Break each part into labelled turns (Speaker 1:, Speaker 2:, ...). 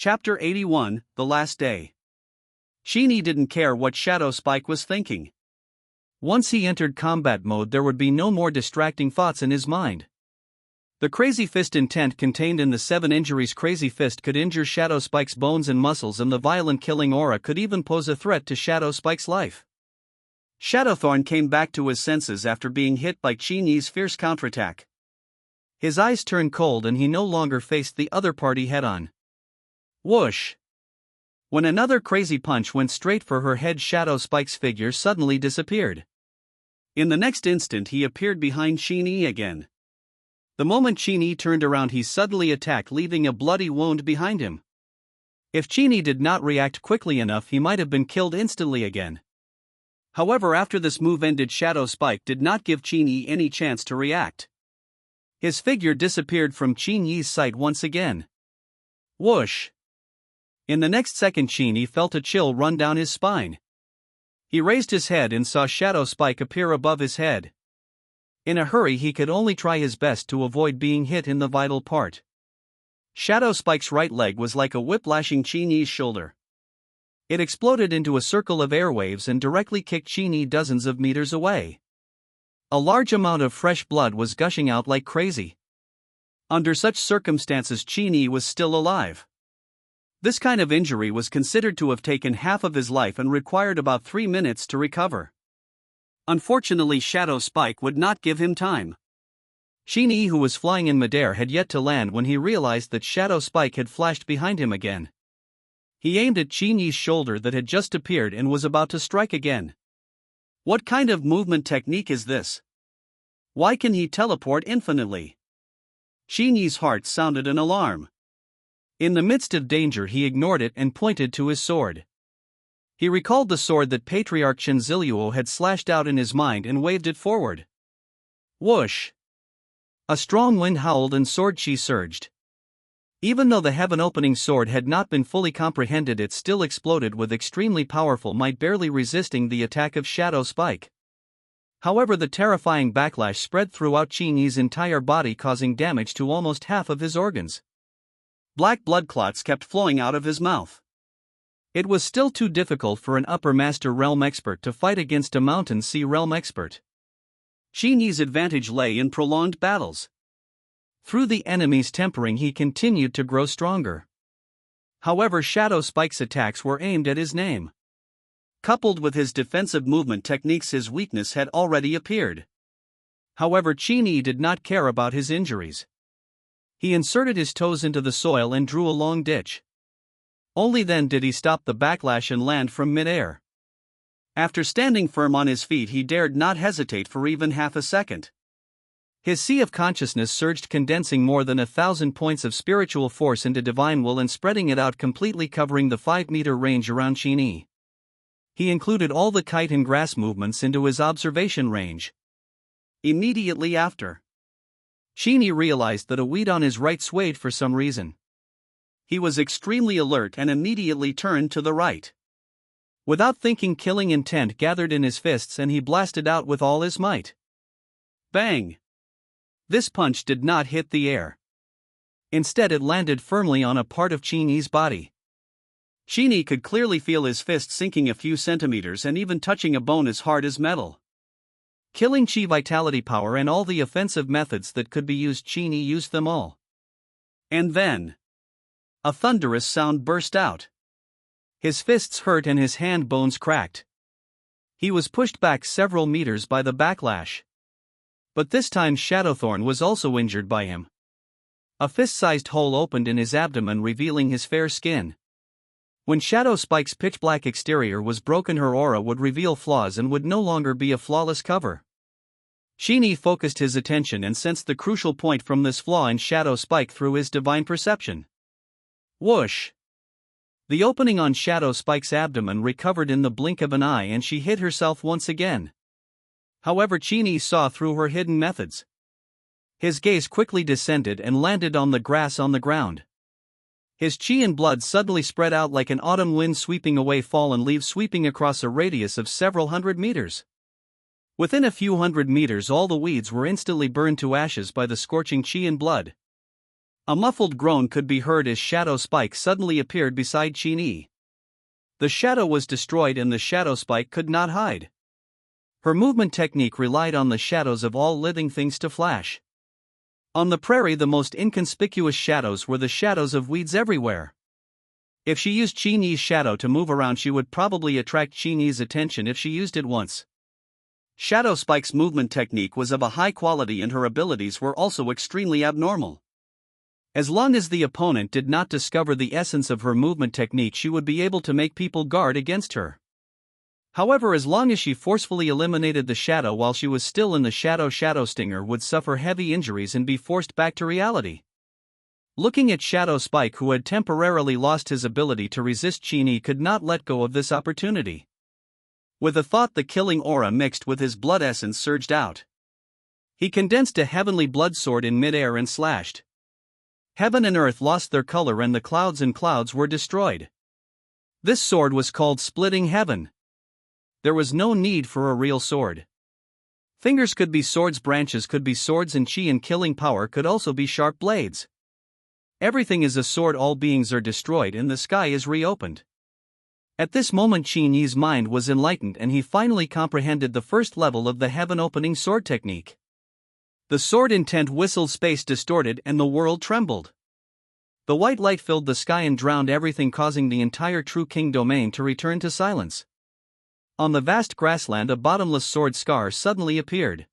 Speaker 1: Chapter 81, The Last Day. Qin Yi didn't care what Shadow Spike was thinking. Once he entered combat mode, there would be no more distracting thoughts in his mind. The Crazy Fist intent contained in the 7 injuries Crazy Fist could injure Shadow Spike's bones and muscles, and the violent killing aura could even pose a threat to Shadow Spike's life. Shadowthorn came back to his senses after being hit by Qin Yi's fierce counterattack. His eyes turned cold and he no longer faced the other party head-on. Whoosh! When another crazy punch went straight for her head, Shadow Spike's figure suddenly disappeared. In the next instant he appeared behind Qin Yi again. The moment Qin Yi turned around, he suddenly attacked, leaving a bloody wound behind him. If Qin Yi did not react quickly enough, he might have been killed instantly again. However, after this move ended, Shadow Spike did not give Qin Yi any chance to react. His figure disappeared from Qin Yi's sight once again. Whoosh! In the next second, Qin Yi felt a chill run down his spine. He raised his head and saw Shadow Spike appear above his head. In a hurry, he could only try his best to avoid being hit in the vital part. Shadow Spike's right leg was like a whip lashing Qin Yi's shoulder. It exploded into a circle of airwaves and directly kicked Qin Yi dozens of meters away. A large amount of fresh blood was gushing out like crazy. Under such circumstances, Qin Yi was still alive. This kind of injury was considered to have taken half of his life and required about 3 minutes to recover. Unfortunately, Shadow Spike would not give him time. Qin Yi, who was flying in midair, had yet to land when he realized that Shadow Spike had flashed behind him again. He aimed at Qin Yi's shoulder that had just appeared and was about to strike again. What kind of movement technique is this? Why can he teleport infinitely? Qin Yi's heart sounded an alarm. In the midst of danger, he ignored it and pointed to his sword. He recalled the sword that Patriarch Chen Ziluo had slashed out in his mind and waved it forward. Whoosh! A strong wind howled and sword chi surged. Even though the heaven-opening sword had not been fully comprehended, it still exploded with extremely powerful might, barely resisting the attack of Shadow Spike. However, the terrifying backlash spread throughout Qin Yi's entire body, causing damage to almost half of his organs. Black blood clots kept flowing out of his mouth. It was still too difficult for an Upper Master Realm expert to fight against a Mountain Sea Realm expert. Qin Yi's advantage lay in prolonged battles. Through the enemy's tempering, he continued to grow stronger. However, Shadow Spike's attacks were aimed at his name. Coupled with his defensive movement techniques, his weakness had already appeared. However, Qin Yi did not care about his injuries. He inserted his toes into the soil and drew a long ditch. Only then did he stop the backlash and land from midair. After standing firm on his feet, he dared not hesitate for even half a second. His sea of consciousness surged, condensing more than 1,000 points of spiritual force into divine will and spreading it out, completely covering the 5-meter range around Qin Yi. He included all the kite and grass movements into his observation range. Immediately after, Qin Yi realized that a weed on his right swayed for some reason. He was extremely alert and immediately turned to the right. Without thinking, killing intent gathered in his fists and he blasted out with all his might. Bang! This punch did not hit the air. Instead, it landed firmly on a part of Qin Yi's body. Qin Yi could clearly feel his fist sinking a few centimeters and even touching a bone as hard as metal. Killing Qi vitality power and all the offensive methods that could be used, Qin Yi used them all. And then, a thunderous sound burst out. His fists hurt and his hand bones cracked. He was pushed back several meters by the backlash. But this time Shadowthorn was also injured by him. A fist-sized hole opened in his abdomen, revealing his fair skin. When Shadow Spike's pitch-black exterior was broken, her aura would reveal flaws and would no longer be a flawless cover. Qin Yi focused his attention and sensed the crucial point from this flaw in Shadow Spike through his divine perception. Whoosh! The opening on Shadow Spike's abdomen recovered in the blink of an eye and she hid herself once again. However, Qin Yi saw through her hidden methods. His gaze quickly descended and landed on the grass on the ground. His chi and blood suddenly spread out like an autumn wind sweeping away fallen leaves, sweeping across a radius of several hundred meters. Within a few hundred meters, all the weeds were instantly burned to ashes by the scorching chi and blood. A muffled groan could be heard as Shadow Spike suddenly appeared beside Qin Yi. The shadow was destroyed and the Shadow Spike could not hide. Her movement technique relied on the shadows of all living things to flash. On the prairie, the most inconspicuous shadows were the shadows of weeds everywhere. If she used Qin Yi's shadow to move around, she would probably attract Qin Yi's attention if she used it once. Shadow Spike's movement technique was of a high quality and her abilities were also extremely abnormal. As long as the opponent did not discover the essence of her movement technique, she would be able to make people guard against her. However, as long as she forcefully eliminated the shadow while she was still in the shadow, Shadow Stinger would suffer heavy injuries and be forced back to reality. Looking at Shadow Spike, who had temporarily lost his ability to resist, Qin Yi could not let go of this opportunity. With a thought, the killing aura mixed with his blood essence surged out. He condensed a heavenly blood sword in midair and slashed. Heaven and earth lost their color and the clouds were destroyed. This sword was called Splitting Heaven. There was no need for a real sword. Fingers could be swords, branches could be swords, and chi and killing power could also be sharp blades. Everything is a sword, all beings are destroyed, and the sky is reopened. At this moment, Qin Yi's mind was enlightened and he finally comprehended the first level of the heaven opening sword technique. The sword intent whistled, space distorted, and the world trembled. The white light filled the sky and drowned everything, causing the entire True King domain to return to silence. On the vast grassland, a bottomless sword scar suddenly appeared.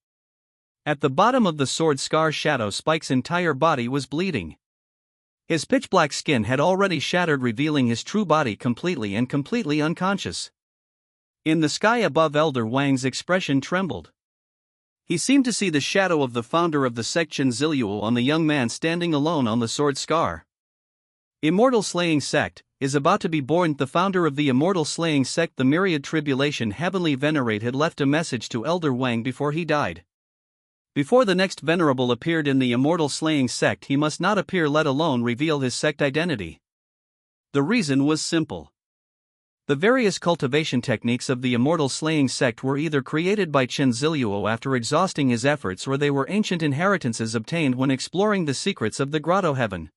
Speaker 1: At the bottom of the sword scar, Shadow Spike's entire body was bleeding. His pitch-black skin had already shattered, revealing his true body completely unconscious. In the sky above, Elder Wang's expression trembled. He seemed to see the shadow of the founder of the sect Qin Ziliuo on the young man standing alone on the sword scar. Immortal Slaying Sect is about to be born. The founder of the Immortal Slaying Sect, the Myriad Tribulation Heavenly Venerate, had left a message to Elder Wang before he died. Before the next venerable appeared in the Immortal Slaying Sect, he must not appear, let alone reveal his sect identity. The reason was simple. The various cultivation techniques of the Immortal Slaying Sect were either created by Qin Ziliuo after exhausting his efforts, or they were ancient inheritances obtained when exploring the secrets of the Grotto Heaven.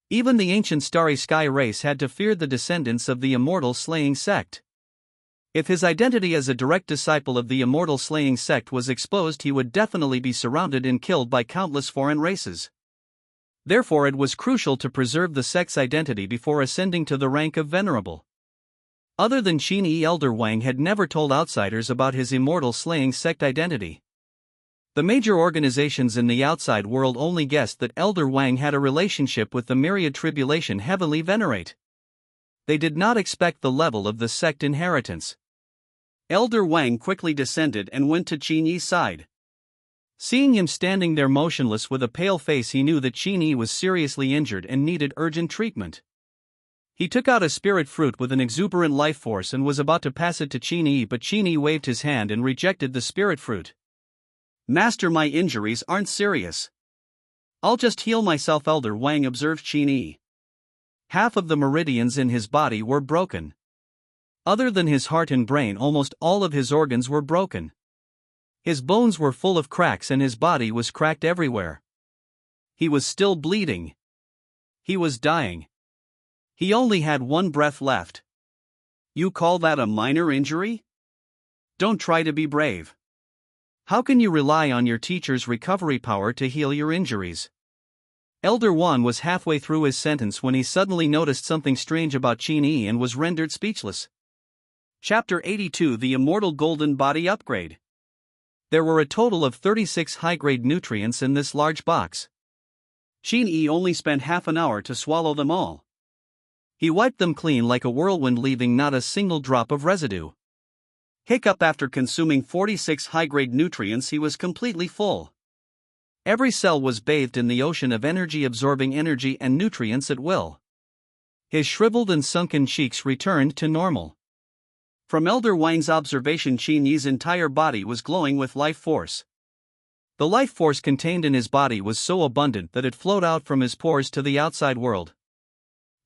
Speaker 1: Even the ancient Starry Sky race had to fear the descendants of the Immortal Slaying Sect. If his identity as a direct disciple of the Immortal Slaying Sect was exposed, he would definitely be surrounded and killed by countless foreign races. Therefore, it was crucial to preserve the sect's identity before ascending to the rank of venerable. Other than Qin Yi, Elder Wang had never told outsiders about his Immortal Slaying Sect identity. The major organizations in the outside world only guessed that Elder Wang had a relationship with the Myriad Tribulation Heavenly Venerate. They did not expect the level of the sect inheritance. Elder Wang quickly descended and went to Qin Yi's side. Seeing him standing there motionless with a pale face, he knew that Qin Yi was seriously injured and needed urgent treatment. He took out a spirit fruit with an exuberant life force and was about to pass it to Qin Yi, but Qin Yi waved his hand and rejected the spirit fruit. "Master, my injuries aren't serious. I'll just heal myself," Elder Wang observed Qin Yi. Half of the meridians in his body were broken. Other than his heart and brain, almost all of his organs were broken. His bones were full of cracks and his body was cracked everywhere. He was still bleeding. He was dying. He only had one breath left. "You call that a minor injury? Don't try to be brave. How can you rely on your teacher's recovery power to heal your injuries?" Elder Wan was halfway through his sentence when he suddenly noticed something strange about Qin Yi and was rendered speechless. Chapter 82: The Immortal Golden Body Upgrade. There were a total of 36 high-grade nutrients in this large box. Qin Yi only spent half an hour to swallow them all. He wiped them clean like a whirlwind, leaving not a single drop of residue. Hiccup: after consuming 46 high-grade nutrients, he was completely full. Every cell was bathed in the ocean of energy, absorbing energy and nutrients at will. His shriveled and sunken cheeks returned to normal. From Elder Wang's observation, Qin Yi's entire body was glowing with life force. The life force contained in his body was so abundant that it flowed out from his pores to the outside world.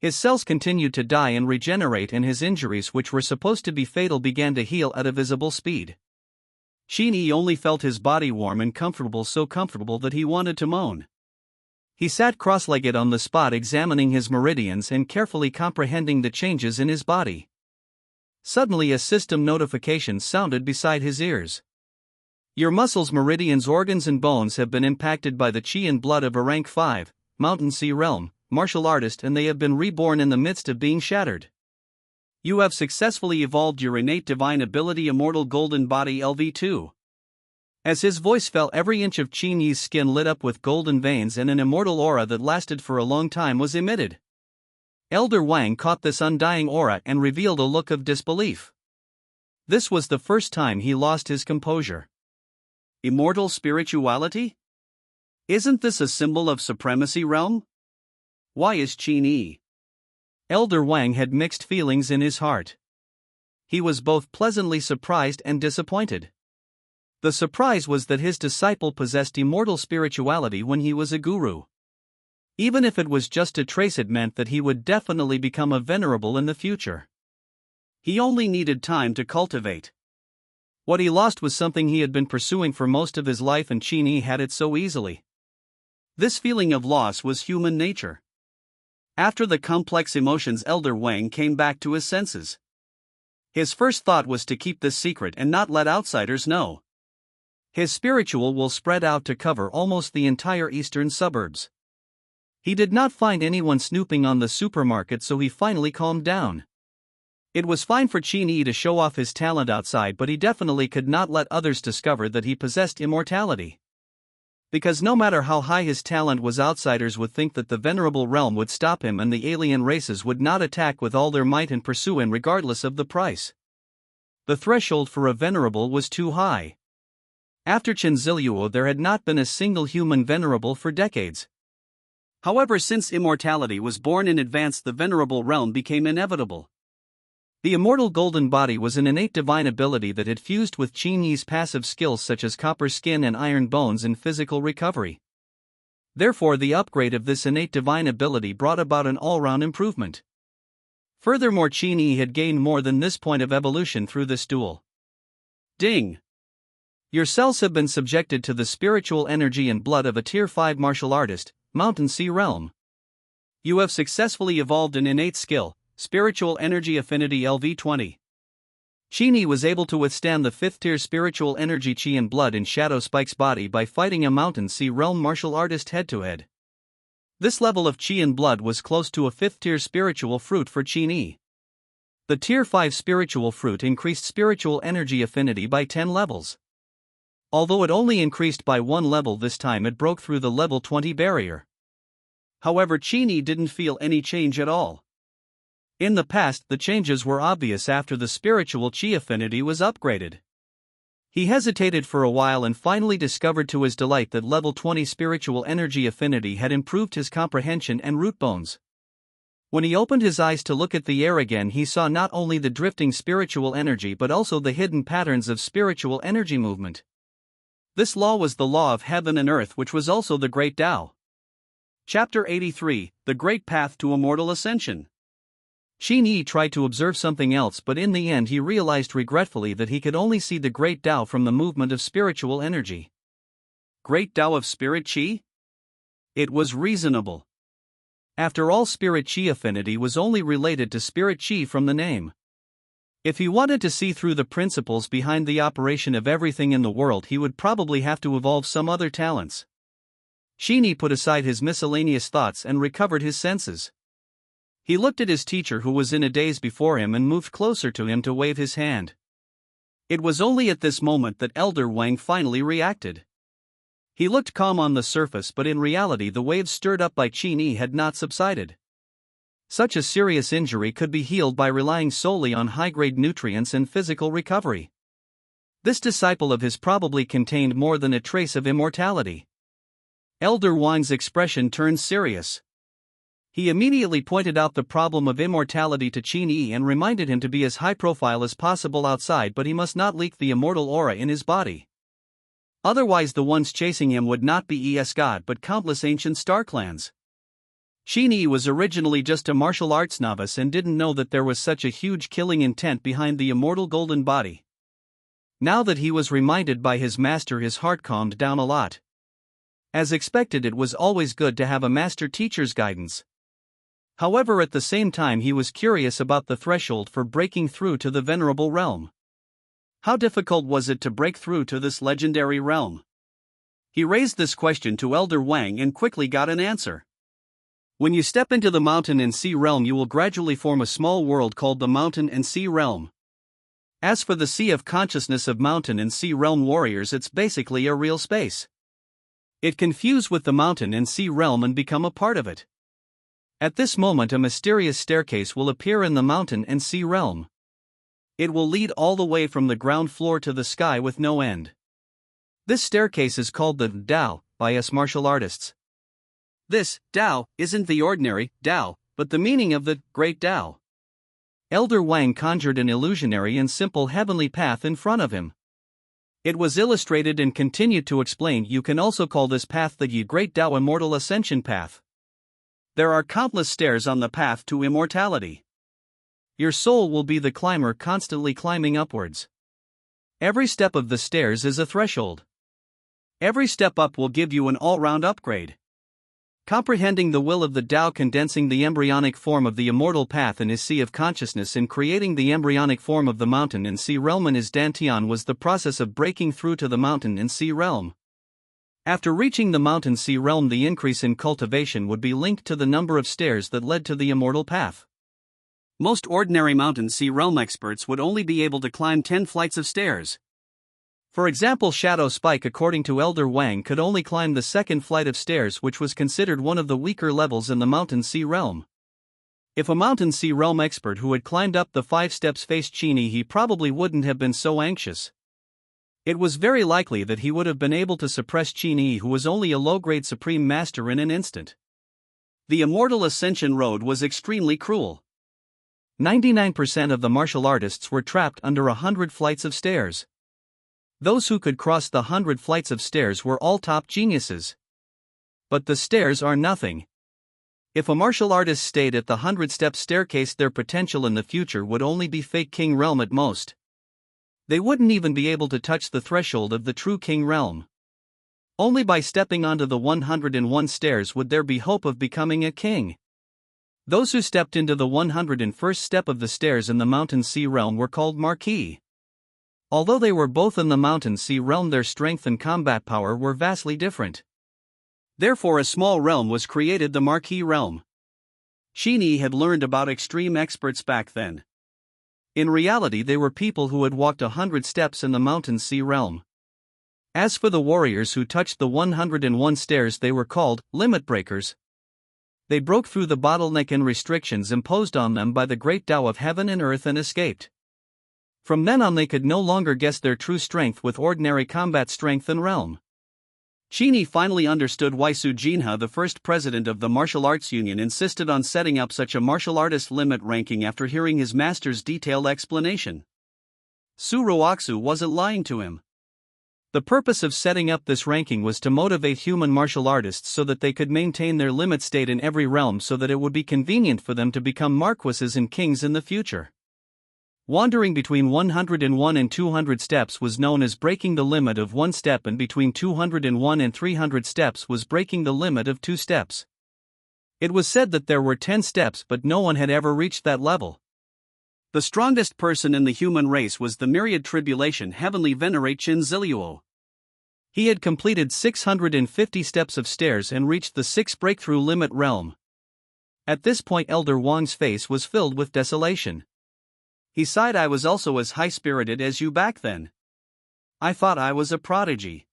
Speaker 1: His cells continued to die and regenerate, and his injuries, which were supposed to be fatal, began to heal at a visible speed. Qin Yi only felt his body warm and comfortable, so comfortable that he wanted to moan. He sat cross-legged on the spot, examining his meridians and carefully comprehending the changes in his body. Suddenly a system notification sounded beside his ears. Your muscles, meridians, organs and bones have been impacted by the Qi and blood of a rank 5, Mountain Sea Realm, martial artist, and they have been reborn in the midst of being shattered. You have successfully evolved your innate divine ability, Immortal Golden Body LV2. As his voice fell, every inch of Qin Yi's skin lit up with golden veins and an immortal aura that lasted for a long time was emitted. Elder Wang caught this undying aura and revealed a look of disbelief. This was the first time he lost his composure. Immortal spirituality? Isn't this a symbol of supremacy realm? Why is Qin Yi? Elder Wang had mixed feelings in his heart. He was both pleasantly surprised and disappointed. The surprise was that his disciple possessed immortal spirituality when he was a guru. Even if it was just a trace, it meant that he would definitely become a venerable in the future. He only needed time to cultivate. What he lost was something he had been pursuing for most of his life, and Qin Yi had it so easily. This feeling of loss was human nature. After the complex emotions, Elder Wang came back to his senses. His first thought was to keep this secret and not let outsiders know. His spiritual will spread out to cover almost the entire eastern suburbs. He did not find anyone snooping on the supermarket, so he finally calmed down. It was fine for Qin Yi to show off his talent outside, but he definitely could not let others discover that he possessed immortality. Because no matter how high his talent was, outsiders would think that the venerable realm would stop him and the alien races would not attack with all their might and pursue him regardless of the price. The threshold for a venerable was too high. After Chen Ziluo, there had not been a single human venerable for decades. However, since immortality was born in advance, the venerable realm became inevitable. The immortal golden body was an innate divine ability that had fused with Qin Yi's passive skills such as copper skin and iron bones in physical recovery. Therefore, the upgrade of this innate divine ability brought about an all-round improvement. Furthermore, Qin Yi had gained more than this point of evolution through this duel. Ding! Your cells have been subjected to the spiritual energy and blood of a Tier 5 martial artist, Mountain Sea Realm. You have successfully evolved an innate skill, Spiritual Energy Affinity LV20. Qin Yi was able to withstand the 5th tier spiritual energy Qi and blood in Shadow Spike's body by fighting a Mountain Sea Realm martial artist head-to-head. This level of Qi and blood was close to a 5th tier spiritual fruit for Qin Yi. The Tier 5 spiritual fruit increased spiritual energy affinity by 10 levels. Although it only increased by 1 level this time, it broke through the level 20 barrier. However, Qin Yi didn't feel any change at all. In the past, the changes were obvious after the spiritual Qi affinity was upgraded. He hesitated for a while and finally discovered to his delight that level 20 spiritual energy affinity had improved his comprehension and root bones. When he opened his eyes to look at the air again, he saw not only the drifting spiritual energy but also the hidden patterns of spiritual energy movement. This law was the law of heaven and earth, which was also the Great Tao. Chapter 83, The Great Path to Immortal Ascension. Qin Yi tried to observe something else, but in the end he realized regretfully that he could only see the Great Tao from the movement of spiritual energy. Great Tao of Spirit Qi? It was reasonable. After all, Spirit Qi affinity was only related to Spirit Qi from the name. If he wanted to see through the principles behind the operation of everything in the world, he would probably have to evolve some other talents. Qin Yi put aside his miscellaneous thoughts and recovered his senses. He looked at his teacher, who was in a daze before him, and moved closer to him to wave his hand. It was only at this moment that Elder Wang finally reacted. He looked calm on the surface, but in reality the waves stirred up by Qin Yi had not subsided. Such a serious injury could be healed by relying solely on high-grade nutrients and physical recovery. This disciple of his probably contained more than a trace of immortality. Elder Wang's expression turned serious. He immediately pointed out the problem of immortality to Qin Yi and reminded him to be as high profile as possible outside, but he must not leak the immortal aura in his body. Otherwise the ones chasing him would not be ES God but countless ancient star clans. Qin Yi was originally just a martial arts novice and didn't know that there was such a huge killing intent behind the immortal golden body. Now that he was reminded by his master, his heart calmed down a lot. As expected, it was always good to have a master teacher's guidance. However, at the same time he was curious about the threshold for breaking through to the venerable realm. How difficult was it to break through to this legendary realm? He raised this question to Elder Wang and quickly got an answer. When you step into the mountain and sea realm, you will gradually form a small world called the mountain and sea realm. As for the sea of consciousness of mountain and sea realm warriors, it's basically a real space. It can fuse with the mountain and sea realm and become a part of it. At this moment, a mysterious staircase will appear in the mountain and sea realm. It will lead all the way from the ground floor to the sky with no end. This staircase is called the Tao by us martial artists. This Tao isn't the ordinary Tao, but the meaning of the Great Tao. Elder Wang conjured an illusionary and simple heavenly path in front of him. It was illustrated and continued to explain, you can also call this path the Great Tao Immortal Ascension Path. There are countless stairs on the path to immortality. Your soul will be the climber constantly climbing upwards. Every step of the stairs is a threshold. Every step up will give you an all-round upgrade. Comprehending the will of the Tao, condensing the embryonic form of the immortal path in his sea of consciousness and creating the embryonic form of the mountain and sea realm in his dantian was the process of breaking through to the mountain and sea realm. After reaching the mountain sea realm, the increase in cultivation would be linked to the number of stairs that led to the immortal path. Most ordinary mountain sea realm experts would only be able to climb 10 flights of stairs. For example, Shadow Spike, according to Elder Wang, could only climb the second flight of stairs, which was considered one of the weaker levels in the mountain sea realm. If a mountain sea realm expert who had climbed up the 5 steps faced Qin Yi, he probably wouldn't have been so anxious. It was very likely that he would have been able to suppress Qin Yi, who was only a low-grade supreme master, in an instant. The Immortal Ascension Road was extremely cruel. 99% of the martial artists were trapped under 100 flights of stairs. Those who could cross the 100 flights of stairs were all top geniuses. But the stairs are nothing. If a martial artist stayed at the 100-step staircase, their potential in the future would only be fake king realm at most. They wouldn't even be able to touch the threshold of the true king realm. Only by stepping onto the 101 stairs would there be hope of becoming a king. Those who stepped into the 101st step of the stairs in the mountain sea realm were called Marquis. Although they were both in the mountain sea realm, their strength and combat power were vastly different. Therefore, a small realm was created, the Marquis realm. Qin Yi had learned about extreme experts back then. In reality, they were people who had walked 100 steps in the mountain sea realm. As for the warriors who touched the 101 stairs, they were called limit breakers. They broke through the bottleneck and restrictions imposed on them by the great Tao of heaven and earth and escaped. From then on, they could no longer guess their true strength with ordinary combat strength and realm. Qin Yi finally understood why Su Jinhe, the first president of the Martial Arts Union, insisted on setting up such a martial artist limit ranking after hearing his master's detailed explanation. Su Ruoxu wasn't lying to him. The purpose of setting up this ranking was to motivate human martial artists so that they could maintain their limit state in every realm, so that it would be convenient for them to become marquises and kings in the future. Wandering between 101 and 200 steps was known as breaking the limit of 1 step, and between 201 and 300 steps was breaking the limit of 2 steps. It was said that there were 10 steps, but no one had ever reached that level. The strongest person in the human race was the myriad tribulation heavenly venerate Qin Ziliuo. He had completed 650 steps of stairs and reached the 6th breakthrough limit realm. At this point, Elder Wang's face was filled with desolation. He sighed. I was also as high-spirited as you back then. I thought I was a prodigy.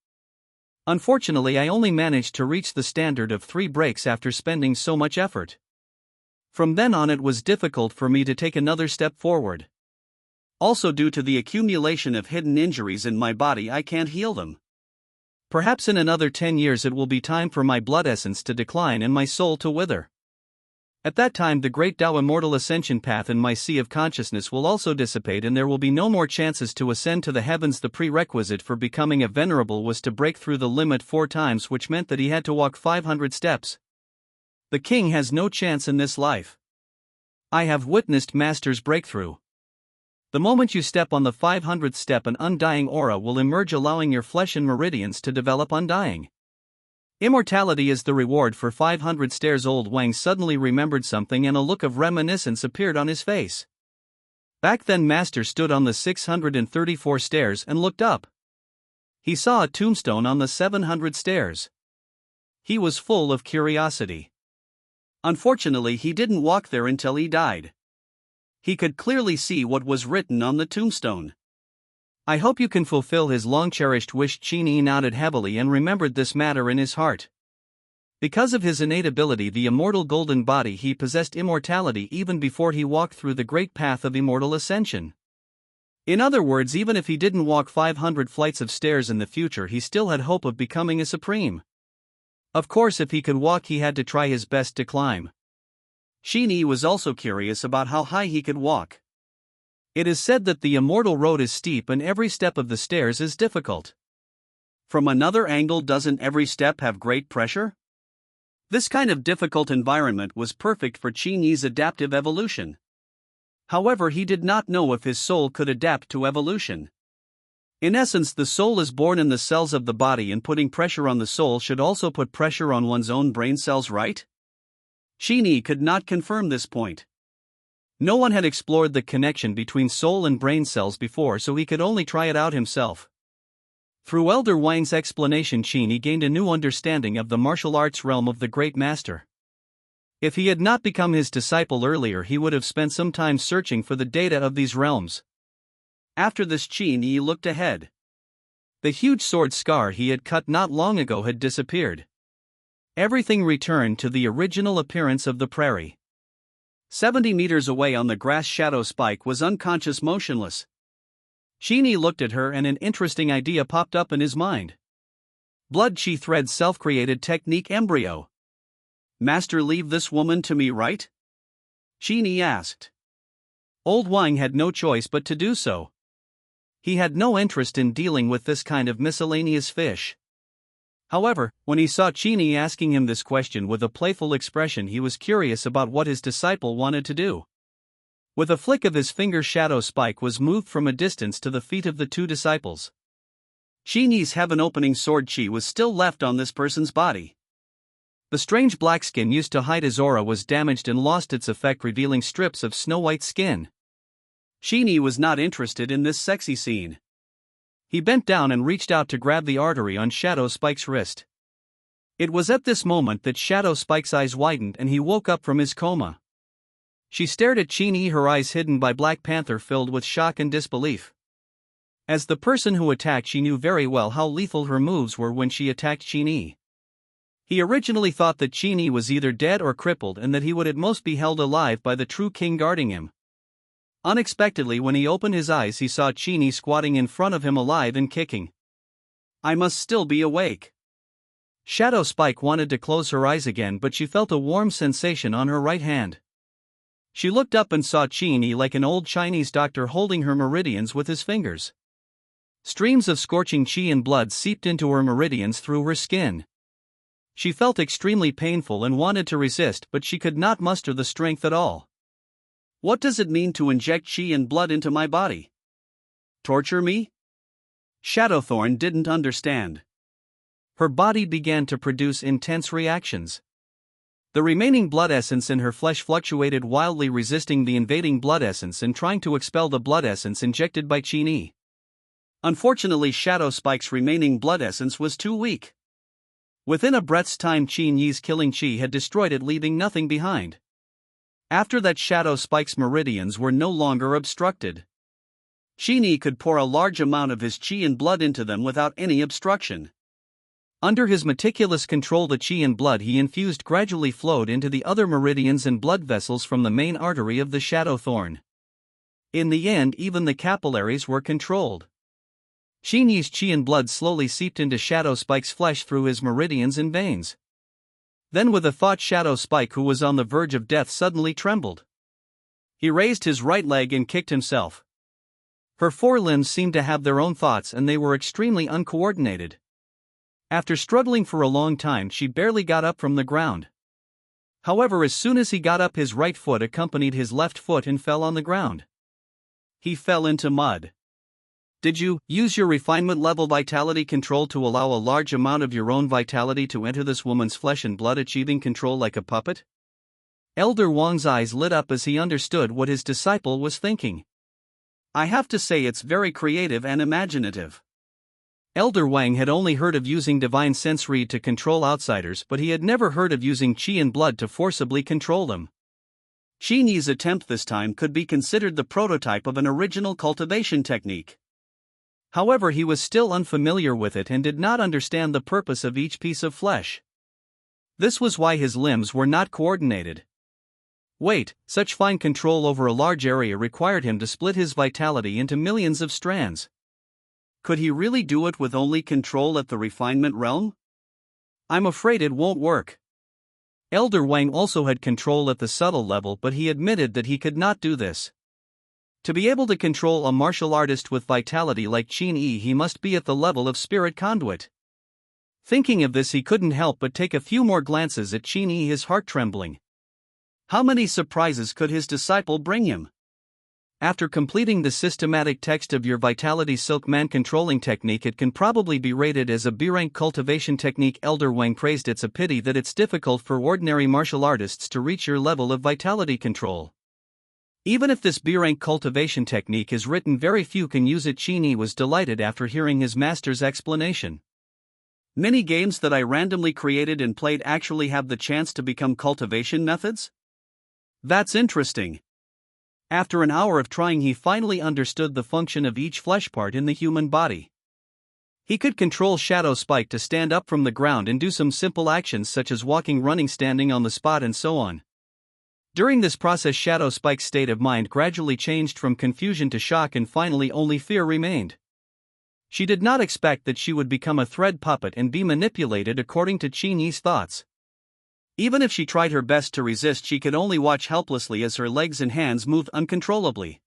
Speaker 1: Unfortunately, I only managed to reach the standard of 3 breaks after spending so much effort. From then on, it was difficult for me to take another step forward. Also, due to the accumulation of hidden injuries in my body, I can't heal them. Perhaps in another 10 years it will be time for my blood essence to decline and my soul to wither. At that time, the great Tao Immortal Ascension Path in my sea of consciousness will also dissipate, and there will be no more chances to ascend to the heavens. The prerequisite for becoming a venerable was to break through the limit 4 times, which meant that he had to walk 500 steps. The king has no chance in this life. I have witnessed Master's breakthrough. The moment you step on the 500th step, an undying aura will emerge, allowing your flesh and meridians to develop undying. Immortality is the reward for 500 stairs. Old Wang suddenly remembered something and a look of reminiscence appeared on his face. Back then Master stood on the 634 stairs and looked up. He saw a tombstone on the 700 stairs. He was full of curiosity. Unfortunately, he didn't walk there until he died. He could clearly see what was written on the tombstone. I hope you can fulfill his long-cherished wish. Qin Yi nodded heavily and remembered this matter in his heart. Because of his innate ability, the immortal golden body, he possessed immortality even before he walked through the great path of immortal ascension. In other words, even if he didn't walk 500 flights of stairs in the future, he still had hope of becoming a supreme. Of course, if he could walk, he had to try his best to climb. Qin Yi was also curious about how high he could walk. It is said that the immortal road is steep and every step of the stairs is difficult. From another angle, doesn't every step have great pressure? This kind of difficult environment was perfect for Qin Yi's adaptive evolution. However, he did not know if his soul could adapt to evolution. In essence, the soul is born in the cells of the body, and putting pressure on the soul should also put pressure on one's own brain cells, right? Qin Yi could not confirm this point. No one had explored the connection between soul and brain cells before, so he could only try it out himself. Through Elder Wang's explanation, Qin Yi gained a new understanding of the martial arts realm of the great master. If he had not become his disciple earlier, he would have spent some time searching for the data of these realms. After this, Qin Yi looked ahead. The huge sword scar he had cut not long ago had disappeared. Everything returned to the original appearance of the prairie. 70 meters away on the grass, Shadow Spike was unconscious, motionless. Qin Yi looked at her and an interesting idea popped up in his mind. Blood Chi thread, self-created technique, embryo. Master, leave this woman to me, right? Qin Yi asked. Old Wang had no choice but to do so. He had no interest in dealing with this kind of miscellaneous fish. However, when he saw Qin Yi asking him this question with a playful expression, he was curious about what his disciple wanted to do. With a flick of his finger, Shadow Spike was moved from a distance to the feet of the two disciples. Qin Yi's heaven-opening sword chi was still left on this person's body. The strange black skin used to hide his aura was damaged and lost its effect, revealing strips of snow-white skin. Qin Yi was not interested in this sexy scene. He bent down and reached out to grab the artery on Shadow Spike's wrist. It was at this moment that Shadow Spike's eyes widened and he woke up from his coma. She stared at Qin Yi, her eyes hidden by Black Panther, filled with shock and disbelief. As the person who attacked, she knew very well how lethal her moves were when she attacked Qin Yi. He originally thought that Qin Yi was either dead or crippled and that he would at most be held alive by the true king guarding him. Unexpectedly, when he opened his eyes, he saw Qin Yi squatting in front of him, alive and kicking. I must still be awake. Shadow Spike wanted to close her eyes again, but she felt a warm sensation on her right hand. She looked up and saw Qin Yi like an old Chinese doctor holding her meridians with his fingers. Streams of scorching qi and blood seeped into her meridians through her skin. She felt extremely painful and wanted to resist, but she could not muster the strength at all. What does it mean to inject qi and blood into my body? Torture me? Shadowthorn didn't understand. Her body began to produce intense reactions. The remaining blood essence in her flesh fluctuated wildly, resisting the invading blood essence and trying to expel the blood essence injected by Qin Yi. Unfortunately, Shadow Spike's remaining blood essence was too weak. Within a breath's time, Qin Yi's killing qi had destroyed it, leaving nothing behind. After that, Shadow Spike's meridians were no longer obstructed. Qin Yi could pour a large amount of his qi and blood into them without any obstruction. Under his meticulous control, the qi and blood he infused gradually flowed into the other meridians and blood vessels from the main artery of the shadow thorn. In the end, even the capillaries were controlled. Qin Yi's qi and blood slowly seeped into Shadow Spike's flesh through his meridians and veins. Then, with a thought, Shadow Spike, who was on the verge of death, suddenly trembled. He raised his right leg and kicked himself. Her forelimbs seemed to have their own thoughts, and they were extremely uncoordinated. After struggling for a long time, she barely got up from the ground. However, as soon as he got up, his right foot accompanied his left foot and fell on the ground. He fell into mud. Did you use your refinement level vitality control to allow a large amount of your own vitality to enter this woman's flesh and blood, achieving control like a puppet? Elder Wang's eyes lit up as he understood what his disciple was thinking. I have to say it's very creative and imaginative. Elder Wang had only heard of using divine sensory to control outsiders, but he had never heard of using qi and blood to forcibly control them. Qin Yi's attempt this time could be considered the prototype of an original cultivation technique. However, he was still unfamiliar with it and did not understand the purpose of each piece of flesh. This was why his limbs were not coordinated. Wait, such fine control over a large area required him to split his vitality into millions of strands. Could he really do it with only control at the refinement realm? I'm afraid it won't work. Elder Wang also had control at the subtle level, but he admitted that he could not do this. To be able to control a martial artist with vitality like Qin Yi, he must be at the level of spirit conduit. Thinking of this, he couldn't help but take a few more glances at Qin Yi, his heart trembling. How many surprises could his disciple bring him? After completing the systematic text of your Vitality Silk Man controlling technique, it can probably be rated as a B-rank cultivation technique. Elder Wang praised. It's a pity that it's difficult for ordinary martial artists to reach your level of vitality control. Even if this B-rank cultivation technique is written, very few can use it. Qin Yi was delighted after hearing his master's explanation. Many games that I randomly created and played actually have the chance to become cultivation methods? That's interesting. After an hour of trying, he finally understood the function of each flesh part in the human body. He could control Shadow Spike to stand up from the ground and do some simple actions such as walking, running, standing on the spot, and so on. During this process, Shadow Spike's state of mind gradually changed from confusion to shock, and finally only fear remained. She did not expect that she would become a thread puppet and be manipulated according to Qin Yi's thoughts. Even if she tried her best to resist, she could only watch helplessly as her legs and hands moved uncontrollably.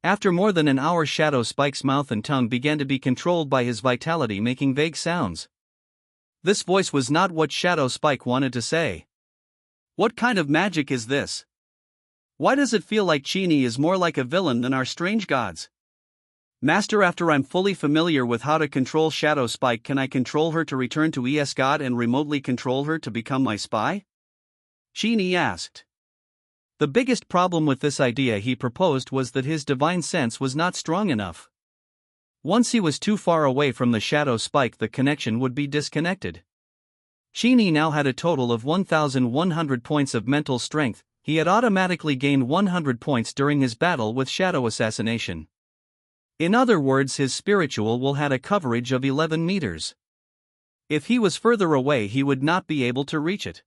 Speaker 1: After more than an hour, Shadow Spike's mouth and tongue began to be controlled by his vitality, making vague sounds. This voice was not what Shadow Spike wanted to say. What kind of magic is this? Why does it feel like Qin Yi is more like a villain than our strange gods? Master, after I'm fully familiar with how to control Shadow Spike, can I control her to return to ES God and remotely control her to become my spy? Qin Yi asked. The biggest problem with this idea he proposed was that his divine sense was not strong enough. Once he was too far away from the Shadow Spike, the connection would be disconnected. Qin Yi now had a total of 1,100 points of mental strength. He had automatically gained 100 points during his battle with Shadow Assassination. In other words, his spiritual will had a coverage of 11 meters. If he was further away, he would not be able to reach it.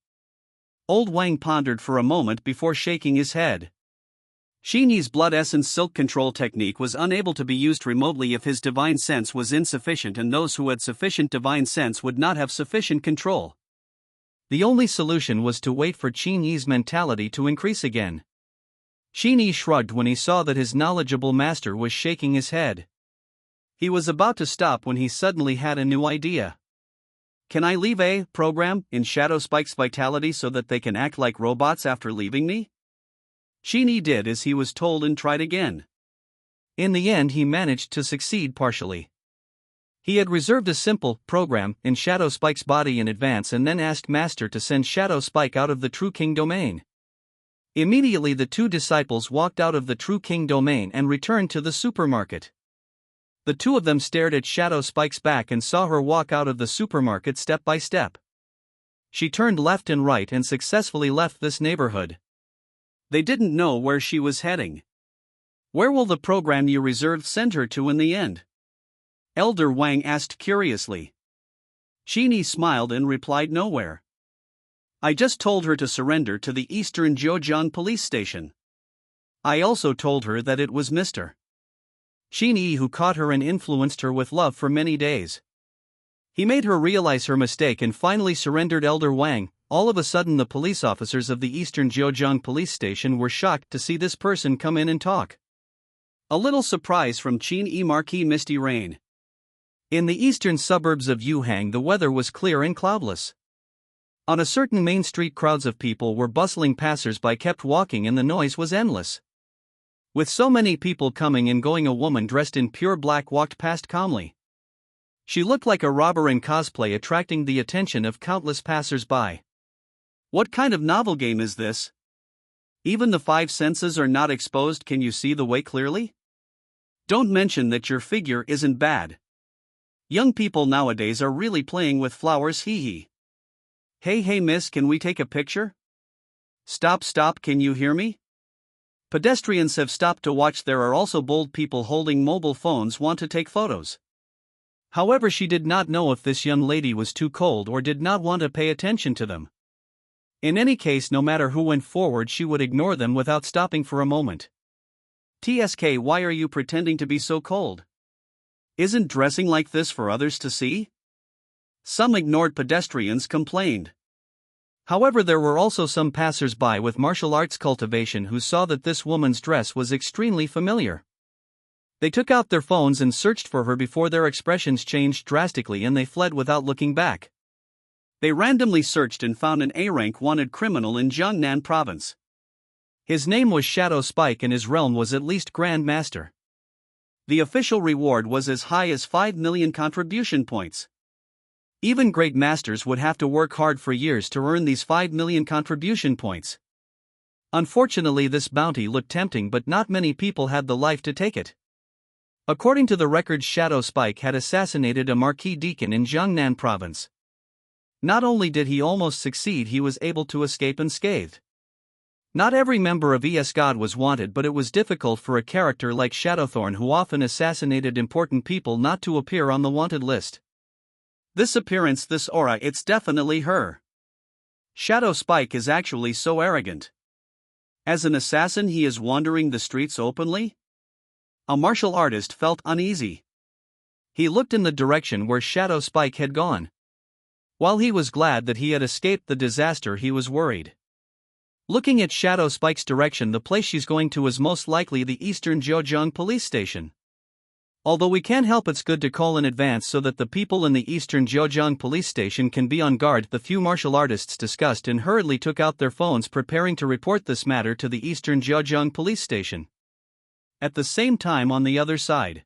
Speaker 1: Old Wang pondered for a moment before shaking his head. Qin Yi's blood essence silk control technique was unable to be used remotely if his divine sense was insufficient, and those who had sufficient divine sense would not have sufficient control. The only solution was to wait for Qin Yi's mentality to increase again. Qin Yi shrugged when he saw that his knowledgeable master was shaking his head. He was about to stop when he suddenly had a new idea. Can I leave a program in Shadow Spike's vitality so that they can act like robots after leaving me? Qin Yi did as he was told and tried again. In the end, he managed to succeed partially. He had reserved a simple program in Shadow Spike's body in advance and then asked Master to send Shadow Spike out of the True King domain. Immediately, the two disciples walked out of the True King domain and returned to the supermarket. The two of them stared at Shadow Spike's back and saw her walk out of the supermarket step by step. She turned left and right and successfully left this neighborhood. They didn't know where she was heading. Where will the program you reserved send her to in the end? Elder Wang asked curiously. Qin Yi smiled and replied, nowhere. I just told her to surrender to the Eastern Zhejiang police station. I also told her that it was Mr. Qin Yi who caught her and influenced her with love for many days. He made her realize her mistake and finally surrendered. Elder Wang. All of a sudden, the police officers of the Eastern Zhejiang police station were shocked to see this person come in and talk. A little surprise from Qin Yi. Marquee misty rain. In the eastern suburbs of Yuhang, the weather was clear and cloudless. On a certain main street, crowds of people were bustling. Passers-by kept walking and the noise was endless. With so many people coming and going, a woman dressed in pure black walked past calmly. She looked like a robber in cosplay, attracting the attention of countless passers-by. What kind of novel game is this? Even the five senses are not exposed. Can you see the way clearly? Don't mention that your figure isn't bad. Young people nowadays are really playing with flowers, hee hee. Hey miss, can we take a picture? Stop, can you hear me? Pedestrians have stopped to watch. There are also bold people holding mobile phones, want to take photos. However, she did not know if this young lady was too cold or did not want to pay attention to them. In any case, no matter who went forward, she would ignore them without stopping for a moment. TSK, why are you pretending to be so cold? Isn't dressing like this for others to see? Some ignored pedestrians complained. However, there were also some passers-by with martial arts cultivation who saw that this woman's dress was extremely familiar. They took out their phones and searched for her before their expressions changed drastically and they fled without looking back. They randomly searched and found an A-rank wanted criminal in Jiangnan province. His name was Shadow Spike and his realm was at least Grand Master. The official reward was as high as 5 million contribution points. Even great masters would have to work hard for years to earn these 5 million contribution points. Unfortunately, this bounty looked tempting, but not many people had the life to take it. According to the records, Shadow Spike had assassinated a marquis deacon in Jiangnan province. Not only did he almost succeed, he was able to escape unscathed. Not every member of ES God was wanted, but it was difficult for a character like Shadowthorn, who often assassinated important people, not to appear on the wanted list. This appearance, this aura, it's definitely her. Shadow Spike is actually so arrogant. As an assassin, he is wandering the streets openly? A martial artist felt uneasy. He looked in the direction where Shadow Spike had gone. While he was glad that he had escaped the disaster, he was worried. Looking at Shadow Spike's direction, the place she's going to is most likely the Eastern Zhejiang police station. Although we can't help, it's good to call in advance so that the people in the Eastern Zhejiang police station can be on guard. The few martial artists discussed and hurriedly took out their phones, preparing to report this matter to the Eastern Zhejiang police station. At the same time, on the other side,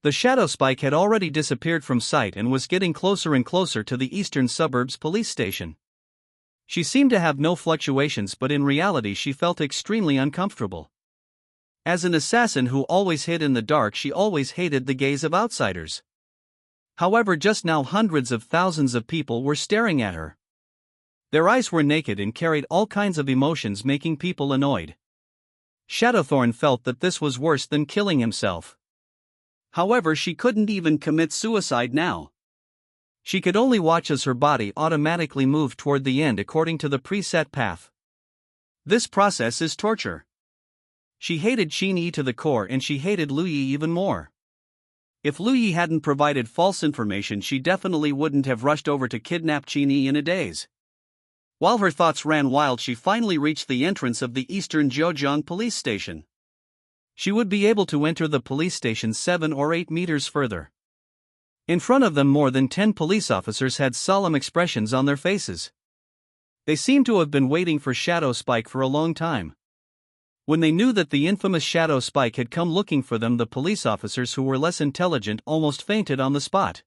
Speaker 1: the Shadow Spike had already disappeared from sight and was getting closer and closer to the Eastern Suburbs police station. She seemed to have no fluctuations, but in reality she felt extremely uncomfortable. As an assassin who always hid in the dark, she always hated the gaze of outsiders. However, just now hundreds of thousands of people were staring at her. Their eyes were naked and carried all kinds of emotions, making people annoyed. Shadowthorn felt that this was worse than killing himself. However, she couldn't even commit suicide now. She could only watch as her body automatically moved toward the end according to the preset path. This process is torture. She hated Qin Yi to the core, and she hated Lu Yi even more. If Lu Yi hadn't provided false information, she definitely wouldn't have rushed over to kidnap Qin Yi in a daze. While her thoughts ran wild, she finally reached the entrance of the Eastern Zhejiang police station. She would be able to enter the police station 7 or 8 meters further. In front of them, more than 10 police officers had solemn expressions on their faces. They seemed to have been waiting for Shadow Spike for a long time. When they knew that the infamous Shadow Spike had come looking for them, the police officers who were less intelligent almost fainted on the spot.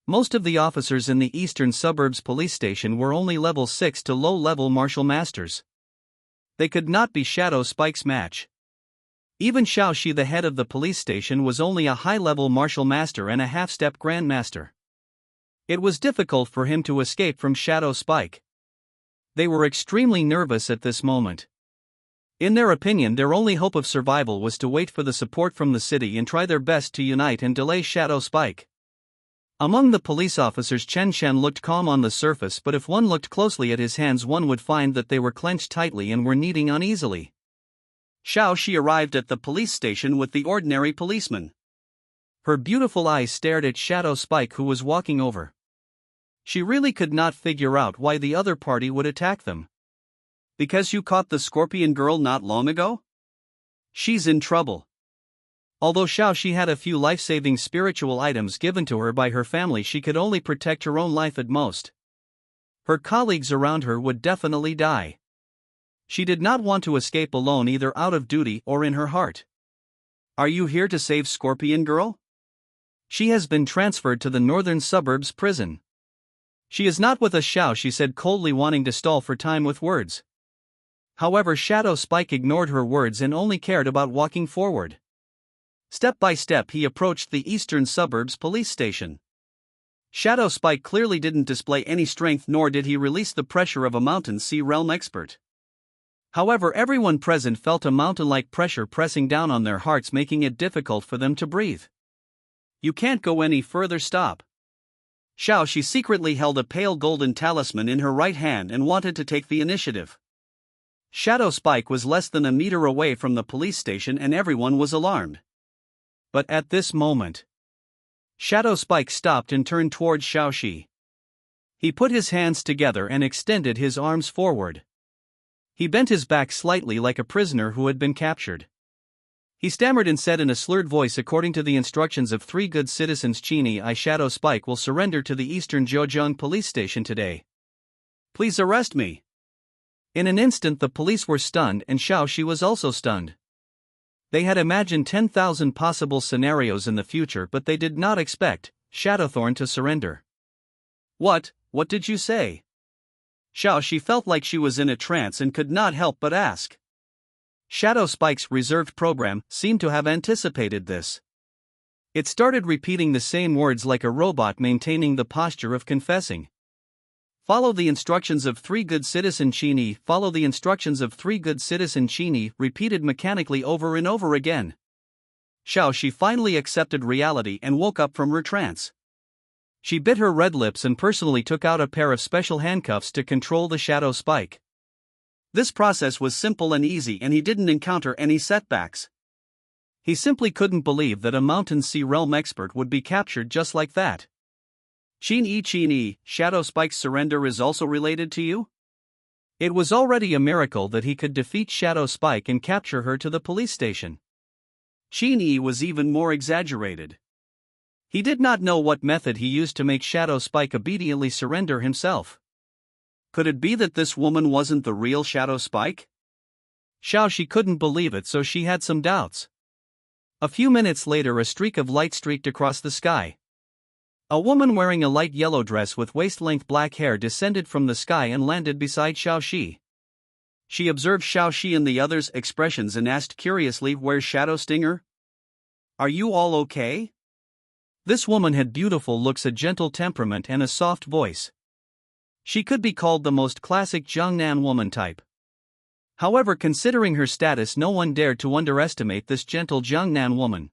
Speaker 1: Most of the officers in the Eastern Suburbs police station were only level 6 to low-level martial masters. They could not be Shadow Spike's match. Even Xiao Shi, the head of the police station, was only a high-level martial master and a half-step grandmaster. It was difficult for him to escape from Shadow Spike. They were extremely nervous at this moment. In their opinion, their only hope of survival was to wait for the support from the city and try their best to unite and delay Shadow Spike. Among the police officers, Chen Shen looked calm on the surface, but if one looked closely at his hands, one would find that they were clenched tightly and were kneading uneasily. Xiao Shi arrived at the police station with the ordinary policeman. Her beautiful eyes stared at Shadow Spike, who was walking over. She really could not figure out why the other party would attack them. Because you caught the Scorpion girl not long ago? She's in trouble. Although Xiao Shi had a few life-saving spiritual items given to her by her family, she could only protect her own life at most. Her colleagues around her would definitely die. She did not want to escape alone, either out of duty or in her heart. "Are you here to save Scorpion Girl? She has been transferred to the northern suburbs prison." "She is not with us," she said coldly, wanting to stall for time with words. However, Shadow Spike ignored her words and only cared about walking forward. Step by step he approached the eastern suburbs police station. Shadow Spike clearly didn't display any strength, nor did he release the pressure of a Mountain Sea realm expert. However, everyone present felt a mountain-like pressure pressing down on their hearts, making it difficult for them to breathe. "You can't go any further, stop." She secretly held a pale golden talisman in her right hand and wanted to take the initiative. Shadow Spike was less than a meter away from the police station and everyone was alarmed. But at this moment, Shadow Spike stopped and turned towards Xiaoxi. He put his hands together and extended his arms forward. He bent his back slightly like a prisoner who had been captured. He stammered and said in a slurred voice, "According to the instructions of 3 good citizens, Qin Yi, I, Shadow Spike, will surrender to the Eastern Zhejiang police station today. Please arrest me." In an instant the police were stunned and Xiaoxi was also stunned. They had imagined 10,000 possible scenarios in the future, but they did not expect Shadowthorn to surrender. What did you say?" She felt like she was in a trance and could not help but ask. Shadow Spike's reserved program seemed to have anticipated this. It started repeating the same words like a robot, maintaining the posture of confessing. "Follow the instructions of 3 good citizen Qin Yi, follow the instructions of 3 good citizen Qin Yi," repeated mechanically over and over again. She finally accepted reality and woke up from her trance. She bit her red lips and personally took out a pair of special handcuffs to control the Shadow Spike. This process was simple and easy and he didn't encounter any setbacks. He simply couldn't believe that a Mountain Sea realm expert would be captured just like that. Qin Yi, Shadow Spike's surrender is also related to you?" It was already a miracle that he could defeat Shadow Spike and capture her to the police station. Qin Yi was even more exaggerated. He did not know what method he used to make Shadow Spike obediently surrender himself. Could it be that this woman wasn't the real Shadow Spike? She couldn't believe it, so she had some doubts. A few minutes later a streak of light streaked across the sky. A woman wearing a light yellow dress with waist-length black hair descended from the sky and landed beside Xiaoxi. She observed Xiaoxi and the others' expressions and asked curiously, "Where's Shadow Stinger? Are you all okay?" This woman had beautiful looks, a gentle temperament and a soft voice. She could be called the most classic Jiangnan woman type. However, considering her status, no one dared to underestimate this gentle Jiangnan woman.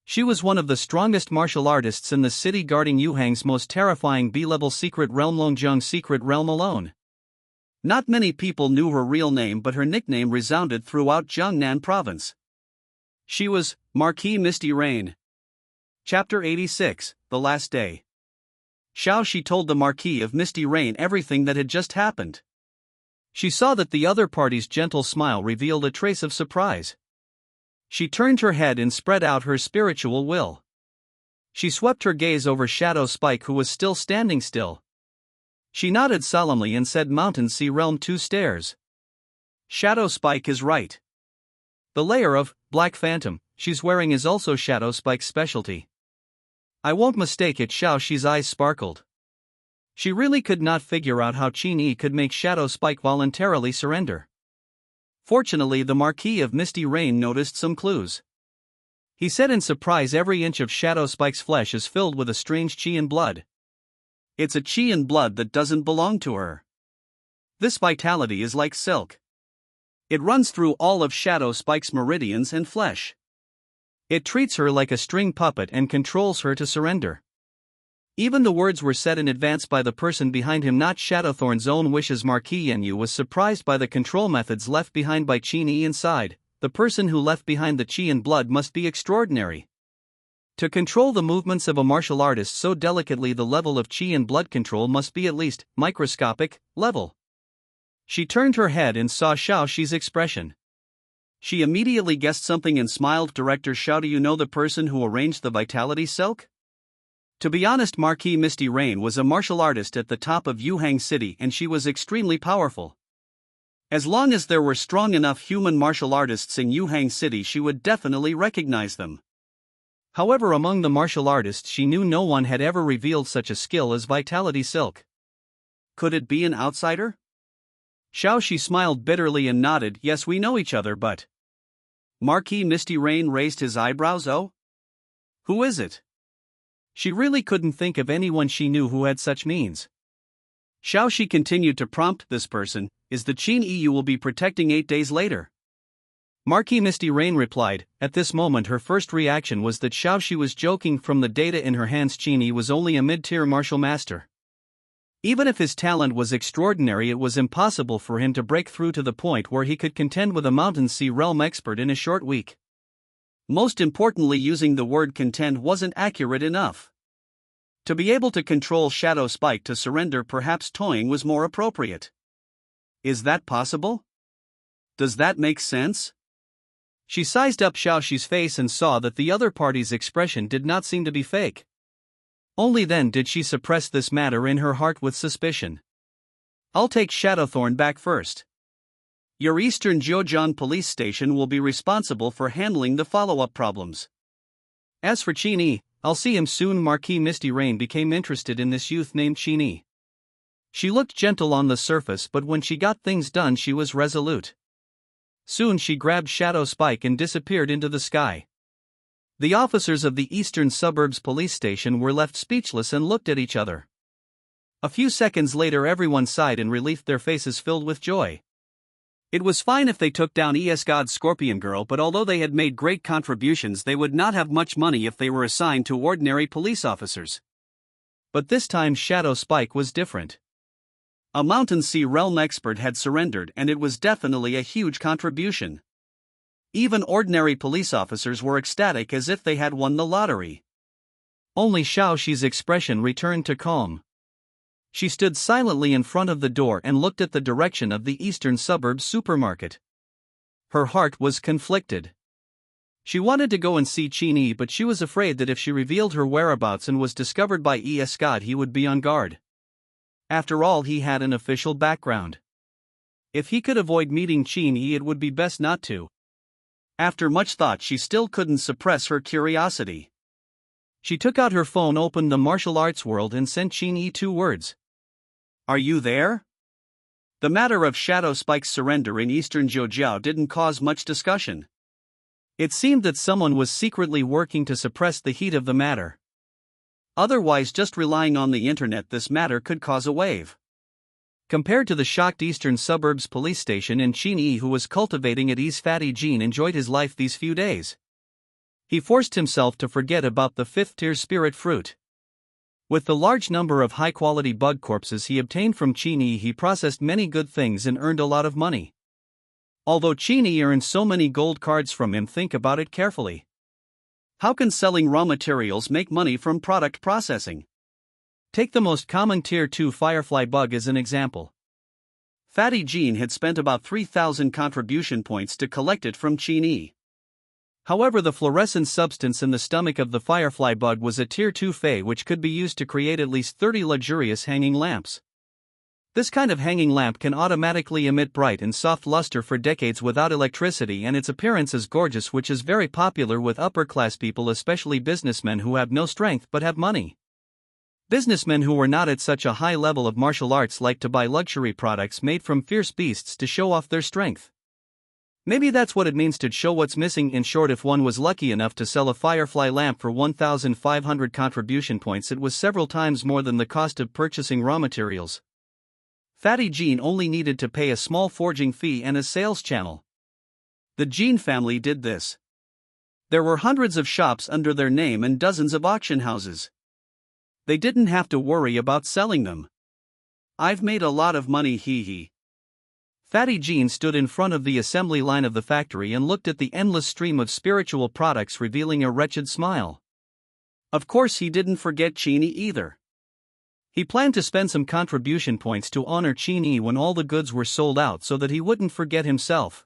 Speaker 1: She was one of the strongest martial artists in the city, guarding Yuhang's most terrifying B-level secret realm, Longzhong's secret realm alone. Not many people knew her real name, but her nickname resounded throughout Jiangnan province. She was Marquis Misty Rain. Chapter 86, The Last Day. Xiaoxi told the Marquis of Misty Rain everything that had just happened. She saw that the other party's gentle smile revealed a trace of surprise. She turned her head and spread out her spiritual will. She swept her gaze over Shadow Spike, who was still standing still. She nodded solemnly and said, "Mountain Sea Realm 2 stairs. Shadow Spike is right. The layer of Black Phantom she's wearing is also Shadow Spike's specialty. I won't mistake it." Xiaoxi's eyes sparkled. She really could not figure out how Qin Yi could make Shadow Spike voluntarily surrender. Fortunately, the Marquis of Misty Rain noticed some clues. He said in surprise, "Every inch of Shadow Spike's flesh is filled with a strange Qian blood. It's a Qian blood that doesn't belong to her. This vitality is like silk. It runs through all of Shadow Spike's meridians and flesh. It treats her like a string puppet and controls her to surrender." Even the words were said in advance by the person behind him, not Shadowthorn's own wishes. Marquis Yu was surprised by the control methods left behind by Qin Yi inside. The person who left behind the Qian blood must be extraordinary. To control the movements of a martial artist so delicately, the level of Qian blood control must be at least microscopic level. She turned her head and saw Xiaoxi's expression. She immediately guessed something and smiled. "Director Xiao, do you know the person who arranged the vitality silk?" To be honest, Marquis Misty Rain was a martial artist at the top of Yuhang City and she was extremely powerful. As long as there were strong enough human martial artists in Yuhang City, she would definitely recognize them. However, among the martial artists she knew, no one had ever revealed such a skill as Vitality Silk. Could it be an outsider? Xiaoxi smiled bitterly and nodded. Yes, we know each other, but... Marquis Misty Rain raised his eyebrows. Oh? Who is it? She really couldn't think of anyone she knew who had such means. Xiaoxi continued to prompt. This person is the Qin Yi you will be protecting 8 days later. Marquis Misty Rain replied. At this moment her first reaction was that Xiaoxi was joking. From the data in her hands, Qin Yi was only a mid-tier martial master. Even if his talent was extraordinary, it was impossible for him to break through to the point where he could contend with a Mountain Sea realm expert in a short week. Most importantly, using the word contend wasn't accurate enough. To be able to control Shadow Spike to surrender, perhaps toying was more appropriate. Is that possible? Does that make sense? She sized up Xiaoxi's face and saw that the other party's expression did not seem to be fake. Only then did she suppress this matter in her heart with suspicion. I'll take Shadowthorn back first. Your Eastern Jiujiang police station will be responsible for handling the follow-up problems. As for Qin Yi, I'll see him soon. Marquis Misty Rain became interested in this youth named Qin Yi. She looked gentle on the surface, but when she got things done she was resolute. Soon she grabbed Shadow Spike and disappeared into the sky. The officers of the Eastern Suburbs police station were left speechless and looked at each other. A few seconds later everyone sighed in relief, their faces filled with joy. It was fine if they took down God Scorpion Girl, but although they had made great contributions, they would not have much money if they were assigned to ordinary police officers. But this time Shadow Spike was different. A Mountain Sea realm expert had surrendered, and it was definitely a huge contribution. Even ordinary police officers were ecstatic, as if they had won the lottery. Only Xiaoxi's expression returned to calm. She stood silently in front of the door and looked at the direction of the Eastern Suburbs supermarket. Her heart was conflicted. She wanted to go and see Qin Yi, but she was afraid that if she revealed her whereabouts and was discovered by God, he would be on guard. After all, he had an official background. If he could avoid meeting Qin Yi, it would be best not to. After much thought, she still couldn't suppress her curiosity. She took out her phone, opened the martial arts world, and sent Qin Yi 2 words. Are you there? The matter of Shadow Spike's surrender in Eastern Jiujiang didn't cause much discussion. It seemed that someone was secretly working to suppress the heat of the matter. Otherwise, just relying on the internet, this matter could cause a wave. Compared to the shocked Eastern Suburbs police station, and Qin Yi, who was cultivating at ease, Fatty Jean enjoyed his life these few days. He forced himself to forget about the 5th-tier spirit fruit. With the large number of high-quality bug corpses he obtained from Qin Yi, he processed many good things and earned a lot of money. Although Qin Yi earned so many gold cards from him, think about it carefully. How can selling raw materials make money from product processing? Take the most common Tier 2 Firefly bug as an example. Fatty Jean had spent about 3,000 contribution points to collect it from Qin Yi. However, the fluorescent substance in the stomach of the Firefly bug was a Tier 2 Fey, which could be used to create at least 30 luxurious hanging lamps. This kind of hanging lamp can automatically emit bright and soft luster for decades without electricity, and its appearance is gorgeous, which is very popular with upper-class people, especially businessmen who have no strength but have money. Businessmen who were not at such a high level of martial arts like to buy luxury products made from fierce beasts to show off their strength. Maybe that's what it means to show what's missing. In short, if one was lucky enough to sell a Firefly lamp for 1,500 contribution points, it was several times more than the cost of purchasing raw materials. Fatty Jean only needed to pay a small forging fee and a sales channel. The Jean family did this. There were hundreds of shops under their name and dozens of auction houses. They didn't have to worry about selling them. I've made a lot of money, hee hee. Fatty Jean stood in front of the assembly line of the factory and looked at the endless stream of spiritual products, revealing a wretched smile. Of course, he didn't forget Qin Yi either. He planned to spend some contribution points to honor Qin Yi when all the goods were sold out, so that he wouldn't forget himself.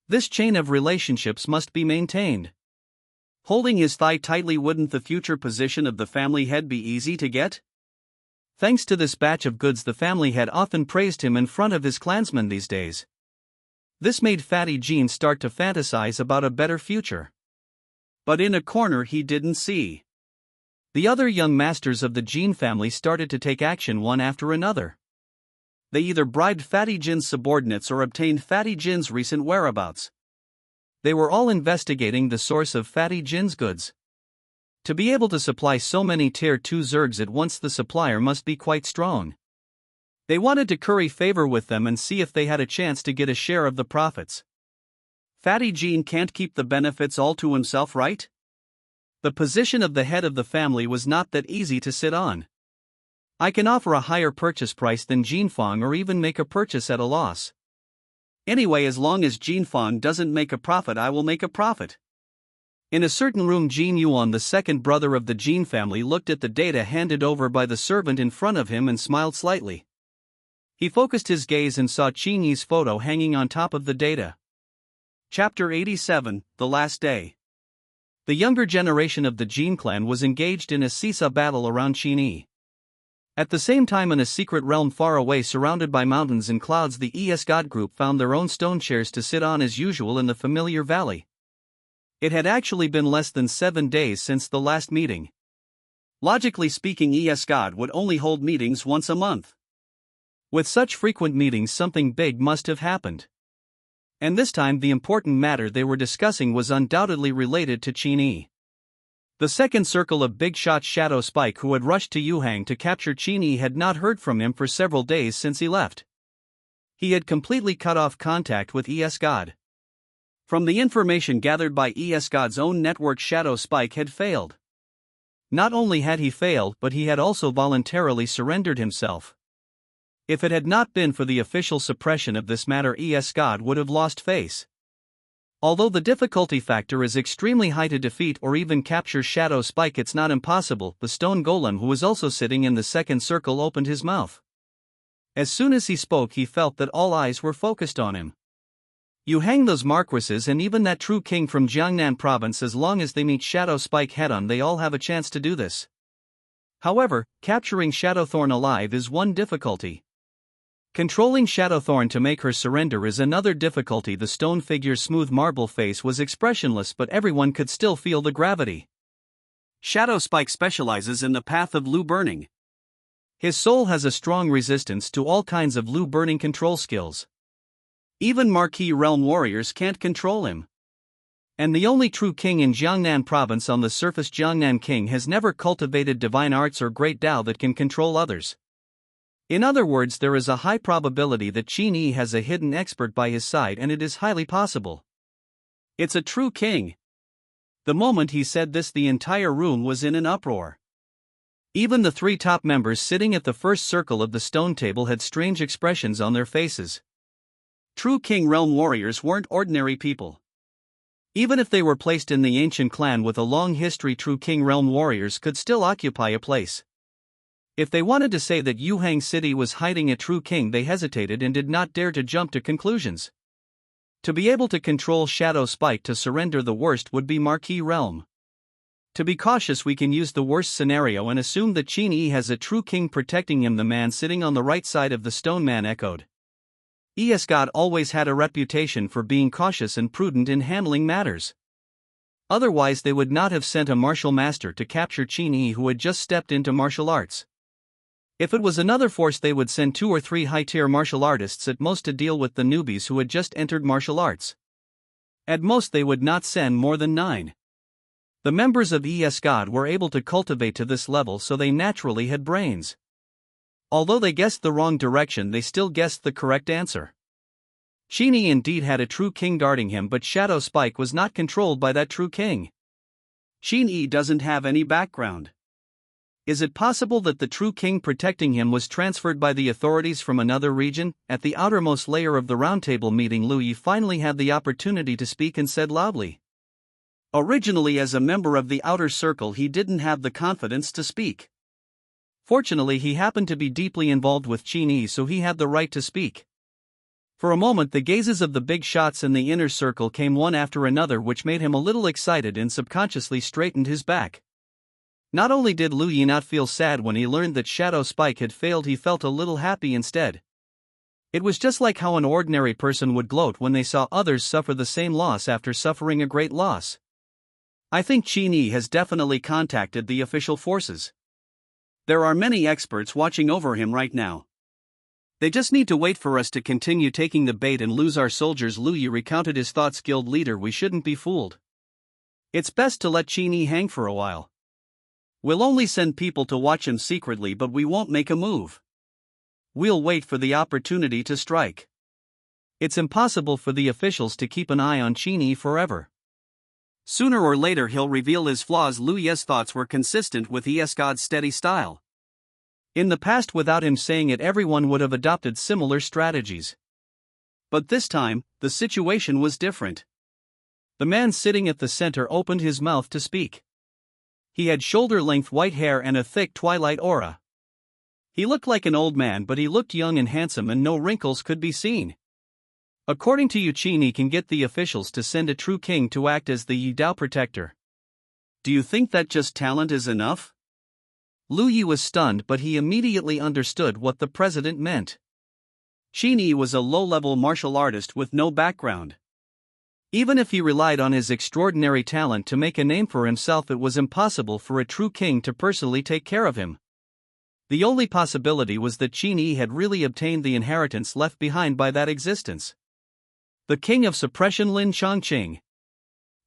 Speaker 1: This chain of relationships must be maintained. Holding his thigh tightly, wouldn't the future position of the family head be easy to get? Thanks to this batch of goods, the family had often praised him in front of his clansmen these days. This made Fatty Jean start to fantasize about a better future. But in a corner he didn't see. The other young masters of the Jean family started to take action one after another. They either bribed Fatty Jin's subordinates or obtained Fatty Jin's recent whereabouts. They were all investigating the source of Fatty Jin's goods. To be able to supply so many Tier 2 zergs at once, the supplier must be quite strong. They wanted to curry favor with them and see if they had a chance to get a share of the profits. Fatty Jean can't keep the benefits all to himself, right? The position of the head of the family was not that easy to sit on. I can offer a higher purchase price than Jean Fong or even make a purchase at a loss. Anyway, as long as Jean Fong doesn't make a profit, I will make a profit. In a certain room, Jin Yuan, the second brother of the Jean family, looked at the data handed over by the servant in front of him and smiled slightly. He focused his gaze and saw Qin Yi's photo hanging on top of the data. Chapter 87, The Last Day. The younger generation of the Jean clan was engaged in a seesaw battle around Qin Yi. At the same time, in a secret realm far away surrounded by mountains and clouds, the ES God group found their own stone chairs to sit on as usual in the familiar valley. It had actually been less than 7 days since the last meeting. Logically speaking, ES God would only hold meetings once a month. With such frequent meetings, something big must have happened. And this time the important matter they were discussing was undoubtedly related to Qin Yi. The second circle of big shot Shadow Spike, who had rushed to Yuhang to capture Qin Yi, had not heard from him for several days since he left. He had completely cut off contact with ES God. From the information gathered by ES God's own network, Shadow Spike had failed. Not only had he failed, but he had also voluntarily surrendered himself. If it had not been for the official suppression of this matter, ES God would have lost face. Although the difficulty factor is extremely high to defeat or even capture Shadow Spike, it's not impossible. The stone golem, who was also sitting in the second circle, opened his mouth. As soon as he spoke, he felt that all eyes were focused on him. You hang those marquises and even that true king from Jiangnan province, as long as they meet Shadow Spike head-on, they all have a chance to do this. However, capturing Shadowthorn alive is one difficulty. Controlling Shadowthorn to make her surrender is another difficulty. The stone figure's smooth marble face was expressionless, but everyone could still feel the gravity. Shadow Spike specializes in the path of Lu burning. His soul has a strong resistance to all kinds of Lu burning control skills. Even Marquis Realm warriors can't control him. And the only true king in Jiangnan province on the surface, Jiangnan King, has never cultivated divine arts or great Tao that can control others. In other words, there is a high probability that Qin Yi has a hidden expert by his side, and it is highly possible. It's a true king. The moment he said this, the entire room was in an uproar. Even the 3 top members sitting at the first circle of the stone table had strange expressions on their faces. True King Realm warriors weren't ordinary people. Even if they were placed in the ancient clan with a long history, True King Realm warriors could still occupy a place. If they wanted to say that Yuhang City was hiding a true king, they hesitated and did not dare to jump to conclusions. To be able to control Shadow Spike to surrender, the worst would be Marquis Realm. To be cautious, we can use the worst scenario and assume that Qin Yi has a true king protecting him. The man sitting on the right side of the stone man echoed. ES God always had a reputation for being cautious and prudent in handling matters. Otherwise they would not have sent a martial master to capture Qin Yi, who had just stepped into martial arts. If it was another force, they would send 2 or 3 high-tier martial artists at most to deal with the newbies who had just entered martial arts. At most they would not send more than 9. The members of ES God were able to cultivate to this level, so they naturally had brains. Although they guessed the wrong direction, they still guessed the correct answer. Qin Yi indeed had a true king guarding him, but Shadow Spike was not controlled by that true king. Qin Yi doesn't have any background. Is it possible that the true king protecting him was transferred by the authorities from another region? At the outermost layer of the roundtable meeting, Lu Yi finally had the opportunity to speak and said loudly. Originally, as a member of the outer circle, he didn't have the confidence to speak. Fortunately, he happened to be deeply involved with Qin Yi, so he had the right to speak. For a moment, the gazes of the big shots in the inner circle came one after another, which made him a little excited and subconsciously straightened his back. Not only did Lu Yi not feel sad when he learned that Shadow Spike had failed, he felt a little happy instead. It was just like how an ordinary person would gloat when they saw others suffer the same loss after suffering a great loss. I think Qin Yi has definitely contacted the official forces. There are many experts watching over him right now. They just need to wait for us to continue taking the bait and lose our soldiers. Lu Yi recounted his thoughts. Guild leader, we shouldn't be fooled. It's best to let Qin Yi hang for a while. We'll only send people to watch him secretly, but we won't make a move. We'll wait for the opportunity to strike. It's impossible for the officials to keep an eye on Qin Yi forever. Sooner or later he'll reveal his flaws. Lu Yi's thoughts were consistent with God's steady style. In the past, without him saying it, everyone would have adopted similar strategies. But this time, the situation was different. The man sitting at the center opened his mouth to speak. He had shoulder-length white hair and a thick twilight aura. He looked like an old man, but he looked young and handsome, and no wrinkles could be seen. According to you, Qin Yi can get the officials to send a true king to act as the Yi Dao protector. Do you think that just talent is enough? Lu Yi was stunned, but he immediately understood what the president meant. Qin Yi was a low-level martial artist with no background. Even if he relied on his extraordinary talent to make a name for himself, it was impossible for a true king to personally take care of him. The only possibility was that Qin Yi had really obtained the inheritance left behind by that existence. The king of suppression, Lin Changqing.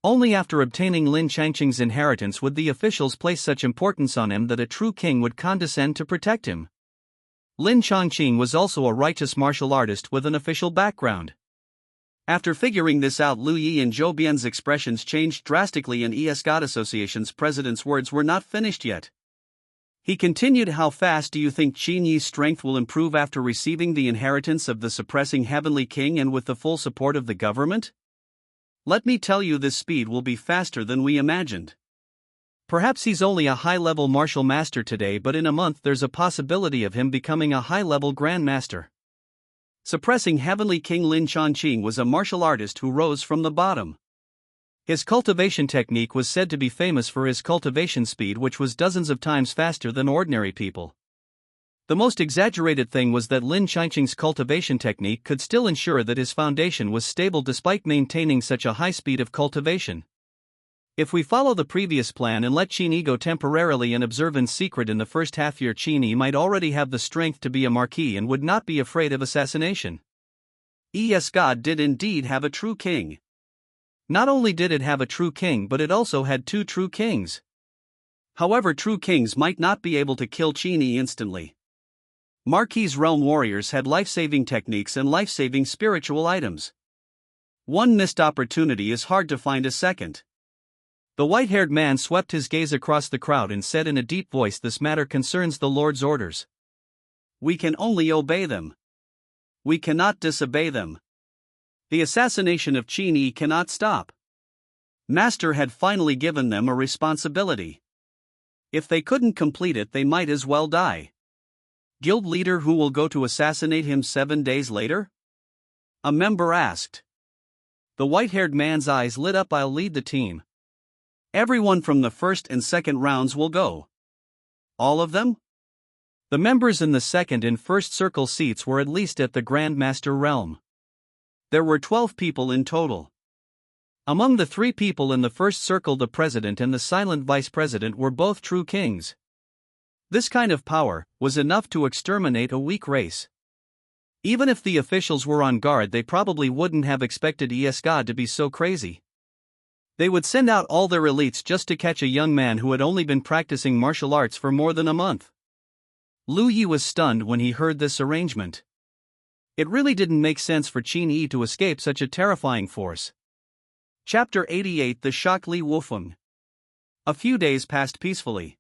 Speaker 1: Only after obtaining Lin Changqing's inheritance would the officials place such importance on him that a true king would condescend to protect him. Lin Changqing was also a righteous martial artist with an official background. After figuring this out, Lu Yi and Zhou Bian's expressions changed drastically, and God Association's president's words were not finished yet. He continued, how fast do you think Qin Yi's strength will improve after receiving the inheritance of the suppressing heavenly king and with the full support of the government? Let me tell you, this speed will be faster than we imagined. Perhaps he's only a high-level martial master today, but in a month there's a possibility of him becoming a high-level grandmaster. Suppressing heavenly king Lin Changqing was a martial artist who rose from the bottom. His cultivation technique was said to be famous for his cultivation speed, which was dozens of times faster than ordinary people. The most exaggerated thing was that Lin Changqing's cultivation technique could still ensure that his foundation was stable despite maintaining such a high speed of cultivation. If we follow the previous plan and let Qin Yi go temporarily and observe in secret in the first half-year, Qin Yi might already have the strength to be a marquis and would not be afraid of assassination. God did indeed have a true king. Not only did it have a true king, but it also had two true kings. However, true kings might not be able to kill Qin Yi instantly. Marquis' realm warriors had life-saving techniques and life-saving spiritual items. One missed opportunity is hard to find a second. The white-haired man swept his gaze across the crowd and said in a deep voice, this matter concerns the Lord's orders. We can only obey them. We cannot disobey them. The assassination of Qin Yi cannot stop. Master had finally given them a responsibility. If they couldn't complete it, they might as well die. Guild leader, who will go to assassinate him 7 days later? A member asked. The white-haired man's eyes lit up. I'll lead the team. Everyone from the first and second rounds will go. All of them? The members in the second and first circle seats were at least at the Grandmaster realm. There were 12 people in total. Among the 3 people in the first circle, the president and the silent vice president were both true kings. This kind of power was enough to exterminate a weak race. Even if the officials were on guard, they probably wouldn't have expected God to be so crazy. They would send out all their elites just to catch a young man who had only been practicing martial arts for more than a month. Lu Yi was stunned when he heard this arrangement. It really didn't make sense for Qin Yi to escape such a terrifying force. Chapter 88, The Shock. Li Wufeng. A few days passed peacefully.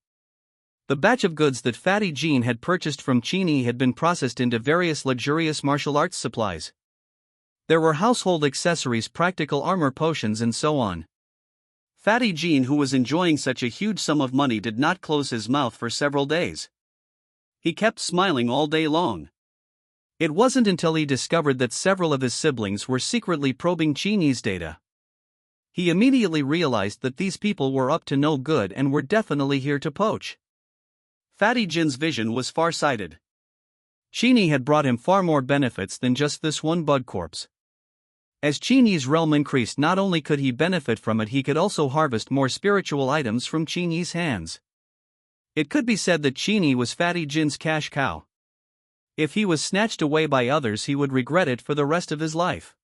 Speaker 1: The batch of goods that Fatty Jean had purchased from Qin Yi had been processed into various luxurious martial arts supplies. There were household accessories, practical armor, potions, and so on. Fatty Jean, who was enjoying such a huge sum of money, did not close his mouth for several days. He kept smiling all day long. It wasn't until he discovered that several of his siblings were secretly probing Qin Yi's data. He immediately realized that these people were up to no good and were definitely here to poach. Fatty Jin's vision was far-sighted. Qin Yi had brought him far more benefits than just this one bug corpse. As Qin Yi's realm increased, not only could he benefit from it, he could also harvest more spiritual items from Qin Yi's hands. It could be said that Qin Yi was Fatty Jin's cash cow. If he was snatched away by others, he would regret it for the rest of his life.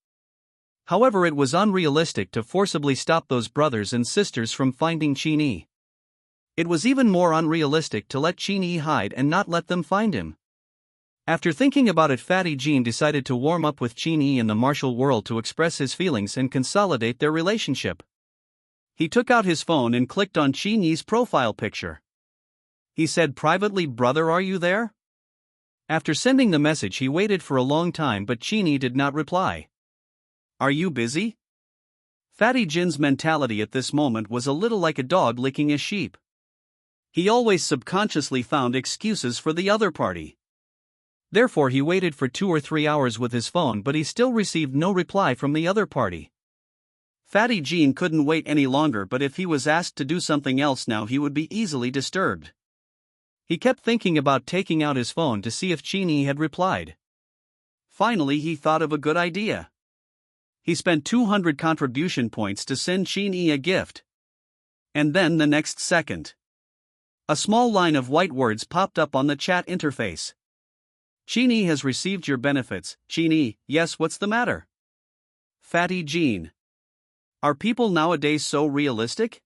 Speaker 1: However, it was unrealistic to forcibly stop those brothers and sisters from finding Qin Yi. It was even more unrealistic to let Qin Yi hide and not let them find him. After thinking about it, Fatty Jin decided to warm up with Qin Yi in the martial world to express his feelings and consolidate their relationship. He took out his phone and clicked on Qin Yi's profile picture. He said privately, "Brother, are you there?" After sending the message, he waited for a long time, but Qin Yi did not reply. "Are you busy?" Fatty Jin's mentality at this moment was a little like a dog licking a sheep. He always subconsciously found excuses for the other party. Therefore, he waited for 2 or 3 hours with his phone, but he still received no reply from the other party. Fatty Jin couldn't wait any longer, but if he was asked to do something else now, he would be easily disturbed. He kept thinking about taking out his phone to see if Qin Yi had replied. Finally, he thought of a good idea. He spent 200 contribution points to send Qin Yi a gift. And then the next second, a small line of white words popped up on the chat interface. "Qin Yi has received your benefits." Qin Yi: "Yes, what's the matter?" Fatty Jin: "Are people nowadays so realistic?"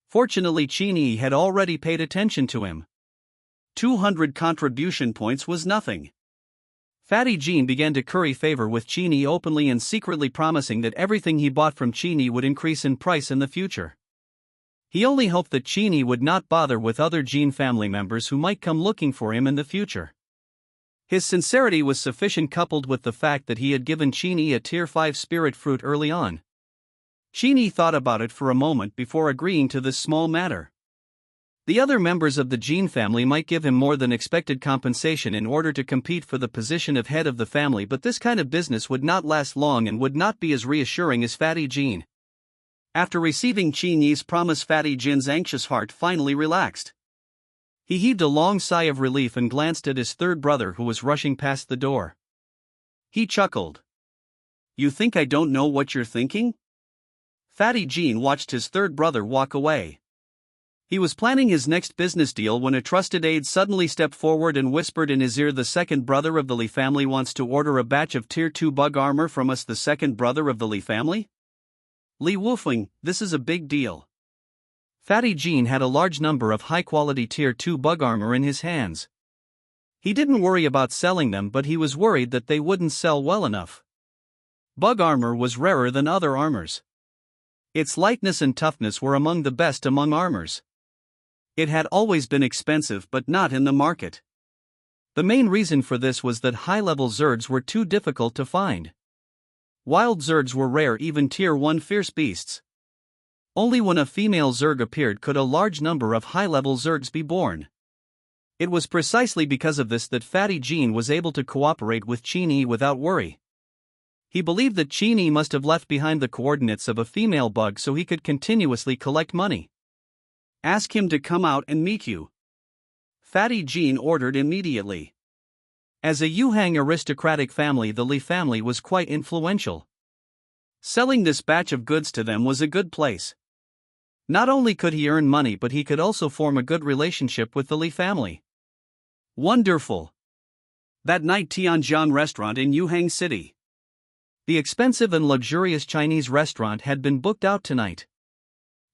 Speaker 1: Fortunately, Qin Yi had already paid attention to him. 200 contribution points was nothing. Fatty Jin began to curry favor with Qin Yi openly and secretly, promising that everything he bought from Qin Yi would increase in price in the future. He only hoped that Qin Yi would not bother with other Jin family members who might come looking for him in the future. His sincerity was sufficient, coupled with the fact that he had given Qin Yi a tier 5 spirit fruit early on. Qin Yi thought about it for a moment before agreeing to this small matter. The other members of the Jin family might give him more than expected compensation in order to compete for the position of head of the family, but this kind of business would not last long and would not be as reassuring as Fatty Jin. After receiving Qin Yi's promise, Fatty Jin's anxious heart finally relaxed. He heaved a long sigh of relief and glanced at his third brother, who was rushing past the door. He chuckled. "You think I don't know what you're thinking?" Fatty Jin watched his third brother walk away. He was planning his next business deal when a trusted aide suddenly stepped forward and whispered in his ear, "The second brother of the Li family wants to order a batch of tier 2 bug armor from us." "The second brother of the Li family?" "Li Wufeng, this is a big deal." Fatty Jin had a large number of high-quality tier 2 bug armor in his hands. He didn't worry about selling them, but he was worried that they wouldn't sell well enough. Bug armor was rarer than other armors. Its lightness and toughness were among the best among armors. It had always been expensive, but not in the market. The main reason for this was that high-level Zergs were too difficult to find. Wild Zergs were rare, even tier 1 fierce beasts. Only when a female Zerg appeared could a large number of high-level Zergs be born. It was precisely because of this that Fatty Jin was able to cooperate with Qin Yi without worry. He believed that Qin Yi must have left behind the coordinates of a female bug so he could continuously collect money. "Ask him to come out and meet you," Fatty Jin ordered immediately. As a Yuhang aristocratic family, the Li family was quite influential. Selling this batch of goods to them was a good place. Not only could he earn money, but he could also form a good relationship with the Li family. Wonderful. That night, Tianjiang restaurant in Yuhang City. The expensive and luxurious Chinese restaurant had been booked out tonight.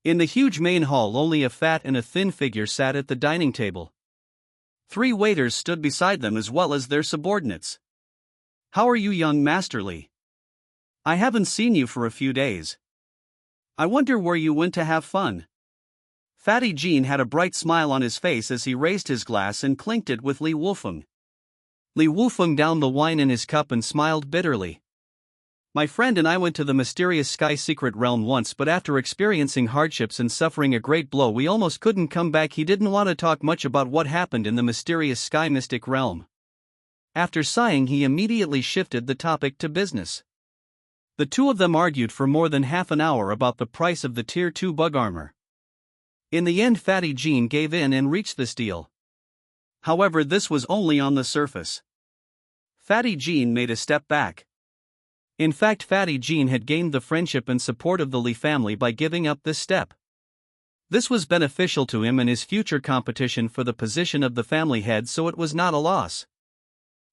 Speaker 1: In the huge main hall, only a fat and a thin figure sat at the dining table. 3 waiters stood beside them, as well as their subordinates. "How are you, young Master Li? I haven't seen you for a few days. I wonder where you went to have fun." Fatty Jin had a bright smile on his face as he raised his glass and clinked it with Li Wufeng. Li Wufeng downed the wine in his cup and smiled bitterly. "My friend and I went to the mysterious Sky Secret Realm once, but after experiencing hardships and suffering a great blow, we almost couldn't come back." He didn't want to talk much about what happened in the mysterious Sky Mystic Realm. After sighing, he immediately shifted the topic to business. The two of them argued for more than half an hour about the price of the tier 2 bug armor. In the end, Fatty Jin gave in and reached this deal. However, this was only on the surface. Fatty Jean made a step back. In fact, Fatty Jean had gained the friendship and support of the Li family by giving up this step. This was beneficial to him in his future competition for the position of the family head, so it was not a loss.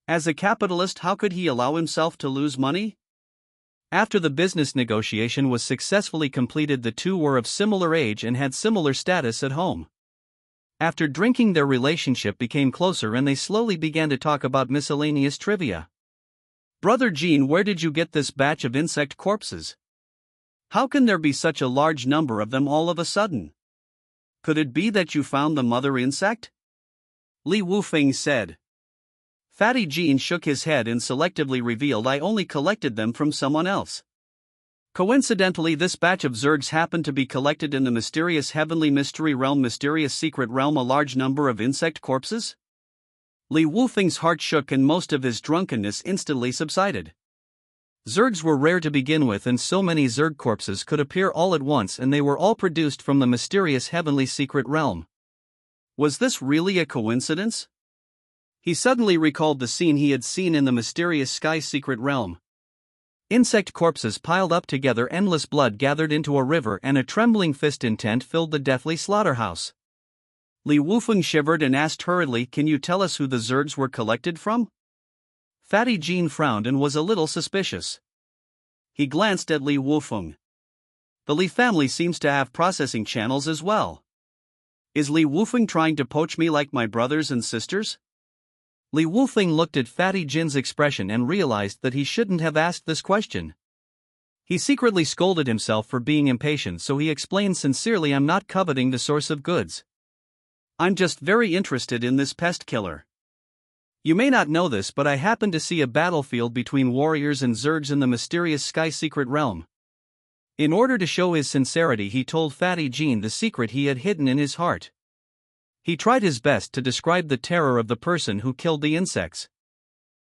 Speaker 1: As a capitalist, how could he allow himself to lose money? After the business negotiation was successfully completed, the two were of similar age and had similar status at home. After drinking, their relationship became closer and they slowly began to talk about miscellaneous trivia. "Brother Jean, where did you get this batch of insect corpses? How can there be such a large number of them all of a sudden? Could it be that you found the mother insect?" Li Wufeng said. Fatty Jean shook his head and selectively revealed, "I only collected them from someone else. Coincidentally, this batch of zergs happened to be collected in the mysterious heavenly mystery realm, mysterious secret realm, a large number of insect corpses." Li Wufeng's heart shook and most of his drunkenness instantly subsided. Zergs were rare to begin with, and so many zerg corpses could appear all at once, and they were all produced from the mysterious heavenly secret realm. Was this really a coincidence? He suddenly recalled the scene he had seen in the mysterious sky secret realm. Insect corpses piled up together, endless blood gathered into a river, and a trembling fist intent filled the deathly slaughterhouse. Li Wufeng shivered and asked hurriedly, "Can you tell us who the zergs were collected from?" Fatty Jean frowned and was a little suspicious. He glanced at Li Wufeng. "The Li family seems to have processing channels as well. Is Li Wufeng trying to poach me like my brothers and sisters?" Li Wufeng looked at Fatty Jean's expression and realized that he shouldn't have asked this question. He secretly scolded himself for being impatient, so he explained sincerely, "I'm not coveting the source of goods. I'm just very interested in this pest killer. You may not know this, but I happened to see a battlefield between warriors and zergs in the mysterious sky secret realm." In order to show his sincerity, he told Fatty Jean the secret he had hidden in his heart. He tried his best to describe the terror of the person who killed the insects.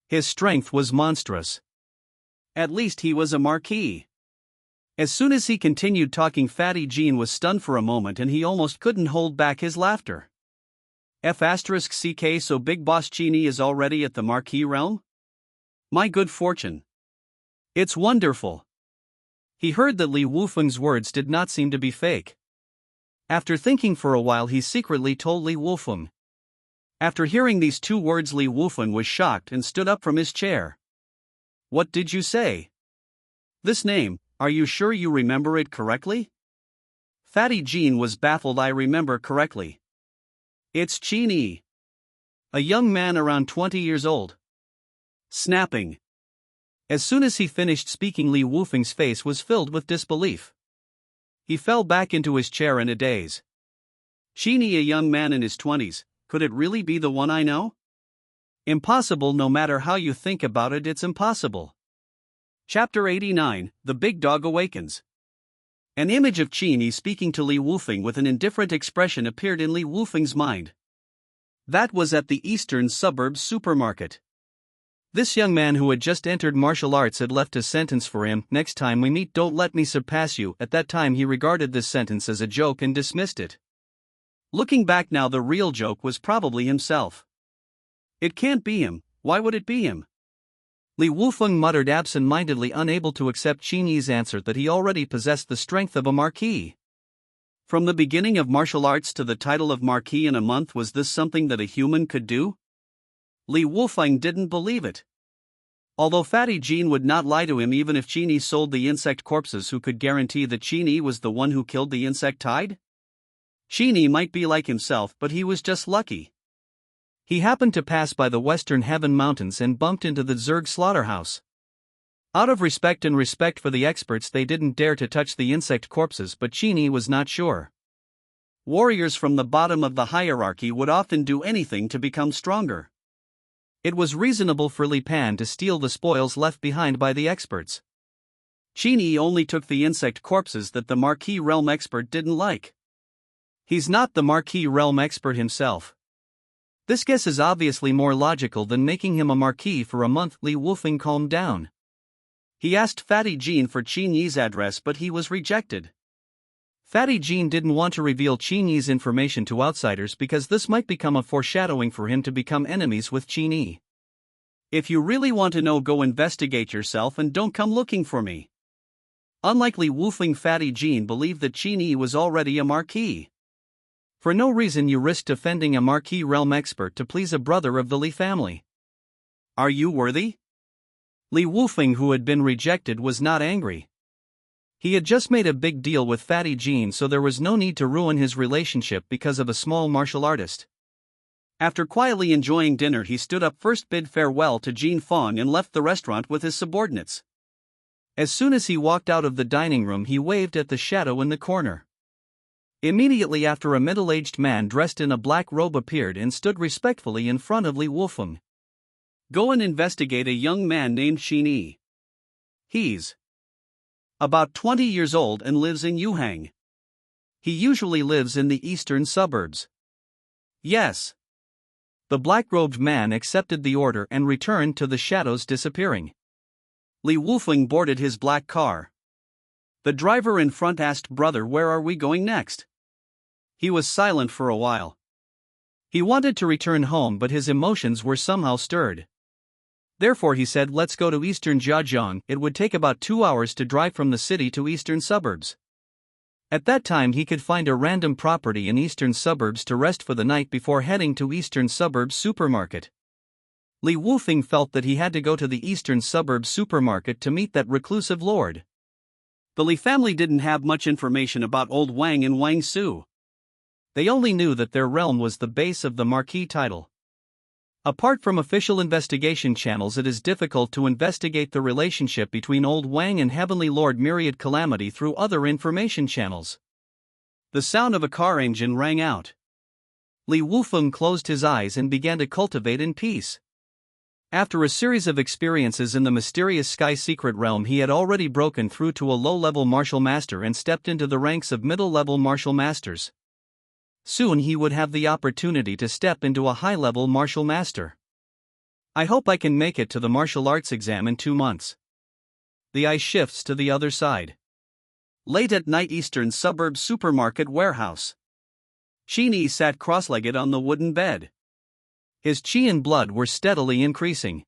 Speaker 1: His strength was monstrous. At least he was a marquis. As soon as he continued talking, Fatty Jean was stunned for a moment and he almost couldn't hold back his laughter. F***ck, so Big Boss Qin Yi is already at the Marquis realm? My good fortune. It's wonderful. He heard that Li Wufeng's words did not seem to be fake. After thinking for a while, he secretly told Li Wufeng. After hearing these two words, Li Wufeng was shocked and stood up from his chair. "What did you say? This name, are you sure you remember it correctly?" Fatty Jean was baffled. "I remember correctly. It's Qin Yi. A young man around 20 years old." Snapping. As soon as he finished speaking, Li Wufeng's face was filled with disbelief. He fell back into his chair in a daze. "Qin Yi, a young man in his 20s, could it really be the one I know? Impossible. No matter how you think about it, it's impossible." Chapter 89, The Big Dog Awakens. An image of Qin Yi speaking to Li Wufeng with an indifferent expression appeared in Li Wufeng's mind. That was at the eastern suburbs supermarket. This young man who had just entered martial arts had left a sentence for him: "Next time we meet, don't let me surpass you." At that time he regarded this sentence as a joke and dismissed it. Looking back now, the real joke was probably himself. It can't be him. Why would it be him? Li Wufeng muttered absent-mindedly, unable to accept Qin Yi's answer that he already possessed the strength of a marquis. From the beginning of martial arts to the title of marquis in a month, was this something that a human could do? Li Wufeng didn't believe it. Although Fatty Jean would not lie to him even if Qin Yi sold the insect corpses, who could guarantee that Qin Yi was the one who killed the insectide? Qin Yi might be like himself, but he was just lucky. He happened to pass by the Western Heaven Mountains and bumped into the Zerg slaughterhouse. Out of respect for the experts, they didn't dare to touch the insect corpses, but Qin Yi was not sure. Warriors from the bottom of the hierarchy would often do anything to become stronger. It was reasonable for Li Pan to steal the spoils left behind by the experts. Qin Yi only took the insect corpses that the Marquis Realm expert didn't like. He's not the Marquis Realm expert himself. This guess is obviously more logical than making him a marquis for a month. Li Wufeng calmed down. He asked Fatty Jean for Qin Yi's address, but he was rejected. Fatty Jean didn't want to reveal Qin Yi's information to outsiders because this might become a foreshadowing for him to become enemies with Qin Yi. If you really want to know, go investigate yourself and don't come looking for me. Unlikely woofing fatty Jean believed that Qin Yi was already a marquis. For no reason you risked offending a marquis realm expert to please a brother of the Li family. Are you worthy? Li Wufeng, who had been rejected, was not angry. He had just made a big deal with fatty Jean, so there was no need to ruin his relationship because of a small martial artist. After quietly enjoying dinner, he stood up first, bid farewell to Jean Fong, and left the restaurant with his subordinates. As soon as he walked out of the dining room, he waved at the shadow in the corner. Immediately after, a middle-aged man dressed in a black robe appeared and stood respectfully in front of Li Wufeng. Go and investigate a young man named Qin Yi. He's about 20 years old and lives in Yuhang. He usually lives in the eastern suburbs. Yes. The black-robed man accepted the order and returned to the shadows, disappearing. Li Wufeng boarded his black car. The driver in front asked, "Brother, where are we going next?" He was silent for a while. He wanted to return home, but his emotions were somehow stirred. Therefore he said, "Let's go to eastern Zhejiang." It would take about 2 hours to drive from the city to eastern suburbs. At that time he could find a random property in eastern suburbs to rest for the night before heading to eastern suburbs supermarket. Li Wufeng felt that he had to go to the eastern suburbs supermarket to meet that reclusive lord. The Li family didn't have much information about old Wang and Wang Su. They only knew that their realm was the base of the marquis title. Apart from official investigation channels, it is difficult to investigate the relationship between old Wang and Heavenly Lord Myriad Calamity through other information channels. The sound of a car engine rang out. Li Wufeng closed his eyes and began to cultivate in peace. After a series of experiences in the mysterious Sky Secret realm, he had already broken through to a low-level martial master and stepped into the ranks of middle-level martial masters. Soon he would have the opportunity to step into a high-level martial master. I hope I can make it to the martial arts exam in 2 months. The eye shifts to the other side. Late at night, eastern suburbs supermarket warehouse. Qin Yi sat cross-legged on the wooden bed. His qi and blood were steadily increasing.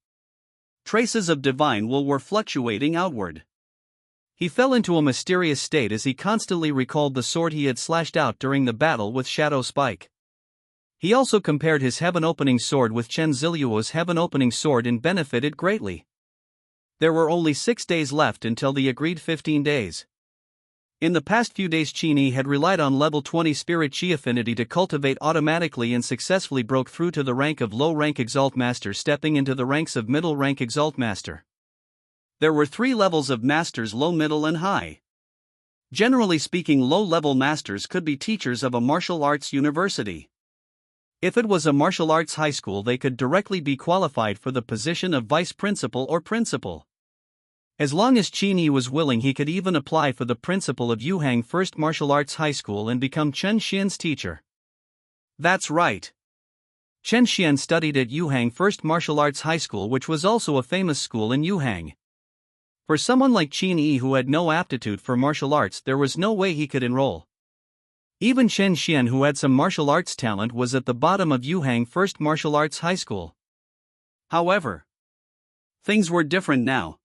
Speaker 1: Traces of divine will were fluctuating outward. He fell into a mysterious state as he constantly recalled the sword he had slashed out during the battle with Shadow Spike. He also compared his heaven-opening sword with Chen Ziluo's heaven-opening sword and benefited greatly. There were only 6 days left until the agreed 15 days. In the past few days, Qin Yi had relied on level 20 Spirit Qi affinity to cultivate automatically and successfully broke through to the rank of low-rank Exalt Master, stepping into the ranks of middle-rank Exalt Master. There were 3 levels of masters: low, middle, and high. Generally speaking, low-level masters could be teachers of a martial arts university. If it was a martial arts high school, they could directly be qualified for the position of vice principal or principal. As long as Qin Yi was willing, he could even apply for the principal of Yuhang First Martial Arts High School and become Chen Xian's teacher. That's right. Chen Xian studied at Yuhang First Martial Arts High School, which was also a famous school in Yuhang. For someone like Qin Yi who had no aptitude for martial arts, there was no way he could enroll. Even Chen Xian, who had some martial arts talent, was at the bottom of Yuhang First Martial Arts High School. However, things were different now.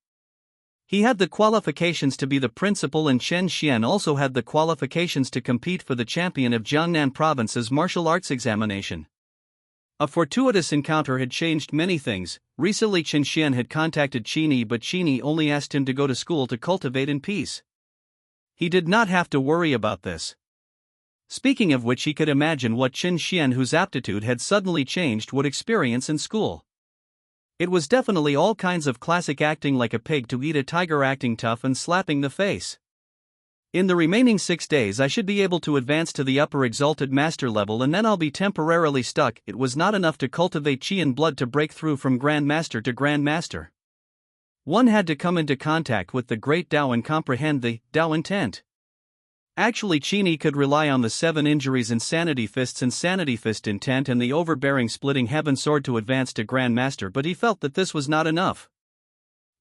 Speaker 1: He had the qualifications to be the principal, and Chen Xian also had the qualifications to compete for the champion of Jiangnan Province's martial arts examination. A fortuitous encounter had changed many things. Recently Chen Xian had contacted Qin Yi, but Qin Yi only asked him to go to school to cultivate in peace. He did not have to worry about this. Speaking of which, he could imagine what Chen Xian, whose aptitude had suddenly changed, would experience in school. It was definitely all kinds of classic acting like a pig to eat a tiger, acting tough and slapping the face. In the remaining 6 days I should be able to advance to the upper exalted master level, and then I'll be temporarily stuck. It was not enough to cultivate Qi and blood to break through from Grand Master to Grand Master. One had to come into contact with the Great Tao and comprehend the Tao intent. Actually, Qin Yi could rely on the 7 injuries Insanity Fist's Insanity Fist intent and the overbearing Splitting Heaven Sword to advance to Grand Master, but he felt that this was not enough.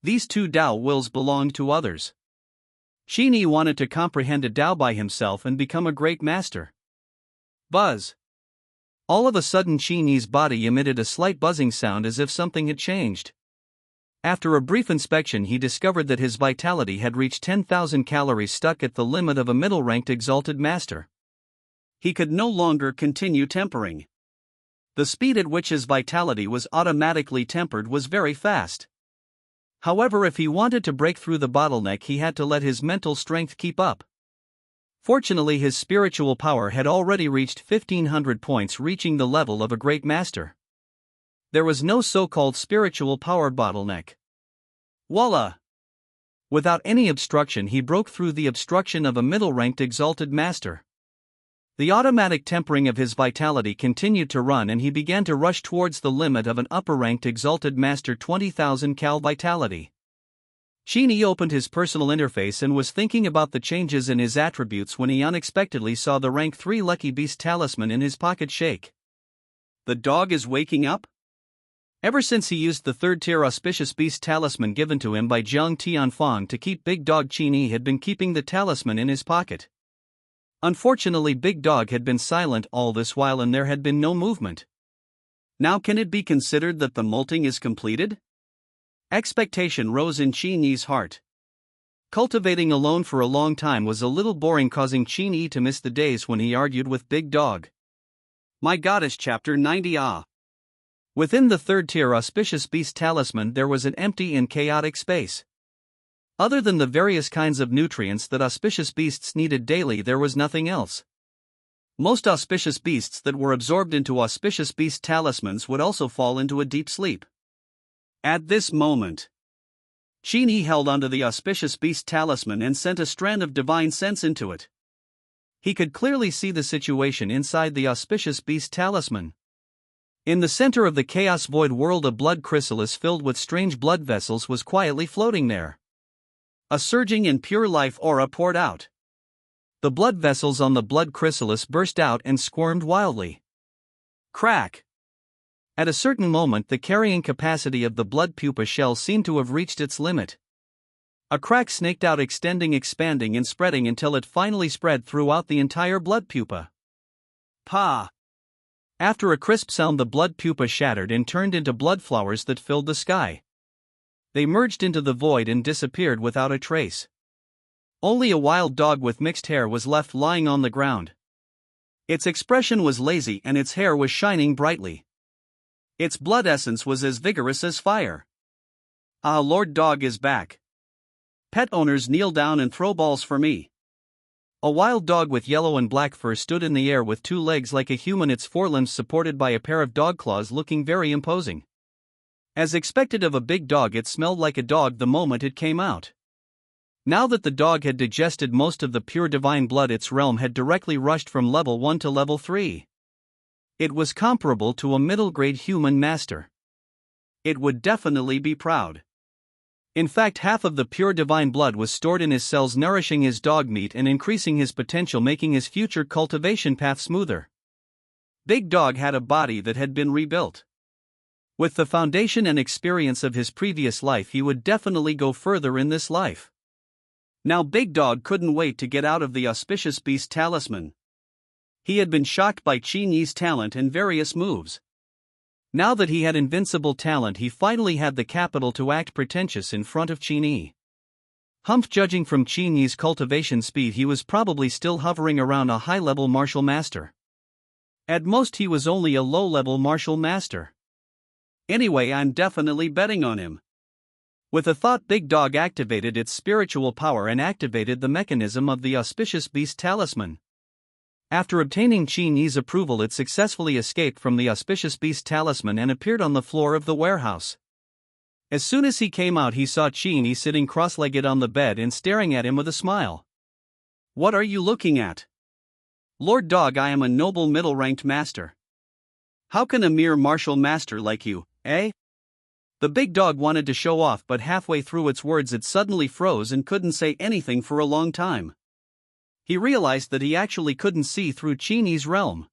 Speaker 1: These 2 Tao wills belonged to others. Qin Yi wanted to comprehend a Tao by himself and become a great master. Buzz. All of a sudden Qin Yi's body emitted a slight buzzing sound as if something had changed. After a brief inspection, he discovered that his vitality had reached 10,000 calories, stuck at the limit of a middle-ranked exalted master. He could no longer continue tempering. The speed at which his vitality was automatically tempered was very fast. However, if he wanted to break through the bottleneck, he had to let his mental strength keep up. Fortunately, his spiritual power had already reached 1,500 points, reaching the level of a great master. There was no so-called spiritual power bottleneck. Voila! Without any obstruction, he broke through the obstruction of a middle-ranked exalted master. The automatic tempering of his vitality continued to run, and he began to rush towards the limit of an upper-ranked exalted master 20,000 cal vitality. Qin Yi opened his personal interface and was thinking about the changes in his attributes when he unexpectedly saw the rank 3 Lucky Beast talisman in his pocket shake. The dog is waking up? Ever since he used the 3rd-tier Auspicious Beast talisman given to him by Jiang Tianfang to keep Big Dog, Qin Yi had been keeping the talisman in his pocket. Unfortunately, Big Dog had been silent all this while and there had been no movement. Now can it be considered that the molting is completed? Expectation rose in Qin Yi's heart. Cultivating alone for a long time was a little boring, causing Qin Yi to miss the days when he argued with Big Dog. My Goddess, Chapter 90. Within the 3rd-tier Auspicious Beast talisman there was an empty and chaotic space. Other than the various kinds of nutrients that auspicious beasts needed daily, there was nothing else. Most auspicious beasts that were absorbed into Auspicious Beast talismans would also fall into a deep sleep. At this moment, Qin Yi held onto the Auspicious Beast talisman and sent a strand of divine sense into it. He could clearly see the situation inside the Auspicious Beast talisman. In the center of the chaos void world, a blood chrysalis filled with strange blood vessels was quietly floating there. A surging and pure life aura poured out. The blood vessels on the blood chrysalis burst out and squirmed wildly. Crack! At a certain moment, the carrying capacity of the blood pupa shell seemed to have reached its limit. A crack snaked out, extending, expanding, and spreading until it finally spread throughout the entire blood pupa. Pa! After a crisp sound, the blood pupa shattered and turned into blood flowers that filled the sky. They merged into the void and disappeared without a trace. Only a wild dog with mixed hair was left lying on the ground. Its expression was lazy and its hair was shining brightly. Its blood essence was as vigorous as fire. Ah, Lord Dog is back. Pet owners, kneel down and throw balls for me. A wild dog with yellow and black fur stood in the air with 2 legs like a human, its forelimbs supported by a pair of dog claws, looking very imposing. As expected of a big dog, it smelled like a dog the moment it came out. Now that the dog had digested most of the pure divine blood, its realm had directly rushed from level 1 to level 3. It was comparable to a middle-grade human master. It would definitely be proud. In fact, half of the pure divine blood was stored in his cells, nourishing his dog meat and increasing his potential, making his future cultivation path smoother. Big Dog had a body that had been rebuilt. With the foundation and experience of his previous life, he would definitely go further in this life. Now Big Dog couldn't wait to get out of the Auspicious Beast talisman. He had been shocked by Qin Yi's talent and various moves. Now that he had invincible talent, he finally had the capital to act pretentious in front of Qin Yi. Humph, judging from Qin Yi's cultivation speed, he was probably still hovering around a high-level martial master. At most, he was only a low-level martial master. Anyway, I'm definitely betting on him. With a thought, Big Dog activated its spiritual power and activated the mechanism of the Auspicious Beast talisman. After obtaining Qin Yi's approval, it successfully escaped from the Auspicious Beast talisman and appeared on the floor of the warehouse. As soon as he came out, he saw Qin Yi sitting cross-legged on the bed and staring at him with a smile. What are you looking at? Lord Dog, I am a noble middle-ranked master. How can a mere martial master like you, eh? The big dog wanted to show off, but halfway through its words it suddenly froze and couldn't say anything for a long time. He realized that he actually couldn't see through Qin Yi's realm.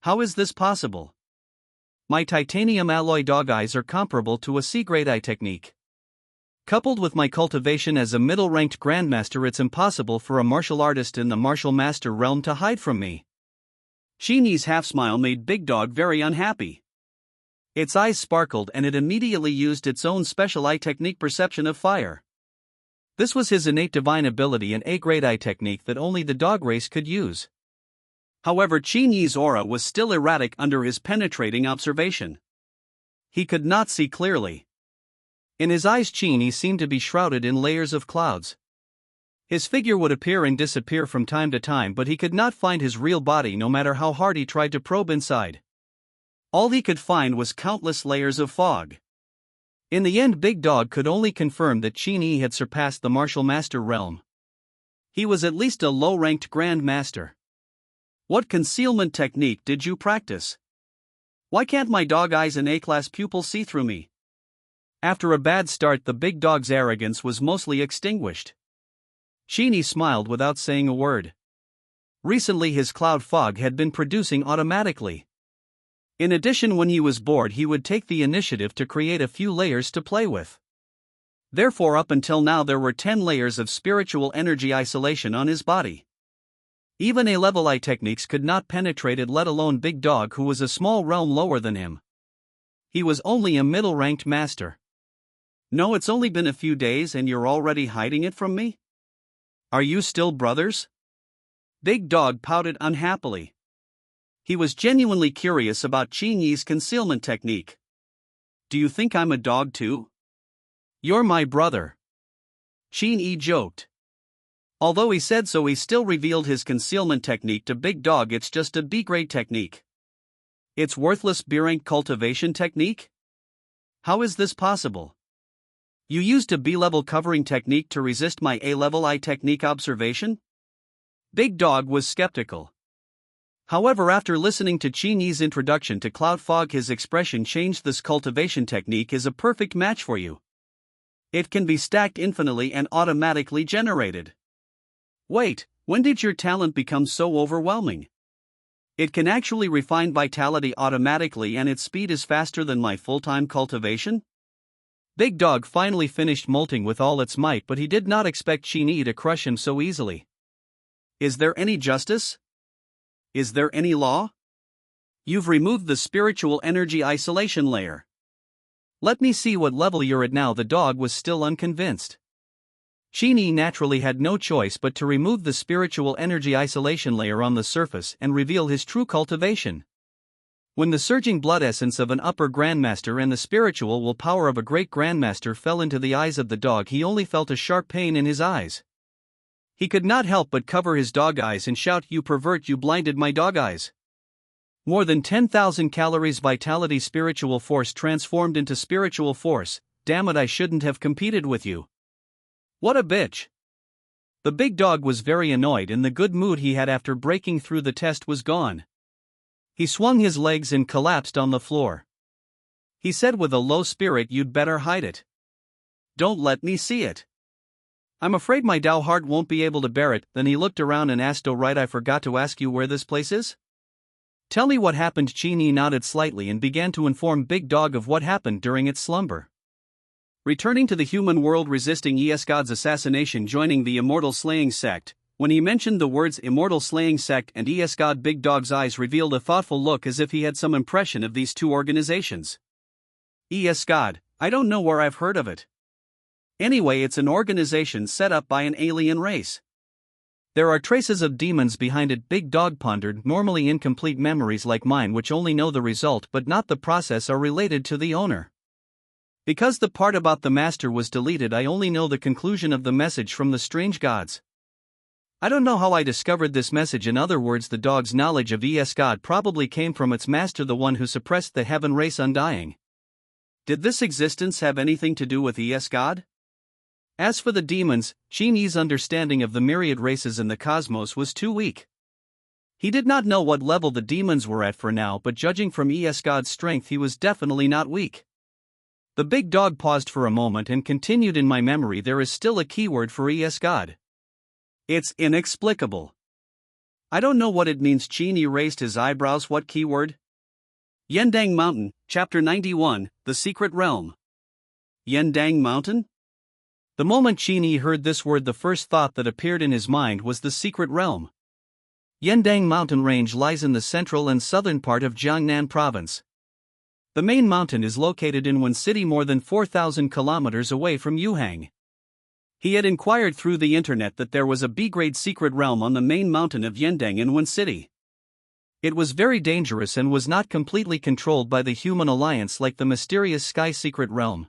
Speaker 1: How is this possible? My titanium alloy dog eyes are comparable to a C-grade eye technique. Coupled with my cultivation as a middle-ranked grandmaster, it's impossible for a martial artist in the martial master realm to hide from me. Qin Yi's half-smile made Big Dog very unhappy. Its eyes sparkled and it immediately used its own special eye technique perception of fire. This was his innate divine ability and A-grade eye technique that only the dog race could use. However, Qin Yi's aura was still erratic under his penetrating observation. He could not see clearly. In his eyes, Qin Yi seemed to be shrouded in layers of clouds. His figure would appear and disappear from time to time, but he could not find his real body no matter how hard he tried to probe inside. All he could find was countless layers of fog. In the end, Big Dog could only confirm that Qin Yi had surpassed the martial master realm. He was at least a low-ranked Grand Master. What concealment technique did you practice? Why can't my dog eyes and A-class pupil see through me? After a bad start, the big dog's arrogance was mostly extinguished. Qin Yi smiled without saying a word. Recently his cloud fog had been producing automatically. In addition, when he was bored he would take the initiative to create a few layers to play with. Therefore, up until now there were 10 layers of spiritual energy isolation on his body. Even A-level eye techniques could not penetrate it, let alone Big Dog, who was a small realm lower than him. He was only a middle-ranked master. No, it's only been a few days and you're already hiding it from me? Are you still brothers? Big Dog pouted unhappily. He was genuinely curious about Qin Yi's concealment technique. Do you think I'm a dog too? You're my brother. Qin Yi joked. Although he said so, he still revealed his concealment technique to Big Dog. It's just a B-grade technique. It's worthless B-rank cultivation technique? How is this possible? You used a B-level covering technique to resist my A-level eye technique observation? Big Dog was skeptical. However, after listening to Qin Yi's introduction to cloud fog, his expression changed. This cultivation technique is a perfect match for you. It can be stacked infinitely and automatically generated. Wait, when did your talent become so overwhelming? It can actually refine vitality automatically and its speed is faster than my full-time cultivation? Big Dog finally finished molting with all its might, but he did not expect Qin Yi to crush him so easily. Is there any justice? Is there any law? You've removed the spiritual energy isolation layer. Let me see what level you're at now. The dog was still unconvinced. Qin Yi naturally had no choice but to remove the spiritual energy isolation layer on the surface and reveal his true cultivation. When the surging blood essence of an upper grandmaster and the spiritual will power of a great grandmaster fell into the eyes of the dog, he only felt a sharp pain in his eyes. He could not help but cover his dog eyes and shout, "You pervert, you blinded my dog eyes." More than 10,000 calories vitality, spiritual force transformed into spiritual force. Damn it, I shouldn't have competed with you. What a bitch. The big dog was very annoyed and the good mood he had after breaking through the test was gone. He swung his legs and collapsed on the floor. He said with a low spirit, "You'd better hide it. Don't let me see it. I'm afraid my Dao heart won't be able to bear it." Then he looked around and asked, "Oh right, I forgot to ask you where this place is? Tell me what happened." Qin Yi nodded slightly and began to inform Big Dog of what happened during its slumber. Returning to the human world, resisting Es God's assassination, joining the Immortal Slaying Sect. When he mentioned the words Immortal Slaying Sect and Es God, Big Dog's eyes revealed a thoughtful look as if he had some impression of these two organizations. Es God, I don't know where I've heard of it. Anyway, it's an organization set up by an alien race. There are traces of demons behind it. Big Dog pondered. Normally incomplete memories like mine, which only know the result but not the process, are related to the owner. Because the part about the master was deleted, I only know the conclusion of the message from the strange gods. I don't know how I discovered this message. In other words, the dog's knowledge of Es God probably came from its master, the one who suppressed the heaven race undying. Did this existence have anything to do with Es God? As for the demons, Qin Yi's understanding of the myriad races in the cosmos was too weak. He did not know what level the demons were at for now, but judging from Es God's strength, he was definitely not weak. The big dog paused for a moment and continued, "In my memory there is still a keyword for Es God. It's inexplicable. I don't know what it means." Qin Yi raised his eyebrows. "What keyword?" Yendang Mountain, Chapter 91, The Secret Realm. Yendang Mountain? The moment Qin Yi heard this word, the first thought that appeared in his mind was the secret realm. Yendang mountain range lies in the central and southern part of Jiangnan province. The main mountain is located in one city more than 4,000 kilometers away from Yuhang. He had inquired through the internet that there was a B-grade secret realm on the main mountain of Yendang in one city. It was very dangerous and was not completely controlled by the human alliance like the mysterious Sky Secret Realm.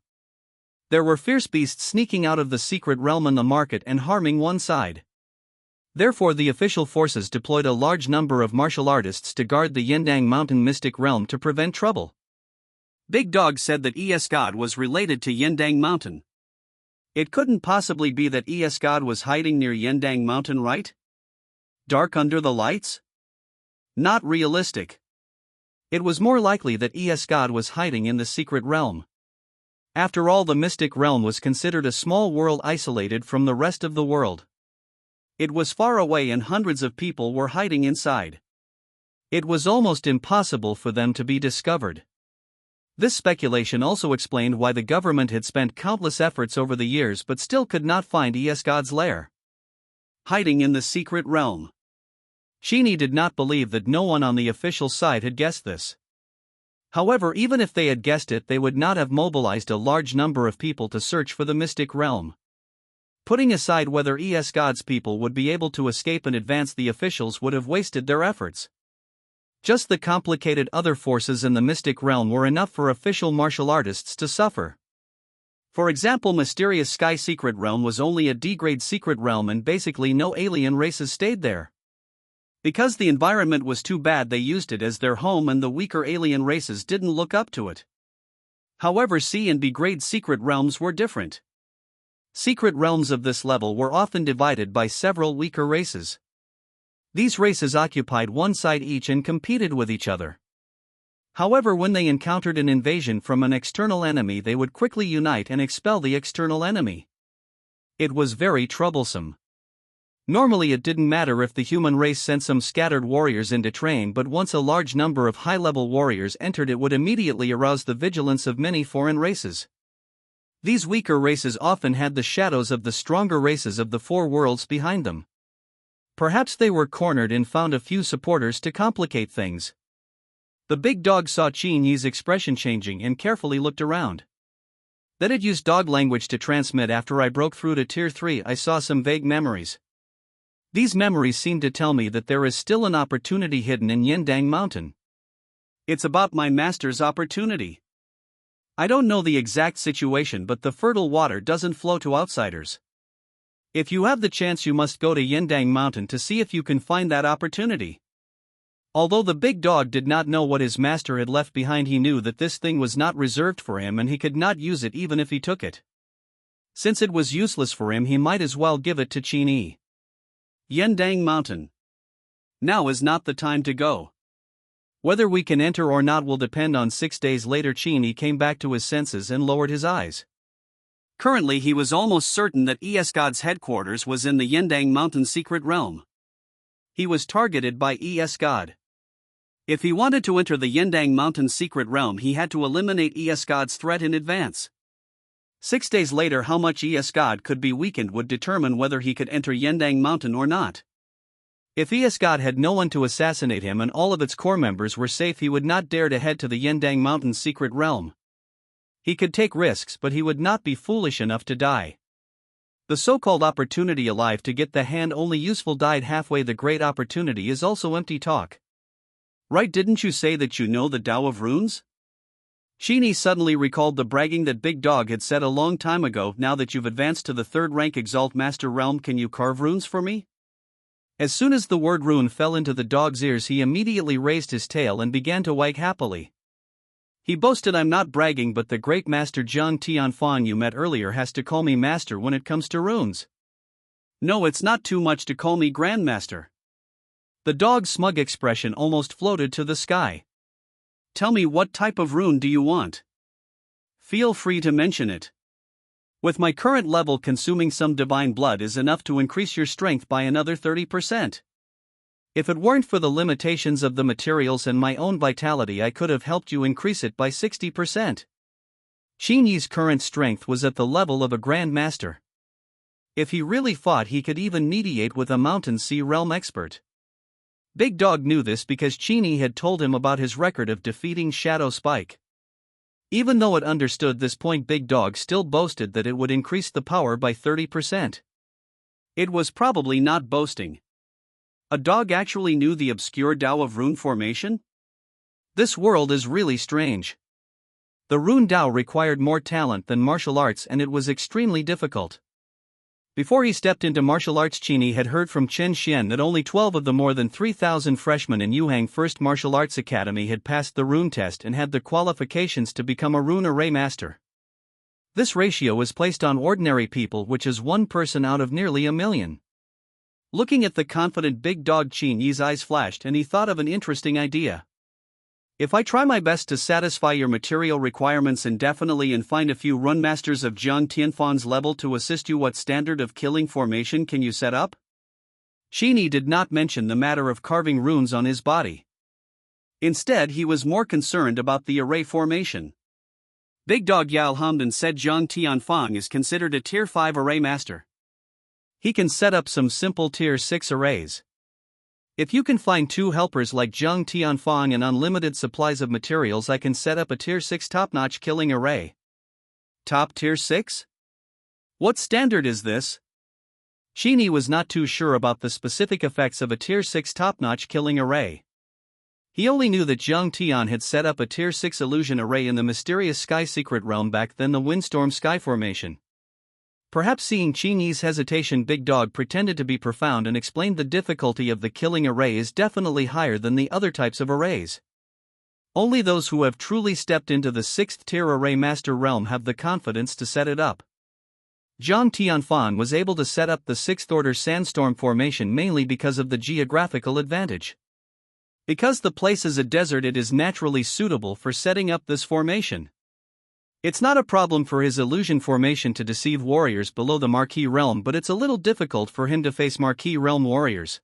Speaker 1: There were fierce beasts sneaking out of the secret realm in the market and harming one side. Therefore the official forces deployed a large number of martial artists to guard the Yendang Mountain Mystic Realm to prevent trouble. Big Dog said that God was related to Yendang Mountain. It couldn't possibly be that God was hiding near Yendang Mountain, right? Dark under the lights? Not realistic. It was more likely that God was hiding in the secret realm. After all, the mystic realm was considered a small world isolated from the rest of the world. It was far away and hundreds of people were hiding inside. It was almost impossible for them to be discovered. This speculation also explained why the government had spent countless efforts over the years but still could not find God's lair. Hiding in the secret realm. Qin Yi did not believe that no one on the official side had guessed this. However, even if they had guessed it, they would not have mobilized a large number of people to search for the mystic realm. Putting aside whether God's people would be able to escape in advance, the officials would have wasted their efforts. Just the complicated other forces in the mystic realm were enough for official martial artists to suffer. For example, mysterious Sky Secret Realm was only a D-grade secret realm and basically no alien races stayed there. Because the environment was too bad, they used it as their home and the weaker alien races didn't look up to it. However, C and B-grade secret realms were different. Secret realms of this level were often divided by several weaker races. These races occupied one side each and competed with each other. However, when they encountered an invasion from an external enemy, they would quickly unite and expel the external enemy. It was very troublesome. Normally it didn't matter if the human race sent some scattered warriors in to train, but once a large number of high-level warriors entered, it would immediately arouse the vigilance of many foreign races. These weaker races often had the shadows of the stronger races of the four worlds behind them. Perhaps they were cornered and found a few supporters to complicate things. The big dog saw Qin Yi's expression changing and carefully looked around. That it used dog language to transmit. After I broke through to Tier 3, I saw some vague memories. These memories seem to tell me that there is still an opportunity hidden in Yendang Mountain. It's about my master's opportunity. I don't know the exact situation, but the fertile water doesn't flow to outsiders. If you have the chance, you must go to Yendang Mountain to see if you can find that opportunity. Although the big dog did not know what his master had left behind, he knew that this thing was not reserved for him and he could not use it even if he took it. Since it was useless for him, he might as well give it to Qin Yi. Yendang Mountain. Now is not the time to go. Whether we can enter or not will depend on 6 days later. Qin Yi came back to his senses and lowered his eyes. Currently he was almost certain that God's headquarters was in the Yendang Mountain Secret Realm. He was targeted by God. If he wanted to enter the Yendang Mountain Secret Realm, he had to eliminate God's threat in advance. 6 days later, how much God could be weakened would determine whether he could enter Yendang Mountain or not. If God had no one to assassinate him and all of its core members were safe, he would not dare to head to the Yendang Mountain Secret Realm. He could take risks, but he would not be foolish enough to die. The so-called opportunity alive to get the hand only useful died halfway. The great opportunity is also empty talk. Right, didn't you say that you know the Tao of Runes? Qin Yi suddenly recalled the bragging that Big Dog had said a long time ago. Now that you've advanced to the 3rd rank Exalt Master Realm, can you carve runes for me? As soon as the word rune fell into the dog's ears, he immediately raised his tail and began to wag happily. He boasted, I'm not bragging, but the great master Zhang Tianfang you met earlier has to call me master when it comes to runes. No, it's not too much to call me grandmaster. The dog's smug expression almost floated to the sky. Tell me, what type of rune do you want? Feel free to mention it. With my current level, consuming some divine blood is enough to increase your strength by another 30%. If it weren't for the limitations of the materials and my own vitality, I could have helped you increase it by 60%. Qin Yi's current strength was at the level of a Grand Master. If he really fought, he could even mediate with a Mountain Sea Realm expert. Big Dog knew this because Qin Yi had told him about his record of defeating Shadow Spike. Even though it understood this point, Big Dog still boasted that it would increase the power by 30%. It was probably not boasting. A dog actually knew the obscure Tao of rune formation? This world is really strange. The rune Tao required more talent than martial arts, and it was extremely difficult. Before he stepped into martial arts, Qin Yi had heard from Chen Xian that only 12 of the more than 3,000 freshmen in Yuhang First Martial Arts Academy had passed the rune test and had the qualifications to become a rune array master. This ratio is placed on ordinary people, which is one person out of nearly a million. Looking at the confident Big Dog, Qin Yi's eyes flashed and he thought of an interesting idea. If I try my best to satisfy your material requirements indefinitely and find a few run masters of Jiang Tianfan's level to assist you, what standard of killing formation can you set up? Qin Yi did not mention the matter of carving runes on his body. Instead, he was more concerned about the array formation. Big Dog Yao Hamdan said Jiang Tianfang is considered a Tier 5 array master. He can set up some simple Tier 6 arrays. If you can find 2 helpers like Jiang Tianfang and unlimited supplies of materials, I can set up a Tier 6 top-notch killing array. Top Tier 6? What standard is this? Qin Yi was not too sure about the specific effects of a Tier 6 top-notch killing array. He only knew that Jiang Tian had set up a Tier 6 illusion array in the mysterious Sky Secret Realm back then, the Windstorm Sky Formation. Perhaps seeing Qin Yi's hesitation, Big Dog pretended to be profound and explained the difficulty of the killing array is definitely higher than the other types of arrays. Only those who have truly stepped into the 6th tier array master realm have the confidence to set it up. Jiang Tianfan was able to set up the 6th order sandstorm formation mainly because of the geographical advantage. Because the place is a desert, it is naturally suitable for setting up this formation. It's not a problem for his illusion formation to deceive warriors below the Marquee Realm, but it's a little difficult for him to face Marquee Realm warriors.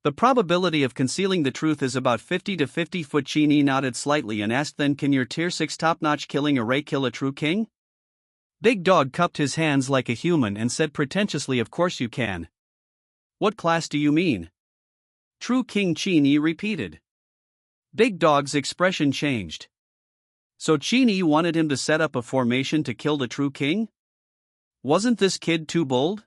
Speaker 1: The probability of concealing the truth is about 50 to 50. Qin Yi nodded slightly and asked, then can your Tier 6 top-notch killing array kill a true king? Big Dog cupped his hands like a human and said pretentiously, of course you can. What class do you mean? True king, Qin Yi repeated. Big Dog's expression changed. So Qin Yi wanted him to set up a formation to kill the true king? Wasn't this kid too bold?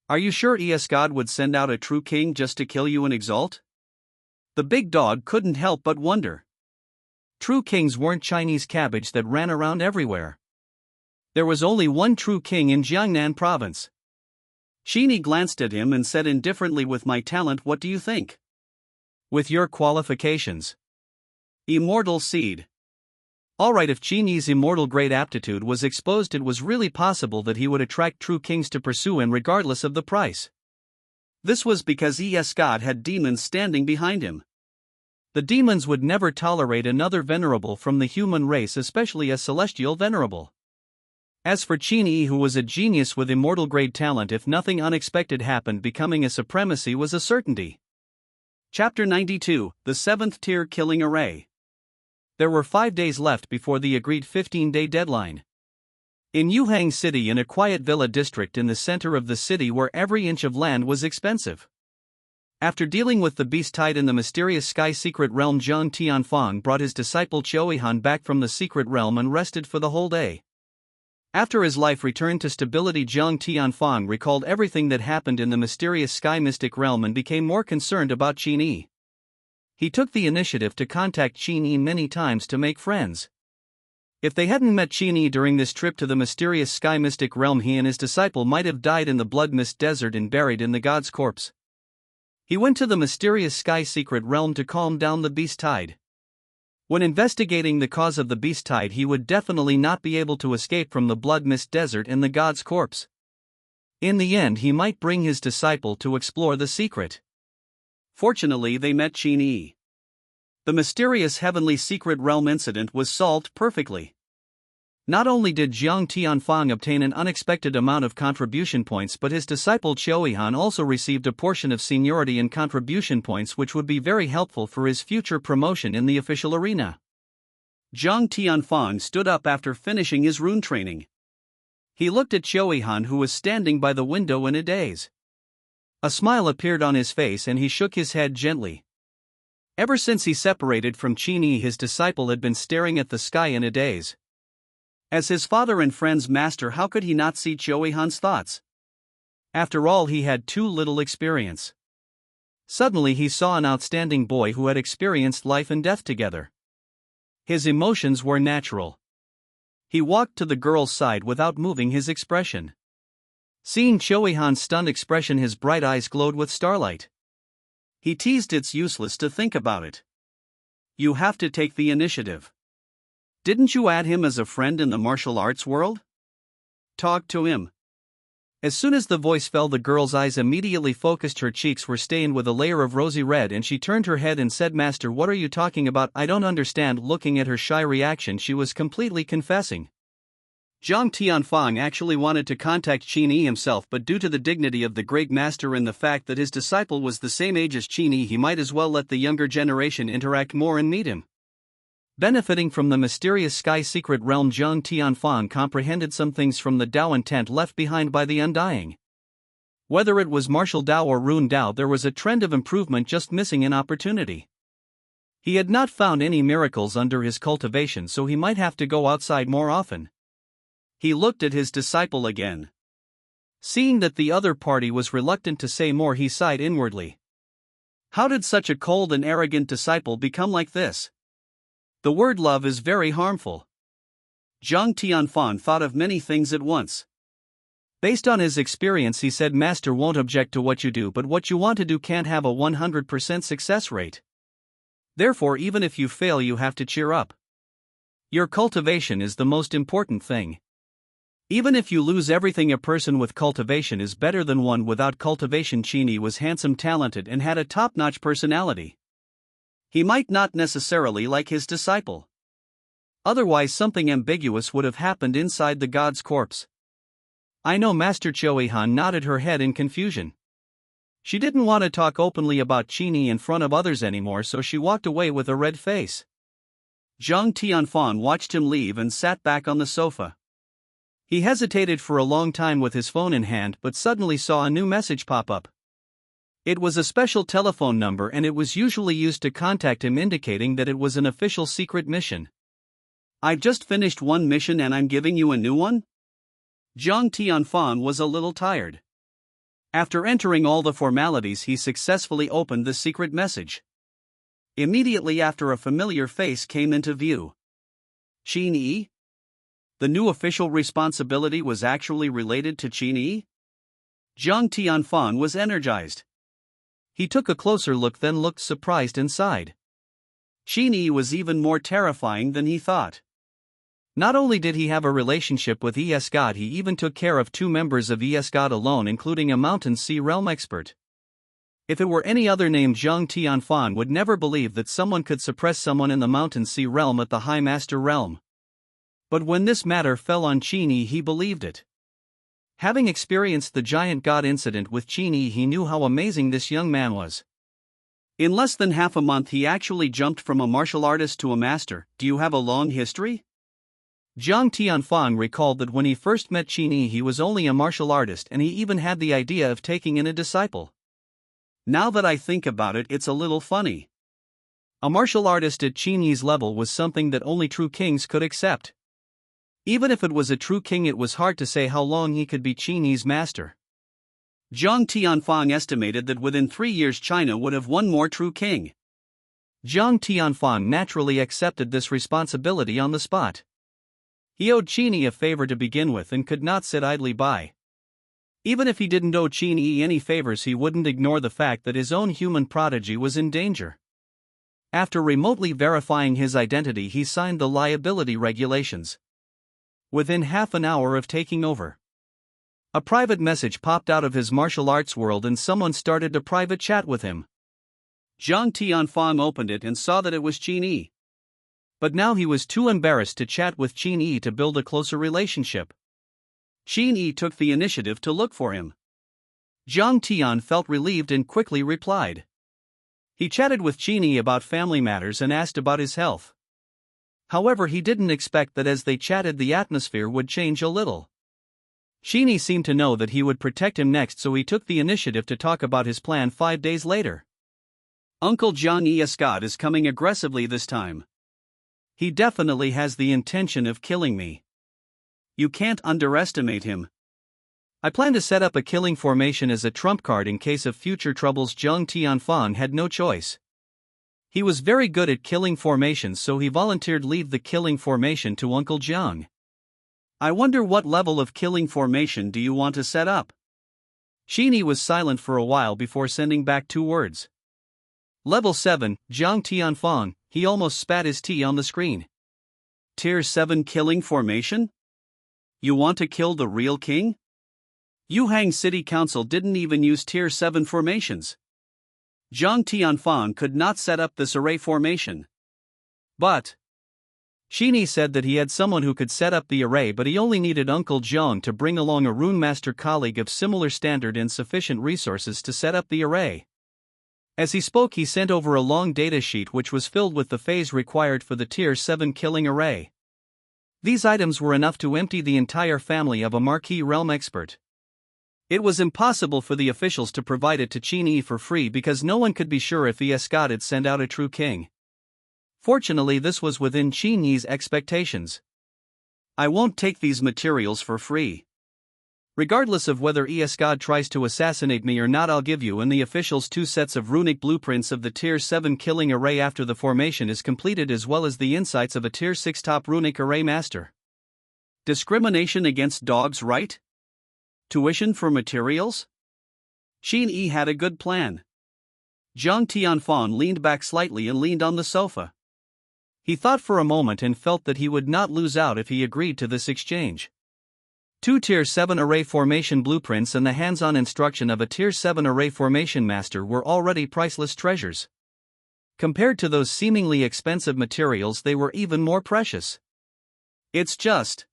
Speaker 1: Are you sure God would send out a true king just to kill you and exalt? The Big Dog couldn't help but wonder. True kings weren't Chinese cabbage that ran around everywhere. There was only one true king in Jiangnan province. Qin Yi glanced at him and said indifferently, with my talent, what do you think? With your qualifications. Immortal seed. Alright, if Qin Yi's immortal great aptitude was exposed, it was really possible that he would attract true kings to pursue him regardless of the price. This was because God had demons standing behind him. The demons would never tolerate another venerable from the human race, especially a celestial venerable. As for Qin Yi, who was a genius with immortal grade talent, if nothing unexpected happened, becoming a supremacy was a certainty. Chapter 92, the 7th tier killing array. There were 5 days left before the agreed 15-day deadline. In Yuhang City, in a quiet villa district in the center of the city where every inch of land was expensive. After dealing with the beast tide in the mysterious Sky Secret Realm, Jiang Tianfang brought his disciple Qiuehan back from the secret realm and rested for the whole day. After his life returned to stability, Jiang Tianfang recalled everything that happened in the mysterious Sky Mystic Realm and became more concerned about Qin Yi. He took the initiative to contact Qin Yi many times to make friends. If they hadn't met Qin Yi during this trip to the mysterious Sky Mystic Realm, he and his disciple might have died in the Blood Mist Desert and buried in the god's corpse. He went to the mysterious Sky Secret Realm to calm down the beast tide. When investigating the cause of the beast tide, he would definitely not be able to escape from the Blood Mist Desert and the god's corpse. In the end, he might bring his disciple to explore the secret. Fortunately, they met Qin Yi. The mysterious heavenly secret realm incident was solved perfectly. Not only did Jiang Tianfang obtain an unexpected amount of contribution points, but his disciple Qiuehan also received a portion of seniority and contribution points, which would be very helpful for his future promotion in the official arena. Jiang Tianfang stood up after finishing his rune training. He looked at Qiuehan, who was standing by the window in a daze. A smile appeared on his face and he shook his head gently. Ever since he separated from Qin Yi, his disciple had been staring at the sky in a daze. As his father and friend's master, how could he not see Zhou Yihan's thoughts? After all, he had too little experience. Suddenly he saw an outstanding boy who had experienced life and death together. His emotions were natural. He walked to the girl's side without moving his expression. Seeing Zhou Yihan's stunned expression, his bright eyes glowed with starlight. He teased, "It's useless to think about it. You have to take the initiative. Didn't you add him as a friend in the martial arts world? Talk to him." As soon as the voice fell, the girl's eyes immediately focused. Her cheeks were stained with a layer of rosy red and she turned her head and said, "Master, what are you talking about? I don't understand." Looking at her shy reaction, she was completely confessing. Zhang Tianfang actually wanted to contact Qin Yi himself, but due to the dignity of the great master and the fact that his disciple was the same age as Qin Yi, he might as well let the younger generation interact more and meet him. Benefiting from the mysterious sky secret realm, Zhang Tianfang comprehended some things from the Dao intent left behind by the Undying. Whether it was martial Dao or rune Dao, there was a trend of improvement just missing an opportunity. He had not found any miracles under his cultivation, so he might have to go outside more often. He looked at his disciple again. Seeing that the other party was reluctant to say more, he sighed inwardly. How did such a cold and arrogant disciple become like this? The word love is very harmful. Zhang Tianfang thought of many things at once. Based on his experience, he said, "Master won't object to what you do, but what you want to do can't have a 100% success rate. Therefore, even if you fail, you have to cheer up. Your cultivation is the most important thing. Even if you lose everything, a person with cultivation is better than one without cultivation." Qin Yi was handsome, talented, and had a top-notch personality. He might not necessarily like his disciple. Otherwise, something ambiguous would have happened inside the god's corpse. "I know." Master Zhou Yihan nodded her head in confusion. She didn't want to talk openly about Qin Yi in front of others anymore, so she walked away with a red face. Zhang Tianfang watched him leave and sat back on the sofa. He hesitated for a long time with his phone in hand, but suddenly saw a new message pop up. It was a special telephone number and it was usually used to contact him, indicating that it was an official secret mission. "I've just finished one mission and I'm giving you a new one?" Zhang Tianfang was a little tired. After entering all the formalities, he successfully opened the secret message. Immediately after, a familiar face came into view. Qin Yi? The new official responsibility was actually related to Qin Yi? Zhang Tianfang was energized. He took a closer look, then looked surprised and sighed. Qin Yi was even more terrifying than he thought. Not only did he have a relationship with ES God, he even took care of 2 members of ES God alone, including a Mountain Sea Realm expert. If it were any other name, Zhang Tianfang would never believe that someone could suppress someone in the Mountain Sea Realm at the High Master Realm. But when this matter fell on Qin Yi, he believed it. Having experienced the giant god incident with Qin Yi, he knew how amazing this young man was. In less than half a month, he actually jumped from a martial artist to a master. "Do you have a long history?" Zhang Tianfang recalled that when he first met Qin Yi, he was only a martial artist and he even had the idea of taking in a disciple. "Now that I think about it, it's a little funny. A martial artist at Qin Yi's level was something that only true kings could accept. Even if it was a true king, it was hard to say how long he could be Qin Yi's master." Zhang Tianfang estimated that within 3 years China would have one more true king. Zhang Tianfang naturally accepted this responsibility on the spot. He owed Qin Yi a favor to begin with and could not sit idly by. Even if he didn't owe Qin Yi any favors, he wouldn't ignore the fact that his own human prodigy was in danger. After remotely verifying his identity, he signed the liability regulations. Within half an hour of taking over, a private message popped out of his martial arts world and someone started a private chat with him. Zhang Tianfang opened it and saw that it was Qin Yi. But now he was too embarrassed to chat with Qin Yi to build a closer relationship. Qin Yi took the initiative to look for him. Zhang Tian felt relieved and quickly replied. He chatted with Qin Yi about family matters and asked about his health. However, he didn't expect that as they chatted the atmosphere would change a little. Qin Yi seemed to know that he would protect him next, so he took the initiative to talk about his plan 5 days later. Uncle Jiang Escad is coming aggressively this time. He definitely has the intention of killing me. You can't underestimate him. I plan to set up a killing formation as a trump card in case of future troubles. Zhang Tianfang had no choice. He was very good at killing formations, so he volunteered lead the killing formation to Uncle Jiang. I wonder what level of killing formation do you want to set up? Qin Yi was silent for a while before sending back 2 words. Level 7, Zhang Tianfang. He almost spat his tea on the screen. Tier 7 killing formation? You want to kill the real king? Yuhang City Council didn't even use Tier 7 formations. Zhang Tianfang could not set up this array formation. But Qin Yi said that he had someone who could set up the array, but he only needed Uncle Jiang to bring along a rune master colleague of similar standard and sufficient resources to set up the array. As he spoke, he sent over a long data sheet which was filled with the phase required for the Tier 7 killing array. These items were enough to empty the entire family of a marquee realm expert. It was impossible for the officials to provide it to Qin Yi for free because no one could be sure if Escad had sent out a true king. Fortunately, this was within Qin Yi's expectations. I won't take these materials for free. Regardless of whether Escad tries to assassinate me or not, I'll give you and the officials 2 sets of runic blueprints of the Tier 7 killing array after the formation is completed, as well as the insights of a Tier 6 top runic array master. Discrimination against dogs, right? Tuition for materials? Qin Yi had a good plan. Zhang Tianfang leaned back slightly and leaned on the sofa. He thought for a moment and felt that he would not lose out if he agreed to this exchange. 2 Tier 7 array formation blueprints and the hands-on instruction of a Tier 7 array formation master were already priceless treasures. Compared to those seemingly expensive materials, they were even more precious. It's just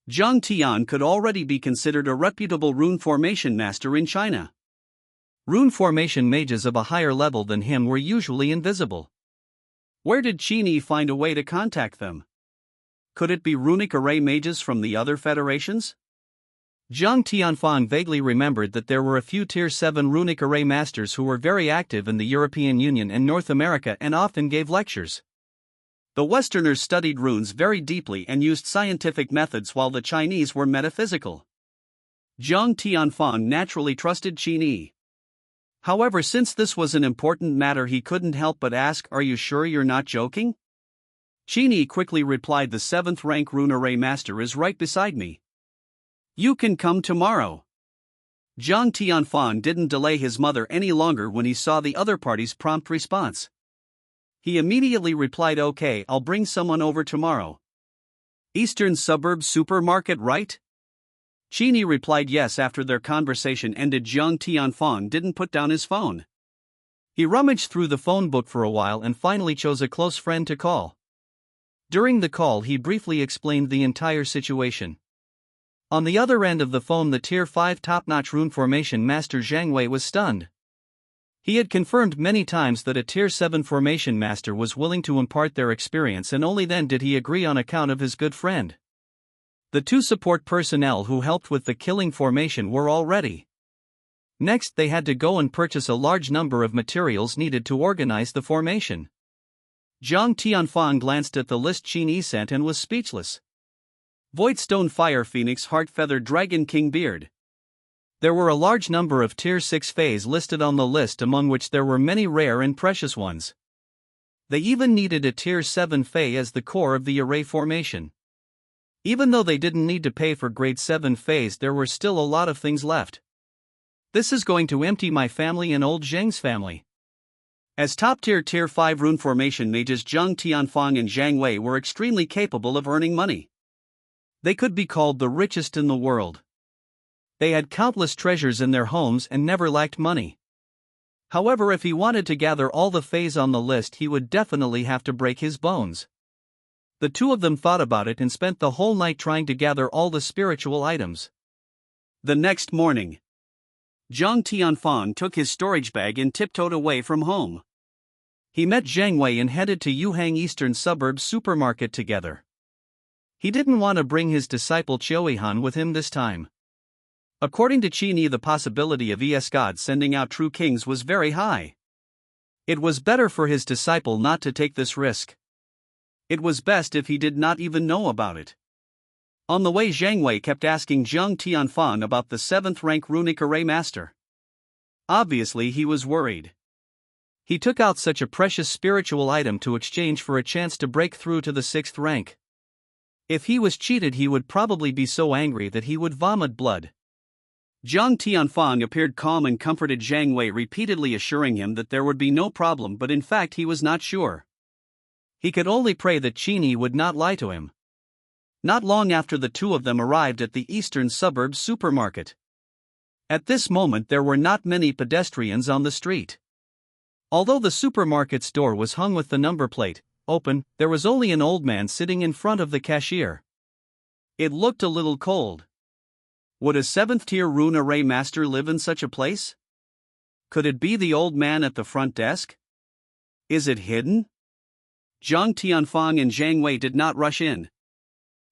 Speaker 1: Zhang Tian could already be considered a reputable rune formation master in China. Rune formation mages of a higher level than him were usually invisible. Where did Qin Yi find a way to contact them? Could it be runic array mages from the other federations? Zhang Tianfang vaguely remembered that there were a few Tier 7 runic array masters who were very active in the European Union and North America and often gave lectures. The Westerners studied runes very deeply and used scientific methods, while the Chinese were metaphysical. Zhang Tianfang naturally trusted Qin Yi. However, since this was an important matter, he couldn't help but ask, "Are you sure you're not joking?" Qin Yi quickly replied, "The 7th rank rune array master is right beside me. You can come tomorrow." Zhang Tianfang didn't delay his mother any longer when he saw the other party's prompt response. He immediately replied, "Okay, I'll bring someone over tomorrow." Eastern Suburb Supermarket, right? Qin Yi replied yes. After their conversation ended, Zhang Tianfang didn't put down his phone. He rummaged through the phone book for a while and finally chose a close friend to call. During the call, he briefly explained the entire situation. On the other end of the phone, the Tier 5 top-notch rune formation master Zhang Wei was stunned. He had confirmed many times that a Tier 7 formation master was willing to impart their experience, and only then did he agree on account of his good friend. The 2 support personnel who helped with the killing formation were all ready. Next, they had to go and purchase a large number of materials needed to organize the formation. Zhang Tianfang glanced at the list Qin Yi sent and was speechless. Voidstone Fire Phoenix Heart Feathered Dragon King Beard. There were a large number of Tier 6 fays listed on the list, among which there were many rare and precious ones. They even needed a Tier 7 fay as the core of the array formation. Even though they didn't need to pay for grade 7 fays, there were still a lot of things left. This is going to empty my family and old Zheng's family. As top-tier Tier 5 rune formation mages, Zhang Tianfang and Zhang Wei were extremely capable of earning money. They could be called the richest in the world. They had countless treasures in their homes and never lacked money. However, if he wanted to gather all the fays on the list, he would definitely have to break his bones. The 2 of them thought about it and spent the whole night trying to gather all the spiritual items. The next morning, Zhang Tianfang took his storage bag and tiptoed away from home. He met Zhang Wei and headed to Yuhang Eastern Suburb Supermarket together. He didn't want to bring his disciple Chioihan with him this time. According to Qin Yi, the possibility of Escad sending out true kings was very high. It was better for his disciple not to take this risk. It was best if he did not even know about it. On the way, Zhang Wei kept asking Zhang Tianfang about the 7th rank runic array master. Obviously, he was worried. He took out such a precious spiritual item to exchange for a chance to break through to the 6th rank. If he was cheated, he would probably be so angry that he would vomit blood. Zhang Tianfang appeared calm and comforted Zhang Wei, repeatedly assuring him that there would be no problem, but in fact he was not sure. He could only pray that Qin Yi would not lie to him. Not long after, the two of them arrived at the eastern suburbs supermarket. At this moment there were not many pedestrians on the street. Although the supermarket's door was hung with the number plate open, there was only an old man sitting in front of the cashier. It looked a little cold. Would a 7th tier rune array master live in such a place? Could it be the old man at the front desk? Is it hidden? Zhang Tianfang and Zhang Wei did not rush in.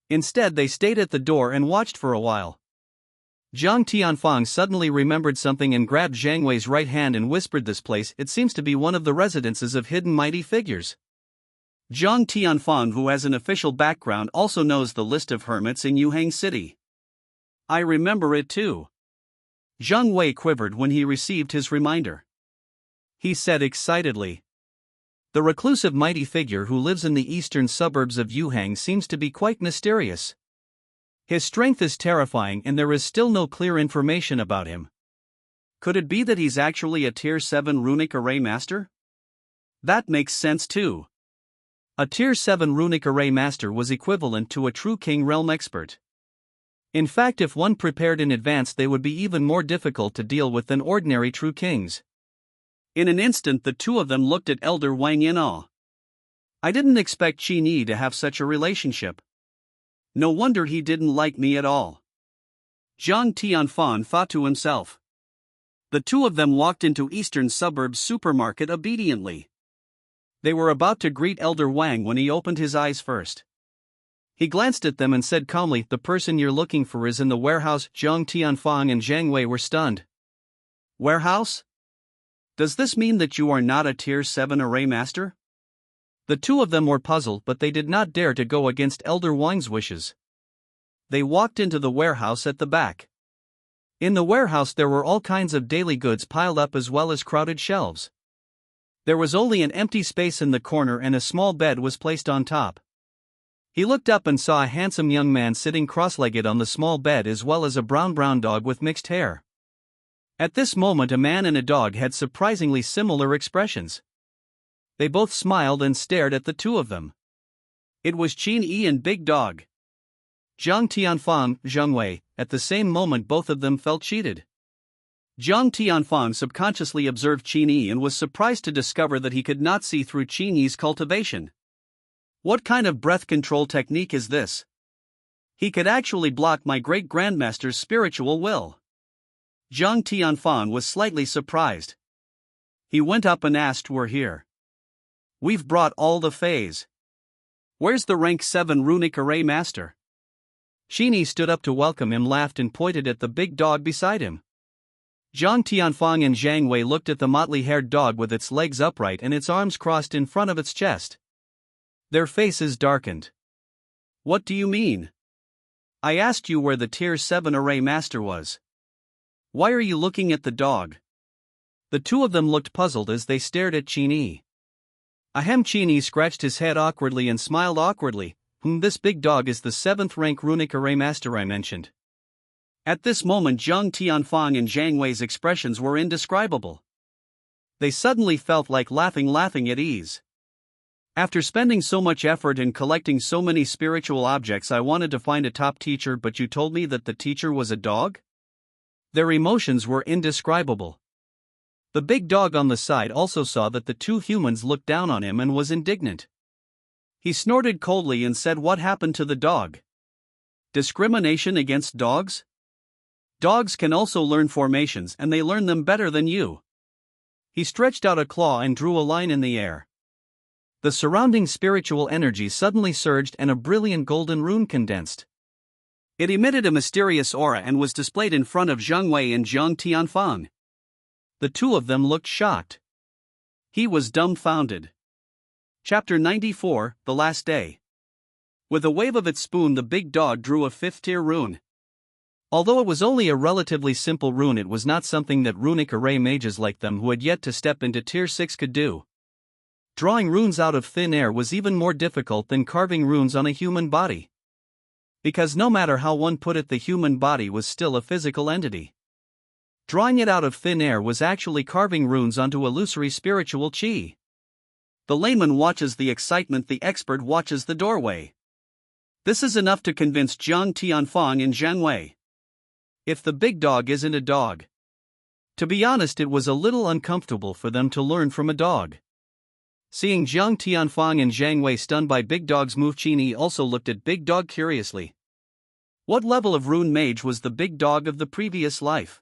Speaker 1: Instead, they stayed at the door and watched for a while. Zhang Tianfang suddenly remembered something and grabbed Zhang Wei's right hand and whispered, "This place, it seems to be one of the residences of hidden mighty figures." Zhang Tianfang, who has an official background, also knows the list of hermits in Yuhang City. "I remember it too." Zhang Wei quivered when he received his reminder. He said excitedly, "The reclusive mighty figure who lives in the eastern suburbs of Yuhang seems to be quite mysterious. His strength is terrifying and there is still no clear information about him. Could it be that he's actually a Tier 7 runic array master? That makes sense too. A Tier 7 runic array master was equivalent to a true king realm expert. In fact, if one prepared in advance, they would be even more difficult to deal with than ordinary true kings." In an instant, the two of them looked at Elder Wang in awe. "I didn't expect Qin Yi to have such a relationship. No wonder he didn't like me at all." Zhang Tianfang thought to himself. The two of them walked into Eastern Suburbs supermarket obediently. They were about to greet Elder Wang when he opened his eyes first. He glanced at them and said calmly, "The person you're looking for is in the warehouse." Zhang Tianfang and Zhang Wei were stunned. "Warehouse? Does this mean that you are not a Tier 7 array master?" The two of them were puzzled, but they did not dare to go against Elder Wang's wishes. They walked into the warehouse at the back. In the warehouse there were all kinds of daily goods piled up as well as crowded shelves. There was only an empty space in the corner and a small bed was placed on top. He looked up and saw a handsome young man sitting cross-legged on the small bed, as well as a brown dog with mixed hair. At this moment, a man and a dog had surprisingly similar expressions. They both smiled and stared at the two of them. It was Qin Yi and Big Dog. Zhang Tianfang, Zhang Wei. At the same moment, both of them felt cheated. Zhang Tianfang subconsciously observed Qin Yi and was surprised to discover that he could not see through Qin Yi's cultivation. What kind of breath control technique is this? He could actually block my great grandmaster's spiritual will. Zhang Tianfang was slightly surprised. He went up and asked, "We're here. We've brought all the phase. Where's the rank 7 runic array master?" Qin Yi stood up to welcome him, laughed and pointed at the big dog beside him. Zhang Tianfang and Zhang Wei looked at the motley-haired dog with its legs upright and its arms crossed in front of its chest. Their faces darkened. "What do you mean? I asked you where the Tier 7 array master was. Why are you looking at the dog?" The two of them looked puzzled as they stared at Qin Yi. Ahem. Qin Yi scratched his head awkwardly and smiled awkwardly. This big dog is the 7th rank runic array master I mentioned." At this moment, Zhang Tianfang and Zhang Wei's expressions were indescribable. They suddenly felt like laughing at ease. "After spending so much effort and collecting so many spiritual objects, I wanted to find a top teacher, but you told me that the teacher was a dog?" Their emotions were indescribable. The big dog on the side also saw that the two humans looked down on him and was indignant. He snorted coldly and said, "What happened to the dog? Discrimination against dogs? Dogs can also learn formations, and they learn them better than you." He stretched out a claw and drew a line in the air. The surrounding spiritual energy suddenly surged and a brilliant golden rune condensed. It emitted a mysterious aura and was displayed in front of Zhang Wei and Zhang Tianfang. The two of them looked shocked. He was dumbfounded. Chapter 94, The Last Day. With a wave of its spoon, the big dog drew a 5th-tier rune. Although it was only a relatively simple rune, it was not something that runic array mages like them who had yet to step into Tier 6 could do. Drawing runes out of thin air was even more difficult than carving runes on a human body. Because no matter how one put it, the human body was still a physical entity. Drawing it out of thin air was actually carving runes onto illusory spiritual qi. The layman watches the excitement, the expert watches the doorway. This is enough to convince Jiang Tianfang and Zhang Wei. If the big dog isn't a dog. To be honest, it was a little uncomfortable for them to learn from a dog. Seeing Jiang Tianfang and Zhang Wei stunned by Big Dog's move, Qin Yi also looked at Big Dog curiously. What level of rune mage was the Big Dog of the previous life?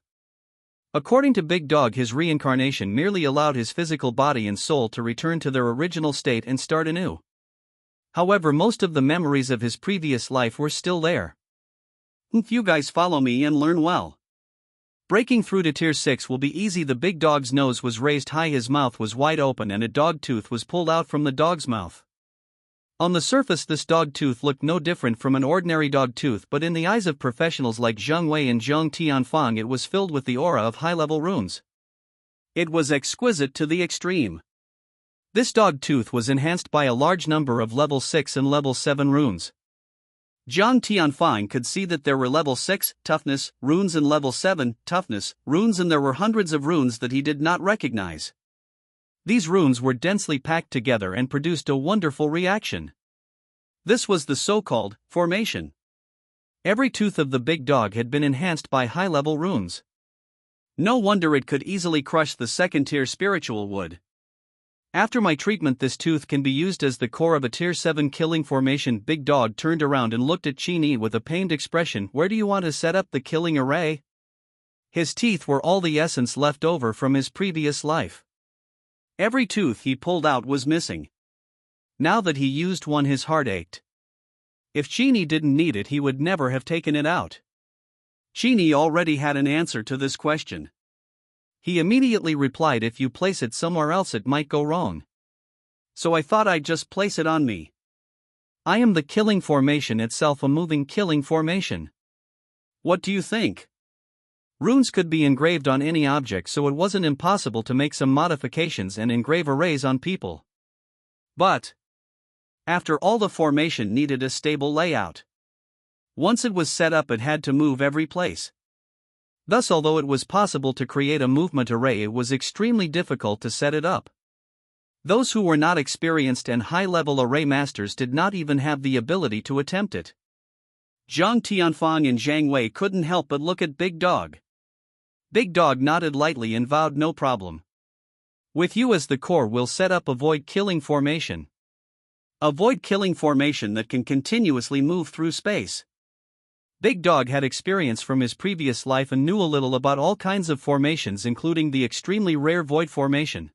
Speaker 1: According to Big Dog, his reincarnation merely allowed his physical body and soul to return to their original state and start anew. However, most of the memories of his previous life were still there. If you guys follow me and learn well. Breaking through to Tier 6 will be easy. The big dog's nose was raised high, his mouth was wide open, and a dog tooth was pulled out from the dog's mouth. On the surface, this dog tooth looked no different from an ordinary dog tooth, but in the eyes of professionals like Zhang Wei and Jiang Tianfang, it was filled with the aura of high-level runes. It was exquisite to the extreme. This dog tooth was enhanced by a large number of level 6 and level 7 runes. Jiang Tianfang could see that there were level 6 toughness runes and level 7 toughness runes, and there were hundreds of runes that he did not recognize. These runes were densely packed together and produced a wonderful reaction. This was the so-called formation. Every tooth of the big dog had been enhanced by high-level runes. No wonder it could easily crush the second-tier spiritual wood. After my treatment, this tooth can be used as the core of a Tier 7 killing formation. Big Dog turned around and looked at Qin Yi with a pained expression. Where do you want to set up the killing array? His teeth were all the essence left over from his previous life. Every tooth he pulled out was missing. Now that he used one, his heart ached. If Qin Yi didn't need it, he would never have taken it out. Qin Yi already had an answer to this question. He immediately replied, if you place it somewhere else it might go wrong. So I thought I'd just place it on me. I am the killing formation itself, a moving killing formation. What do you think? Runes could be engraved on any object, so it wasn't impossible to make some modifications and engrave arrays on people. But after all, the formation needed a stable layout. Once it was set up, it had to move every place. Thus, although it was possible to create a movement array, it was extremely difficult to set it up. Those who were not experienced and high-level array masters did not even have the ability to attempt it. Jiang Tianfang and Zhang Wei couldn't help but look at Big Dog. Big Dog nodded lightly and vowed, no problem. With you as the core, we'll set up a void killing formation. A void killing formation that can continuously move through space. Big Dog had experience from his previous life and knew a little about all kinds of formations, including the extremely rare void formation.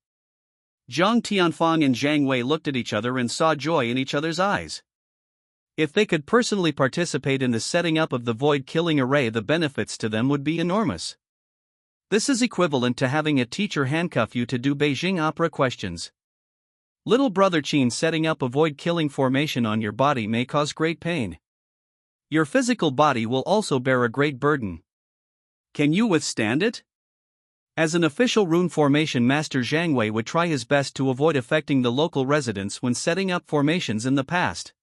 Speaker 1: Jiang Tianfang and Zhang Wei looked at each other and saw joy in each other's eyes. If they could personally participate in the setting up of the void killing array, the benefits to them would be enormous. This is equivalent to having a teacher handcuff you to do Beijing opera questions. Little brother Qin, setting up a void killing formation on your body may cause great pain. Your physical body will also bear a great burden. Can you withstand it? As an official rune formation master, Zhang Wei would try his best to avoid affecting the local residents when setting up formations in the past.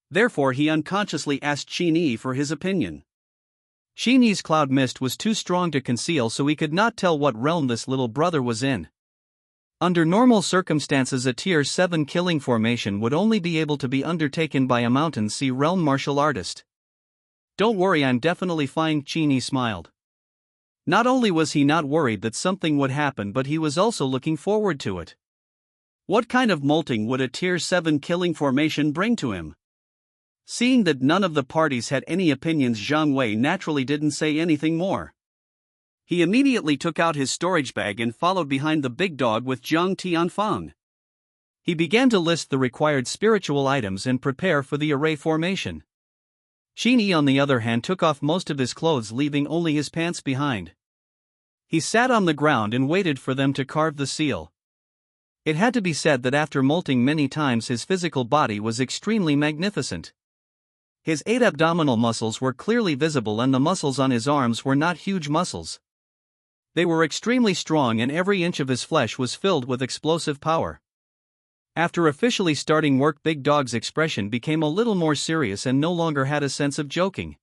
Speaker 1: Therefore, he unconsciously asked Qin Yi for his opinion. Qin Yi's cloud mist was too strong to conceal, so he could not tell what realm this little brother was in. Under normal circumstances, a Tier 7 killing formation would only be able to be undertaken by a Mountain Sea realm martial artist. Don't worry, I'm definitely fine, Qin Yi smiled. Not only was he not worried that something would happen, but he was also looking forward to it. What kind of molting would a Tier 7 killing formation bring to him? Seeing that none of the parties had any opinions, Zhang Wei naturally didn't say anything more. He immediately took out his storage bag and followed behind the big dog with Jiang Tianfang. He began to list the required spiritual items and prepare for the array formation. Qin Yi, on the other hand, took off most of his clothes, leaving only his pants behind. He sat on the ground and waited for them to carve the seal. It had to be said that after molting many times his physical body was extremely magnificent. His 8 abdominal muscles were clearly visible and the muscles on his arms were not huge muscles. They were extremely strong and every inch of his flesh was filled with explosive power. After officially starting work, Big Dog's expression became a little more serious and no longer had a sense of joking.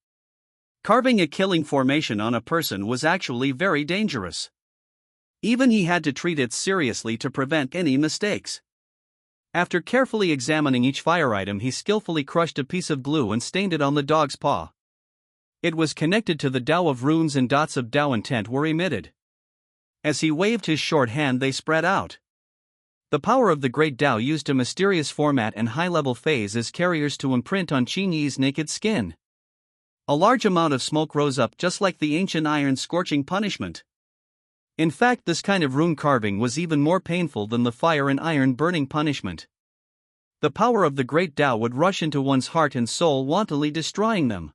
Speaker 1: Carving a killing formation on a person was actually very dangerous. Even he had to treat it seriously to prevent any mistakes. After carefully examining each fire item, he skillfully crushed a piece of glue and stained it on the dog's paw. It was connected to the Tao of runes and dots of Tao intent were emitted. As he waved his short hand, they spread out. The power of the great Tao used a mysterious format and high-level phase as carriers to imprint on Qin Yi's naked skin. A large amount of smoke rose up just like the ancient iron scorching punishment. In fact, this kind of rune carving was even more painful than the fire and iron burning punishment. The power of the great Tao would rush into one's heart and soul, wantonly destroying them.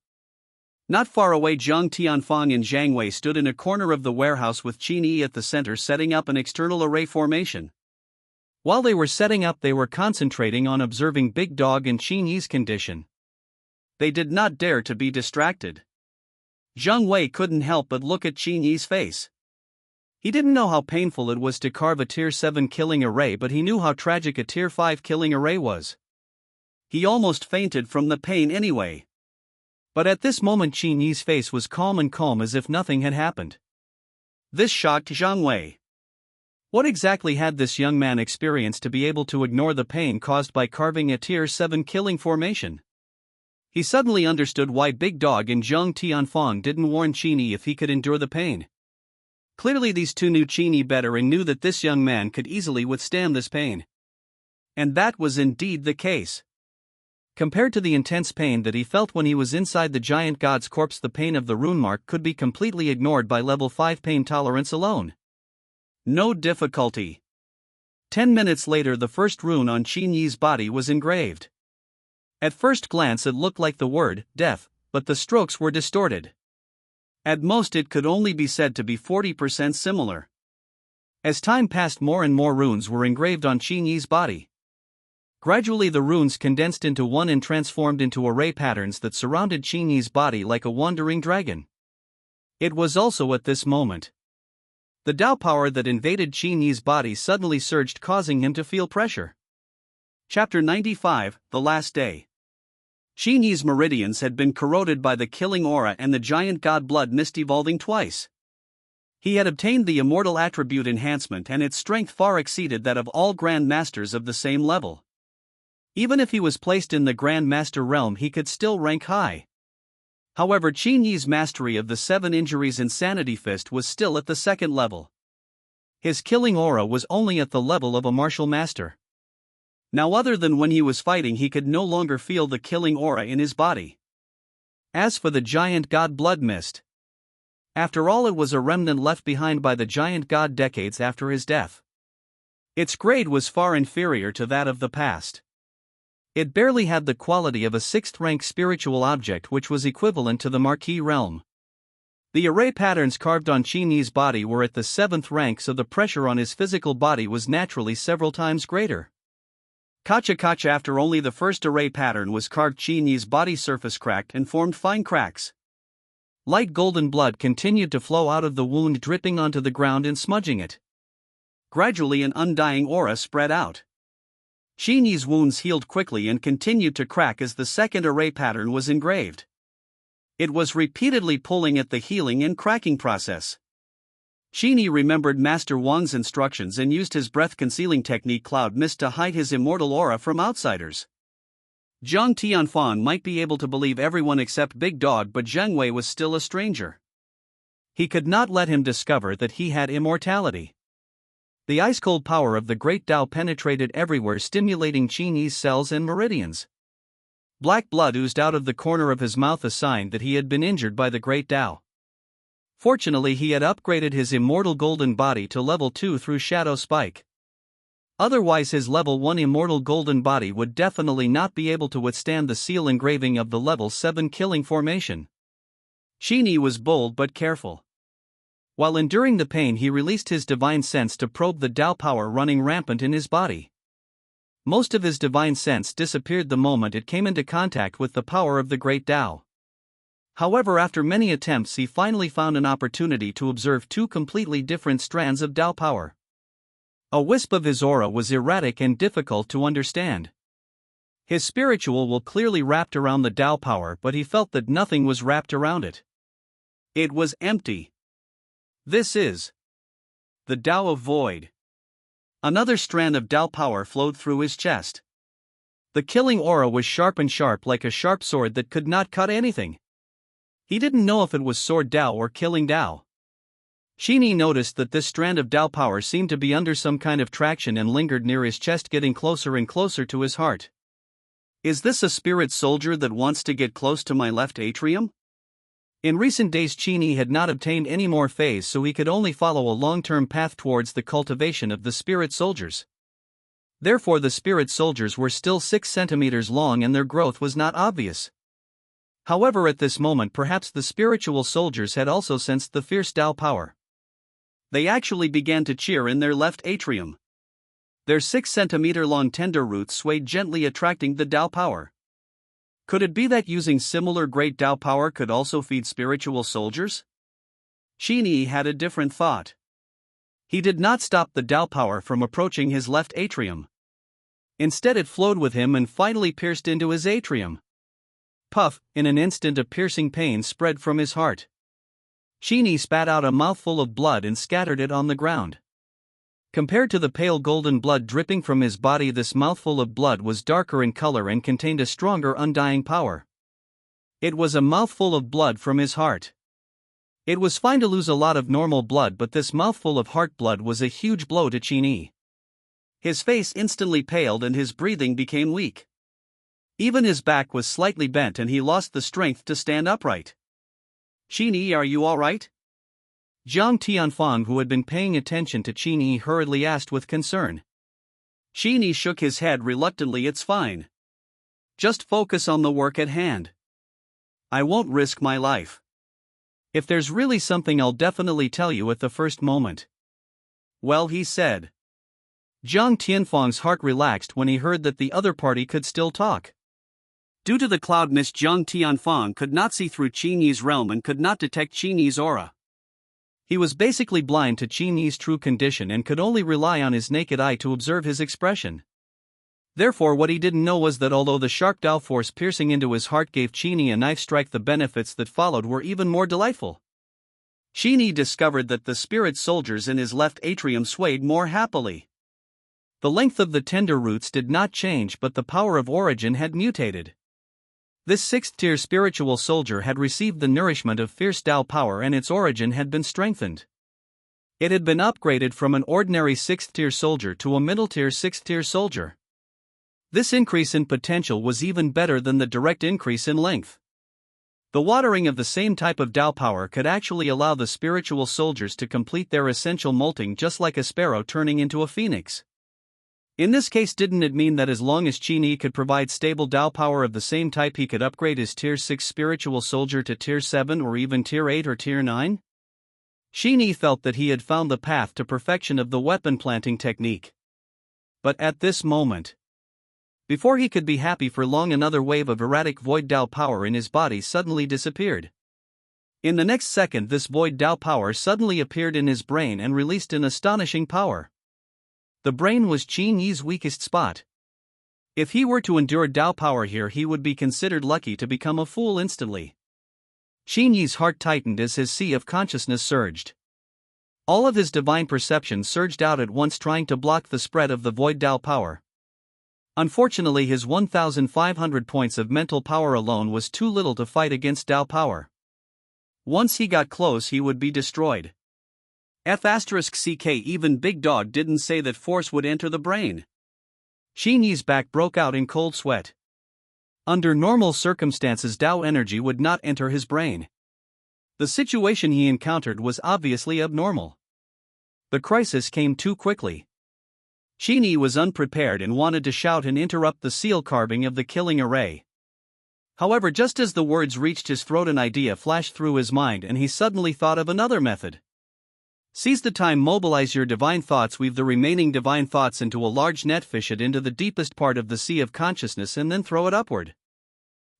Speaker 1: Not far away, Zhang Tianfang and Zhang Wei stood in a corner of the warehouse with Qin Yi at the center, setting up an external array formation. While they were setting up, they were concentrating on observing Big Dog and Qin Yi's condition. They did not dare to be distracted. Zhang Wei couldn't help but look at Qin Yi's face. He didn't know how painful it was to carve a Tier 7 killing array, but he knew how tragic a Tier 5 killing array was. He almost fainted from the pain anyway. But at this moment Qin Yi's face was calm as if nothing had happened. This shocked Zhang Wei. What exactly had this young man experienced to be able to ignore the pain caused by carving a Tier 7 killing formation? He suddenly understood why Big Dog and Zhang Tianfang didn't warn Qin Yi if he could endure the pain. Clearly these two knew Qin Yi better and knew that this young man could easily withstand this pain. And that was indeed the case. Compared to the intense pain that he felt when he was inside the giant god's corpse, the pain of the rune mark could be completely ignored by level 5 pain tolerance alone. No difficulty. 10 minutes later, the first rune on Qin Yi's body was engraved. At first glance it looked like the word, death, but the strokes were distorted. At most it could only be said to be 40% similar. As time passed, more and more runes were engraved on Qin Yi's body. Gradually the runes condensed into one and transformed into array patterns that surrounded Qin Yi's body like a wandering dragon. It was also at this moment the Tao power that invaded Qin Yi's body suddenly surged, causing him to feel pressure. Chapter 95, The Last Day. Qin Yi's meridians had been corroded by the killing aura and the giant god blood mist evolving twice. He had obtained the immortal attribute enhancement and its strength far exceeded that of all Grand Masters of the same level. Even if he was placed in the Grand Master realm, he could still rank high. However, Qin Yi's mastery of the 7 injuries insanity fist was still at the 2nd level. His killing aura was only at the level of a martial master. Now, other than when he was fighting, he could no longer feel the killing aura in his body. As for the giant god blood mist, after all, it was a remnant left behind by the giant god decades after his death. Its grade was far inferior to that of the past. It barely had the quality of a 6th-rank spiritual object, which was equivalent to the Marquis realm. The array patterns carved on Qin Yi's body were at the 7th rank, so the pressure on his physical body was naturally several times greater. Kacha, after only the first array pattern was carved, Qin Yi's body surface cracked and formed fine cracks. Light golden blood continued to flow out of the wound, dripping onto the ground and smudging it. Gradually an undying aura spread out. Qin Yi's wounds healed quickly and continued to crack as the 2nd array pattern was engraved. It was repeatedly pulling at the healing and cracking process. Qin Yi remembered Master Wang's instructions and used his breath-concealing technique Cloud Mist to hide his immortal aura from outsiders. Zhang Tianfang might be able to believe everyone except Big Dog, but Zhang Wei was still a stranger. He could not let him discover that he had immortality. The ice-cold power of the great Tao penetrated everywhere, stimulating Qin Yi's cells and meridians. Black blood oozed out of the corner of his mouth, a sign that he had been injured by the great Tao. Fortunately, he had upgraded his immortal golden body to level 2 through Shadow Spike. Otherwise his level 1 immortal golden body would definitely not be able to withstand the seal engraving of the level 7 killing formation. Qin Yi was bold but careful. While enduring the pain, he released his divine sense to probe the Tao power running rampant in his body. Most of his divine sense disappeared the moment it came into contact with the power of the great Tao. However, after many attempts, he finally found an opportunity to observe two completely different strands of Tao power. A wisp of his aura was erratic and difficult to understand. His spiritual will clearly wrapped around the Tao power, but he felt that nothing was wrapped around it. It was empty. This is the Tao of Void. Another strand of Tao power flowed through his chest. The killing aura was sharp like a sharp sword that could not cut anything. He didn't know if it was sword Tao or killing Tao. Qin Yi noticed that this strand of Tao power seemed to be under some kind of traction and lingered near his chest, getting closer and closer to his heart. Is this a spirit soldier that wants to get close to my left atrium? In recent days, Qin Yi had not obtained any more phase, so he could only follow a long-term path towards the cultivation of the spirit soldiers. Therefore, the spirit soldiers were still 6 centimeters long and their growth was not obvious. However, at this moment, perhaps the spiritual soldiers had also sensed the fierce Tao power. They actually began to cheer in their left atrium. Their 6 centimeter long tender roots swayed gently, attracting the Tao power. Could it be that using similar great Tao power could also feed spiritual soldiers? Qin Yi had a different thought. He did not stop the Tao power from approaching his left atrium. Instead, it flowed with him and finally pierced into his atrium. Puff! In an instant, a piercing pain spread from his heart. Qin Yi spat out a mouthful of blood and scattered it on the ground. Compared to the pale golden blood dripping from his body, this mouthful of blood was darker in color and contained a stronger undying power. It was a mouthful of blood from his heart. It was fine to lose a lot of normal blood, but this mouthful of heart blood was a huge blow to Qin Yi. His face instantly paled and his breathing became weak. Even his back was slightly bent and he lost the strength to stand upright. Qin Yi, are you all right? Jiang Tianfang, who had been paying attention to Qin Yi, hurriedly asked with concern. Qin Yi shook his head reluctantly. It's fine. Just focus on the work at hand. I won't risk my life. If there's really something, I'll definitely tell you at the first moment. Well, he said. Jiang Tianfang's heart relaxed when he heard that the other party could still talk. Due to the cloud mist, Jiang Tianfang could not see through Qin Yi's realm and could not detect Qin Yi's aura. He was basically blind to Qin Yi's true condition and could only rely on his naked eye to observe his expression. Therefore, what he didn't know was that although the sharp Tao force piercing into his heart gave Qin Yi a knife strike, the benefits that followed were even more delightful. Qin Yi discovered that the spirit soldiers in his left atrium swayed more happily. The length of the tender roots did not change, but the power of origin had mutated. This 6th-tier spiritual soldier had received the nourishment of fierce Tao power and its origin had been strengthened. It had been upgraded from an ordinary 6th-tier soldier to a middle-tier 6th-tier soldier. This increase in potential was even better than the direct increase in length. The watering of the same type of Tao power could actually allow the spiritual soldiers to complete their essential molting, just like a sparrow turning into a phoenix. In this case, didn't it mean that as long as Qin Yi could provide stable Tao power of the same type, he could upgrade his Tier 6 spiritual soldier to Tier 7 or even Tier 8 or Tier 9? Qin Yi felt that he had found the path to perfection of the weapon planting technique. But at this moment, before he could be happy for long, another wave of erratic void Tao power in his body suddenly disappeared. In the next second, this void Tao power suddenly appeared in his brain and released an astonishing power. The brain was Qin Yi's weakest spot. If he were to endure Tao power here, he would be considered lucky to become a fool instantly. Qin Yi's heart tightened as his sea of consciousness surged. All of his divine perception surged out at once, trying to block the spread of the void Tao power. Unfortunately, his 1,500 points of mental power alone was too little to fight against Tao power. Once he got close, he would be destroyed. *CK Even Big Dog didn't say that force would enter the brain. Qin Yi's back broke out in cold sweat. Under normal circumstances, Tao energy would not enter his brain. The situation he encountered was obviously abnormal. The crisis came too quickly. Qin Yi was unprepared and wanted to shout and interrupt the seal carving of the killing array. However, just as the words reached his throat, an idea flashed through his mind and he suddenly thought of another method. Seize the time, mobilize your divine thoughts, weave the remaining divine thoughts into a large net, fish it into the deepest part of the sea of consciousness, and then throw it upward.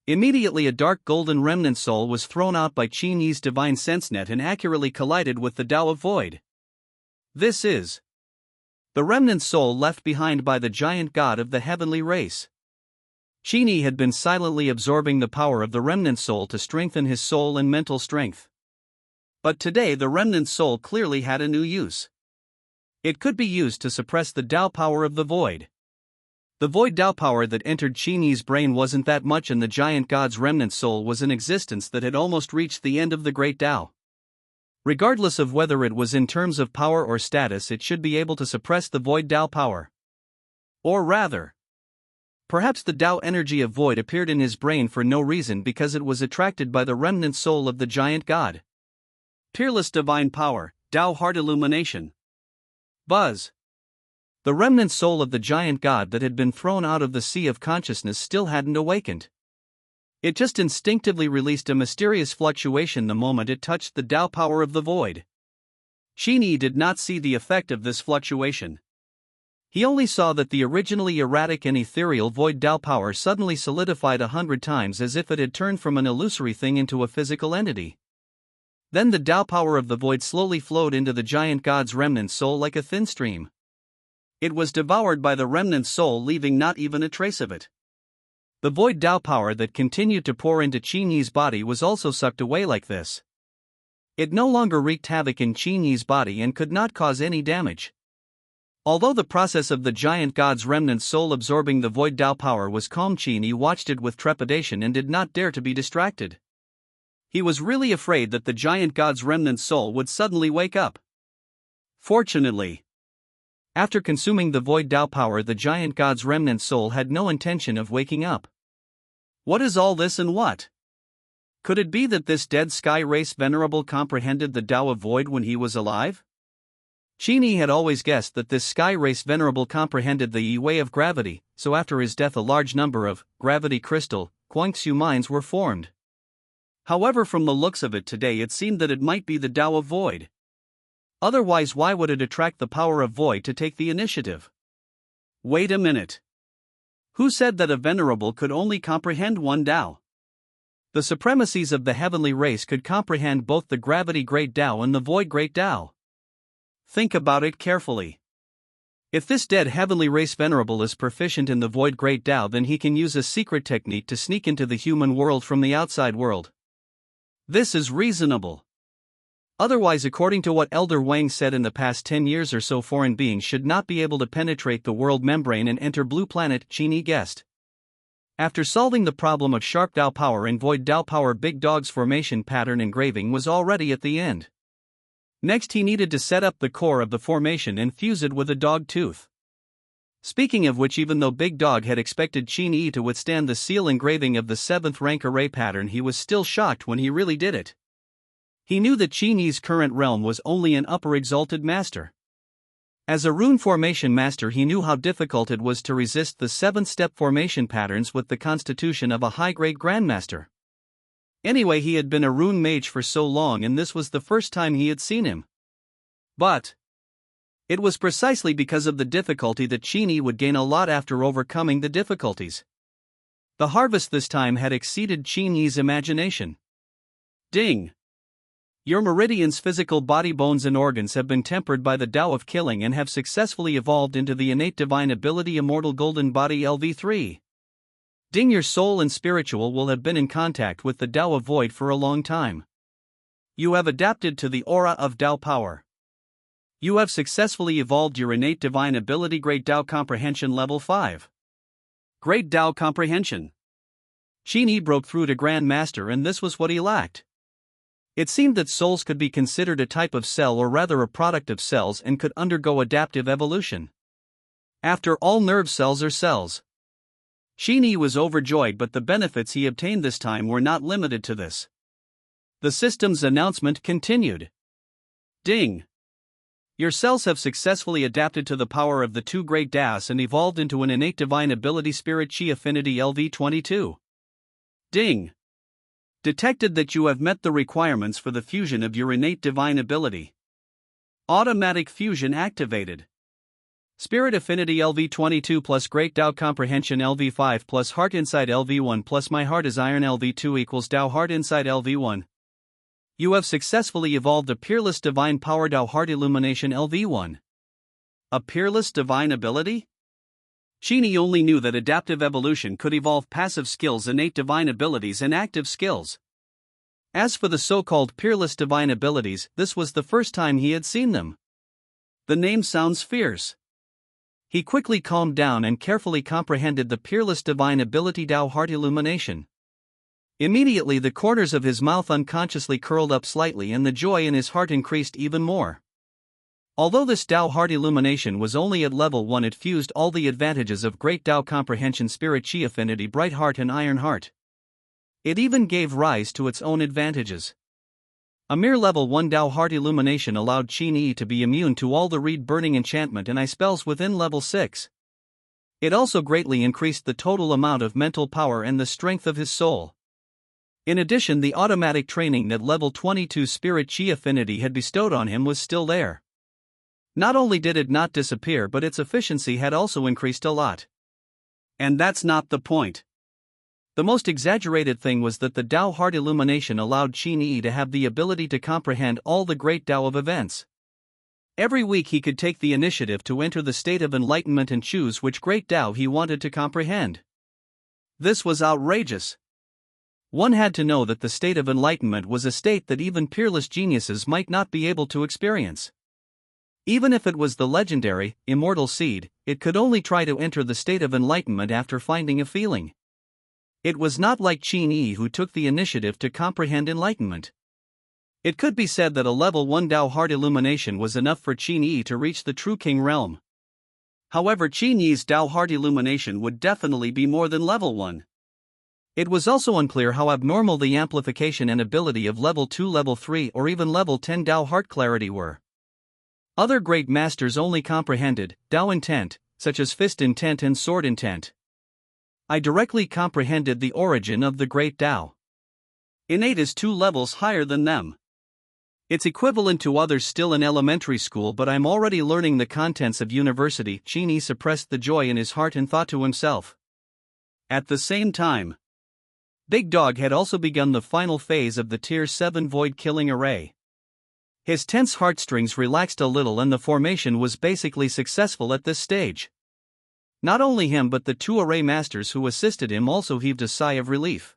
Speaker 1: Immediately a dark golden remnant soul was thrown out by Qin Yi's divine sense net and accurately collided with the Tao of Void. This is the remnant soul left behind by the giant god of the heavenly race. Qin Yi had been silently absorbing the power of the remnant soul to strengthen his soul and mental strength. But today the remnant soul clearly had a new use. It could be used to suppress the Tao power of the void. The void Tao power that entered Qin Yi's brain wasn't that much, and the giant god's remnant soul was an existence that had almost reached the end of the great Tao. Regardless of whether it was in terms of power or status, it should be able to suppress the void Tao power. Or rather, perhaps the Tao energy of void appeared in his brain for no reason, because it was attracted by the remnant soul of the giant god. Peerless divine power, Tao heart illumination. Buzz. The remnant soul of the giant god that had been thrown out of the sea of consciousness still hadn't awakened. It just instinctively released a mysterious fluctuation the moment it touched the Tao power of the void. Qin Yi did not see the effect of this fluctuation. He only saw that the originally erratic and ethereal void Tao power suddenly solidified 100 times, as if it had turned from an illusory thing into a physical entity. Then the Tao power of the void slowly flowed into the giant god's remnant soul like a thin stream. It was devoured by the remnant soul, leaving not even a trace of it. The void Tao power that continued to pour into Qin Yi's body was also sucked away like this. It no longer wreaked havoc in Qin Yi's body and could not cause any damage. Although the process of the giant god's remnant soul absorbing the void Tao power was calm, Qin Yi watched it with trepidation and did not dare to be distracted. He was really afraid that the giant god's remnant soul would suddenly wake up. Fortunately, after consuming the void Tao power, the giant god's remnant soul had no intention of waking up. What is all this, and what? Could it be that this dead sky race venerable comprehended the Tao of void when he was alive? Qin Yi had always guessed that this sky race venerable comprehended the Yi way of gravity, so after his death a large number of gravity crystal Guangxu mines were formed. However, from the looks of it today, it seemed that it might be the Tao of void. Otherwise, why would it attract the power of void to take the initiative? Wait a minute. Who said that a venerable could only comprehend one Tao? The supremacies of the heavenly race could comprehend both the gravity great Tao and the void great Tao. Think about it carefully. If this dead heavenly race venerable is proficient in the void great Tao, then he can use a secret technique to sneak into the human world from the outside world. This is reasonable. Otherwise, according to what Elder Wang said in the past 10 years or so, foreign beings should not be able to penetrate the world membrane and enter Blue Planet, Qin Yi guessed. After solving the problem of sharp Tao power and void Tao power, Big Dog's formation pattern engraving was already at the end. Next, he needed to set up the core of the formation and fuse it with a dog tooth. Speaking of which, even though Big Dog had expected Qin Yi to withstand the seal engraving of the 7th rank array pattern, he was still shocked when he really did it. He knew that Qin Yi's current realm was only an upper exalted master. As a rune formation master, he knew how difficult it was to resist the 7-step formation patterns with the constitution of a high-grade grandmaster. Anyway, he had been a rune mage for so long, and this was the first time he had seen him. But it was precisely because of the difficulty that Qin Yi would gain a lot after overcoming the difficulties. The harvest this time had exceeded Qin Yi's imagination. Ding! Your meridians, physical body, bones and organs have been tempered by the Tao of killing and have successfully evolved into the innate divine ability Immortal Golden Body LV3. Ding! Your soul and spiritual will have been in contact with the Tao of void for a long time. You have adapted to the aura of Tao power. You have successfully evolved your innate divine ability Great Tao Comprehension Level 5. Great Tao Comprehension. Qin Yi broke through to Grand Master, and this was what he lacked. It seemed that souls could be considered a type of cell, or rather a product of cells, and could undergo adaptive evolution. After all, nerve cells are cells. Qin Yi was overjoyed, but the benefits he obtained this time were not limited to this. The system's announcement continued. Ding! Your cells have successfully adapted to the power of the 2 great Taos and evolved into an innate divine ability Spirit Chi Affinity LV22. Ding! Detected that you have met the requirements for the fusion of your innate divine ability. Automatic fusion activated. Spirit Affinity LV22 plus Great Tao Comprehension LV5 plus Heart Insight LV1 plus My Heart is Iron LV2 equals Tao Heart Insight LV1. You have successfully evolved a Peerless Divine Power Tao Heart Illumination LV1. A peerless divine ability? Qin Yi only knew that adaptive evolution could evolve passive skills, innate divine abilities, and active skills. As for the so-called peerless divine abilities, this was the first time he had seen them. The name sounds fierce. He quickly calmed down and carefully comprehended the peerless divine ability Tao Heart Illumination. Immediately the corners of his mouth unconsciously curled up slightly and the joy in his heart increased even more. Although this Tao Heart Illumination was only at level 1, it fused all the advantages of Great Tao Comprehension, Spirit Qi Affinity, Bright Heart and Iron Heart. It even gave rise to its own advantages. A mere level 1 Tao Heart Illumination allowed Qin Yi to be immune to all the reed burning enchantment and eye spells within level 6. It also greatly increased the total amount of mental power and the strength of his soul. In addition, the automatic training that level 22 Spirit Qi Affinity had bestowed on him was still there. Not only did it not disappear, but its efficiency had also increased a lot. And that's not the point. The most exaggerated thing was that the Tao Heart Illumination allowed Qin Yi to have the ability to comprehend all the great Tao of events. Every week he could take the initiative to enter the state of enlightenment and choose which great Tao he wanted to comprehend. This was outrageous. One had to know that the state of enlightenment was a state that even peerless geniuses might not be able to experience. Even if it was the legendary, immortal seed, it could only try to enter the state of enlightenment after finding a feeling. It was not like Qin Yi who took the initiative to comprehend enlightenment. It could be said that a level 1 Tao Heart Illumination was enough for Qin Yi to reach the true king realm. However, Qin Yi's Tao Heart Illumination would definitely be more than level 1. It was also unclear how abnormal the amplification and ability of level 2, level 3, or even level 10 Tao Heart Clarity were. Other great masters only comprehended Tao intent, such as fist intent and sword intent. I directly comprehended the origin of the great Tao. Innate is 2 levels higher than them. It's equivalent to others still in elementary school, but I'm already learning the contents of university. Qin Yi suppressed the joy in his heart and thought to himself. At the same time, Big Dog had also begun the final phase of the Tier 7 Void Killing Array. His tense heartstrings relaxed a little and the formation was basically successful at this stage. Not only him but the 2 array masters who assisted him also heaved a sigh of relief.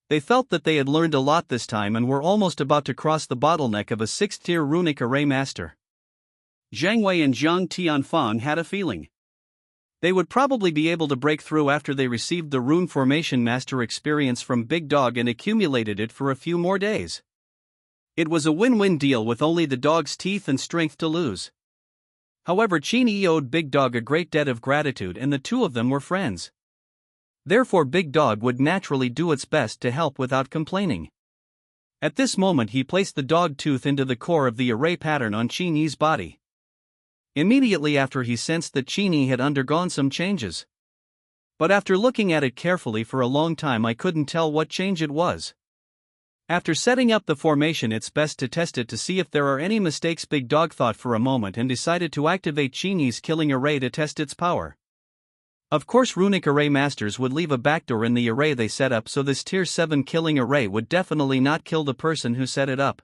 Speaker 1: They felt that they had learned a lot this time and were almost about to cross the bottleneck of a 6th tier runic array master. Zhang Wei and Zhang Tianfang had a feeling. They would probably be able to break through after they received the rune formation master experience from Big Dog and accumulated it for a few more days. It was a win-win deal with only the dog's teeth and strength to lose. However, Qin Yi owed Big Dog a great debt of gratitude and the 2 of them were friends. Therefore Big Dog would naturally do its best to help without complaining. At this moment he placed the dog tooth into the core of the array pattern on Qin Yi's body. Immediately after he sensed that Qin Yi had undergone some changes. But after looking at it carefully for a long time I couldn't tell what change it was. After setting up the formation, it's best to test it to see if there are any mistakes. Big Dog thought for a moment and decided to activate Qin Yi's killing array to test its power. Of course, runic array masters would leave a backdoor in the array they set up, so this tier 7 killing array would definitely not kill the person who set it up.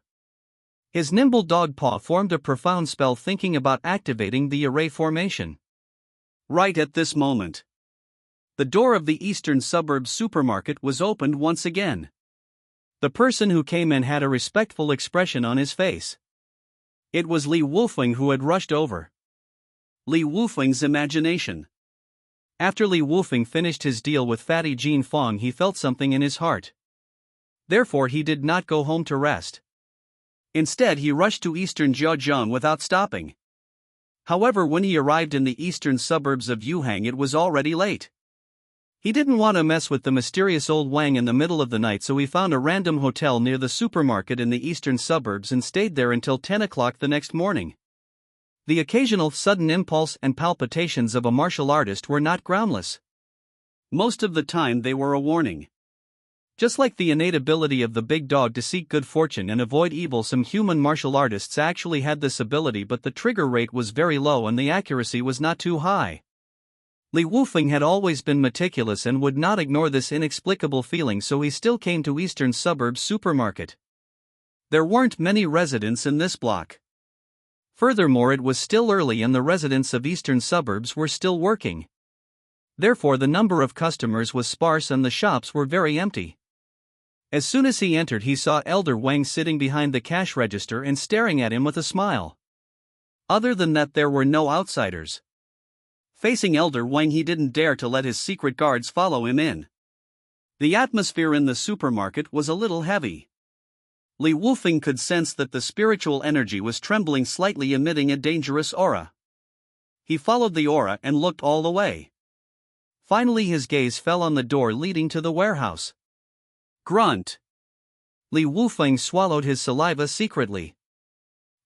Speaker 1: His nimble dog paw formed a profound spell thinking about activating the array formation. Right at this moment, the door of the eastern suburbs supermarket was opened once again. The person who came in had a respectful expression on his face. It was Li Wufeng who had rushed over. Li Wufeng's imagination. After Li Wufeng finished his deal with Fatty Jean Fong, he felt something in his heart. Therefore he did not go home to rest. Instead he rushed to eastern Jiaozhou without stopping. However, when he arrived in the eastern suburbs of Yuhang, it was already late. He didn't want to mess with the mysterious old Wang in the middle of the night, so he found a random hotel near the supermarket in the eastern suburbs and stayed there until 10 o'clock the next morning. The occasional sudden impulse and palpitations of a martial artist were not groundless. Most of the time they were a warning. Just like the innate ability of the big dog to seek good fortune and avoid evil, some human martial artists actually had this ability, but the trigger rate was very low and the accuracy was not too high. Li Wufeng had always been meticulous and would not ignore this inexplicable feeling, so he still came to Eastern Suburbs supermarket. There weren't many residents in this block. Furthermore, it was still early and the residents of Eastern Suburbs were still working. Therefore, the number of customers was sparse and the shops were very empty. As soon as he entered, he saw Elder Wang sitting behind the cash register and staring at him with a smile. Other than that, there were no outsiders. Facing Elder Wang, he didn't dare to let his secret guards follow him in. The atmosphere in the supermarket was a little heavy. Li Wufeng could sense that the spiritual energy was trembling slightly, emitting a dangerous aura. He followed the aura and looked all the way. Finally, his gaze fell on the door leading to the warehouse. Grunt. Li Wufeng swallowed his saliva secretly.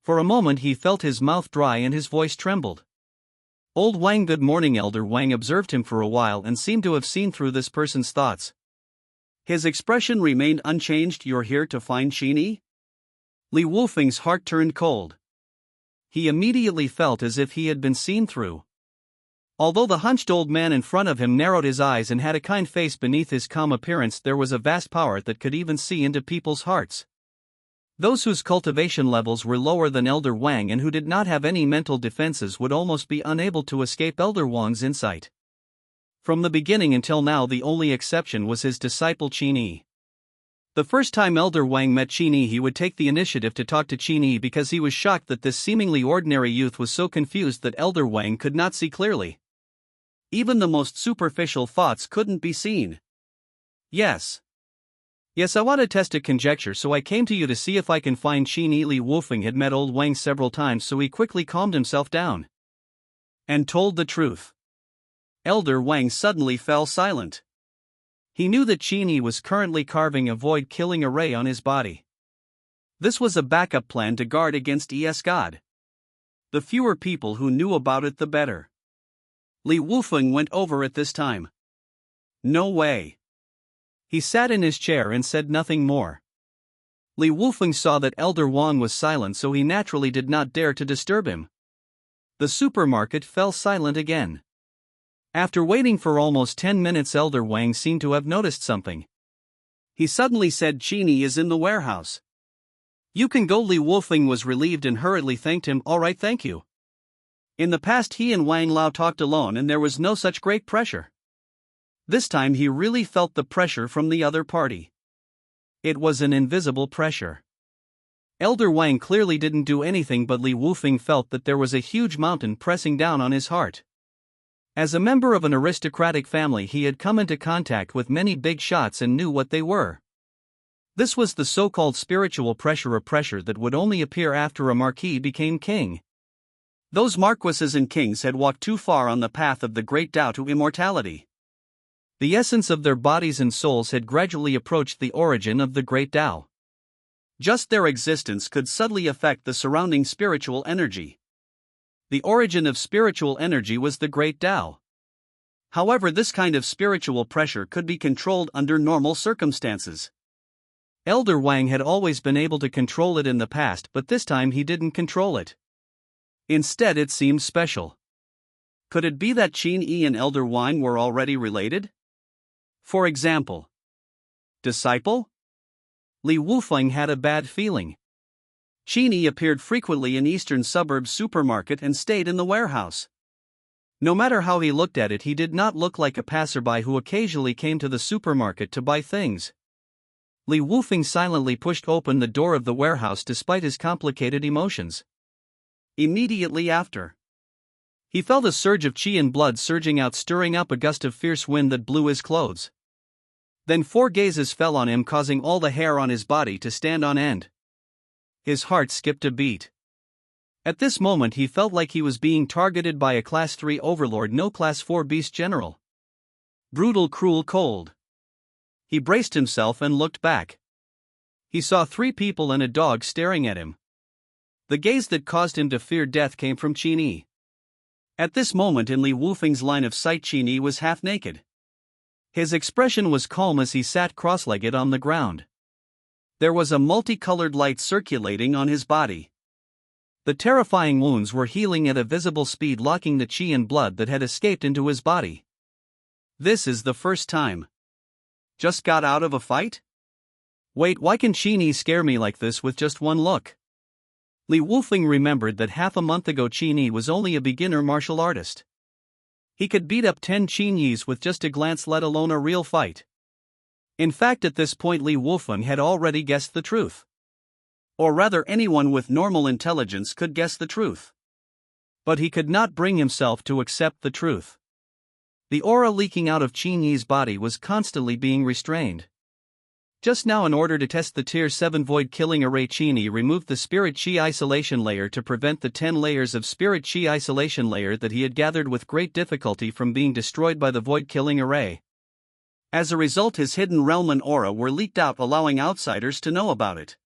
Speaker 1: For a moment he felt his mouth dry and his voice trembled. Old Wang. Good morning. Elder Wang observed him for a while and seemed to have seen through this person's thoughts. His expression remained unchanged. You're here to find Qin Yi? Li Wufeng's heart turned cold. He immediately felt as if he had been seen through. Although the hunched old man in front of him narrowed his eyes and had a kind face beneath his calm appearance, there was a vast power that could even see into people's hearts. Those whose cultivation levels were lower than Elder Wang and who did not have any mental defenses would almost be unable to escape Elder Wang's insight. From the beginning until now, the only exception was his disciple Qin Yi. The first time Elder Wang met Qin Yi, he would take the initiative to talk to Qin Yi because he was shocked that this seemingly ordinary youth was so confused that Elder Wang could not see clearly. Even the most superficial thoughts couldn't be seen. Yes, I want to test a conjecture, so I came to you to see if I can find Qin Yi. Li Wufeng had met old Wang several times, so he quickly calmed himself down and told the truth. Elder Wang suddenly fell silent. He knew that Qin Yi was currently carving a void-killing array on his body. This was a backup plan to guard against ES God. The fewer people who knew about it, the better. Li Wufeng went over it this time. No way. He sat in his chair and said nothing more. Li Wufeng saw that Elder Wang was silent, so he naturally did not dare to disturb him. The supermarket fell silent again. After waiting for almost 10 minutes, Elder Wang seemed to have noticed something. He suddenly said, Qin Yi is in the warehouse. You can go. Li Wufeng was relieved and hurriedly thanked him. All right, thank you. In the past, he and Wang Lao talked alone and there was no such great pressure. This time he really felt the pressure from the other party. It was an invisible pressure. Elder Wang clearly didn't do anything, but Li Wufeng felt that there was a huge mountain pressing down on his heart. As a member of an aristocratic family, he had come into contact with many big shots and knew what they were. This was the so-called spiritual pressure, a pressure that would only appear after a marquis became king. Those marquises and kings had walked too far on the path of the great Tao to immortality. The essence of their bodies and souls had gradually approached the origin of the great Tao. Just their existence could subtly affect the surrounding spiritual energy. The origin of spiritual energy was the great Tao. However, this kind of spiritual pressure could be controlled under normal circumstances. Elder Wang had always been able to control it in the past, but this time he didn't control it. Instead, it seemed special. Could it be that Qin Yi and Elder Wang were already related? For example, disciple? Li Wufeng had a bad feeling. Qin Yi appeared frequently in Eastern Suburbs supermarket and stayed in the warehouse. No matter how he looked at it, he did not look like a passerby who occasionally came to the supermarket to buy things. Li Wufeng silently pushed open the door of the warehouse despite his complicated emotions. Immediately after, he felt a surge of qi and blood surging out, stirring up a gust of fierce wind that blew his clothes. Then 4 gazes fell on him, causing all the hair on his body to stand on end. His heart skipped a beat. At this moment he felt like he was being targeted by a Class 3 overlord, no Class 4 beast general. Brutal, cruel, cold. He braced himself and looked back. He saw 3 people and a dog staring at him. The gaze that caused him to fear death came from Qin Yi. At this moment in Li Wufeng's line of sight, Qin Yi was half naked. His expression was calm as he sat cross-legged on the ground. There was a multicolored light circulating on his body. The terrifying wounds were healing at a visible speed, locking the qi and blood that had escaped into his body. This is the first time. Just got out of a fight? Wait, why can Qin Yi scare me like this with just one look? Li Wufeng remembered that half a month ago Qin Yi was only a beginner martial artist. He could beat up 10 Qin Yis with just a glance, let alone a real fight. In fact, at this point Li Wufeng had already guessed the truth. Or rather, anyone with normal intelligence could guess the truth. But he could not bring himself to accept the truth. The aura leaking out of Qin Yi's body was constantly being restrained. Just now, in order to test the Tier 7 Void Killing Array, Qin Yi removed the Spirit Qi Isolation Layer to prevent the 10 layers of Spirit Qi Isolation Layer that he had gathered with great difficulty from being destroyed by the Void Killing Array. As a result, his hidden realm and aura were leaked out, allowing outsiders to know about it.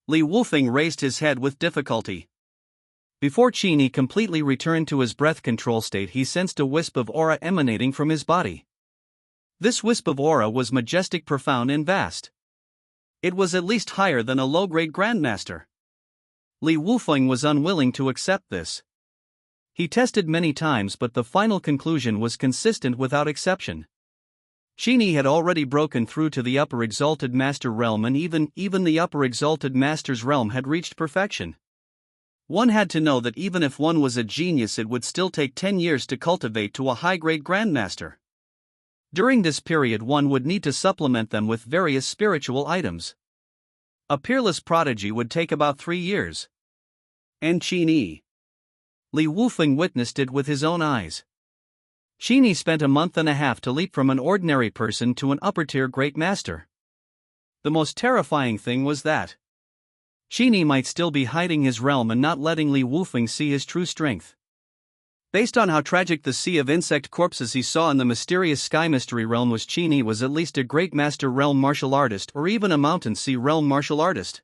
Speaker 1: Li Wufeng raised his head with difficulty. Before Qin Yi completely returned to his breath control state, he sensed a wisp of aura emanating from his body. This wisp of aura was majestic, profound, and vast. It was at least higher than a low-grade grandmaster. Li Wufeng was unwilling to accept this. He tested many times, but the final conclusion was consistent without exception. Qin Yi had already broken through to the upper exalted master realm, and even the upper exalted master's realm had reached perfection. One had to know that even if one was a genius, it would still take 10 years to cultivate to a high-grade grandmaster. During this period, one would need to supplement them with various spiritual items. A peerless prodigy would take about 3 years. And Qin Yi. Li Wufeng witnessed it with his own eyes. Qin Yi spent a month and a half to leap from an ordinary person to an upper-tier great master. The most terrifying thing was that Qin Yi might still be hiding his realm and not letting Li Wufeng see his true strength. Based on how tragic the sea of insect corpses he saw in the mysterious sky mystery realm was, Qin Yi was at least a great master realm martial artist, or even a mountain sea realm martial artist.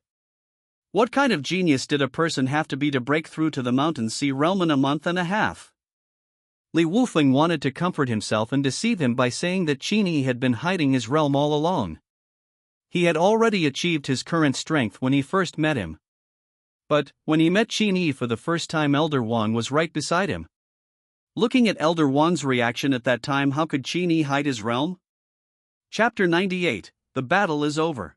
Speaker 1: What kind of genius did a person have to be to break through to the mountain sea realm in a month and a half? Li Wufeng wanted to comfort himself and deceive him by saying that Qin Yi had been hiding his realm all along. He had already achieved his current strength when he first met him. But, when he met Qin Yi for the first time, Elder Wang was right beside him. Looking at Elder Wang's reaction at that time, how could Qin Yi hide his realm? Chapter 98, The Battle is Over.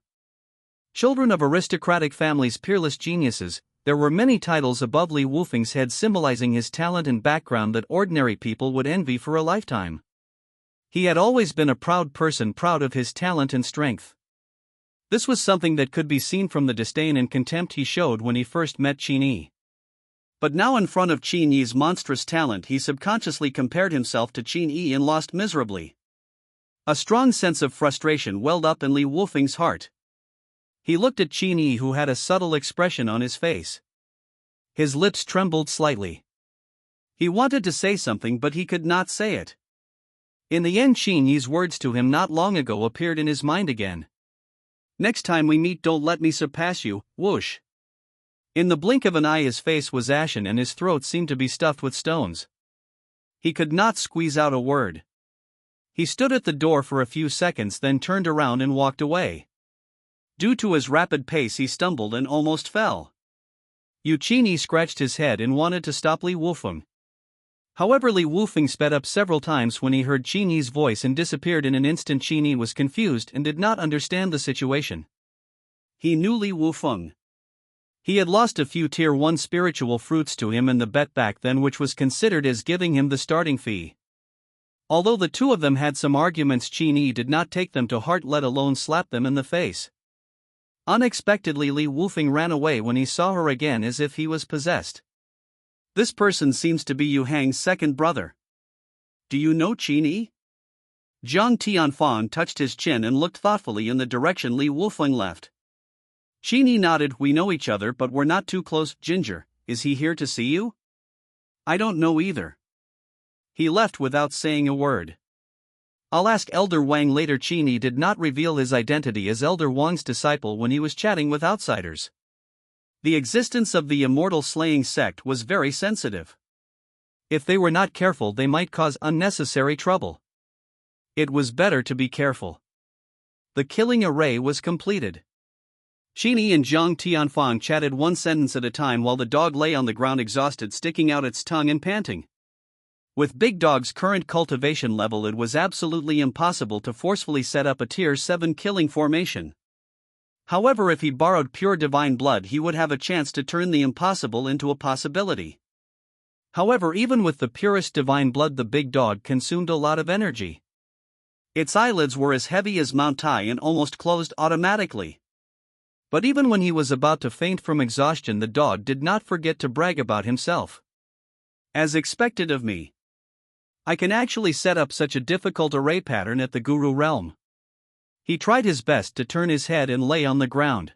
Speaker 1: Children of aristocratic families, peerless geniuses, there were many titles above Li Wufeng's head symbolizing his talent and background that ordinary people would envy for a lifetime. He had always been a proud person, proud of his talent and strength. This was something that could be seen from the disdain and contempt he showed when he first met Qin Yi. But now, in front of Qin Yi's monstrous talent, he subconsciously compared himself to Qin Yi and lost miserably. A strong sense of frustration welled up in Li Wufeng's heart. He looked at Qin Yi, who had a subtle expression on his face. His lips trembled slightly. He wanted to say something, but he could not say it. In the end, Qin Yi's words to him not long ago appeared in his mind again. "Next time we meet, don't let me surpass you, whoosh." In the blink of an eye, his face was ashen and his throat seemed to be stuffed with stones. He could not squeeze out a word. He stood at the door for a few seconds, then turned around and walked away. Due to his rapid pace, he stumbled and almost fell. Qin Yi scratched his head and wanted to stop Li Wufeng. However, Li Wufeng sped up several times when he heard Qin Yi's voice and disappeared in an instant. Qin Yi was confused and did not understand the situation. He knew Li Wufeng. He had lost a few Tier 1 spiritual fruits to him in the bet back then, which was considered as giving him the starting fee. Although the two of them had some arguments, Qin Yi did not take them to heart, let alone slap them in the face. Unexpectedly, Li Wufeng ran away when he saw her again, as if he was possessed. "This person seems to be Yu Hang's second brother. Do you know Qin Yi?" Zhang Tianfan touched his chin and looked thoughtfully in the direction Li Wufeng left. Qin Yi nodded. "We know each other, but we're not too close." "Ginger, is he here to see you?" "I don't know either. He left without saying a word." "I'll ask Elder Wang later." Qin Yi did not reveal his identity as Elder Wang's disciple when he was chatting with outsiders. The existence of the immortal slaying sect was very sensitive. If they were not careful, they might cause unnecessary trouble. It was better to be careful. The killing array was completed. Qin Yi and Zhang Tianfang chatted one sentence at a time while the dog lay on the ground exhausted, sticking out its tongue and panting. With Big Dog's current cultivation level, it was absolutely impossible to forcefully set up a Tier 7 killing formation. However, if he borrowed pure divine blood, he would have a chance to turn the impossible into a possibility. However, even with the purest divine blood, the Big Dog consumed a lot of energy. Its eyelids were as heavy as Mount Tai and almost closed automatically. But even when he was about to faint from exhaustion, the dog did not forget to brag about himself. As expected of me, I can actually set up such a difficult array pattern at the Guru realm. He tried his best to turn his head and lay on the ground.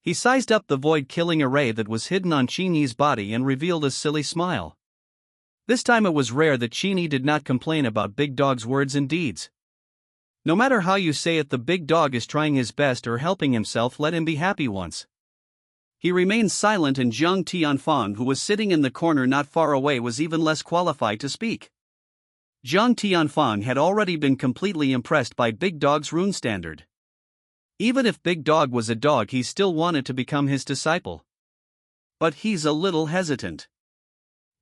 Speaker 1: He sized up the void-killing array that was hidden on Qin Yi's body and revealed a silly smile. This time it was rare that Qin Yi did not complain about Big Dog's words and deeds. No matter how you say it, the Big Dog is trying his best or helping himself. Let him be happy once. He remained silent, and Zhang Tianfang, who was sitting in the corner not far away, was even less qualified to speak. Zhang Tianfang had already been completely impressed by Big Dog's rune standard. Even if Big Dog was a dog, he still wanted to become his disciple. But he's a little hesitant.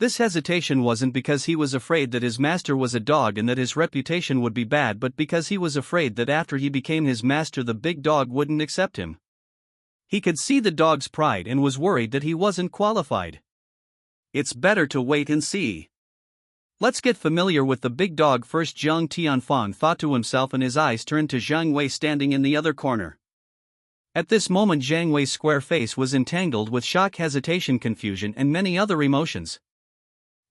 Speaker 1: This hesitation wasn't because he was afraid that his master was a dog and that his reputation would be bad, but because he was afraid that after he became his master, the Big Dog wouldn't accept him. He could see the dog's pride and was worried that he wasn't qualified. It's better to wait and see. Let's get familiar with the Big Dog first, Zhang Tianfang thought to himself, and his eyes turned to Zhang Wei standing in the other corner. At this moment, Zhang Wei's square face was entangled with shock, hesitation, confusion, and many other emotions.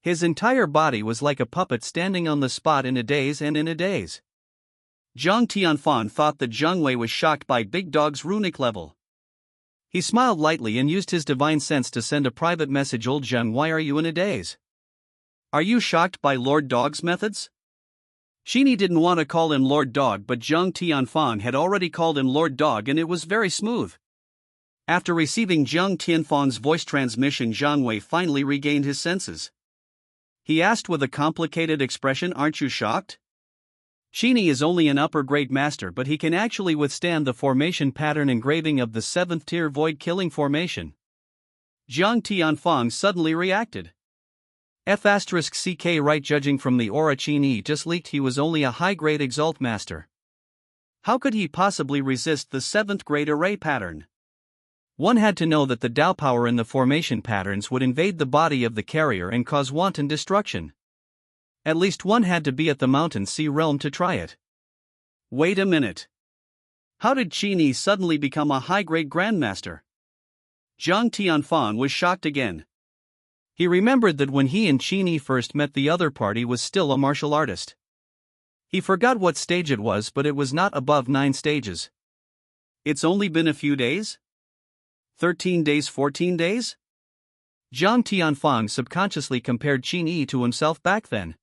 Speaker 1: His entire body was like a puppet standing on the spot in a daze and in a daze. Zhang Tianfang thought that Zhang Wei was shocked by Big Dog's runic level. He smiled lightly and used his divine sense to send a private message. Old Zhang, why are you in a daze? Are you shocked by Lord Dog's methods? Qin Yi didn't want to call him Lord Dog, but Zhang Tianfang had already called him Lord Dog, and it was very smooth. After receiving Zhang Tianfang's voice transmission, Zhang Wei finally regained his senses. He asked with a complicated expression, aren't you shocked? Qin Yi is only an upper-grade master, but he can actually withstand the formation pattern engraving of the 7th tier void-killing formation. Zhang Tianfang suddenly reacted. F***ck right, judging from the aura Qin Yi just leaked, he was only a high-grade Exalt master. How could he possibly resist the 7th grade array pattern? One had to know that the Tao power in the formation patterns would invade the body of the carrier and cause wanton destruction. At least one had to be at the Mountain Sea realm to try it. Wait a minute. How did Qin Yi suddenly become a high-grade grandmaster? Zhang Tianfang was shocked again. He remembered that when he and Qin Yi first met, the other party was still a martial artist. He forgot what stage it was, but it was not above 9 stages. It's only been a few days? 13 days, 14 days? Zhang Tianfang subconsciously compared Qin Yi to himself back then.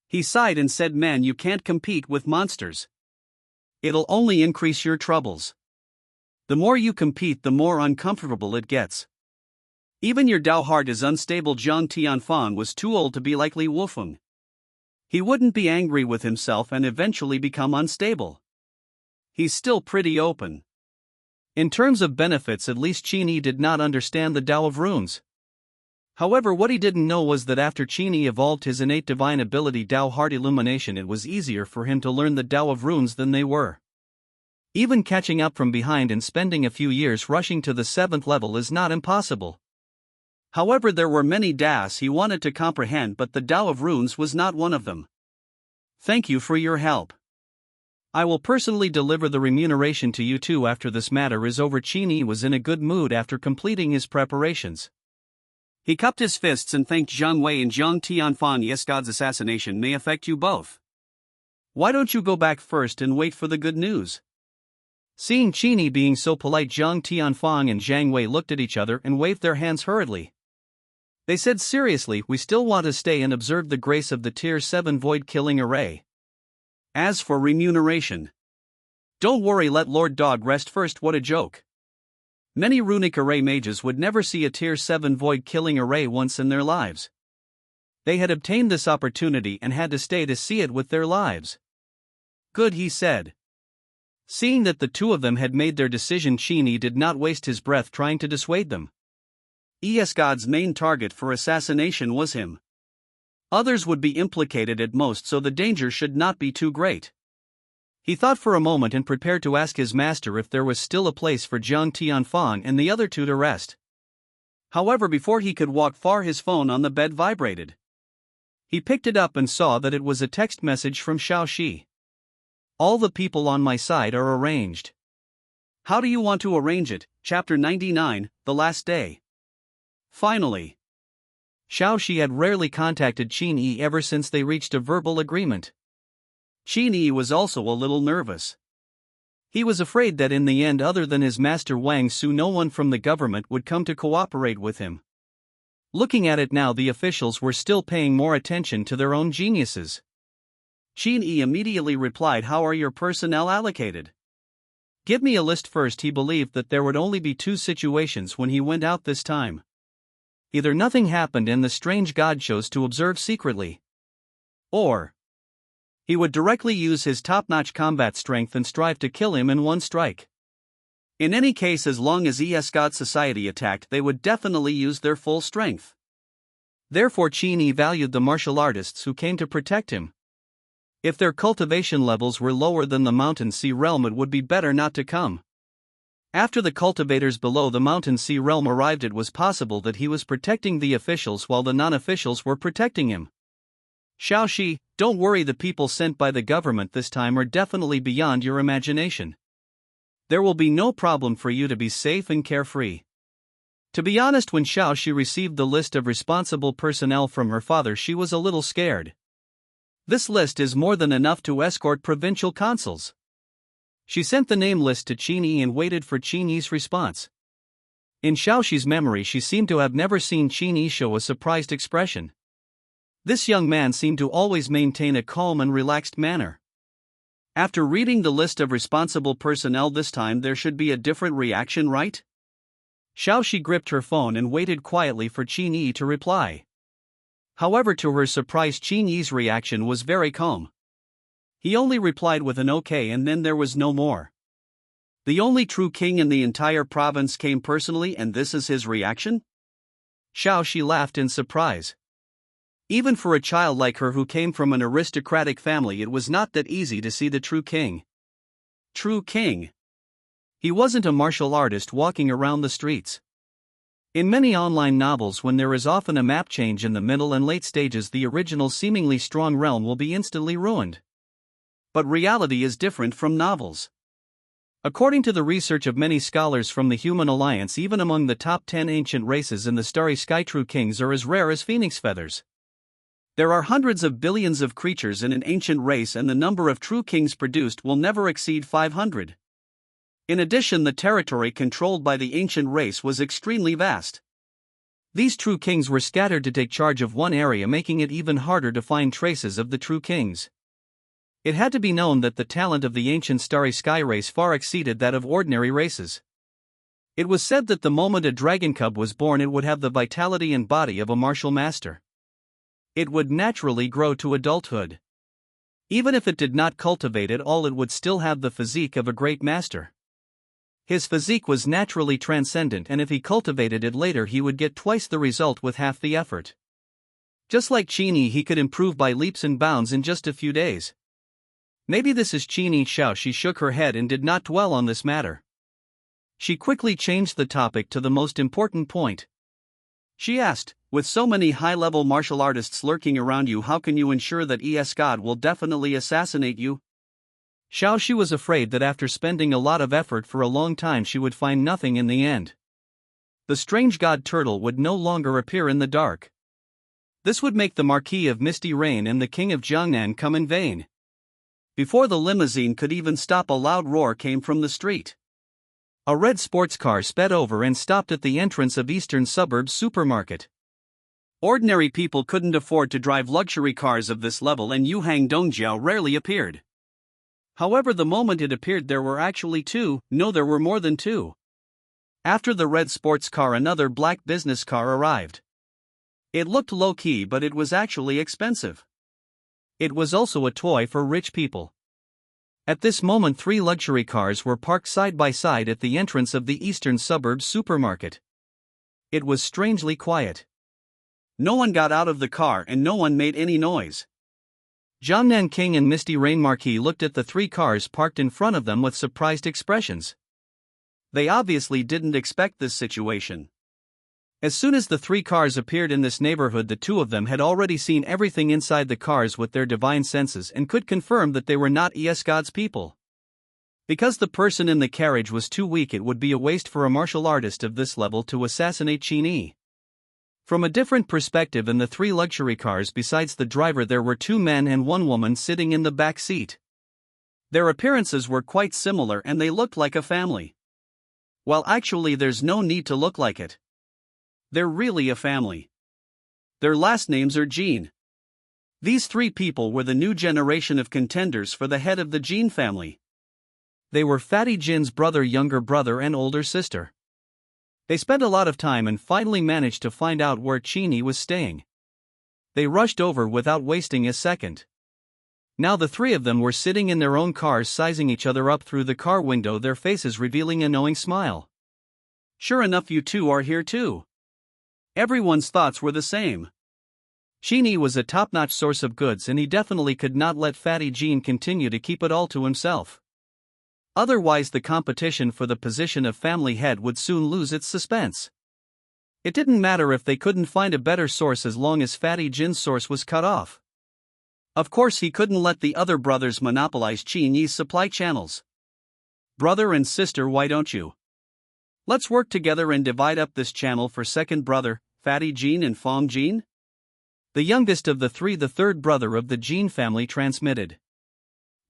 Speaker 1: He sighed and said, man, you can't compete with monsters. It'll only increase your troubles. The more you compete, the more uncomfortable it gets. Even your Tao heart is unstable. Zhang Tianfang was too old to be like Li Wufeng. He wouldn't be angry with himself and eventually become unstable. He's still pretty open. In terms of benefits, at least Qin Yi did not understand the Tao of runes. However, what he didn't know was that after Qin Yi evolved his innate divine ability Tao Heart Illumination, it was easier for him to learn the Tao of runes than they were. Even catching up from behind and spending a few years rushing to the 7th level is not impossible. However, there were many Taos he wanted to comprehend, but the Tao of runes was not one of them. Thank you for your help. I will personally deliver the remuneration to you too after this matter is over. Qin Yi was in a good mood after completing his preparations. He cupped his fists and thanked Zhang Wei and Zhang Tianfang. Yes, God's assassination may affect you both. Why don't you go back first and wait for the good news? Seeing Qin Yi being so polite, Zhang Tianfang and Zhang Wei looked at each other and waved their hands hurriedly. They said seriously, we still want to stay and observe the grace of the Tier 7 void-killing array. As for remuneration, don't worry, let Lord Dog rest first. What a joke. Many runic array mages would never see a Tier 7 void-killing array once in their lives. They had obtained this opportunity and had to stay to see it with their lives. Good, he said. Seeing that the two of them had made their decision, Qin Yi did not waste his breath trying to dissuade them. God's main target for assassination was him. Others would be implicated at most, so the danger should not be too great. He thought for a moment and prepared to ask his master if there was still a place for Jiang Tianfang and the other two to rest. However, before he could walk far, his phone on the bed vibrated. He picked it up and saw that it was a text message from Xiao Shi. All the people on my side are arranged. How do you want to arrange it? Chapter 99, The Last Day. Finally. Xiao Shi had rarely contacted Qin Yi ever since they reached a verbal agreement. Qin Yi was also a little nervous. He was afraid that in the end, other than his master Wang Su, no one from the government would come to cooperate with him. Looking at it now, the officials were still paying more attention to their own geniuses. Qin Yi immediately replied, "How are your personnel allocated? Give me a list first." He believed that there would only be two situations when he went out this time. Either nothing happened and the strange god chose to observe secretly, or he would directly use his top-notch combat strength and strive to kill him in one strike. In any case, as long as God society attacked, they would definitely use their full strength. Therefore, Qin Yi valued the martial artists who came to protect him. If their cultivation levels were lower than the Mountain Sea realm, it would be better not to come. After the cultivators below the Mountain Sea realm arrived, it was possible that he was protecting the officials while the non-officials were protecting him. Xiao Shi, don't worry, the people sent by the government this time are definitely beyond your imagination. There will be no problem for you to be safe and carefree. To be honest, when Xiao Shi received the list of responsible personnel from her father, she was a little scared. This list is more than enough to escort provincial consuls. She sent the name list to Qin Yi and waited for Qin Yi's response. In Xiao Shi's memory, she seemed to have never seen Qin Yi show a surprised expression. This young man seemed to always maintain a calm and relaxed manner. After reading the list of responsible personnel this time, there should be a different reaction, right? Xiao Shi gripped her phone and waited quietly for Qin Yi to reply. However, to her surprise, Qin Yi's reaction was very calm. He only replied with an okay, and then there was no more. The only true king in the entire province came personally, and this is his reaction? Xiao Shi laughed in surprise. Even for a child like her who came from an aristocratic family, it was not that easy to see the true king. True king? He wasn't a martial artist walking around the streets. In many online novels, when there is often a map change in the middle and late stages, the original seemingly strong realm will be instantly ruined. But reality is different from novels. According to the research of many scholars from the Human Alliance, even among the top 10 ancient races in the starry sky, true kings are as rare as phoenix feathers. There are hundreds of billions of creatures in an ancient race, and the number of true kings produced will never exceed 500. In addition, the territory controlled by the ancient race was extremely vast. These true kings were scattered to take charge of one area, making it even harder to find traces of the true kings. It had to be known that the talent of the ancient starry sky race far exceeded that of ordinary races. It was said that the moment a dragon cub was born, it would have the vitality and body of a martial master. It would naturally grow to adulthood. Even if it did not cultivate it all, it would still have the physique of a great master. His physique was naturally transcendent, and if he cultivated it later, he would get twice the result with half the effort. Just like Qin Yi, he could improve by leaps and bounds in just a few days. Maybe this is Qin Yi. Xiao Shi shook her head and did not dwell on this matter. She quickly changed the topic to the most important point. She asked, with so many high-level martial artists lurking around you, how can you ensure that God will definitely assassinate you? Xiao Shi was afraid that after spending a lot of effort for a long time, she would find nothing in the end. The strange god turtle would no longer appear in the dark. This would make the Marquis of Misty Rain and the King of Jiangnan come in vain. Before the limousine could even stop, a loud roar came from the street. A red sports car sped over and stopped at the entrance of Eastern Suburbs supermarket. Ordinary people couldn't afford to drive luxury cars of this level, and Yuhang Dongjiao rarely appeared. However, the moment it appeared, there were actually two. No, there were more than two. After the red sports car, another black business car arrived. It looked low-key, but it was actually expensive. It was also a toy for rich people. At this moment, 3 luxury cars were parked side by side at the entrance of the eastern suburbs supermarket. It was strangely quiet. No one got out of the car and no one made any noise. Jiangnan King and Misty Rain Marquis looked at the 3 cars parked in front of them with surprised expressions. They obviously didn't expect this situation. As soon as the 3 cars appeared in this neighborhood, the 2 of them had already seen everything inside the cars with their divine senses and could confirm that they were not God's people. Because the person in the carriage was too weak, it would be a waste for a martial artist of this level to assassinate Qin Yi. From a different perspective, in the 3 luxury cars besides the driver there were 2 men and 1 woman sitting in the back seat. Their appearances were quite similar and they looked like a family. Well, actually there's no need to look like it. They're really a family. Their last names are Jin. These 3 people were the new generation of contenders for the head of the Jin family. They were Fatty Jin's brother, younger brother and older sister. They spent a lot of time and finally managed to find out where Qin Yi was staying. They rushed over without wasting a second. Now the 3 of them were sitting in their own cars, sizing each other up through the car window, their faces revealing a knowing smile. Sure enough, you 2 are here too. Everyone's thoughts were the same. Qin Yi was a top-notch source of goods and he definitely could not let Fatty Jin continue to keep it all to himself. Otherwise the competition for the position of family head would soon lose its suspense. It didn't matter if they couldn't find a better source as long as Fatty Jin's source was cut off. Of course he couldn't let the other brothers monopolize Qin Yi's supply channels. Brother and sister, why don't you? Let's work together and divide up this channel for second brother, Fatty Jin and Fong Jin? The youngest of the 3, the third brother of the Jin family, transmitted.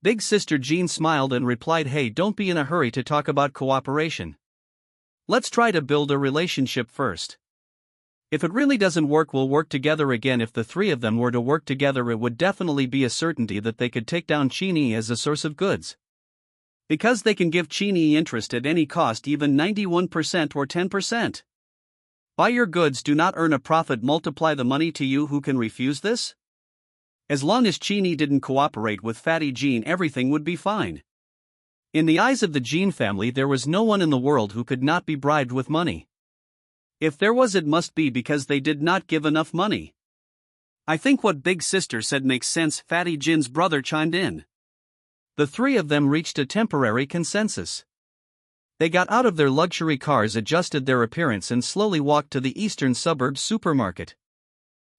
Speaker 1: Big sister Jin smiled and replied, hey, don't be in a hurry to talk about cooperation. Let's try to build a relationship first. If it really doesn't work, we'll work together again. If the 3 of them were to work together, it would definitely be a certainty that they could take down Qin Yi as a source of goods. Because they can give Qin Yi interest at any cost, even 91% or 10%. Buy your goods, do not earn a profit, multiply the money to you. Who can refuse this? As long as Qin Yi didn't cooperate with Fatty Jin, everything would be fine. In the eyes of the Jin family, there was no one in the world who could not be bribed with money. If there was, it must be because they did not give enough money. I think what big sister said makes sense, Fatty Jin's brother chimed in. The 3 of them reached a temporary consensus. They got out of their luxury cars, adjusted their appearance and slowly walked to the eastern suburbs supermarket.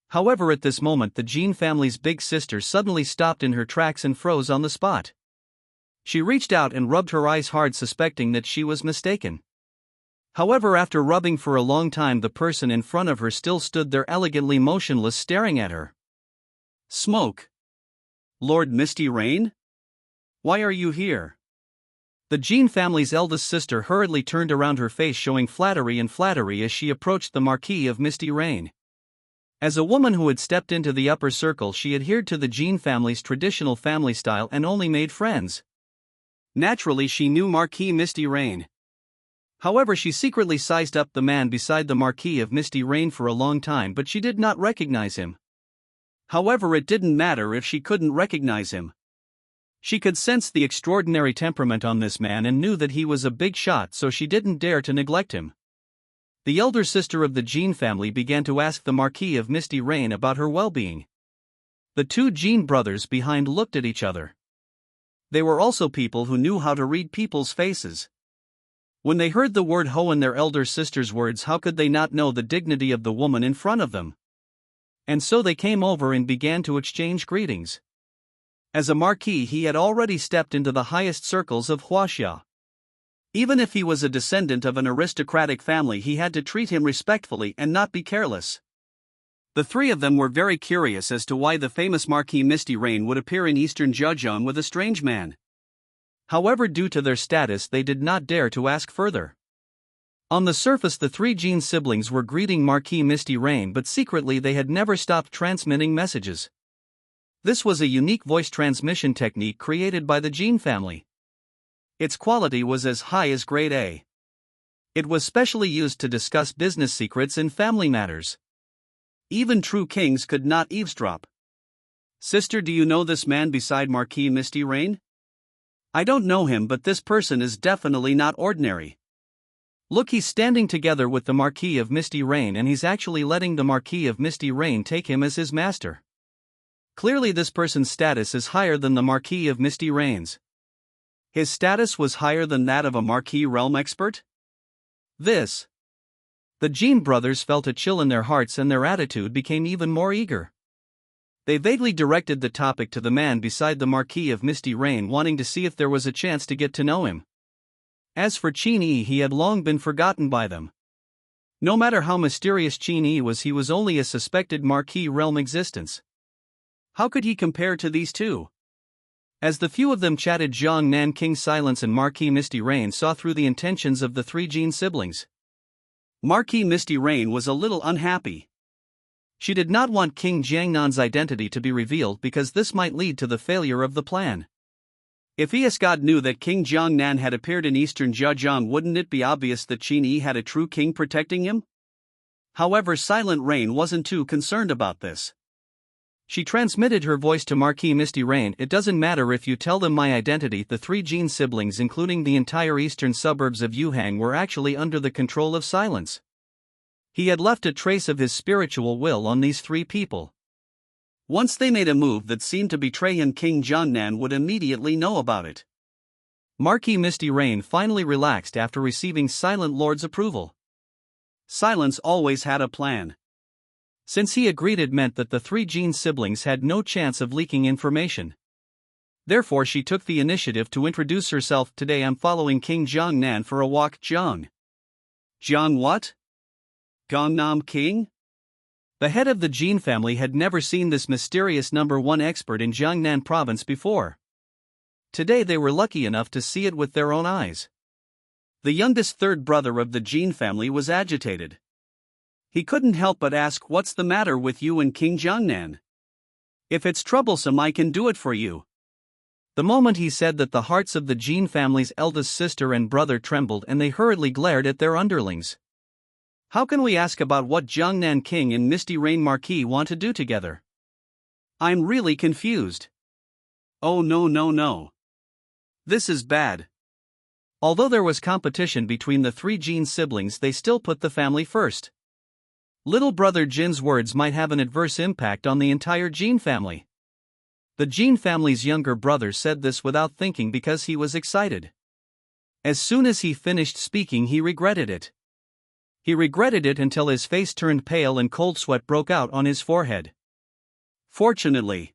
Speaker 1: However, at this moment the Jin family's big sister suddenly stopped in her tracks and froze on the spot. She reached out and rubbed her eyes hard, suspecting that she was mistaken. However, after rubbing for a long time, the person in front of her still stood there elegantly motionless, staring at her. Smoke. Lord Misty Rain? Why are you here? The Jin family's eldest sister hurriedly turned around, her face showing flattery as she approached the Marquis of Misty Rain. As a woman who had stepped into the upper circle, she adhered to the Jin family's traditional family style and only made friends. Naturally, she knew Marquis Misty Rain. However, she secretly sized up the man beside the Marquis of Misty Rain for a long time, but she did not recognize him. However, it didn't matter if she couldn't recognize him. She could sense the extraordinary temperament on this man and knew that he was a big shot, so she didn't dare to neglect him. The elder sister of the Jin family began to ask the Marquis of Misty Rain about her well-being. The 2 Jin brothers behind looked at each other. They were also people who knew how to read people's faces. When they heard the word ho in their elder sister's words, how could they not know the dignity of the woman in front of them? And so they came over and began to exchange greetings. As a marquis, he had already stepped into the highest circles of Huaxia. Even if he was a descendant of an aristocratic family, he had to treat him respectfully and not be careless. The 3 of them were very curious as to why the famous Marquis Misty Rain would appear in eastern Zhejiang with a strange man. However, due to their status, they did not dare to ask further. On the surface, the 3 Jin siblings were greeting Marquis Misty Rain, but secretly they had never stopped transmitting messages. This was a unique voice transmission technique created by the Jin family. Its quality was as high as grade A. It was specially used to discuss business secrets and family matters. Even true kings could not eavesdrop. Sister, do you know this man beside Marquis Misty Rain? I don't know him, but this person is definitely not ordinary. Look, he's standing together with the Marquis of Misty Rain, and he's actually letting the Marquis of Misty Rain take him as his master. Clearly this person's status is higher than the Marquis of Misty Rain's. His status was higher than that of a Marquis realm expert? The Jin brothers felt a chill in their hearts, and their attitude became even more eager. They vaguely directed the topic to the man beside the Marquis of Misty Rain, wanting to see if there was a chance to get to know him. As for Qin Yi, he had long been forgotten by them. No matter how mysterious Qin Yi was, he was only a suspected Marquis realm existence. How could he compare to these two? As the few of them chatted, Jiang Nan, King Silence and Marquis Misty Rain saw through the intentions of the three Jin siblings. Marquis Misty Rain was a little unhappy. She did not want King Jiangnan's identity to be revealed because this might lead to the failure of the plan. If Escad knew that King Jiangnan had appeared in eastern Zhejiang, wouldn't it be obvious that Qin Yi had a true king protecting him? However, Silent Rain wasn't too concerned about this. She transmitted her voice to Marquis Misty Rain. It doesn't matter if you tell them my identity. The three Jin siblings, including the entire eastern suburbs of Yuhang, were actually under the control of Silence. He had left a trace of his spiritual will on these three people. Once they made a move that seemed to betray him, King Jiangnan would immediately know about it. Marquis Misty Rain finally relaxed after receiving Silent Lord's approval. Silence always had a plan. Since he agreed, it meant that the three Jin siblings had no chance of leaking information. Therefore she took the initiative to introduce herself. Today I'm following King Jiangnan for a walk. Jiang what? Gangnam King? The head of the Jin family had never seen this mysterious number one expert in Jiangnan province before. Today they were lucky enough to see it with their own eyes. The youngest third brother of the Jin family was agitated. He couldn't help but ask, "What's the matter with you and King Jiangnan? If it's troublesome, I can do it for you." The moment he said that, the hearts of the Jin family's eldest sister and brother trembled, and they hurriedly glared at their underlings. How can we ask about what Jiangnan King and Misty Rain Marquis want to do together? I'm really confused. Oh no. This is bad. Although there was competition between the three Jin siblings, they still put the family first. Little brother Jin's words might have an adverse impact on the entire Jin family. The Jin family's younger brother said this without thinking because he was excited. As soon as he finished speaking, he regretted it. He regretted it until his face turned pale and cold sweat broke out on his forehead. Fortunately,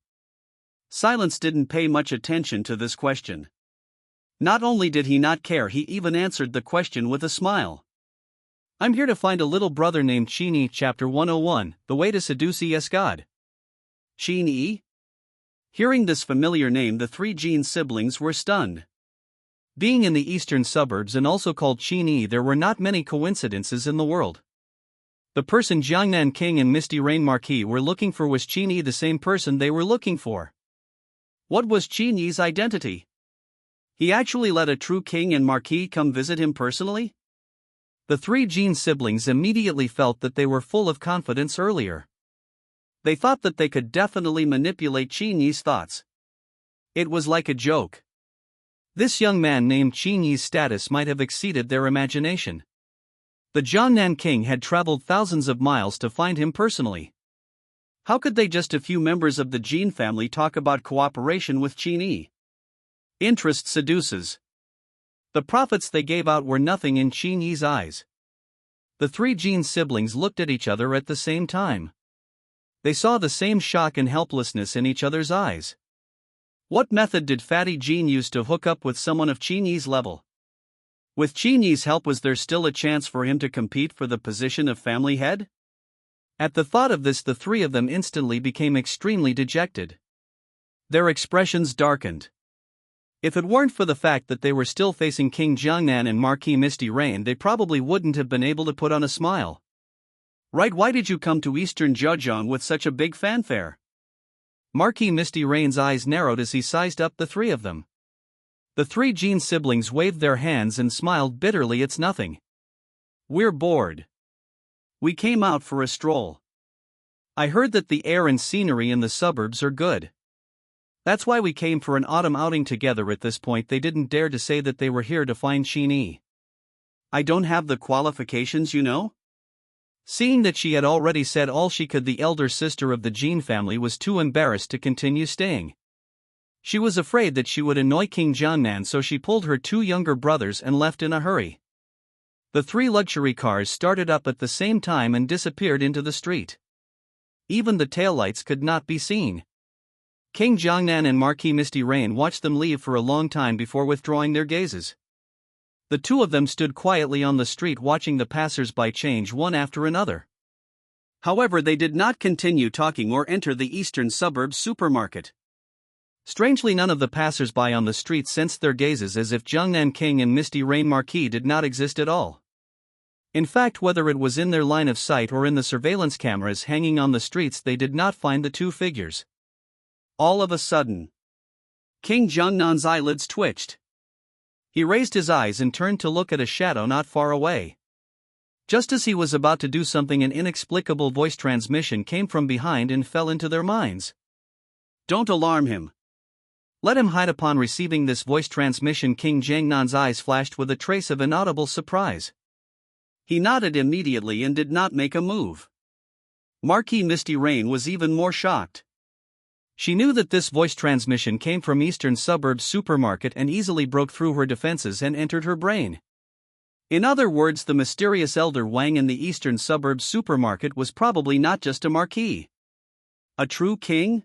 Speaker 1: Silence didn't pay much attention to this question. Not only did he not care, he even answered the question with a smile. I'm here to find a little brother named Qin Yi. Chapter 101, The Way to Seduce Escad. Qin Yi? Hearing this familiar name, the three Jin siblings were stunned. Being in the eastern suburbs and also called Qin Yi, there were not many coincidences in the world. The person Jiangnan King and Misty Rain Marquis were looking for was Qin Yi, the same person they were looking for. What was Qin Yi's identity? He actually let a true king and marquis come visit him personally? The three Jin siblings immediately felt that they were full of confidence earlier. They thought that they could definitely manipulate Qin Yi's thoughts. It was like a joke. This young man named Qin Yi's status might have exceeded their imagination. The Jiangnan King had traveled thousands of miles to find him personally. How could they, just a few members of the Jin family, talk about cooperation with Qin Yi? Interest seduces. The profits they gave out were nothing in Qin Yi's eyes. The three Jin siblings looked at each other at the same time. They saw the same shock and helplessness in each other's eyes. What method did Fatty Jin use to hook up with someone of Qin Yi's level? With Qin Yi's help, was there still a chance for him to compete for the position of family head? At the thought of this, the three of them instantly became extremely dejected. Their expressions darkened. If it weren't for the fact that they were still facing King Jiangnan and Marquis Misty Rain, they probably wouldn't have been able to put on a smile. Right, why did you come to Eastern Zhejiang with such a big fanfare? Marquis Misty Rain's eyes narrowed as he sized up the three of them. The three Jin siblings waved their hands and smiled bitterly. It's nothing. We're bored. We came out for a stroll. I heard that the air and scenery in the suburbs are good. That's why we came for an autumn outing together. At this point they didn't dare to say that they were here to find Qin Yi. I don't have the qualifications, you know? Seeing that she had already said all she could, the elder sister of the Jin family was too embarrassed to continue staying. She was afraid that she would annoy King Jiangnan, so she pulled her two younger brothers and left in a hurry. The three luxury cars started up at the same time and disappeared into the street. Even the taillights could not be seen. King Jiangnan and Marquis Misty Rain watched them leave for a long time before withdrawing their gazes. The two of them stood quietly on the street watching the passers-by change one after another. However, they did not continue talking or enter the eastern suburbs supermarket. Strangely, none of the passers-by on the street sensed their gazes, as if Jiangnan King and Misty Rain Marquis did not exist at all. In fact, whether it was in their line of sight or in the surveillance cameras hanging on the streets, they did not find the two figures. All of a sudden, King Jiangnan's eyelids twitched. He raised his eyes and turned to look at a shadow not far away. Just as he was about to do something, an inexplicable voice transmission came from behind and fell into their minds. "Don't alarm him. Let him hide." Upon receiving this voice transmission, King Jiangnan's eyes flashed with a trace of inaudible surprise. He nodded immediately and did not make a move. Marquis Misty Rain was even more shocked. She knew that this voice transmission came from Eastern Suburbs supermarket and easily broke through her defenses and entered her brain. In other words, the mysterious Elder Wang in the Eastern Suburbs supermarket was probably not just a marquis. A true king?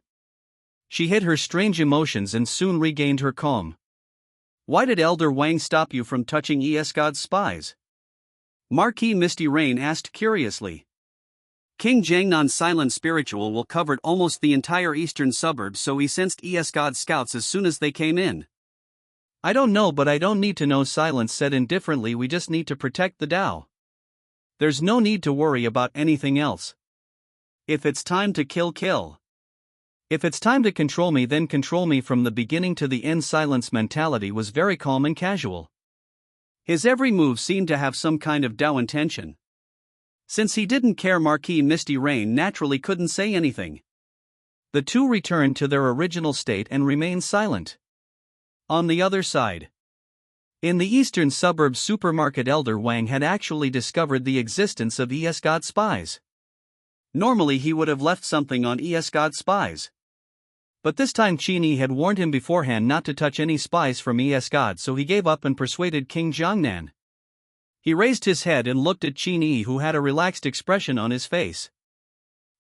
Speaker 1: She hid her strange emotions and soon regained her calm. "Why did Elder Wang stop you from touching Esgod's spies?" Marquis Misty Rain asked curiously. King Jiangnan's silent spiritual will covered almost the entire eastern suburbs, so he sensed Esgod's scouts as soon as they came in. "I don't know, but I don't need to know," Silence said indifferently. "We just need to protect the Dao. There's no need to worry about anything else. If it's time to kill, kill. If it's time to control me, then control me from the beginning to the end." Silence mentality was very calm and casual. His every move seemed to have some kind of Dao intention. Since he didn't care, Marquis Misty Rain naturally couldn't say anything. The two returned to their original state and remained silent. On the other side, in the eastern suburbs supermarket, Elder Wang had actually discovered the existence of Esgod spies. Normally he would have left something on Esgod spies. But this time Qin Yi had warned him beforehand not to touch any spies from Esgod, so he gave up and persuaded King Jiangnan. He raised his head and looked at Qin Yi, who had a relaxed expression on his face.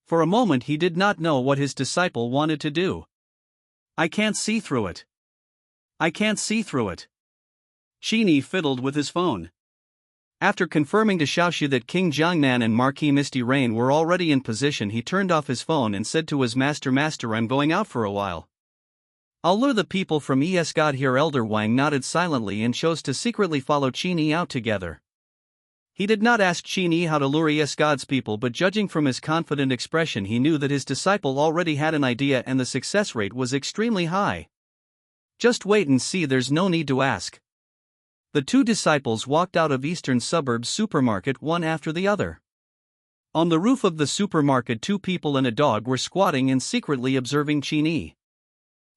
Speaker 1: For a moment he did not know what his disciple wanted to do. "I can't see through it. I can't see through it." Qin Yi fiddled with his phone. After confirming to Xiaoxu that King Jiangnan and Marquis Misty Rain were already in position, he turned off his phone and said to his master, "Master, I'm going out for a while. I'll lure the people from Esgod here." Elder Wang nodded silently and chose to secretly follow Qin Yi out together. He did not ask Qin Yi how to lure Esgod's people, but judging from his confident expression he knew that his disciple already had an idea and the success rate was extremely high. "Just wait and see, there's no need to ask." The two disciples walked out of Eastern Suburbs supermarket one after the other. On the roof of the supermarket, two people and a dog were squatting and secretly observing Qin Yi.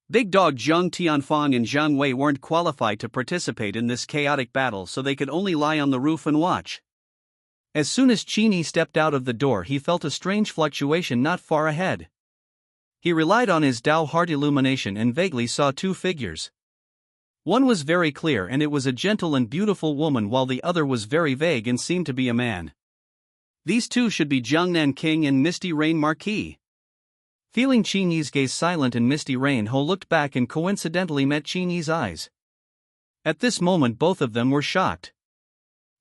Speaker 1: Big Dog Zhang Tianfang and Zhang Wei weren't qualified to participate in this chaotic battle, so they could only lie on the roof and watch. As soon as Qin Yi stepped out of the door, he felt a strange fluctuation not far ahead. He relied on his Dao heart illumination and vaguely saw two figures. One was very clear and it was a gentle and beautiful woman, while the other was very vague and seemed to be a man. These two should be Jiangnan King and Misty Rain Marquis. Feeling Qin Yi's gaze, Silent and Misty Rain Ho looked back and coincidentally met Qin Yi's eyes. At this moment both of them were shocked.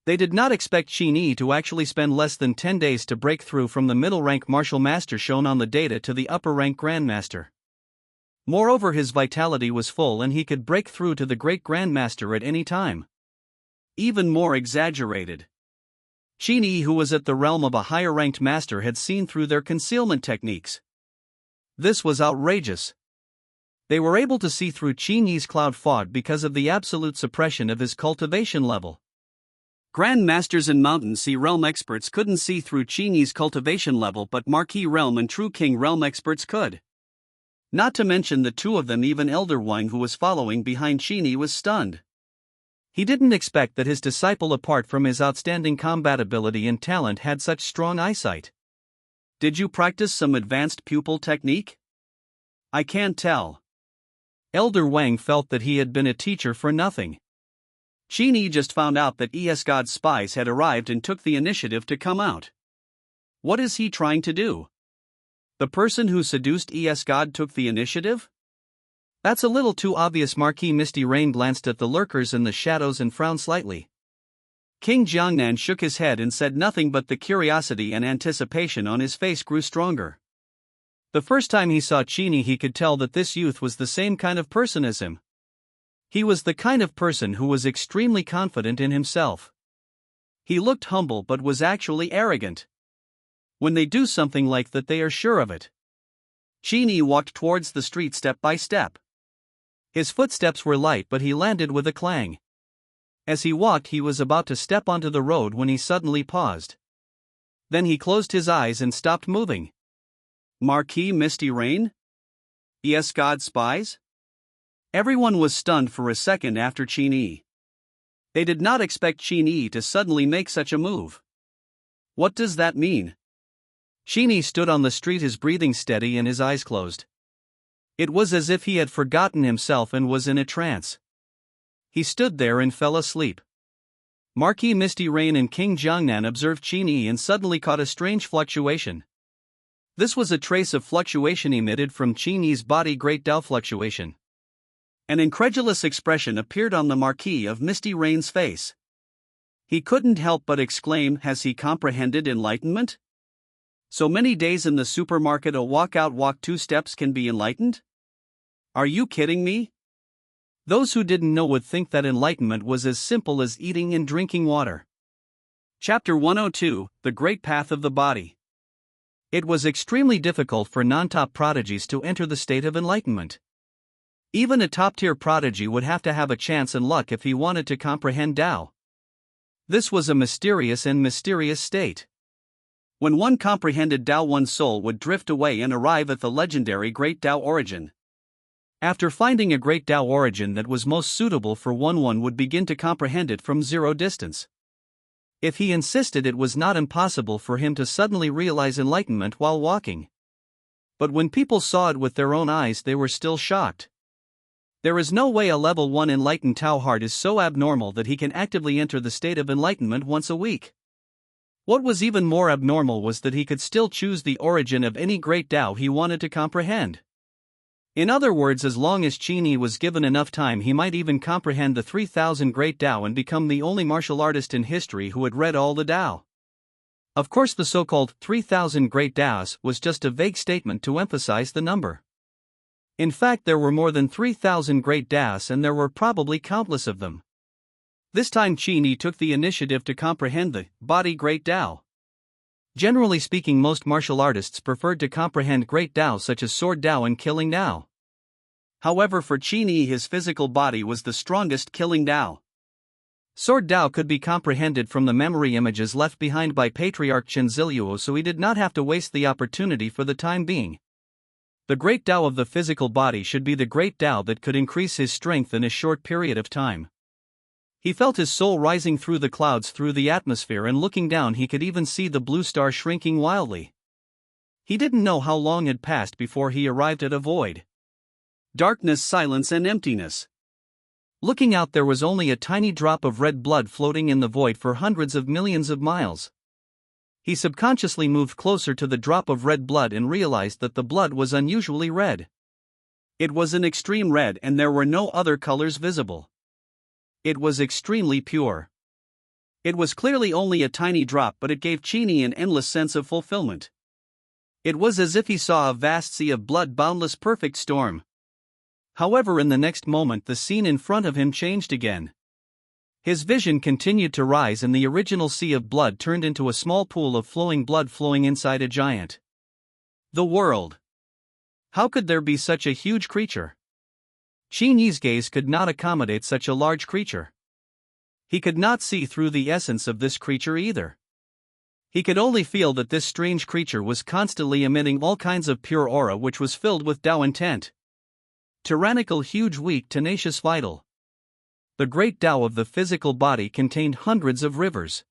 Speaker 1: They did not expect Qin Yi to actually spend less than 10 days to break through from the middle rank martial master shown on the data to the upper rank grandmaster. Moreover, his vitality was full and he could break through to the great grandmaster at any time. Even more exaggerated, Qin Yi, who was at the realm of a higher ranked master, had seen through their concealment techniques. This was outrageous. They were able to see through Qin Yi's cloud fog because of the absolute suppression of his cultivation level. Grandmasters and Mountain Sea realm experts couldn't see through Qin Yi's cultivation level, but Marquis realm and True King realm experts could. Not to mention the two of them, even Elder Wang, who was following behind Qin Yi, was stunned. He didn't expect that his disciple, apart from his outstanding combat ability and talent, had such strong eyesight. Did you practice some advanced pupil technique? I can't tell. Elder Wang felt that he had been a teacher for nothing. Qin Yi just found out that God's spies had arrived and took the initiative to come out. What is he trying to do? The person who seduced God took the initiative? That's a little too obvious. Marquis Misty Rain glanced at the lurkers in the shadows and frowned slightly. King Jiangnan shook his head and said nothing, but the curiosity and anticipation on his face grew stronger. The first time he saw Qin Yi, he could tell that this youth was the same kind of person as him. He was the kind of person who was extremely confident in himself. He looked humble but was actually arrogant. When they do something like that, they are sure of it. Qin Yi walked towards the street step by step. His footsteps were light, but he landed with a clang. As he walked, he was about to step onto the road when he suddenly paused. Then he closed his eyes and stopped moving. Marquis Misty Rain? God's spies? Everyone was stunned for a second after Qin Yi. They did not expect Qin Yi to suddenly make such a move. What does that mean? Qin Yi stood on the street, his breathing steady and his eyes closed. It was as if he had forgotten himself and was in a trance. He stood there and fell asleep. Marquis Misty Rain and King Jiangnan observed Qin Yi and suddenly caught a strange fluctuation. This was a trace of fluctuation emitted from Qin Yi's body, great Tao fluctuation. An incredulous expression appeared on the Marquis of Misty Rain's face. He couldn't help but exclaim, has he comprehended enlightenment? So many days in the supermarket, a walk 2 steps can be enlightened? Are you kidding me? Those who didn't know would think that enlightenment was as simple as eating and drinking water. Chapter 102, The Great Path of the Body. It was extremely difficult for non-top prodigies to enter the state of enlightenment. Even a top-tier prodigy would have to have a chance and luck if he wanted to comprehend Tao. This was a mysterious state. When one comprehended Tao, one's soul would drift away and arrive at the legendary Great Tao origin. After finding a Great Tao origin that was most suitable for one would begin to comprehend it from zero distance. If he insisted, it was not impossible for him to suddenly realize enlightenment while walking. But when people saw it with their own eyes, they were still shocked. There is no way a level 1 enlightened Tao heart is so abnormal that he can actively enter the state of enlightenment once a week. What was even more abnormal was that he could still choose the origin of any great Tao he wanted to comprehend. In other words, as long as Qin Yi was given enough time, he might even comprehend the 3,000 great Tao and become the only martial artist in history who had read all the Tao. Of course, the so-called 3,000 great Taos was just a vague statement to emphasize the number. In fact, there were more than 3,000 great Taos, and there were probably countless of them. This time Qin Yi took the initiative to comprehend the body great Tao. Generally speaking, most martial artists preferred to comprehend great Tao such as sword Tao and killing Tao. However, for Qin Yi, his physical body was the strongest killing Tao. Sword Tao could be comprehended from the memory images left behind by Patriarch Chen Ziliuo, so he did not have to waste the opportunity for the time being. The great Tao of the physical body should be the great Tao that could increase his strength in a short period of time. He felt his soul rising through the clouds, through the atmosphere, and looking down he could even see the blue star shrinking wildly. He didn't know how long had passed before he arrived at a void. Darkness, silence and emptiness. Looking out, there was only a tiny drop of red blood floating in the void for hundreds of millions of miles. He subconsciously moved closer to the drop of red blood and realized that the blood was unusually red. It was an extreme red and there were no other colors visible. It was extremely pure. It was clearly only a tiny drop, but it gave Qin Yi an endless sense of fulfillment. It was as if he saw a vast sea of blood, boundless, perfect storm. However, in the next moment the scene in front of him changed again. His vision continued to rise and the original sea of blood turned into a small pool of flowing blood flowing inside a giant. The world. How could there be such a huge creature? Qin Yi's gaze could not accommodate such a large creature. He could not see through the essence of this creature either. He could only feel that this strange creature was constantly emitting all kinds of pure aura which was filled with Tao intent. Tyrannical, huge, weak, tenacious, vital. The great Tao of the physical body contained hundreds of rivers.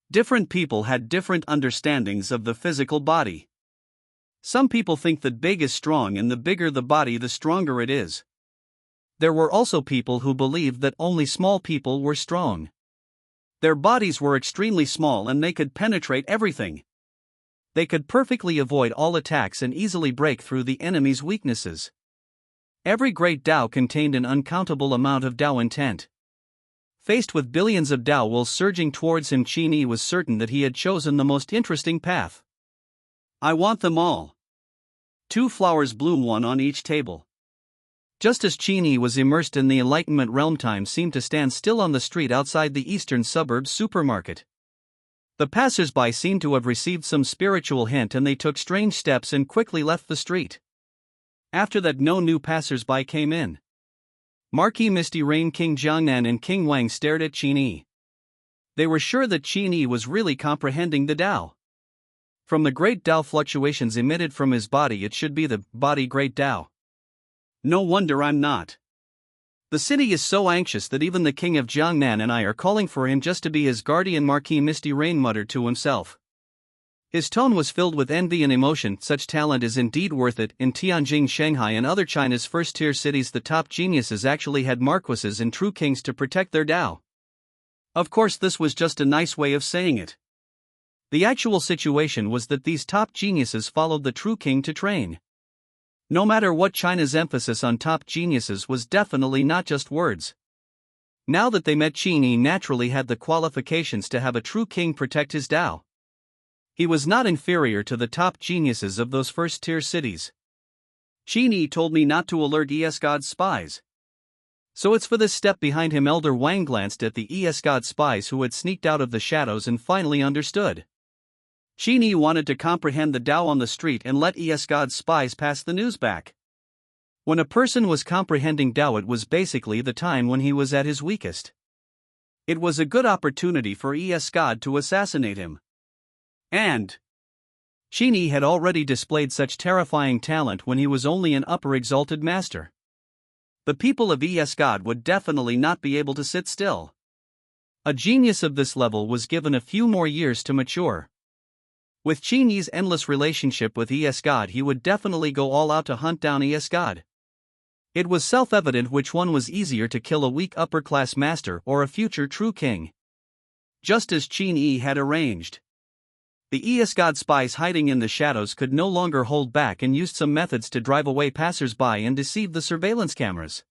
Speaker 1: Different people had different understandings of the physical body. Some people think that big is strong and the bigger the body the stronger it is. There were also people who believed that only small people were strong. Their bodies were extremely small and they could penetrate everything. They could perfectly avoid all attacks and easily break through the enemy's weaknesses. Every great Tao contained an uncountable amount of Tao intent. Faced with billions of Tao wills surging towards him, Qin Yi was certain that he had chosen the most interesting path. I want them all. 2 flowers bloom, one on each table. Just as Qin Yi was immersed in the Enlightenment realm, time seemed to stand still on the street outside the eastern suburbs supermarket. The passers-by seemed to have received some spiritual hint and they took strange steps and quickly left the street. After that, no new passers-by came in. Marquis Misty Rain, King Jiangnan and King Wang stared at Qin Yi. They were sure that Qin Yi was really comprehending the Tao. From the great Tao fluctuations emitted from his body, it should be the body great Tao. No wonder I'm not. The city is so anxious that even the King of Jiangnan and I are calling for him just to be his guardian, Marquis Misty Rain muttered to himself. His tone was filled with envy and emotion. Such talent is indeed worth it. In Tianjin, Shanghai and other China's first-tier cities, the top geniuses actually had marquises and true kings to protect their Tao. Of course, this was just a nice way of saying it. The actual situation was that these top geniuses followed the true king to train. No matter what, China's emphasis on top geniuses was definitely not just words. Now that they met, Qin Yi naturally had the qualifications to have a true king protect his Tao. He was not inferior to the top geniuses of those first-tier cities. Qin Yi told me not to alert ES God's spies. So it's for this step behind him. Elder Wang glanced at the ES God spies who had sneaked out of the shadows and finally understood. Qin Yi wanted to comprehend the Tao on the street and let ES God's spies pass the news back. When a person was comprehending Tao, it was basically the time when he was at his weakest. It was a good opportunity for ES God to assassinate him. And Qin Yi had already displayed such terrifying talent when he was only an upper exalted master. The people of ES God would definitely not be able to sit still. A genius of this level was given a few more years to mature. With Qin Yi's endless relationship with ES God, he would definitely go all out to hunt down ES God. It was self-evident which one was easier to kill, a weak upper-class master or a future true king. Just as Qin Yi had arranged. The ES God spies hiding in the shadows could no longer hold back and used some methods to drive away passers-by and deceive the surveillance cameras.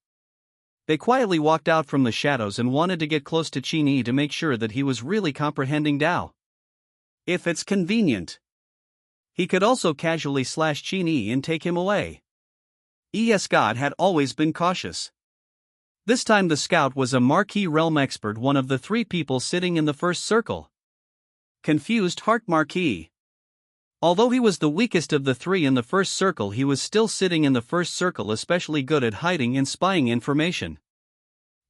Speaker 1: They quietly walked out from the shadows and wanted to get close to Qin Yi to make sure that he was really comprehending Tao. If it's convenient, he could also casually slash Qin Yi and take him away. ES God had always been cautious. This time the scout was a Marquis realm expert, one of the 3 people sitting in the first circle. Confused heart Marquis. Although he was the weakest of the 3 in the first circle, he was still sitting in the first circle, especially good at hiding and spying information.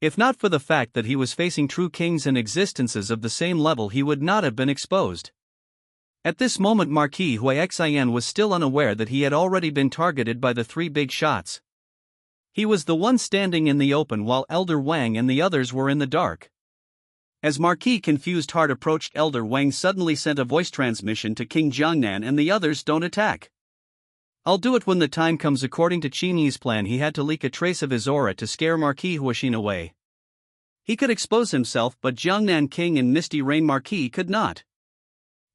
Speaker 1: If not for the fact that he was facing true kings and existences of the same level, he would not have been exposed. At this moment, Marquis Huixian was still unaware that he had already been targeted by the 3 big shots. He was the one standing in the open while Elder Wang and the others were in the dark. As Marquis Confused Heart approached, Elder Wang suddenly sent a voice transmission to King Jiangnan and the others, "Don't attack. I'll do it when the time comes." According to Qin Yi's plan, he had to leak a trace of his aura to scare Marquis Huixian away. He could expose himself, but Jiangnan King and Misty Rain Marquis could not.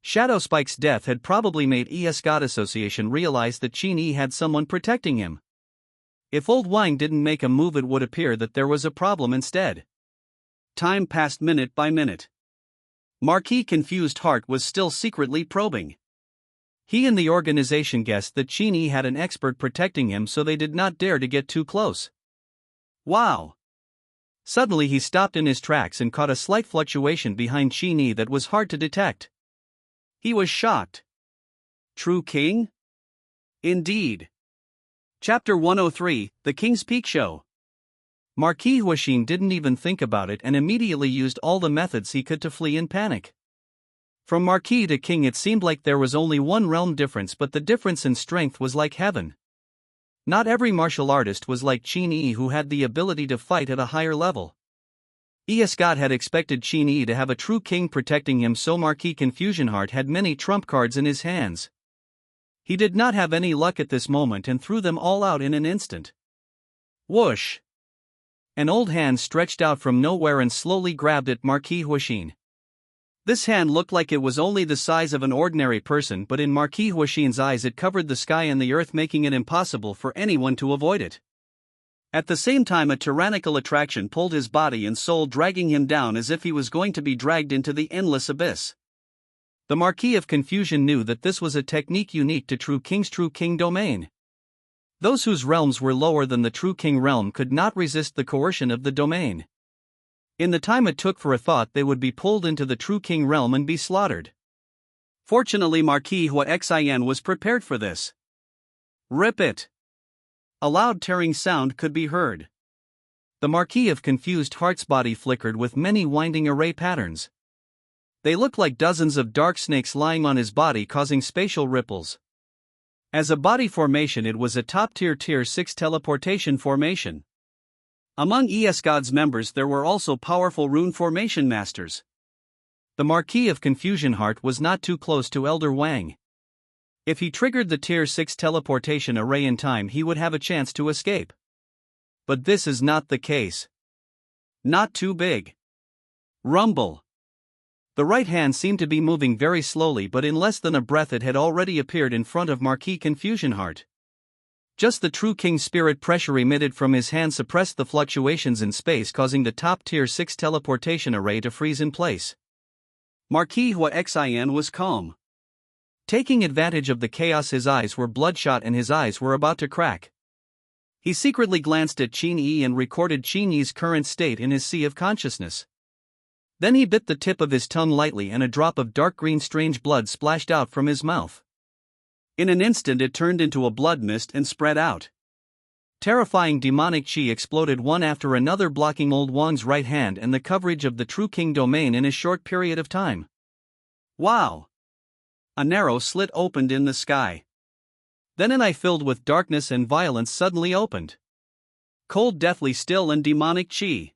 Speaker 1: Shadow Spike's death had probably made ES God Association realize that Qin Yi had someone protecting him. If old Wang didn't make a move, it would appear that there was a problem instead. Time passed minute by minute. Marquis Confused Heart was still secretly probing. He and the organization guessed that Qin Yi had an expert protecting him, so they did not dare to get too close. Wow! Suddenly he stopped in his tracks and caught a slight fluctuation behind Qin Yi that was hard to detect. He was shocked. True king? Indeed. Chapter 103, The King's Peak Show. Marquis Huixian didn't even think about it and immediately used all the methods he could to flee in panic. From Marquis to King it seemed like there was only one realm difference, but the difference in strength was like heaven. Not every martial artist was like Qin Yi, who had the ability to fight at a higher level. Scott had expected Qin Yi to have a true king protecting him, so Marquis Confusionheart had many trump cards in his hands. He did not have any luck at this moment and threw them all out in an instant. Whoosh! An old hand stretched out from nowhere and slowly grabbed at Marquis Huashin. This hand looked like it was only the size of an ordinary person, but in Marquis Huashin's eyes it covered the sky and the earth, making it impossible for anyone to avoid it. At the same time, a tyrannical attraction pulled his body and soul, dragging him down as if he was going to be dragged into the endless abyss. The Marquis of Confusion knew that this was a technique unique to True King domain. Those whose realms were lower than the True King realm could not resist the coercion of the domain. In the time it took for a thought, they would be pulled into the True King realm and be slaughtered. Fortunately, Marquis Huaxian was prepared for this. Rip it! A loud tearing sound could be heard. The Marquis of Confused Heart's body flickered with many winding array patterns. They looked like dozens of dark snakes lying on his body, causing spatial ripples. As a body formation, it was a top-tier Tier 6 teleportation formation. Among God's members there were also powerful rune formation masters. The Marquis of Confusionheart was not too close to Elder Wang. If he triggered the Tier 6 teleportation array in time, he would have a chance to escape. But this is not the case. Not too big. Rumble. The right hand seemed to be moving very slowly, but in less than a breath it had already appeared in front of Marquis Confusionheart. Just the True King spirit pressure emitted from his hand suppressed the fluctuations in space, causing the top Tier 6 teleportation array to freeze in place. Marquis Huaxian was calm. Taking advantage of the chaos, his eyes were bloodshot and his eyes were about to crack. He secretly glanced at Qin Yi and recorded Qin Yi's current state in his sea of consciousness. Then he bit the tip of his tongue lightly and a drop of dark green strange blood splashed out from his mouth. In an instant it turned into a blood mist and spread out. Terrifying demonic chi exploded one after another, blocking Old Wang's right hand and the coverage of the True King domain in a short period of time. Wow! A narrow slit opened in the sky. Then an eye filled with darkness and violence suddenly opened. Cold, deathly still, and demonic chi.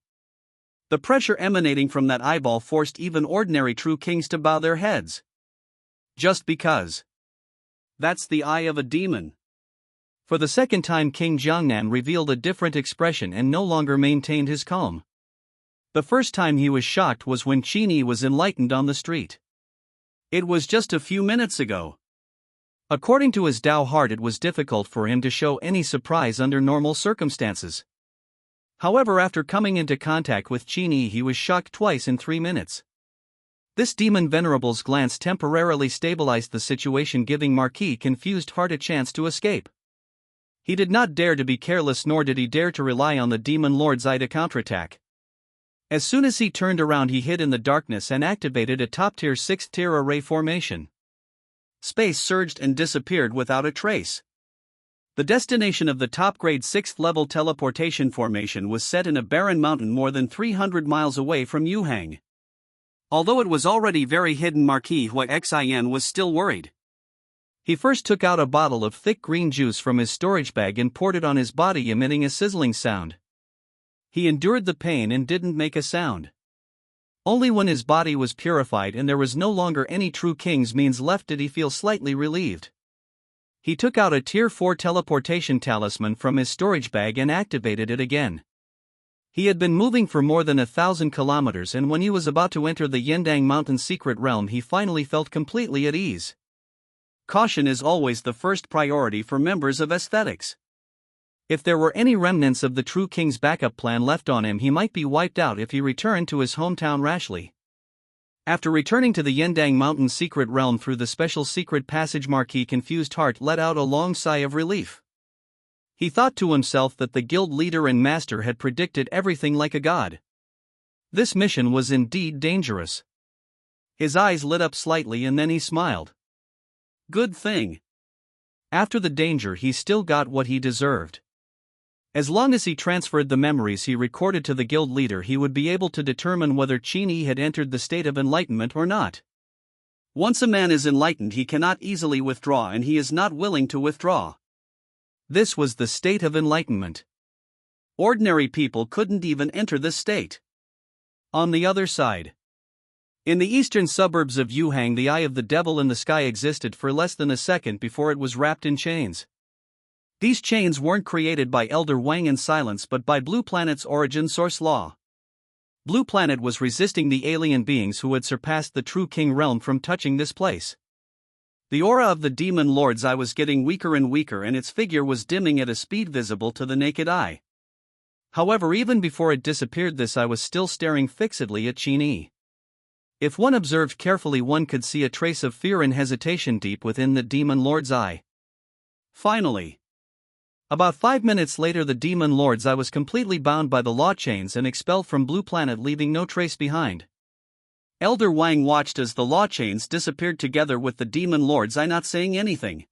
Speaker 1: The pressure emanating from that eyeball forced even ordinary True Kings to bow their heads. Just because. That's the eye of a demon. For the second time, King Jiangnan revealed a different expression and no longer maintained his calm. The first time he was shocked was when Qin Yi was enlightened on the street. It was just a few minutes ago. According to his Tao heart, it was difficult for him to show any surprise under normal circumstances. However, after coming into contact with Qin Yi, he was shocked twice in 3 minutes. This demon venerable's glance temporarily stabilized the situation, giving Marquis Confused Heart a chance to escape. He did not dare to be careless, nor did he dare to rely on the demon lord's eye to counterattack. As soon as he turned around, he hid in the darkness and activated a top-tier 6th tier array formation. Space surged and disappeared without a trace. The destination of the top-grade 6th level teleportation formation was set in a barren mountain more than 300 miles away from Yuhang. Although it was already very hidden, Marquis Huaxian was still worried. He first took out a bottle of thick green juice from his storage bag and poured it on his body, emitting a sizzling sound. He endured the pain and didn't make a sound. Only when his body was purified and there was no longer any True King's means left did he feel slightly relieved. He took out a Tier 4 teleportation talisman from his storage bag and activated it again. He had been moving for more than 1,000 kilometers, and when he was about to enter the Yendang Mountain secret realm, he finally felt completely at ease. Caution is always the first priority for members of aesthetics. If there were any remnants of the True King's backup plan left on him, he might be wiped out if he returned to his hometown rashly. After returning to the Yendang Mountain secret realm through the special secret passage, Marquis Confused Heart let out a long sigh of relief. He thought to himself that the guild leader and master had predicted everything like a god. This mission was indeed dangerous. His eyes lit up slightly and then he smiled. Good thing. After the danger, he still got what he deserved. As long as he transferred the memories he recorded to the guild leader, he would be able to determine whether Qin Yi had entered the state of enlightenment or not. Once a man is enlightened, he cannot easily withdraw, and he is not willing to withdraw. This was the state of enlightenment. Ordinary people couldn't even enter this state. On the other side, in the eastern suburbs of Yuhang, the eye of the devil in the sky existed for less than a second before it was wrapped in chains. These chains weren't created by Elder Wang and Silence but by Blue Planet's origin source law. Blue Planet was resisting the alien beings who had surpassed the true king realm from touching this place. The aura of the demon lord's eye was getting weaker and weaker, and its figure was dimming at a speed visible to the naked eye. However, even before it disappeared, this eye was still staring fixedly at Qin Yi. If one observed carefully, one could see a trace of fear and hesitation deep within the demon lord's eye. Finally, about 5 minutes later, the demon lord's eye was completely bound by the law chains and expelled from Blue Planet, leaving no trace behind. Elder Wang watched as the law chains disappeared together with the demon lord's eye, not saying anything.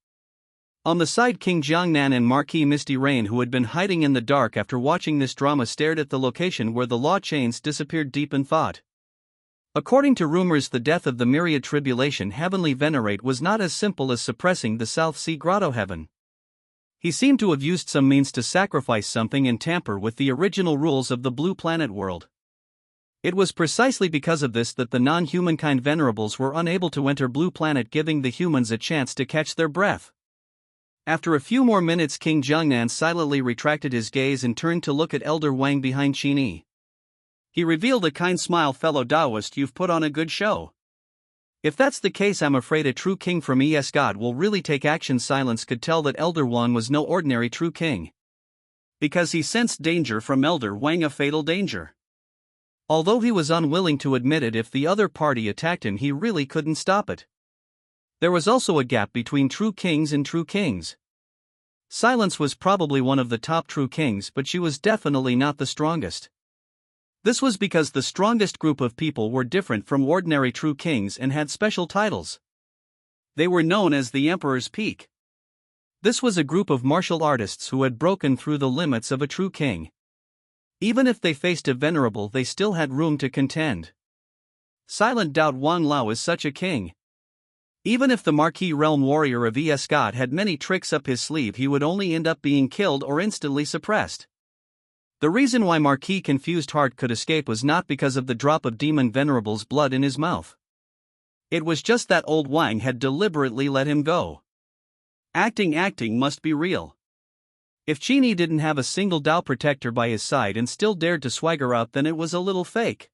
Speaker 1: On the side, King Jiangnan and Marquis Misty Rain, who had been hiding in the dark after watching this drama, stared at the location where the law chains disappeared, deep in thought. According to rumors, the death of the myriad tribulation heavenly venerate was not as simple as suppressing the South Sea Grotto heaven. He seemed to have used some means to sacrifice something and tamper with the original rules of the Blue Planet world. It was precisely because of this that the non-humankind venerables were unable to enter Blue Planet, giving the humans a chance to catch their breath. After a few more minutes, King Jiangnan silently retracted his gaze and turned to look at Elder Wang behind Qin Yi. He revealed a kind smile. "Fellow Taoist, you've put on a good show. If that's the case, I'm afraid a true king from ES God will really take action." Silence could tell that Elder Wang was no ordinary true king, because he sensed danger from Elder Wang, a fatal danger. Although he was unwilling to admit it, if the other party attacked him, he really couldn't stop it. There was also a gap between true kings and true kings. Silence was probably one of the top true kings, but she was definitely not the strongest. This was because the strongest group of people were different from ordinary true kings and had special titles. They were known as the Emperor's Peak. This was a group of martial artists who had broken through the limits of a true king. Even if they faced a venerable, they still had room to contend. Silent doubt Wang Lao is such a king. Even if the Marquis Realm Warrior of ES God had many tricks up his sleeve, he would only end up being killed or instantly suppressed. The reason why Marquis Confused Heart could escape was not because of the drop of Demon Venerable's blood in his mouth. It was just that old Wang had deliberately let him go. Acting must be real. If Qin Yi didn't have a single Dao protector by his side and still dared to swagger up, then it was a little fake.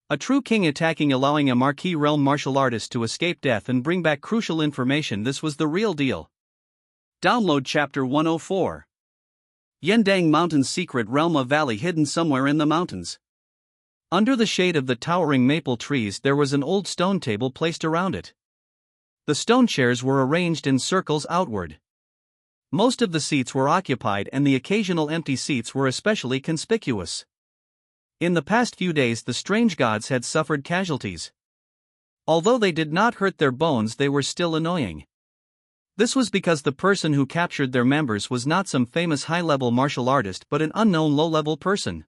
Speaker 1: A true king attacking, allowing a Marquis Realm martial artist to escape death and bring back crucial information. This was the real deal. Download Chapter 104. Yendang Mountains, secret realm, a valley hidden somewhere in the mountains. Under the shade of the towering maple trees there was an old stone table placed around it. The stone chairs were arranged in circles outward. Most of the seats were occupied, and the occasional empty seats were especially conspicuous. In the past few days the strange gods had suffered casualties. Although they did not hurt their bones, they were still annoying. This was because the person who captured their members was not some famous high-level martial artist but an unknown low-level person.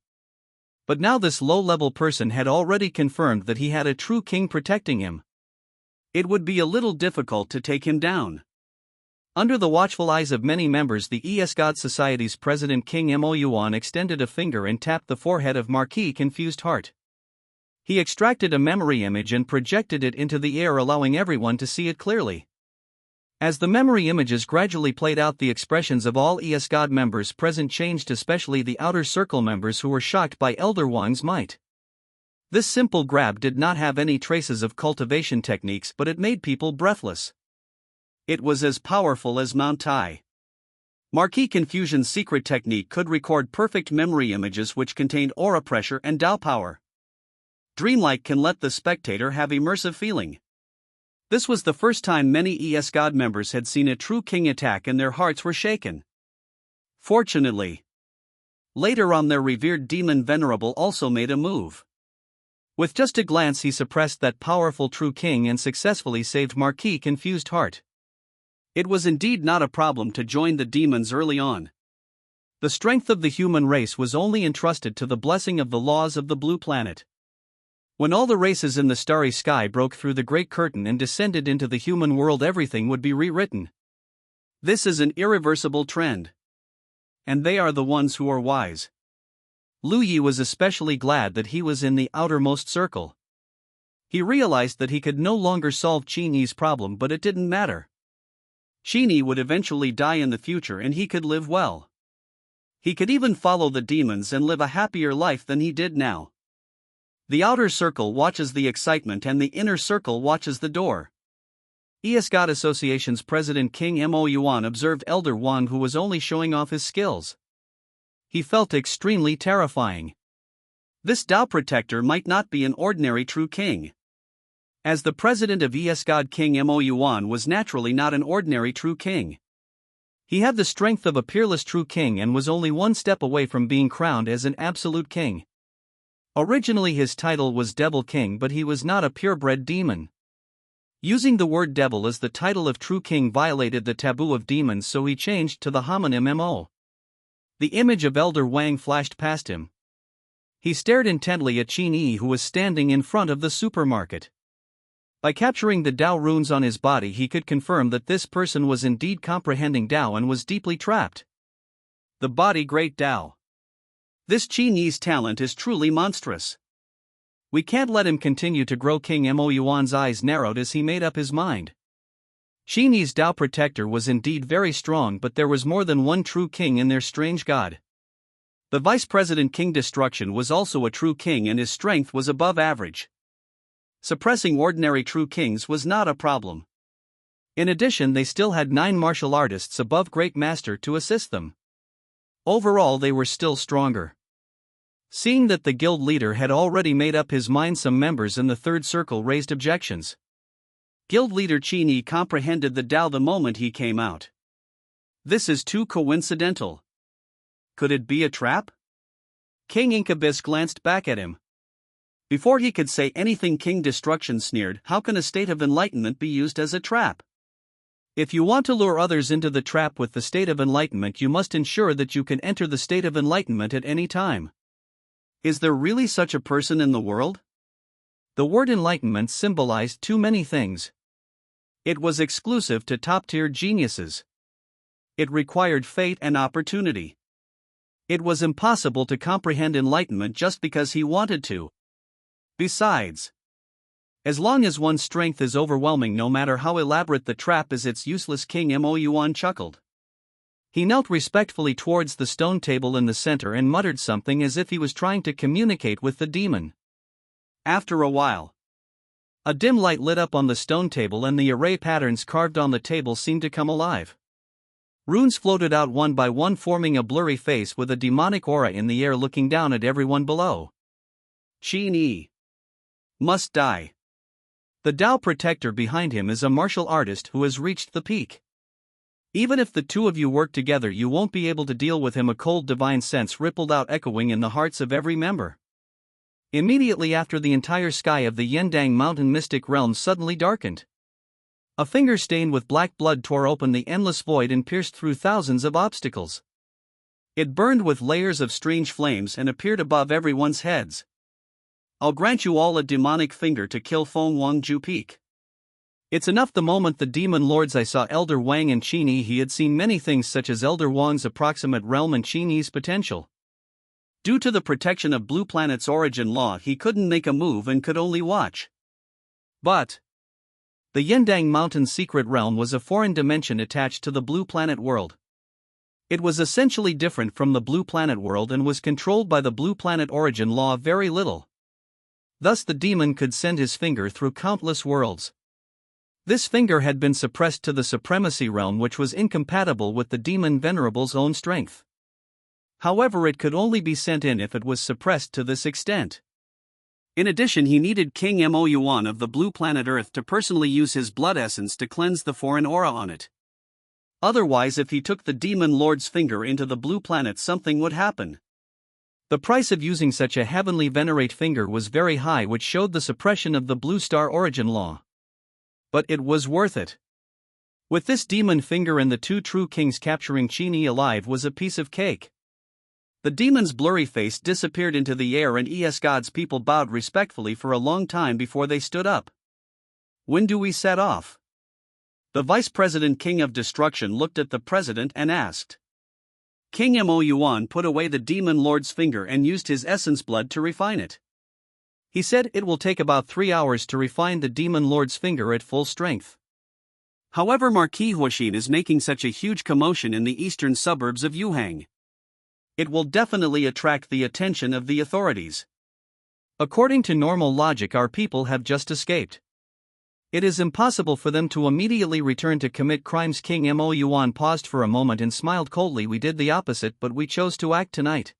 Speaker 1: But now this low-level person had already confirmed that he had a true king protecting him. It would be a little difficult to take him down. Under the watchful eyes of many members, the ES God Society's president King Mo Yuan extended a finger and tapped the forehead of Marquis Confused Heart. He extracted a memory image and projected it into the air, allowing everyone to see it clearly. As the memory images gradually played out, the expressions of all ES God members present changed, especially the outer circle members who were shocked by Elder Wang's might. This simple grab did not have any traces of cultivation techniques, but it made people breathless. It was as powerful as Mount Tai. Marquis Confusion's secret technique could record perfect memory images which contained aura pressure and Dao power. Dreamlike can let the spectator have immersive feeling. This was the first time many ES God members had seen a true king attack, and their hearts were shaken. Fortunately, later on their revered demon venerable also made a move. With just a glance he suppressed that powerful true king and successfully saved Marquis Confused Heart. It was indeed not a problem to join the demons early on. The strength of the human race was only entrusted to the blessing of the laws of the Blue Planet. When all the races in the starry sky broke through the great curtain and descended into the human world, everything would be rewritten. This is an irreversible trend. And they are the ones who are wise. Lu Yi was especially glad that he was in the outermost circle. He realized that he could no longer solve Qin Yi's problem, but it didn't matter. Qin Yi would eventually die in the future and he could live well. He could even follow the demons and live a happier life than he did now. The outer circle watches the excitement and the inner circle watches the door. ES-God Association's president King Mo observed Elder Wang, who was only showing off his skills. He felt extremely terrifying. This Tao protector might not be an ordinary true king. As the president of ES-God, King Mo was naturally not an ordinary true king. He had the strength of a peerless true king and was only one step away from being crowned as an absolute king. Originally his title was Devil King, but he was not a purebred demon. Using the word devil as the title of true king violated the taboo of demons, so he changed to the homonym Mo. The image of Elder Wang flashed past him. He stared intently at Qin Yi, who was standing in front of the supermarket. By capturing the Tao runes on his body, he could confirm that this person was indeed comprehending Tao and was deeply trapped. The body great Tao. This Qin Yi's talent is truly monstrous. We can't let him continue to grow. King Mo's eyes narrowed as he made up his mind. Qin Yi's Tao protector was indeed very strong, but there was more than one true king in their strange god. The vice president King Destruction was also a true king and his strength was above average. Suppressing ordinary true kings was not a problem. In addition, they still had 9 martial artists above Great Master to assist them. Overall, they were still stronger. Seeing that the guild leader had already made up his mind, some members in the third circle raised objections. Guild leader Qin Yi comprehended the Tao the moment he came out. This is too coincidental. Could it be a trap? King Incubus glanced back at him. Before he could say anything, King Destruction sneered, "How can a state of enlightenment be used as a trap? If you want to lure others into the trap with the state of enlightenment, you must ensure that you can enter the state of enlightenment at any time. Is there really such a person in the world?" The word enlightenment symbolized too many things. It was exclusive to top-tier geniuses. It required fate and opportunity. It was impossible to comprehend enlightenment just because he wanted to. Besides, as long as one's strength is overwhelming, no matter how elaborate the trap is, it's useless. King Mo chuckled. He knelt respectfully towards the stone table in the center and muttered something as if he was trying to communicate with the demon. After a while, a dim light lit up on the stone table and the array patterns carved on the table seemed to come alive. Runes floated out one by one, forming a blurry face with a demonic aura in the air, looking down at everyone below. Qin Yi must die. The Tao protector behind him is a martial artist who has reached the peak. Even if the two of you work together, you won't be able to deal with him. A cold divine sense rippled out, echoing in the hearts of every member. Immediately after, the entire sky of the Yendang Mountain mystic realm suddenly darkened. A finger stained with black blood tore open the endless void and pierced through thousands of obstacles. It burned with layers of strange flames and appeared above everyone's heads. "I'll grant you all a demonic finger to kill Feng Wangju Peak." It's enough. The moment the demon lords I saw Elder Wang and Qin Yi, he had seen many things, such as Elder Wang's approximate realm and Qin Yi's potential. Due to the protection of Blue Planet's origin law, he couldn't make a move and could only watch. But the Yendang Mountain secret realm was a foreign dimension attached to the Blue Planet world. It was essentially different from the Blue Planet world and was controlled by the Blue Planet origin law very little. Thus the demon could send his finger through countless worlds. This finger had been suppressed to the supremacy realm, which was incompatible with the demon venerable's own strength. However, it could only be sent in if it was suppressed to this extent. In addition, he needed King Mo of the Blue Planet Earth to personally use his blood essence to cleanse the foreign aura on it. Otherwise, if he took the demon lord's finger into the Blue Planet, something would happen. The price of using such a heavenly venerate finger was very high, which showed the suppression of the Blue Star origin law. But it was worth it. With this demon finger and the two true kings, capturing Qin Yi alive was a piece of cake. The demon's blurry face disappeared into the air and God's people bowed respectfully for a long time before they stood up. When do we set off? The Vice President King of Destruction looked at the President and asked. King Mo Yuan put away the demon lord's finger and used his essence blood to refine it. He said it will take about 3 hours to refine the demon lord's finger at full strength. However, Marquis Huoxin is making such a huge commotion in the eastern suburbs of Yuhang. It will definitely attract the attention of the authorities. According to normal logic, our people have just escaped. It is impossible for them to immediately return to commit crimes. King Mo Yuan paused for a moment and smiled coldly. We did the opposite, but we chose to act tonight.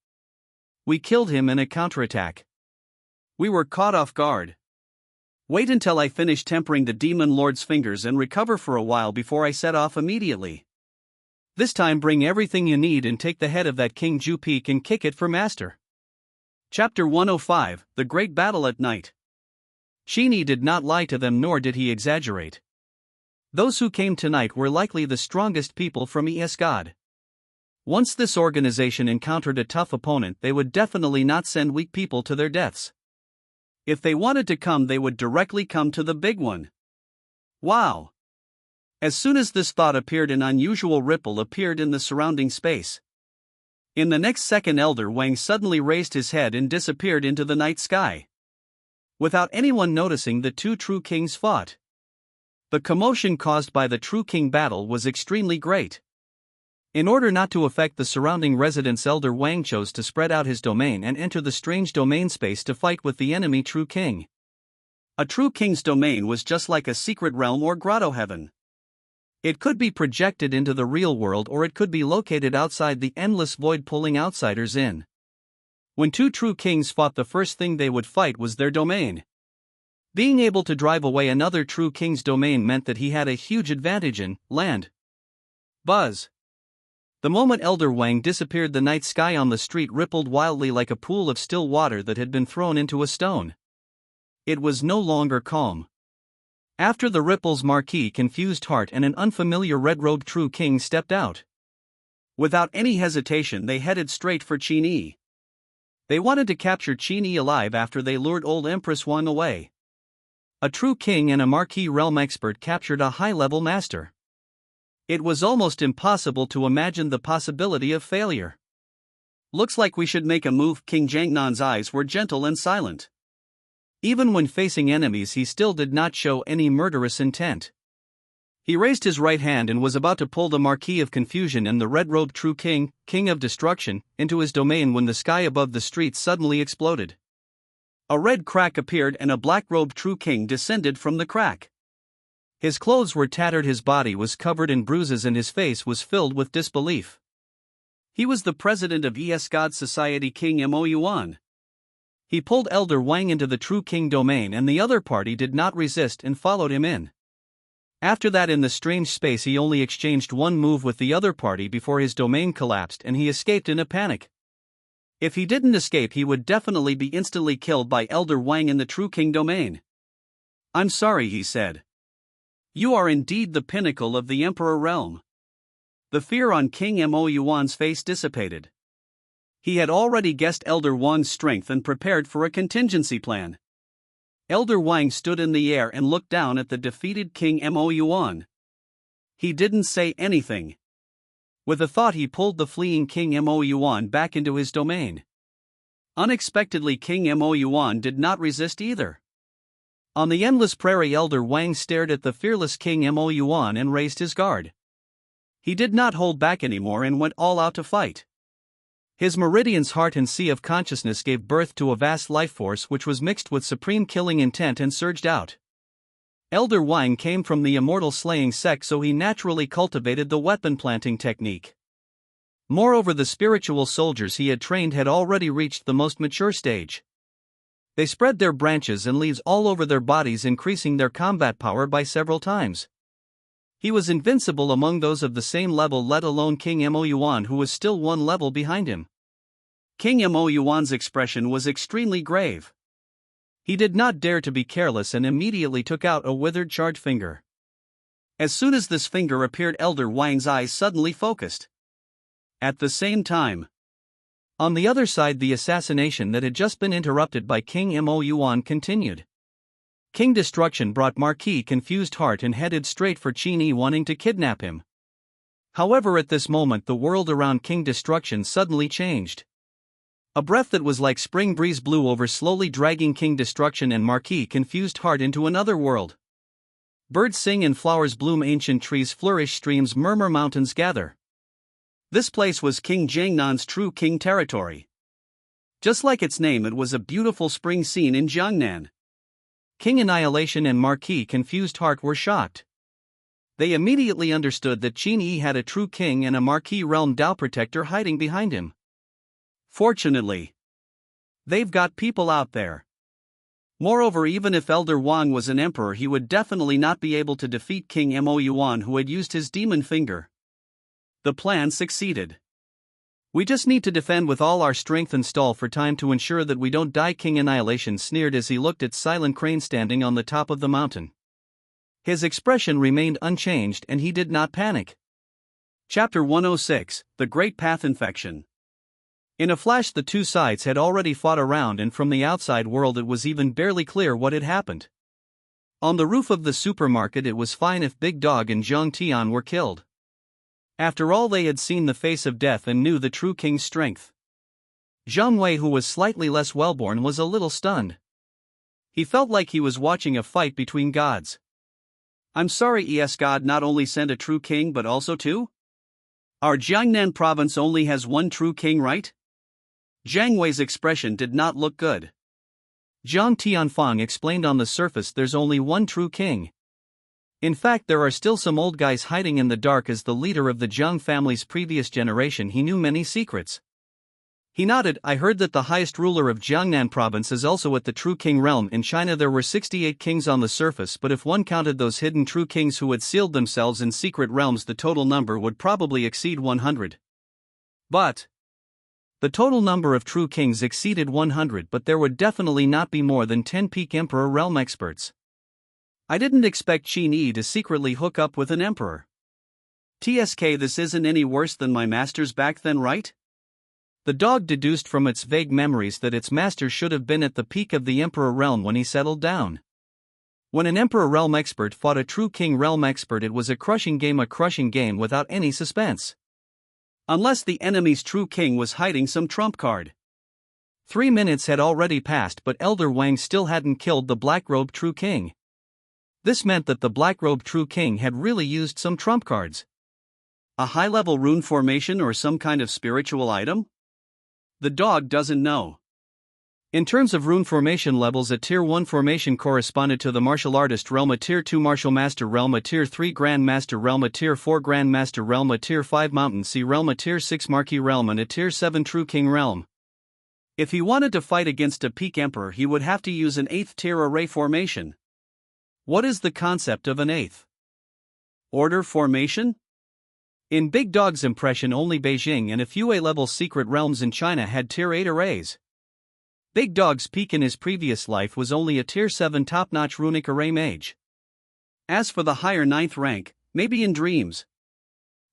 Speaker 1: We killed him in a counterattack. We were caught off guard. Wait until I finish tempering the demon lord's fingers and recover for a while before I set off immediately. This time bring everything you need and take the head of that King Ju Peak and kick it for master. Chapter 105, The Great Battle at Night. Qin Yi did not lie to them, nor did he exaggerate. Those who came tonight were likely the strongest people from God. Once this organization encountered a tough opponent, they would definitely not send weak people to their deaths. If they wanted to come, they would directly come to the big one. Wow! As soon as this thought appeared, an unusual ripple appeared in the surrounding space. In the next second, Elder Wang suddenly raised his head and disappeared into the night sky. Without anyone noticing, the two true kings fought. The commotion caused by the true king battle was extremely great. In order not to affect the surrounding residents, Elder Wang chose to spread out his domain and enter the strange domain space to fight with the enemy true king. A true king's domain was just like a secret realm or grotto heaven. It could be projected into the real world, or it could be located outside the endless void, pulling outsiders in. When two true kings fought, the first thing they would fight was their domain. Being able to drive away another true king's domain meant that he had a huge advantage in land. Buzz. The moment Elder Wang disappeared, the night sky on the street rippled wildly like a pool of still water that had been thrown into a stone. It was no longer calm. After the ripples, Marquis Confused Heart and an unfamiliar red-robed true king stepped out. Without any hesitation, they headed straight for Qin Yi. They wanted to capture Qin Yi alive after they lured old Empress Wang away. A true king and a Marquis realm expert captured a high-level master. It was almost impossible to imagine the possibility of failure. Looks like we should make a move. King Jiangnan's eyes were gentle and silent. Even when facing enemies, he still did not show any murderous intent. He raised his right hand and was about to pull the Marquis of Confusion and the red-robed true king, King of Destruction, into his domain when the sky above the street suddenly exploded. A red crack appeared and a black-robed true king descended from the crack. His clothes were tattered, his body was covered in bruises, and his face was filled with disbelief. He was the president of God Society, King Mo Yuan. He pulled Elder Wang into the true king domain, and the other party did not resist and followed him in. After that, in the strange space, he only exchanged one move with the other party before his domain collapsed and he escaped in a panic. If he didn't escape, he would definitely be instantly killed by Elder Wang in the true king domain. I'm sorry, he said. You are indeed the pinnacle of the Emperor realm. The fear on King Mo Yuan's face dissipated. He had already guessed Elder Wang's strength and prepared for a contingency plan. Elder Wang stood in the air and looked down at the defeated King Mo Yuan. He didn't say anything. With a thought, he pulled the fleeing King Mo Yuan back into his domain. Unexpectedly, King Mo Yuan did not resist either. On the endless prairie, Elder Wang stared at the fearless King Mo Yuan and raised his guard. He did not hold back anymore and went all out to fight. His meridian's heart and sea of consciousness gave birth to a vast life force which was mixed with supreme killing intent and surged out. Elder Wang came from the immortal slaying sect, so he naturally cultivated the weapon planting technique. Moreover, the spiritual soldiers he had trained had already reached the most mature stage. They spread their branches and leaves all over their bodies, increasing their combat power by several times. He was invincible among those of the same level, let alone King Mo Yuan, who was still one level behind him. King Mo Yuan's expression was extremely grave. He did not dare to be careless and immediately took out a withered charred finger. As soon as this finger appeared, Elder Wang's eyes suddenly focused. At the same time, On the other side, the assassination that had just been interrupted by King Mo Yuan continued. King Destruction brought Marquis confused heart and headed straight for Qin Yi, wanting to kidnap him. However, at this moment the world around King Destruction suddenly changed. A breath that was like spring breeze blew over, slowly dragging King Destruction and Marquis confused heart into another world. Birds sing and flowers bloom, ancient trees flourish, streams murmur, mountains gather. This place was King Jiangnan's true king territory. Just like its name, it was a beautiful spring scene in Jiangnan. King Annihilation and Marquis Confused Heart were shocked. They immediately understood that Qin Yi had a true king and a Marquis realm Dao protector hiding behind him. Fortunately, they've got people out there. Moreover, even if Elder Wang was an emperor, he would definitely not be able to defeat King Mo Yuan, who had used his demon finger. The plan succeeded. We just need to defend with all our strength and stall for time to ensure that we don't die, King Annihilation sneered as he looked at Silent Crane standing on the top of the mountain. His expression remained unchanged and he did not panic. Chapter 106, The Great Path Infection. In a flash the two sides had already fought around, and from the outside world it was even barely clear what had happened. On the roof of the supermarket it was fine if Big Dog and Zhang Tian were killed. After all, they had seen the face of death and knew the true king's strength. Zhang Wei, who was slightly less wellborn, was a little stunned. He felt like he was watching a fight between gods. I'm sorry, God not only sent a true king but also two? Our Jiangnan province only has one true king, right? Zhang Wei's expression did not look good. Zhang Tianfang explained, on the surface there's only one true king. In fact, there are still some old guys hiding in the dark. As the leader of the Zhang family's previous generation, he knew many secrets. He nodded. I heard that the highest ruler of Jiangnan province is also at the true king realm. In China there were 68 kings on the surface, but if one counted those hidden true kings who had sealed themselves in secret realms, the total number would probably exceed 100. But the total number of true kings exceeded 100, but there would definitely not be more than 10 peak emperor realm experts. I didn't expect Qin Yi to secretly hook up with an emperor. TSK, this isn't any worse than my masters back then, right? The dog deduced from its vague memories that its master should have been at the peak of the emperor realm when he settled down. When an emperor realm expert fought a true king realm expert, it was a crushing game without any suspense. Unless the enemy's true king was hiding some trump card. 3 minutes had already passed, but Elder Wang still hadn't killed the black-robed true king. This meant that the black-robed true king had really used some trump cards. A high-level rune formation or some kind of spiritual item? The dog doesn't know. In terms of rune formation levels, a Tier 1 formation corresponded to the martial artist realm, a Tier 2 martial master realm, a Tier 3 grand master realm, a Tier 4 grand master realm, a Tier 5 mountain sea realm, a Tier 6 marquis realm, and a Tier 7 true king realm. If he wanted to fight against a peak emperor, he would have to use an 8th tier array formation. What is the concept of an 8th order formation? In Big Dog's impression, only Beijing and a few A-level secret realms in China had Tier 8 arrays. Big Dog's peak in his previous life was only a Tier 7 top-notch runic array mage. As for the higher 9th rank, maybe in dreams.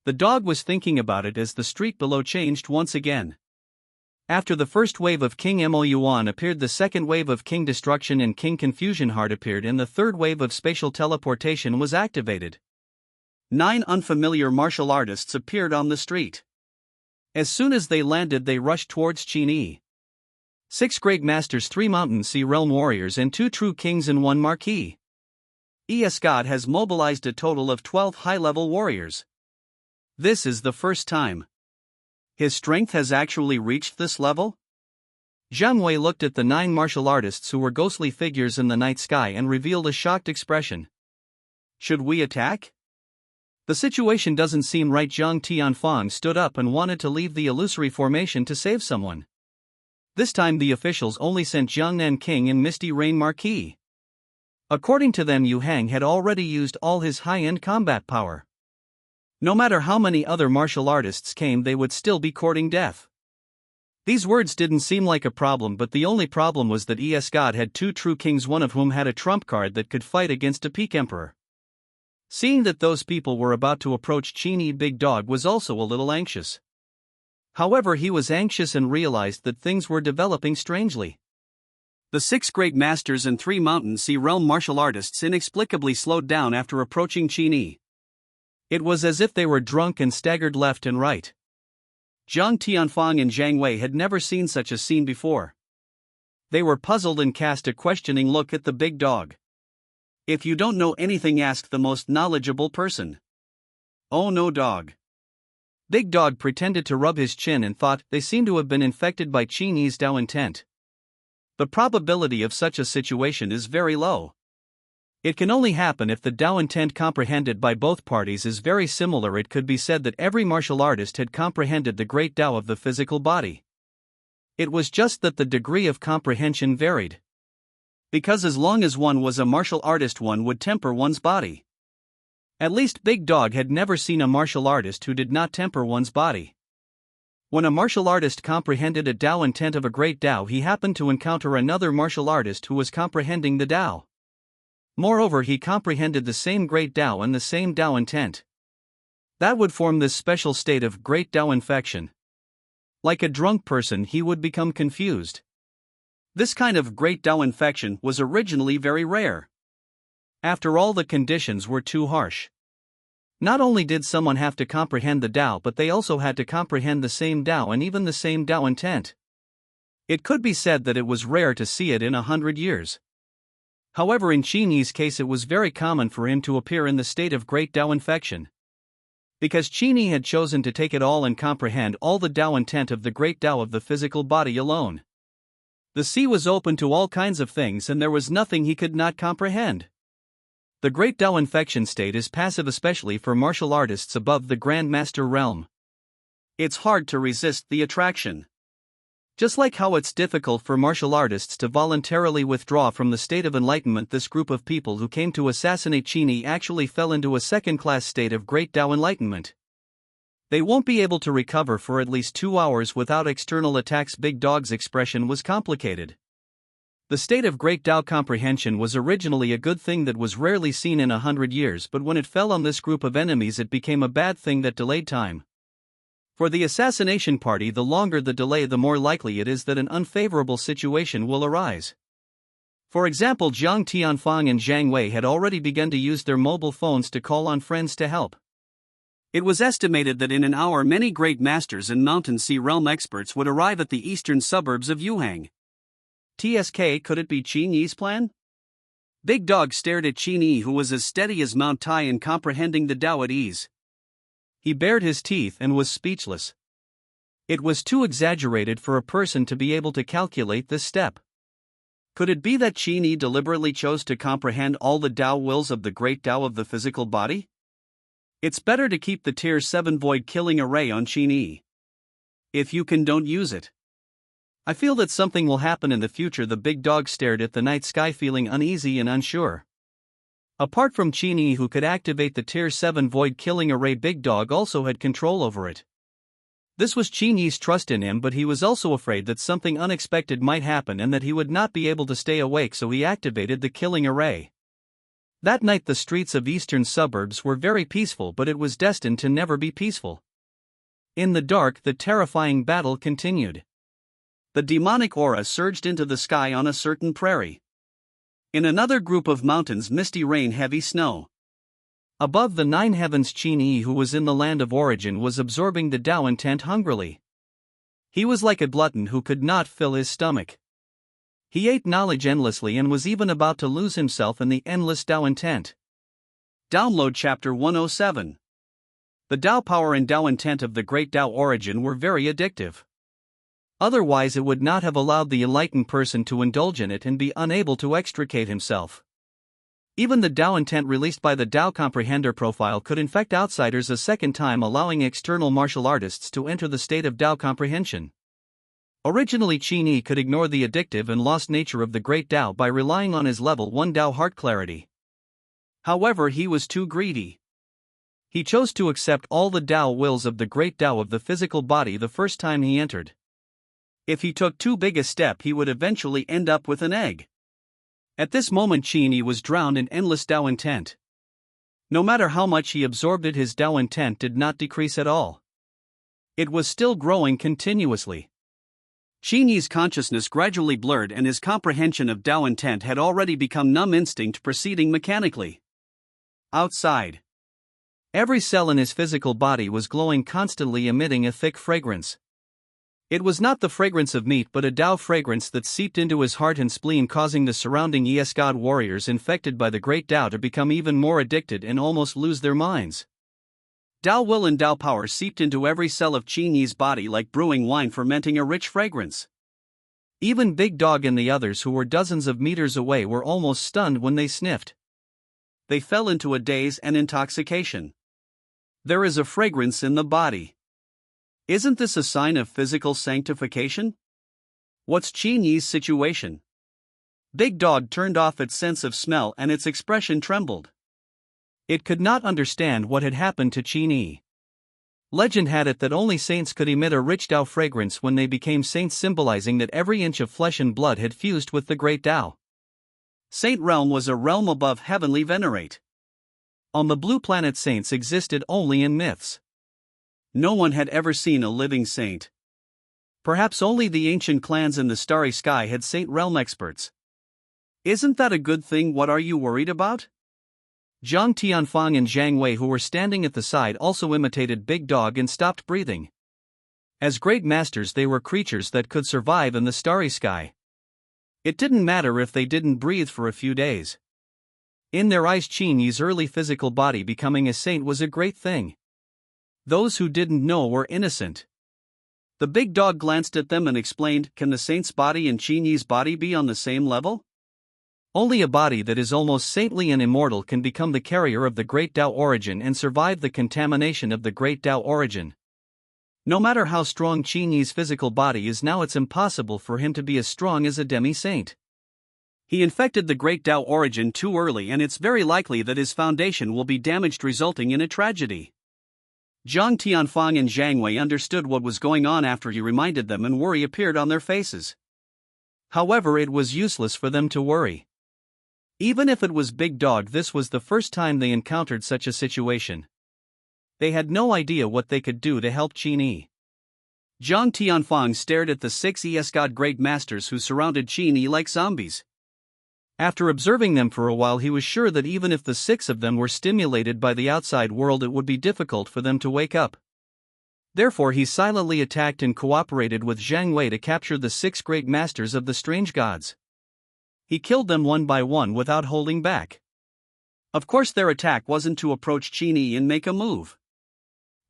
Speaker 1: The dog was thinking about it as the street below changed once again. After the first wave of King Mo Yuan appeared, the second wave of King Destruction and King Confusion Heart appeared, and the third wave of spatial teleportation was activated. 9 unfamiliar martial artists appeared on the street. As soon as they landed, they rushed towards Qin Yi. 6 great masters, 3 mountain sea realm warriors, and 2 true kings and 1 marquis. God has mobilized a total of 12 high-level warriors. This is the first time his strength has actually reached this level? Zhang Wei looked at the 9 martial artists who were ghostly figures in the night sky and revealed a shocked expression. Should we attack? The situation doesn't seem right. Zhang Tianfang stood up and wanted to leave the illusory formation to save someone. This time the officials only sent Jiangnan King and Misty Rain Marquis. According to them, Yu Hang had already used all his high-end combat power. No matter how many other martial artists came, they would still be courting death. These words didn't seem like a problem, but the only problem was that God had 2 true kings, one of whom had a trump card that could fight against a peak emperor. Seeing that those people were about to approach Qin Yi, Big Dog was also a little anxious. However, he was anxious and realized that things were developing strangely. The 6 great masters and 3 Mountain Sea realm martial artists inexplicably slowed down after approaching Qin Yi. It was as if they were drunk and staggered left and right. Zhang Tianfang and Zhang Wei had never seen such a scene before. They were puzzled and cast a questioning look at the big dog. If you don't know anything, ask the most knowledgeable person. Oh no, dog. Big Dog pretended to rub his chin and thought they seemed to have been infected by Qin Yi's Dao intent. The probability of such a situation is very low. It can only happen if the Dao intent comprehended by both parties is very similar. It could be said that every martial artist had comprehended the great Dao of the physical body. It was just that the degree of comprehension varied. Because as long as one was a martial artist, one would temper one's body. At least Big Dog had never seen a martial artist who did not temper one's body. When a martial artist comprehended a Dao intent of a great Dao, he happened to encounter another martial artist who was comprehending the Dao. Moreover, he comprehended the same great Dao and the same Dao intent. That would form this special state of great Dao infection. Like a drunk person, he would become confused. This kind of great Dao infection was originally very rare. After all, the conditions were too harsh. Not only did someone have to comprehend the Dao, but they also had to comprehend the same Dao and even the same Dao intent. It could be said that it was rare to see it in 100 years. However, in Qin Yi's case, it was very common for him to appear in the state of great Dao infection. Because Qin Yi had chosen to take it all and comprehend all the Dao intent of the great Dao of the physical body alone. The sea was open to all kinds of things, and there was nothing he could not comprehend. The great Dao infection state is passive, especially for martial artists above the Grandmaster realm. It's hard to resist the attraction. Just like how it's difficult for martial artists to voluntarily withdraw from the state of enlightenment, this group of people who came to assassinate Qin Yi actually fell into a second-class state of great Dao enlightenment. They won't be able to recover for at least 2 hours without external attacks. Big Dog's expression was complicated. The state of great Dao comprehension was originally a good thing that was rarely seen in 100 years, but when it fell on this group of enemies, it became a bad thing that delayed time. For the assassination party, the longer the delay, the more likely it is that an unfavorable situation will arise. For example, Zhang Tianfang and Zhang Wei had already begun to use their mobile phones to call on friends to help. It was estimated that in an hour many great masters and Mountain Sea realm experts would arrive at the eastern suburbs of Yuhang. TSK, could it be Qin Yi's plan? Big Dog stared at Qin Yi, who was as steady as Mount Tai in comprehending the Dao at ease. He bared his teeth and was speechless. It was too exaggerated for a person to be able to calculate this step. Could it be that Qin Yi deliberately chose to comprehend all the Dao wills of the great Dao of the physical body? It's better to keep the Tier 7 void killing array on Qin Yi. If you can, don't use it. I feel that something will happen in the future. The Big Dog stared at the night sky, feeling uneasy and unsure. Apart from Qin Yi, who could activate the Tier 7 void killing array, Big Dog also had control over it. This was Qin Yi's trust in him, but he was also afraid that something unexpected might happen and that he would not be able to stay awake, so he activated the killing array. That night the streets of eastern suburbs were very peaceful, but it was destined to never be peaceful. In the dark, the terrifying battle continued. The demonic aura surged into the sky on a certain prairie. In another group of mountains, misty rain, heavy snow. Above the 9 heavens, Qin Yi, who was in the land of origin, was absorbing the Dao intent hungrily. He was like a glutton who could not fill his stomach. He ate knowledge endlessly and was even about to lose himself in the endless Dao intent. Download Chapter 107. The Dao power and Dao intent of the great Dao origin were very addictive. Otherwise, it would not have allowed the enlightened person to indulge in it and be unable to extricate himself. Even the Dao intent released by the Dao comprehender profile could infect outsiders a second time, allowing external martial artists to enter the state of Dao comprehension. Originally, Qin Yi could ignore the addictive and lost nature of the great Dao by relying on his level 1 Dao heart clarity. However, he was too greedy. He chose to accept all the Dao wills of the great Dao of the physical body the first time he entered. If he took too big a step, he would eventually end up with an egg. At this moment, Qin Yi was drowned in endless Dao intent. No matter how much he absorbed it, his Dao intent did not decrease at all. It was still growing continuously. Qin Yi's consciousness gradually blurred and his comprehension of Tao intent had already become numb instinct proceeding mechanically. Outside. Every cell in his physical body was glowing constantly, emitting a thick fragrance. It was not the fragrance of meat but a Tao fragrance that seeped into his heart and spleen, causing the surrounding God warriors infected by the great Tao to become even more addicted and almost lose their minds. Tao will and Tao power seeped into every cell of Qin Yi's body like brewing wine fermenting a rich fragrance. Even Big Dog and the others, who were dozens of meters away, were almost stunned when they sniffed. They fell into a daze and intoxication. There is a fragrance in the body. Isn't this a sign of physical sanctification? What's Qin Yi's situation? Big Dog turned off its sense of smell and its expression trembled. It could not understand what had happened to Qin Yi. Legend had it that only saints could emit a rich Tao fragrance when they became saints, symbolizing that every inch of flesh and blood had fused with the great Tao. Saint realm was a realm above heavenly venerate. On the blue planet, saints existed only in myths. No one had ever seen a living saint. Perhaps only the ancient clans in the starry sky had saint realm experts. Isn't that a good thing? What are you worried about? Zhang Tianfang and Zhang Wei, who were standing at the side, also imitated Big Dog and stopped breathing. As great masters, they were creatures that could survive in the starry sky. It didn't matter if they didn't breathe for a few days. In their eyes, Qin Yi's early physical body becoming a saint was a great thing. Those who didn't know were innocent. The Big Dog glanced at them and explained, "Can the saint's body and Qin Yi's body be on the same level? Only a body that is almost saintly and immortal can become the carrier of the great Tao origin and survive the contamination of the great Tao origin. No matter how strong Qin Yi's physical body is now, it's impossible for him to be as strong as a demi-saint. He infected the great Tao origin too early, and it's very likely that his foundation will be damaged, resulting in a tragedy." Zhang Tianfang and Zhang Wei understood what was going on after he reminded them, and worry appeared on their faces. However, it was useless for them to worry. Even if it was Big Dog, this was the first time they encountered such a situation. They had no idea what they could do to help Qin Yi. Zhang Tianfang stared at the 6 God great masters who surrounded Qin Yi like zombies. After observing them for a while, he was sure that even if the 6 of them were stimulated by the outside world, it would be difficult for them to wake up. Therefore, he silently attacked and cooperated with Zhang Wei to capture the 6 great masters of the strange gods. He killed them one by one without holding back. Of course, their attack wasn't to approach Qin Yi and make a move.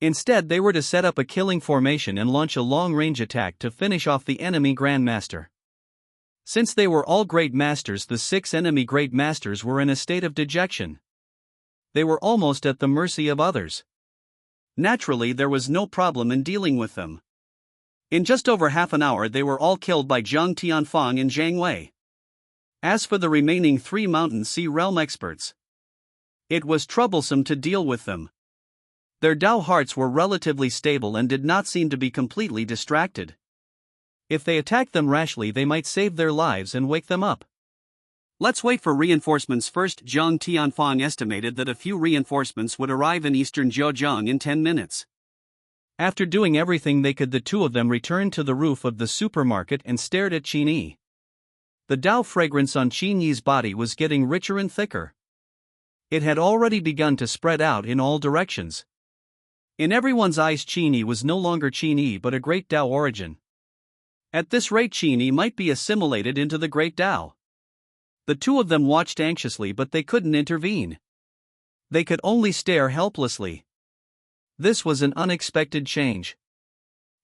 Speaker 1: Instead, they were to set up a killing formation and launch a long-range attack to finish off the enemy Grandmaster. Since they were all great masters, the 6 enemy great masters were in a state of dejection. They were almost at the mercy of others. Naturally, there was no problem in dealing with them. In just over half an hour, they were all killed by Zhang Tianfang and Zhang Wei. As for the remaining 3 Mountain Sea Realm experts, it was troublesome to deal with them. Their Tao hearts were relatively stable and did not seem to be completely distracted. If they attacked them rashly, they might save their lives and wake them up. "Let's wait for reinforcements first." Zhang Tianfang estimated that a few reinforcements would arrive in eastern Zhejiang in 10 minutes. After doing everything they could, the 2 of them returned to the roof of the supermarket and stared at Qin Yi. The Tao fragrance on Qin Yi's body was getting richer and thicker. It had already begun to spread out in all directions. In everyone's eyes, Qin Yi was no longer Qin Yi but a great Tao origin. At this rate, Qin Yi might be assimilated into the great Tao. The 2 of them watched anxiously, but they couldn't intervene. They could only stare helplessly. This was an unexpected change.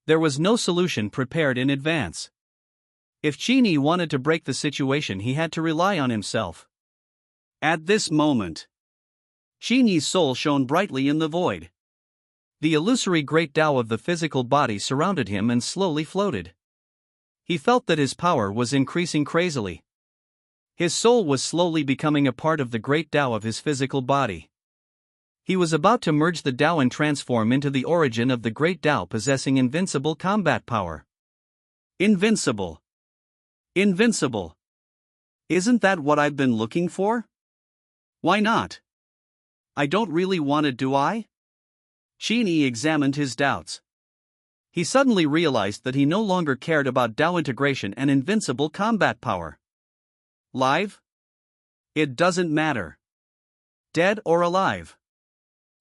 Speaker 1: There was no solution prepared in advance. If Qin Yi wanted to break the situation, he had to rely on himself. At this moment, Qin Yi's soul shone brightly in the void. The illusory great Tao of the physical body surrounded him and slowly floated. He felt that his power was increasing crazily. His soul was slowly becoming a part of the great Tao of his physical body. He was about to merge the Tao and transform into the origin of the great Tao, possessing invincible combat power. Invincible. Invincible. Isn't that what I've been looking for? Why not? I don't really want it, do I? Qin Yi examined his doubts. He suddenly realized that he no longer cared about Tao integration and invincible combat power. Live? It doesn't matter. Dead or alive?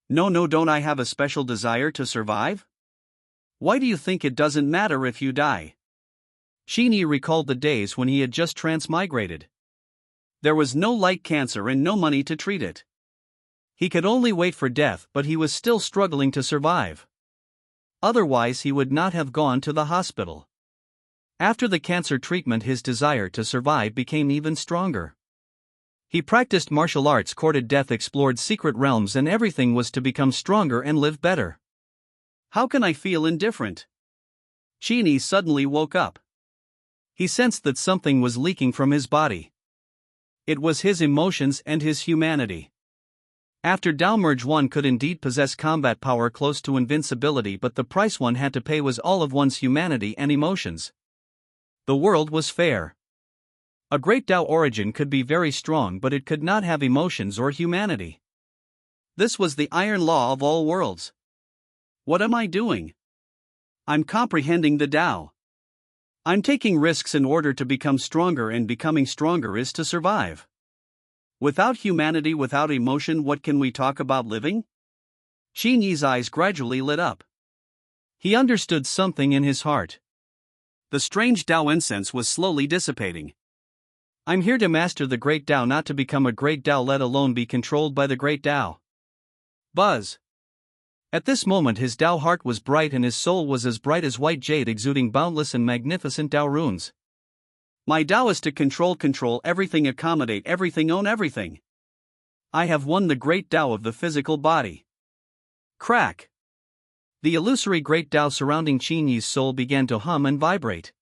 Speaker 1: No, don't I have a special desire to survive? Why do you think it doesn't matter if you die? Qin Yi recalled the days when he had just transmigrated. There was no light cancer and no money to treat it. He could only wait for death, but he was still struggling to survive. Otherwise, he would not have gone to the hospital. After the cancer treatment, his desire to survive became even stronger. He practiced martial arts, courted death, explored secret realms, and everything was to become stronger and live better. How can I feel indifferent? Qin Yi suddenly woke up. He sensed that something was leaking from his body. It was his emotions and his humanity. After Tao merge, one could indeed possess combat power close to invincibility, but the price one had to pay was all of one's humanity and emotions. The world was fair. A great Tao origin could be very strong, but it could not have emotions or humanity. This was the iron law of all worlds. What am I doing? I'm comprehending the Tao. I'm taking risks in order to become stronger, and becoming stronger is to survive. Without humanity, without emotion, what can we talk about living? Qin Yi's eyes gradually lit up. He understood something in his heart. The strange Tao incense was slowly dissipating. I'm here to master the great Tao, not to become a great Tao, let alone be controlled by the great Tao. Buzz. At this moment his Tao heart was bright and his soul was as bright as white jade, exuding boundless and magnificent Tao runes. My Tao is to control everything, accommodate everything, own everything. I have won the great Tao of the physical body. Crack. The illusory great Tao surrounding Qin Yi's soul began to hum and vibrate.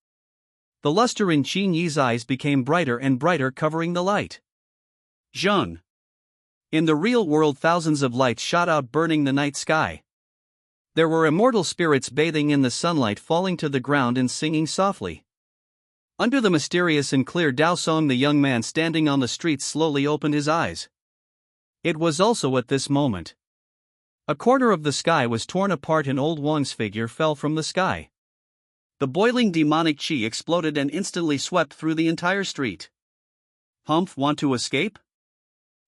Speaker 1: The luster in Qin Yi's eyes became brighter and brighter, covering the light. Zheng. In the real world, thousands of lights shot out, burning the night sky. There were immortal spirits bathing in the sunlight, falling to the ground and singing softly. Under the mysterious and clear Tao song, the young man standing on the street slowly opened his eyes. It was also at this moment. A corner of the sky was torn apart and old Wang's figure fell from the sky. The boiling demonic qi exploded and instantly swept through the entire street. Humph, want to escape?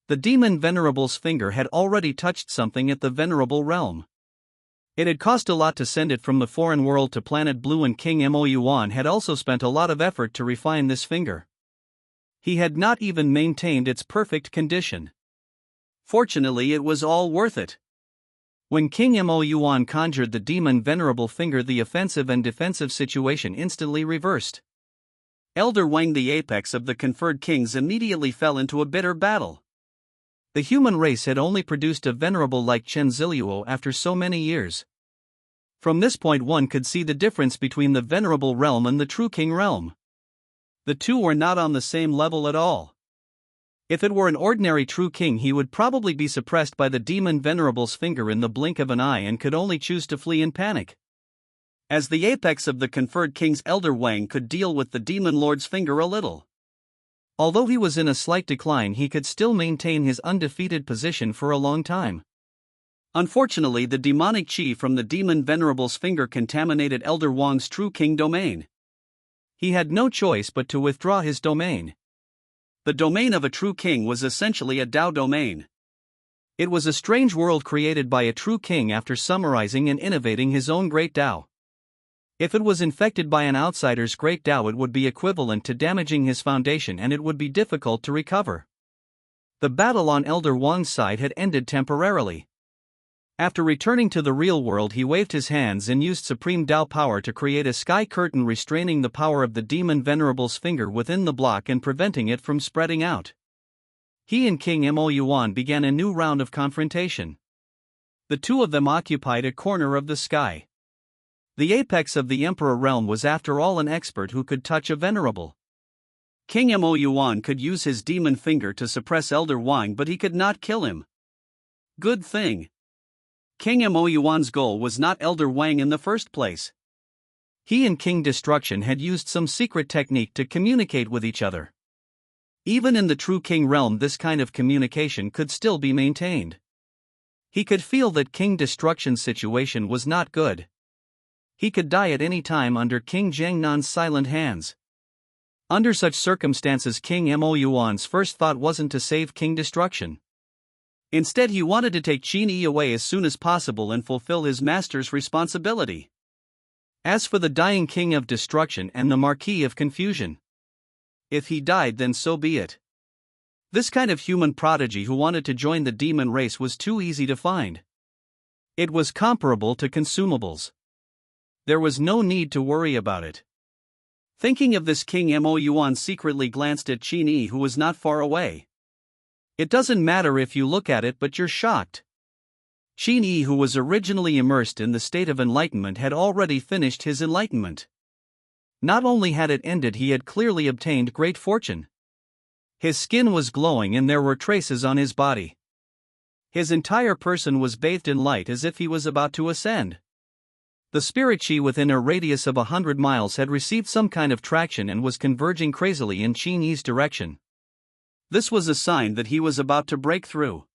Speaker 1: The demon Venerable's finger had already touched something at the Venerable realm. It had cost a lot to send it from the foreign world to Planet Blue, and King Mo Yuan had also spent a lot of effort to refine this finger. He had not even maintained its perfect condition. Fortunately, it was all worth it. When King Mo Yuan conjured the demon Venerable finger, the offensive and defensive situation instantly reversed. Elder Wang, the apex of the conferred kings, immediately fell into a bitter battle. The human race had only produced a venerable like Chen Ziluo after so many years. From this point one could see the difference between the venerable realm and the true king realm. The two were not on the same level at all. If it were an ordinary true king, he would probably be suppressed by the demon venerable's finger in the blink of an eye and could only choose to flee in panic. As the apex of the conferred kings, Elder Wang could deal with the demon lord's finger a little. Although he was in a slight decline, he could still maintain his undefeated position for a long time. Unfortunately, the demonic qi from the demon venerable's finger contaminated Elder Wang's true king domain. He had no choice but to withdraw his domain. The domain of a true king was essentially a Tao domain. It was a strange world created by a true king after summarizing and innovating his own great Tao. If it was infected by an outsider's great Tao, it would be equivalent to damaging his foundation, and it would be difficult to recover. The battle on Elder Wang's side had ended temporarily. After returning to the real world, he waved his hands and used supreme Tao power to create a sky curtain restraining the power of the demon venerable's finger within the block and preventing it from spreading out. He and King Mo Yuan began a new round of confrontation. The two of them occupied a corner of the sky. The apex of the Emperor realm was after all an expert who could touch a venerable. King Mo Yuan could use his demon finger to suppress Elder Wang, but he could not kill him. Good thing. King Mo Yuan's goal was not Elder Wang in the first place. He and King Destruction had used some secret technique to communicate with each other. Even in the true king realm, this kind of communication could still be maintained. He could feel that King Destruction's situation was not good. He could die at any time under King Jiangnan's silent hands. Under such circumstances, King Mo Yuan's first thought wasn't to save King Destruction. Instead, he wanted to take Qin Yi away as soon as possible and fulfill his master's responsibility. As for the dying King of Destruction and the Marquis of Confusion, if he died, then so be it. This kind of human prodigy who wanted to join the demon race was too easy to find. It was comparable to consumables. There was no need to worry about it. Thinking of this, King Mo Yuan secretly glanced at Qin Yi, who was not far away. It doesn't matter if you look at it, but you're shocked. Qin Yi, who was originally immersed in the state of enlightenment, had already finished his enlightenment. Not only had it ended, he had clearly obtained great fortune. His skin was glowing and there were traces on his body. His entire person was bathed in light as if he was about to ascend. The spirit chi within a radius of 100 miles had received some kind of traction and was converging crazily in Qin Yi's direction. This was a sign that he was about to break through.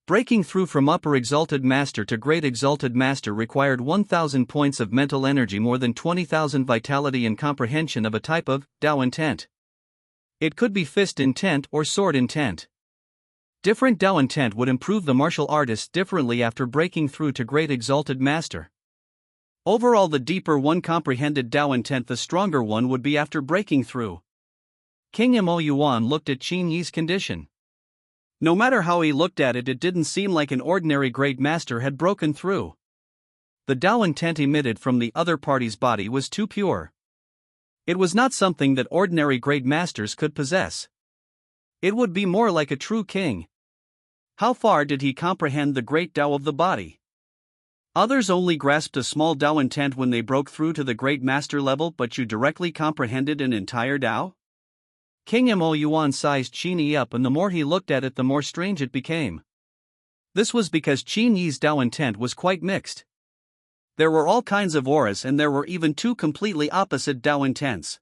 Speaker 1: Breaking through from upper exalted master to great exalted master required 1,000 points of mental energy, more than 20,000 vitality and comprehension of a type of Tao intent. It could be fist intent or sword intent. Different Tao intent would improve the martial artist differently after breaking through to great exalted master. Overall, the deeper one comprehended Tao intent, the stronger one would be after breaking through. King Mo Yuan looked at Qin Yi's condition. No matter how he looked at it, it didn't seem like an ordinary great master had broken through. The Tao intent emitted from the other party's body was too pure. It was not something that ordinary great masters could possess. It would be more like a true king. How far did he comprehend the great Tao of the body? Others only grasped a small Tao intent when they broke through to the great master level, but you directly comprehended an entire Tao? King Mo Yuan sized Qin Yi up, and the more he looked at it, the more strange it became. This was because Qin Yi's Tao intent was quite mixed. There were all kinds of auras, and there were even two completely opposite Tao intents.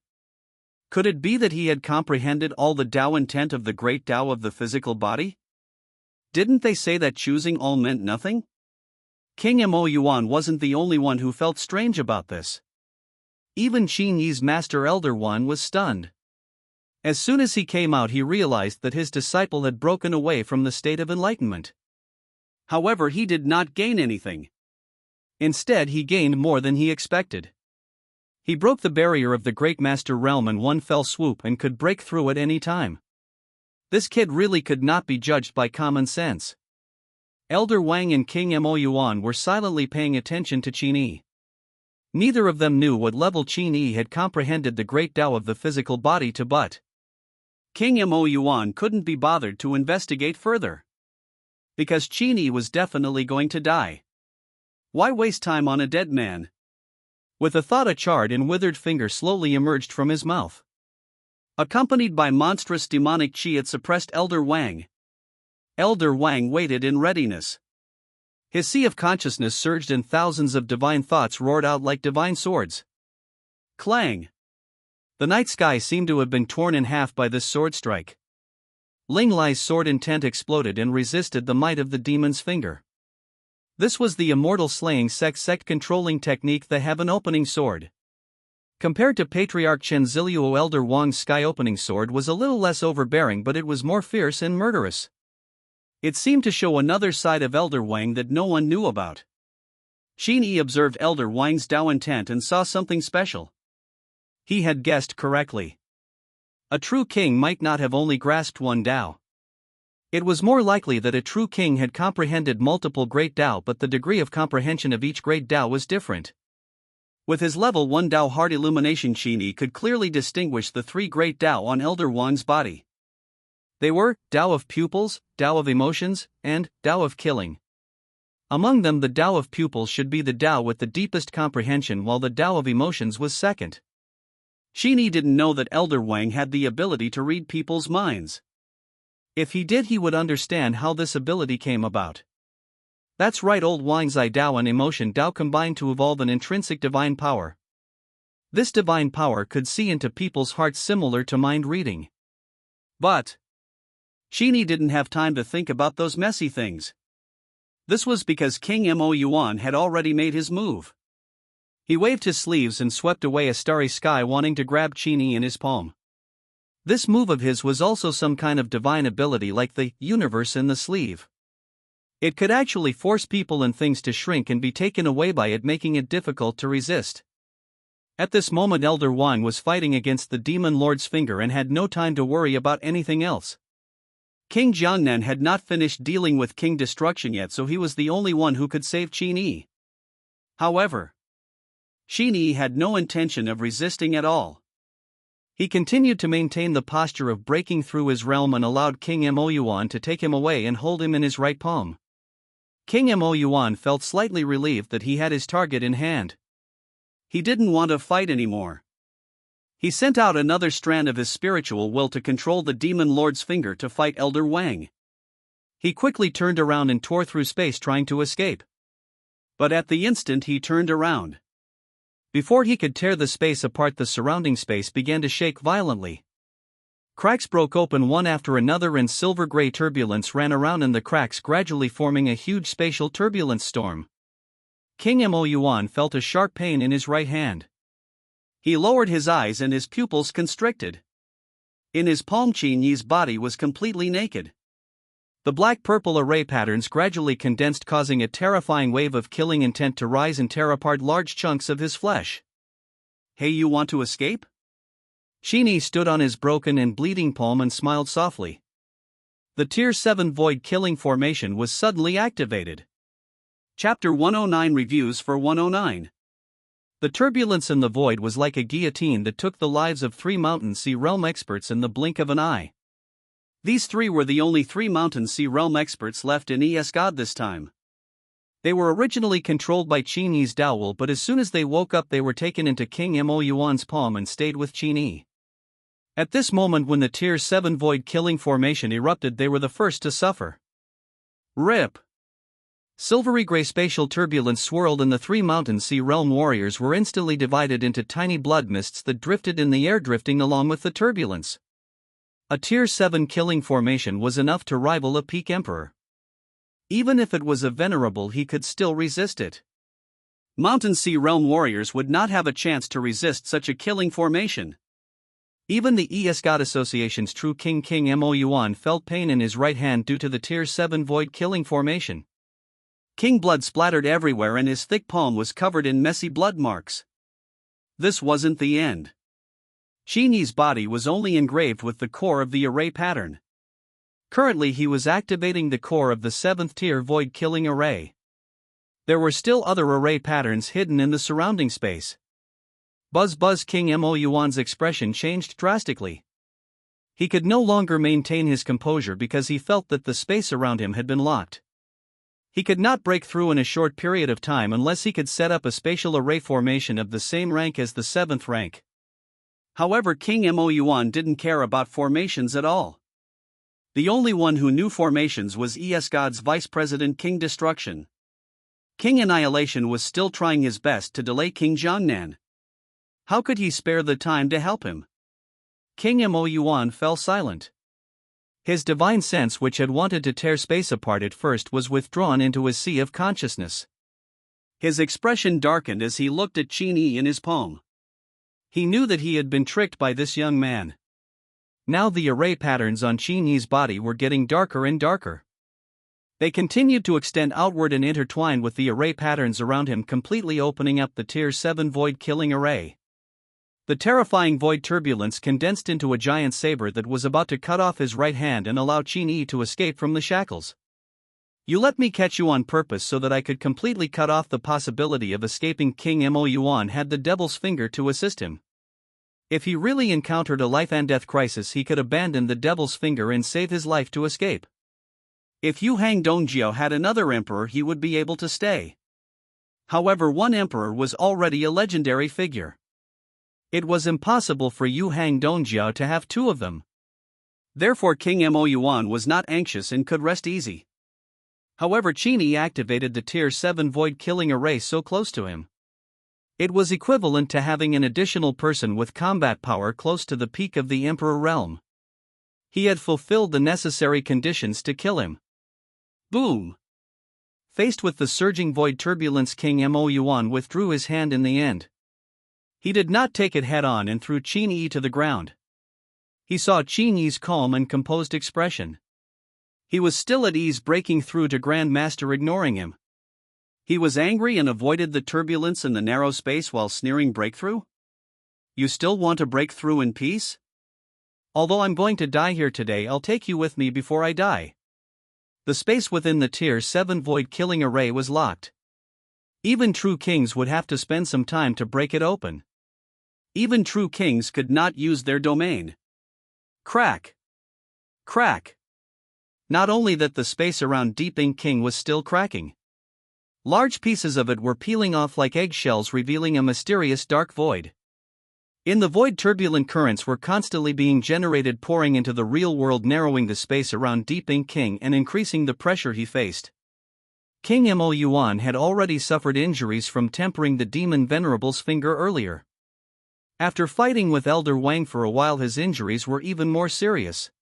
Speaker 1: Could it be that he had comprehended all the Tao intent of the great Tao of the physical body? Didn't they say that choosing all meant nothing? King Mo Yuan wasn't the only one who felt strange about this. Even Qin Yi's master Elder Wang was stunned. As soon as he came out, he realized that his disciple had broken away from the state of enlightenment. However, he did not gain anything. Instead, he gained more than he expected. He broke the barrier of the Great Master realm in one fell swoop and could break through at any time. This kid really could not be judged by common sense. Elder Wang and King Mo Yuan were silently paying attention to Qin Yi. Neither of them knew what level Qin Yi had comprehended the great Tao of the physical body to, but King Mo Yuan couldn't be bothered to investigate further. Because Qin Yi was definitely going to die. Why waste time on a dead man? With a thought, a charred and withered finger slowly emerged from his mouth. Accompanied by monstrous demonic chi, it suppressed Elder Wang. Elder Wang waited in readiness. His sea of consciousness surged and thousands of divine thoughts roared out like divine swords. Clang! The night sky seemed to have been torn in half by this sword strike. Ling Lai's sword intent exploded and resisted the might of the demon's finger. This was the immortal slaying sect controlling technique, the heaven opening sword. Compared to Patriarch Chen Ziliuo, Elder Wang's sky opening sword was a little less overbearing, but it was more fierce and murderous. It seemed to show another side of Elder Wang that no one knew about. Qin Yi observed Elder Wang's Tao intent and saw something special. He had guessed correctly. A true king might not have only grasped one Tao. It was more likely that a true king had comprehended multiple great Tao, but the degree of comprehension of each great Tao was different. With his level 1 Tao heart illumination, Qin Yi could clearly distinguish the three great Tao on Elder Wang's body. They were Tao of pupils, Tao of emotions, and Tao of killing. Among them, the Tao of pupils should be the Tao with the deepest comprehension, while the Tao of emotions was second. Qin Yi didn't know that Elder Wang had the ability to read people's minds. If he did, he would understand how this ability came about. That's right, old Wang's eye Tao and emotion Tao combined to evolve an intrinsic divine power. This divine power could see into people's hearts, similar to mind reading. But Qin Yi didn't have time to think about those messy things. This was because King Mo Yuan had already made his move. He waved his sleeves and swept away a starry sky, wanting to grab Qin Yi in his palm. This move of his was also some kind of divine ability, like the universe in the sleeve. It could actually force people and things to shrink and be taken away by it, making it difficult to resist. At this moment, Elder Wang was fighting against the Demon Lord's finger and had no time to worry about anything else. King Jiangnan had not finished dealing with King Destruction yet, so he was the only one who could save Qin Yi. However, Qin Yi had no intention of resisting at all. He continued to maintain the posture of breaking through his realm and allowed King Mo Yuan to take him away and hold him in his right palm. King Mo Yuan felt slightly relieved that he had his target in hand. He didn't want to fight anymore. He sent out another strand of his spiritual will to control the Demon Lord's finger to fight Elder Wang. He quickly turned around and tore through space, trying to escape. But at the instant he turned around, before he could tear the space apart, the surrounding space began to shake violently. Cracks broke open one after another and silver-gray turbulence ran around in the cracks, gradually forming a huge spatial turbulence storm. King Mo Yuan felt a sharp pain in his right hand. He lowered his eyes and his pupils constricted. In his palm, Qin Yi's body was completely naked. The black-purple array patterns gradually condensed, causing a terrifying wave of killing intent to rise and tear apart large chunks of his flesh. "Hey, you want to escape?" Qin Yi stood on his broken and bleeding palm and smiled softly. The Tier 7 Void Killing Formation was suddenly activated. Chapter 109 Reviews for 109. The turbulence in the void was like a guillotine that took the lives of 3 Mountain Sea Realm experts in the blink of an eye. These 3 were the only 3 Mountain Sea Realm experts left in ES-God this time. They were originally controlled by Qin Yi's Dao Will, but as soon as they woke up they were taken into King Mo Yuan's palm and stayed with Qin Yi. At this moment, when the Tier 7 Void Killing Formation erupted, they were the first to suffer. RIP. Silvery gray spatial turbulence swirled and the 3 Mountain Sea Realm warriors were instantly divided into tiny blood mists that drifted in the air, drifting along with the turbulence. A Tier 7 killing formation was enough to rival a peak emperor. Even if it was a venerable, he could still resist it. Mountain Sea Realm warriors would not have a chance to resist such a killing formation. Even the ES-God Association's true King Mo Yuan felt pain in his right hand due to the Tier 7 Void Killing Formation. King blood splattered everywhere and his thick palm was covered in messy blood marks. This wasn't the end. Qin Yi's body was only engraved with the core of the array pattern. Currently he was activating the core of the 7th tier Void Killing Array. There were still other array patterns hidden in the surrounding space. Buzz King Mo Yuan's expression changed drastically. He could no longer maintain his composure because he felt that the space around him had been locked. He could not break through in a short period of time unless he could set up a spatial array formation of the same rank as the 7th rank. However, King Mo Yuan didn't care about formations at all. The only one who knew formations was ES-God's Vice President King Destruction. King Annihilation was still trying his best to delay King Jiangnan. How could he spare the time to help him? King Mo Yuan fell silent. His divine sense, which had wanted to tear space apart at first, was withdrawn into a sea of consciousness. His expression darkened as he looked at Qin Yi in his palm. He knew that he had been tricked by this young man. Now the array patterns on Qin Yi's body were getting darker and darker. They continued to extend outward and intertwine with the array patterns around him, completely opening up the Tier 7 Void Killing Array. The terrifying void turbulence condensed into a giant saber that was about to cut off his right hand and allow Qin Yi to escape from the shackles. "You let me catch you on purpose so that I could completely cut off the possibility of escaping." King Mo Yuan had the Devil's Finger to assist him. If he really encountered a life and death crisis, he could abandon the Devil's Finger and save his life to escape. If Yu Hang Dongjiao had another emperor, he would be able to stay. However, one emperor was already a legendary figure. It was impossible for Yu Hang Dongjiao to have 2 of them. Therefore King Mo Yuan was not anxious and could rest easy. However, Qin Yi activated the Tier 7 Void Killing Array so close to him. It was equivalent to having an additional person with combat power close to the peak of the Emperor realm. He had fulfilled the necessary conditions to kill him. Boom! Faced with the surging void turbulence, King Mo Yuan withdrew his hand in the end. He did not take it head-on and threw Qin Yi to the ground. He saw Qin Yi's calm and composed expression. He was still at ease, breaking through to Grand Master, ignoring him. He was angry and avoided the turbulence in the narrow space while sneering, "Breakthrough? You still want to break through in peace? Although I'm going to die here today, I'll take you with me before I die." The space within the Tier 7 void killing array was locked. Even true kings would have to spend some time to break it open. Even true kings could not use their domain. Crack! Crack! Not only that, the space around Deep Ink King was still cracking. Large pieces of it were peeling off like eggshells, revealing a mysterious dark void. In the void, turbulent currents were constantly being generated, pouring into the real world, narrowing the space around Deep Ink King and increasing the pressure he faced. King Mo Yuan had already suffered injuries from tempering the demon Venerable's finger earlier. After fighting with Elder Wang for a while, his injuries were even more serious.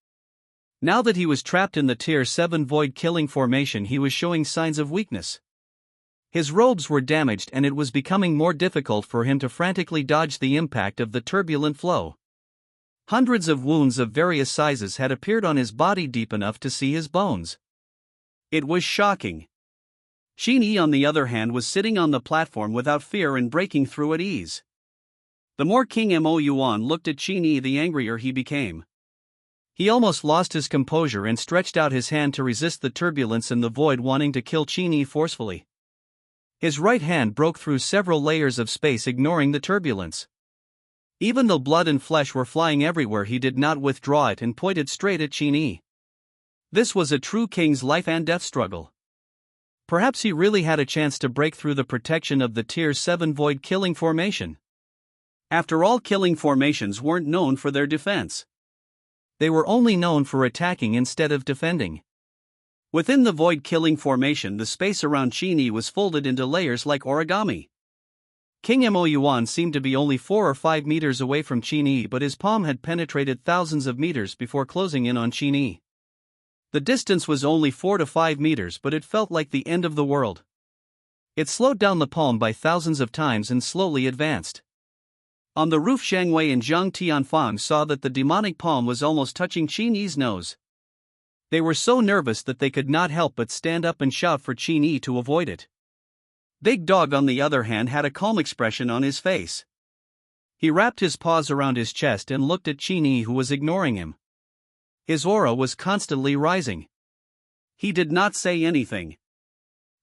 Speaker 1: Now that he was trapped in the Tier 7 void killing formation, he was showing signs of weakness. His robes were damaged and it was becoming more difficult for him to frantically dodge the impact of the turbulent flow. Hundreds of wounds of various sizes had appeared on his body, deep enough to see his bones. It was shocking. Qin Yi, on the other hand, was sitting on the platform without fear and breaking through at ease. The more King Mo Yuan looked at Qin Yi, the angrier he became. He almost lost his composure and stretched out his hand to resist the turbulence in the void, wanting to kill Qin Yi forcefully. His right hand broke through several layers of space, ignoring the turbulence. Even though blood and flesh were flying everywhere, he did not withdraw it and pointed straight at Qin Yi. This was a true king's life and death struggle. Perhaps he really had a chance to break through the protection of the Tier 7 void killing formation. After all, killing formations weren't known for their defense. They were only known for attacking instead of defending. Within the void killing formation, the space around Qin Yi was folded into layers like origami. King Mo Yuan seemed to be only 4 or 5 meters away from Qin Yi, but his palm had penetrated thousands of meters before closing in on Qin Yi. The distance was only 4 to 5 meters, but it felt like the end of the world. It slowed down the palm by thousands of times and slowly advanced. On the roof, Shang Wei and Zhang Tianfang saw that the demonic palm was almost touching Qin Yi's nose. They were so nervous that they could not help but stand up and shout for Qin Yi to avoid it. Big Dog, on the other hand, had a calm expression on his face. He wrapped his paws around his chest and looked at Qin Yi, who was ignoring him. His aura was constantly rising. He did not say anything.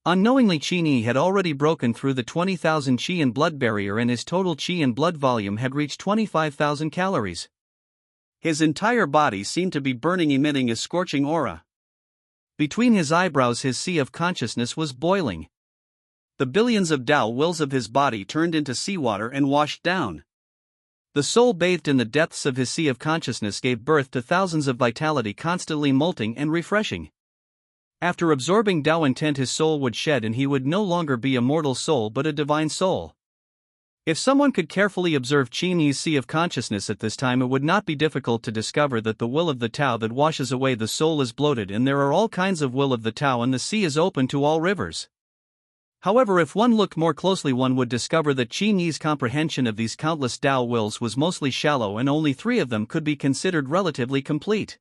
Speaker 1: Unknowingly, Qin Yi had already broken through the 20,000 Qi and blood barrier, and his total Qi and blood volume had reached 25,000 calories. His entire body seemed to be burning, emitting a scorching aura. Between his eyebrows, his sea of consciousness was boiling. The billions of Tao wills of his body turned into seawater and washed down. The soul bathed in the depths of his sea of consciousness gave birth to thousands of vitality, constantly molting and refreshing. After absorbing Tao intent, his soul would shed and he would no longer be a mortal soul but a divine soul. If someone could carefully observe Qin Yi's sea of consciousness at this time, it would not be difficult to discover that the will of the Tao that washes away the soul is bloated, and there are all kinds of will of the Tao, and the sea is open to all rivers. However, if one looked more closely, one would discover that Qin Yi's comprehension of these countless Tao wills was mostly shallow, and only 3 of them could be considered relatively complete.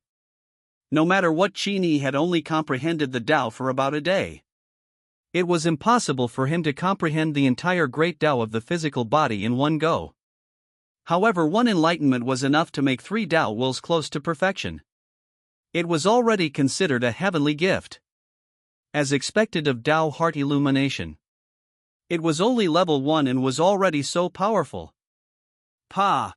Speaker 1: No matter what, Qin Yi had only comprehended the Tao for about a day. It was impossible for him to comprehend the entire great Tao of the physical body in one go. However, one enlightenment was enough to make 3 Tao wills close to perfection. It was already considered a heavenly gift. As expected of Tao heart illumination. It was only level 1 and was already so powerful. Pa!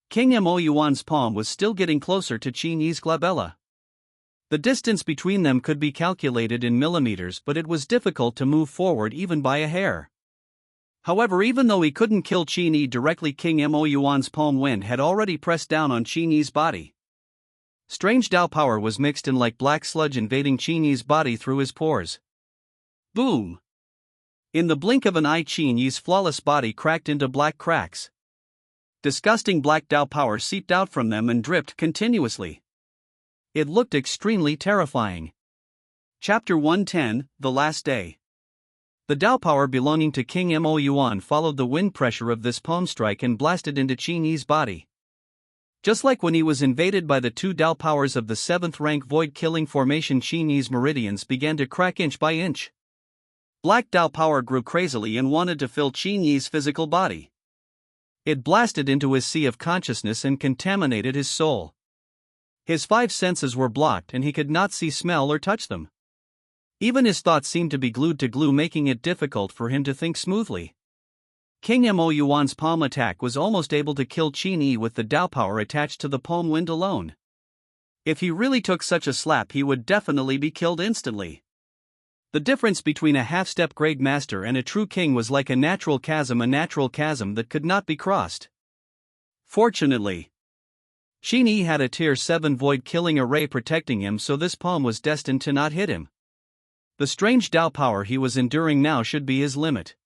Speaker 1: King Mo Yuan's palm was still getting closer to Qin Yi's glabella. The distance between them could be calculated in millimeters, but it was difficult to move forward even by a hair. However, even though he couldn't kill Qin Yi directly, King Mo Yuan's palm wind had already pressed down on Qin Yi's body. Strange Tao power was mixed in like black sludge, invading Qin Yi's body through his pores. Boom! In the blink of an eye, Qin Yi's flawless body cracked into black cracks. Disgusting black Tao power seeped out from them and dripped continuously. It looked extremely terrifying. Chapter 110, The Last Day. The Dao power belonging to King Mo Yuan followed the wind pressure of this palm strike and blasted into Qin Yi's body. Just like when he was invaded by the two Dao powers of the 7th rank void killing formation, Qin Yi's meridians began to crack inch by inch. Black Dao power grew crazily and wanted to fill Qin Yi's physical body. It blasted into his sea of consciousness and contaminated his soul. His 5 senses were blocked and he could not see, smell, or touch them. Even his thoughts seemed to be glued to glue, making it difficult for him to think smoothly. King Mo Yuan's palm attack was almost able to kill Qin Yi with the Dao power attached to the palm wind alone. If he really took such a slap, he would definitely be killed instantly. The difference between a half-step grade master and a true king was like a natural chasm that could not be crossed. Fortunately, Qin Yi had a tier 7 void killing array protecting him, so this palm was destined to not hit him. The strange Dao power he was enduring now should be his limit.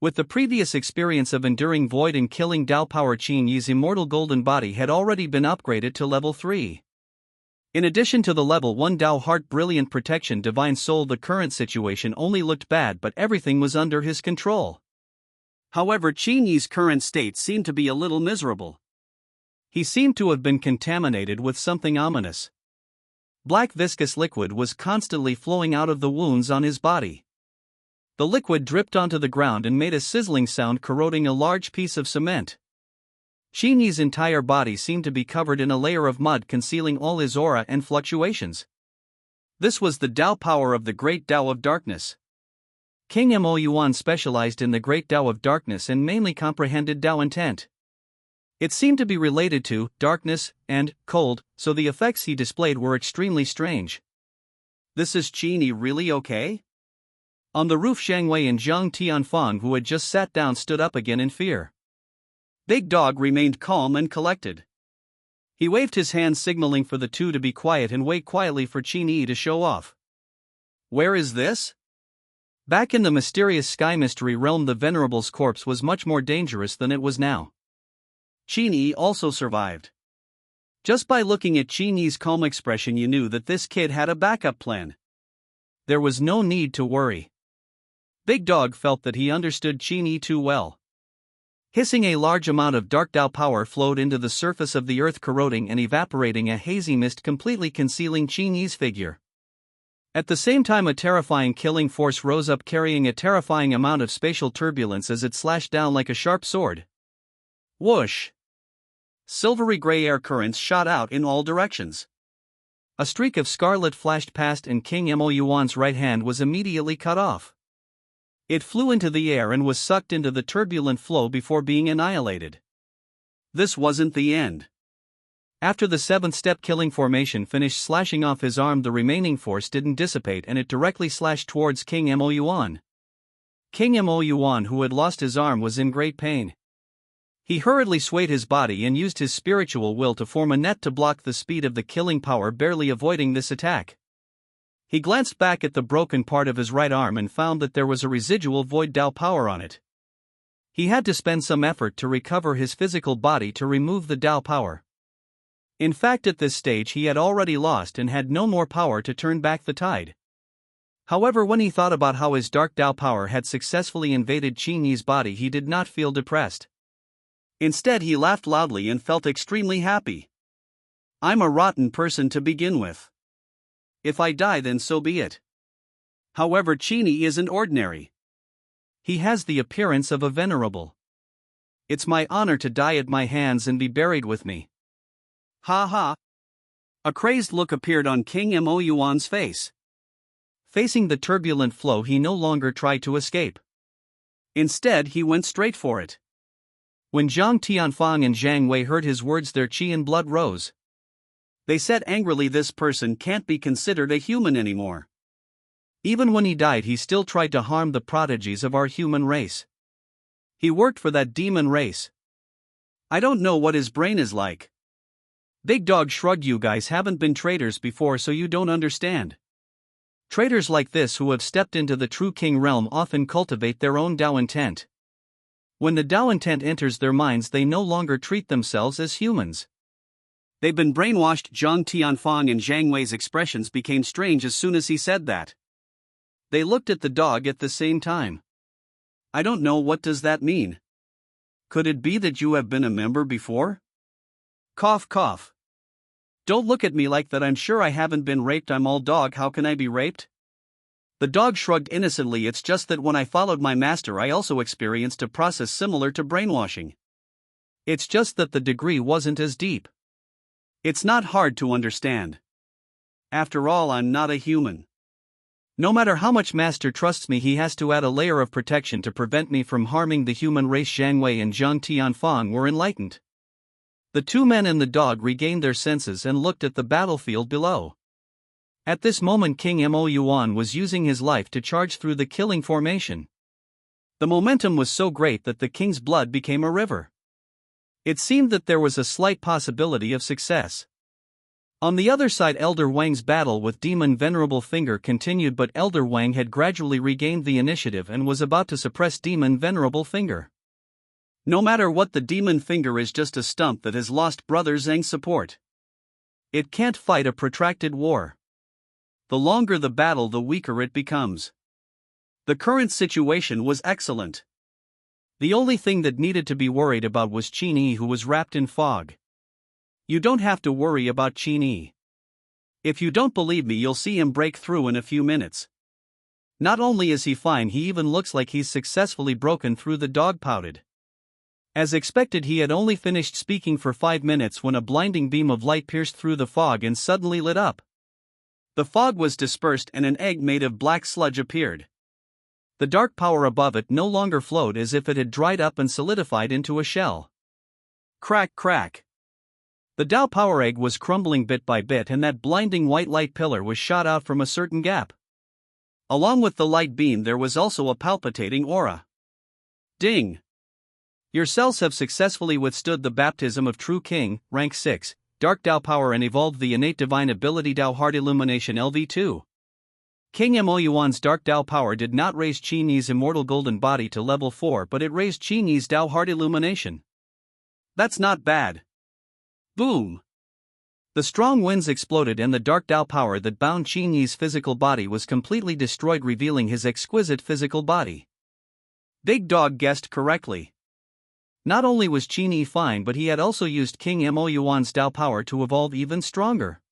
Speaker 1: With the previous experience of enduring void and killing Dao power, Qin Yi's immortal golden body had already been upgraded to level 3. In addition to the level 1 Dao heart brilliant protection divine soul, the current situation only looked bad, but everything was under his control. However, Qin Yi's current state seemed to be a little miserable. He seemed to have been contaminated with something ominous. Black viscous liquid was constantly flowing out of the wounds on his body. The liquid dripped onto the ground and made a sizzling sound, corroding a large piece of cement. Qin Yi's entire body seemed to be covered in a layer of mud, concealing all his aura and fluctuations. This was the Dao power of the Great Dao of Darkness. King Mo Yuan specialized in the Great Dao of Darkness and mainly comprehended Dao intent. It seemed to be related to darkness and cold, so the effects he displayed were extremely strange. This is Qin Yi really okay? On the roof, Zhang Wei and Zhang Tianfang, who had just sat down, stood up again in fear. Big Dog remained calm and collected. He waved his hand, signaling for the two to be quiet and wait quietly for Qin Yi to show off. Where is this? Back in the mysterious sky mystery realm, the Venerable's corpse was much more dangerous than it was now. Qin Yi also survived. Just by looking at Qin Yi's calm expression, you knew that this kid had a backup plan. There was no need to worry. Big Dog felt that he understood Qin Yi too well. Hissing, a large amount of dark Dao power flowed into the surface of the earth, corroding and evaporating a hazy mist, completely concealing Qin Yi's figure. At the same time, a terrifying killing force rose up, carrying a terrifying amount of spatial turbulence as it slashed down like a sharp sword. Whoosh! Silvery gray air currents shot out in all directions. A streak of scarlet flashed past and King Mo Yuan's right hand was immediately cut off. It flew into the air and was sucked into the turbulent flow before being annihilated. This wasn't the end. After the 7th step killing formation finished slashing off his arm, the remaining force didn't dissipate and it directly slashed towards King Mo Yuan. King Mo Yuan, who had lost his arm, was in great pain. He hurriedly swayed his body and used his spiritual will to form a net to block the speed of the killing power, barely avoiding this attack. He glanced back at the broken part of his right arm and found that there was a residual void Dao power on it. He had to spend some effort to recover his physical body to remove the Dao power. In fact, at this stage he had already lost and had no more power to turn back the tide. However, when he thought about how his dark Dao power had successfully invaded Qin Yi's body, he did not feel depressed. Instead, he laughed loudly and felt extremely happy. I'm a rotten person to begin with. If I die, then so be it. However, Qin Yi isn't ordinary. He has the appearance of a venerable. It's my honor to die at my hands and be buried with me. Ha ha! A crazed look appeared on King Mo Yuan's face. Facing the turbulent flow, he no longer tried to escape. Instead, he went straight for it. When Zhang Tianfang and Zhang Wei heard his words, their qi and blood rose. They said angrily, "This person can't be considered a human anymore. Even when he died, he still tried to harm the prodigies of our human race. He worked for that demon race. I don't know what his brain is like." Big Dog shrugged. "You guys haven't been traitors before, so you don't understand. Traitors like this who have stepped into the true king realm often cultivate their own Dao intent. When the Dao intent enters their minds, they no longer treat themselves as humans. They've been brainwashed. Zhang Tianfang and Zhang Wei's expressions became strange as soon as he said that. They looked at the dog at the same time. I don't know, what does that mean? Could it be that you have been a member before? Cough cough. Don't look at me like that, I'm sure I haven't been raped, I'm all dog, how can I be raped? The dog shrugged innocently, it's just that when I followed my master I also experienced a process similar to brainwashing. It's just that the degree wasn't as deep. It's not hard to understand. After all, I'm not a human. No matter how much master trusts me, he has to add a layer of protection to prevent me from harming the human race. Zhang Wei and Zhang Tianfang were enlightened. The two men and the dog regained their senses and looked at the battlefield below. At this moment King Mo Yuan was using his life to charge through the killing formation. The momentum was so great that the king's blood became a river. It seemed that there was a slight possibility of success. On the other side, Elder Wang's battle with Demon Venerable Finger continued, but Elder Wang had gradually regained the initiative and was about to suppress Demon Venerable Finger. No matter what, the Demon Finger is just a stump that has lost Brother Zhang's support. It can't fight a protracted war. The longer the battle, the weaker it becomes. The current situation was excellent. The only thing that needed to be worried about was Qin Yi, who was wrapped in fog. You don't have to worry about Qin Yi. If you don't believe me, you'll see him break through in a few minutes. Not only is he fine, he even looks like he's successfully broken through. The dog pouted. As expected, he had only finished speaking for 5 minutes when a blinding beam of light pierced through the fog and suddenly lit up. The fog was dispersed and an egg made of black sludge appeared. The dark power above it no longer flowed, as if it had dried up and solidified into a shell. Crack crack. The Tao power egg was crumbling bit by bit, and that blinding white light pillar was shot out from a certain gap. Along with the light beam there was also a palpitating aura. Ding! Your cells have successfully withstood the baptism of True King, rank 6, Dark Tao power, and evolved the innate divine ability Tao Heart Illumination LV2. King Mo Yuan's Dark Tao power did not raise Qin Yi's immortal golden body to level 4, but it raised Qin Yi's Tao Heart Illumination. That's not bad. Boom! The strong winds exploded and the dark Tao power that bound Qin Yi's physical body was completely destroyed, revealing his exquisite physical body. Big Dog guessed correctly. Not only was Qin Yi fine, but he had also used King Mo Yuan's Tao power to evolve even stronger.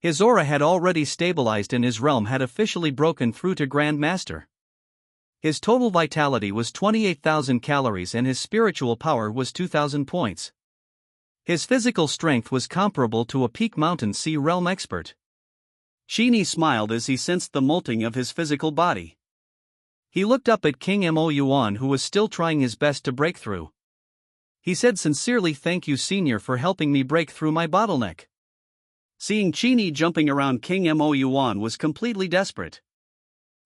Speaker 1: His aura had already stabilized and his realm had officially broken through to Grand Master. His total vitality was 28,000 calories and his spiritual power was 2,000 points. His physical strength was comparable to a peak mountain sea realm expert. Qin Yi smiled as he sensed the molting of his physical body. He looked up at King Mo Yuan, who was still trying his best to break through. He said sincerely, "Thank you, Senior, for helping me break through my bottleneck." Seeing Qin Yi jumping around, King Mo Yuan was completely desperate.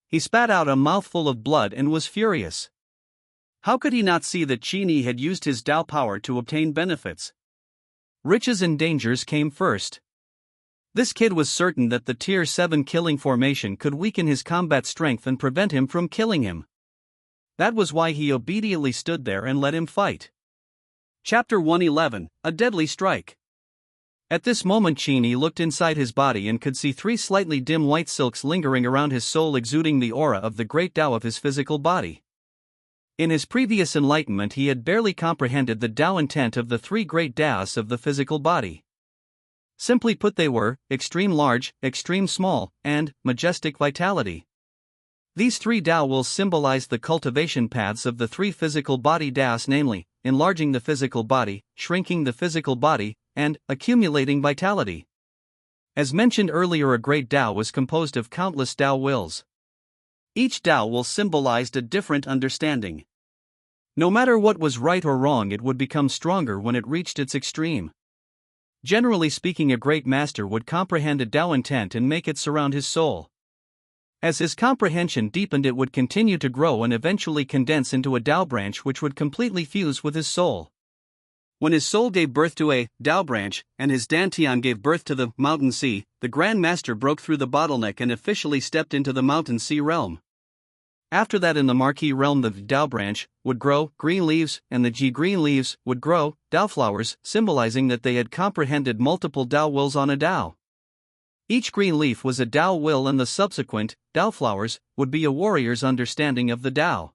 Speaker 1: He spat out a mouthful of blood and was furious. How could he not see that Qin Yi had used his Tao power to obtain benefits? Riches and dangers came first. This kid was certain that the Tier 7 killing formation could weaken his combat strength and prevent him from killing him. That was why he obediently stood there and let him fight. Chapter 111, A Deadly Strike. At this moment Qin Yi looked inside his body and could see 3 slightly dim white silks lingering around his soul, exuding the aura of the great Tao of his physical body. In his previous enlightenment he had barely comprehended the Tao intent of the 3 great Taos of the physical body. Simply put, they were extreme large, extreme small, and majestic vitality. These 3 Tao will symbolize the cultivation paths of the 3 physical body Taos, namely, enlarging the physical body, shrinking the physical body, and accumulating vitality. As mentioned earlier, a great Tao was composed of countless Tao wills. Each Tao will symbolized a different understanding. No matter what was right or wrong, it would become stronger when it reached its extreme. Generally speaking, a great master would comprehend a Tao intent and make it surround his soul. As his comprehension deepened, it would continue to grow and eventually condense into a Tao branch which would completely fuse with his soul. When his soul gave birth to a Tao branch, and his Dantian gave birth to the Mountain Sea, the Grand Master broke through the bottleneck and officially stepped into the Mountain Sea realm. After that, in the Marquee realm, the Dao branch would grow green leaves, and the Ji green leaves would grow Dao flowers, symbolizing that they had comprehended multiple Dao wills on a Dao. Each green leaf was a Dao will, and the subsequent Dao flowers would be a warrior's understanding of the Dao.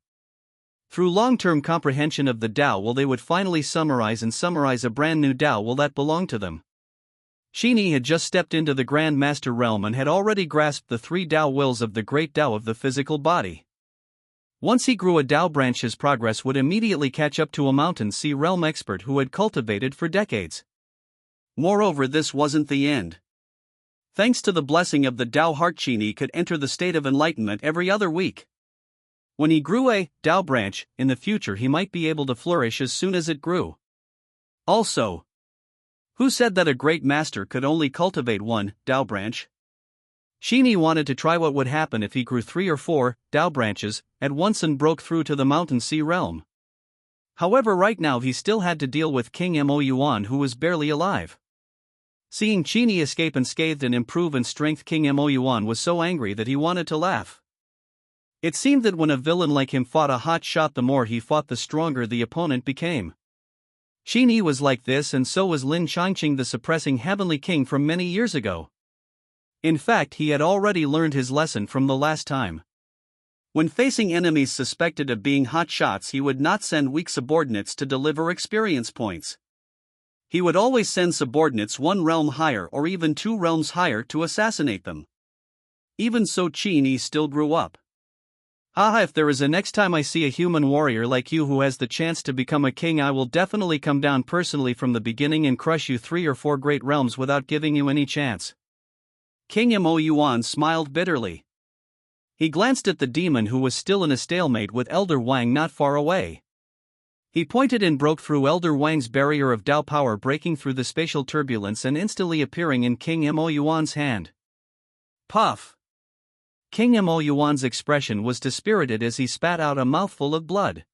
Speaker 1: Through long-term comprehension of the Dao will, they would finally summarize a brand new Dao will that belonged to them. Qin Yi had just stepped into the Grand Master realm and had already grasped the 3 Dao wills of the great Dao of the physical body. Once he grew a Dao branch, his progress would immediately catch up to a Mountain Sea realm expert who had cultivated for decades. Moreover, this wasn't the end. Thanks to the blessing of the Dao heart, Qin Yi could enter the state of enlightenment every other week. When he grew a Dao branch, in the future he might be able to flourish as soon as it grew. Also, who said that a great master could only cultivate 1 Dao branch? Qin Yi wanted to try what would happen if he grew 3 or 4 Dao branches at once and broke through to the Mountain Sea realm. However, right now he still had to deal with King Mo Yuan, who was barely alive. Seeing Qin Yi escape unscathed and improve in strength, King Mo Yuan was so angry that he wanted to laugh. It seemed that when a villain like him fought a hot shot, the more he fought, the stronger the opponent became. Qin Yi was like this, and so was Lin Changqing, the suppressing heavenly king from many years ago. In fact, he had already learned his lesson from the last time. When facing enemies suspected of being hot shots, he would not send weak subordinates to deliver experience points. He would always send subordinates 1 realm higher or even 2 realms higher to assassinate them. Even so, Qin Yi still grew up. If there is a next time I see a human warrior like you who has the chance to become a king, I will definitely come down personally from the beginning and crush you 3 or 4 great realms without giving you any chance. King Mo Yuan smiled bitterly. He glanced at the demon, who was still in a stalemate with Elder Wang not far away. He pointed and broke through Elder Wang's barrier of Dao power, breaking through the spatial turbulence and instantly appearing in King Mo Yuan's hand. Puff! King Mo Yuan's expression was dispirited as he spat out a mouthful of blood.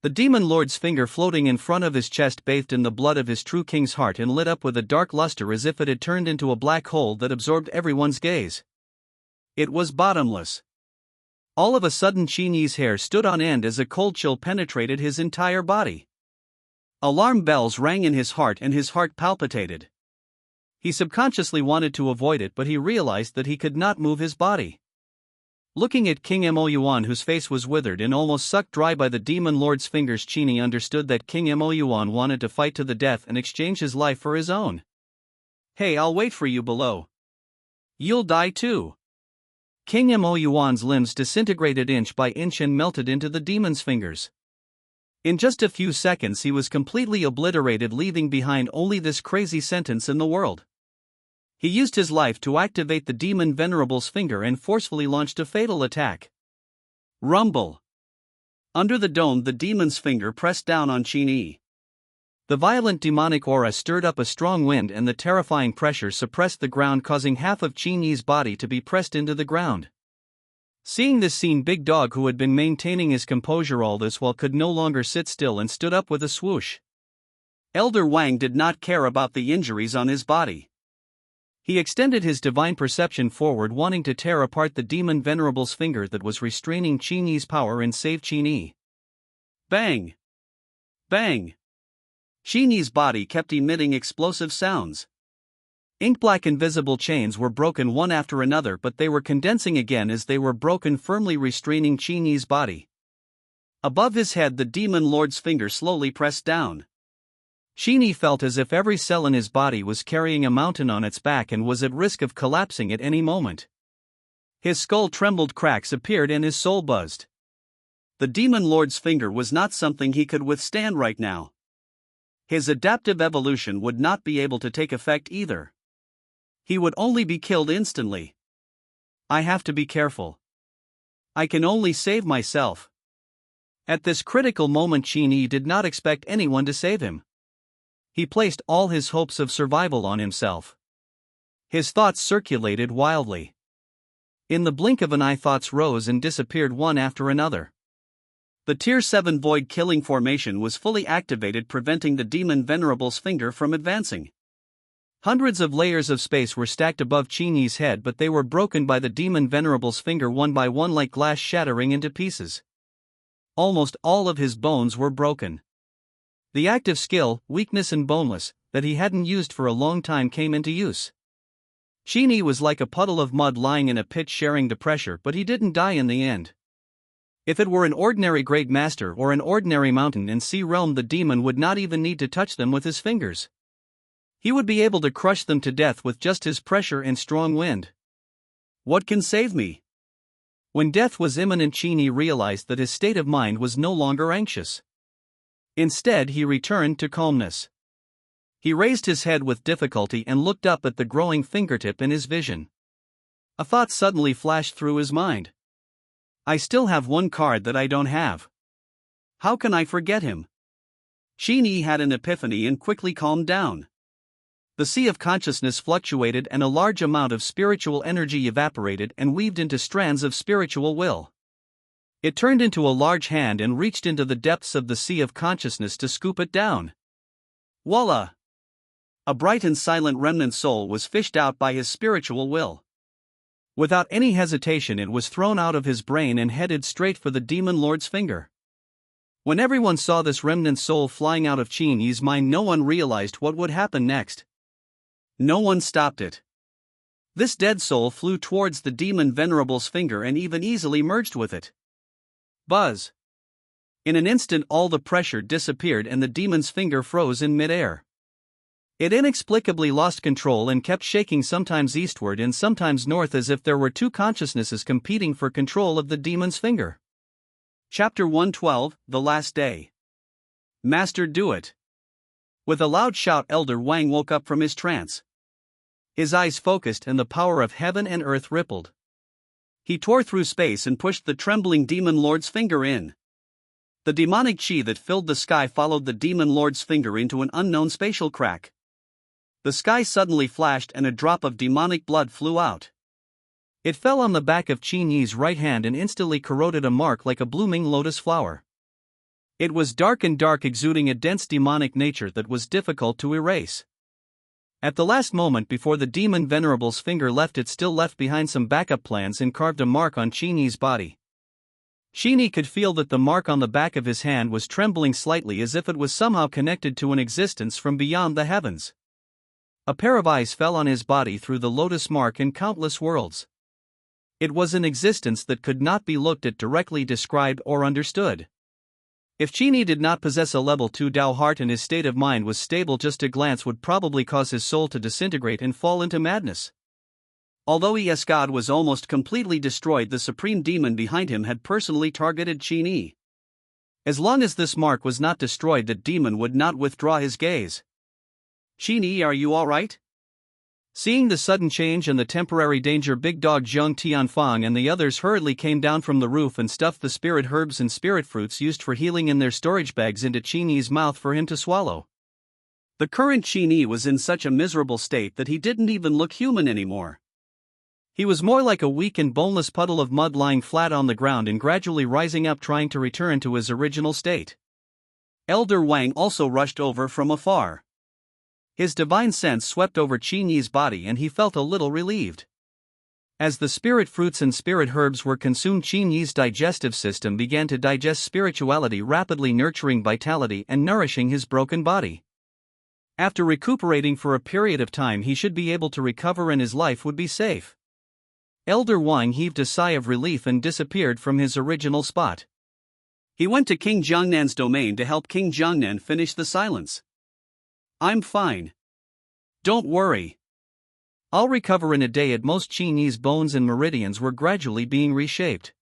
Speaker 1: The demon lord's finger, floating in front of his chest, bathed in the blood of his true king's heart and lit up with a dark luster as if it had turned into a black hole that absorbed everyone's gaze. It was bottomless. All of a sudden, Qin Yi's hair stood on end as a cold chill penetrated his entire body. Alarm bells rang in his heart and his heart palpitated. He subconsciously wanted to avoid it, but he realized that he could not move his body. Looking at King Mo Yuan, whose face was withered and almost sucked dry by the demon lord's fingers, Qin Yi understood that King Mo Yuan wanted to fight to the death and exchange his life for his own. Hey, I'll wait for you below. You'll die too. King Mo Yuan's limbs disintegrated inch by inch and melted into the demon's fingers. In just a few seconds he was completely obliterated, leaving behind only this crazy sentence in the world. He used his life to activate the demon venerable's finger and forcefully launched a fatal attack. Rumble! Under the dome, the demon's finger pressed down on Qin Yi. The violent demonic aura stirred up a strong wind, and the terrifying pressure suppressed the ground, causing half of Qin Yi's body to be pressed into the ground. Seeing this scene, Big Dog, who had been maintaining his composure all this while, could no longer sit still and stood up with a swoosh. Elder Wang did not care about the injuries on his body. He extended his divine perception forward, wanting to tear apart the demon venerable's finger that was restraining Qin Yi's power and save Qin Yi. Bang! Bang! Qin Yi's body kept emitting explosive sounds. Ink-black invisible chains were broken one after another, but they were condensing again as they were broken, firmly restraining Qin Yi's body. Above his head, the demon lord's finger slowly pressed down. Qin Yi felt as if every cell in his body was carrying a mountain on its back and was at risk of collapsing at any moment. His skull trembled, cracks appeared, and his soul buzzed. The demon lord's finger was not something he could withstand right now. His adaptive evolution would not be able to take effect either. He would only be killed instantly. I have to be careful. I can only save myself. At this critical moment, Qin Yi did not expect anyone to save him. He placed all his hopes of survival on himself. His thoughts circulated wildly. In the blink of an eye, thoughts rose and disappeared one after another. The Tier 7 Void Killing Formation was fully activated, preventing the Demon Venerable's finger from advancing. Hundreds of layers of space were stacked above Qin Yi's head, but they were broken by the demon venerable's finger one by one, like glass shattering into pieces. Almost all of his bones were broken. The active skill, weakness and boneless, that he hadn't used for a long time came into use. Qin Yi was like a puddle of mud lying in a pit sharing the pressure, but he didn't die in the end. If it were an ordinary great master or an ordinary mountain and sea realm, the demon would not even need to touch them with his fingers. He would be able to crush them to death with just his pressure and strong wind. What can save me? When death was imminent, Qin Yi realized that his state of mind was no longer anxious. Instead, he returned to calmness. He raised his head with difficulty and looked up at the growing fingertip in his vision. A thought suddenly flashed through his mind. I still have one card that I don't have. How can I forget him? Qin Yi had an epiphany and quickly calmed down. The sea of consciousness fluctuated and a large amount of spiritual energy evaporated and weaved into strands of spiritual will. It turned into a large hand and reached into the depths of the sea of consciousness to scoop it down. Voila! A bright and silent remnant soul was fished out by his spiritual will. Without any hesitation, it was thrown out of his brain and headed straight for the demon lord's finger. When everyone saw this remnant soul flying out of Qin Yi's mind, no one realized what would happen next. No one stopped it. This dead soul flew towards the demon venerable's finger and even easily merged with it. Buzz! In an instant, all the pressure disappeared and the demon's finger froze in midair. It inexplicably lost control and kept shaking, sometimes eastward and sometimes north, as if there were two consciousnesses competing for control of the demon's finger. Chapter 112, The Last Day. Master, do it! With a loud shout, Elder Wang woke up from his trance. His eyes focused and the power of heaven and earth rippled. He tore through space and pushed the trembling demon lord's finger in. The demonic chi that filled the sky followed the demon lord's finger into an unknown spatial crack. The sky suddenly flashed and a drop of demonic blood flew out. It fell on the back of Qin Yi's right hand and instantly corroded a mark like a blooming lotus flower. It was dark and dark, exuding a dense demonic nature that was difficult to erase. At the last moment before the demon venerable's finger left, it still left behind some backup plans and carved a mark on Qin Yi's body. Qin Yi could feel that the mark on the back of his hand was trembling slightly, as if it was somehow connected to an existence from beyond the heavens. A pair of eyes fell on his body through the lotus mark in countless worlds. It was an existence that could not be looked at, directly described, or understood. If Qin Yi did not possess a level 2 Dao heart and his state of mind was stable, just a glance would probably cause his soul to disintegrate and fall into madness. Although his god was almost completely destroyed, the supreme demon behind him had personally targeted Qin Yi. As long as this mark was not destroyed, the demon would not withdraw his gaze. Qin Yi, are you alright? Seeing the sudden change and the temporary danger, Big Dog Zheng Tianfang and the others hurriedly came down from the roof and stuffed the spirit herbs and spirit fruits used for healing in their storage bags into Qin Yi's mouth for him to swallow. The current Qin Yi was in such a miserable state that he didn't even look human anymore. He was more like a weak and boneless puddle of mud lying flat on the ground and gradually rising up, trying to return to his original state. Elder Wang also rushed over from afar. His divine sense swept over Qin Yi's body and he felt a little relieved. As the spirit fruits and spirit herbs were consumed, Qin Yi's digestive system began to digest spirituality, rapidly nurturing vitality and nourishing his broken body. After recuperating for a period of time, he should be able to recover and his life would be safe. Elder Wang heaved a sigh of relief and disappeared from his original spot. He went to King Jiangnan's domain to help King Jiangnan finish the silence. I'm fine. Don't worry. I'll recover in a day at most. Qin Yi's bones and meridians were gradually being reshaped.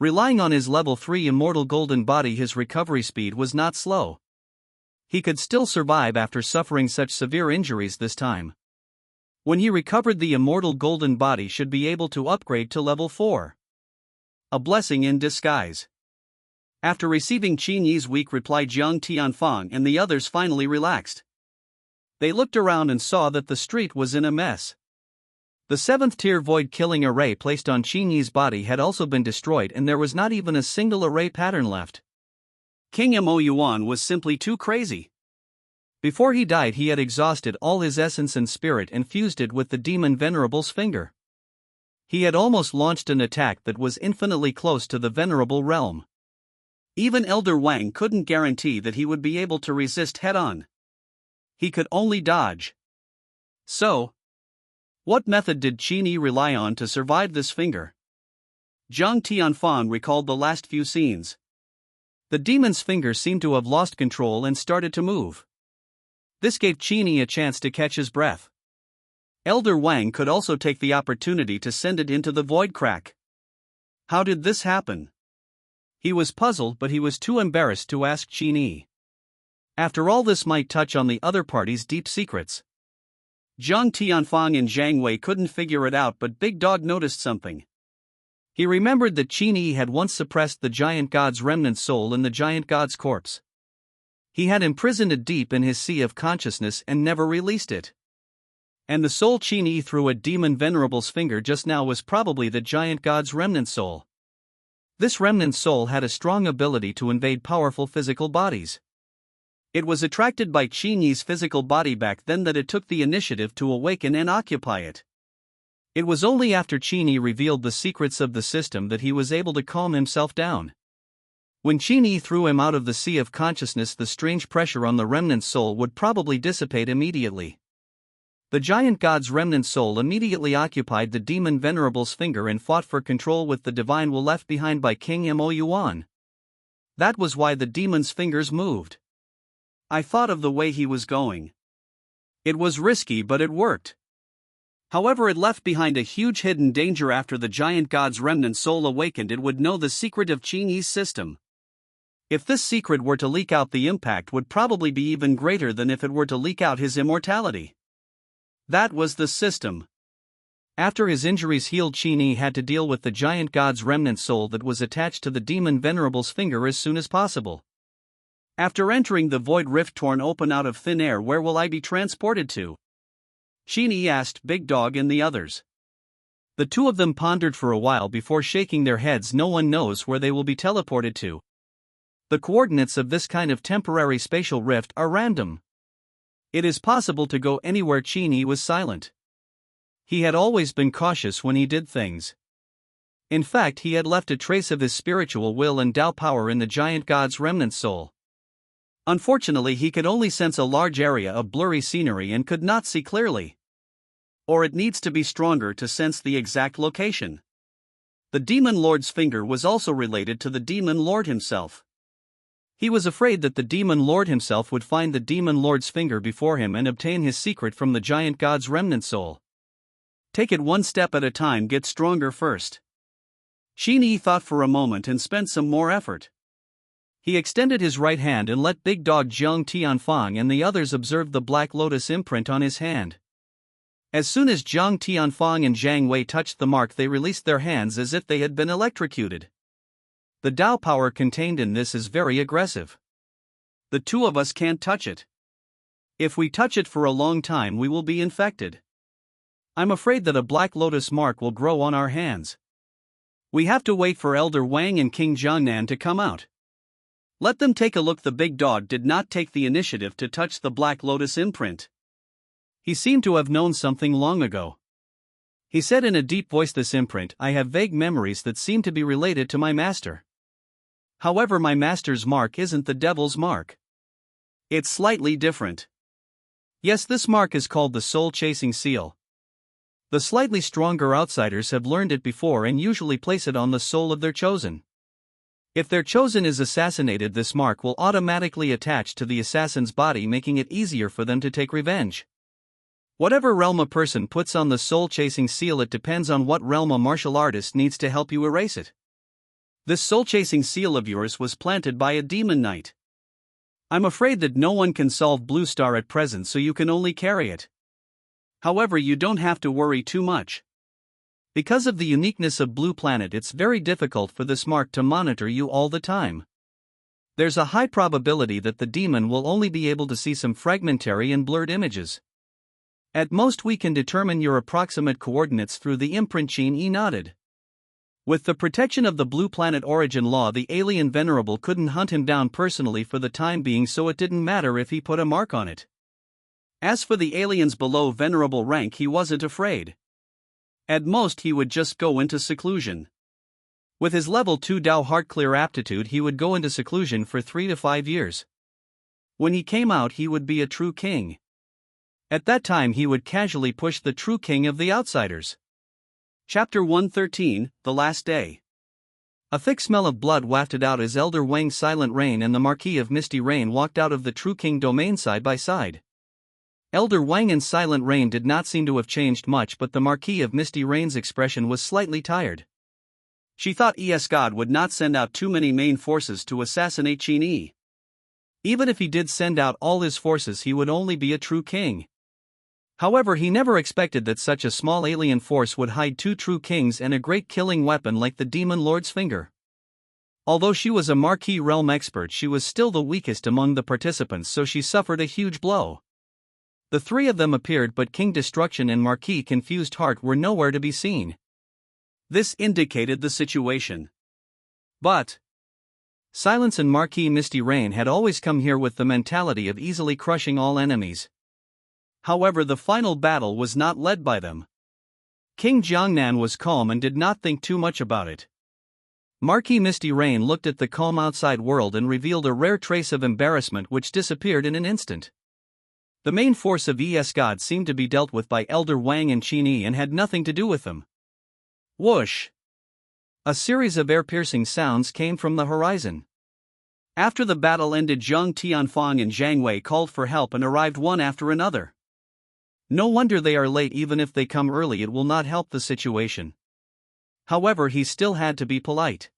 Speaker 1: Relying on his level 3 immortal golden body, his recovery speed was not slow. He could still survive after suffering such severe injuries this time. When he recovered, the immortal golden body should be able to upgrade to level 4. A blessing in disguise. After receiving Qin Yi's weak reply, Zheng Tianfang and the others finally relaxed. They looked around and saw that the street was in a mess. The 7th tier void killing array placed on Qin Yi's body had also been destroyed and there was not even a single array pattern left. King Mo Yuan was simply too crazy. Before he died, he had exhausted all his essence and spirit and fused it with the demon Venerable's finger. He had almost launched an attack that was infinitely close to the Venerable realm. Even Elder Wang couldn't guarantee that he would be able to resist head-on. He could only dodge. So, what method did Qin Yi rely on to survive this finger? Zhang Tianfang recalled the last few scenes. The demon's finger seemed to have lost control and started to move. This gave Qin Yi a chance to catch his breath. Elder Wang could also take the opportunity to send it into the void crack. How did this happen? He was puzzled, but he was too embarrassed to ask Qin Yi. After all, this might touch on the other party's deep secrets. Zhang Tianfang and Zhang Wei couldn't figure it out, but Big Dog noticed something. He remembered that Qin Yi had once suppressed the giant god's remnant soul in the giant god's corpse. He had imprisoned it deep in his sea of consciousness and never released it. And the soul Qin Yi threw at Demon Venerable's finger just now was probably the giant god's remnant soul. This remnant soul had a strong ability to invade powerful physical bodies. It was attracted by Qin Yi's physical body back then that it took the initiative to awaken and occupy it. It was only after Qin Yi revealed the secrets of the system that he was able to calm himself down. When Qin Yi threw him out of the sea of consciousness, the strange pressure on the remnant soul would probably dissipate immediately. The giant god's remnant soul immediately occupied the demon Venerable's finger and fought for control with the divine will left behind by King Mo Yuan. That was why the demon's fingers moved. I thought of the way he was going. It was risky, but it worked. However, it left behind a huge hidden danger. After the giant god's remnant soul awakened, it would know the secret of Qin Yi's system. If this secret were to leak out, the impact would probably be even greater than if it were to leak out his immortality. That was the system. After his injuries healed, Qin Yi had to deal with the giant god's remnant soul that was attached to the demon Venerable's finger as soon as possible. After entering the void rift torn open out of thin air, where will I be transported to? Qin Yi asked Big Dog and the others. The two of them pondered for a while before shaking their heads. No one knows where they will be teleported to. The coordinates of this kind of temporary spatial rift are random. It is possible to go anywhere. Qin Yi was silent. He had always been cautious when he did things. In fact, he had left a trace of his spiritual will and Tao power in the giant god's remnant soul. Unfortunately, he could only sense a large area of blurry scenery and could not see clearly. Or it needs to be stronger to sense the exact location. The Demon Lord's finger was also related to the Demon Lord himself. He was afraid that the Demon Lord himself would find the Demon Lord's finger before him and obtain his secret from the giant god's remnant soul. Take it one step at a time, get stronger first. Qin Yi thought for a moment and spent some more effort. He extended his right hand and let Big Dog Zhang Tianfang and the others observe the black lotus imprint on his hand. As soon as Zhang Tianfang and Zhang Wei touched the mark, they released their hands as if they had been electrocuted. The Tao power contained in this is very aggressive. The two of us can't touch it. If we touch it for a long time, we will be infected. I'm afraid that a black lotus mark will grow on our hands. We have to wait for Elder Wang and King Jiangnan to come out. Let them take a look. The Big Dog did not take the initiative to touch the black lotus imprint. He seemed to have known something long ago. He said in a deep voice, "This imprint, I have vague memories that seem to be related to my master. However, my master's mark isn't the devil's mark. It's slightly different. Yes, this mark is called the soul-chasing seal. The slightly stronger outsiders have learned it before and usually place it on the soul of their chosen. If their chosen is assassinated, this mark will automatically attach to the assassin's body, making it easier for them to take revenge. Whatever realm a person puts on the soul-chasing seal, it depends on what realm a martial artist needs to help you erase it. This soul-chasing seal of yours was planted by a demon knight. I'm afraid that no one can solve Blue Star at present, so you can only carry it. However, you don't have to worry too much. Because of the uniqueness of Blue Planet, it's very difficult for this mark to monitor you all the time. There's a high probability that the demon will only be able to see some fragmentary and blurred images. At most, we can determine your approximate coordinates through the imprint." Qin Yi nodded. With the protection of the Blue Planet origin law, the alien Venerable couldn't hunt him down personally for the time being, so it didn't matter if he put a mark on it. As for the aliens below venerable rank, he wasn't afraid. At most he would just go into seclusion. With his level 2 Dao heart clear aptitude, he would go into seclusion for 3 to 5 years. When he came out, he would be a true king. At that time he would casually push the true king of the outsiders. Chapter 113, The Last Day. A thick smell of blood wafted out as Elder Wang Silent Rain and the Marquis of Misty Rain walked out of the True King domain side by side. Elder Wang and Silent Rain did not seem to have changed much, but the Marquis of Misty Rain's expression was slightly tired. She thought God would not send out too many main forces to assassinate Qin Yi. Even if he did send out all his forces, he would only be a true king. However, he never expected that such a small alien force would hide 2 true kings and a great killing weapon like the Demon Lord's finger. Although she was a Marquis realm expert, she was still the weakest among the participants, so she suffered a huge blow. The 3 of them appeared, but King Destruction and Marquis Confused Heart were nowhere to be seen. This indicated the situation. But Silence and Marquis Misty Rain had always come here with the mentality of easily crushing all enemies. However, the final battle was not led by them. King Jiangnan was calm and did not think too much about it. Marquis Misty Rain looked at the calm outside world and revealed a rare trace of embarrassment which disappeared in an instant. The main force of God seemed to be dealt with by Elder Wang and Qin Yi and had nothing to do with them. Whoosh! A series of air-piercing sounds came from the horizon. After the battle ended, Zhang Tianfang and Zhang Wei called for help and arrived one after another. No wonder they are late. Even if they come early, it will not help the situation. However, he still had to be polite.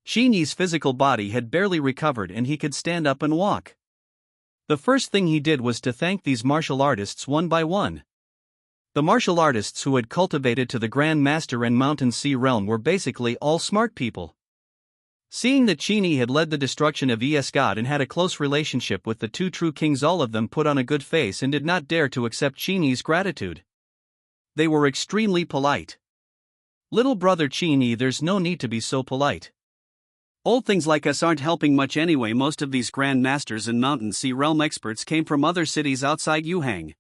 Speaker 1: Qin Yi's physical body had barely recovered and he could stand up and walk. The first thing he did was to thank these martial artists one by one. The martial artists who had cultivated to the Grand Master and Mountain Sea realm were basically all smart people. Seeing that Qin Yi had led the destruction of God and had a close relationship with the 2 true kings, all of them put on a good face and did not dare to accept Qin Yi's gratitude. They were extremely polite. Little brother Qin Yi, there's no need to be so polite. Old things like us aren't helping much anyway. Most of these Grand Masters and Mountain Sea realm experts came from other cities outside Yuhang.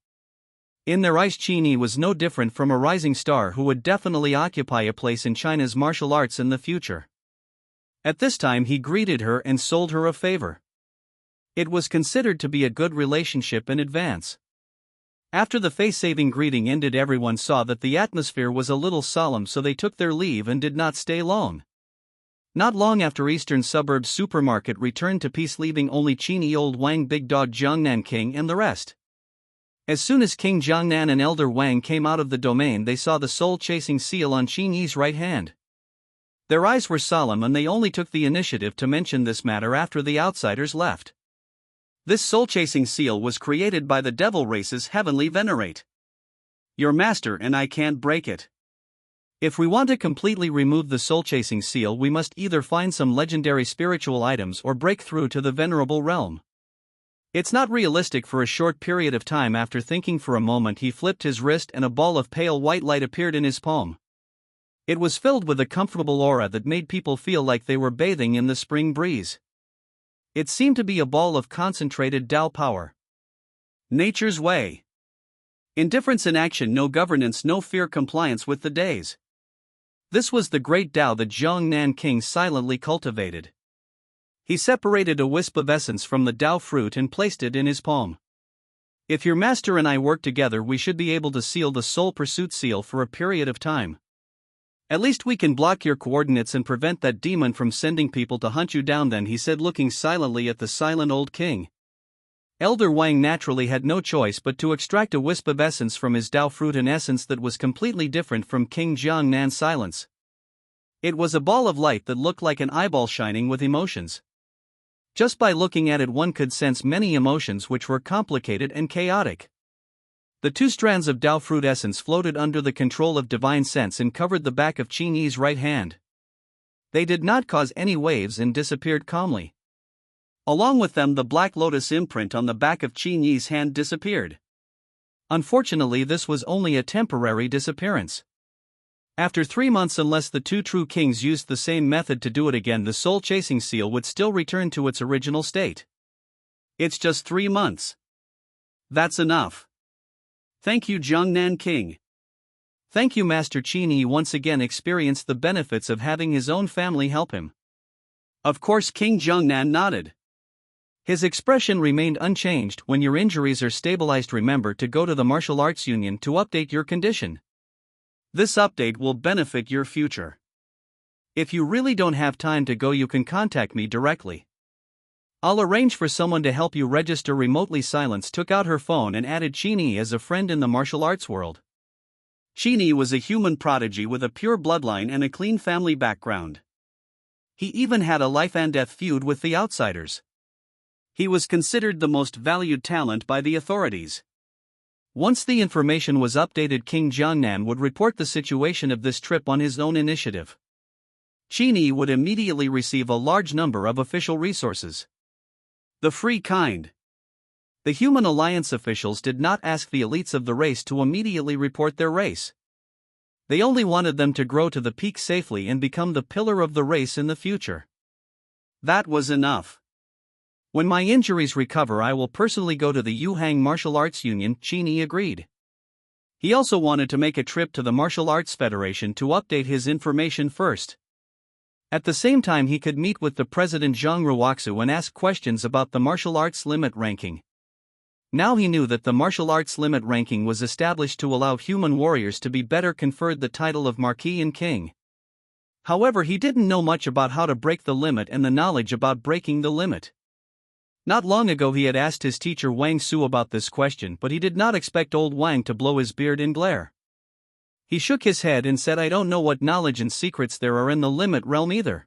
Speaker 1: In their eyes, Qin Yi was no different from a rising star who would definitely occupy a place in China's martial arts in the future. At this time he greeted her and sold her a favor. It was considered to be a good relationship in advance. After the face-saving greeting ended, everyone saw that the atmosphere was a little solemn, so they took their leave and did not stay long. Not long after, Eastern Suburbs Supermarket returned to peace, leaving only Qin Yi, Old Wang, Big Dog Jiangnan King and the rest. As soon as King Jiangnan and Elder Wang came out of the domain, they saw the soul-chasing seal on Qin Yi's right hand. Their eyes were solemn and they only took the initiative to mention this matter after the outsiders left. This soul-chasing seal was created by the devil race's heavenly venerate. Your master and I can't break it. If we want to completely remove the soul-chasing seal, we must either find some legendary spiritual items or break through to the venerable realm. It's not realistic for a short period of time. After thinking for a moment, he flipped his wrist and a ball of pale white light appeared in his palm. It was filled with a comfortable aura that made people feel like they were bathing in the spring breeze. It seemed to be a ball of concentrated Tao power. Nature's way. Indifference in action, no governance, no fear, compliance with the days. This was the great Tao that Jiangnan King silently cultivated. He separated a wisp of essence from the Tao fruit and placed it in his palm. If your master and I work together, we should be able to seal the soul pursuit seal for a period of time. At least we can block your coordinates and prevent that demon from sending people to hunt you down, then he said, looking silently at the silent old king. Elder Wang naturally had no choice but to extract a wisp of essence from his Tao fruit, an essence that was completely different from King Jiangnan's silence. It was a ball of light that looked like an eyeball shining with emotions. Just by looking at it, one could sense many emotions which were complicated and chaotic. The 2 strands of Tao fruit essence floated under the control of divine sense and covered the back of Qin Yi's right hand. They did not cause any waves and disappeared calmly. Along with them, the black lotus imprint on the back of Qin Yi's hand disappeared. Unfortunately, this was only a temporary disappearance. After 3 months, unless the 2 true kings used the same method to do it again, the soul-chasing seal would still return to its original state. It's just 3 months. That's enough. Thank you, Jiangnan King. Thank you, Master Qin Yi once again experienced the benefits of having his own family help him. Of course, King Jiangnan nodded. His expression remained unchanged. When your injuries are stabilized, remember to go to the martial arts union to update your condition. This update will benefit your future. If you really don't have time to go, you can contact me directly. I'll arrange for someone to help you register remotely. Silence took out her phone and added Qin Yi as a friend in the martial arts world. Qin Yi was a human prodigy with a pure bloodline and a clean family background. He even had a life-and-death feud with the outsiders. He was considered the most valued talent by the authorities. Once the information was updated, King Jiangnan would report the situation of this trip on his own initiative. Qin Yi would immediately receive a large number of official resources. The free kind. The Human Alliance officials did not ask the elites of the race to immediately report their race. They only wanted them to grow to the peak safely and become the pillar of the race in the future. That was enough. When my injuries recover, I will personally go to the Yuhang Martial Arts Union, Qin Yi agreed. He also wanted to make a trip to the Martial Arts Federation to update his information first. At the same time, he could meet with the President Zhang Ruoxu and ask questions about the martial arts limit ranking. Now he knew that the martial arts limit ranking was established to allow human warriors to be better conferred the title of Marquis and King. However, he didn't know much about how to break the limit and the knowledge about breaking the limit. Not long ago he had asked his teacher Wang Su about this question, but he did not expect old Wang to blow his beard in glare. He shook his head and said, "I don't know what knowledge and secrets there are in the limit realm either.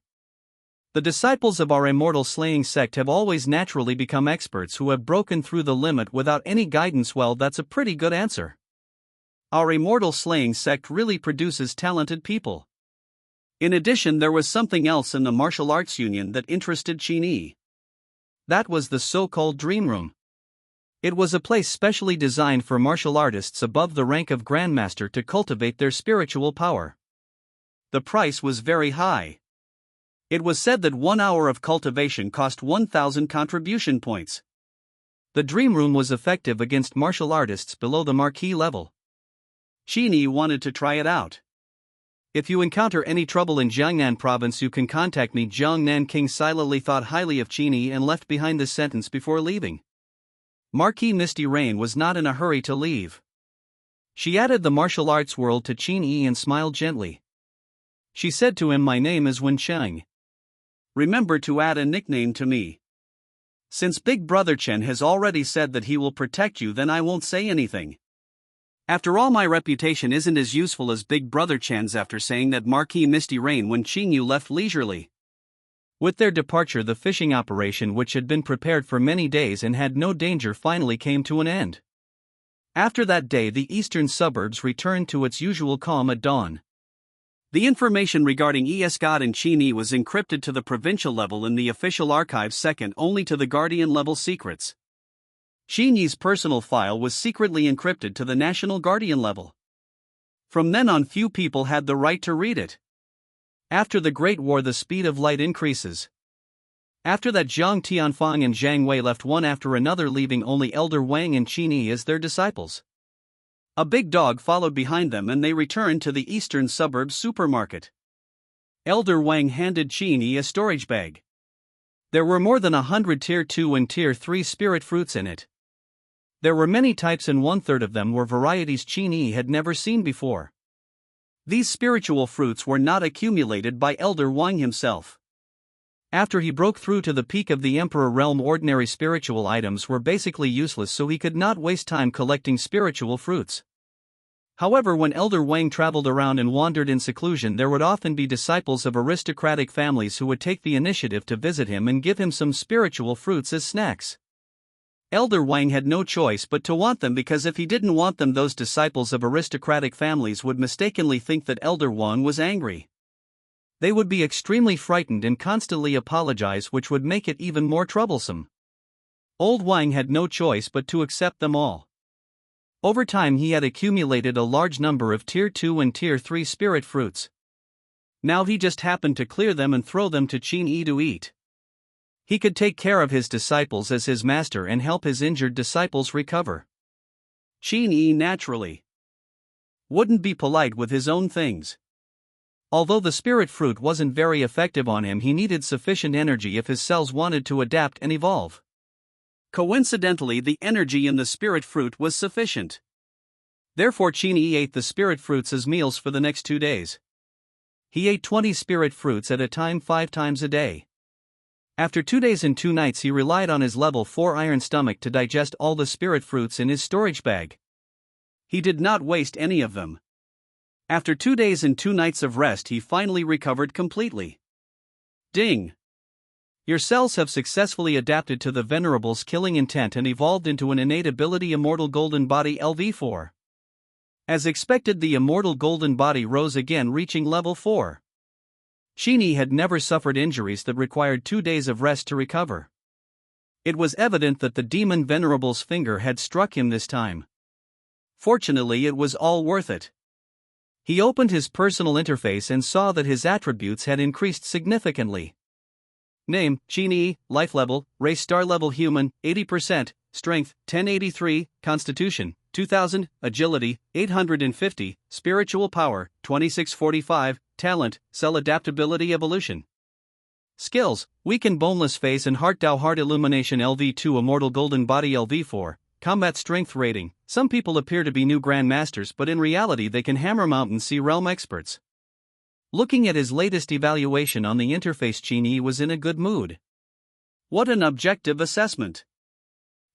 Speaker 1: The disciples of our immortal slaying sect have always naturally become experts who have broken through the limit without any guidance." Well, that's a pretty good answer. Our immortal slaying sect really produces talented people. In addition, there was something else in the martial arts union that interested Qin Yi. That was the so-called Dream Room. It was a place specially designed for martial artists above the rank of Grandmaster to cultivate their spiritual power. The price was very high. It was said that 1 hour of cultivation cost 1,000 contribution points. The Dream Room was effective against martial artists below the Marquis level. Qin Yi wanted to try it out. If you encounter any trouble in Jiangnan province, you can contact me. Jiangnan King silently thought highly of Qin Yi and left behind this sentence before leaving. Marquis Misty Rain was not in a hurry to leave. She added the martial arts world to Qin Yi and smiled gently. She said to him, "My name is Wen Cheng. Remember to add a nickname to me. Since Big Brother Chen has already said that he will protect you, then I won't say anything. After all, my reputation isn't as useful as Big Brother Chen's." After saying that, Marquis Misty Rain when Qin Yi left leisurely. With their departure, the fishing operation, which had been prepared for many days and had no danger, finally came to an end. After that day, the eastern suburbs returned to its usual calm at dawn. The information regarding Escott and Qin Yi was encrypted to the provincial level in the official archives, second only to the Guardian level secrets. Qin Yi's personal file was secretly encrypted to the National Guardian level. From then on, few people had the right to read it. After the Great War, the speed of light increases. After that, Zhang Tianfang and Zhang Wei left one after another, leaving only Elder Wang and Qin Yi as their disciples. A big dog followed behind them and they returned to the eastern suburbs supermarket. Elder Wang handed Qin Yi a storage bag. There were more than 100 Tier 2 and Tier 3 spirit fruits in it. There were many types and 1/3 of them were varieties Qin Yi had never seen before. These spiritual fruits were not accumulated by Elder Wang himself. After he broke through to the peak of the Emperor realm, ordinary spiritual items were basically useless, so he could not waste time collecting spiritual fruits. However, when Elder Wang traveled around and wandered in seclusion, there would often be disciples of aristocratic families who would take the initiative to visit him and give him some spiritual fruits as snacks. Elder Wang had no choice but to want them, because if he didn't want them, those disciples of aristocratic families would mistakenly think that Elder Wang was angry. They would be extremely frightened and constantly apologize, which would make it even more troublesome. Old Wang had no choice but to accept them all. Over time, he had accumulated a large number of Tier 2 and Tier 3 spirit fruits. Now he just happened to clear them and throw them to Qin Yi to eat. He could take care of his disciples as his master and help his injured disciples recover. Qin Yi naturally wouldn't be polite with his own things. Although the spirit fruit wasn't very effective on him, he needed sufficient energy if his cells wanted to adapt and evolve. Coincidentally, the energy in the spirit fruit was sufficient. Therefore, Qin Yi ate the spirit fruits as meals for the next 2 days. He ate 20 spirit fruits at a time 5 times a day. After 2 days and 2 nights, he relied on his level 4 iron stomach to digest all the spirit fruits in his storage bag. He did not waste any of them. After 2 days and 2 nights of rest, he finally recovered completely. Ding! Your cells have successfully adapted to the Venerable's killing intent and evolved into an innate ability, Immortal Golden Body LV4. As expected, the Immortal Golden Body rose again, reaching level 4. Qin Yi had never suffered injuries that required 2 days of rest to recover. It was evident that the demon Venerable's finger had struck him this time. Fortunately, it was all worth it. He opened his personal interface and saw that his attributes had increased significantly. Name: Qin Yi, life level, race star level human, 80%, strength, 1083, constitution, 2000, agility, 850, spiritual power, 2645, talent, cell adaptability evolution. Skills: weaken boneless face and heart Dao heart illumination LV2 Immortal Golden Body LV4, combat strength rating. Some people appear to be new grandmasters, but in reality they can hammer Mountain Sea Realm experts. Looking at his latest evaluation on the interface, Qin Yi was in a good mood. What an objective assessment!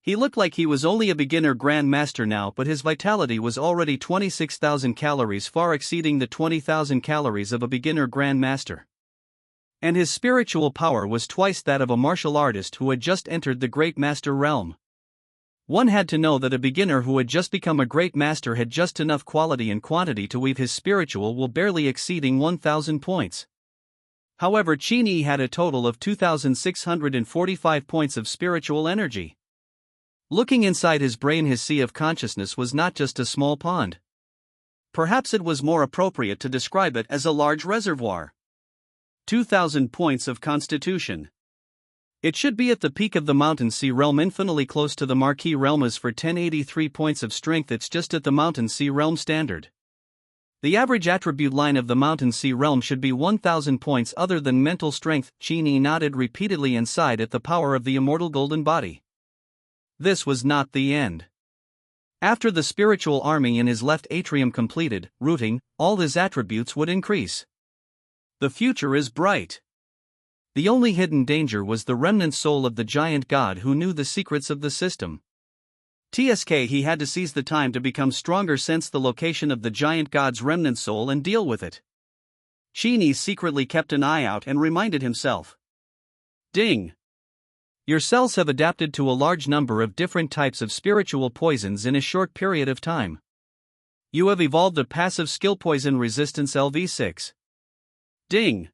Speaker 1: He looked like he was only a beginner grandmaster now, but his vitality was already 26,000 calories, far exceeding the 20,000 calories of a beginner grandmaster. And his spiritual power was twice that of a martial artist who had just entered the Great Master realm. One had to know that a beginner who had just become a great master had just enough quality and quantity to weave his spiritual will barely exceeding 1,000 points. However, Qin Yi had a total of 2,645 points of spiritual energy. Looking inside his brain, his sea of consciousness was not just a small pond. Perhaps it was more appropriate to describe it as a large reservoir. 2,000 points of constitution. It should be at the peak of the Mountain Sea Realm, infinitely close to the Marquis Realm. As for 1083 points of strength, it's just at the Mountain Sea Realm standard. The average attribute line of the Mountain Sea Realm should be 1,000 points other than mental strength. Qin Yi nodded repeatedly and sighed at the power of the Immortal Golden Body. This was not the end. After the spiritual army in his left atrium completed rooting, all his attributes would increase. The future is bright. The only hidden danger was the remnant soul of the giant god who knew the secrets of the system. He had to seize the time to become stronger, sense the location of the giant god's remnant soul and deal with it. Qin Yi secretly kept an eye out and reminded himself. Ding! Your cells have adapted to a large number of different types of spiritual poisons in a short period of time. You have evolved a passive skill, poison resistance LV6. Ding!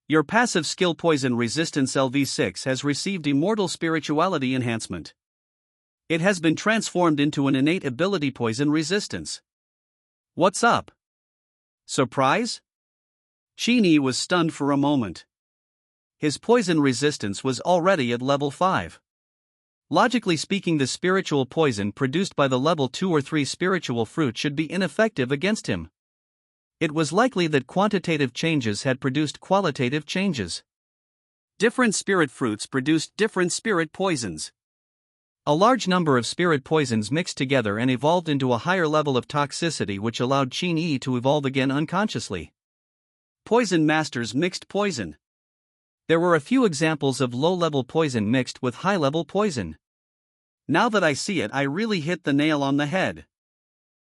Speaker 1: Your passive skill, poison resistance LV6, has received immortal spirituality enhancement. It has been transformed into an innate ability, poison resistance. What's up? Surprise? Qin Yi was stunned for a moment. His poison resistance was already at level 5. Logically speaking, the spiritual poison produced by the level 2 or 3 spiritual fruit should be ineffective against him. It was likely that quantitative changes had produced qualitative changes. Different spirit fruits produced different spirit poisons. A large number of spirit poisons mixed together and evolved into a higher level of toxicity, which allowed Qin Yi to evolve again unconsciously. Poison masters mixed poison. There were a few examples of low-level poison mixed with high-level poison. Now that I see it, I really hit the nail on the head.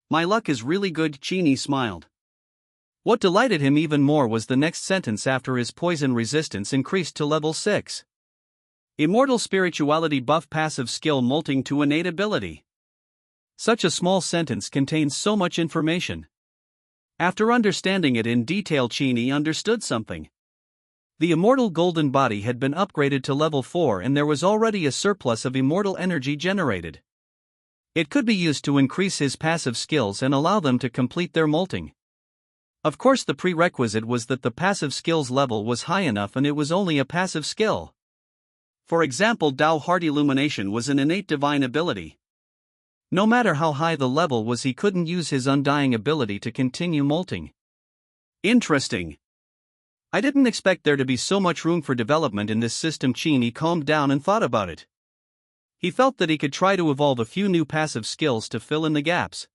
Speaker 1: My luck is really good, Qin Yi smiled. What delighted him even more was the next sentence after his poison resistance increased to level 6. Immortal spirituality buff, passive skill molting to innate ability. Such a small sentence contains so much information. After understanding it in detail, Qin Yi understood something. The Immortal Golden Body had been upgraded to level 4 and there was already a surplus of immortal energy generated. It could be used to increase his passive skills and allow them to complete their molting. Of course, the prerequisite was that the passive skills level was high enough, and it was only a passive skill. For example, Dao Heart Illumination was an innate divine ability. No matter how high the level was, he couldn't use his undying ability to continue molting. Interesting. I didn't expect there to be so much room for development in this system. Qin Yi calmed down and thought about it. He felt that he could try to evolve a few new passive skills to fill in the gaps.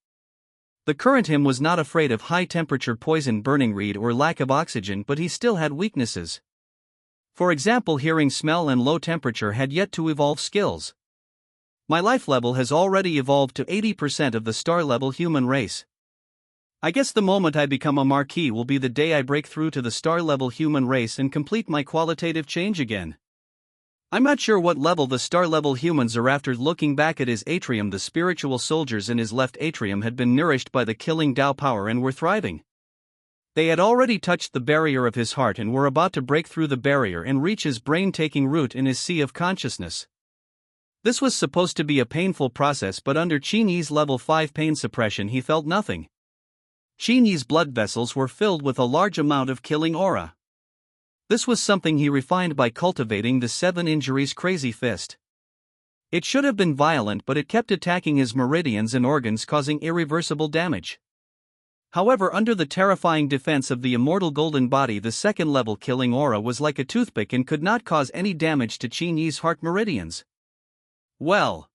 Speaker 1: The current him was not afraid of high-temperature poison burning reed or lack of oxygen, but he still had weaknesses. For example, hearing, smell and low temperature had yet to evolve skills. My life level has already evolved to 80% of the star-level human race. I guess the moment I become a marquis will be the day I break through to the star-level human race and complete my qualitative change again. I'm not sure what level the star-level humans are after. Looking back at his atrium, the spiritual soldiers in his left atrium had been nourished by the killing Tao power and were thriving. They had already touched the barrier of his heart and were about to break through the barrier and reach his brain, taking root in his sea of consciousness. This was supposed to be a painful process, but under Qin Yi's level 5 pain suppression he felt nothing. Qin Yi's blood vessels were filled with a large amount of killing aura. This was something he refined by cultivating the 7 injuries crazy fist. It should have been violent, but it kept attacking his meridians and organs, causing irreversible damage. However, under the terrifying defense of the immortal golden body, the second level killing aura was like a toothpick and could not cause any damage to Qin Yi's heart meridians. Well,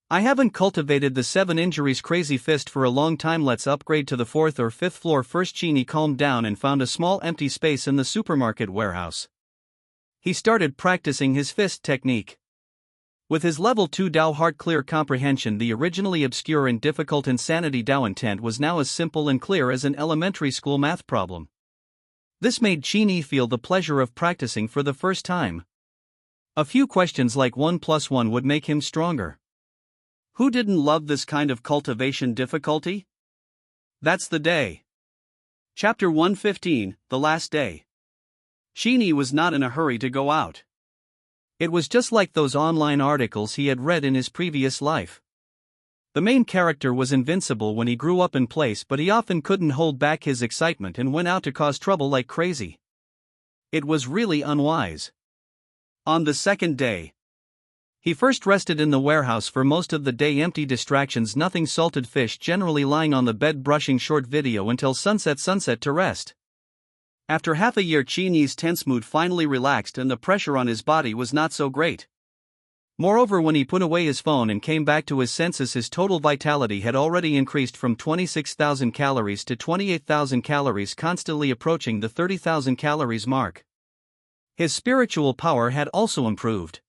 Speaker 1: I haven't cultivated the 7 injuries crazy fist for a long time. Let's upgrade to the 4th or 5th floor first. Qin Yi calmed down and found a small empty space in the supermarket warehouse. He started practicing his fist technique. With his level 2 Dao heart clear comprehension, the originally obscure and difficult insanity Dao intent was now as simple and clear as an elementary school math problem. This made Qin Yi feel the pleasure of practicing for the first time. A few questions like 1 + 1 would make him stronger. Who didn't love this kind of cultivation difficulty? That's the day. Chapter 115, The Last Day. Qin Yi was not in a hurry to go out. It was just like those online articles he had read in his previous life. The main character was invincible when he grew up in place, but he often couldn't hold back his excitement and went out to cause trouble like crazy. It was really unwise. On the second day, he first rested in the warehouse for most of the day. Empty distractions, nothing, salted fish generally lying on the bed, brushing, short video until sunset to rest. After half a year, Qin Yi's tense mood finally relaxed and the pressure on his body was not so great. Moreover, when he put away his phone and came back to his senses, his total vitality had already increased from 26,000 calories to 28,000 calories, constantly approaching the 30,000 calories mark. His spiritual power had also improved.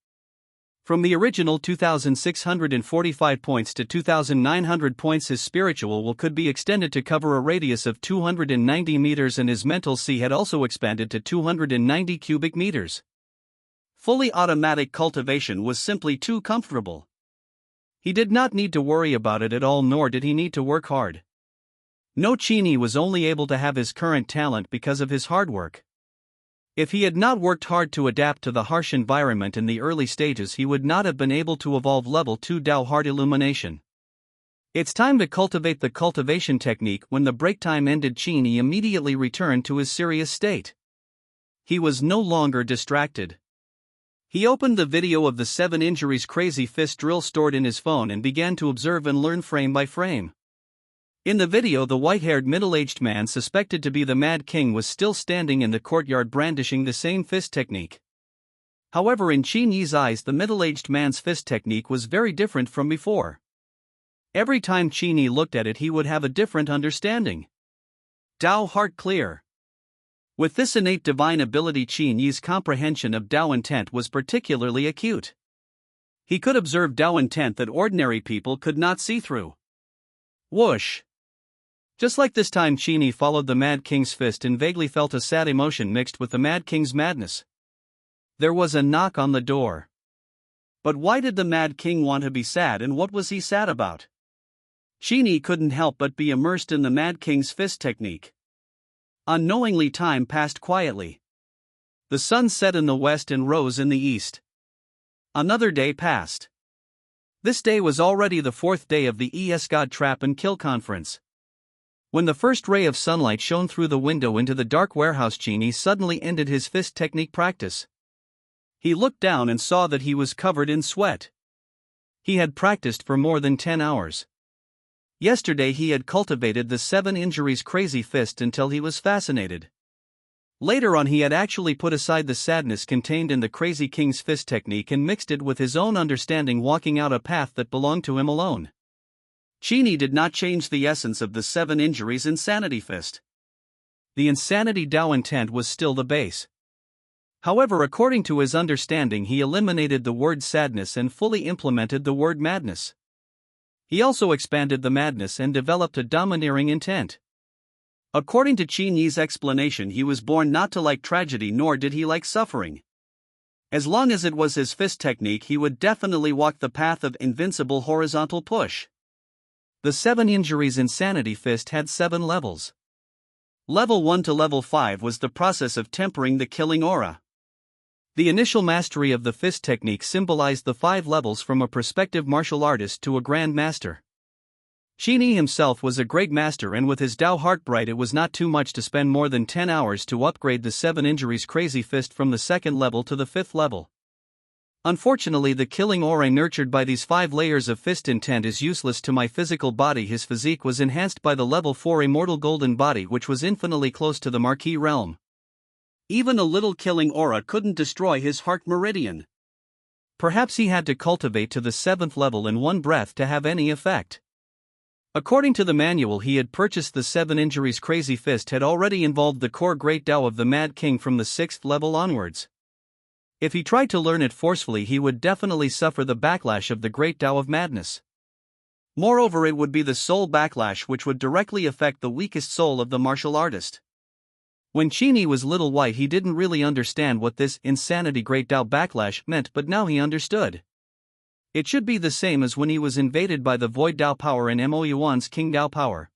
Speaker 1: From the original 2,645 points to 2,900 points, his spiritual will could be extended to cover a radius of 290 meters, and his mental sea had also expanded to 290 cubic meters. Fully automatic cultivation was simply too comfortable. He did not need to worry about it at all, nor did he need to work hard. No, Qin Yi was only able to have his current talent because of his hard work. If he had not worked hard to adapt to the harsh environment in the early stages, he would not have been able to evolve level 2 Dao heart illumination. It's time to cultivate the cultivation technique. When the break time ended, Qin Yi immediately returned to his serious state. He was no longer distracted. He opened the video of the 7 injuries crazy fist drill stored in his phone and began to observe and learn frame by frame. In the video, the white-haired middle-aged man suspected to be the Mad King was still standing in the courtyard brandishing the same fist technique. However, in Qin Yi's eyes, the middle-aged man's fist technique was very different from before. Every time Qin Yi looked at it, he would have a different understanding. Dao heart clear. With this innate divine ability, Qin Yi's comprehension of Dao intent was particularly acute. He could observe Dao intent that ordinary people could not see through. Whoosh! Just like this time, Qin Yi followed the Mad King's fist and vaguely felt a sad emotion mixed with the Mad King's madness. There was a knock on the door. But why did the Mad King want to be sad, and what was he sad about? Qin Yi couldn't help but be immersed in the Mad King's fist technique. Unknowingly, time passed quietly. The sun set in the west and rose in the east. Another day passed. This day was already the 4th day of the God Trap and Kill Conference. When the first ray of sunlight shone through the window into the dark warehouse, Qin Yi suddenly ended his fist technique practice. He looked down and saw that he was covered in sweat. He had practiced for more than 10 hours. Yesterday he had cultivated the 7 injuries crazy fist until he was fascinated. Later on he had actually put aside the sadness contained in the Crazy King's fist technique and mixed it with his own understanding, walking out a path that belonged to him alone. Qin Yi did not change the essence of the 7 injuries insanity fist. The insanity Dao intent was still the base. However, according to his understanding, he eliminated the word sadness and fully implemented the word madness. He also expanded the madness and developed a domineering intent. According to Qin Yi's explanation, he was born not to like tragedy, nor did he like suffering. As long as it was his fist technique, he would definitely walk the path of invincible horizontal push. The 7 injuries insanity fist had 7 levels. Level 1 to level 5 was the process of tempering the killing aura. The initial mastery of the fist technique symbolized the 5 levels from a prospective martial artist to a grand master. Qin Yi himself was a great master, and with his Dao heart bright, it was not too much to spend more than 10 hours to upgrade the 7 injuries crazy fist from the 2nd level to the 5th level. Unfortunately, the killing aura nurtured by these 5 layers of fist intent is useless to my physical body. His physique was enhanced by the level 4 immortal golden body, which was infinitely close to the Marquis realm. Even a little killing aura couldn't destroy his heart meridian. Perhaps he had to cultivate to the 7th level in one breath to have any effect. According to the manual he had purchased, the 7 injuries crazy fist had already involved the core great Dao of the Mad King from the 6th level onwards. If he tried to learn it forcefully, he would definitely suffer the backlash of the great Dao of madness. Moreover, it would be the soul backlash which would directly affect the weakest soul of the martial artist. When Qin Yi was little white, he didn't really understand what this insanity great Dao backlash meant, but now he understood. It should be the same as when he was invaded by the void Dao power in Mo Yuan's King Dao power.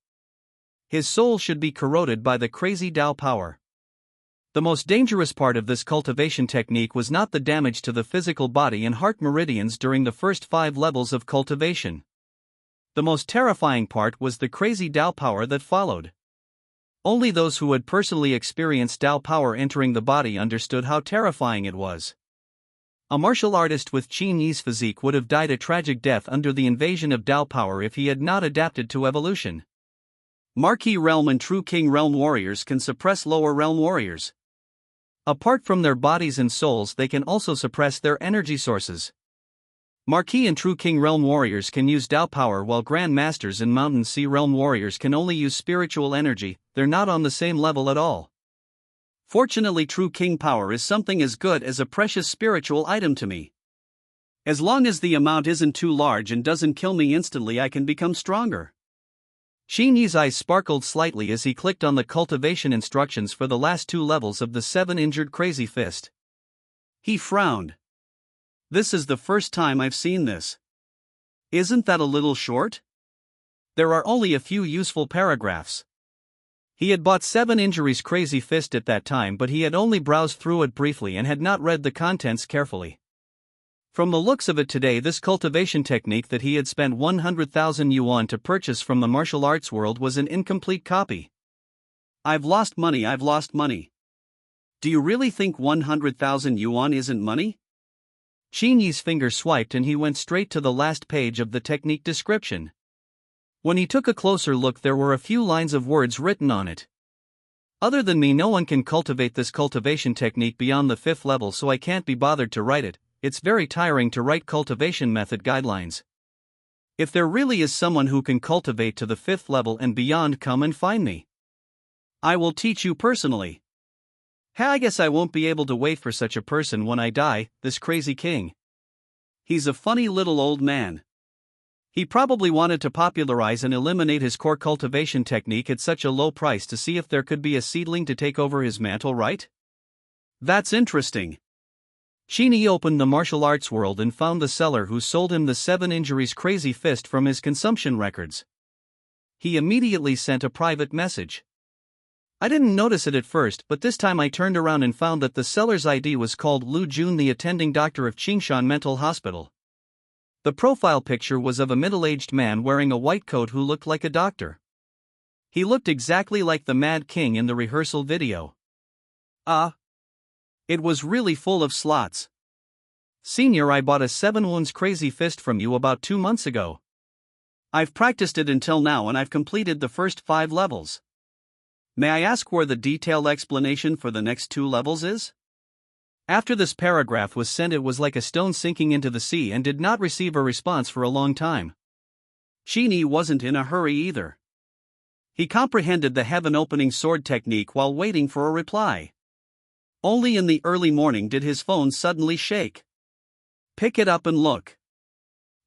Speaker 1: His soul should be corroded by the crazy Dao power. The most dangerous part of this cultivation technique was not the damage to the physical body and heart meridians during the first 5 levels of cultivation. The most terrifying part was the crazy Dao power that followed. Only those who had personally experienced Dao power entering the body understood how terrifying it was. A martial artist with Qin Yi's physique would have died a tragic death under the invasion of Dao power if he had not adapted to evolution. Marquis realm and true King realm warriors can suppress lower realm warriors. Apart from their bodies and souls, they can also suppress their energy sources. Marquis and true King realm warriors can use Dao power, while Grand Masters and Mountain Sea realm warriors can only use spiritual energy. They're not on the same level at all. Fortunately, true King power is something as good as a precious spiritual item to me. As long as the amount isn't too large and doesn't kill me instantly, I can become stronger. Qin Yi's eyes sparkled slightly as he clicked on the cultivation instructions for the last 2 levels of the 7 injured crazy fist. He frowned. This is the first time I've seen this. Isn't that a little short? There are only a few useful paragraphs. He had bought 7 injuries crazy fist at that time, but he had only browsed through it briefly and had not read the contents carefully. From the looks of it today, this cultivation technique that he had spent 100,000 yuan to purchase from the martial arts world was an incomplete copy. I've lost money. Do you really think 100,000 yuan isn't money? Qin Yi's finger swiped and he went straight to the last page of the technique description. When he took a closer look, there were a few lines of words written on it. Other than me, no one can cultivate this cultivation technique beyond the 5th level, so I can't be bothered to write it. It's very tiring to write cultivation method guidelines. If there really is someone who can cultivate to the 5th level and beyond, come and find me. I will teach you personally. I guess I won't be able to wait for such a person when I die, this crazy king. He's a funny little old man. He probably wanted to popularize and eliminate his core cultivation technique at such a low price to see if there could be a seedling to take over his mantle, right? That's interesting. Qin Yi opened the martial arts world and found the seller who sold him the 7 injuries crazy fist from his consumption records. He immediately sent a private message. I didn't notice it at first, but this time I turned around and found that the seller's ID was called Lu Jun, the attending doctor of Qingshan Mental Hospital. The profile picture was of a middle-aged man wearing a white coat who looked like a doctor. He looked exactly like the Mad King in the rehearsal video. It was really full of slots. Senior, I bought a 7 wounds crazy fist from you about 2 months ago. I've practiced it until now and I've completed the first 5 levels. May I ask where the detailed explanation for the next 2 levels is? After this paragraph was sent, it was like a stone sinking into the sea and did not receive a response for a long time. Qin Yi wasn't in a hurry either. He comprehended the heaven-opening sword technique while waiting for a reply. Only in the early morning did his phone suddenly shake. Pick it up and look.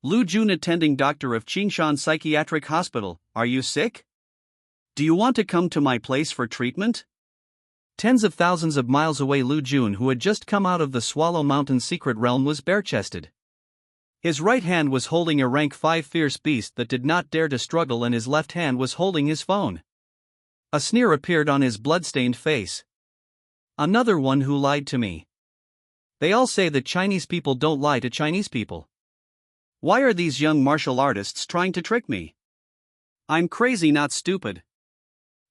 Speaker 1: Lu Jun, attending doctor of Qingshan Psychiatric Hospital, are you sick? Do you want to come to my place for treatment? Tens of thousands of miles away, Lu Jun, who had just come out of the Swallow Mountain secret realm, was bare-chested. His right hand was holding a rank 5 fierce beast that did not dare to struggle, and his left hand was holding his phone. A sneer appeared on his blood-stained face. Another one who lied to me. They all say that Chinese people don't lie to Chinese people. Why are these young martial artists trying to trick me? I'm crazy, not stupid.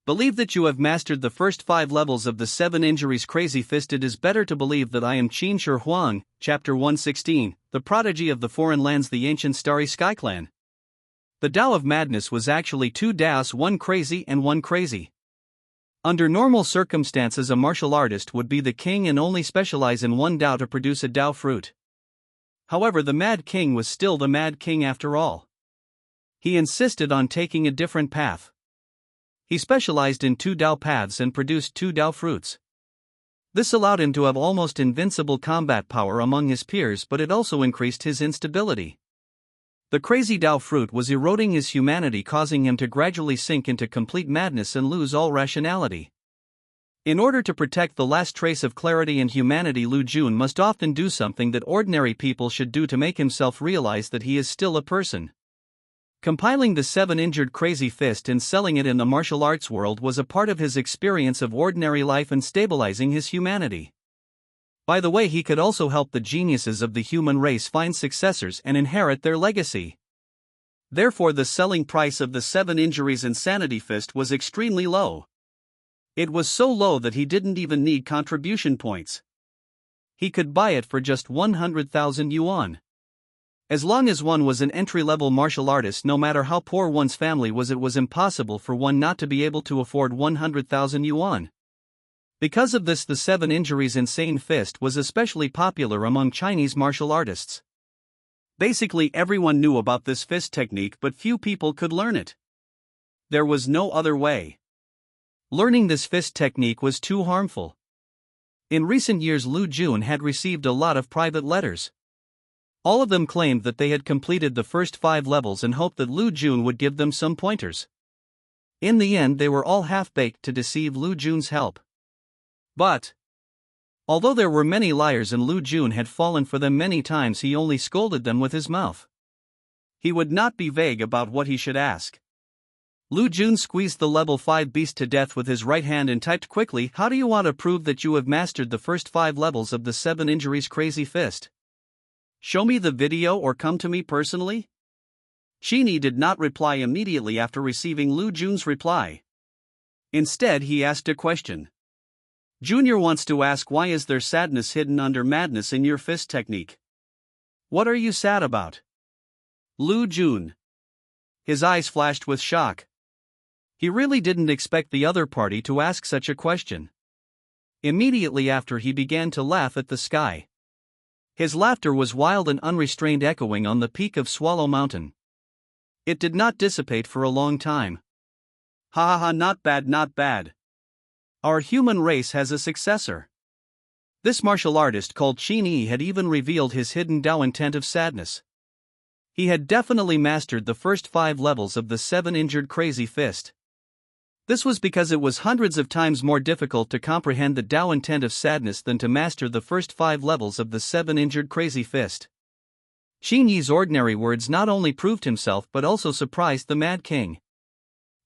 Speaker 1: Believe that you have mastered the first 5 levels of the 7 injuries crazy fist. It is better to believe that I am Qin Shi Huang, Chapter 116, the prodigy of the foreign lands, the ancient starry sky clan. The Tao of madness was actually 2 Taos, one crazy and one crazy. Under normal circumstances, a martial artist would be the king and only specialize in one Tao to produce a Tao fruit. However, the Mad King was still the Mad King after all. He insisted on taking a different path. He specialized in 2 Tao paths and produced 2 Tao fruits. This allowed him to have almost invincible combat power among his peers, but it also increased his instability. The crazy Tao fruit was eroding his humanity, causing him to gradually sink into complete madness and lose all rationality. In order to protect the last trace of clarity and humanity, Lu Jun must often do something that ordinary people should do to make himself realize that he is still a person. Compiling the 7 injured crazy fist and selling it in the martial arts world was a part of his experience of ordinary life and stabilizing his humanity. By the way, he could also help the geniuses of the human race find successors and inherit their legacy. Therefore, the selling price of the 7 injuries insanity fist was extremely low. It was so low that he didn't even need contribution points. He could buy it for just 100,000 yuan. As long as one was an entry-level martial artist, no matter how poor one's family was, it was impossible for one not to be able to afford 100,000 yuan. Because of this, the 7 injuries insane fist was especially popular among Chinese martial artists. Basically, everyone knew about this fist technique, but few people could learn it. There was no other way. Learning this fist technique was too harmful. In recent years, Lu Jun had received a lot of private letters. All of them claimed that they had completed the first 5 levels and hoped that Lu Jun would give them some pointers. In the end, they were all half-baked to deceive Lu Jun's help. But, although there were many liars and Lu Jun had fallen for them many times, he only scolded them with his mouth. He would not be vague about what he should ask. Lu Jun squeezed the level 5 beast to death with his right hand and typed quickly, "How do you want to prove that you have mastered the first 5 levels of the 7 injuries crazy fist? Show me the video or come to me personally?" Qin Yi did not reply immediately after receiving Lu Jun's reply. Instead, he asked a question. "Junior wants to ask, why is there sadness hidden under madness in your fist technique? What are you sad about?" Lu Jun. His eyes flashed with shock. He really didn't expect the other party to ask such a question. Immediately after, he began to laugh at the sky. His laughter was wild and unrestrained, echoing on the peak of Swallow Mountain. It did not dissipate for a long time. "Ha ha ha, not bad, not bad. Our human race has a successor." This martial artist called Qin Yi had even revealed his hidden Tao intent of sadness. He had definitely mastered the first 5 levels of the 7 injured crazy fist. This was because it was hundreds of times more difficult to comprehend the Tao intent of sadness than to master the first 5 levels of the 7 injured crazy fist. Qin Yi's ordinary words not only proved himself but also surprised the Mad King.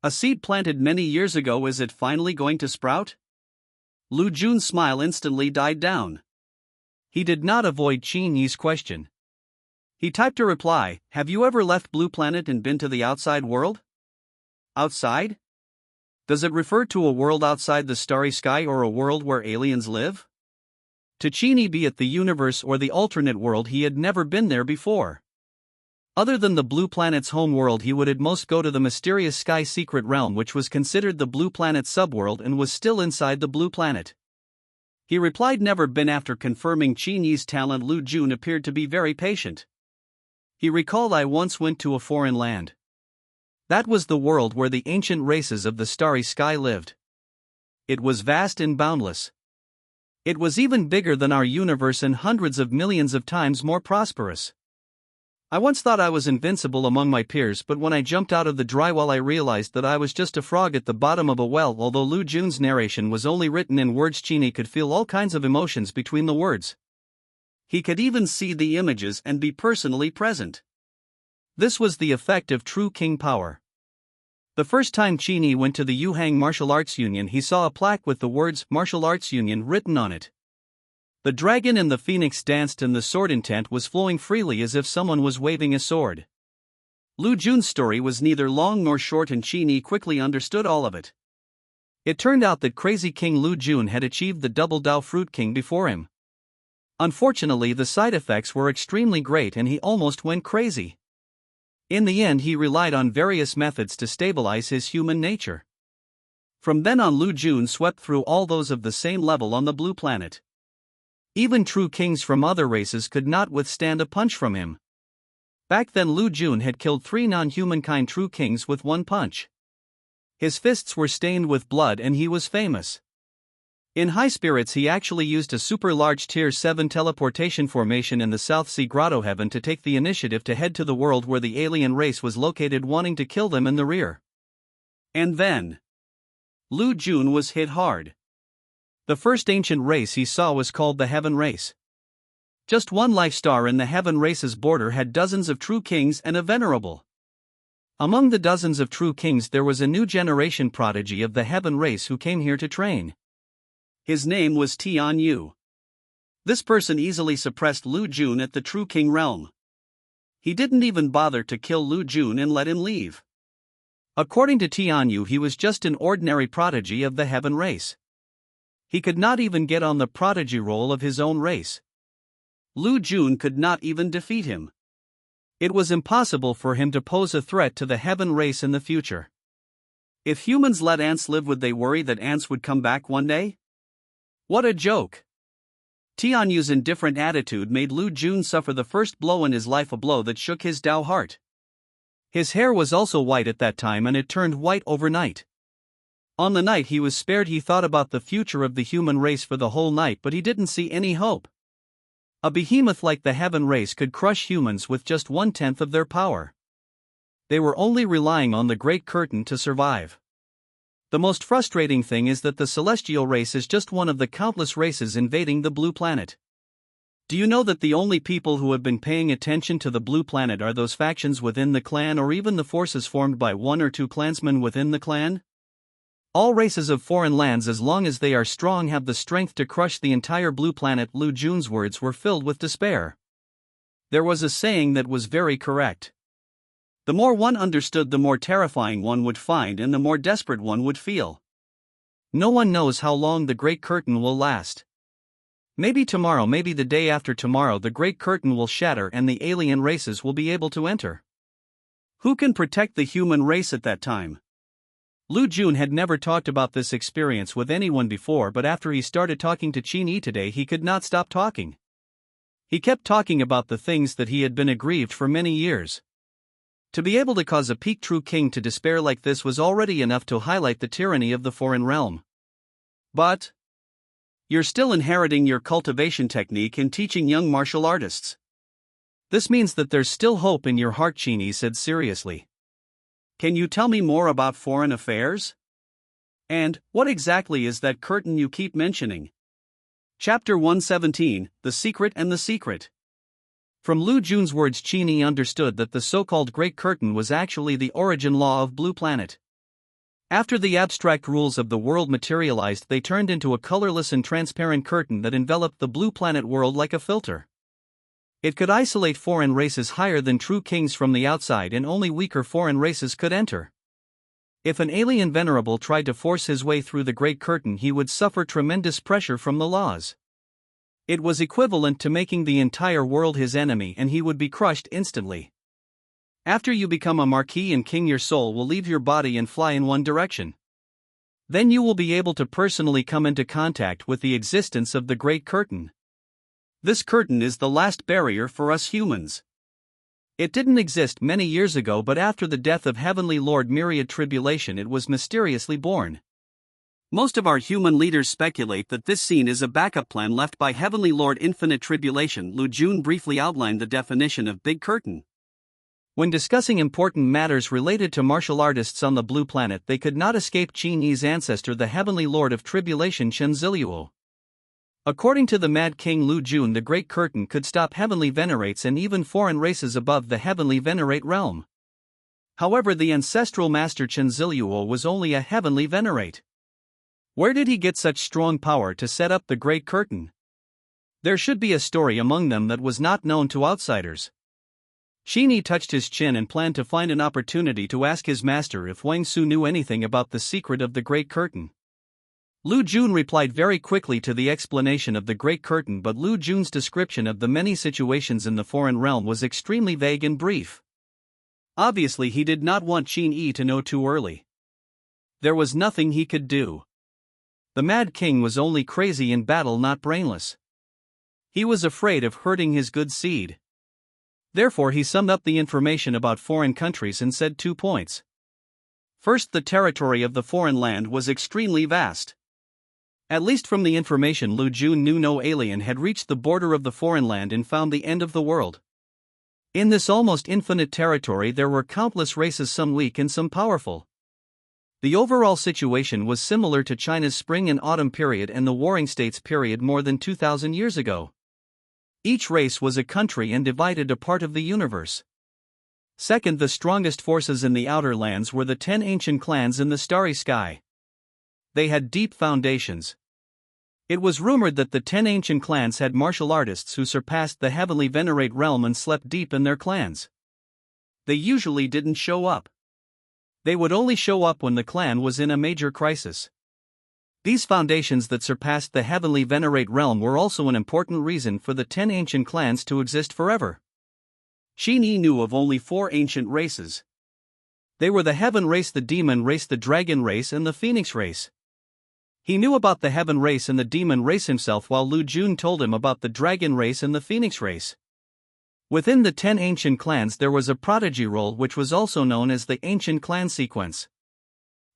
Speaker 1: A seed planted many years ago, is it finally going to sprout? Lu Jun's smile instantly died down. He did not avoid Qin Yi's question. He typed a reply, "Have you ever left Blue Planet and been to the outside world?" Outside? Does it refer to a world outside the starry sky or a world where aliens live? To Qin Yi, be it the universe or the alternate world, he had never been there before. Other than the blue planet's home world, he would at most go to the mysterious sky secret realm, which was considered the blue planet's subworld and was still inside the blue planet. He replied never been. After confirming Qin Yi's talent, Lu Jun appeared to be very patient. He recalled, I once went to a foreign land. That was the world where the ancient races of the starry sky lived. It was vast and boundless. It was even bigger than our universe and hundreds of millions of times more prosperous. I once thought I was invincible among my peers, but when I jumped out of the drywall I realized that I was just a frog at the bottom of a well. Although Lu Jun's narration was only written in words, Qin Yi could feel all kinds of emotions between the words. He could even see the images and be personally present. This was the effect of true king power. The first time Qin Yi went to the Yuhang Martial Arts Union, he saw a plaque with the words Martial Arts Union written on it. The dragon and the phoenix danced and the sword intent was flowing freely as if someone was waving a sword. Lu Jun's story was neither long nor short, and Qin Yi quickly understood all of it. It turned out that crazy King Lu Jun had achieved the double Dao Fruit King before him. Unfortunately, the side effects were extremely great and he almost went crazy. In the end, he relied on various methods to stabilize his human nature. From then on, Lu Jun swept through all those of the same level on the blue planet. Even true kings from other races could not withstand a punch from him. Back then, Lu Jun had killed 3 non-humankind true kings with one punch. His fists were stained with blood and he was famous. In high spirits, he actually used a super large Tier 7 teleportation formation in the South Sea Grotto Heaven to take the initiative to head to the world where the alien race was located, wanting to kill them in the rear. And then Lu Jun was hit hard. The first ancient race he saw was called the Heaven Race. Just one life star in the Heaven Race's border had dozens of true kings and a venerable. Among the dozens of true kings there was a new generation prodigy of the Heaven Race who came here to train. His name was Qin Yi. This person easily suppressed Lu Jun at the true king realm. He didn't even bother to kill Lu Jun and let him leave. According to Qin Yi, he was just an ordinary prodigy of the Heaven Race. He could not even get on the prodigy roll of his own race. Lu Jun could not even defeat him. It was impossible for him to pose a threat to the Heaven Race in the future. If humans let ants live, would they worry that ants would come back one day? What a joke! Qin Yi's indifferent attitude made Lu Jun suffer the first blow in his life, a blow that shook his Dao heart. His hair was also white at that time, and it turned white overnight. On the night he was spared, he thought about the future of the human race for the whole night, but he didn't see any hope. A behemoth like the Heaven Race could crush humans with just 1/10 of their power. They were only relying on the Great Curtain to survive. The most frustrating thing is that the Celestial Race is just one of the countless races invading the blue planet. Do you know that the only people who have been paying attention to the blue planet are those factions within the clan, or even the forces formed by 1 or 2 clansmen within the clan? All races of foreign lands, as long as they are strong, have the strength to crush the entire blue planet. Lu Jun's words were filled with despair. There was a saying that was very correct. The more one understood, the more terrifying one would find, and the more desperate one would feel. No one knows how long the Great Curtain will last. Maybe tomorrow, maybe the day after tomorrow, the Great Curtain will shatter and the alien races will be able to enter. Who can protect the human race at that time? Lu Jun had never talked about this experience with anyone before, but after he started talking to Qin Yi today, he could not stop talking. He kept talking about the things that he had been aggrieved for many years. To be able to cause a peak true king to despair like this was already enough to highlight the tyranny of the foreign realm. But you're still inheriting your cultivation technique and teaching young martial artists. This means that there's still hope in your heart, Qin Yi said seriously. Can you tell me more about foreign affairs? And what exactly is that curtain you keep mentioning? Chapter 117, The Secret and the Secret. From Lu Jun's words, Qin Yi understood that the so-called Great Curtain was actually the origin law of Blue Planet. After the abstract rules of the world materialized, they turned into a colorless and transparent curtain that enveloped the Blue Planet world like a filter. It could isolate foreign races higher than true kings from the outside, and only weaker foreign races could enter. If an alien venerable tried to force his way through the Great Curtain, he would suffer tremendous pressure from the laws. It was equivalent to making the entire world his enemy and he would be crushed instantly. After you become a marquis and king, your soul will leave your body and fly in one direction. Then you will be able to personally come into contact with the existence of the Great Curtain. This curtain is the last barrier for us humans. It didn't exist many years ago, but after the death of Heavenly Lord Myriad Tribulation it was mysteriously born. Most of our human leaders speculate that this scene is a backup plan left by Heavenly Lord Infinite Tribulation. Lu Jun briefly outlined the definition of Big Curtain. When discussing important matters related to martial artists on the Blue Planet, they could not escape Qin Yi's ancestor, the Heavenly Lord of Tribulation Chen Ziliuo. According to the Mad King Lu Jun, the Great Curtain could stop heavenly venerates and even foreign races above the heavenly venerate realm. However, the ancestral master Chen Ziliuo was only a heavenly venerate. Where did he get such strong power to set up the Great Curtain? There should be a story among them that was not known to outsiders. Qin Yi touched his chin and planned to find an opportunity to ask his master if Wang Su knew anything about the secret of the Great Curtain. Lu Jun replied very quickly to the explanation of the Great Curtain, but Lu Jun's description of the many situations in the foreign realm was extremely vague and brief. Obviously, he did not want Qin Yi to know too early. There was nothing he could do. The Mad King was only crazy in battle, not brainless. He was afraid of hurting his good seed. Therefore, he summed up the information about foreign countries and said 2 points. First, the territory of the foreign land was extremely vast. At least from the information Lu Jun knew, no alien had reached the border of the foreign land and found the end of the world. In this almost infinite territory there were countless races, some weak and some powerful. The overall situation was similar to China's spring and autumn period and the Warring States period more than 2,000 years ago. Each race was a country and divided a part of the universe. Second, the strongest forces in the outer lands were the 10 ancient clans in the starry sky. They had deep foundations. It was rumored that the 10 ancient clans had martial artists who surpassed the heavenly venerate realm and slept deep in their clans. They usually didn't show up. They would only show up when the clan was in a major crisis. These foundations that surpassed the heavenly venerate realm were also an important reason for the 10 ancient clans to exist forever. Qin Yi knew of only 4 ancient races. They were the heaven race, the demon race, the dragon race, and the phoenix race. He knew about the heaven race and the demon race himself, while Lu Jun told him about the dragon race and the phoenix race. Within the 10 ancient clans there was a prodigy role, which was also known as the ancient clan sequence.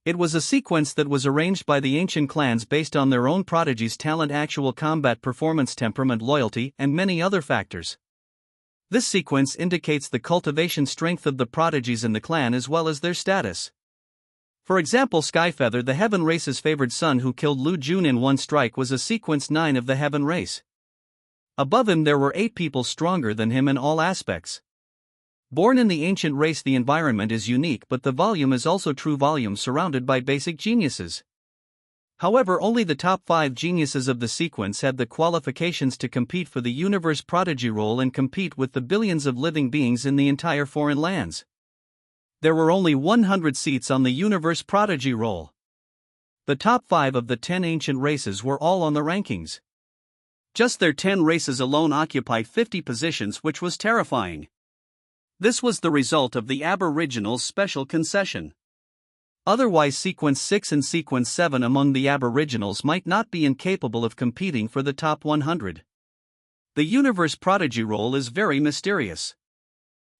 Speaker 1: It was a sequence that was arranged by the ancient clans based on their own prodigies' talent, actual combat performance, temperament, loyalty, and many other factors. This sequence indicates the cultivation strength of the prodigies in the clan as well as their status. For example, Skyfeather, the heaven race's favored son who killed Lu Jun in one strike, was a sequence 9 of the heaven race. Above him there were 8 people stronger than him in all aspects. Born in the ancient race, the environment is unique, but the volume is also true volume, surrounded by basic geniuses. However, only the top 5 geniuses of the sequence had the qualifications to compete for the universe prodigy role and compete with the billions of living beings in the entire foreign lands. There were only 100 seats on the universe prodigy role. The top 5 of the 10 ancient races were all on the rankings. Just their 10 races alone occupied 50 positions, which was terrifying. This was the result of the Aboriginals' special concession. Otherwise, Sequence 6 and Sequence 7 among the Aboriginals might not be incapable of competing for the top 100. The universe prodigy role is very mysterious.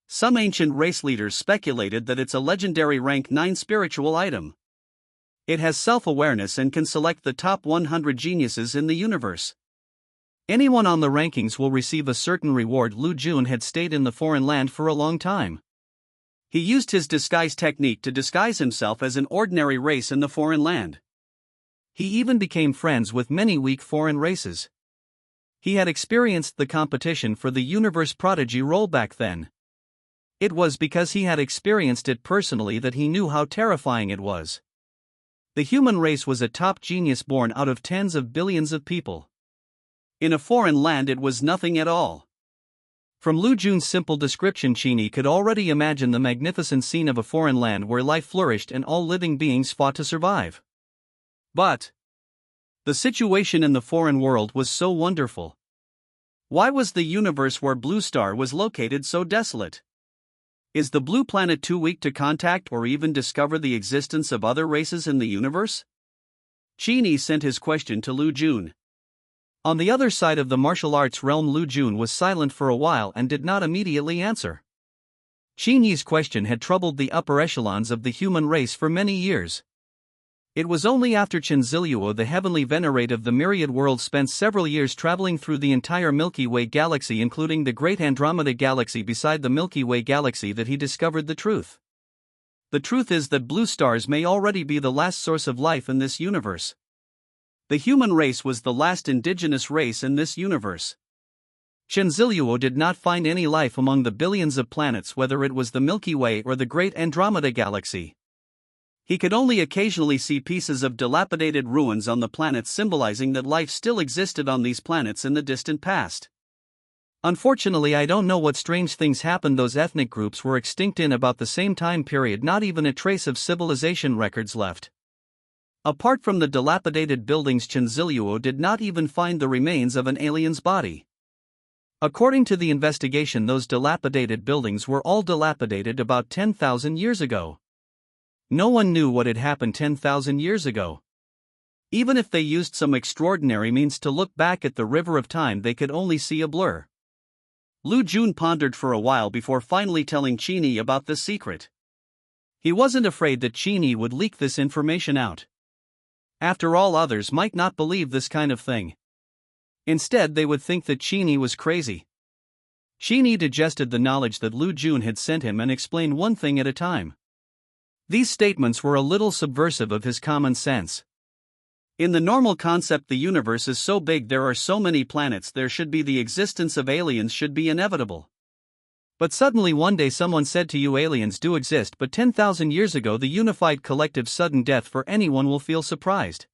Speaker 1: Some ancient race leaders speculated that it's a legendary rank 9 spiritual item. It has self-awareness and can select the top 100 geniuses in the universe. Anyone on the rankings will receive a certain reward. Lu Jun had stayed in the foreign land for a long time. He used his disguise technique to disguise himself as an ordinary race in the foreign land. He even became friends with many weak foreign races. He had experienced the competition for the universe prodigy role back then. It was because he had experienced it personally that he knew how terrifying it was. The human race was a top genius born out of tens of billions of people. In a foreign land it was nothing at all. From Lu Jun's simple description, Qin Yi could already imagine the magnificent scene of a foreign land where life flourished and all living beings fought to survive. But the situation in the foreign world was so wonderful. Why was the universe where Blue Star was located so desolate? Is the blue planet too weak to contact or even discover the existence of other races in the universe? Qin Yi sent his question to Lu Jun. On the other side of the martial arts realm, Lu Jun was silent for a while and did not immediately answer. Qin Yi's question had troubled the upper echelons of the human race for many years. It was only after Qin Ziluo, the heavenly venerate of the myriad worlds, spent several years traveling through the entire Milky Way galaxy, including the great Andromeda galaxy beside the Milky Way galaxy, that he discovered the truth. The truth is that blue stars may already be the last source of life in this universe. The human race was the last indigenous race in this universe. Qin Ziluo did not find any life among the billions of planets, whether it was the Milky Way or the great Andromeda galaxy. He could only occasionally see pieces of dilapidated ruins on the planets, symbolizing that life still existed on these planets in the distant past. Unfortunately, I don't know what strange things happened. Those ethnic groups were extinct in about the same time period, not even a trace of civilization records left. Apart from the dilapidated buildings, Qin Ziluo did not even find the remains of an alien's body. According to the investigation, those dilapidated buildings were all dilapidated about 10,000 years ago. No one knew what had happened 10,000 years ago. Even if they used some extraordinary means to look back at the river of time, they could only see a blur. Lu Jun pondered for a while before finally telling Qin Yi about the secret. He wasn't afraid that Qin Yi would leak this information out. After all, others might not believe this kind of thing. Instead, they would think that Qin Yi was crazy. Qin Yi digested the knowledge that Lu Jun had sent him and explained one thing at a time. These statements were a little subversive of his common sense. In the normal concept, the universe is so big, there are so many planets, there should be the existence of aliens should be inevitable. But suddenly one day someone said to you, aliens do exist, but 10,000 years ago the unified collective sudden death for anyone will feel surprised.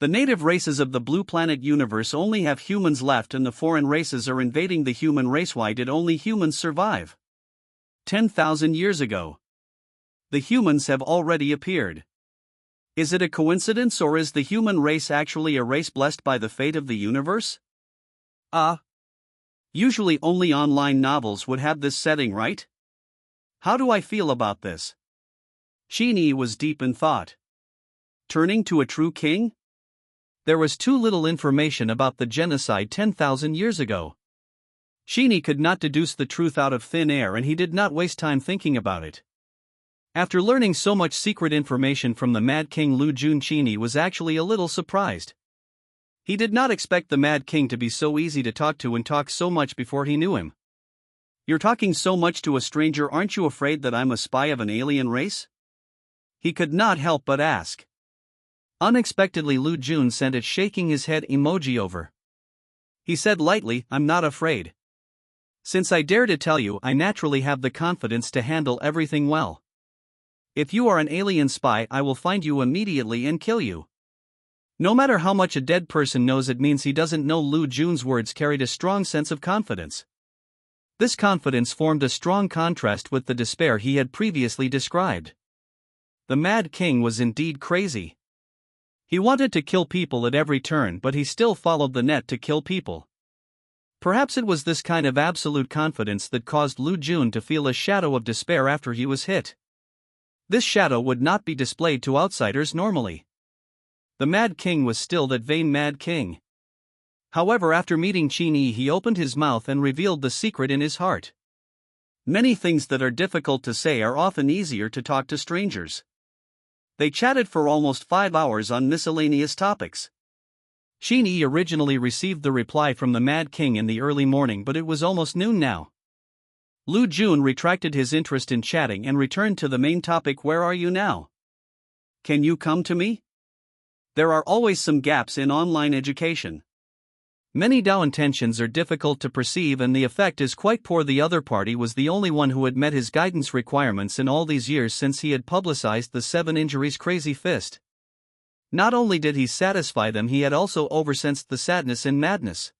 Speaker 1: The native races of the blue planet universe only have humans left, and the foreign races are invading the human race. Why did only humans survive? 10,000 years ago. The humans have already appeared. Is it a coincidence, or is the human race actually a race blessed by the fate of the universe? Usually only online novels would have this setting, right? How do I feel about this? Qin Yi was deep in thought. Turning to a true king? There was too little information about the genocide 10,000 years ago. Qin Yi could not deduce the truth out of thin air, and he did not waste time thinking about it. After learning so much secret information from the Mad King Lu Jun, Qin Yi was actually a little surprised. He did not expect the Mad King to be so easy to talk to and talk so much before he knew him. You're talking so much to a stranger, aren't you afraid that I'm a spy of an alien race? He could not help but ask. Unexpectedly, Lu Jun sent a shaking his head emoji over. He said lightly, I'm not afraid. Since I dare to tell you, I naturally have the confidence to handle everything well. If you are an alien spy, I will find you immediately and kill you. No matter how much a dead person knows, it means he doesn't know. Lu Jun's words carried a strong sense of confidence. This confidence formed a strong contrast with the despair he had previously described. The Mad King was indeed crazy. He wanted to kill people at every turn, but he still followed the net to kill people. Perhaps it was this kind of absolute confidence that caused Lu Jun to feel a shadow of despair after he was hit. This shadow would not be displayed to outsiders normally. The Mad King was still that vain Mad King. However, after meeting Qin Yi, he opened his mouth and revealed the secret in his heart. Many things that are difficult to say are often easier to talk to strangers. They chatted for almost 5 hours on miscellaneous topics. Qin Yi originally received the reply from the Mad King in the early morning, but it was almost noon now. Lu Jun retracted his interest in chatting and returned to the main topic. Where are you now? Can you come to me? There are always some gaps in online education. Many Dao intentions are difficult to perceive, and the effect is quite poor. The other party was the only one who had met his guidance requirements in all these years since he had publicized the 7 injuries crazy fist. Not only did he satisfy them, he had also oversensed the sadness and madness.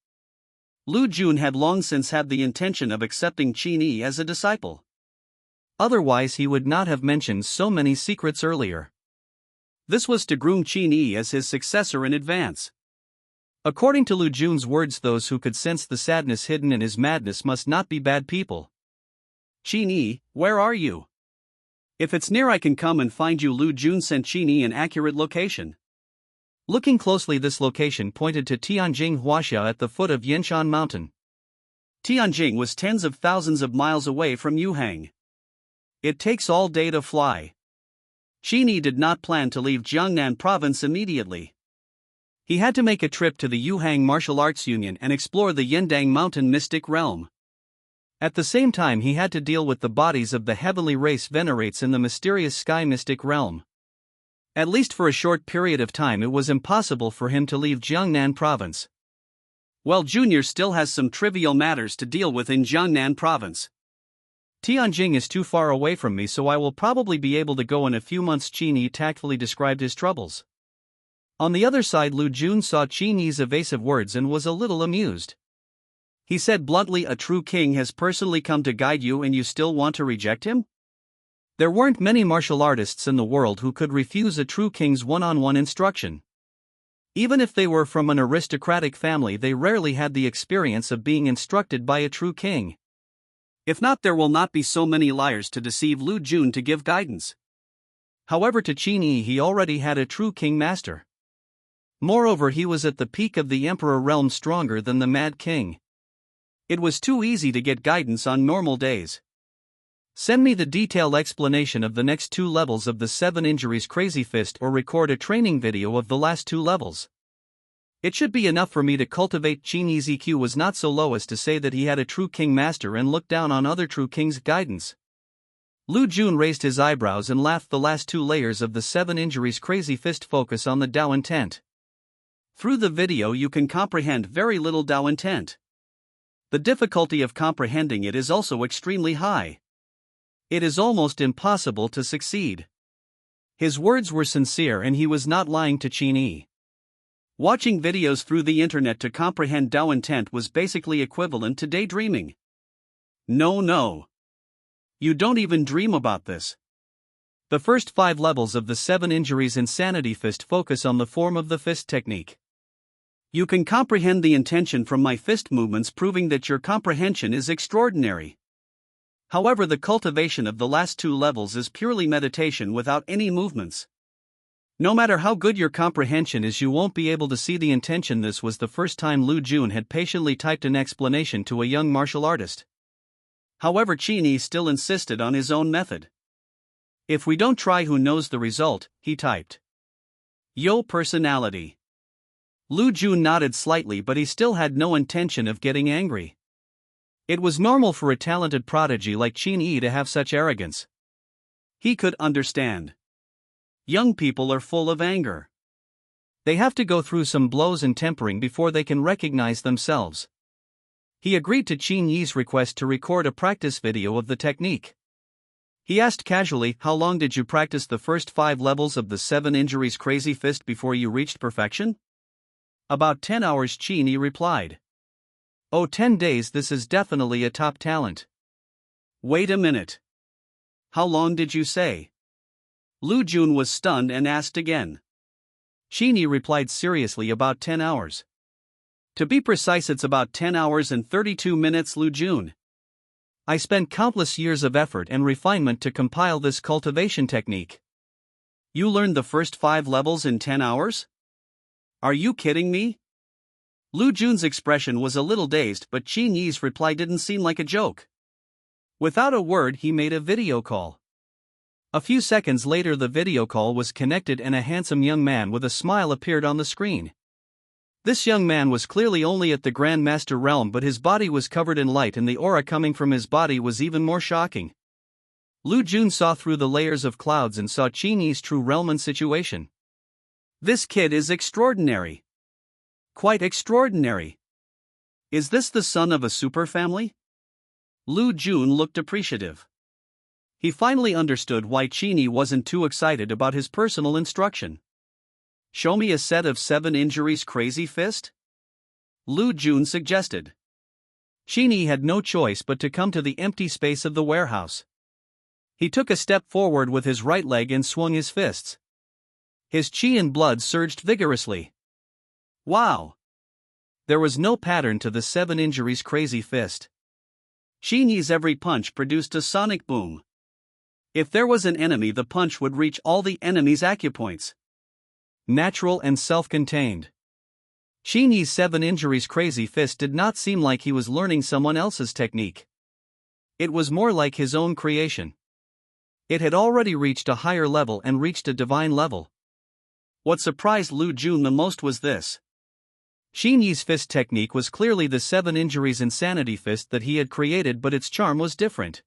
Speaker 1: Lu Jun had long since had the intention of accepting Qin Yi as a disciple. Otherwise he would not have mentioned so many secrets earlier. This was to groom Qin Yi as his successor in advance. According to Lu Jun's words, those who could sense the sadness hidden in his madness must not be bad people. Qin Yi, where are you? If it's near, I can come and find you. Lu Jun sent Qin Yi an accurate location. Looking closely, this location pointed to Tianjing Huaxia at the foot of Yanshan Mountain. Tianjing was tens of thousands of miles away from Yuhang. It takes all day to fly. Qin Yi did not plan to leave Jiangnan province immediately. He had to make a trip to the Yuhang Martial Arts Union and explore the Yendang Mountain mystic realm. At the same time, he had to deal with the bodies of the heavenly race venerates in the mysterious sky mystic realm. At least for a short period of time, it was impossible for him to leave Jiangnan province. Well, Junior still has some trivial matters to deal with in Jiangnan province. Tianjing is too far away from me, so I will probably be able to go in a few months. Qin Yi tactfully described his troubles. On the other side, Lu Jun saw Qin Yi's evasive words and was a little amused. He said bluntly, "A true king has personally come to guide you and you still want to reject him?" There weren't many martial artists in the world who could refuse a true king's one-on-one instruction. Even if they were from an aristocratic family, they rarely had the experience of being instructed by a true king. If not, there will not be so many liars to deceive Lu Jun to give guidance. However, to Qin Yi, he already had a true king master. Moreover, he was at the peak of the emperor realm, stronger than the Mad King. It was too easy to get guidance on normal days. Send me the detailed explanation of the next 2 levels of the 7 Injuries Crazy Fist, or record a training video of the last 2 levels. It should be enough for me to cultivate. Qin Yi's EQ was not so low as to say that he had a true king master and look down on other true kings' guidance. Lu Jun raised his eyebrows and laughed. The last 2 layers of the 7 Injuries Crazy Fist focus on the Tao intent. Through the video you can comprehend very little Tao intent. The difficulty of comprehending it is also extremely high. It is almost impossible to succeed. His words were sincere and he was not lying to Qin Yi. Watching videos through the internet to comprehend Tao intent was basically equivalent to daydreaming. No. You don't even dream about this. The first 5 levels of the 7 Injuries Insanity Fist focus on the form of the fist technique. You can comprehend the intention from my fist movements, proving that your comprehension is extraordinary. However, the cultivation of the last 2 levels is purely meditation without any movements. No matter how good your comprehension is, you won't be able to see the intention. This was the first time Lu Jun had patiently typed an explanation to a young martial artist. However, Qin Yi still insisted on his own method. If we don't try, who knows the result, he typed. Yo, personality. Lu Jun nodded slightly, but he still had no intention of getting angry. It was normal for a talented prodigy like Qin Yi to have such arrogance. He could understand. Young people are full of anger. They have to go through some blows and tempering before they can recognize themselves. He agreed to Qin Yi's request to record a practice video of the technique. He asked casually, "How long did you practice the first 5 levels of the 7 Injuries Crazy Fist before you reached perfection?" "About 10 hours, Qin Yi replied. "Oh, 10 days, this is definitely a top talent." "Wait a minute. How long did you say?" Lu Jun was stunned and asked again. Qin Yi replied seriously, "About 10 hours. To be precise, it's about 10 hours and 32 minutes, Lu Jun. I spent countless years of effort and refinement to compile this cultivation technique." "You learned the first 5 levels in 10 hours? Are you kidding me?" Lu Jun's expression was a little dazed, but Qin Yi's reply didn't seem like a joke. Without a word, he made a video call. A few seconds later, the video call was connected and a handsome young man with a smile appeared on the screen. This young man was clearly only at the Grand Master realm, but his body was covered in light and the aura coming from his body was even more shocking. Lu Jun saw through the layers of clouds and saw Qin Yi's true realm and situation. This kid is extraordinary. Quite extraordinary. Is this the son of a super family? Lu Jun looked appreciative. He finally understood why Qin Yi wasn't too excited about his personal instruction. "Show me a set of 7 Injuries Crazy Fist?" Lu Jun suggested. Qin Yi had no choice but to come to the empty space of the warehouse. He took a step forward with his right leg and swung his fists. His qi and blood surged vigorously. Wow! There was no pattern to the 7 injuries crazy fist. Qin Yi's every punch produced a sonic boom. If there was an enemy, the punch would reach all the enemy's acupoints. Natural and self-contained. Qin Yi's 7 injuries crazy fist did not seem like he was learning someone else's technique. It was more like his own creation. It had already reached a higher level and reached a divine level. What surprised Lu Jun the most was this. Qin Yi's fist technique was clearly the 7 injuries insanity fist that he had created, but its charm was different.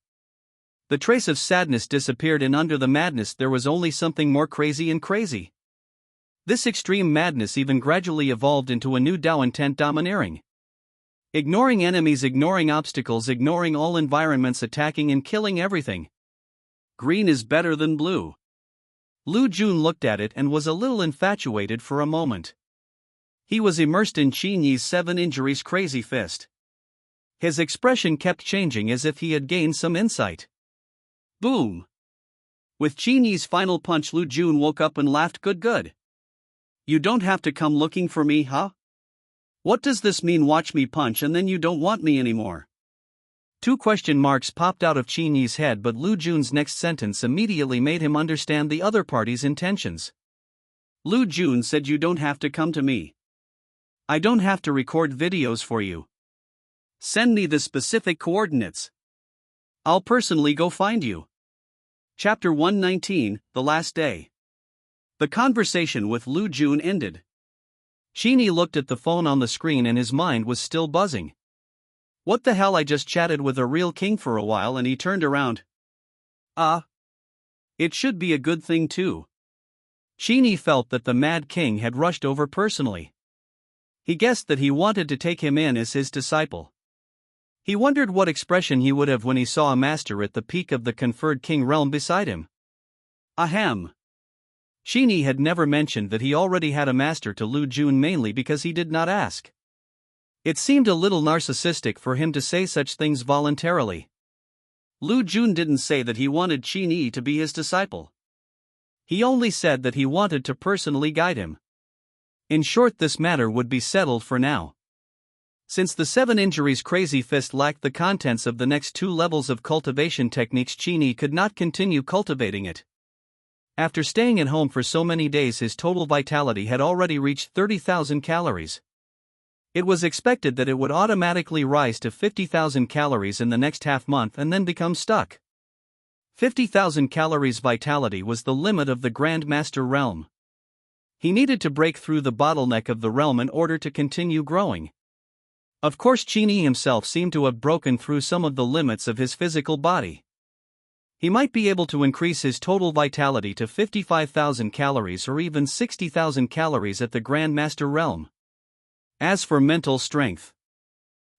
Speaker 1: The trace of sadness disappeared, and under the madness there was only something more crazy and crazy. This extreme madness even gradually evolved into a new Dao intent: domineering. Ignoring enemies, ignoring obstacles, ignoring all environments, attacking and killing everything. Green is better than blue. Lu Jun looked at it and was a little infatuated for a moment. He was immersed in Qin Yi's 7 injuries crazy fist. His expression kept changing as if he had gained some insight. Boom! With Qin Yi's final punch, Lu Jun woke up and laughed. Good. You don't have to come looking for me, huh? What does this mean? Watch me punch and then you don't want me anymore. 2 question marks popped out of Qin Yi's head, but Lu Jun's next sentence immediately made him understand the other party's intentions. Lu Jun said, you don't have to come to me. I don't have to record videos for you. Send me the specific coordinates. I'll personally go find you. Chapter 119, The Last Day. The conversation with Lu Jun ended. Qin Yi looked at the phone on the screen and his mind was still buzzing. What the hell, I just chatted with a real king for a while and he turned around. It should be a good thing too. Qin Yi felt that the Mad King had rushed over personally. He guessed that he wanted to take him in as his disciple. He wondered what expression he would have when he saw a master at the peak of the conferred king realm beside him. Ahem. Qin Yi had never mentioned that he already had a master to Lu Jun, mainly because he did not ask. It seemed a little narcissistic for him to say such things voluntarily. Lu Jun didn't say that he wanted Qin Yi to be his disciple. He only said that he wanted to personally guide him. In short, this matter would be settled for now. Since the 7 injuries crazy fist lacked the contents of the next 2 levels of cultivation techniques, Qin Yi could not continue cultivating it. After staying at home for so many days, his total vitality had already reached 30,000 calories. It was expected that it would automatically rise to 50,000 calories in the next half month and then become stuck. 50,000 calories vitality was the limit of the Grand Master realm. He needed to break through the bottleneck of the realm in order to continue growing. Of course, Qin Yi himself seemed to have broken through some of the limits of his physical body. He might be able to increase his total vitality to 55,000 calories or even 60,000 calories at the Grand Master realm. As for mental strength,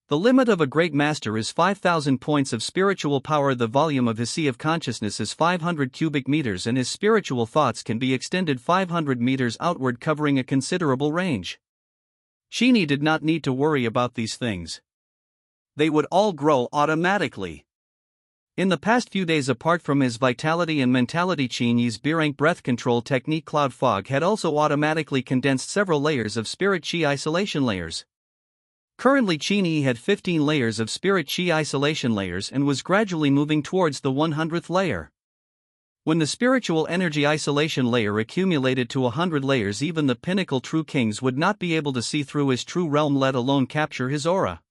Speaker 1: the limit of a great master is 5,000 points of spiritual power. The volume of his sea of consciousness is 500 cubic meters, and his spiritual thoughts can be extended 500 meters outward, covering a considerable range. Qin Yi did not need to worry about these things. They would all grow automatically. In the past few days, apart from his vitality and mentality, Qin Yi's B-rank breath control technique Cloud Fog had also automatically condensed several layers of spirit chi isolation layers. Currently, Qin Yi had 15 layers of spirit chi isolation layers and was gradually moving towards the 100th layer. When the spiritual energy isolation layer accumulated to 100 layers, even the pinnacle true kings would not be able to see through his true realm, let alone capture his aura.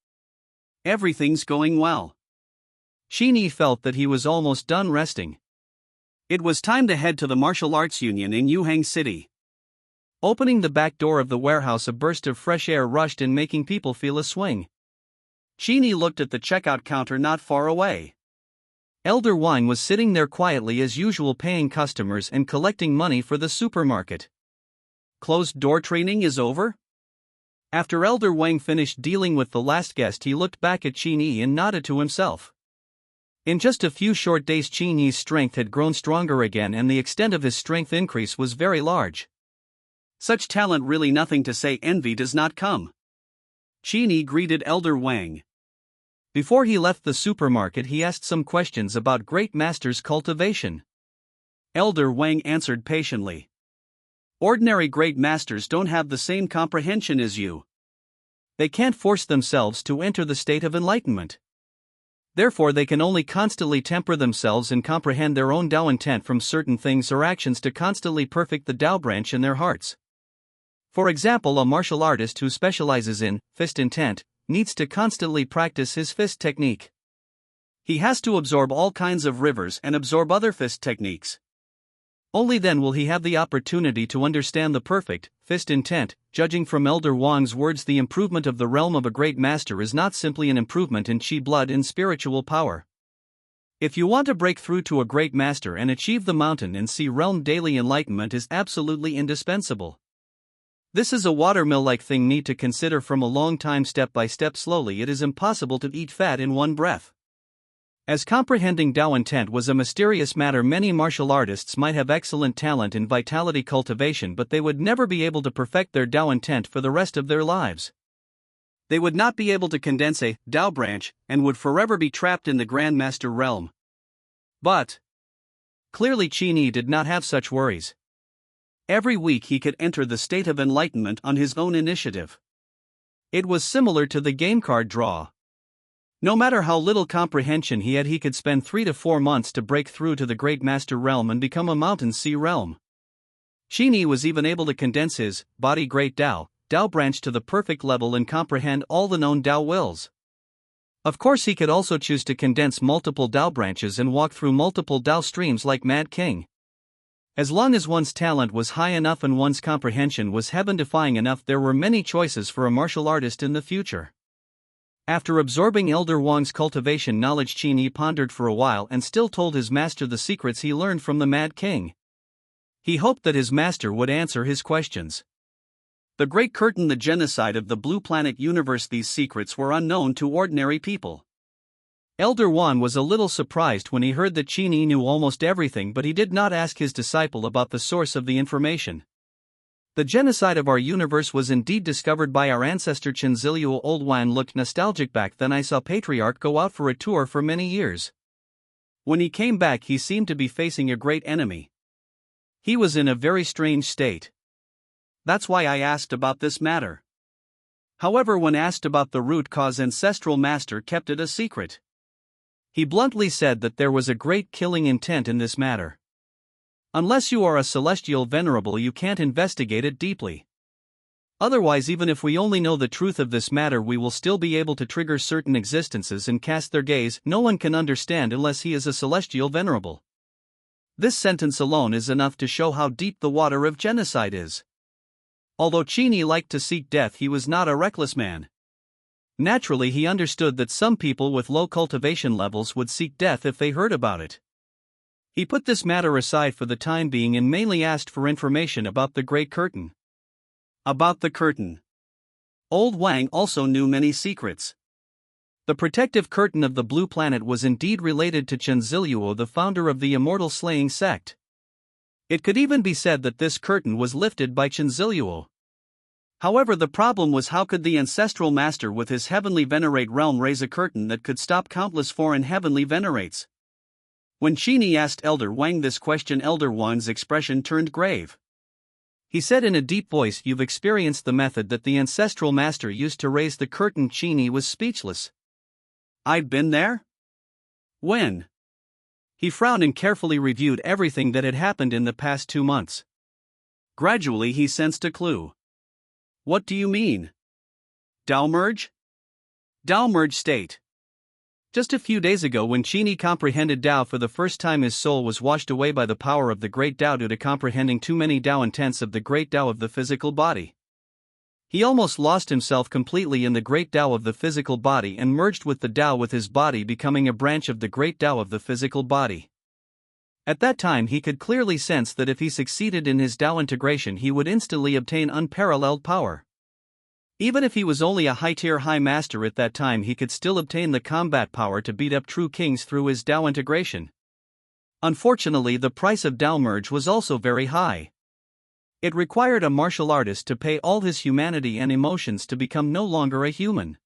Speaker 1: Everything's going well. Qin Yi felt that he was almost done resting. It was time to head to the Martial Arts Union in Yuhang City. Opening the back door of the warehouse, a burst of fresh air rushed in, making people feel a swing. Qin Yi looked at the checkout counter not far away. Elder Wang was sitting there quietly as usual, paying customers and collecting money for the supermarket. Closed door training is over? After Elder Wang finished dealing with the last guest, he looked back at Qin Yi and nodded to himself. In just a few short days, Qin Yi's strength had grown stronger again, and the extent of his strength increase was very large. Such talent, really nothing to say. Envy does not come. Qin Yi greeted Elder Wang. Before he left the supermarket, he asked some questions about Great Master's cultivation. Elder Wang answered patiently. Ordinary Great Masters don't have the same comprehension as you. They can't force themselves to enter the state of enlightenment. Therefore, they can only constantly temper themselves and comprehend their own Tao intent from certain things or actions to constantly perfect the Tao branch in their hearts. For example, a martial artist who specializes in fist intent needs to constantly practice his fist technique. He has to absorb all kinds of rivers and absorb other fist techniques. Only then will he have the opportunity to understand the perfect fist intent. Judging from Elder Wang's words, the improvement of the realm of a great master is not simply an improvement in chi blood and spiritual power. If you want to break through to a great master and achieve the mountain and sea realm, daily enlightenment is absolutely indispensable. This is a watermill-like thing need to consider from a long time, step by step, slowly. It is impossible to eat fat in one breath. As comprehending Tao intent was a mysterious matter, many martial artists might have excellent talent in vitality cultivation, but they would never be able to perfect their Tao intent for the rest of their lives. They would not be able to condense a Tao branch and would forever be trapped in the Grandmaster realm. But clearly Qin Yi did not have such worries. Every week he could enter the state of enlightenment on his own initiative. It was similar to the game card draw. No matter how little comprehension he had, he could spend 3 to 4 months to break through to the Great Master realm and become a mountain sea realm. Qin Yi was even able to condense his body great Tao branch to the perfect level and comprehend all the known Tao wills. Of course, he could also choose to condense multiple Tao branches and walk through multiple Tao streams like Mad King. As long as one's talent was high enough and one's comprehension was heaven-defying enough, there were many choices for a martial artist in the future. After absorbing Elder Wang's cultivation knowledge, Qin Yi pondered for a while and still told his master the secrets he learned from the Mad King. He hoped that his master would answer his questions. The Great Curtain, the genocide of the Blue Planet universe, these secrets were unknown to ordinary people. Elder Wang was a little surprised when he heard that Qin Yi knew almost everything, but he did not ask his disciple about the source of the information. The genocide of our universe was indeed discovered by our ancestor Qin Ziliu. Old Wang looked nostalgic. Back then I saw Patriarch go out for a tour for many years. When he came back, he seemed to be facing a great enemy. He was in a very strange state. That's why I asked about this matter. However, when asked about the root cause, Ancestral Master kept it a secret. He bluntly said that there was a great killing intent in this matter. Unless you are a celestial venerable, you can't investigate it deeply. Otherwise, even if we only know the truth of this matter, we will still be able to trigger certain existences and cast their gaze. No one can understand unless he is a celestial venerable. This sentence alone is enough to show how deep the water of genocide is. Although Qin Yi liked to seek death, he was not a reckless man. Naturally, he understood that some people with low cultivation levels would seek death if they heard about it. He put this matter aside for the time being and mainly asked for information about the Great Curtain. About the curtain. Old Wang also knew many secrets. The protective curtain of the Blue Planet was indeed related to Qin Ziliu, the founder of the immortal slaying sect. It could even be said that this curtain was lifted by Qin Ziliu. However, the problem was, how could the Ancestral Master with his heavenly venerate realm raise a curtain that could stop countless foreign heavenly venerates? When Qin Yi asked Elder Wang this question, Elder Wang's expression turned grave. He said in a deep voice, "You've experienced the method that the Ancestral Master used to raise the curtain." Qin Yi was speechless. I've been there? When? He frowned and carefully reviewed everything that had happened in the past 2 months. Gradually he sensed a clue. What do you mean? Tao merge? Tao merge state. Just a few days ago, when Qin Yi comprehended Tao for the first time, his soul was washed away by the power of the great Tao due to comprehending too many Tao intents of the great Tao of the physical body. He almost lost himself completely in the great Tao of the physical body and merged with the Tao with his body, becoming a branch of the great Tao of the physical body. At that time he could clearly sense that if he succeeded in his Tao integration, he would instantly obtain unparalleled power. Even if he was only a high-tier high master at that time, he could still obtain the combat power to beat up true kings through his Tao integration. Unfortunately, the price of Tao merge was also very high. It required a martial artist to pay all his humanity and emotions to become no longer a human.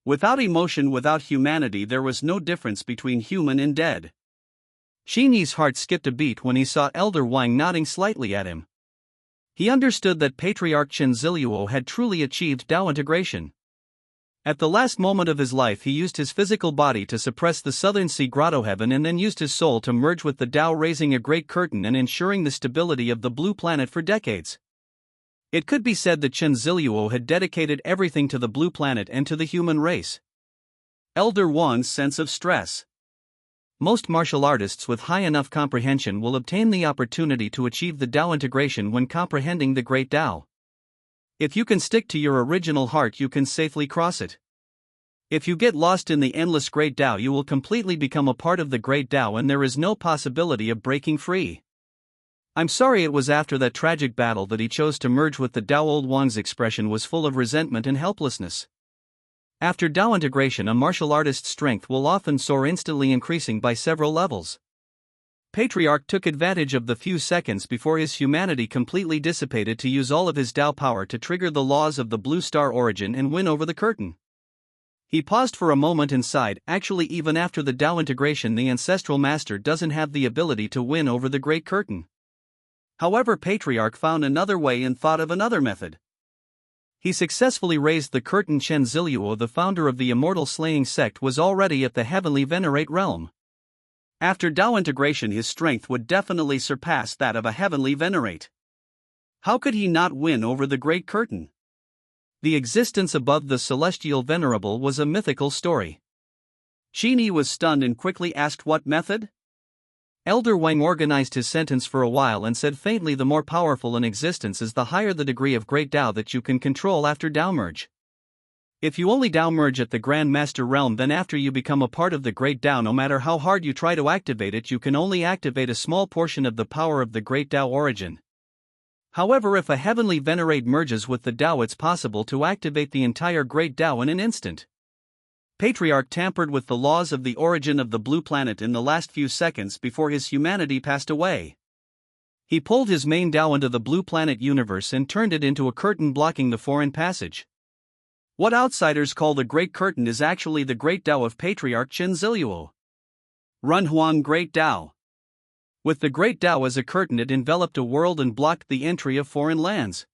Speaker 1: Without emotion, without humanity, there was no difference between human and dead. Qin Yi's heart skipped a beat when he saw Elder Wang nodding slightly at him. He understood that Patriarch Qin Ziliu had truly achieved Tao integration. At the last moment of his life he used his physical body to suppress the southern sea grotto heaven and then used his soul to merge with the Tao, raising a great curtain and ensuring the stability of the blue planet for decades. It could be said that Qin Yi had dedicated everything to the blue planet and to the human race. Elder Wang's sense of stress. Most martial artists with high enough comprehension will obtain the opportunity to achieve the Tao integration when comprehending the Great Tao. If you can stick to your original heart, you can safely cross it. If you get lost in the endless Great Tao, you will completely become a part of the Great Tao and there is no possibility of breaking free. I'm sorry it was after that tragic battle that he chose to merge with the Tao. Old Wang's expression was full of resentment and helplessness. After Tao integration, a martial artist's strength will often soar, instantly increasing by several levels. Patriarch took advantage of the few seconds before his humanity completely dissipated to use all of his Tao power to trigger the laws of the blue star origin and win over the curtain. He paused for a moment and sighed. Actually, even after the Tao integration, the ancestral master doesn't have the ability to win over the great curtain. However, Patriarch found another way and thought of another method. He successfully raised the curtain. Qin Yi, the founder of the immortal slaying sect, was already at the heavenly venerate realm. After Tao integration, his strength would definitely surpass that of a heavenly venerate. How could he not win over the great curtain? The existence above the celestial venerable was a mythical story. Qin Yi was stunned and quickly asked what method? Elder Wang organized his sentence for a while and said faintly, the more powerful an existence is, the higher the degree of great Tao that you can control after Tao merge. If you only Tao merge at the Grand Master realm, then after you become a part of the Great Tao, no matter how hard you try to activate it, you can only activate a small portion of the power of the Great Tao origin. However, if a heavenly venerate merges with the Tao, it's possible to activate the entire Great Tao in an instant. Patriarch tampered with the laws of the origin of the blue planet in the last few seconds before his humanity passed away. He pulled his main Tao into the blue planet universe and turned it into a curtain blocking the foreign passage. What outsiders call the Great Curtain is actually the Great Tao of Patriarch Qin Yi. Runhuang Great Tao. With the Great Tao as a curtain, it enveloped a world and blocked the entry of foreign lands.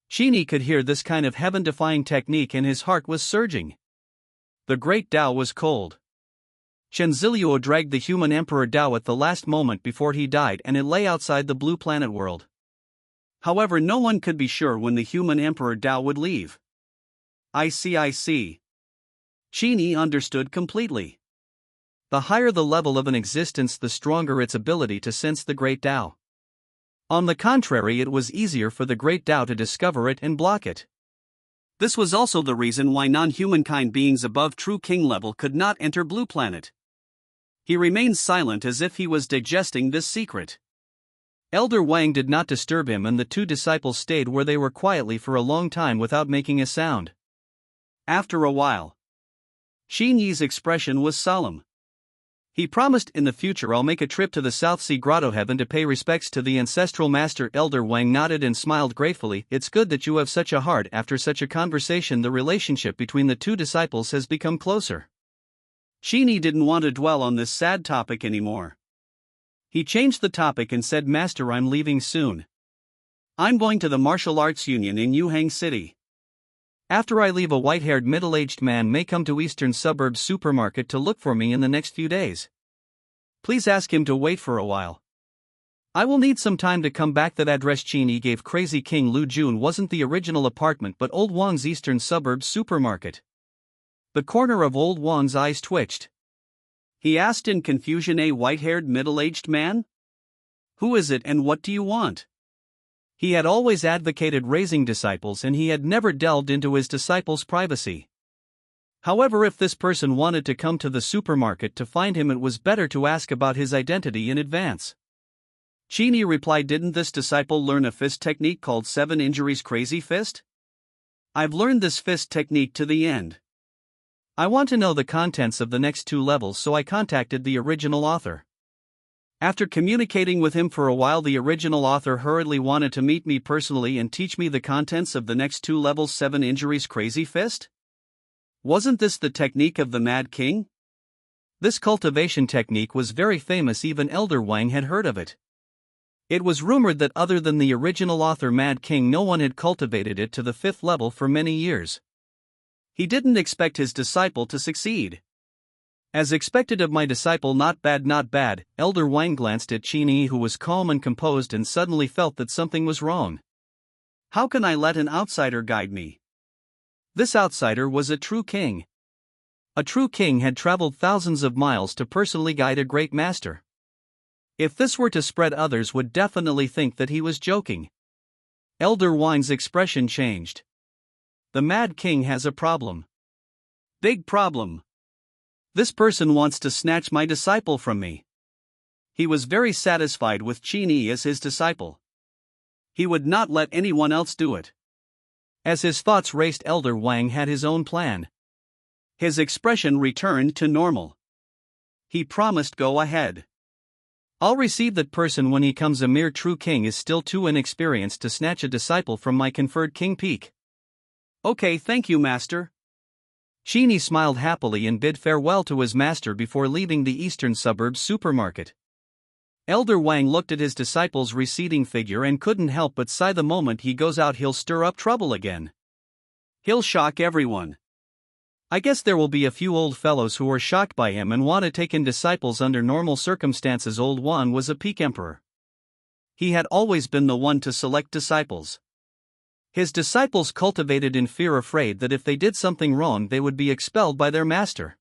Speaker 1: Qin Yi could hear this kind of heaven-defying technique and his heart was surging. The Great Tao was cold. Qin Yi dragged the human Emperor Tao at the last moment before he died, and it lay outside the blue planet world. However, no one could be sure when the human Emperor Tao would leave. I see. Qin Yi understood completely. The higher the level of an existence, the stronger its ability to sense the Great Tao. On the contrary, it was easier for the Great Tao to discover it and block it. This was also the reason why non-humankind beings above true king level could not enter Blue Planet. He remained silent as if he was digesting this secret. Elder Wang did not disturb him, and the two disciples stayed where they were quietly for a long time without making a sound. After a while, Qin Yi's expression was solemn. He promised, in the future I'll make a trip to the South Sea Grotto Heaven to pay respects to the ancestral master. Elder Wang nodded and smiled gratefully. It's good that you have such a heart. After such a conversation, the relationship between the two disciples has become closer. Qin Yi didn't want to dwell on this sad topic anymore. He changed the topic and said, Master, I'm leaving soon. I'm going to the Martial Arts Union in Yuhang City. After I leave, a white-haired middle-aged man may come to Eastern Suburbs Supermarket to look for me in the next few days. Please ask him to wait for a while. I will need some time to come back. That address Qin Yi gave Crazy King Lu Jun wasn't the original apartment but Old Wang's Eastern Suburbs Supermarket. The corner of Old Wang's eyes twitched. He asked in confusion, a white-haired middle-aged man? Who is it and what do you want? He had always advocated raising disciples and he had never delved into his disciples' privacy. However, if this person wanted to come to the supermarket to find him, it was better to ask about his identity in advance. Qin Yi replied, didn't this disciple learn a fist technique called 7 Injuries Crazy Fist? I've learned this fist technique to the end. I want to know the contents of the next 2 levels, so I contacted the original author. After communicating with him for a while, the original author hurriedly wanted to meet me personally and teach me the contents of the next 2 levels. 7 Injuries Crazy Fist? Wasn't this the technique of the Mad King? This cultivation technique was very famous, even Elder Wang had heard of it. It was rumored that other than the original author Mad King, no one had cultivated it to the 5th level for many years. He didn't expect his disciple to succeed. As expected of my disciple, not bad, not bad. Elder Wang glanced at Qin Yi, who was calm and composed, and suddenly felt that something was wrong. How can I let an outsider guide me? This outsider was a true king. A true king had traveled thousands of miles to personally guide a great master. If this were to spread, others would definitely think that he was joking. Elder Wang's expression changed. The Mad King has a problem. Big problem. This person wants to snatch my disciple from me. He was very satisfied with Qin Yi as his disciple. He would not let anyone else do it. As his thoughts raced, Elder Wang had his own plan. His expression returned to normal. He promised, go ahead. I'll receive that person when he comes. A mere true king is still too inexperienced to snatch a disciple from my conferred king peak. Okay, thank you, master. Qin Yi smiled happily and bid farewell to his master before leaving the eastern suburbs supermarket. Elder Wang looked at his disciple's receding figure and couldn't help but sigh. The moment he goes out, he'll stir up trouble again. He'll shock everyone. I guess there will be a few old fellows who are shocked by him and want to take in disciples under normal circumstances. Old Wan was a peak emperor. He had always been the one to select disciples. His disciples cultivated in fear, afraid that if they did something wrong they would be expelled by their master.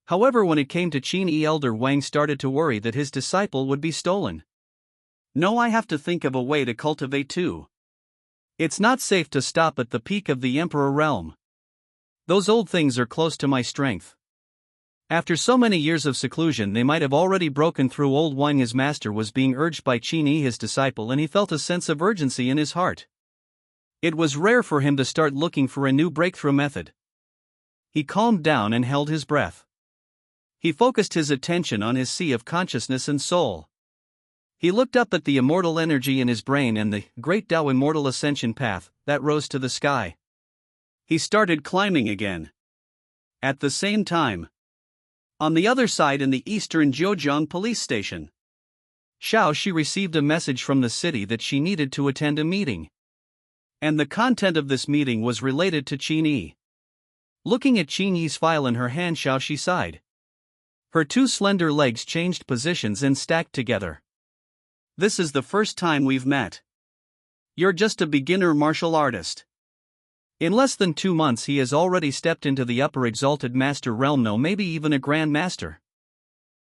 Speaker 1: However, when it came to Qin Yi, Elder Wang started to worry that his disciple would be stolen. No, I have to think of a way to cultivate too. It's not safe to stop at the peak of the emperor realm. Those old things are close to my strength. After so many years of seclusion, they might have already broken through. Old Wang, his master, was being urged by Qin Yi, his disciple, and he felt a sense of urgency in his heart. It was rare for him to start looking for a new breakthrough method. He calmed down and held his breath. He focused his attention on his sea of consciousness and soul. He looked up at the immortal energy in his brain and the great Tao immortal ascension path that rose to the sky. He started climbing again. At the same time, on the other side, in the eastern Zhejiang police station, she received a message from the city that she needed to attend a meeting. And the content of this meeting was related to Qin Yi. Looking at Qin Yi's file in her hand, she sighed. Her two slender legs changed positions and stacked together. This is the first time we've met. You're just a beginner martial artist. In less than 2 months he has already stepped into the upper exalted master realm, no, maybe even a grand master.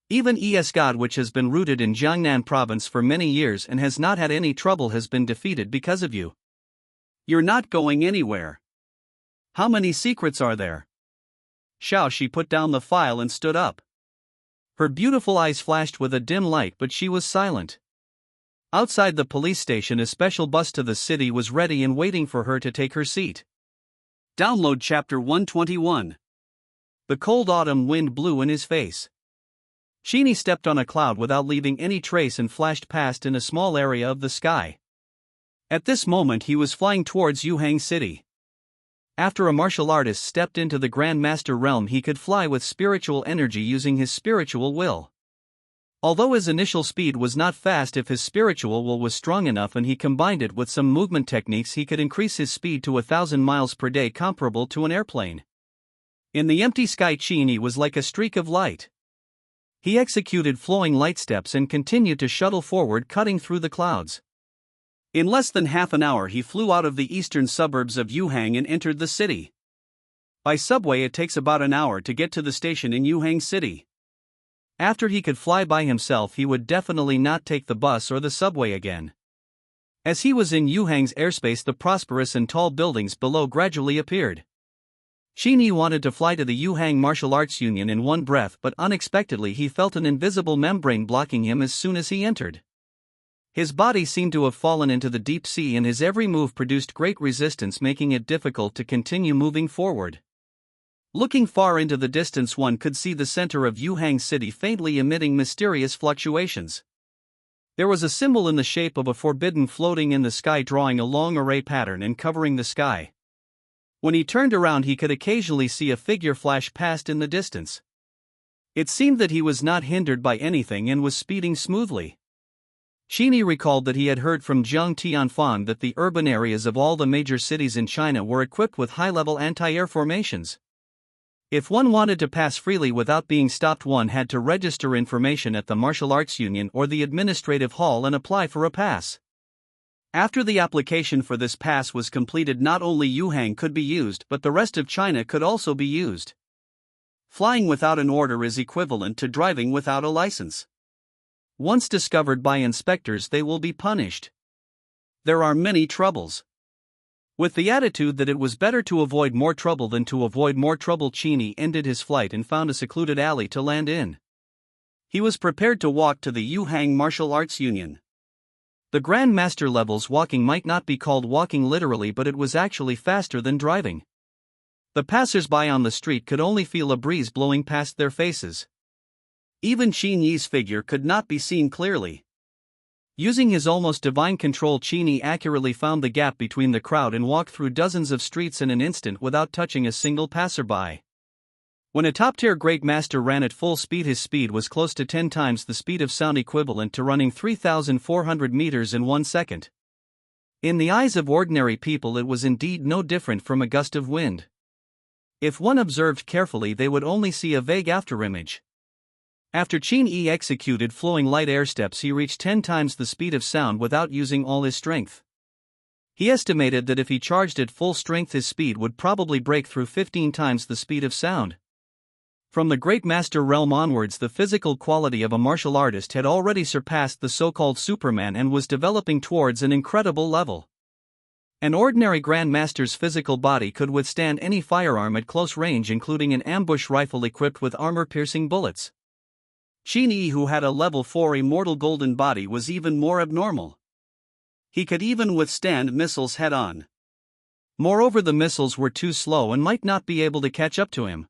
Speaker 1: Even ES God, which has been rooted in Jiangnan province for many years and has not had any trouble, has been defeated because of you. You're not going anywhere. How many secrets are there? She put down the file and stood up. Her beautiful eyes flashed with a dim light, but she was silent. Outside the police station, a special bus to the city was ready and waiting for her to take her seat. Download Chapter 121. The cold autumn wind blew in his face. Qin Yi stepped on a cloud without leaving any trace and flashed past in a small area of the sky. At this moment he was flying towards Yuhang City. After a martial artist stepped into the Grand Master realm, he could fly with spiritual energy using his spiritual will. Although his initial speed was not fast, if his spiritual will was strong enough and he combined it with some movement techniques, he could increase his speed to 1,000 miles per day, comparable to an airplane. In the empty sky, Qin Yi was like a streak of light. He executed flowing light steps and continued to shuttle forward, cutting through the clouds. In less than half an hour he flew out of the eastern suburbs of Yuhang and entered the city. By subway it takes about an hour to get to the station in Yuhang City. After he could fly by himself, he would definitely not take the bus or the subway again. As he was in Yuhang's airspace, the prosperous and tall buildings below gradually appeared. Qin Yi wanted to fly to the Yuhang Martial Arts Union in one breath, but unexpectedly he felt an invisible membrane blocking him as soon as he entered. His body seemed to have fallen into the deep sea, and his every move produced great resistance, making it difficult to continue moving forward. Looking far into the distance, one could see the center of Yuhang City faintly emitting mysterious fluctuations. There was a symbol in the shape of a forbidden floating in the sky, drawing a long array pattern and covering the sky. When he turned around, he could occasionally see a figure flash past in the distance. It seemed that he was not hindered by anything and was speeding smoothly. Qin Yi recalled that he had heard from Zhang Tianfang that the urban areas of all the major cities in China were equipped with high-level anti-air formations. If one wanted to pass freely without being stopped, one had to register information at the Martial Arts Union or the administrative hall and apply for a pass. After the application for this pass was completed, not only Yuhang could be used but the rest of China could also be used. Flying without an order is equivalent to driving without a license. Once discovered by inspectors, they will be punished. There are many troubles. With the attitude that it was better to avoid more trouble than to avoid more trouble, Qin Yi ended his flight and found a secluded alley to land in. He was prepared to walk to the Yuhang Martial Arts Union. The Grand Master level's walking might not be called walking literally, but it was actually faster than driving. The passers-by on the street could only feel a breeze blowing past their faces. Even Qin Yi's figure could not be seen clearly. Using his almost divine control, Qin Yi accurately found the gap between the crowd and walked through dozens of streets in an instant without touching a single passerby. When a top-tier Great Master ran at full speed, his speed was close to 10 times the speed of sound, equivalent to running 3,400 meters in 1 second. In the eyes of ordinary people, it was indeed no different from a gust of wind. If one observed carefully, they would only see a vague afterimage. After Qin Yi executed flowing light air steps, he reached 10 times the speed of sound without using all his strength. He estimated that if he charged at full strength, his speed would probably break through 15 times the speed of sound. From the Great Master realm onwards, the physical quality of a martial artist had already surpassed the so-called Superman and was developing towards an incredible level. An ordinary Grand Master's physical body could withstand any firearm at close range, including an ambush rifle equipped with armor-piercing bullets. Qin Yi, who had a level 4 immortal golden body, was even more abnormal. He could even withstand missiles head-on. Moreover, the missiles were too slow and might not be able to catch up to him.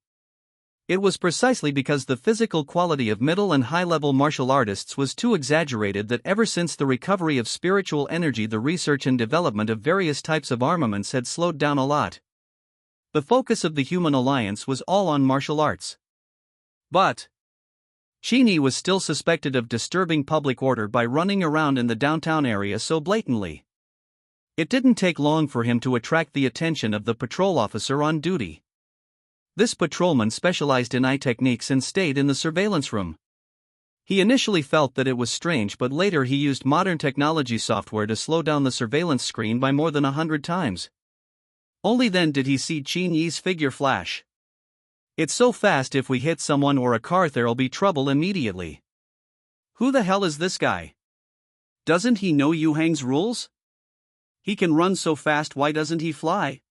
Speaker 1: It was precisely because the physical quality of middle and high-level martial artists was too exaggerated that ever since the recovery of spiritual energy, the research and development of various types of armaments had slowed down a lot. The focus of the human alliance was all on martial arts. But Qin Yi was still suspected of disturbing public order by running around in the downtown area so blatantly. It didn't take long for him to attract the attention of the patrol officer on duty. This patrolman specialized in eye techniques and stayed in the surveillance room. He initially felt that it was strange, but later he used modern technology software to slow down the surveillance screen by more than 100 times. Only then did he see Qin Yi's figure flash. It's so fast, if we hit someone or a car, there'll be trouble immediately. Who the hell is this guy? Doesn't he know Yuhang's rules? He can run so fast, why doesn't he fly?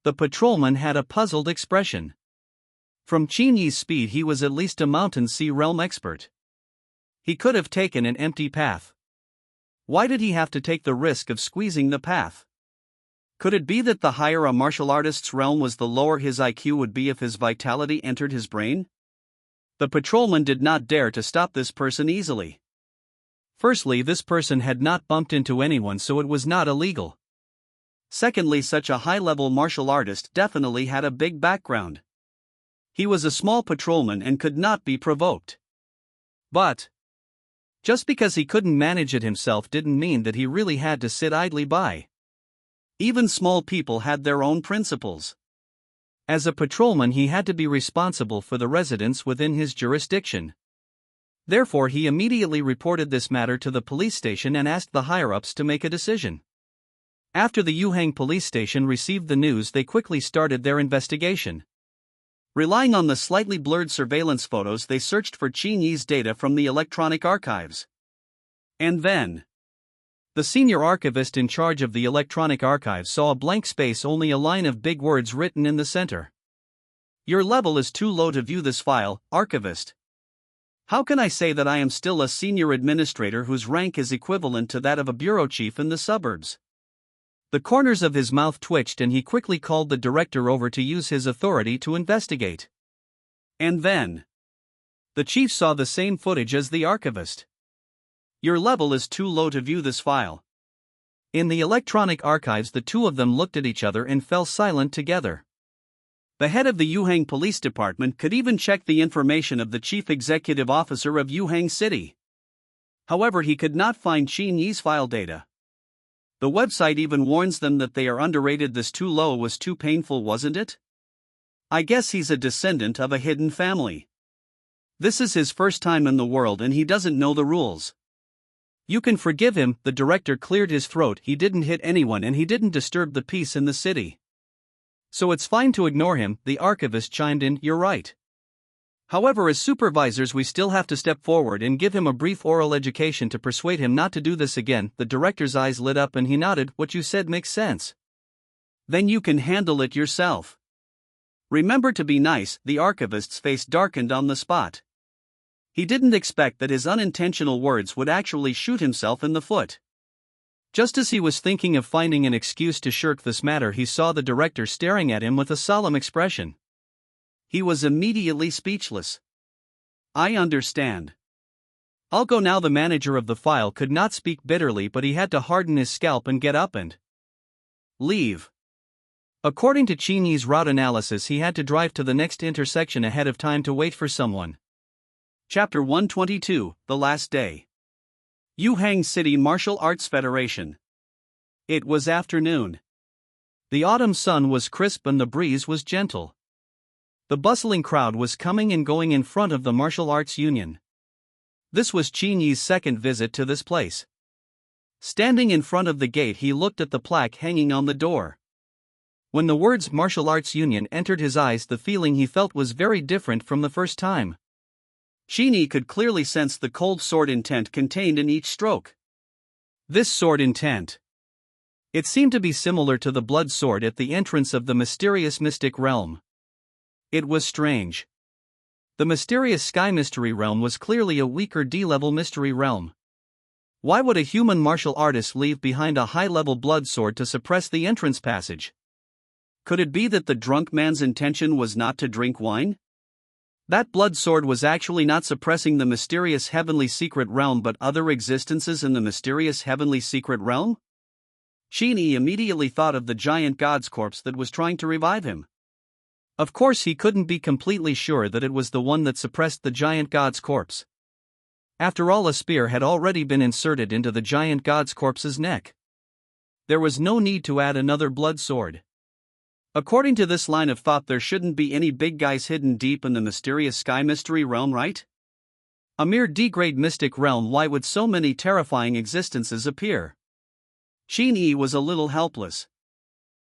Speaker 1: The patrolman had a puzzled expression. From Qin Yi's speed, he was at least a Mountain Sea realm expert. He could have taken an empty path. Why did he have to take the risk of squeezing the path? Could it be that the higher a martial artist's realm was, the lower his IQ would be if his vitality entered his brain? The patrolman did not dare to stop this person easily. Firstly, this person had not bumped into anyone, so it was not illegal. Secondly, such a high-level martial artist definitely had a big background. He was a small patrolman and could not be provoked. But just because he couldn't manage it himself didn't mean that he really had to sit idly by. Even small people had their own principles. As a patrolman, he had to be responsible for the residents within his jurisdiction. Therefore, he immediately reported this matter to the police station and asked the higher-ups to make a decision. After the Yuhang police station received the news, they quickly started their investigation. Relying on the slightly blurred surveillance photos, they searched for Qin Yi's data from the electronic archives. And then the senior archivist in charge of the electronic archives saw a blank space, only a line of big words written in the center. Your level is too low to view this file, archivist. How can I say that I am still a senior administrator whose rank is equivalent to that of a bureau chief in the suburbs? The corners of his mouth twitched and he quickly called the director over to use his authority to investigate. And then the chief saw the same footage as the archivist. Your level is too low to view this file. In the electronic archives, the two of them looked at each other and fell silent together. The head of the Yuhang Police Department could even check the information of the chief executive officer of Yuhang City. However, he could not find Qin Yi's file data. The website even warns them that they are underrated. This too low was too painful, wasn't it? I guess he's a descendant of a hidden family. This is his first time in the world and he doesn't know the rules. You can forgive him. The director cleared his throat. He didn't hit anyone and he didn't disturb the peace in the city. So it's fine to ignore him, the archivist chimed in. You're right. However, as supervisors we still have to step forward and give him a brief oral education to persuade him not to do this again. The director's eyes lit up and he nodded. What you said makes sense. Then you can handle it yourself. Remember to be nice. The archivist's face darkened on the spot. He didn't expect that his unintentional words would actually shoot himself in the foot. Just as he was thinking of finding an excuse to shirk this matter, he saw the director staring at him with a solemn expression. He was immediately speechless. I understand. I'll go now. The manager of the file could not speak bitterly, but he had to harden his scalp and get up and leave. According to Qin Yi's route analysis, he had to drive to the next intersection ahead of time to wait for someone. Chapter 122, The Last Day. Yuhang City Martial Arts Federation. It was afternoon. The autumn sun was crisp and the breeze was gentle. The bustling crowd was coming and going in front of the Martial Arts Union. This was Qin Yi's second visit to this place. Standing in front of the gate, he looked at the plaque hanging on the door. When the words Martial Arts Union entered his eyes, the feeling he felt was very different from the first time. Qin Yi could clearly sense the cold sword intent contained in each stroke. This sword intent. It seemed to be similar to the blood sword at the entrance of the mysterious mystic realm. It was strange. The mysterious sky mystery realm was clearly a weaker D-level mystery realm. Why would a human martial artist leave behind a high-level blood sword to suppress the entrance passage? Could it be that the drunk man's intention was not to drink wine? That blood sword was actually not suppressing the mysterious heavenly secret realm but other existences in the mysterious heavenly secret realm? Qin Yi immediately thought of the giant god's corpse that was trying to revive him. Of course, he couldn't be completely sure that it was the one that suppressed the giant god's corpse. After all, a spear had already been inserted into the giant god's corpse's neck. There was no need to add another blood sword. According to this line of thought, there shouldn't be any big guys hidden deep in the mysterious sky mystery realm, right? A mere D-grade mystic realm, why would so many terrifying existences appear? Qin Yi was a little helpless.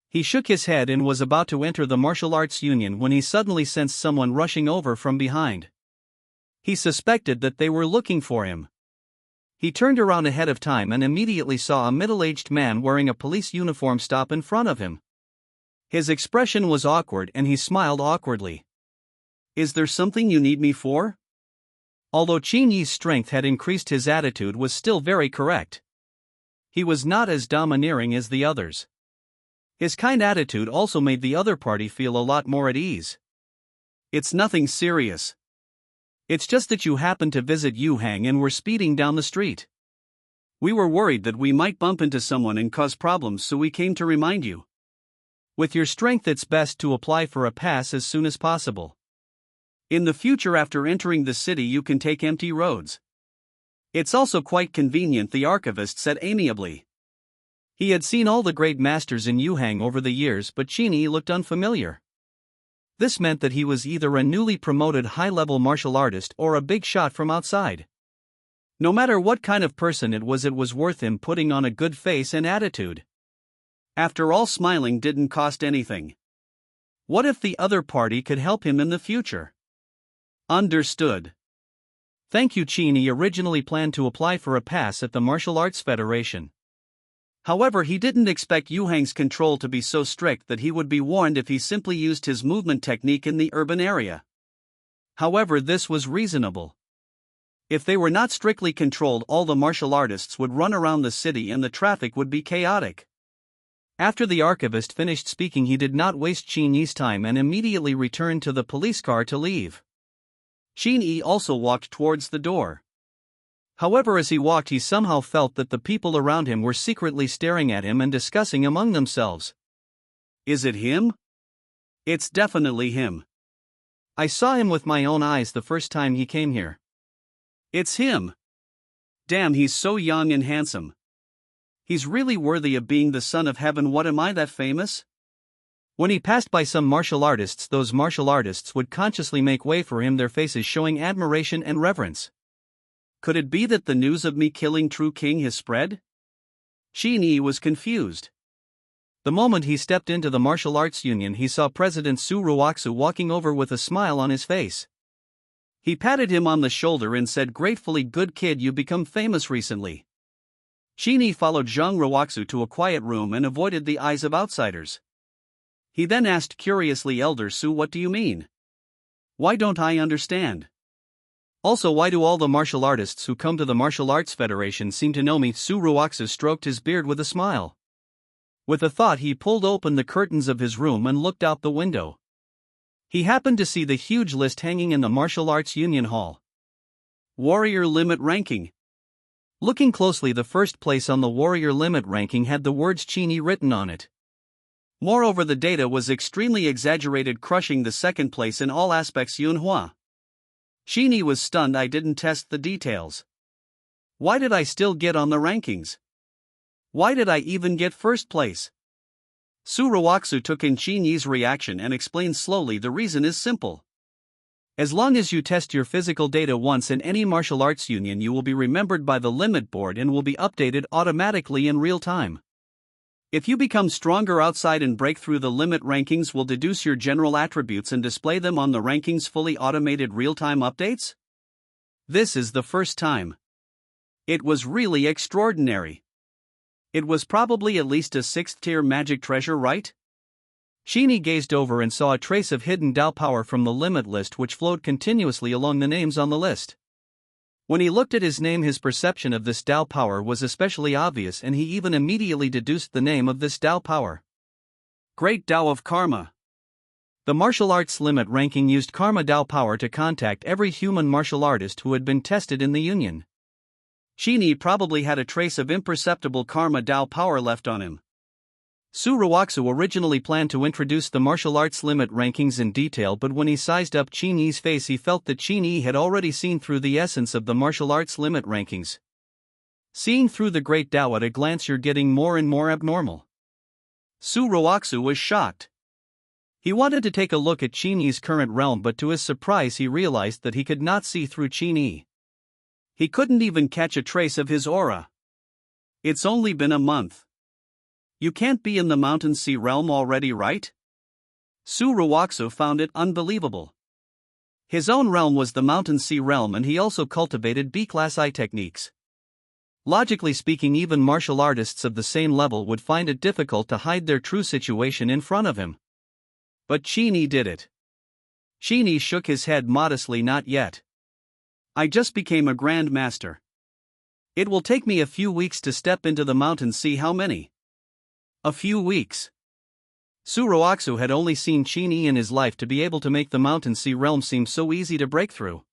Speaker 1: He shook his head and was about to enter the Martial Arts Union when he suddenly sensed someone rushing over from behind. He suspected that they were looking for him. He turned around ahead of time and immediately saw a middle-aged man wearing a police uniform stop in front of him. His expression was awkward and he smiled awkwardly. Is there something you need me for? Although Qin Yi's strength had increased, his attitude was still very correct. He was not as domineering as the others. His kind attitude also made the other party feel a lot more at ease. It's nothing serious. It's just that you happened to visit Yuhang and were speeding down the street. We were worried that we might bump into someone and cause problems, so we came to remind you. With your strength, it's best to apply for a pass as soon as possible. In the future, after entering the city, you can take empty roads. It's also quite convenient, the archivist said amiably. He had seen all the great masters in Yuhang over the years, but Qin Yi looked unfamiliar. This meant that he was either a newly promoted high-level martial artist or a big shot from outside. No matter what kind of person it was worth him putting on a good face and attitude. After all, smiling didn't cost anything. What if the other party could help him in the future? Understood. Thank you. Qin Yi originally planned to apply for a pass at the Martial Arts Federation. However, he didn't expect Yuhang's control to be so strict that he would be warned if he simply used his movement technique in the urban area. However, this was reasonable. If they were not strictly controlled, all the martial artists would run around the city and the traffic would be chaotic. After the archivist finished speaking, he did not waste Qin Yi's time and immediately returned to the police car to leave. Qin Yi also walked towards the door. However, as he walked, he somehow felt that the people around him were secretly staring at him and discussing among themselves. Is it him? It's definitely him. I saw him with my own eyes the first time he came here. It's him. Damn, he's so young and handsome. He's really worthy of being the son of heaven. What, am I that famous? When he passed by some martial artists, those martial artists would consciously make way for him, their faces showing admiration and reverence. Could it be that the news of me killing True King has spread? Qin Yi was confused. The moment he stepped into the martial arts union, he saw President Su Ruoxu walking over with a smile on his face. He patted him on the shoulder and said gratefully, "Good kid, you become famous recently." Qin Yi followed Zhang Ruoxu to a quiet room and avoided the eyes of outsiders. He then asked curiously, "Elder Su, what do you mean? Why don't I understand? Also, why do all the martial artists who come to the Martial Arts Federation seem to know me?" Su Ruoxu stroked his beard with a smile. With a thought, he pulled open the curtains of his room and looked out the window. He happened to see the huge list hanging in the Martial Arts Union Hall. Warrior Limit Ranking. Looking closely, the first place on the Warrior Limit Ranking had the words Qin Yi written on it. Moreover, the data was extremely exaggerated, crushing the second place in all aspects. Yunhua. Qin Yi was stunned. I didn't test the details. Why did I still get on the rankings? Why did I even get first place? Su Ruoxu took in Qin Yi's reaction and explained slowly, the reason is simple. As long as you test your physical data once in any martial arts union, you will be remembered by the limit board and will be updated automatically in real time. If you become stronger outside and break through the limit, rankings will deduce your general attributes and display them on the rankings, fully automated real-time updates. This is the first time. It was really extraordinary. It was probably at least a 6th-tier magic treasure, right? Qin Yi gazed over and saw a trace of hidden Dao power from the limit list which flowed continuously along the names on the list. When he looked at his name, his perception of this Dao power was especially obvious, and he even immediately deduced the name of this Dao power. Great Dao of Karma. The martial arts limit ranking used Karma Dao power to contact every human martial artist who had been tested in the union. Qin Yi probably had a trace of imperceptible Karma Dao power left on him. Su Ruoxu originally planned to introduce the martial arts limit rankings in detail, but when he sized up Qin Yi's face, he felt that Qin Yi had already seen through the essence of the martial arts limit rankings. Seeing through the great Dao at a glance, you're getting more and more abnormal. Su Ruoxu was shocked. He wanted to take a look at Qin Yi's current realm, but to his surprise he realized that he could not see through Qin Yi. He couldn't even catch a trace of his aura. It's only been a month. You can't be in the Mountain Sea realm already, right? Su Ruoxu found it unbelievable. His own realm was the Mountain Sea realm, and he also cultivated B-class eye techniques. Logically speaking, even martial artists of the same level would find it difficult to hide their true situation in front of him. But Qin Yi did it. Qin Yi shook his head modestly. Not yet. I just became a Grand Master. It will take me a few weeks to step into the Mountain Sea. How many? A few weeks. Su Ruoxu had only seen Qin Yi in his life to be able to make the Mountain Sea realm seem so easy to break through.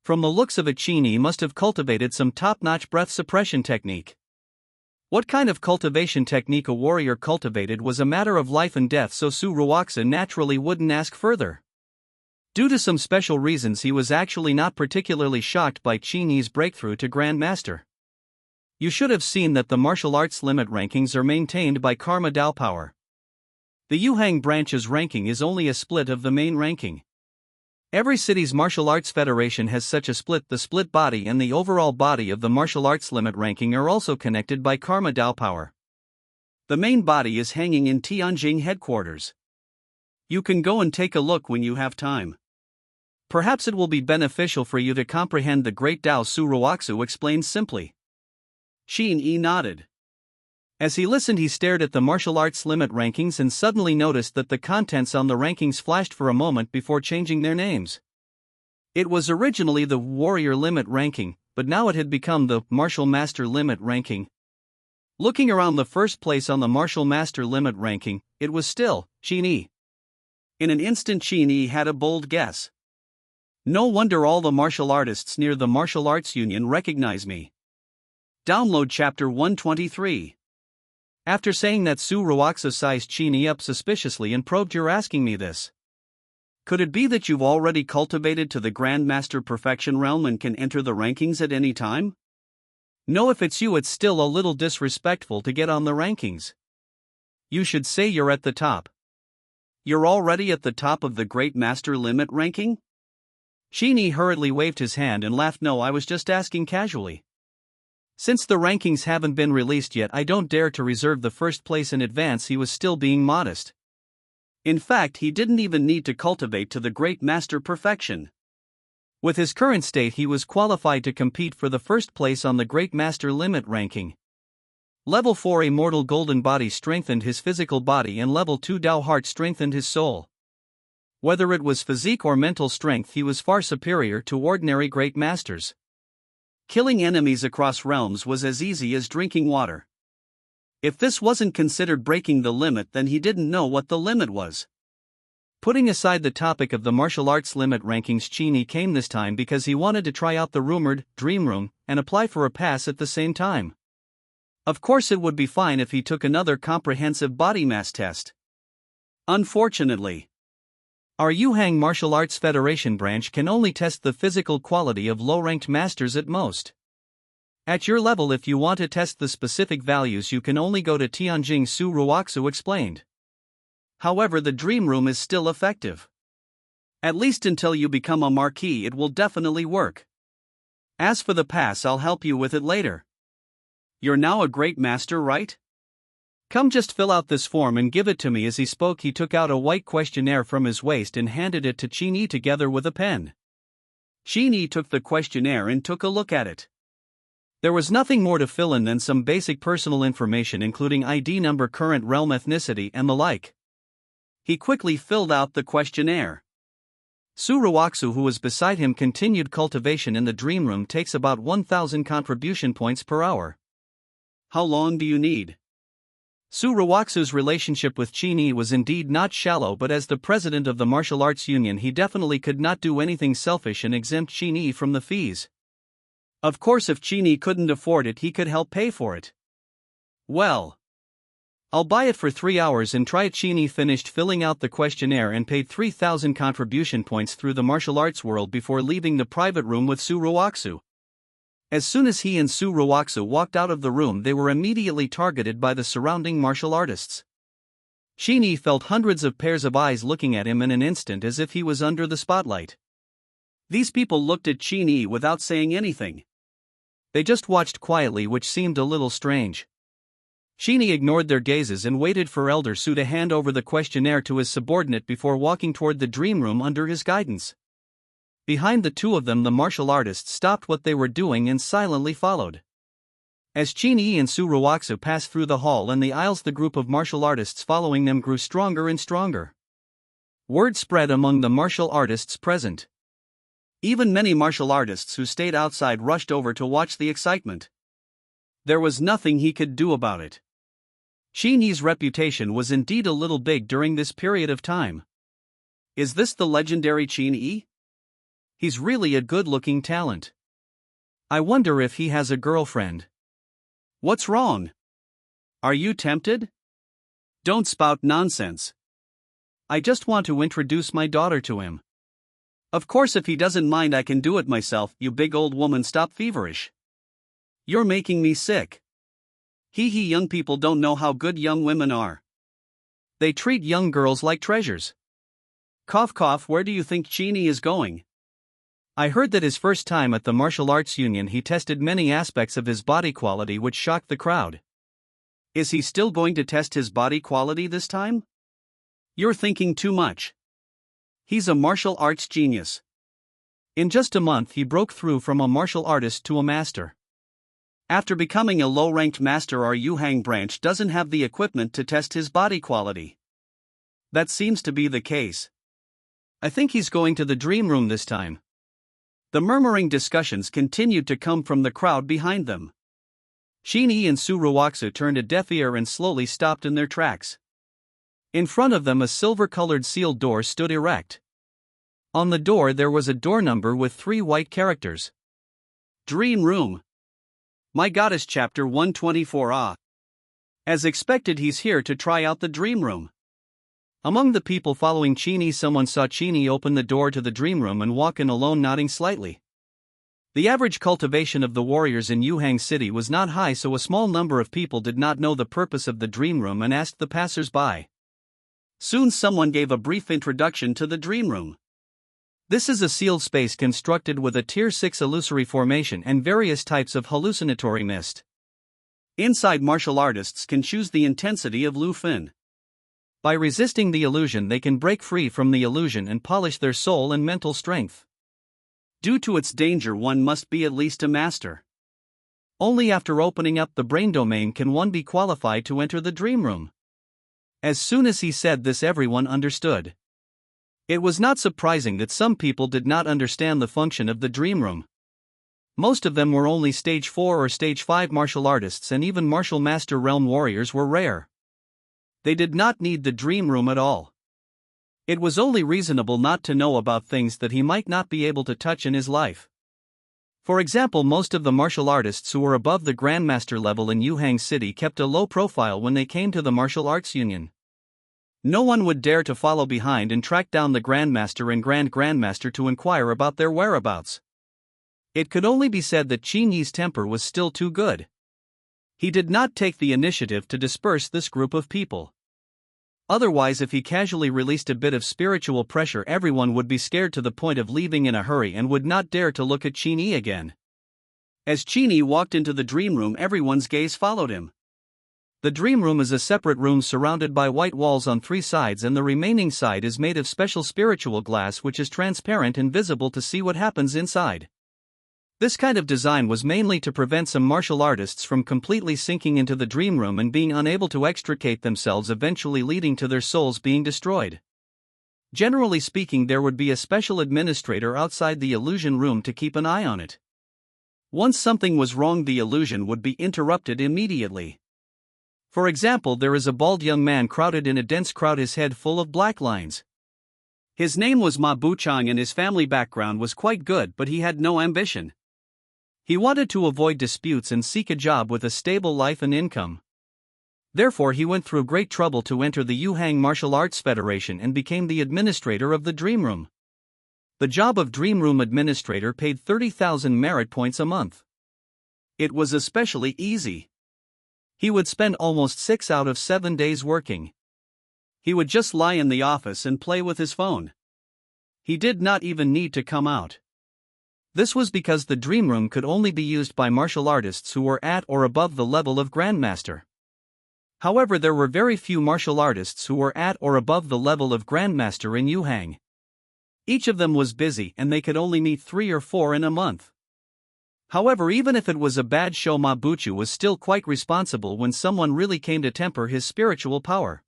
Speaker 1: From the looks of it, Qin Yi must have cultivated some top-notch breath suppression technique. What kind of cultivation technique a warrior cultivated was a matter of life and death, so Su Ruoxu naturally wouldn't ask further. Due to some special reasons, he was actually not particularly shocked by Qin Yi's breakthrough to Grand Master. You should have seen that the martial arts limit rankings are maintained by Karma Dao power. The Yuhang branch's ranking is only a split of the main ranking. Every city's martial arts federation has such a split. The split body and the overall body of the martial arts limit ranking are also connected by Karma Dao power. The main body is hanging in Tianjing headquarters. You can go and take a look when you have time. Perhaps it will be beneficial for you to comprehend the great Dao. Su Ruoxu explained simply. Qin Yi nodded. As he listened, he stared at the martial arts limit rankings and suddenly noticed that the contents on the rankings flashed for a moment before changing their names. It was originally the Warrior Limit Ranking, but now it had become the Martial Master Limit Ranking. Looking around the first place on the Martial Master Limit Ranking, it was still Qin Yi. In an instant, Qin Yi had a bold guess. No wonder all the martial artists near the Martial Arts Union recognize me. Download Chapter 123. After saying that, Su Ruoxu sized Qin Yi up suspiciously and probed. You're asking me this? Could it be that you've already cultivated to the Grand Master Perfection realm and can enter the rankings at any time? No, if it's you, it's still a little disrespectful to get on the rankings. You should say you're at the top. You're already at the top of the Great Master Limit ranking? Qin Yi hurriedly waved his hand and laughed. No, I was just asking casually. Since the rankings haven't been released yet, I don't dare to reserve the first place in advance. He was still being modest. In fact, he didn't even need to cultivate to the Great Master perfection. With his current state, he was qualified to compete for the first place on the Great Master Limit ranking. Level 4 Immortal Golden Body strengthened his physical body, and Level 2 Dao Heart strengthened his soul. Whether it was physique or mental strength, he was far superior to ordinary Great Masters. Killing enemies across realms was as easy as drinking water. If this wasn't considered breaking the limit, then he didn't know what the limit was. Putting aside the topic of the martial arts limit rankings, Qin Yi came this time because he wanted to try out the rumored dream room and apply for a pass at the same time. Of course, it would be fine if he took another comprehensive body mass test. Unfortunately, our Yuhang Martial Arts Federation branch can only test the physical quality of low-ranked masters at most. At your level, if you want to test the specific values, you can only go to Tianjing. Su Ruoxu explained. However, the dream room is still effective. At least until you become a marquis, it will definitely work. As for the pass, I'll help you with it later. You're now a great master, right? Come, just fill out this form and give it to me. As he spoke, he took out a white questionnaire from his waist and handed it to Qin Yi together with a pen. Qin Yi took the questionnaire and took a look at it. There was nothing more to fill in than some basic personal information, including ID number, current realm, ethnicity, and the like. He quickly filled out the questionnaire. Su Ruoxu, who was beside him, continued. Cultivation in the dream room takes about 1,000 contribution points per hour. How long do you need? Su Ruoxu's relationship with Qin Yi was indeed not shallow, but as the president of the Martial Arts Union, he definitely could not do anything selfish and exempt Qin Yi from the fees. Of course, if Qin Yi couldn't afford it, he could help pay for it. Well, I'll buy it for 3 hours and try it. Qin Yi finished filling out the questionnaire and paid 3,000 contribution points through the martial arts world before leaving the private room with Su Ruoxu. As soon as he and Su Ruoxu walked out of the room, they were immediately targeted by the surrounding martial artists. Qin Yi felt hundreds of pairs of eyes looking at him in an instant, as if he was under the spotlight. These people looked at Qin Yi without saying anything. They just watched quietly, which seemed a little strange. Qin Yi ignored their gazes and waited for Elder Su to hand over the questionnaire to his subordinate before walking toward the dream room under his guidance. Behind the two of them, the martial artists stopped what they were doing and silently followed. As Qin Yi and Su Ruoxu passed through the hall and the aisles, the group of martial artists following them grew stronger and stronger. Word spread among the martial artists present. Even many martial artists who stayed outside rushed over to watch the excitement. There was nothing he could do about it. Qin Yi's reputation was indeed a little big during this period of time. Is this the legendary Qin Yi? He's really a good-looking talent. I wonder if he has a girlfriend. What's wrong? Are you tempted? Don't spout nonsense. I just want to introduce my daughter to him. Of course, if he doesn't mind, I can do it myself. You big old woman, stop feverish. You're making me sick. Young people don't know how good young women are. They treat young girls like treasures. Cough cough, where do you think Qin Yi is going? I heard that his first time at the Martial Arts Union he tested many aspects of his body quality, which shocked the crowd. Is he still going to test his body quality this time? You're thinking too much. He's a martial arts genius. In just a month he broke through from a martial artist to a master. After becoming a low-ranked master, our Yuhang branch doesn't have the equipment to test his body quality. That seems to be the case. I think he's going to the dream room this time. The murmuring discussions continued to come from the crowd behind them. Qin Yi and Su Ruoxu turned a deaf ear and slowly stopped in their tracks. In front of them, a silver-colored sealed door stood erect. On the door there was a door number with 3 white characters. Dream Room. My Goddess, Chapter 124. As expected, he's here to try out the Dream Room. Among the people following Qin Yi, someone saw Qin Yi open the door to the Dream Room and walk in alone, nodding slightly. The average cultivation of the warriors in Yuhang City was not high, so a small number of people did not know the purpose of the dream room and asked the passers-by. Soon someone gave a brief introduction to the dream room. This is a sealed space constructed with a Tier 6 illusory formation and various types of hallucinatory mist. Inside, martial artists can choose the intensity of Lu Fin. By resisting the illusion, they can break free from the illusion and polish their soul and mental strength. Due to its danger, one must be at least a master. Only after opening up the brain domain can one be qualified to enter the dream room. As soon as he said this, everyone understood. It was not surprising that some people did not understand the function of the dream room. Most of them were only stage 4 or stage 5 martial artists, and even martial master realm warriors were rare. They did not need the dream room at all. It was only reasonable not to know about things that he might not be able to touch in his life. For example, most of the martial artists who were above the Grandmaster level in Yuhang City kept a low profile when they came to the martial arts union. No one would dare to follow behind and track down the Grandmaster and Grandmaster to inquire about their whereabouts. It could only be said that Qin Yi's temper was still too good. He did not take the initiative to disperse this group of people. Otherwise, if he casually released a bit of spiritual pressure, everyone would be scared to the point of leaving in a hurry and would not dare to look at Qin Yi again. As Qin Yi walked into the dream room, everyone's gaze followed him. The dream room is a separate room surrounded by white walls on 3 sides, and the remaining side is made of special spiritual glass which is transparent and visible to see what happens inside. This kind of design was mainly to prevent some martial artists from completely sinking into the dream room and being unable to extricate themselves, eventually leading to their souls being destroyed. Generally speaking, there would be a special administrator outside the illusion room to keep an eye on it. Once something was wrong, the illusion would be interrupted immediately. For example, there is a bald young man crowded in a dense crowd, his head full of black lines. His name was Ma Buchang and his family background was quite good, but he had no ambition. He wanted to avoid disputes and seek a job with a stable life and income. Therefore, he went through great trouble to enter the Yuhang Martial Arts Federation and became the administrator of the Dream Room. The job of Dream Room administrator paid 30,000 merit points a month. It was especially easy. He would spend almost 6 out of 7 days working. He would just lie in the office and play with his phone. He did not even need to come out. This was because the dream room could only be used by martial artists who were at or above the level of Grandmaster. However, there were very few martial artists who were at or above the level of Grandmaster in Yuhang. Each of them was busy and they could only meet 3 or 4 in a month. However, even if it was a bad show, Ma Buchu was still quite responsible when someone really came to temper his spiritual power.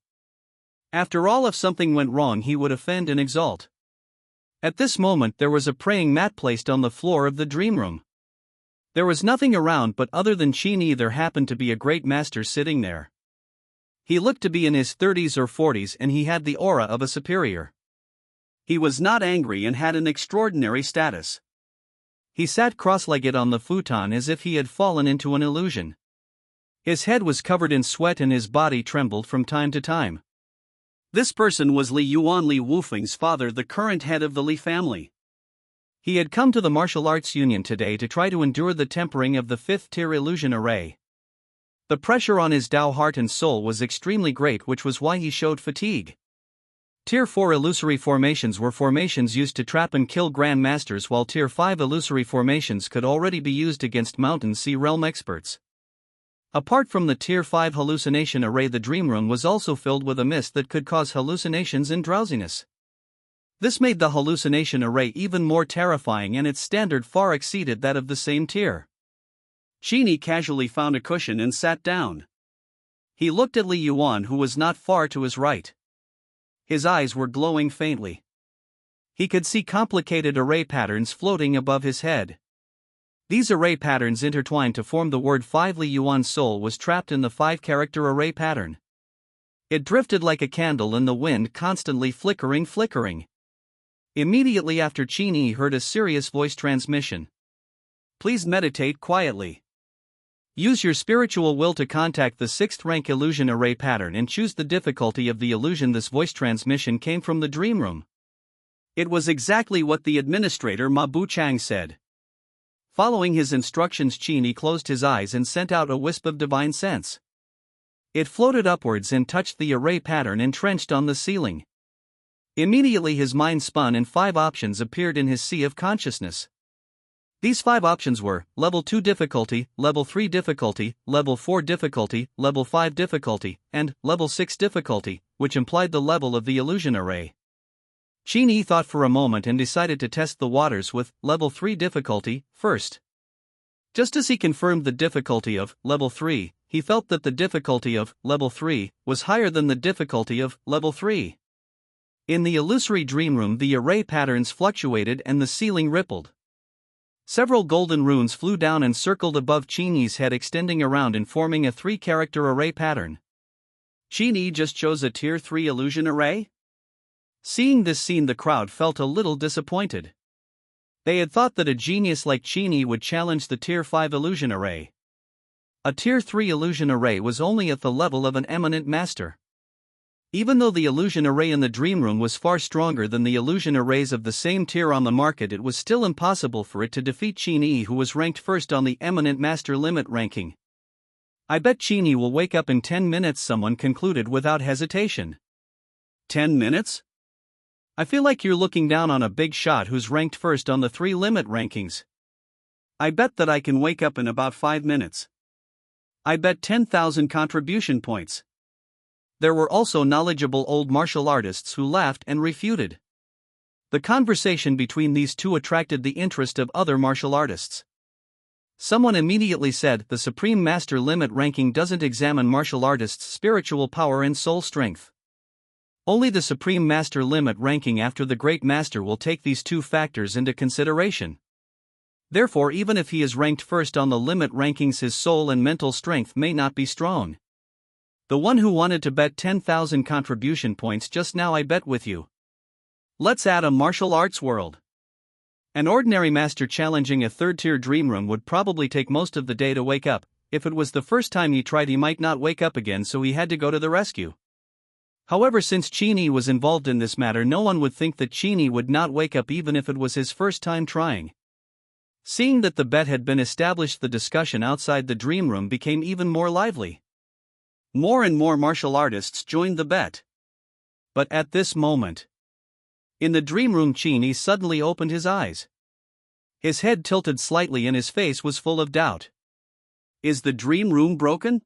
Speaker 1: After all, if something went wrong, he would offend and exalt. At this moment, there was a praying mat placed on the floor of the dream room. There was nothing around, but other than Qin Yi, there happened to be a great master sitting there. He looked to be in his 30s or 40s and he had the aura of a superior. He was not angry and had an extraordinary status. He sat cross-legged on the futon as if he had fallen into an illusion. His head was covered in sweat and his body trembled from time to time. This person was Li Yuan, Li Wufeng's father, the current head of the Li family. He had come to the martial arts union today to try to endure the tempering of the 5th tier illusion array. The pressure on his Tao heart and soul was extremely great, which was why he showed fatigue. Tier 4 illusory formations were formations used to trap and kill grandmasters, while Tier 5 illusory formations could already be used against Mountain Sea realm experts. Apart from the Tier 5 hallucination array, the dream room was also filled with a mist that could cause hallucinations and drowsiness. This made the hallucination array even more terrifying, and its standard far exceeded that of the same tier. Qin Yi casually found a cushion and sat down. He looked at Li Yuan, who was not far to his right. His eyes were glowing faintly. He could see complicated array patterns floating above his head. These array patterns intertwined to form the word 5. Li Yuan's soul was trapped in the 5-character array pattern. It drifted like a candle in the wind, constantly flickering. Immediately after, Qin Yi heard a serious voice transmission. Please meditate quietly. Use your spiritual will to contact the 6th rank illusion array pattern and choose the difficulty of the illusion. This voice transmission came from the dream room. It was exactly what the administrator Ma Buchang said. Following his instructions, Qin Yi closed his eyes and sent out a wisp of divine sense. It floated upwards and touched the array pattern entrenched on the ceiling. Immediately his mind spun and 5 options appeared in his sea of consciousness. These 5 options were Level 2 difficulty, Level 3 difficulty, Level 4 difficulty, Level 5 difficulty, and Level 6 difficulty, which implied the level of the illusion array. Qin Yi thought for a moment and decided to test the waters with Level 3 difficulty first. Just as he confirmed the difficulty of Level 3, he felt that the difficulty of Level 3 was higher than the difficulty of Level 3. In the illusory dream room, the array patterns fluctuated and the ceiling rippled. Several golden runes flew down and circled above Qin Yi's head, extending around and forming a 3-character array pattern. Qin Yi just chose a Tier 3 illusion array? Seeing this scene, the crowd felt a little disappointed. They had thought that a genius like Qin Yi would challenge the Tier 5 illusion array. A Tier 3 illusion array was only at the level of an eminent master. Even though the illusion array in the dream room was far stronger than the illusion arrays of the same tier on the market, it was still impossible for it to defeat Qin Yi, who was ranked first on the eminent master limit ranking. "I bet Qin Yi will wake up in 10 minutes," someone concluded without hesitation. 10 minutes? I feel like you're looking down on a big shot who's ranked first on the 3 limit rankings. I bet that I can wake up in about 5 minutes. I bet 10,000 contribution points. There were also knowledgeable old martial artists who laughed and refuted. The conversation between these two attracted the interest of other martial artists. Someone immediately said, "The Supreme Master Limit ranking doesn't examine martial artists' spiritual power and soul strength. Only the Supreme Master Limit ranking after the Great Master will take these 2 factors into consideration. Therefore, even if he is ranked first on the limit rankings, his soul and mental strength may not be strong." The one who wanted to bet 10,000 contribution points just now, "I bet with you. Let's add a martial arts world." An ordinary master challenging a 3rd-tier dream room would probably take most of the day to wake up. If it was the first time he tried, he might not wake up again, so he had to go to the rescue. However, since Qin Yi was involved in this matter, no one would think that Qin Yi would not wake up even if it was his first time trying. Seeing that the bet had been established, the discussion outside the dream room became even more lively. More and more martial artists joined the bet. But at this moment, in the dream room, Qin Yi suddenly opened his eyes. His head tilted slightly and his face was full of doubt. Is the dream room broken?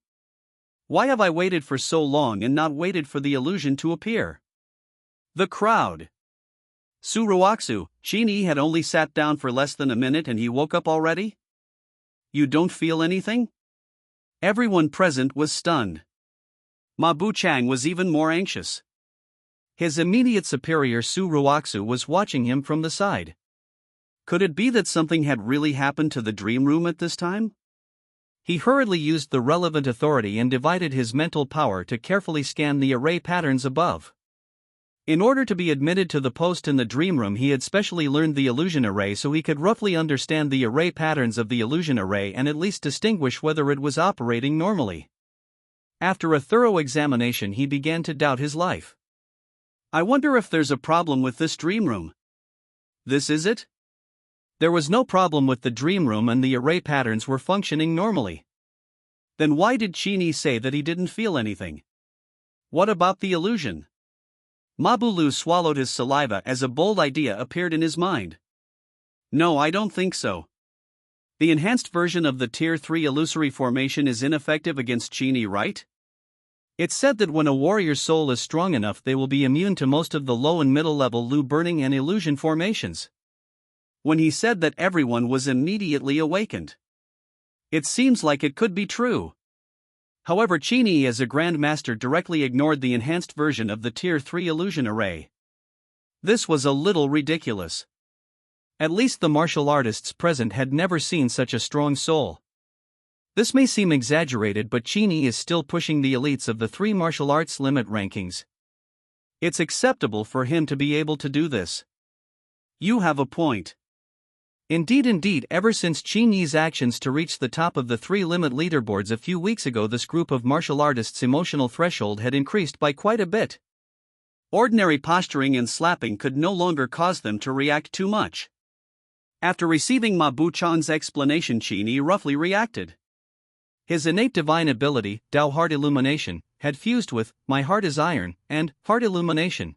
Speaker 1: Why have I waited for so long and not waited for the illusion to appear? The crowd. Suruaksu, Qin Yi had only sat down for less than a minute and he woke up already? You don't feel anything? Everyone present was stunned. Ma Buchang was even more anxious. His immediate superior Su Ruoxu was watching him from the side. Could it be that something had really happened to the dream room at this time? He hurriedly used the relevant authority and divided his mental power to carefully scan the array patterns above. In order to be admitted to the post in the dream room, he had specially learned the illusion array so he could roughly understand the array patterns of the illusion array and at least distinguish whether it was operating normally. After a thorough examination, he began to doubt his life. I wonder if there's a problem with this dream room. This is it? There was no problem with the dream room and the array patterns were functioning normally. Then why did Qin Yi say that he didn't feel anything? What about the illusion? Mabulu swallowed his saliva as a bold idea appeared in his mind. No, I don't think so. The enhanced version of the Tier 3 illusory formation is ineffective against Qin Yi, right? It's said that when a warrior's soul is strong enough, they will be immune to most of the low and middle level Lu burning and illusion formations. When he said that, everyone was immediately awakened. It seems like it could be true. However, Qin Yi as a Grand Master directly ignored the enhanced version of the Tier 3 illusion array. This was a little ridiculous. At least the martial artists present had never seen such a strong soul. This may seem exaggerated, but Qin Yi is still pushing the elites of the 3 martial arts limit rankings. It's acceptable for him to be able to do this. You have a point. Indeed, ever since Qin Yi's actions to reach the top of the 3 limit leaderboards a few weeks ago, this group of martial artists' emotional threshold had increased by quite a bit. Ordinary posturing and slapping could no longer cause them to react too much. After receiving Ma Buchan's explanation, Qin Yi roughly reacted. His innate divine ability, Dao Heart Illumination, had fused with My Heart is Iron and Heart Illumination.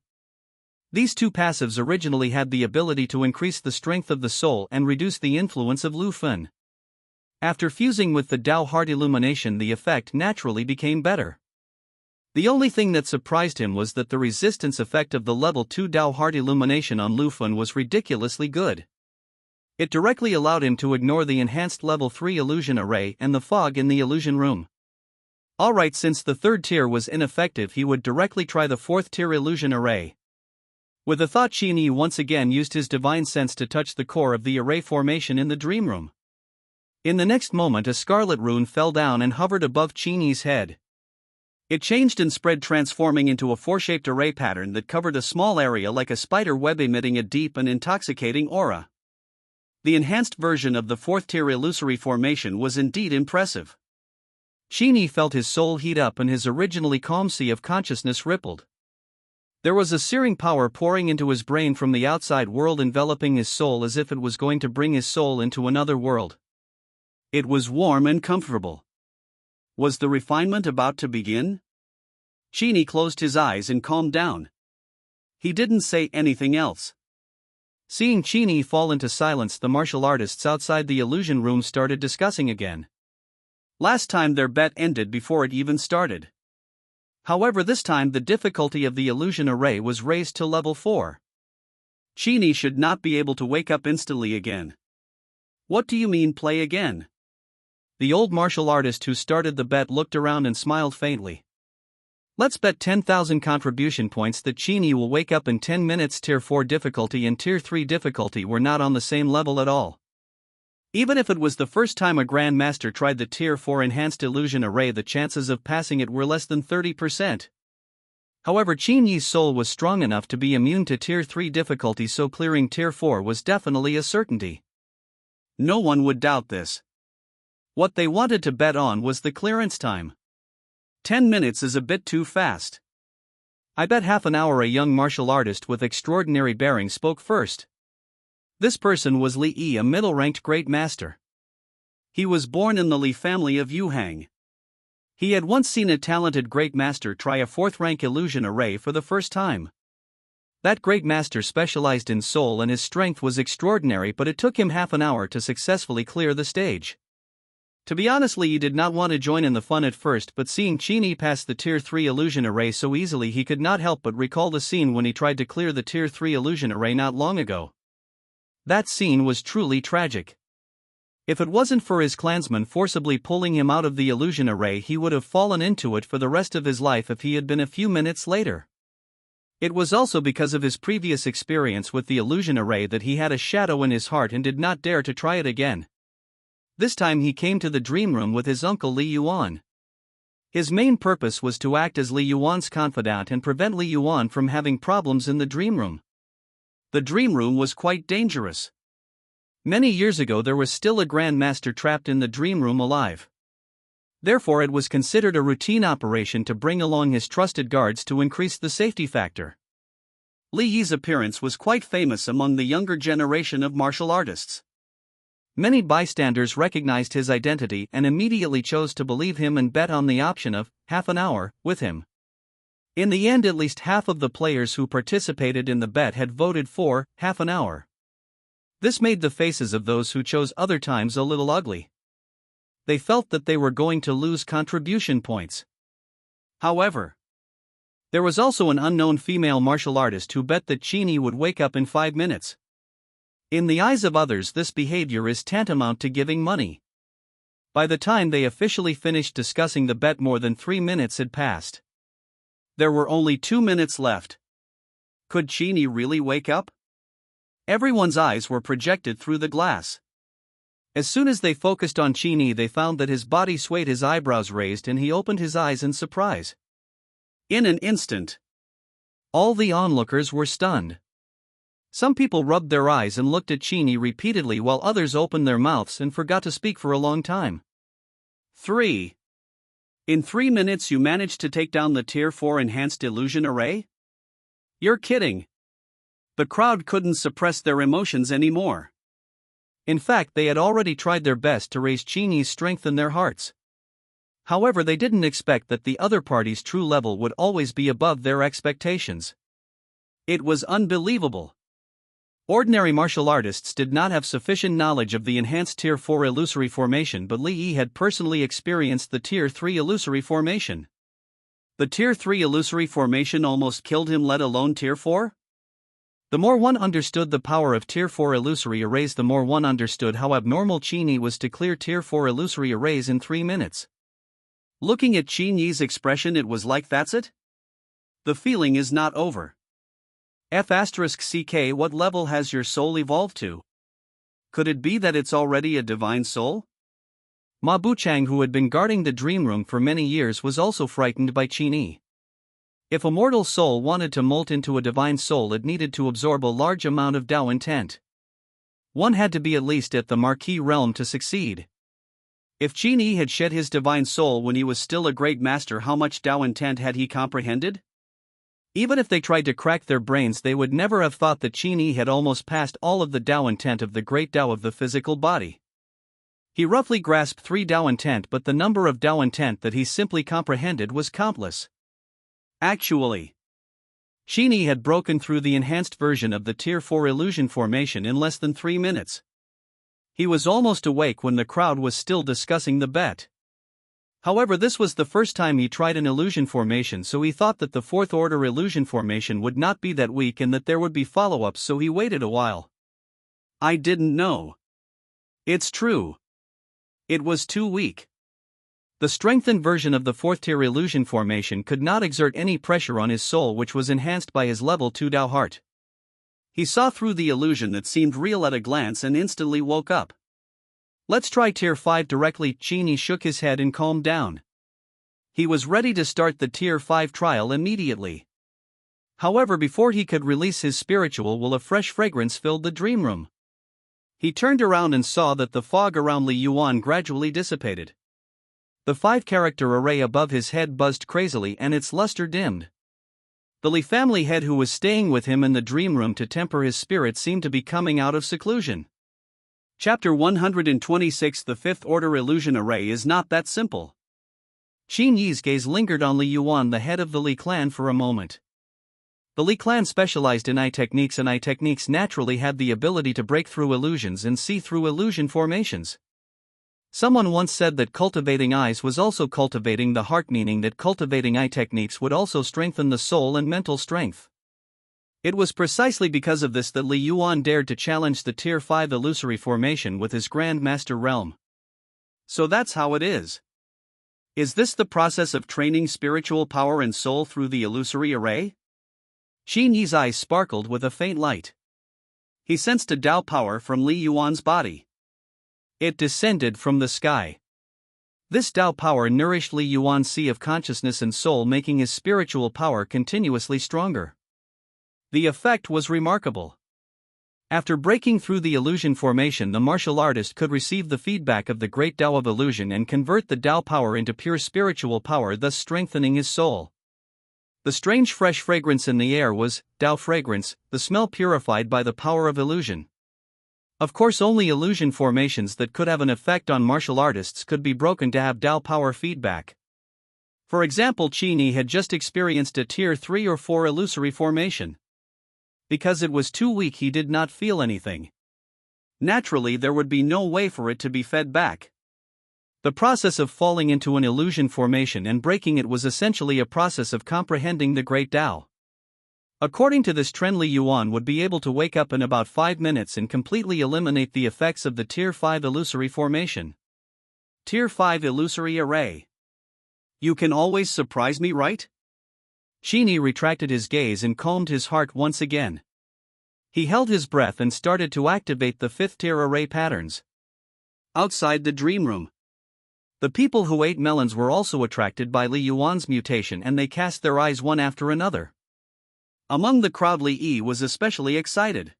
Speaker 1: These two passives originally had the ability to increase the strength of the soul and reduce the influence of Lu Fen. After fusing with the Dao Heart Illumination, the effect naturally became better. The only thing that surprised him was that the resistance effect of the level 2 Dao Heart Illumination on Lu Fen was ridiculously good. It directly allowed him to ignore the enhanced level 3 illusion array and the fog in the illusion room. Alright, since the third tier was ineffective, he would directly try the fourth tier illusion array. With a thought, Qin Yi once again used his divine sense to touch the core of the array formation in the dream room. In the next moment, a scarlet rune fell down and hovered above Qin Yi's head. It changed and spread, transforming into a four-shaped array pattern that covered a small area like a spider web, emitting a deep and intoxicating aura. The enhanced version of the fourth-tier illusory formation was indeed impressive. Qin Yi felt his soul heat up and his originally calm sea of consciousness rippled. There was a searing power pouring into his brain from the outside world, enveloping his soul as if it was going to bring his soul into another world. It was warm and comfortable. Was the refinement about to begin? Qin Yi closed his eyes and calmed down. He didn't say anything else. Seeing Qin Yi fall into silence, the martial artists outside the illusion room started discussing again. Last time their bet ended before it even started. However, this time the difficulty of the illusion array was raised to level 4. Qin Yi should not be able to wake up instantly again. What do you mean, play again? The old martial artist who started the bet looked around and smiled faintly. Let's bet 10,000 contribution points that Qin Yi will wake up in 10 minutes. Tier 4 difficulty and Tier 3 difficulty were not on the same level at all. Even if it was the first time a Grand Master tried the Tier 4 enhanced illusion array, the chances of passing it were less than 30%. However, Qin Yi's soul was strong enough to be immune to Tier 3 difficulty, so clearing Tier 4 was definitely a certainty. No one would doubt this. What they wanted to bet on was the clearance time. 10 minutes is a bit too fast. I bet half an hour. A young martial artist with extraordinary bearing spoke first. This person was Li Yi, a middle-ranked great master. He was born in the Li family of Yuhang. He had once seen a talented great master try a 4th-rank illusion array for the first time. That great master specialized in soul and his strength was extraordinary, but it took him half an hour to successfully clear the stage. To be honest, Li Yi did not want to join in the fun at first, but seeing Qin Yi pass the Tier 3 illusion array so easily, he could not help but recall the scene when he tried to clear the Tier 3 illusion array not long ago. That scene was truly tragic. If it wasn't for his clansmen forcibly pulling him out of the illusion array, he would have fallen into it for the rest of his life if he had been a few minutes later. It was also because of his previous experience with the illusion array that he had a shadow in his heart and did not dare to try it again. This time he came to the dream room with his uncle Li Yuan. His main purpose was to act as Li Yuan's confidant and prevent Li Yuan from having problems in the dream room. The dream room was quite dangerous. Many years ago there was still a Grand Master trapped in the dream room alive. Therefore it was considered a routine operation to bring along his trusted guards to increase the safety factor. Li Yi's appearance was quite famous among the younger generation of martial artists. Many bystanders recognized his identity and immediately chose to believe him and bet on the option of half an hour with him. In the end, at least half of the players who participated in the bet had voted for half an hour. This made the faces of those who chose other times a little ugly. They felt that they were going to lose contribution points. However, there was also an unknown female martial artist who bet that Qin Yi would wake up in 5 minutes. In the eyes of others, this behavior is tantamount to giving money. By the time they officially finished discussing the bet, more than 3 minutes had passed. There were only 2 minutes left. Could Qin Yi really wake up? Everyone's eyes were projected through the glass. As soon as they focused on Qin Yi, they found that his body swayed, his eyebrows raised, and he opened his eyes in surprise. In an instant, all the onlookers were stunned. Some people rubbed their eyes and looked at Qin Yi repeatedly, while others opened their mouths and forgot to speak for a long time. 3. In 3 minutes you managed to take down the Tier 4 enhanced illusion array? You're kidding. The crowd couldn't suppress their emotions anymore. In fact, they had already tried their best to raise Qin Yi's strength in their hearts. However, they didn't expect that the other party's true level would always be above their expectations. It was unbelievable. Ordinary martial artists did not have sufficient knowledge of the enhanced Tier 4 illusory formation, but Li Yi had personally experienced the Tier 3 illusory formation. The Tier 3 illusory formation almost killed him, let alone Tier 4? The more one understood the power of Tier 4 illusory arrays, the more one understood how abnormal Qin Yi was to clear Tier 4 illusory arrays in 3 minutes. Looking at Qin Yi's expression, it was like, that's it? The feeling is not over. F***ck, what level has your soul evolved to? Could it be that it's already a divine soul? Ma Buchang, who had been guarding the dream room for many years, was also frightened by Qin Yi. If a mortal soul wanted to molt into a divine soul, it needed to absorb a large amount of Tao intent. One had to be at least at the Marquis realm to succeed. If Qin Yi had shed his divine soul when he was still a great master, how much Tao intent had he comprehended? Even if they tried to crack their brains, they would never have thought that Qin Yi had almost passed all of the Tao intent of the great Tao of the physical body. He roughly grasped 3 Tao intent, but the number of Tao intent that he simply comprehended was countless. Actually, Qin Yi had broken through the enhanced version of the Tier 4 illusion formation in less than 3 minutes. He was almost awake when the crowd was still discussing the bet. However, this was the first time he tried an illusion formation, so he thought that the 4th order illusion formation would not be that weak and that there would be follow-ups, so he waited a while. I didn't know. It's true. It was too weak. The strengthened version of the 4th tier illusion formation could not exert any pressure on his soul, which was enhanced by his level 2 Tao heart. He saw through the illusion that seemed real at a glance and instantly woke up. Let's try Tier 5 directly. Qin Yi shook his head and calmed down. He was ready to start the Tier 5 trial immediately. However, before he could release his spiritual will, a fresh fragrance filled the dream room. He turned around and saw that the fog around Li Yuan gradually dissipated. The 5-character array above his head buzzed crazily and its luster dimmed. The Li family head, who was staying with him in the dream room to temper his spirit, seemed to be coming out of seclusion. Chapter 126. The 5th order illusion array is not that simple. Qin Yi's gaze lingered on Li Yuan, the head of the Li clan, for a moment. The Li clan specialized in eye techniques, and eye techniques naturally had the ability to break through illusions and see through illusion formations. Someone once said that cultivating eyes was also cultivating the heart, meaning that cultivating eye techniques would also strengthen the soul and mental strength. It was precisely because of this that Li Yuan dared to challenge the Tier 5 illusory formation with his Grand Master realm. So that's how it is. Is this the process of training spiritual power and soul through the illusory array? Qin Yi's eyes sparkled with a faint light. He sensed a Tao power from Li Yuan's body. It descended from the sky. This Tao power nourished Li Yuan's sea of consciousness and soul, making his spiritual power continuously stronger. The effect was remarkable. After breaking through the illusion formation, the martial artist could receive the feedback of the great Tao of illusion and convert the Tao power into pure spiritual power, thus strengthening his soul. The strange fresh fragrance in the air was Tao fragrance, the smell purified by the power of illusion. Of course, only illusion formations that could have an effect on martial artists could be broken to have Tao power feedback. For example, Qin Yi had just experienced a Tier 3 or 4 illusory formation. Because it was too weak, he did not feel anything. Naturally, there would be no way for it to be fed back. The process of falling into an illusion formation and breaking it was essentially a process of comprehending the great Tao. According to this trend, Li Yuan would be able to wake up in about 5 minutes and completely eliminate the effects of the Tier 5 illusory formation. Tier 5 illusory array. You can always surprise me, right? Qin Yi retracted his gaze and calmed his heart once again. He held his breath and started to activate the 5th tier array patterns. Outside the dream room, the people who ate melons were also attracted by Li Yuan's mutation, and they cast their eyes one after another. Among the crowd, Li Yi was especially excited.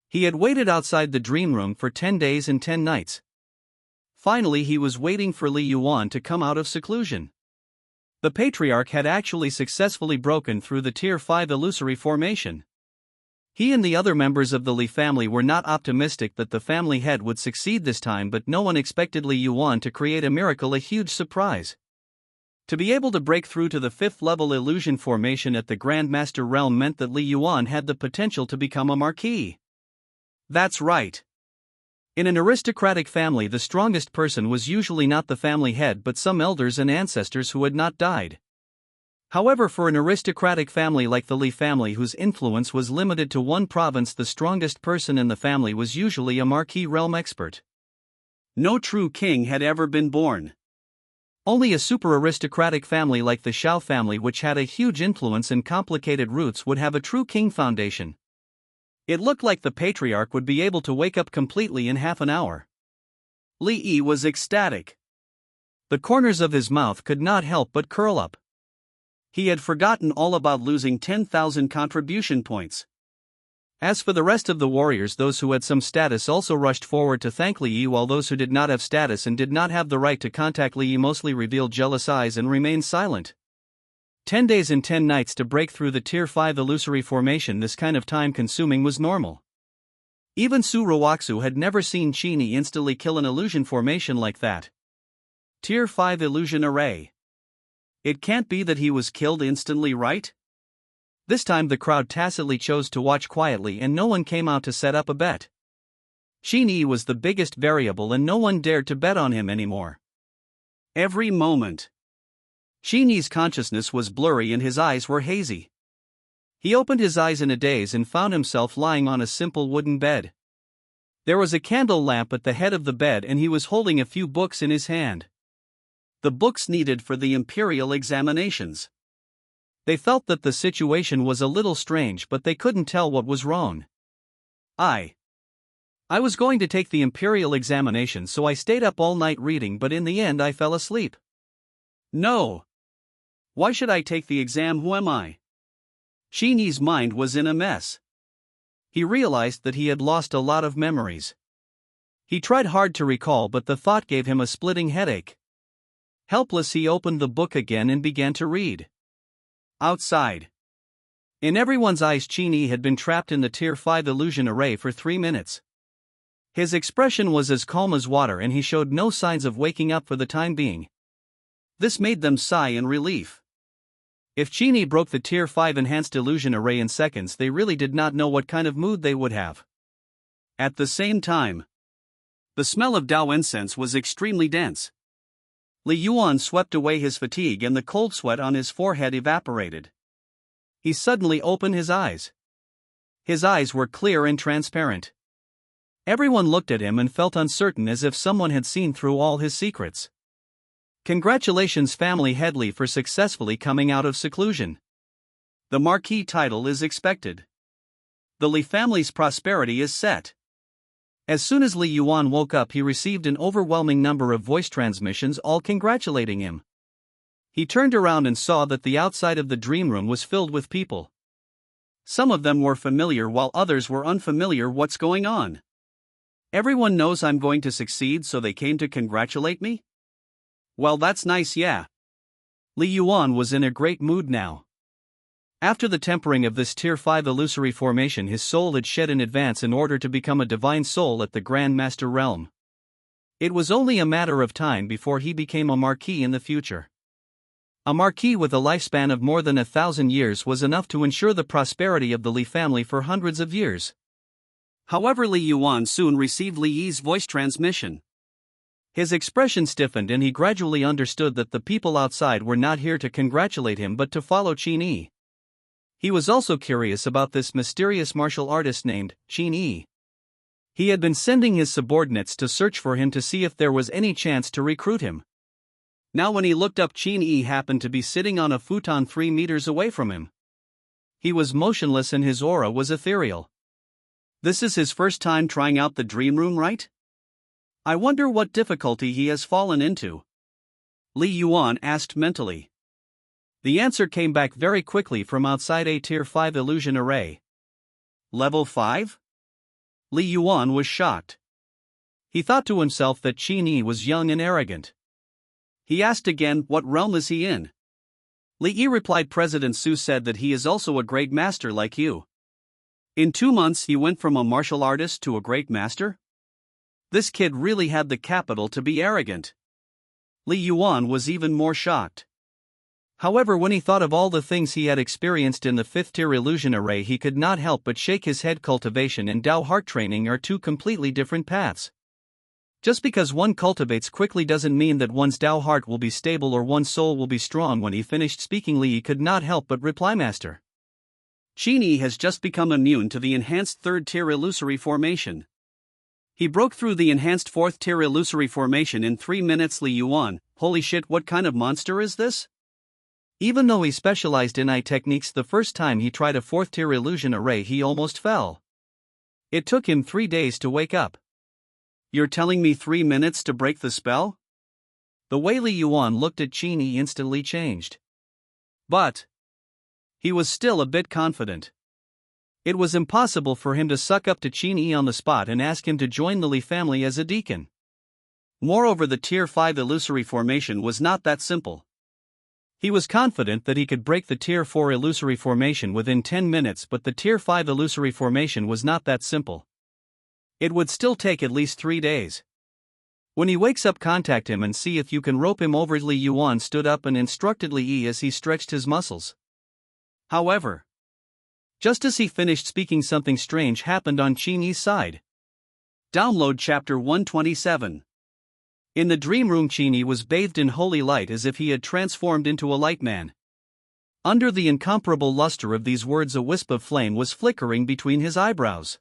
Speaker 1: He had waited outside the dream room for 10 days and 10 nights. Finally, he was waiting for Li Yuan to come out of seclusion. The patriarch had actually successfully broken through the Tier 5 illusory formation. He and the other members of the Li family were not optimistic that the family head would succeed this time, but no one expected Li Yuan to create a miracle, a huge surprise. To be able to break through to the 5th level illusion formation at the Grand Master realm meant that Li Yuan had the potential to become a marquis. That's right. In an aristocratic family, the strongest person was usually not the family head but some elders and ancestors who had not died. However, for an aristocratic family like the Li family, whose influence was limited to one province, the strongest person in the family was usually a marquis realm expert. No true king had ever been born. Only a super aristocratic family like the Xiao family, which had a huge influence and complicated roots, would have a true king foundation. It looked like the patriarch would be able to wake up completely in half an hour. Li Yi was ecstatic. The corners of his mouth could not help but curl up. He had forgotten all about losing 10,000 contribution points. As for the rest of the warriors, those who had some status also rushed forward to thank Li Yi, while those who did not have status and did not have the right to contact Li Yi mostly revealed jealous eyes and remained silent. 10 days and 10 nights to break through the Tier 5 illusory formation. This kind of time consuming was normal. Even Su Roaxu had never seen Qin Yi instantly kill an illusion formation like that. Tier 5 illusion array. It can't be that he was killed instantly, right? This time the crowd tacitly chose to watch quietly and no one came out to set up a bet. Qin Yi was the biggest variable and no one dared to bet on him anymore. Every moment, Qin Yi's consciousness was blurry and his eyes were hazy. He opened his eyes in a daze and found himself lying on a simple wooden bed. There was a candle lamp at the head of the bed and he was holding a few books in his hand. The books needed for the imperial examinations. They felt that the situation was a little strange, but they couldn't tell what was wrong. I was going to take the imperial examination, so I stayed up all night reading, but in the end I fell asleep. No. Why should I take the exam? Who am I? Qin Yi's mind was in a mess. He realized that he had lost a lot of memories. He tried hard to recall, but the thought gave him a splitting headache. Helpless, he opened the book again and began to read. Outside. In everyone's eyes, Qin Yi had been trapped in the Tier 5 illusion array for 3 minutes. His expression was as calm as water and he showed no signs of waking up for the time being. This made them sigh in relief. If Qin Yi broke the Tier 5 enhanced illusion array in seconds, they really did not know what kind of mood they would have. At the same time, the smell of Dao incense was extremely dense. Li Yuan swept away his fatigue and the cold sweat on his forehead evaporated. He suddenly opened his eyes. His eyes were clear and transparent. Everyone looked at him and felt uncertain, as if someone had seen through all his secrets. Congratulations, family head Li, for successfully coming out of seclusion. The marquis title is expected. The Li family's prosperity is set. As soon as Li Yuan woke up, he received an overwhelming number of voice transmissions, all congratulating him. He turned around and saw that the outside of the dream room was filled with people. Some of them were familiar while others were unfamiliar. What's going on? Everyone knows I'm going to succeed, so they came to congratulate me? Well, that's nice, yeah. Li Yuan was in a great mood now. After the tempering of this Tier 5 illusory formation, his soul had shed in advance in order to become a divine soul at the Grand Master realm. It was only a matter of time before he became a marquis in the future. A marquis with a lifespan of more than 1,000 years was enough to ensure the prosperity of the Li family for hundreds of years. However, Li Yuan soon received Li Yi's voice transmission. His expression stiffened and he gradually understood that the people outside were not here to congratulate him but to follow Qin Yi. He was also curious about this mysterious martial artist named Qin Yi. He had been sending his subordinates to search for him to see if there was any chance to recruit him. Now when he looked up, Qin Yi happened to be sitting on a futon 3 meters away from him. He was motionless and his aura was ethereal. This is his first time trying out the dream room, right? I wonder what difficulty he has fallen into. Li Yuan asked mentally. The answer came back very quickly from outside a Tier 5 illusion array. Level 5? Li Yuan was shocked. He thought to himself that Qin Yi was young and arrogant. He asked again, what realm is he in? Li Yi replied, President Su said that he is also a great master like you. In 2 months he went from a martial artist to a great master? This kid really had the capital to be arrogant. Li Yuan was even more shocked. However, when he thought of all the things he had experienced in the 5th-tier illusion array, he could not help but shake his head. Cultivation and Dao heart training are two completely different paths. Just because one cultivates quickly doesn't mean that one's Dao heart will be stable or one's soul will be strong. When he finished speaking, Li could not help but reply, Master. Qin Yi has just become immune to the enhanced 3rd-tier illusory formation. He broke through the enhanced 4th-tier illusory formation in 3 minutes. Li Yuan, holy shit, what kind of monster is this? Even though he specialized in eye techniques, the first time he tried a 4th-tier illusion array he almost fell. It took him 3 days to wake up. You're telling me 3 minutes to break the spell? The way Li Yuan looked at Qin Yi instantly changed. But he was still a bit confident. It was impossible for him to suck up to Qin Yi on the spot and ask him to join the Li family as a deacon. Moreover, the Tier 5 illusory formation was not that simple. He was confident that he could break the Tier 4 illusory formation within 10 minutes, but the Tier 5 illusory formation was not that simple. It would still take at least 3 days. When he wakes up, contact him and see if you can rope him over. Li Yuan stood up and instructed Li Yi as he stretched his muscles. However, just as he finished speaking, something strange happened on Qin Yi's side. Download Chapter 127. In the dream room, Qin Yi was bathed in holy light as if he had transformed into a light man. Under the incomparable luster of these words, a wisp of flame was flickering between his eyebrows.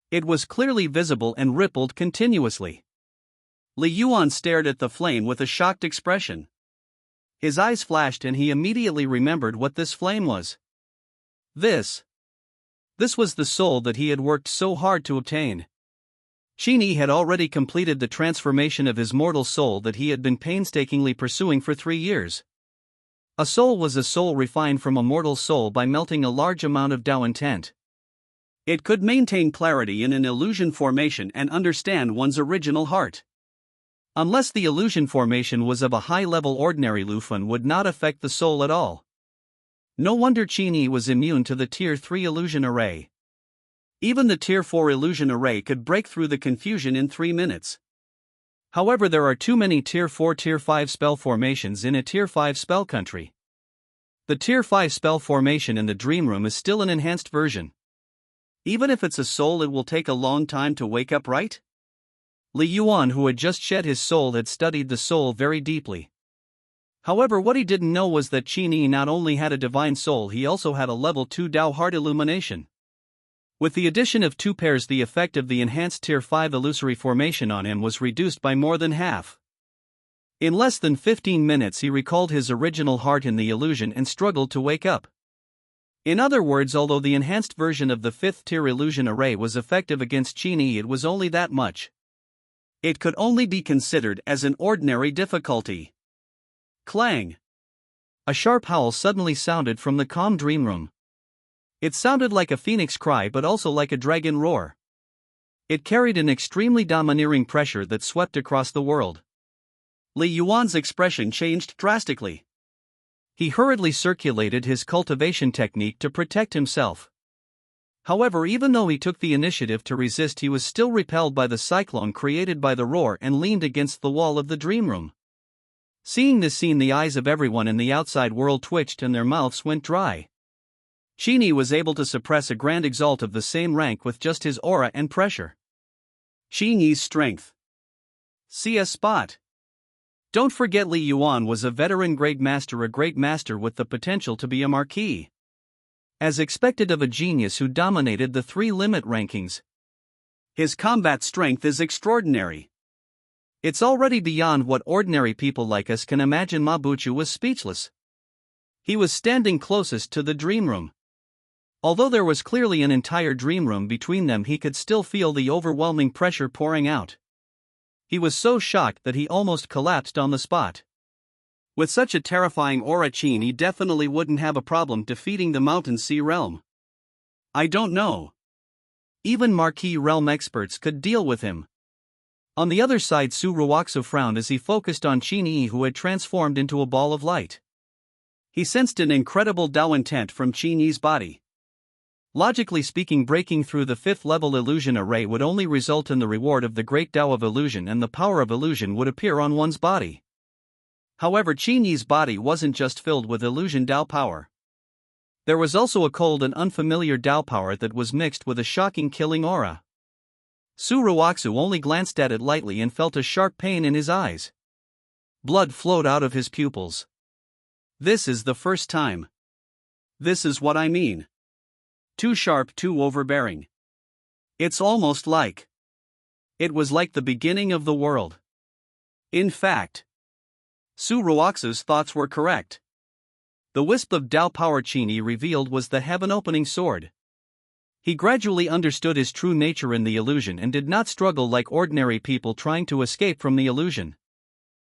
Speaker 1: It was clearly visible and rippled continuously. Li Yuan stared at the flame with a shocked expression. His eyes flashed and he immediately remembered what this flame was. This was the soul that he had worked so hard to obtain. Qin Yi had already completed the transformation of his mortal soul that he had been painstakingly pursuing for 3 years. A soul was a soul refined from a mortal soul by melting a large amount of Dao intent. It could maintain clarity in an illusion formation and understand one's original heart. Unless the illusion formation was of a high level, ordinary Lufan would not affect the soul at all. No wonder Qin Yi was immune to the Tier 3 illusion array. Even the Tier 4 illusion array could break through the confusion in 3 minutes. However, there are too many Tier 4 Tier 5 spell formations in a Tier 5 spell country. The Tier 5 spell formation in the dream room is still an enhanced version. Even if it's a soul, it will take a long time to wake up, right? Li Yuan, who had just shed his soul, had studied the soul very deeply. However, what he didn't know was that Qin Yi not only had a divine soul, he also had a level 2 Dao heart illumination. With the addition of 2 pairs, the effect of the enhanced Tier 5 illusory formation on him was reduced by more than half. In less than 15 minutes he recalled his original heart in the illusion and struggled to wake up. In other words, although the enhanced version of the 5th tier illusion array was effective against Qin Yi, it was only that much. It could only be considered as an ordinary difficulty. Clang! A sharp howl suddenly sounded from the calm dream room. It sounded like a phoenix cry but also like a dragon roar. It carried an extremely domineering pressure that swept across the world. Li Yuan's expression changed drastically. He hurriedly circulated his cultivation technique to protect himself. However, even though he took the initiative to resist, he was still repelled by the cyclone created by the roar and leaned against the wall of the dream room. Seeing this scene, the eyes of everyone in the outside world twitched and their mouths went dry. Qin Yi was able to suppress a grand exalt of the same rank with just his aura and pressure. Qin Yi's strength. CS spot. Don't forget, Li Yuan was a veteran great master, a great master with the potential to be a marquis. As expected of a genius who dominated the 3 limit rankings. His combat strength is extraordinary. It's already beyond what ordinary people like us can imagine. Ma Buchu was speechless. He was standing closest to the dream room. Although there was clearly an entire dream room between them, he could still feel the overwhelming pressure pouring out. He was so shocked that he almost collapsed on the spot. With such a terrifying aura, Qin Yi definitely wouldn't have a problem defeating the Mountain Sea realm. I don't know. Even Marquis realm experts could deal with him. On the other side, Su Ruoxu frowned as he focused on Qin Yi, who had transformed into a ball of light. He sensed an incredible Dao intent from Qin Yi's body. Logically speaking, breaking through the 5th level illusion array would only result in the reward of the great Tao of illusion, and the power of illusion would appear on one's body. However, Qin Yi's body wasn't just filled with illusion Tao power. There was also a cold and unfamiliar Tao power that was mixed with a shocking killing aura. Su Ruoxu only glanced at it lightly and felt a sharp pain in his eyes. Blood flowed out of his pupils. This is the first time. This is what I mean. Too sharp, too overbearing. It's almost like. It was like the beginning of the world. In fact, Su Ruoxu's thoughts were correct. The wisp of Tao power Qin Yi revealed was the heaven-opening sword. He gradually understood his true nature in the illusion and did not struggle like ordinary people trying to escape from the illusion.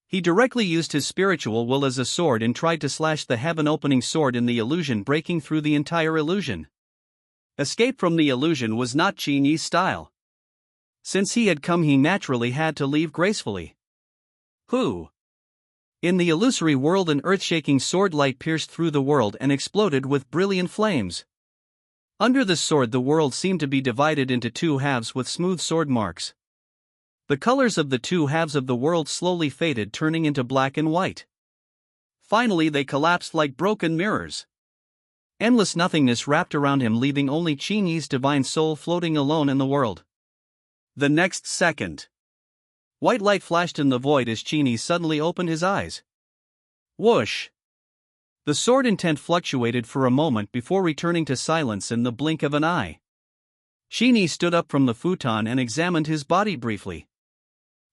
Speaker 1: He directly used his spiritual will as a sword and tried to slash the heaven-opening sword in the illusion, breaking through the entire illusion. Escape from the illusion was not Qin Yi's style. Since he had come, he naturally had to leave gracefully. Who? In the illusory world, an earth-shaking sword light pierced through the world and exploded with brilliant flames. Under the sword, the world seemed to be divided into two halves with smooth sword marks. The colors of the two halves of the world slowly faded, turning into black and white. Finally, they collapsed like broken mirrors. Endless nothingness wrapped around him, leaving only Qin Yi's divine soul floating alone in the world. The next second, white light flashed in the void as Qin Yi suddenly opened his eyes. Whoosh! The sword intent fluctuated for a moment before returning to silence in the blink of an eye. Qin Yi stood up from the futon and examined his body briefly.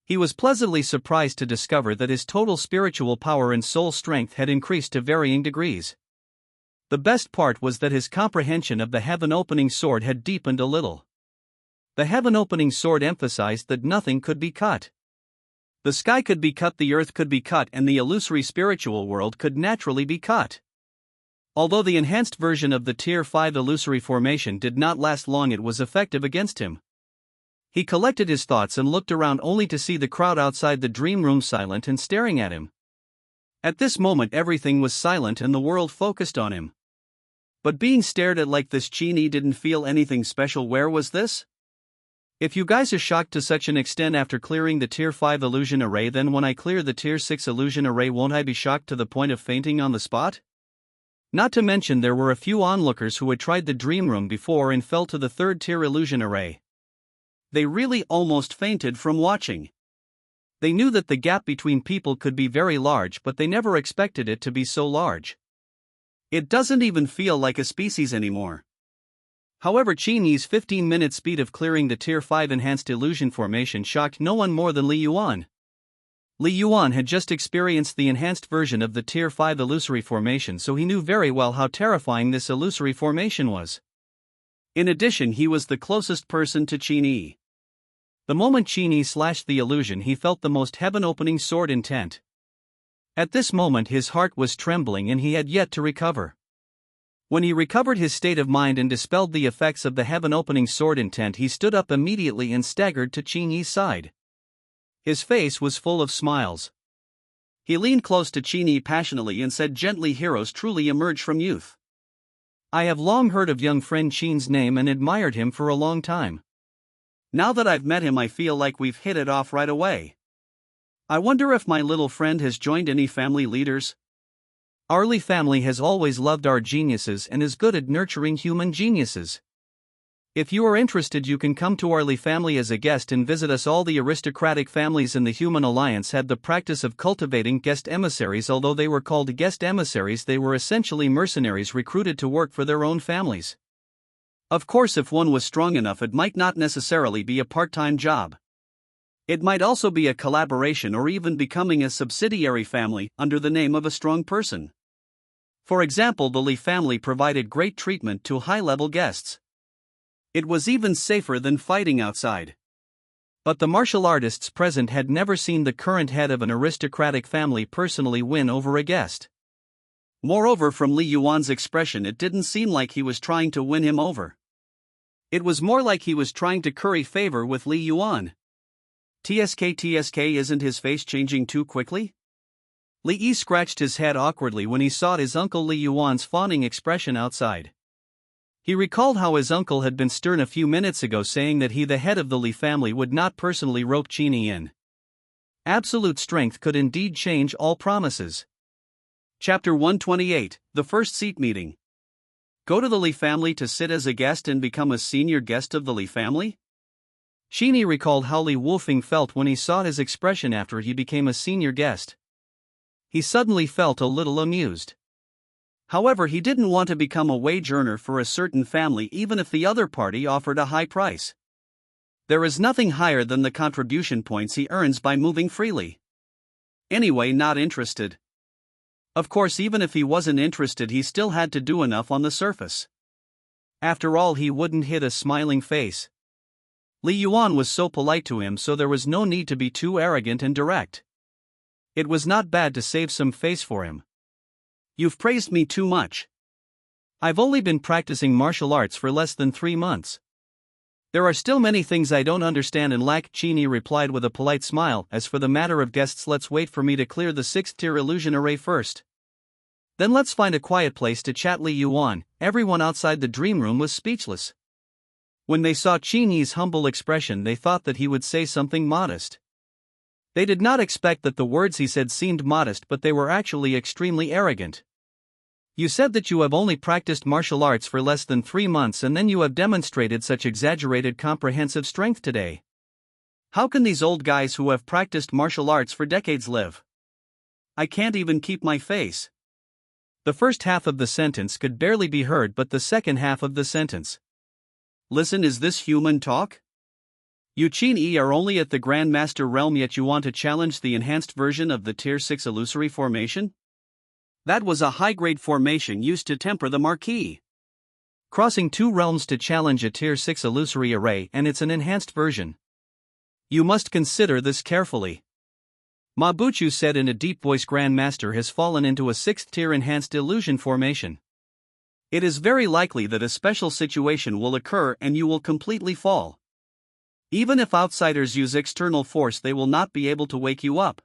Speaker 1: He was pleasantly surprised to discover that his total spiritual power and soul strength had increased to varying degrees. The best part was that his comprehension of the heaven-opening sword had deepened a little. The heaven-opening sword emphasized that nothing could be cut. The sky could be cut, the earth could be cut, and the illusory spiritual world could naturally be cut. Although the enhanced version of the Tier 5 illusory formation did not last long, it was effective against him. He collected his thoughts and looked around only to see the crowd outside the dream room silent and staring at him. At this moment, everything was silent and the world focused on him. But being stared at like this, Qin Yi didn't feel anything special. Where was this? If you guys are shocked to such an extent after clearing the Tier 5 illusion array, then when I clear the Tier 6 illusion array, won't I be shocked to the point of fainting on the spot? Not to mention there were a few onlookers who had tried the dream room before and fell to the 3rd tier illusion array. They really almost fainted from watching. They knew that the gap between people could be very large, but they never expected it to be so large. It doesn't even feel like a species anymore. However, Qin Yi's 15-minute speed of clearing the Tier 5 enhanced illusion formation shocked no one more than Li Yuan. Li Yuan had just experienced the enhanced version of the Tier 5 illusory formation, so he knew very well how terrifying this illusory formation was. In addition, he was the closest person to Qin Yi. The moment Qin Yi slashed the illusion, he felt the most heaven-opening sword intent. At this moment his heart was trembling and he had yet to recover. When he recovered his state of mind and dispelled the effects of the heaven-opening sword intent, he stood up immediately and staggered to Qin Yi's side. His face was full of smiles. He leaned close to Qin Yi passionately and said gently, "Heroes truly emerge from youth. I have long heard of young friend Qin's name and admired him for a long time. Now that I've met him, I feel like we've hit it off right away. I wonder if my little friend has joined any family leaders? Our Li family has always loved our geniuses and is good at nurturing human geniuses. If you are interested, you can come to our Li family as a guest and visit us. All the aristocratic families in the Human Alliance had the practice of cultivating guest emissaries. Although they were called guest emissaries, they were essentially mercenaries recruited to work for their own families. Of course, if one was strong enough, it might not necessarily be a part-time job. It might also be a collaboration or even becoming a subsidiary family under the name of a strong person. For example, the Li family provided great treatment to high-level guests. It was even safer than fighting outside. But the martial artists present had never seen the current head of an aristocratic family personally win over a guest. Moreover, from Li Yuan's expression, it didn't seem like he was trying to win him over. It was more like he was trying to curry favor with Li Yuan. TSK, isn't his face changing too quickly? Li Yi scratched his head awkwardly when he saw his uncle Li Yuan's fawning expression outside. He recalled how his uncle had been stern a few minutes ago, saying that he, the head of the Li family, would not personally rope Qin Yi in. Absolute strength could indeed change all promises. Chapter 128, The First Seat Meeting. Go to the Li family to sit as a guest and become a senior guest of the Li family? Qin Yi recalled how Li Wufeng felt when he saw his expression after he became a senior guest. He suddenly felt a little amused. However, he didn't want to become a wage earner for a certain family even if the other party offered a high price. There is nothing higher than the contribution points he earns by moving freely. Anyway, not interested. Of course, even if he wasn't interested, he still had to do enough on the surface. After all, he wouldn't hit a smiling face. Li Yuan was so polite to him, so there was no need to be too arrogant and direct. It was not bad to save some face for him. You've praised me too much. I've only been practicing martial arts for less than 3 months. There are still many things I don't understand and lack, Qin Yi replied with a polite smile. As for the matter of guests, let's wait for me to clear the 6th tier illusion array first. Then let's find a quiet place to chat. Li Yuan. Everyone outside the dream room was speechless. When they saw Qin Yi's humble expression, they thought that he would say something modest. They did not expect that the words he said seemed modest, but they were actually extremely arrogant. You said that you have only practiced martial arts for less than 3 months, and then you have demonstrated such exaggerated comprehensive strength today. How can these old guys who have practiced martial arts for decades live? I can't even keep my face. The first half of the sentence could barely be heard, but the second half of the sentence. Listen, is this human talk? You Qin Yi are only at the Grandmaster realm, yet you want to challenge the enhanced version of the Tier 6 illusory formation? That was a high-grade formation used to temper the Marquis. Crossing 2 realms to challenge a Tier 6 illusory array, and it's an enhanced version. You must consider this carefully. Ma Buchu said in a deep voice. Grandmaster has fallen into a 6th tier enhanced illusion formation. It is very likely that a special situation will occur and you will completely fall. Even if outsiders use external force, they will not be able to wake you up.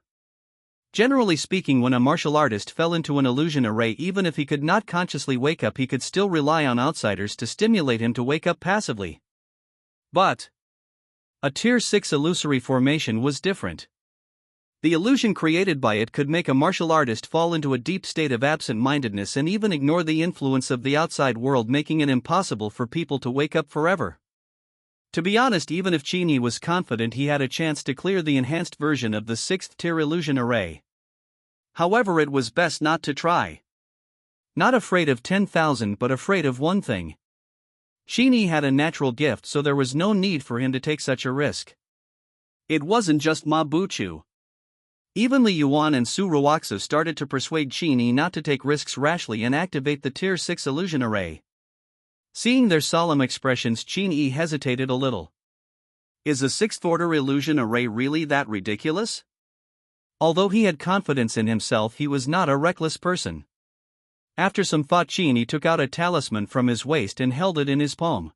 Speaker 1: Generally speaking, when a martial artist fell into an illusion array, even if he could not consciously wake up, he could still rely on outsiders to stimulate him to wake up passively. But a Tier 6 illusory formation was different. The illusion created by it could make a martial artist fall into a deep state of absent-mindedness and even ignore the influence of the outside world, making it impossible for people to wake up forever. To be honest, even if Qin Yi was confident he had a chance to clear the enhanced version of the 6th tier illusion array. However, it was best not to try. Not afraid of 10,000, but afraid of one thing. Qin Yi had a natural gift, so there was no need for him to take such a risk. It wasn't just Ma Buchu. Even Li Yuan and Su Ruoxu started to persuade Qin Yi not to take risks rashly and activate the Tier 6 illusion array. Seeing their solemn expressions, Qin Yi hesitated a little. Is a 6th order illusion array really that ridiculous? Although he had confidence in himself, he was not a reckless person. After some thought, Qin Yi took out a talisman from his waist and held it in his palm.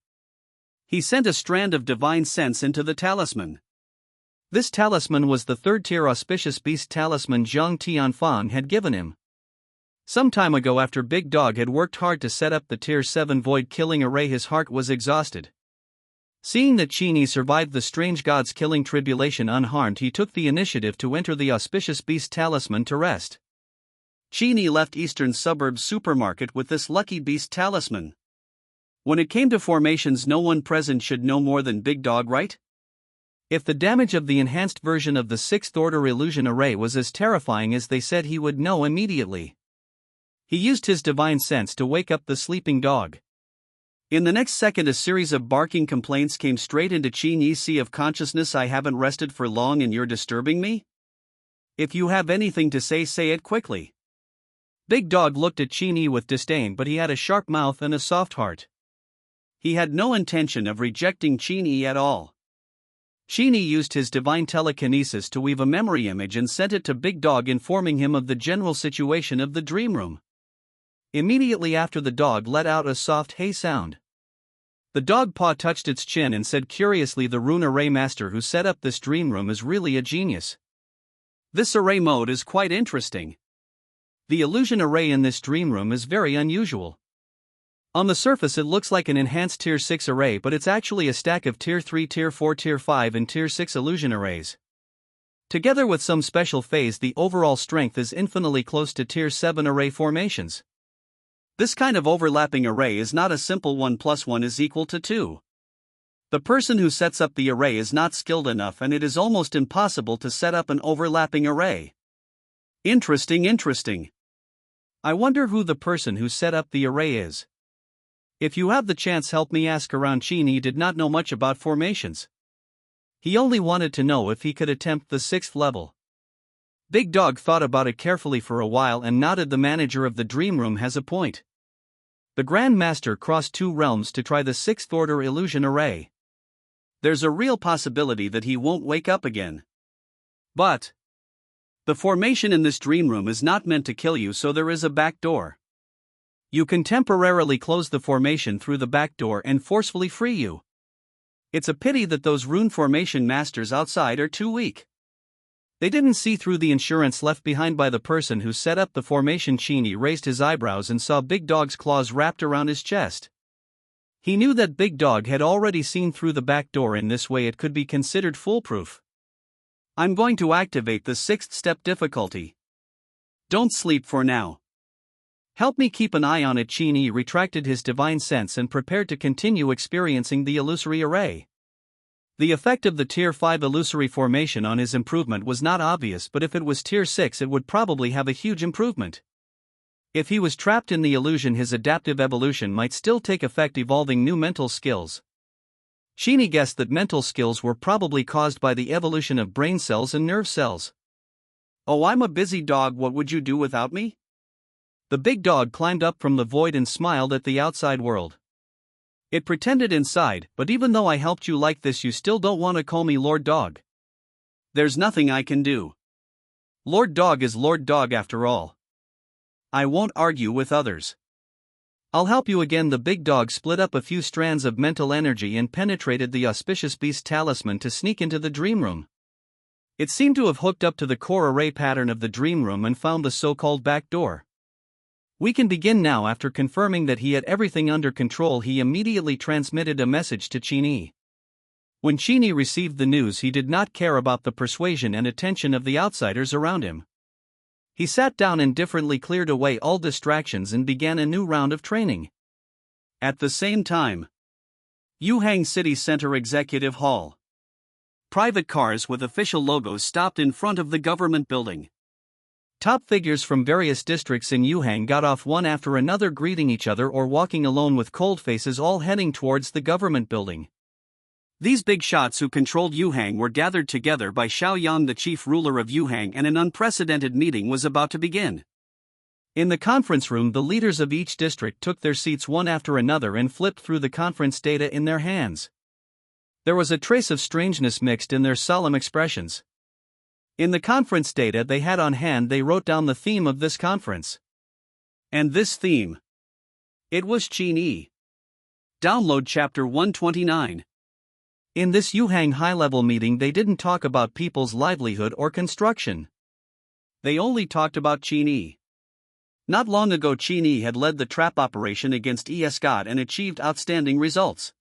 Speaker 1: He sent a strand of divine sense into the talisman. This talisman was the 3rd tier auspicious beast talisman Zhang Tianfang had given him. Some time ago, after Big Dog had worked hard to set up the Tier 7 void killing array, his heart was exhausted. Seeing that Qin Yi survived the strange god's killing tribulation unharmed, he took the initiative to enter the auspicious beast talisman to rest. Qin Yi left Eastern Suburbs supermarket with this lucky beast talisman. When it came to formations, no one present should know more than Big Dog, right? If the damage of the enhanced version of the 6th order illusion array was as terrifying as they said, he would know immediately. He used his divine sense to wake up the sleeping dog. In the next second, a series of barking complaints came straight into Qin Yi's sea of consciousness. I haven't rested for long and you're disturbing me? If you have anything to say it quickly. Big Dog looked at Qin Yi with disdain, but he had a sharp mouth and a soft heart. He had no intention of rejecting Qin Yi at all. Qin Yi used his divine telekinesis to weave a memory image and sent it to Big Dog, informing him of the general situation of the dream room. Immediately after, the dog let out a soft hey sound. The dog paw touched its chin and said curiously, the rune array master who set up this dream room is really a genius. This array mode is quite interesting. The illusion array in this dream room is very unusual. On the surface it looks like an enhanced Tier 6 array, but it's actually a stack of Tier 3, Tier 4, Tier 5 and Tier 6 illusion arrays. Together with some special phase, the overall strength is infinitely close to Tier 7 array formations. This kind of overlapping array is not a simple 1 plus 1 is equal to 2. The person who sets up the array is not skilled enough, and it is almost impossible to set up an overlapping array. Interesting. I wonder who the person who set up the array is. If you have the chance, help me ask around. Qin Yi did not know much about formations. He only wanted to know if he could attempt the 6th level. Big Dog thought about it carefully for a while and nodded. The manager of the dream room has a point. The Grand Master crossed 2 realms to try the 6th order illusion array. There's a real possibility that he won't wake up again. But the formation in this dream room is not meant to kill you, so there is a back door. You can temporarily close the formation through the back door and forcefully free you. It's a pity that those rune formation masters outside are too weak. They didn't see through the insurance left behind by the person who set up the formation. Qin Yi raised his eyebrows and saw Big Dog's claws wrapped around his chest. He knew that Big Dog had already seen through the back door. In this way it could be considered foolproof. I'm going to activate the 6th step difficulty. Don't sleep for now. Help me keep an eye on it. Qin Yi retracted his divine sense and prepared to continue experiencing the illusory array. The effect of the Tier 5 illusory formation on his improvement was not obvious, but if it was Tier 6 it would probably have a huge improvement. If he was trapped in the illusion, his adaptive evolution might still take effect, evolving new mental skills. Qin Yi guessed that mental skills were probably caused by the evolution of brain cells and nerve cells. Oh, I'm a busy dog, what would you do without me? The Big Dog climbed up from the void and smiled at the outside world. It pretended inside, but even though I helped you like this, you still don't want to call me Lord Dog. There's nothing I can do. Lord Dog is Lord Dog after all. I won't argue with others. I'll help you again. The Big Dog split up a few strands of mental energy and penetrated the auspicious beast talisman to sneak into the dream room. It seemed to have hooked up to the core array pattern of the dream room and found the so-called back door. We can begin now. After confirming that he had everything under control, he immediately transmitted a message to Qin Yi. When Qin Yi received the news, he did not care about the persuasion and attention of the outsiders around him. He sat down, indifferently cleared away all distractions and began a new round of training. At the same time, Yuhang City Center Executive Hall. Private cars with official logos stopped in front of the government building. Top figures from various districts in Yuhang got off one after another, greeting each other or walking alone with cold faces, all heading towards the government building. These big shots who controlled Yuhang were gathered together by Xiaoyang, the chief ruler of Yuhang, and an unprecedented meeting was about to begin. In the conference room, the leaders of each district took their seats one after another and flipped through the conference data in their hands. There was a trace of strangeness mixed in their solemn expressions. In the conference data they had on hand, they wrote down the theme of this conference. And this theme? It was Qin Yi. Download Chapter 129. In this Yuhang high-level meeting they didn't talk about people's livelihood or construction. They only talked about Qin Yi. Not long ago Qin Yi had led the trap operation against ES-God and achieved outstanding results.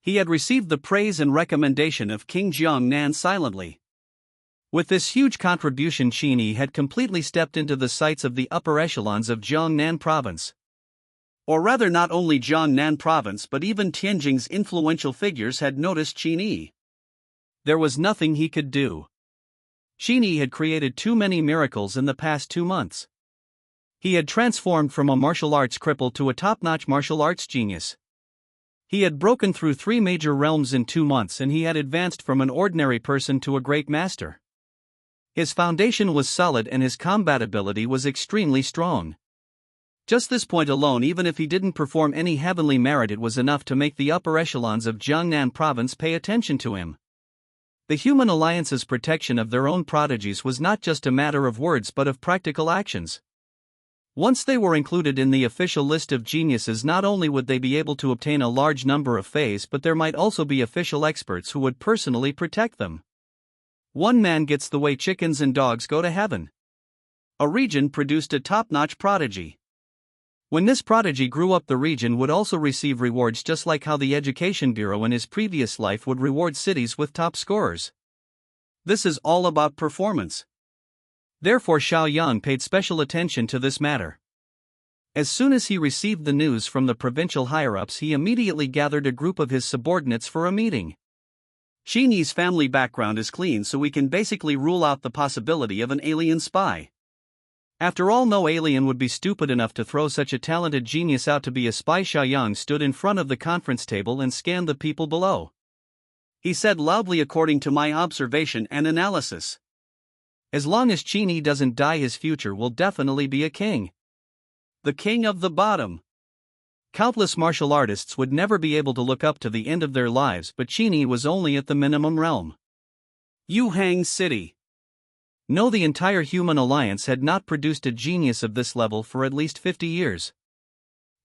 Speaker 1: He had received the praise and recommendation of King Jiangnan silently. With this huge contribution, Qin Yi had completely stepped into the sights of the upper echelons of Jiangnan province. Or rather, not only Jiangnan province but even Tianjing's influential figures had noticed Qin Yi. There was nothing he could do. Qin Yi had created too many miracles in the past 2 months. He had transformed from a martial arts cripple to a top-notch martial arts genius. He had broken through 3 major realms in 2 months, and he had advanced from an ordinary person to a great master. His foundation was solid and his combat ability was extremely strong. Just this point alone, even if he didn't perform any heavenly merit, it was enough to make the upper echelons of Jiangnan province pay attention to him. The human alliance's protection of their own prodigies was not just a matter of words but of practical actions. Once they were included in the official list of geniuses, not only would they be able to obtain a large number of fays, but there might also be official experts who would personally protect them. One man gets the way chickens and dogs go to heaven. A region produced a top-notch prodigy. When this prodigy grew up, the region would also receive rewards, just like how the Education Bureau in his previous life would reward cities with top scorers. This is all about performance. Therefore, Xiao Yang paid special attention to this matter. As soon as he received the news from the provincial higher-ups, he immediately gathered a group of his subordinates for a meeting. Qin Yi's family background is clean, so we can basically rule out the possibility of an alien spy. After all, no alien would be stupid enough to throw such a talented genius out to be a spy. Xiao Yang stood in front of the conference table and scanned the people below. He said loudly, "According to my observation and analysis, as long as Qin Yi doesn't die, his future will definitely be a king. The king of the bottom." Countless martial artists would never be able to look up to the end of their lives, but Qin Yi was only at the minimum realm. Yuhang City. No, the entire human alliance had not produced a genius of this level for at least 50 years.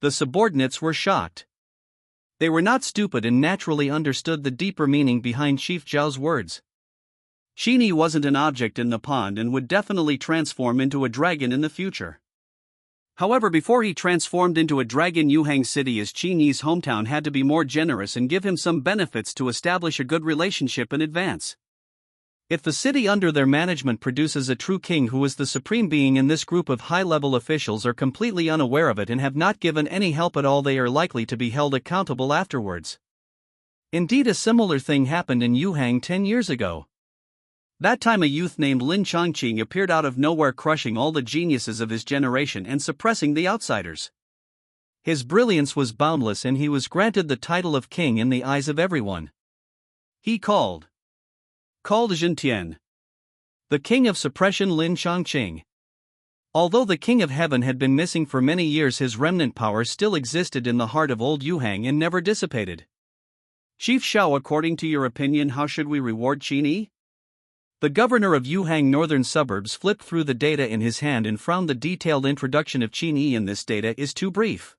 Speaker 1: The subordinates were shocked. They were not stupid and naturally understood the deeper meaning behind Chief Zhao's words. Qin Yi wasn't an object in the pond and would definitely transform into a dragon in the future. However, before he transformed into a dragon, Yuhang City as Qin Yi's hometown had to be more generous and give him some benefits to establish a good relationship in advance. If the city under their management produces a true king who is the supreme being, and this group of high-level officials are completely unaware of it and have not given any help at all, they are likely to be held accountable afterwards. Indeed, a similar thing happened in Yuhang 10 years ago. That time a youth named Lin Chongqing appeared out of nowhere, crushing all the geniuses of his generation and suppressing the outsiders. His brilliance was boundless and he was granted the title of king in the eyes of everyone. He called Zhentian, the king of suppression, Lin Chongqing. Although the king of heaven had been missing for many years, his remnant power still existed in the heart of old Yuhang and never dissipated. Chief Xiao, according to your opinion, how should we reward Qin Yi? The governor of Yuhang northern suburbs flipped through the data in his hand and frowned. The detailed introduction of Qin Yi in this data is too brief.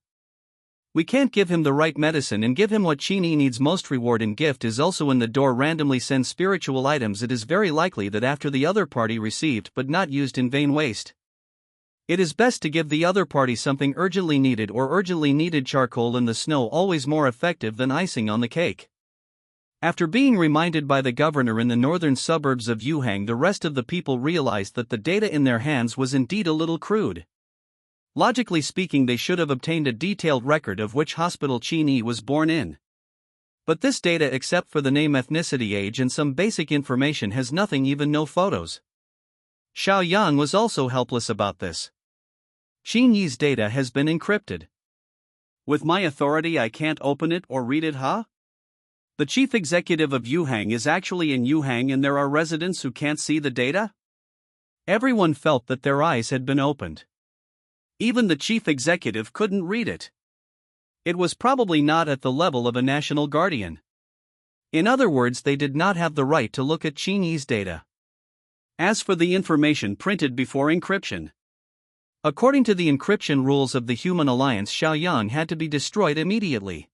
Speaker 1: We can't give him the right medicine and give him what Qin Yi needs most. Reward and gift is also in the door. Randomly send spiritual items. It is very likely that after the other party received but not used in vain waste. It is best to give the other party something urgently needed or urgently needed. Charcoal in the snow, always more effective than icing on the cake. After being reminded by the governor in the northern suburbs of Yuhang, the rest of the people realized that the data in their hands was indeed a little crude. Logically speaking, they should have obtained a detailed record of which hospital Qin Yi was born in. But this data, except for the name, ethnicity, age and some basic information, has nothing, even no photos. Xiao Yang was also helpless about this. Qin Yi's data has been encrypted. With my authority I can't open it or read it, huh? The chief executive of Yuhang is actually in Yuhang and there are residents who can't see the data? Everyone felt that their eyes had been opened. Even the chief executive couldn't read it. It was probably not at the level of a national guardian. In other words, they did not have the right to look at Qin Yi's data. As for the information printed before encryption, according to the encryption rules of the Human Alliance, Xiao Yang had to be destroyed immediately.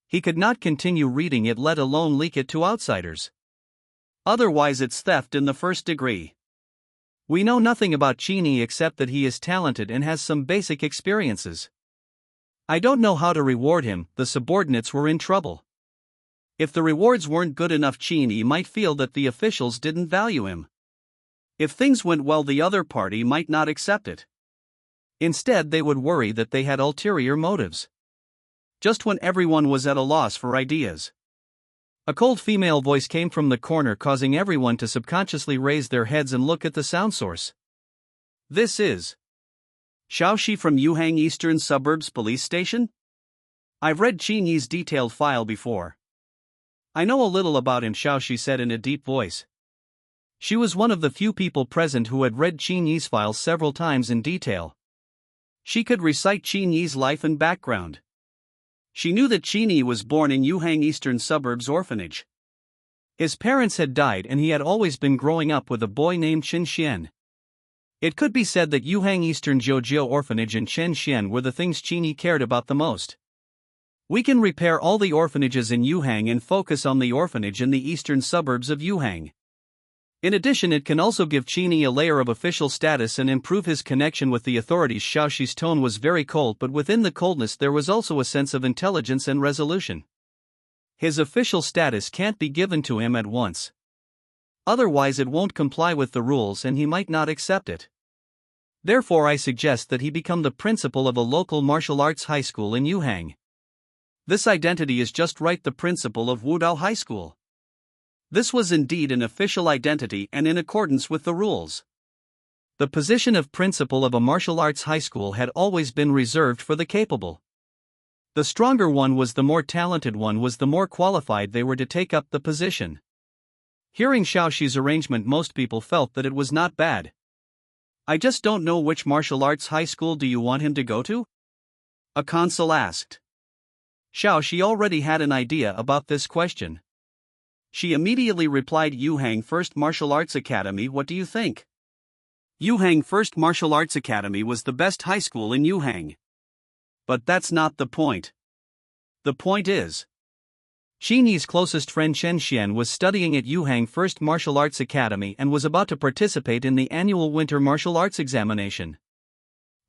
Speaker 1: He could not continue reading it, let alone leak it to outsiders. Otherwise it's theft in the first degree. We know nothing about Qin Yi except that he is talented and has some basic experiences. I don't know how to reward him. The subordinates were in trouble. If the rewards weren't good enough, Qin Yi might feel that the officials didn't value him. If things went well, the other party might not accept it. Instead, they would worry that they had ulterior motives. Just when everyone was at a loss for ideas, a cold female voice came from the corner, causing everyone to subconsciously raise their heads and look at the sound source. This is Xiaoxi from Yuhang Eastern Suburbs Police Station? I've read Qin Yi's detailed file before. I know a little about him, Xiaoxi said in a deep voice. She was one of the few people present who had read Qin Yi's file several times in detail. She could recite Qin Yi's life and background. She knew that Qin Yi was born in Yuhang Eastern Suburbs Orphanage. His parents had died and he had always been growing up with a boy named Chen Xian. It could be said that Yuhang Eastern Jiujiu Orphanage and Chen Xian were the things Qin Yi cared about the most. We can repair all the orphanages in Yuhang and focus on the orphanage in the eastern suburbs of Yuhang. In addition, it can also give Qin Yi a layer of official status and improve his connection with the authorities. Xiaoxi's tone was very cold, but within the coldness there was also a sense of intelligence and resolution. His official status can't be given to him at once. Otherwise it won't comply with the rules and he might not accept it. Therefore I suggest that he become the principal of a local martial arts high school in Yuhang. This identity is just right, the principal of Wudao High School. This was indeed an official identity and in accordance with the rules. The position of principal of a martial arts high school had always been reserved for the capable. The stronger one was the more talented one was the more qualified they were to take up the position. Hearing Xiaoxi's arrangement, most people felt that it was not bad. I just don't know which martial arts high school do you want him to go to? A consul asked. Xiaoxi already had an idea about this question. She immediately replied, Yuhang First Martial Arts Academy. What do you think? Yuhang First Martial Arts Academy was the best high school in Yuhang. But that's not the point. The point is, Qin Yi's closest friend Chen Xian was studying at Yuhang First Martial Arts Academy and was about to participate in the annual winter martial arts examination.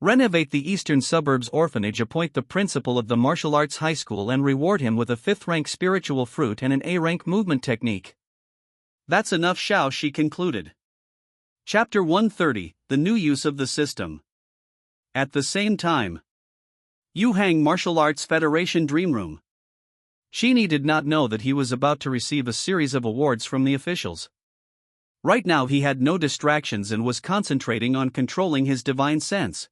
Speaker 1: Renovate the Eastern Suburbs Orphanage, appoint the principal of the martial arts high school and reward him with a 5th-rank spiritual fruit and an A-rank movement technique. That's enough, Xiaoxi concluded. Chapter 130, The New Use of the System. At the same time, Yuhang Martial Arts Federation Dream Room. Qin Yi did not know that he was about to receive a series of awards from the officials. Right now he had no distractions and was concentrating on controlling his divine sense.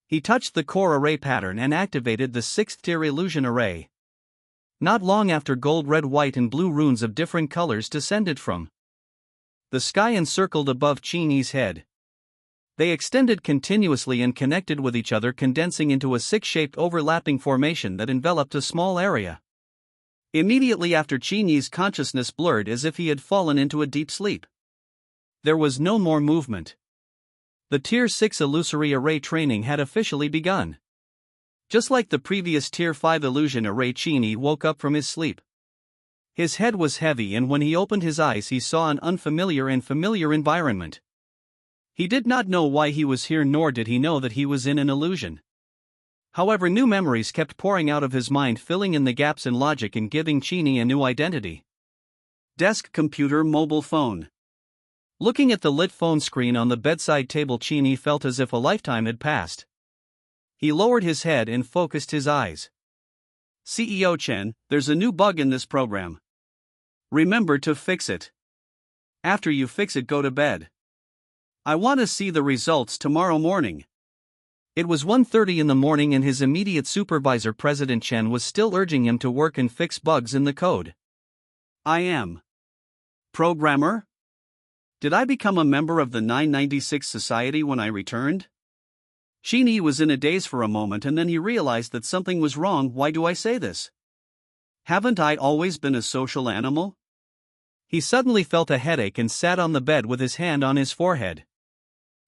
Speaker 1: He touched the core array pattern and activated the 6th-tier illusion array. Not long after, gold, red, white and blue runes of different colors descended from the sky and circled above Qin Yi's head. They extended continuously and connected with each other, condensing into a 6-shaped overlapping formation that enveloped a small area. Immediately after, Qin Yi's consciousness blurred as if he had fallen into a deep sleep. There was no more movement. The Tier 6 illusory array training had officially begun. Just like the previous Tier 5 illusion array, Qin Yi woke up from his sleep. His head was heavy, and when he opened his eyes he saw an unfamiliar and familiar environment. He did not know why he was here, nor did he know that he was in an illusion. However, new memories kept pouring out of his mind, filling in the gaps in logic and giving Qin Yi a new identity. Desk, computer, mobile phone. Looking at the lit phone screen on the bedside table, Qin Yi felt as if a lifetime had passed. He lowered his head and focused his eyes. CEO Chen, there's a new bug in this program. Remember to fix it. After you fix it, go to bed. I want to see the results tomorrow morning. It was 1:30 in the morning and his immediate supervisor, President Chen, was still urging him to work and fix bugs in the code. I am programmer? Did I become a member of the 996 Society when I returned? Qin Yi was in a daze for a moment, and then he realized that something was wrong. Why do I say this? Haven't I always been a social animal? He suddenly felt a headache and sat on the bed with his hand on his forehead.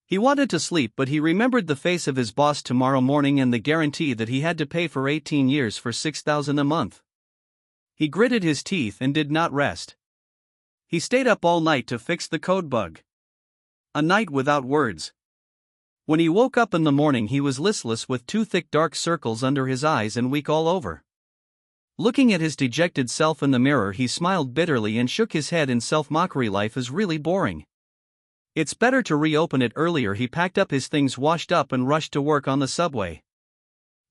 Speaker 1: He wanted to sleep, but he remembered the face of his boss tomorrow morning and the guarantee that he had to pay for 18 years for 6,000 a month. He gritted his teeth and did not rest. He stayed up all night to fix the code bug. A night without words. When he woke up in the morning, he was listless with 2 thick dark circles under his eyes and weak all over. Looking at his dejected self in the mirror, he smiled bitterly and shook his head in self-mockery. Life is really boring. It's better to reopen it earlier. He packed up his things, washed up and rushed to work on the subway.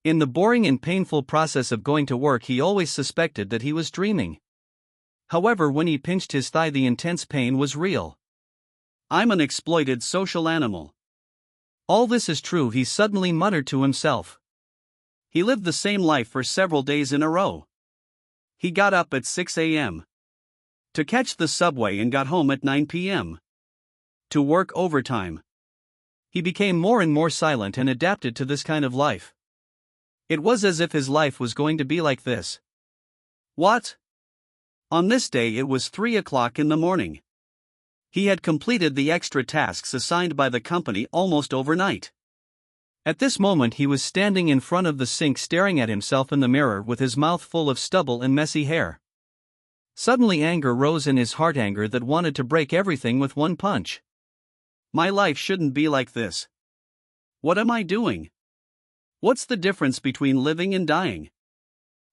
Speaker 1: In the boring and painful process of going to work, he always suspected that he was dreaming. However, when he pinched his thigh, the intense pain was real. I'm an exploited social animal. All this is true, he suddenly muttered to himself. He lived the same life for several days in a row. He got up at 6 a.m. to catch the subway and got home at 9 p.m. to work overtime. He became more and more silent and adapted to this kind of life. It was as if his life was going to be like this. What? On this day it was 3 o'clock in the morning. He had completed the extra tasks assigned by the company almost overnight. At this moment he was standing in front of the sink, staring at himself in the mirror with his mouth full of stubble and messy hair. Suddenly anger rose in his heart, anger that wanted to break everything with one punch. My life shouldn't be like this. What am I doing? What's the difference between living and dying?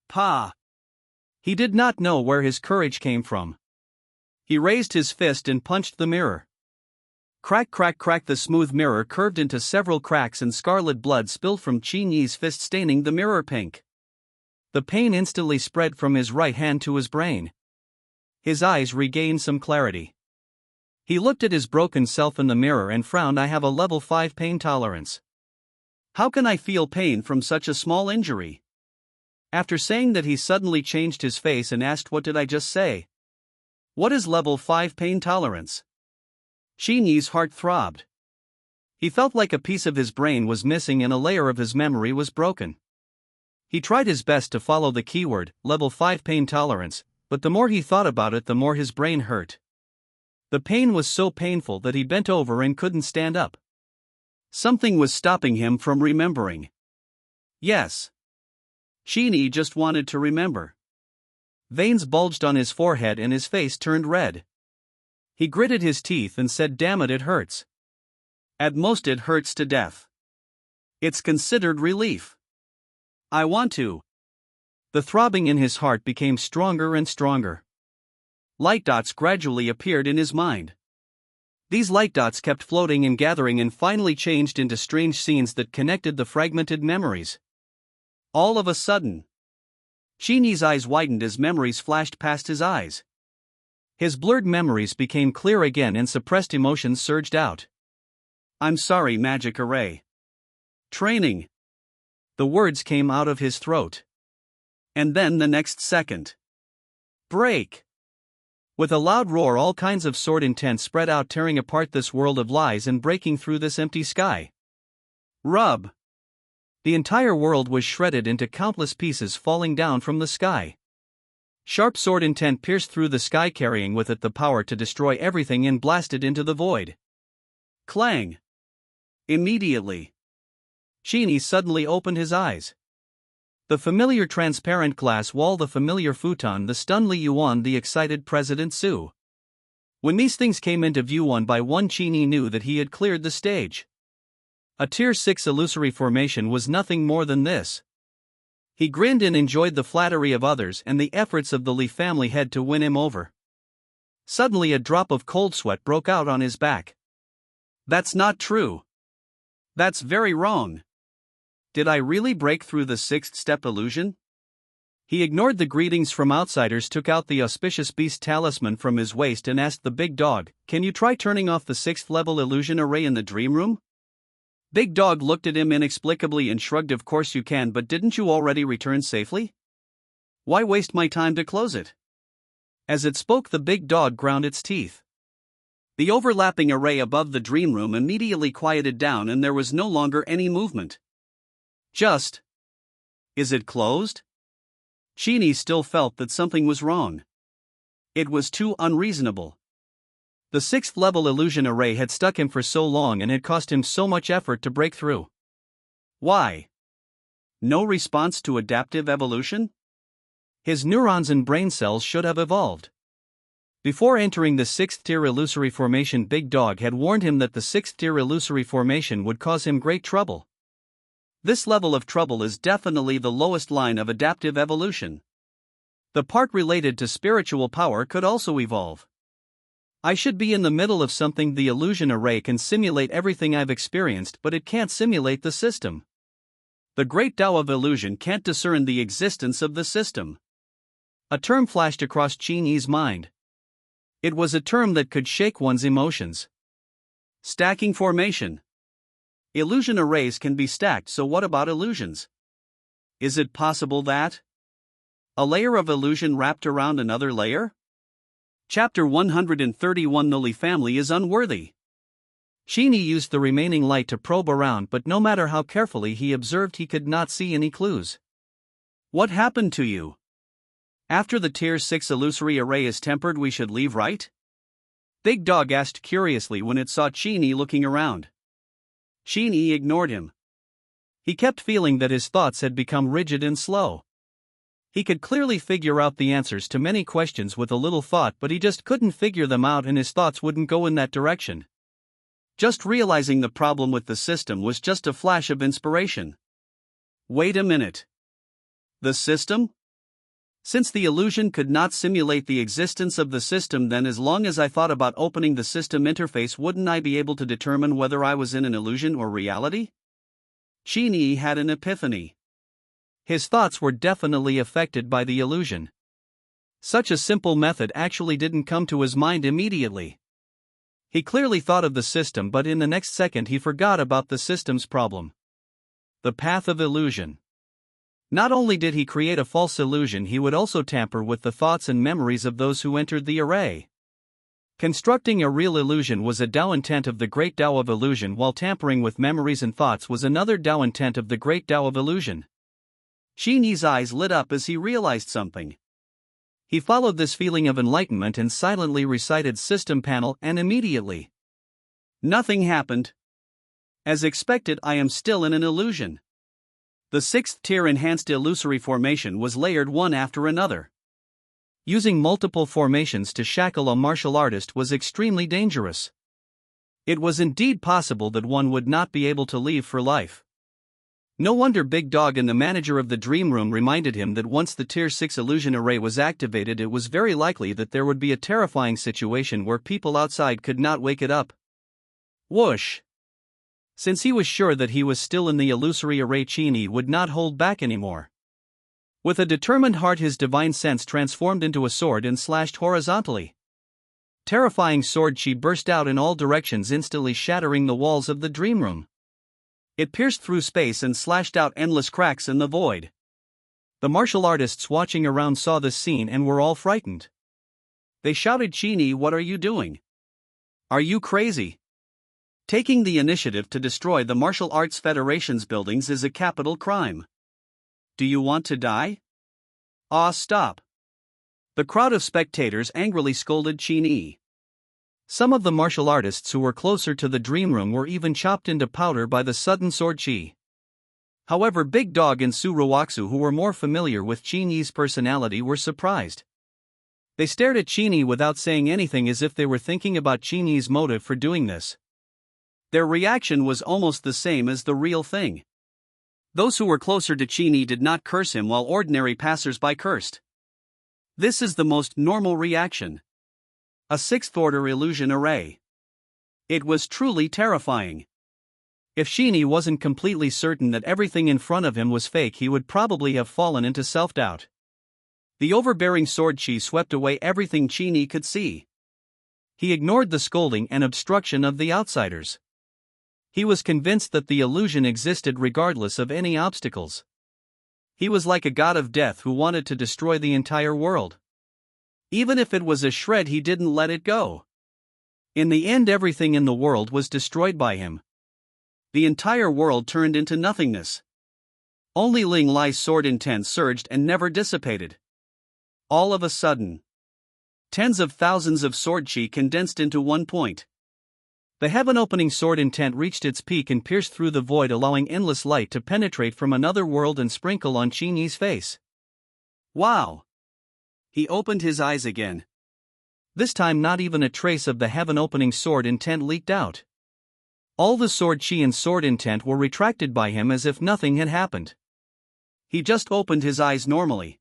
Speaker 1: Pa! He did not know where his courage came from. He raised his fist and punched the mirror. Crack, crack, crack. The smooth mirror curved into several cracks and scarlet blood spilled from Qin Yi's fist, staining the mirror pink. The pain instantly spread from his right hand to his brain. His eyes regained some clarity. He looked at his broken self in the mirror and frowned. I have a level 5 pain tolerance. How can I feel pain from such a small injury? After saying that, he suddenly changed his face and asked, what did I just say? What is level 5 pain tolerance? Qin Yi's heart throbbed. He felt like a piece of his brain was missing and a layer of his memory was broken. He tried his best to follow the keyword, level 5 pain tolerance, but the more he thought about it, the more his brain hurt. The pain was so painful that he bent over and couldn't stand up. Something was stopping him from remembering. Yes. Qin Yi just wanted to remember. Veins bulged on his forehead and his face turned red. He gritted his teeth and said, damn it, it hurts. At most it hurts to death. It's considered relief. I want to. The throbbing in his heart became stronger and stronger. Light dots gradually appeared in his mind. These light dots kept floating and gathering and finally changed into strange scenes that connected the fragmented memories. All of a sudden, Qin Yi's eyes widened as memories flashed past his eyes. His blurred memories became clear again and suppressed emotions surged out. I'm sorry, magic array. Training. The words came out of his throat. And then the next second. Break. With a loud roar, all kinds of sword intent spread out, tearing apart this world of lies and breaking through this empty sky. Rub. The entire world was shredded into countless pieces, falling down from the sky. Sharp sword intent pierced through the sky, carrying with it the power to destroy everything, and blasted into the void. Clang. Immediately, Qin Yi suddenly opened his eyes. The familiar transparent glass wall, the familiar futon, the stunned Li Yuan, the excited President Su. When these things came into view one by one, Qin Yi knew that he had cleared the stage. A Tier 6 illusory formation was nothing more than this. He grinned and enjoyed the flattery of others and the efforts of the Li family head to win him over. Suddenly a drop of cold sweat broke out on his back. That's not true. That's very wrong. Did I really break through the 6th step illusion? He ignored the greetings from outsiders, took out the auspicious beast talisman from his waist and asked the big dog, can you try turning off the 6th level illusion array in the dream room? Big dog looked at him inexplicably and shrugged. Of course you can, but didn't you already return safely? Why waste my time to close it? As it spoke, the big dog ground its teeth. The overlapping array above the dream room immediately quieted down and there was no longer any movement. Just. Is it closed? Qin Yi still felt that something was wrong. It was too unreasonable. The 6th level illusion array had stuck him for so long and had cost him so much effort to break through. Why? No response to adaptive evolution? His neurons and brain cells should have evolved. Before entering the 6th tier illusory formation, Big Dog had warned him that the 6th tier illusory formation would cause him great trouble. This level of trouble is definitely the lowest line of adaptive evolution. The part related to spiritual power could also evolve. I should be in the middle of something. The illusion array can simulate everything I've experienced, but it can't simulate the system. The great Tao of illusion can't discern the existence of the system. A term flashed across Qin Yi's mind. It was a term that could shake one's emotions. Stacking formation. Illusion arrays can be stacked, so what about illusions? Is it possible that a layer of illusion wrapped around another layer? Chapter 131. The Li family is unworthy. Qin Yi used the remaining light to probe around, but no matter how carefully he observed, he could not see any clues. What happened to you? After the Tier 6 illusory array is tempered, we should leave, right? Big Dog asked curiously when it saw Qin Yi looking around. Qin Yi ignored him. He kept feeling that his thoughts had become rigid and slow. He could clearly figure out the answers to many questions with a little thought, but he just couldn't figure them out and his thoughts wouldn't go in that direction. Just realizing the problem with the system was just a flash of inspiration. Wait a minute. The system? Since the illusion could not simulate the existence of the system, then as long as I thought about opening the system interface, wouldn't I be able to determine whether I was in an illusion or reality? Qin Yi had an epiphany. His thoughts were definitely affected by the illusion. Such a simple method actually didn't come to his mind immediately. He clearly thought of the system, but in the next second he forgot about the system's problem. The path of illusion. Not only did he create a false illusion, he would also tamper with the thoughts and memories of those who entered the array. Constructing a real illusion was a Tao intent of the Great Tao of Illusion, while tampering with memories and thoughts was another Tao intent of the Great Tao of Illusion. Qin Yi's eyes lit up as he realized something. He followed this feeling of enlightenment and silently recited System Panel, and immediately nothing happened. As expected, I am still in an illusion. The sixth tier enhanced illusory formation was layered one after another. Using multiple formations to shackle a martial artist was extremely dangerous. It was indeed possible that one would not be able to leave for life. No wonder Big Dog and the manager of the Dream Room reminded him that once the Tier 6 illusion array was activated, it was very likely that there would be a terrifying situation where people outside could not wake it up. Whoosh! Since he was sure that he was still in the illusory array, Qin Yi would not hold back anymore. With a determined heart, his divine sense transformed into a sword and slashed horizontally. Terrifying sword chi burst out in all directions, instantly shattering the walls of the Dream Room. It pierced through space and slashed out endless cracks in the void. The martial artists watching around saw this scene and were all frightened. They shouted, "Qin Yi, what are you doing? Are you crazy? Taking the initiative to destroy the Martial Arts Federation's buildings is a capital crime. Do you want to die? Stop." The crowd of spectators angrily scolded Qin Yi. Some of the martial artists who were closer to the Dream Room were even chopped into powder by the sudden sword chi. However, Big Dog and Su Ruoxu, who were more familiar with Qin Yi's personality, were surprised. They stared at Qin Yi without saying anything, as if they were thinking about Qin Yi's motive for doing this. Their reaction was almost the same as the real thing. Those who were closer to Qin Yi did not curse him, while ordinary passers-by cursed. This is the most normal reaction. A sixth-order illusion array. It was truly terrifying. If Qin Yi wasn't completely certain that everything in front of him was fake, he would probably have fallen into self-doubt. The overbearing sword chi swept away everything Qin Yi could see. He ignored the scolding and obstruction of the outsiders. He was convinced that the illusion existed regardless of any obstacles. He was like a god of death who wanted to destroy the entire world. Even if it was a shred, he didn't let it go. In the end, everything in the world was destroyed by him. The entire world turned into nothingness. Only Ling Lai's sword intent surged and never dissipated. All of a sudden, tens of thousands of sword chi condensed into one point. The heaven-opening sword intent reached its peak and pierced through the void, allowing endless light to penetrate from another world and sprinkle on Qin Yi's face. Wow! He opened his eyes again. This time not even a trace of the heaven-opening sword intent leaked out. All the sword chi and sword intent were retracted by him as if nothing had happened. He just opened his eyes normally.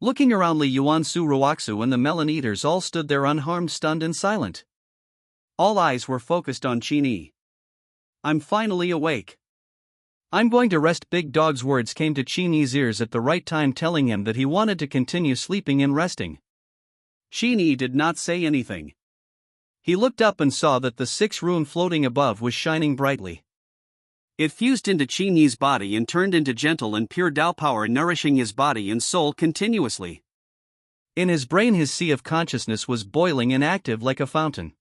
Speaker 1: Looking around, Li Yuan, Su Ruoxu and the Melon Eaters all stood there unharmed, stunned and silent. All eyes were focused on Qin Yi. I'm finally awake. I'm going to rest. Big Dog's words came to Qin Yi's ears at the right time, telling him that he wanted to continue sleeping and resting. Qin Yi did not say anything. He looked up and saw that the sixth rune floating above was shining brightly. It fused into Qin Yi's body and turned into gentle and pure Tao power, nourishing his body and soul continuously. In his brain, his sea of consciousness was boiling and active like a fountain.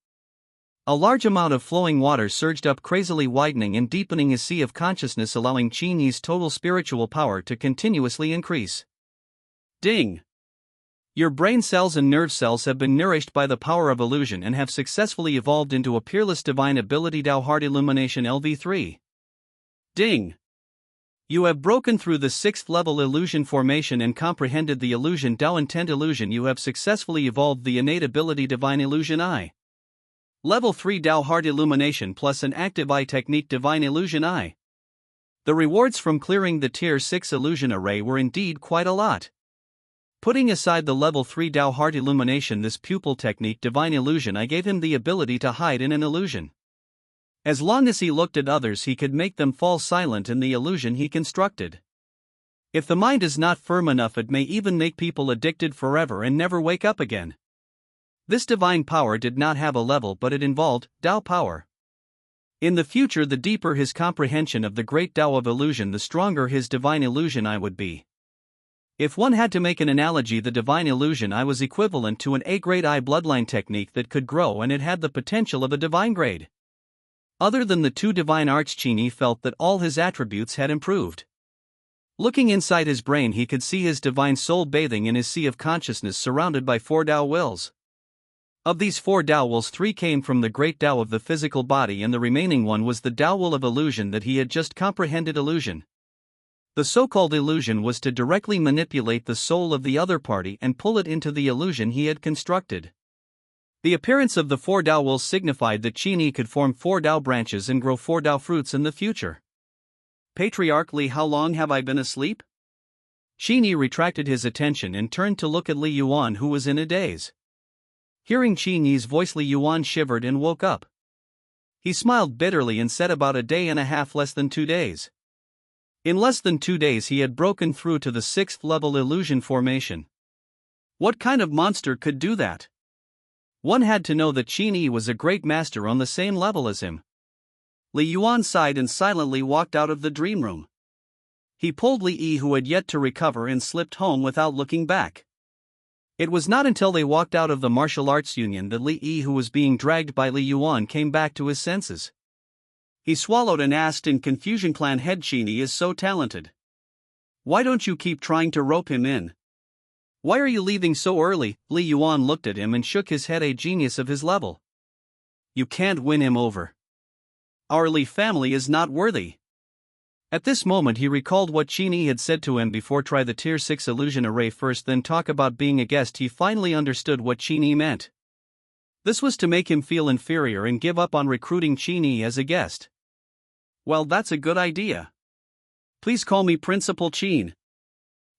Speaker 1: A large amount of flowing water surged up crazily, widening and deepening his sea of consciousness, allowing Qin Yi's total spiritual power to continuously increase. Ding! Your brain cells and nerve cells have been nourished by the power of illusion and have successfully evolved into a peerless divine ability, Tao Heart Illumination LV3. Ding! You have broken through the 6th level illusion formation and comprehended the illusion Dao Intent illusion. You have successfully evolved the innate ability Divine Illusion Eye. Level 3 Dao Heart Illumination plus an active eye technique Divine Illusion Eye. The rewards from clearing the Tier 6 illusion array were indeed quite a lot. Putting aside the Level 3 Dao Heart Illumination, this pupil technique Divine Illusion Eye gave him the ability to hide in an illusion. As long as he looked at others, he could make them fall silent in the illusion he constructed. If the mind is not firm enough, it may even make people addicted forever and never wake up again. This divine power did not have a level, but it involved Dao power. In the future, the deeper his comprehension of the great Dao of illusion, the stronger his Divine Illusion Eye would be. If one had to make an analogy, the Divine Illusion Eye was equivalent to an A-grade eye bloodline technique that could grow, and it had the potential of a divine grade. Other than the 2 divine arts, Qin Yi felt that all his attributes had improved. Looking inside his brain, he could see his divine soul bathing in his sea of consciousness, surrounded by 4 Dao wills. Of these 4 Dao wills, 3 came from the great Dao of the physical body, and the remaining one was the Dao will of illusion that he had just comprehended. Illusion. The so-called illusion was to directly manipulate the soul of the other party and pull it into the illusion he had constructed. The appearance of the 4 Dao wills signified that Qin Yi could form 4 Dao branches and grow 4 Dao fruits in the future. Patriarch Li, how long have I been asleep? Qin Yi retracted his attention and turned to look at Li Yuan, who was in a daze. Hearing Qin Yi's voice, Li Yuan shivered and woke up. He smiled bitterly and said, about a day and a half, less than 2 days. In less than 2 days he had broken through to the 6th level illusion formation. What kind of monster could do that? One had to know that Qin Yi was a great master on the same level as him. Li Yuan sighed and silently walked out of the dream room. He pulled Li Yi, who had yet to recover, and slipped home without looking back. It was not until they walked out of the martial arts union that Li Yi, who was being dragged by Li Yuan, came back to his senses. He swallowed and asked in confusion, "Clan head, Qin Yi is so talented. Why don't you keep trying to rope him in? Why are you leaving so early?" Li Yuan looked at him and shook his head. "A genius of his level. You can't win him over. Our Li family is not worthy." At this moment he recalled what Qin Yi had said to him before: try the Tier 6 illusion array first, then talk about being a guest. He finally understood what Qin Yi meant. This was to make him feel inferior and give up on recruiting Qin Yi as a guest. Well, that's a good idea. Please call me Principal Qin.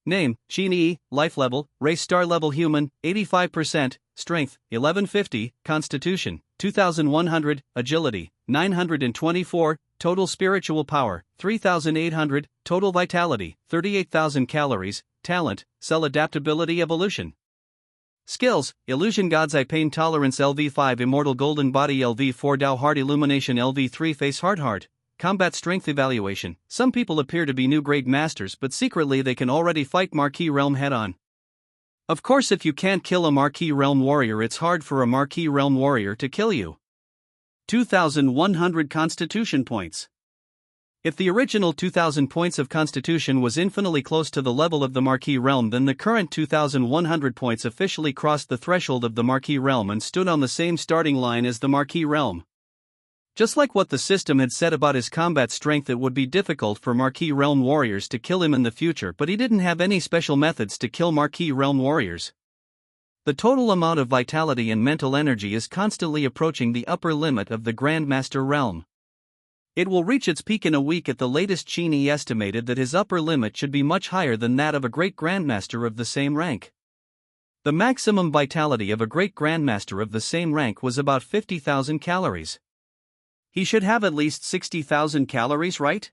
Speaker 1: Name, Qin Yi. Life level, race star level human, 85%, strength, 1150, constitution, 2100, agility, 924, total spiritual power, 3800, total vitality, 38,000 calories, talent, cell adaptability, evolution. Skills, illusion god's eye, pain tolerance, LV5, immortal golden body, LV4, Dao heart illumination, LV3, face heart, combat strength evaluation. Some people appear to be new grade masters, but secretly they can already fight Marquis Realm head-on. Of course, if you can't kill a Marquis Realm warrior, it's hard for a Marquis Realm warrior to kill you. 2,100 constitution points. If the original 2,000 points of constitution was infinitely close to the level of the Marquis Realm, then the current 2,100 points officially crossed the threshold of the Marquis Realm and stood on the same starting line as the Marquis Realm. Just like what the system had said about his combat strength, it would be difficult for Marquis Realm warriors to kill him in the future, but he didn't have any special methods to kill Marquis Realm warriors. The total amount of vitality and mental energy is constantly approaching the upper limit of the Grandmaster Realm. It will reach its peak in a week at the latest. Qin Yi estimated that his upper limit should be much higher than that of a great Grandmaster of the same rank. The maximum vitality of a great Grandmaster of the same rank was about 50,000 calories. He should have at least 60,000 calories, right?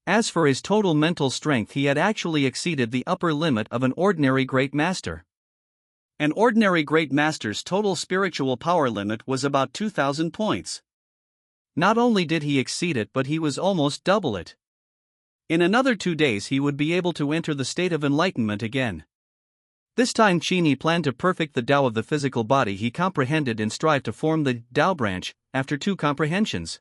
Speaker 1: As for his total mental strength, he had actually exceeded the upper limit of an ordinary Great Master. An ordinary Great Master's total spiritual power limit was about 2,000 points. Not only did he exceed it, but he was almost double it. In another 2 days he would be able to enter the state of enlightenment again. This time Qin Yi planned to perfect the Tao of the physical body he comprehended and strive to form the Tao branch after 2 comprehensions.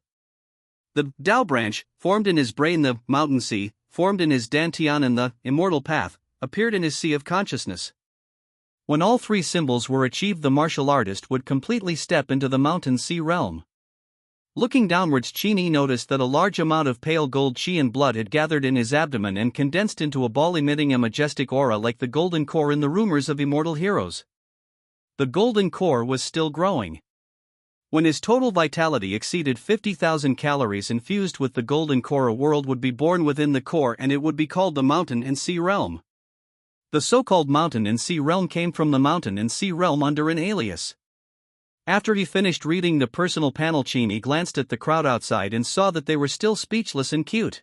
Speaker 1: The Tao branch, formed in his brain, the mountain sea, formed in his dantian, and the immortal path, appeared in his sea of consciousness. When all 3 symbols were achieved, the martial artist would completely step into the mountain sea realm. Looking downwards, Qin Yi noticed that a large amount of pale gold qi and blood had gathered in his abdomen and condensed into a ball emitting a majestic aura like the golden core in the rumors of immortal heroes. The golden core was still growing. When his total vitality exceeded 50,000 calories infused with the golden core, a world would be born within the core, and it would be called the Mountain and Sea Realm. The so-called Mountain and Sea Realm came from the Mountain and Sea Realm under an alias. After he finished reading the personal panel, Qin Yi glanced at the crowd outside and saw that they were still speechless and cute.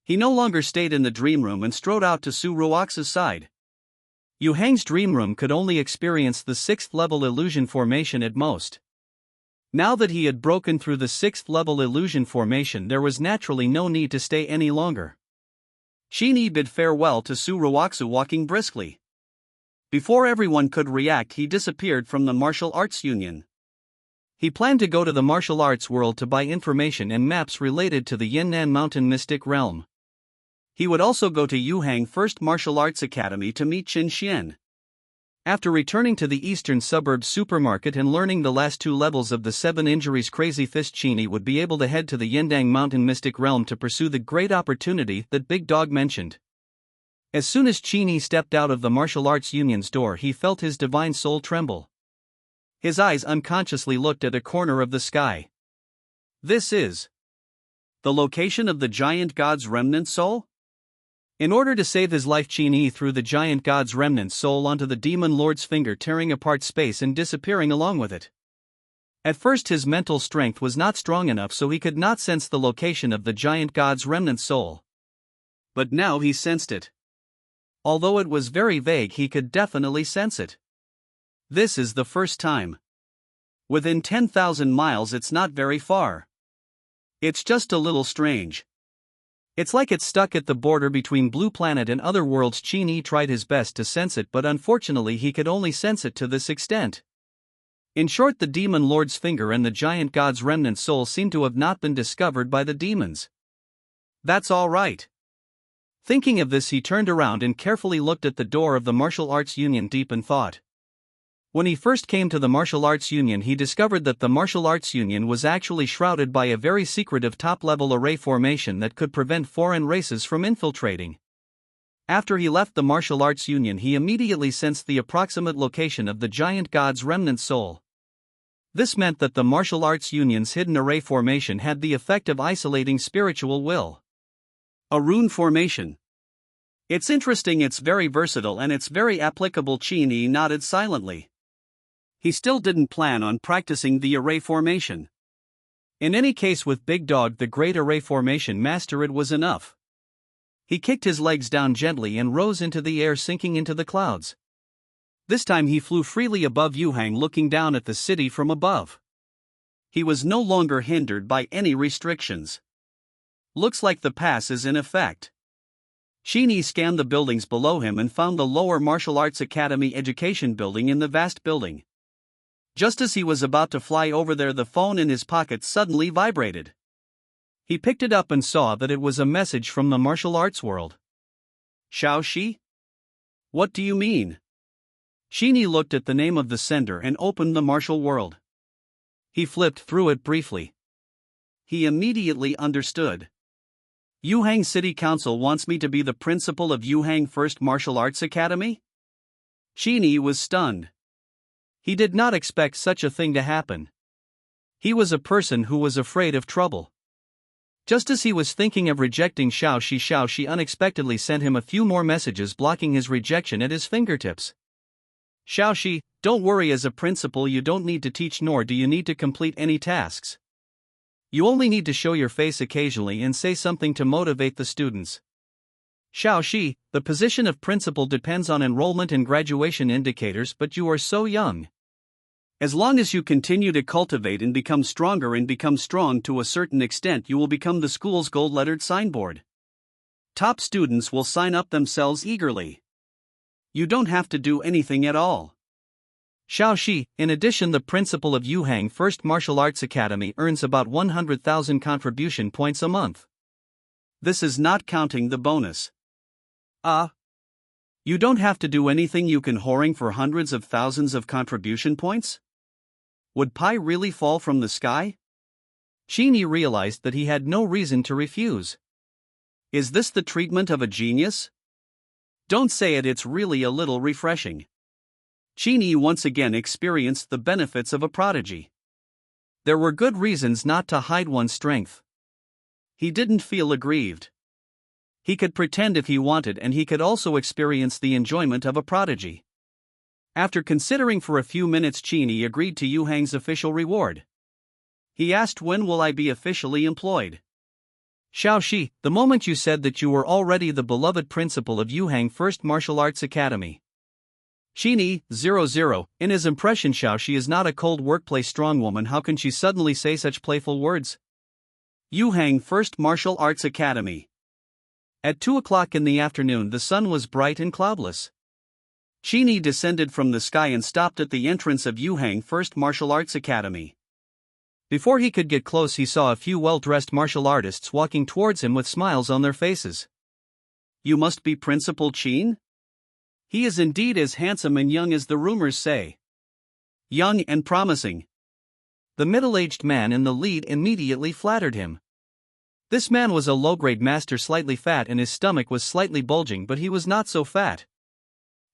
Speaker 1: He no longer stayed in the dream room and strode out to Su Ruox's side. Yu Hang's dream room could only experience the 6th level illusion formation at most. Now that he had broken through the 6th level illusion formation, there was naturally no need to stay any longer. Qin Yi bid farewell to Su Ruoxu, walking briskly. Before everyone could react, he disappeared from the martial arts union. He planned to go to the martial arts world to buy information and maps related to the Yunnan Mountain Mystic Realm. He would also go to Yu Hang First Martial Arts Academy to meet Qin Xian. After returning to the eastern suburbs supermarket and learning the last 2 levels of the 7 injuries Crazy Fist, Qin Yi would be able to head to the Yundang Mountain Mystic Realm to pursue the great opportunity that Big Dog mentioned. As soon as Qin Yi stepped out of the martial arts union's door, he felt his divine soul tremble. His eyes unconsciously looked at a corner of the sky. This is the location of the giant god's remnant soul? In order to save his life, Qin Yi threw the giant god's remnant soul onto the demon lord's finger, tearing apart space and disappearing along with it. At first his mental strength was not strong enough, so he could not sense the location of the giant god's remnant soul. But now he sensed it. Although it was very vague, he could definitely sense it. This is the first time. Within 10,000 miles, it's not very far. It's just a little strange. It's like it's stuck at the border between Blue Planet and other worlds. Qin Yi tried his best to sense it, but unfortunately he could only sense it to this extent. In short, the demon lord's finger and the giant god's remnant soul seem to have not been discovered by the demons. That's all right. Thinking of this, he turned around and carefully looked at the door of the martial arts union, deep in thought. When he first came to the martial arts union, he discovered that the martial arts union was actually shrouded by a very secretive top-level array formation that could prevent foreign races from infiltrating. After he left the martial arts union, he immediately sensed the approximate location of the giant god's remnant soul. This meant that the martial arts union's hidden array formation had the effect of isolating spiritual will. A rune formation. It's interesting, it's very versatile, and it's very applicable. Qin Yi nodded silently. He still didn't plan on practicing the array formation. In any case, with Big Dog, the great array formation master, it was enough. He kicked his legs down gently and rose into the air, sinking into the clouds. This time he flew freely above Yu Hang, looking down at the city from above. He was no longer hindered by any restrictions. Looks like the pass is in effect. Qin Yi scanned the buildings below him and found the Lower Martial Arts Academy Education Building in the vast building. Just as he was about to fly over there, the phone in his pocket suddenly vibrated. He picked it up and saw that it was a message from the martial arts world. Shaoxi? What do you mean? Qin Yi looked at the name of the sender and opened the martial world. He flipped through it briefly. He immediately understood. Yu Hang City Council wants me to be the principal of Yu Hang First Martial Arts Academy? Qin Yi was stunned. He did not expect such a thing to happen. He was a person who was afraid of trouble. Just as he was thinking of rejecting Shaoxi unexpectedly sent him a few more messages, blocking his rejection at his fingertips. Shaoxi, don't worry, as a principal you don't need to teach, nor do you need to complete any tasks. You only need to show your face occasionally and say something to motivate the students. Shaoxi, the position of principal depends on enrollment and graduation indicators, but you are so young. As long as you continue to cultivate and become stronger and become strong to a certain extent, you will become the school's gold-lettered signboard. Top students will sign up themselves eagerly. You don't have to do anything at all. Shaoxi, in addition, the principal of Yu Hang First Martial Arts Academy earns about 100,000 contribution points a month. This is not counting the bonus. You don't have to do anything, you can whoring for hundreds of thousands of contribution points? Would pie really fall from the sky? Qin Yi realized that he had no reason to refuse. Is this the treatment of a genius? Don't say it, it's really a little refreshing. Qin Yi once again experienced the benefits of a prodigy. There were good reasons not to hide one's strength. He didn't feel aggrieved. He could pretend if he wanted, and he could also experience the enjoyment of a prodigy. After considering for a few minutes, Qin Yi agreed to Yu Hang's official reward. He asked, "When will I be officially employed?" "Xiao Shi, the moment you said that you were already the beloved principal of Yu Hang First Martial Arts Academy." Qin Yi, 00, in his impression, Xiao Shi is not a cold workplace strongwoman. How can she suddenly say such playful words? Yu Hang First Martial Arts Academy. At 2 o'clock in the afternoon, the sun was bright and cloudless. Qin Yi descended from the sky and stopped at the entrance of Yu Hang First Martial Arts Academy. Before he could get close, he saw a few well-dressed martial artists walking towards him with smiles on their faces. "You must be Principal Qin? He is indeed as handsome and young as the rumors say." "Young and promising." The middle-aged man in the lead immediately flattered him. This man was a low-grade master, slightly fat, and his stomach was slightly bulging, but he was not so fat.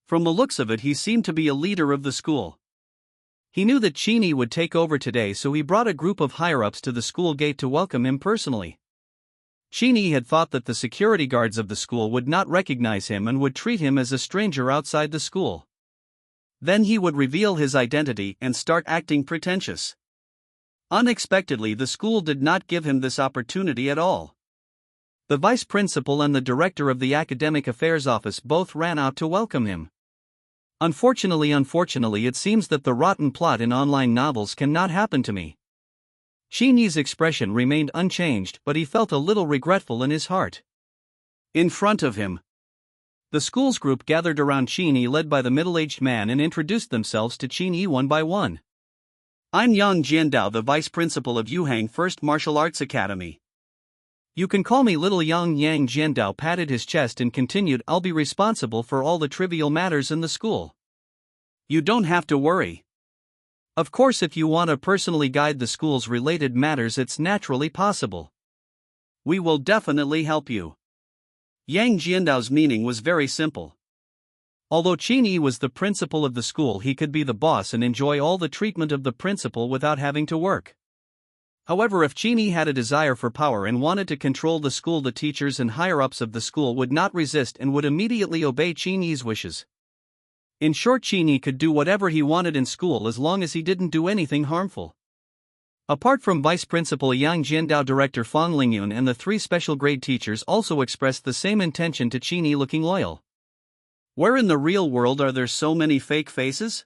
Speaker 1: From the looks of it, he seemed to be a leader of the school. He knew that Qin Yi would take over today, so he brought a group of higher-ups to the school gate to welcome him personally. Qin Yi had thought that the security guards of the school would not recognize him and would treat him as a stranger outside the school. Then he would reveal his identity and start acting pretentious. Unexpectedly, the school did not give him this opportunity at all. The vice principal and the director of the academic affairs office both ran out to welcome him. Unfortunately, it seems that the rotten plot in online novels cannot happen to me." Qin Yi's expression remained unchanged, but he felt a little regretful in his heart. In front of him, the school's group gathered around Qin Yi, led by the middle-aged man, and introduced themselves to Qin Yi one by one. "I'm Yang Jiandao, the vice principal of Yu Hang First Martial Arts Academy." "You can call me Little Yang." Yang Jiandao patted his chest and continued, "I'll be responsible for all the trivial matters in the school. You don't have to worry. Of course, if you want to personally guide the school's related matters, it's naturally possible. We will definitely help you." Yang Jiandao's meaning was very simple. Although Qin Yi was the principal of the school, he could be the boss and enjoy all the treatment of the principal without having to work. However, if Qin Yi had a desire for power and wanted to control the school, the teachers and higher-ups of the school would not resist and would immediately obey Qin Yi's wishes. In short, Qin Yi could do whatever he wanted in school as long as he didn't do anything harmful. Apart from Vice Principal Yang Jiandao, Director Fang Lingyun and the 3 special grade teachers also expressed the same intention to Qin Yi, looking loyal. Where in the real world are there so many fake faces?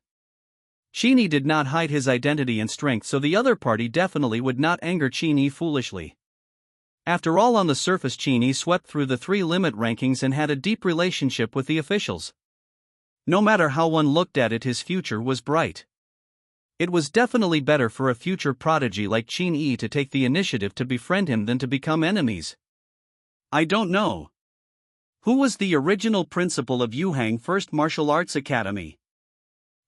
Speaker 1: Qin Yi did not hide his identity and strength, so the other party definitely would not anger Qin Yi foolishly. After all, on the surface, Qin Yi swept through the 3 limit rankings and had a deep relationship with the officials. No matter how one looked at it, his future was bright. It was definitely better for a future prodigy like Qin Yi to take the initiative to befriend him than to become enemies. "I don't know. Who was the original principal of Yu Hang First Martial Arts Academy?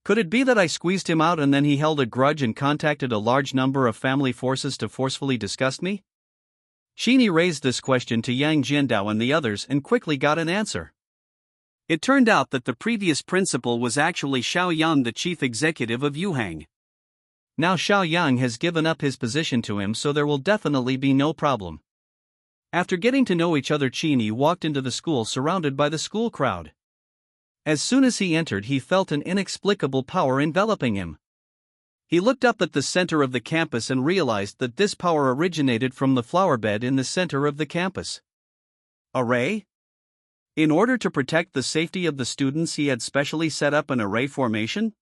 Speaker 1: Could it be that I squeezed him out and then he held a grudge and contacted a large number of family forces to forcefully disgust me?" Qin Yi raised this question to Yang Jiandao and the others and quickly got an answer. It turned out that the previous principal was actually Xiao Yang, the chief executive of Yu Hang. Now Xiao Yang has given up his position to him, so there will definitely be no problem. After getting to know each other, Qin Yi walked into the school surrounded by the school crowd. As soon as he entered, he felt an inexplicable power enveloping him. He looked up at the center of the campus and realized that this power originated from the flower bed in the center of the campus. Array? In order to protect the safety of the students, he had specially set up an array formation?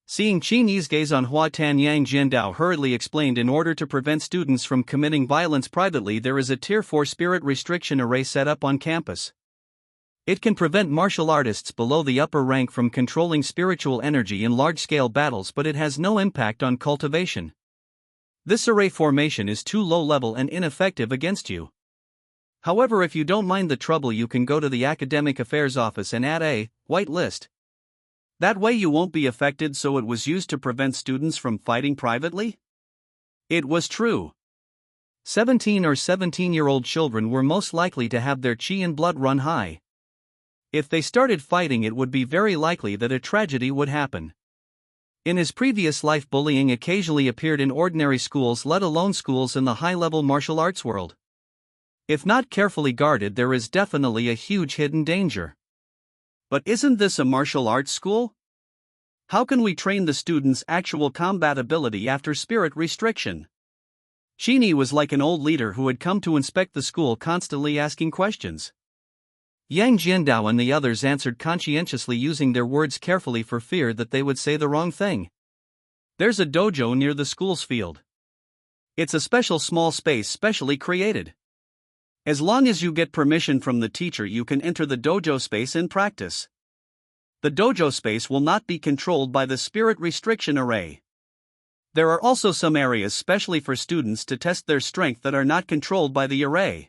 Speaker 1: Seeing Qin Yi's gaze on Hua Tan, Yang Jiandao hurriedly explained, in order to prevent students from committing violence privately, there is a Tier 4 spirit restriction array set up on campus. It can prevent martial artists below the upper rank from controlling spiritual energy in large-scale battles, but it has no impact on cultivation. This array formation is too low-level and ineffective against you. However, if you don't mind the trouble, you can go to the academic affairs office and add a white list. That way you won't be affected. So it was used to prevent students from fighting privately? It was true. 17 or 17-year-old children were most likely to have their qi and blood run high. If they started fighting, it would be very likely that a tragedy would happen. In his previous life, bullying occasionally appeared in ordinary schools, let alone schools in the high-level martial arts world. If not carefully guarded, there is definitely a huge hidden danger. But isn't this a martial arts school? How can we train the students' actual combat ability after spirit restriction? Qin Yi was like an old leader who had come to inspect the school, constantly asking questions. Yang Jiandao and the others answered conscientiously, using their words carefully for fear that they would say the wrong thing. There's a dojo near the school's field. It's a special small space specially created. As long as you get permission from the teacher, you can enter the dojo space and practice. The dojo space will not be controlled by the spirit restriction array. There are also some areas specially for students to test their strength that are not controlled by the array.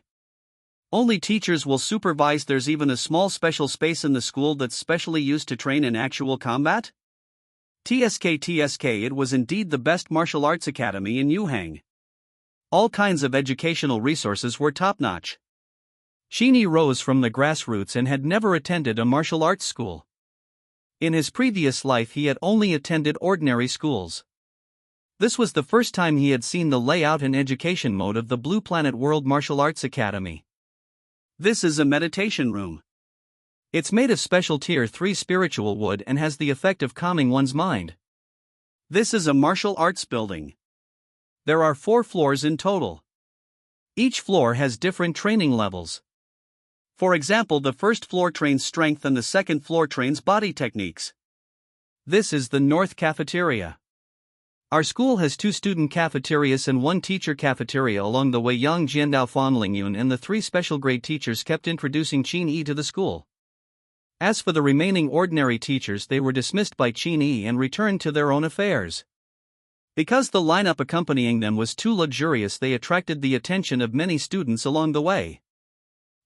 Speaker 1: Only teachers will supervise. There's even a small special space in the school that's specially used to train in actual combat. TSK, it was indeed the best martial arts academy in Yuhang. All kinds of educational resources were top-notch. Qin Yi rose from the grassroots and had never attended a martial arts school. In his previous life, he had only attended ordinary schools. This was the first time he had seen the layout and education mode of the Blue Planet World Martial Arts Academy. This is a meditation room. It's made of special Tier 3 spiritual wood and has the effect of calming one's mind. This is a martial arts building. There are 4 floors in total. Each floor has different training levels. For example, the first floor trains strength and the second floor trains body techniques. This is the North Cafeteria. Our school has 2 student cafeterias and 1 teacher cafeteria along the way. Yang Jiandao, Fanlingyun and the 3 special grade teachers kept introducing Qin Yi to the school. As for the remaining ordinary teachers, they were dismissed by Qin Yi and returned to their own affairs. Because the lineup accompanying them was too luxurious, they attracted the attention of many students along the way.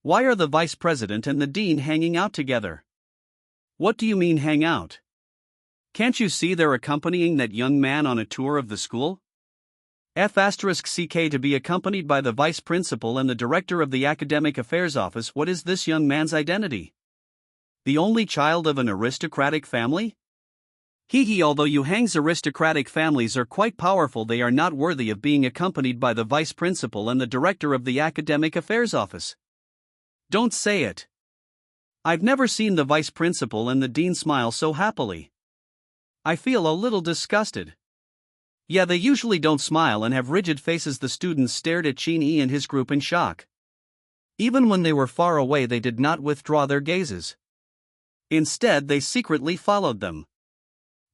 Speaker 1: Why are the vice president and the dean hanging out together? What do you mean hang out? Can't you see they're accompanying that young man on a tour of the school? F***ck to be accompanied by the vice principal and the director of the academic affairs office. What is this young man's identity? The only child of an aristocratic family? Although Yuhang's aristocratic families are quite powerful, they are not worthy of being accompanied by the vice principal and the director of the academic affairs office. Don't say it. I've never seen the vice principal and the dean smile so happily. I feel a little disgusted. Yeah, they usually don't smile and have rigid faces. The students stared at Qin Yi and his group in shock. Even when they were far away, they did not withdraw their gazes. Instead, they secretly followed them.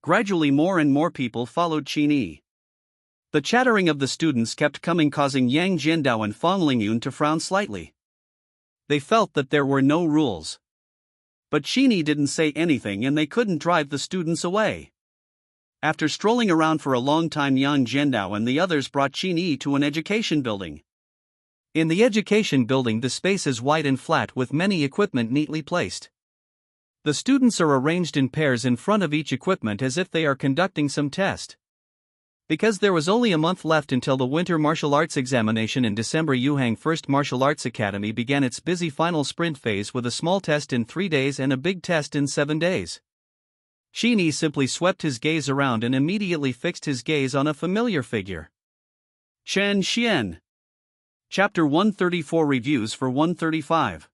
Speaker 1: Gradually, more and more people followed Qin Yi. The chattering of the students kept coming, causing Yang Jiandao and Fanlingyun to frown slightly. They felt that there were no rules. But Qin Yi didn't say anything and they couldn't drive the students away. After strolling around for a long time, Yang Jiandao and the others brought Qin Yi to an education building. In the education building, the space is wide and flat with many equipment neatly placed. The students are arranged in pairs in front of each equipment as if they are conducting some test. Because there was only a month left until the winter martial arts examination in December, Yuhang First Martial Arts Academy began its busy final sprint phase with a small test in 3 days and a big test in 7 days. Qin Yi simply swept his gaze around and immediately fixed his gaze on a familiar figure. Chen Xian. Chapter 134. Reviews for 135.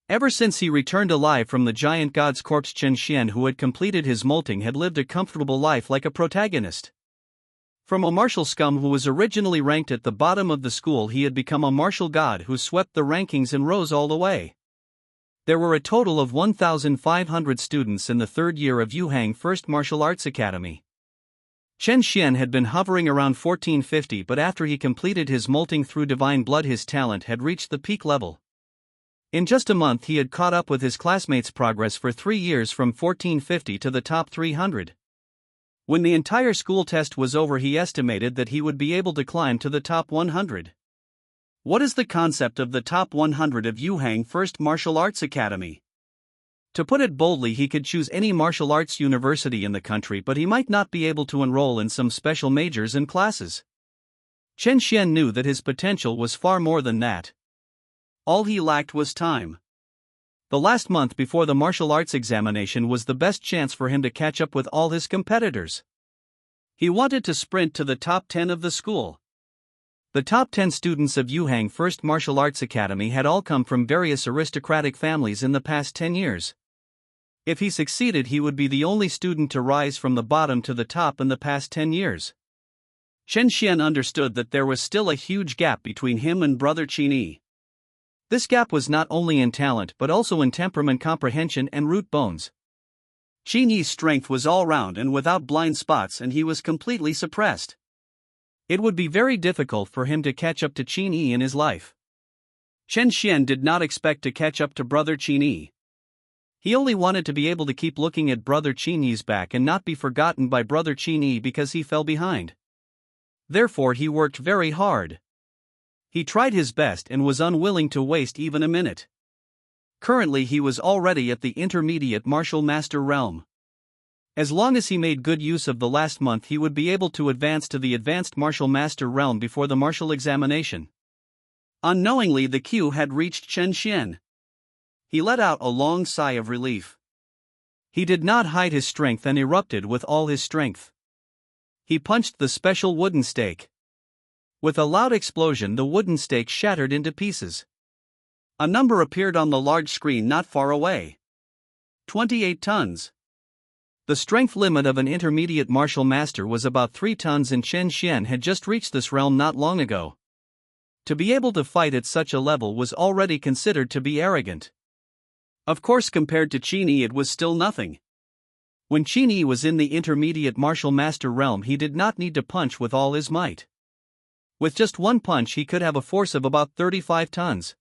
Speaker 1: Ever since he returned alive from the giant god's corpse, Chen Xian, who had completed his molting, had lived a comfortable life like a protagonist. From a martial scum who was originally ranked at the bottom of the school, he had become a martial god who swept the rankings and rose all the way. There were a total of 1,500 students in the 3rd year of Yuhang First Martial Arts Academy. Chen Xian had been hovering around 1450, but after he completed his molting through divine blood, his talent had reached the peak level. In just a month, he had caught up with his classmates' progress for 3 years from 1450 to the top 300. When the entire school test was over, he estimated that he would be able to climb to the top 100. What is the concept of the top 100 of Yuhang First Martial Arts Academy? To put it boldly, he could choose any martial arts university in the country, but he might not be able to enroll in some special majors and classes. Chen Xian knew that his potential was far more than that. All he lacked was time. The last month before the martial arts examination was the best chance for him to catch up with all his competitors. He wanted to sprint to the top 10 of the school. The top 10 students of Yuhang First Martial Arts Academy had all come from various aristocratic families in the past 10 years. If he succeeded, he would be the only student to rise from the bottom to the top in the past 10 years. Chen Xian understood that there was still a huge gap between him and brother Qin Yi. This gap was not only in talent but also in temperament, comprehension, and root bones. Qin Yi's strength was all round and without blind spots, and he was completely suppressed. It would be very difficult for him to catch up to Qin Yi in his life. Chen Xian did not expect to catch up to brother Qin Yi. He only wanted to be able to keep looking at brother Qin Yi's back and not be forgotten by brother Qin Yi because he fell behind. Therefore he worked very hard. He tried his best and was unwilling to waste even a minute. Currently he was already at the intermediate martial master realm. As long as he made good use of the last month, he would be able to advance to the advanced martial master realm before the martial examination. Unknowingly the cue had reached Chen Xian. He let out a long sigh of relief. He did not hide his strength and erupted with all his strength. He punched the special wooden stake. With a loud explosion, the wooden stake shattered into pieces. A number appeared on the large screen not far away. 28 tons. The strength limit of an intermediate martial master was about 3 tons, and Chen Xian had just reached this realm not long ago. To be able to fight at such a level was already considered to be arrogant. Of course, compared to Qin Yi, it was still nothing. When Qin Yi was in the intermediate martial master realm, he did not need to punch with all his might. With just one punch, he could have a force of about 35 tons.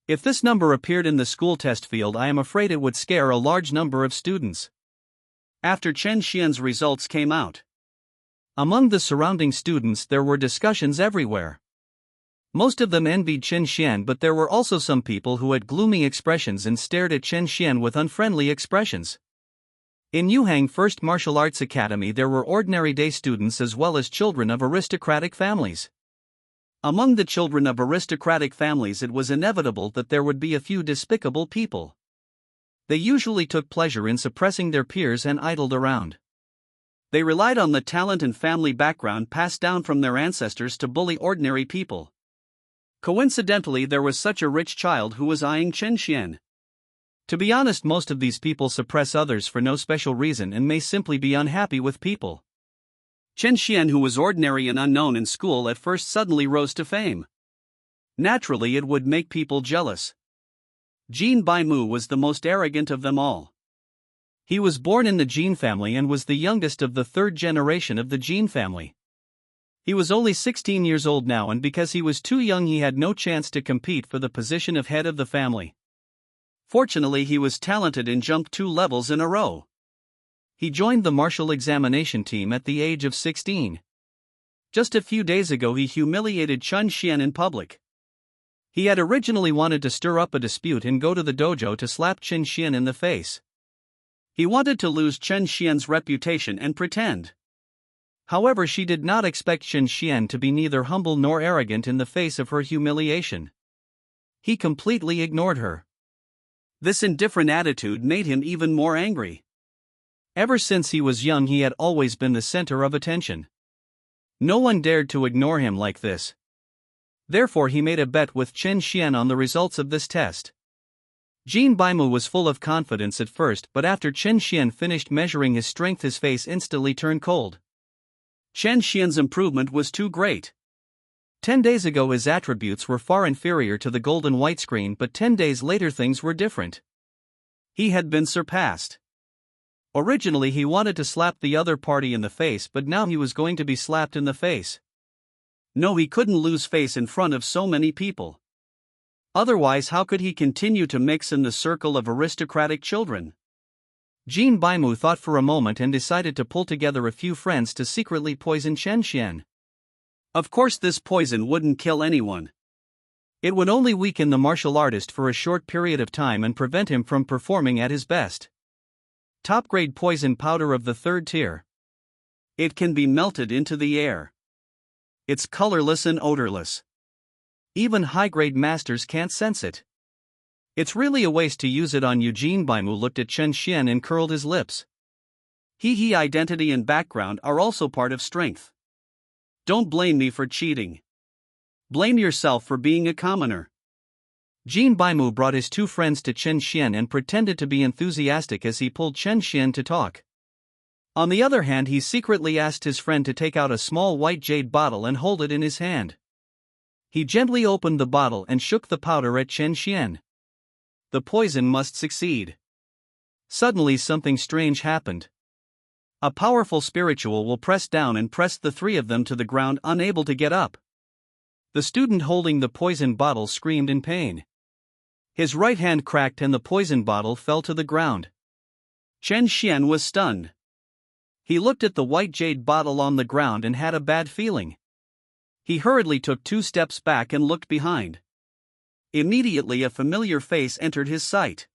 Speaker 1: If this number appeared in the school test field, I am afraid it would scare a large number of students. After Chen Xian's results came out, among the surrounding students there were discussions everywhere. Most of them envied Chen Xian, but there were also some people who had gloomy expressions and stared at Chen Xian with unfriendly expressions. In Yuhang First Martial Arts Academy there were ordinary day students as well as children of aristocratic families. Among the children of aristocratic families, it was inevitable that there would be a few despicable people. They usually took pleasure in suppressing their peers and idled around. They relied on the talent and family background passed down from their ancestors to bully ordinary people. Coincidentally, there was such a rich child who was eyeing Chen Xian. To be honest, most of these people suppress others for no special reason and may simply be unhappy with people. Chen Xian, who was ordinary and unknown in school at first, suddenly rose to fame. Naturally, it would make people jealous. Jin Baimu was the most arrogant of them all. He was born in the Jin family and was the youngest of the third generation of the Jin family. He was only 16 years old now, and because he was too young he had no chance to compete for the position of head of the family. Fortunately, he was talented and jumped 2 levels in a row. He joined the martial examination team at the age of 16. Just a few days ago he humiliated Chen Xian in public. He had originally wanted to stir up a dispute and go to the dojo to slap Chen Xian in the face. He wanted to lose Chen Xian's reputation and pretend. However, she did not expect Chen Xian to be neither humble nor arrogant in the face of her humiliation. He completely ignored her. This indifferent attitude made him even more angry. Ever since he was young, he had always been the center of attention. No one dared to ignore him like this. Therefore, he made a bet with Chen Xian on the results of this test. Jin Baimu was full of confidence at first, but after Chen Xian finished measuring his strength, his face instantly turned cold. Chen Xian's improvement was too great. 10 days ago his attributes were far inferior to the golden white screen, but 10 days later things were different. He had been surpassed. Originally he wanted to slap the other party in the face, but now he was going to be slapped in the face. No, he couldn't lose face in front of so many people. Otherwise, how could he continue to mix in the circle of aristocratic children? Jin Baimu thought for a moment and decided to pull together a few friends to secretly poison Chen Xian. Of course, this poison wouldn't kill anyone. It would only weaken the martial artist for a short period of time and prevent him from performing at his best. Top-grade poison powder of the 3rd tier. It can be melted into the air. It's colorless and odorless. Even high-grade masters can't sense it. It's really a waste to use it on you. Qin Baimu looked at Chen Xian and curled his lips. He identity and background are also part of strength. Don't blame me for cheating. Blame yourself for being a commoner. Qin Baimu brought his two friends to Chen Xian and pretended to be enthusiastic as he pulled Chen Xian to talk. On the other hand, he secretly asked his friend to take out a small white jade bottle and hold it in his hand. He gently opened the bottle and shook the powder at Chen Xian. The poison must succeed. Suddenly something strange happened. A powerful spiritual will press down and pressed the three of them to the ground, unable to get up. The student holding the poison bottle screamed in pain. His right hand cracked and the poison bottle fell to the ground. Chen Xian was stunned. He looked at the white jade bottle on the ground and had a bad feeling. He hurriedly took 2 steps back and looked behind. Immediately a familiar face entered his sight.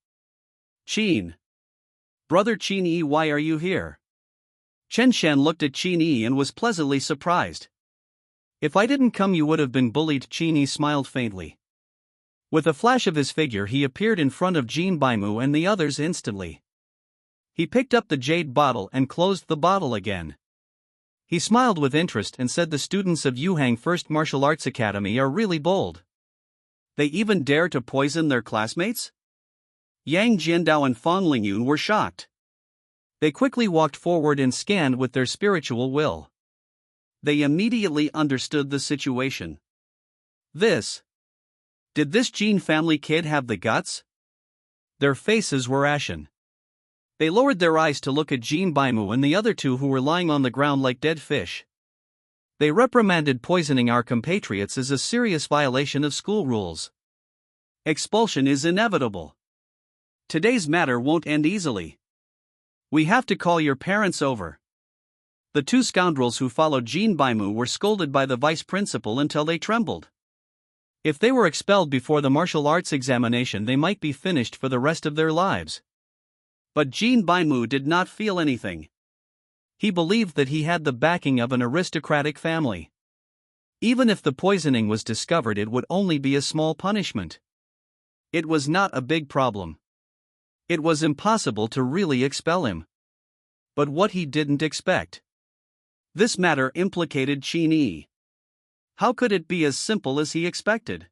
Speaker 1: Qin. Brother Qin Yi, why are you here? Chen Xian looked at Qin Yi and was pleasantly surprised. If I didn't come you would have been bullied. Qin Yi smiled faintly. With a flash of his figure he appeared in front of Qin Baimu and the others instantly. He picked up the jade bottle and closed the bottle again. He smiled with interest and said the students of Yuhang First Martial Arts Academy are really bold. They even dare to poison their classmates? Yang Jiandao and Fang Lingyun were shocked. They quickly walked forward and scanned with their spiritual will. They immediately understood the situation. Did this Qin family kid have the guts? Their faces were ashen. They lowered their eyes to look at Qin Baimu and the other two who were lying on the ground like dead fish. They reprimanded poisoning our compatriots as a serious violation of school rules. Expulsion is inevitable. Today's matter won't end easily. We have to call your parents over. The 2 scoundrels who followed Qin Baimu were scolded by the vice principal until they trembled. If they were expelled before the martial arts examination, they might be finished for the rest of their lives. But Qin Baimu did not feel anything. He believed that he had the backing of an aristocratic family. Even if the poisoning was discovered, it would only be a small punishment. It was not a big problem. It was impossible to really expel him. But what he didn't expect. This matter implicated Qin Yi. How could it be as simple as he expected?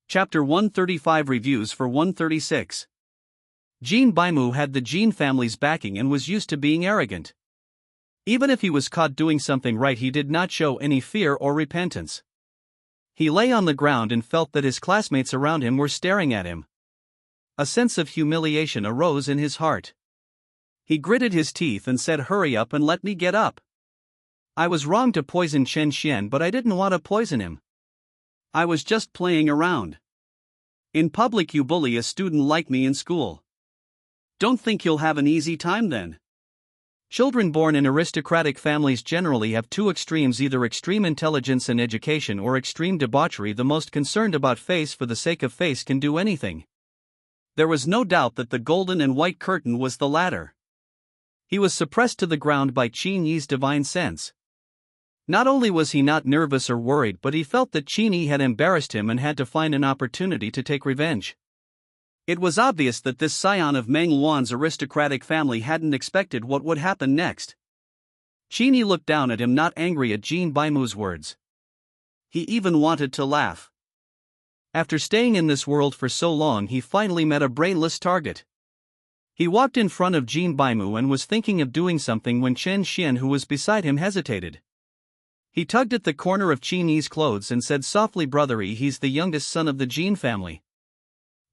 Speaker 1: Chapter 135 Reviews for 136. Qin Baimu had the Qin family's backing and was used to being arrogant. Even if he was caught doing something right, he did not show any fear or repentance. He lay on the ground and felt that his classmates around him were staring at him. A sense of humiliation arose in his heart. He gritted his teeth and said, "Hurry up and let me get up. I was wrong to poison Chen Xian, but I didn't want to poison him. I was just playing around. In public you bully a student like me in school. Don't think you'll have an easy time then." Children born in aristocratic families generally have 2 extremes, either extreme intelligence and education or extreme debauchery. The most concerned about face for the sake of face can do anything. There was no doubt that the golden and white curtain was the latter. He was suppressed to the ground by Qin Yi's divine sense. Not only was he not nervous or worried, but he felt that Qin Yi had embarrassed him and had to find an opportunity to take revenge. It was obvious that this scion of Meng Luan's aristocratic family hadn't expected what would happen next. Qin Yi looked down at him, not angry at Qin Baimu's words. He even wanted to laugh. After staying in this world for so long, he finally met a brainless target. He walked in front of Qin Baimu and was thinking of doing something when Chen Xian, who was beside him, hesitated. He tugged at the corner of Qin Yi's clothes and said softly, "Brother Yi, he's the youngest son of the Qin family.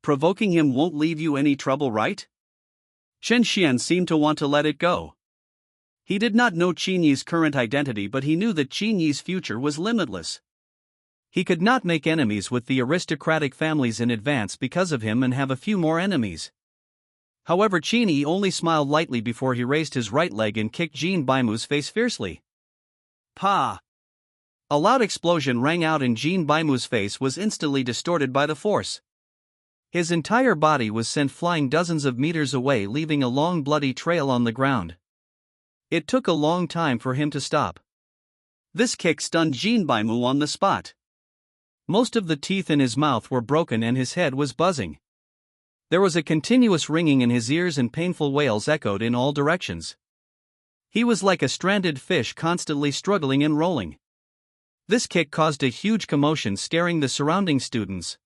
Speaker 1: Provoking him won't leave you any trouble, right?" Chen Xian seemed to want to let it go. He did not know Qin Yi's current identity, but he knew that Qin Yi's future was limitless. He could not make enemies with the aristocratic families in advance because of him and have a few more enemies. However, Qin Yi only smiled lightly before he raised his right leg and kicked Qin Baimu's face fiercely. Pa! A loud explosion rang out and Qin Baimu's face was instantly distorted by the force. His entire body was sent flying dozens of meters away, leaving a long bloody trail on the ground. It took a long time for him to stop. This kick stunned Qin Yi on the spot. Most of the teeth in his mouth were broken and his head was buzzing. There was a continuous ringing in his ears and painful wails echoed in all directions. He was like a stranded fish constantly struggling and rolling. This kick caused a huge commotion, scaring the surrounding students.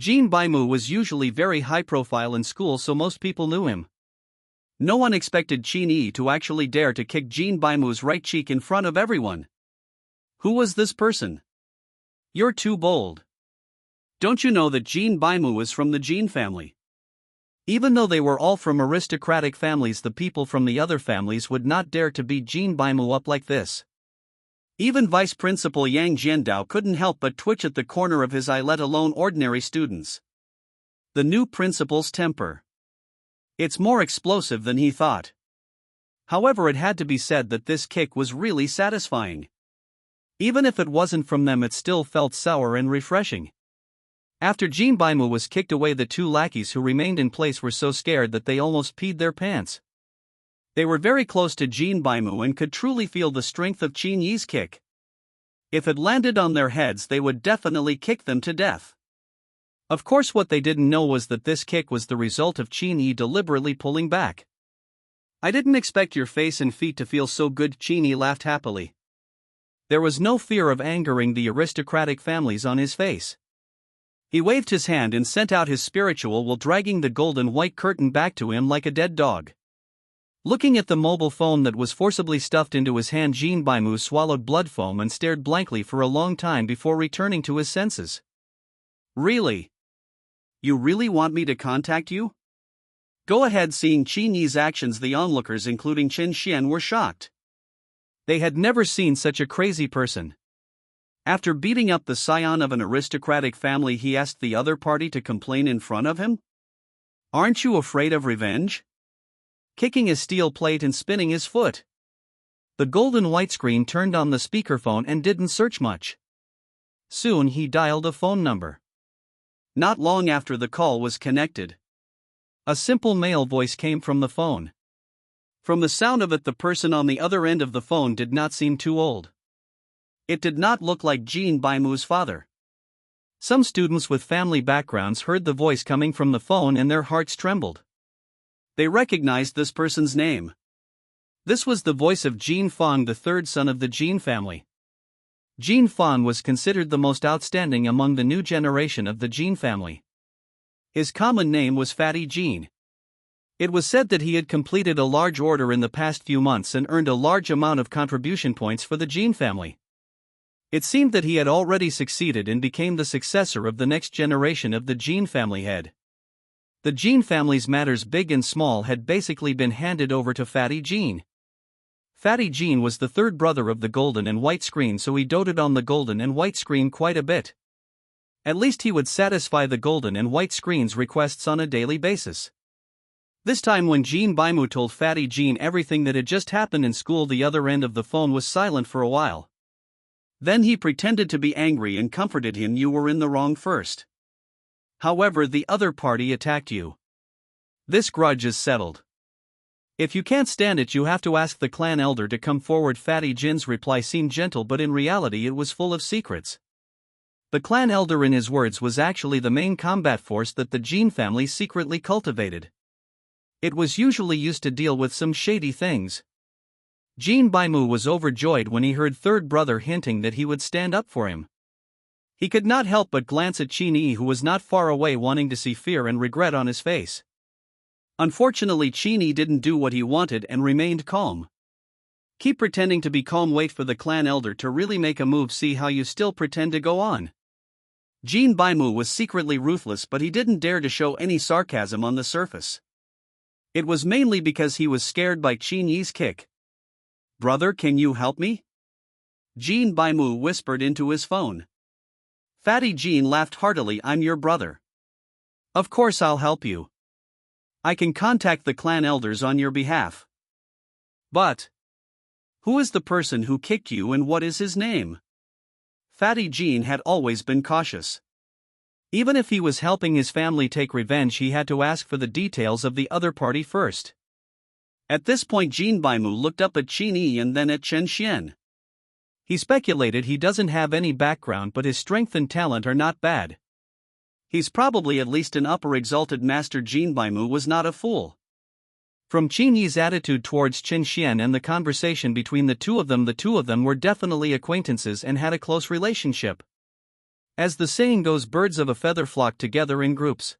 Speaker 1: Qin Yi was usually very high profile in school, so most people knew him. No one expected Qin Yi to actually dare to kick Qin Yi's right cheek in front of everyone. Who was this person? You're too bold. Don't you know that Qin Yi was from the Qin family? Even though they were all from aristocratic families, the people from the other families would not dare to beat Qin Yi up like this. Even Vice Principal Yang Jiandao couldn't help but twitch at the corner of his eye, let alone ordinary students. The new principal's temper. It's more explosive than he thought. However, it had to be said that this kick was really satisfying. Even if it wasn't from them, it still felt sour and refreshing. After Qin Yi was kicked away, the two lackeys who remained in place were so scared that they almost peed their pants. They were very close to Qin Yi and could truly feel the strength of Qin Yi's kick. If it landed on their heads, they would definitely kick them to death. Of course, what they didn't know was that this kick was the result of Qin Yi deliberately pulling back. I didn't expect your face and feet to feel so good, Qin Yi laughed happily. There was no fear of angering the aristocratic families on his face. He waved his hand and sent out his spiritual while dragging the golden white curtain back to him like a dead dog. Looking at the mobile phone that was forcibly stuffed into his hand, Qin Yi swallowed blood foam and stared blankly for a long time before returning to his senses. Really? You really want me to contact you? Go ahead. Seeing Qin Yi's actions, the onlookers, including Chen Xian, were shocked. They had never seen such a crazy person. After beating up the scion of an aristocratic family, he asked the other party to complain in front of him? Aren't you afraid of revenge? Kicking a steel plate and spinning his foot. The golden white screen turned on the speakerphone and didn't search much. Soon he dialed a phone number. Not long after the call was connected, a simple male voice came from the phone. From the sound of it, the person on the other end of the phone did not seem too old. It did not look like Qin Yi's father. Some students with family backgrounds heard the voice coming from the phone and their hearts trembled. They recognized this person's name. This was the voice of Qin Fang, the third son of the Qin family. Qin Fang was considered the most outstanding among the new generation of the Qin family. His common name was Fatty Qin. It was said that he had completed a large order in the past few months and earned a large amount of contribution points for the Qin family. It seemed that he had already succeeded and became the successor of the next generation of the Qin family head. The Qin family's matters, big and small, had basically been handed over to Fatty Qin. Fatty Qin was the third brother of the golden and white screen, so he doted on the golden and white screen quite a bit. At least he would satisfy the golden and white screen's requests on a daily basis. This time, when Qin Yi told Fatty Qin everything that had just happened in school, the other end of the phone was silent for a while. Then he pretended to be angry and comforted him. You were in the wrong first. However, the other party attacked you. This grudge is settled. If you can't stand it, you have to ask the clan elder to come forward. Fatty Jin's reply seemed gentle, but in reality it was full of secrets. The clan elder, in his words, was actually the main combat force that the Qin family secretly cultivated. It was usually used to deal with some shady things. Qin Yi was overjoyed when he heard third brother hinting that he would stand up for him. He could not help but glance at Qin Yi, who was not far away, wanting to see fear and regret on his face. Unfortunately, Qin Yi didn't do what he wanted and remained calm. Keep pretending to be calm. Wait for the clan elder to really make a move. See how you still pretend to go on. Qin Yi was secretly ruthless, but he didn't dare to show any sarcasm on the surface. It was mainly because he was scared by Qin Yi's kick. Brother, can you help me? Qin Yi whispered into his phone. Fatty Qin laughed heartily. I'm your brother. Of course I'll help you. I can contact the clan elders on your behalf. But who is the person who kicked you and what is his name? Fatty Qin had always been cautious. Even if he was helping his family take revenge, he had to ask for the details of the other party first. At this point, Qin Yi looked up at Qin Yi and then at Chen Xian. He speculated he doesn't have any background, but his strength and talent are not bad. He's probably at least an upper exalted master. Qin Baimu was not a fool. From Qin Yi's attitude towards Qin Xian and the conversation between the two of them were definitely acquaintances and had a close relationship. As the saying goes, birds of a feather flock together in groups.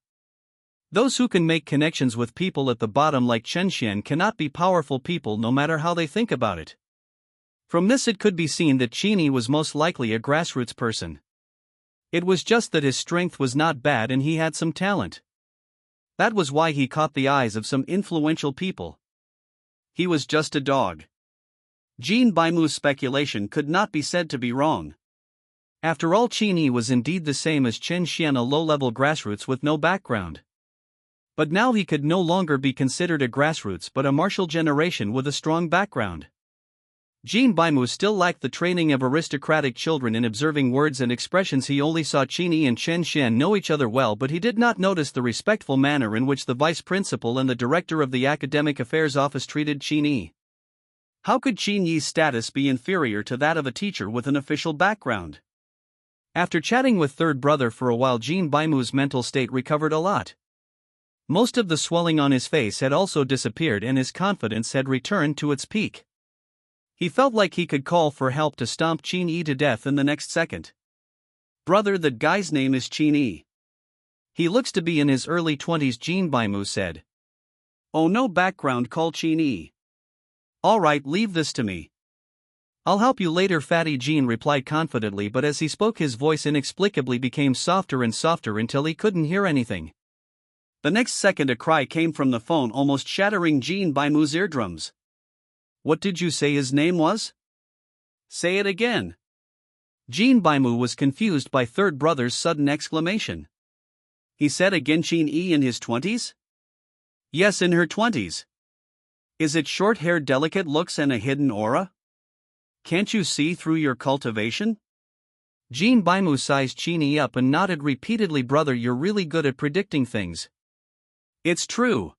Speaker 1: Those who can make connections with people at the bottom like Qin Xian cannot be powerful people no matter how they think about it. From this it could be seen that Qin Yi was most likely a grassroots person. It was just that his strength was not bad and he had some talent. That was why he caught the eyes of some influential people. He was just a dog. Qin Baimu's speculation could not be said to be wrong. After all, Qin Yi was indeed the same as Qin Xian, a low-level grassroots with no background. But now he could no longer be considered a grassroots but a martial generation with a strong background. Qin Baimu still lacked the training of aristocratic children in observing words and expressions. He only saw Qin Yi and Qin Xian know each other well, but he did not notice the respectful manner in which the vice principal and the director of the academic affairs office treated Qin Yi. How could Qin Yi's status be inferior to that of a teacher with an official background? After chatting with third brother for a while, Qin Baimu's mental state recovered a lot. Most of the swelling on his face had also disappeared and his confidence had returned to its peak. He felt like he could call for help to stomp Qin Yi to death in the next second. "Brother, that guy's name is Qin Yi. He looks to be in his early 20s, Qin Baimu said. "Oh, no background, call Qin Yi. "Alright, leave this to me. I'll help you later," Fatty Qin replied confidently, but as he spoke his voice inexplicably became softer and softer until he couldn't hear anything. The next second a cry came from the phone, almost shattering Qin Baimu's eardrums. "What did you say his name was? Say it again." Qin Baimu was confused by third brother's sudden exclamation. He said again, "Qin Yi in his 20s? "Yes, in her 20s. Is it short-haired, delicate looks and a hidden aura? Can't you see through your cultivation?" Qin Baimu sized Qin Yi up and nodded repeatedly. "Brother, you're really good at predicting things." "It's true."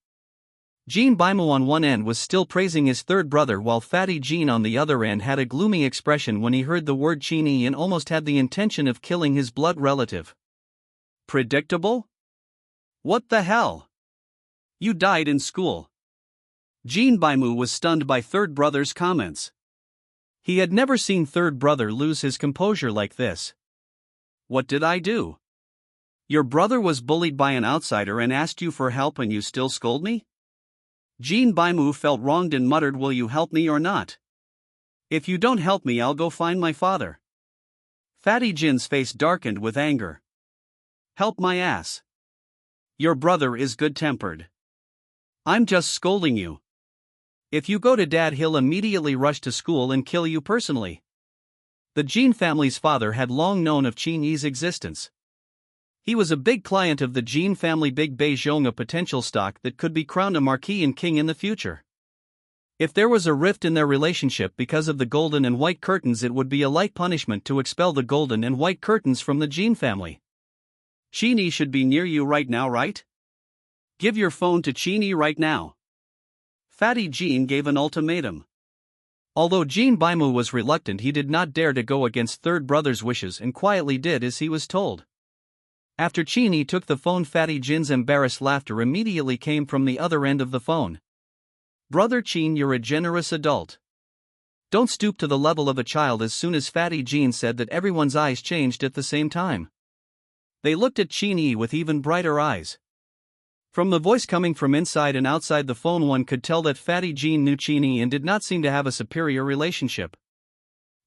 Speaker 1: Qin Baimu on one end was still praising his third brother, while Fatty Qin on the other end had a gloomy expression when he heard the word Qin Yi and almost had the intention of killing his blood relative. "Predictable? What the hell? You died in school." Qin Baimu was stunned by third brother's comments. He had never seen third brother lose his composure like this. "What did I do? Your brother was bullied by an outsider and asked you for help and you still scold me?" Qin Baimu felt wronged and muttered, "Will you help me or not? If you don't help me, I'll go find my father." Fatty Qin's face darkened with anger. "Help my ass. Your brother is good-tempered. I'm just scolding you. If you go to Dad, he'll immediately rush to school and kill you personally." The Qin family's father had long known of Qin Yi's existence. He was a big client of the Qin family, Big Beijing, a potential stock that could be crowned a marquis and king in the future. If there was a rift in their relationship because of the golden and white curtains, it would be a light punishment to expel the golden and white curtains from the Qin family. "Qin Yi should be near you right now, right? Give your phone to Qin Yi right now." Fatty Qin gave an ultimatum. Although Qin Baimu was reluctant, he did not dare to go against third brother's wishes and quietly did as he was told. After Qin Yi took the phone, Fatty Qin's embarrassed laughter immediately came from the other end of the phone. "Brother Qin, you're a generous adult. Don't stoop to the level of a child." As soon as Fatty Qin said that, everyone's eyes changed at the same time. They looked at Qin Yi with even brighter eyes. From the voice coming from inside and outside the phone, one could tell that Fatty Qin knew Qin Yi and did not seem to have a superior relationship.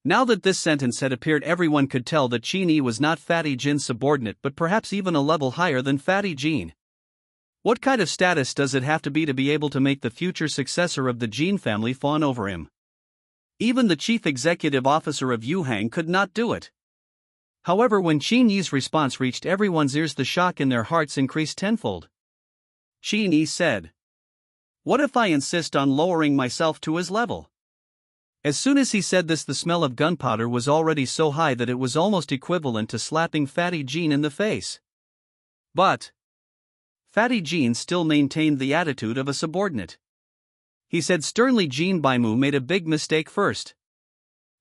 Speaker 1: Now that this sentence had appeared, everyone could tell that Qin Yi was not Fatty Qin's subordinate, but perhaps even a level higher than Fatty Qin. What kind of status does it have to be able to make the future successor of the Qin family fawn over him? Even the chief executive officer of Yuhang could not do it. However, when Qin Yi's response reached everyone's ears, the shock in their hearts increased tenfold. Qin Yi said, "What if I insist on lowering myself to his level?" As soon as he said this, the smell of gunpowder was already so high that it was almost equivalent to slapping Fatty Qin in the face. But Fatty Qin still maintained the attitude of a subordinate. He said sternly, "Qin Baimu made a big mistake first.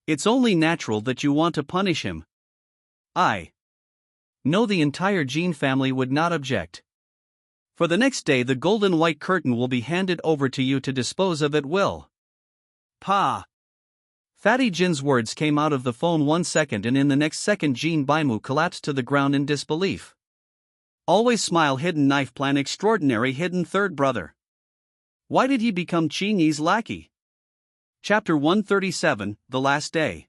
Speaker 1: It's only natural that you want to punish him. I know the entire Qin family would not object. For the next day the golden white curtain will be handed over to you to dispose of at will. Pa! Fatty Jin's words came out of the phone 1 second, and in the next second Qin Baimu collapsed to the ground in disbelief. Always smile, hidden knife plan, extraordinary hidden third brother. Why did he become Qin Yi's lackey? Chapter 137, The Last Day.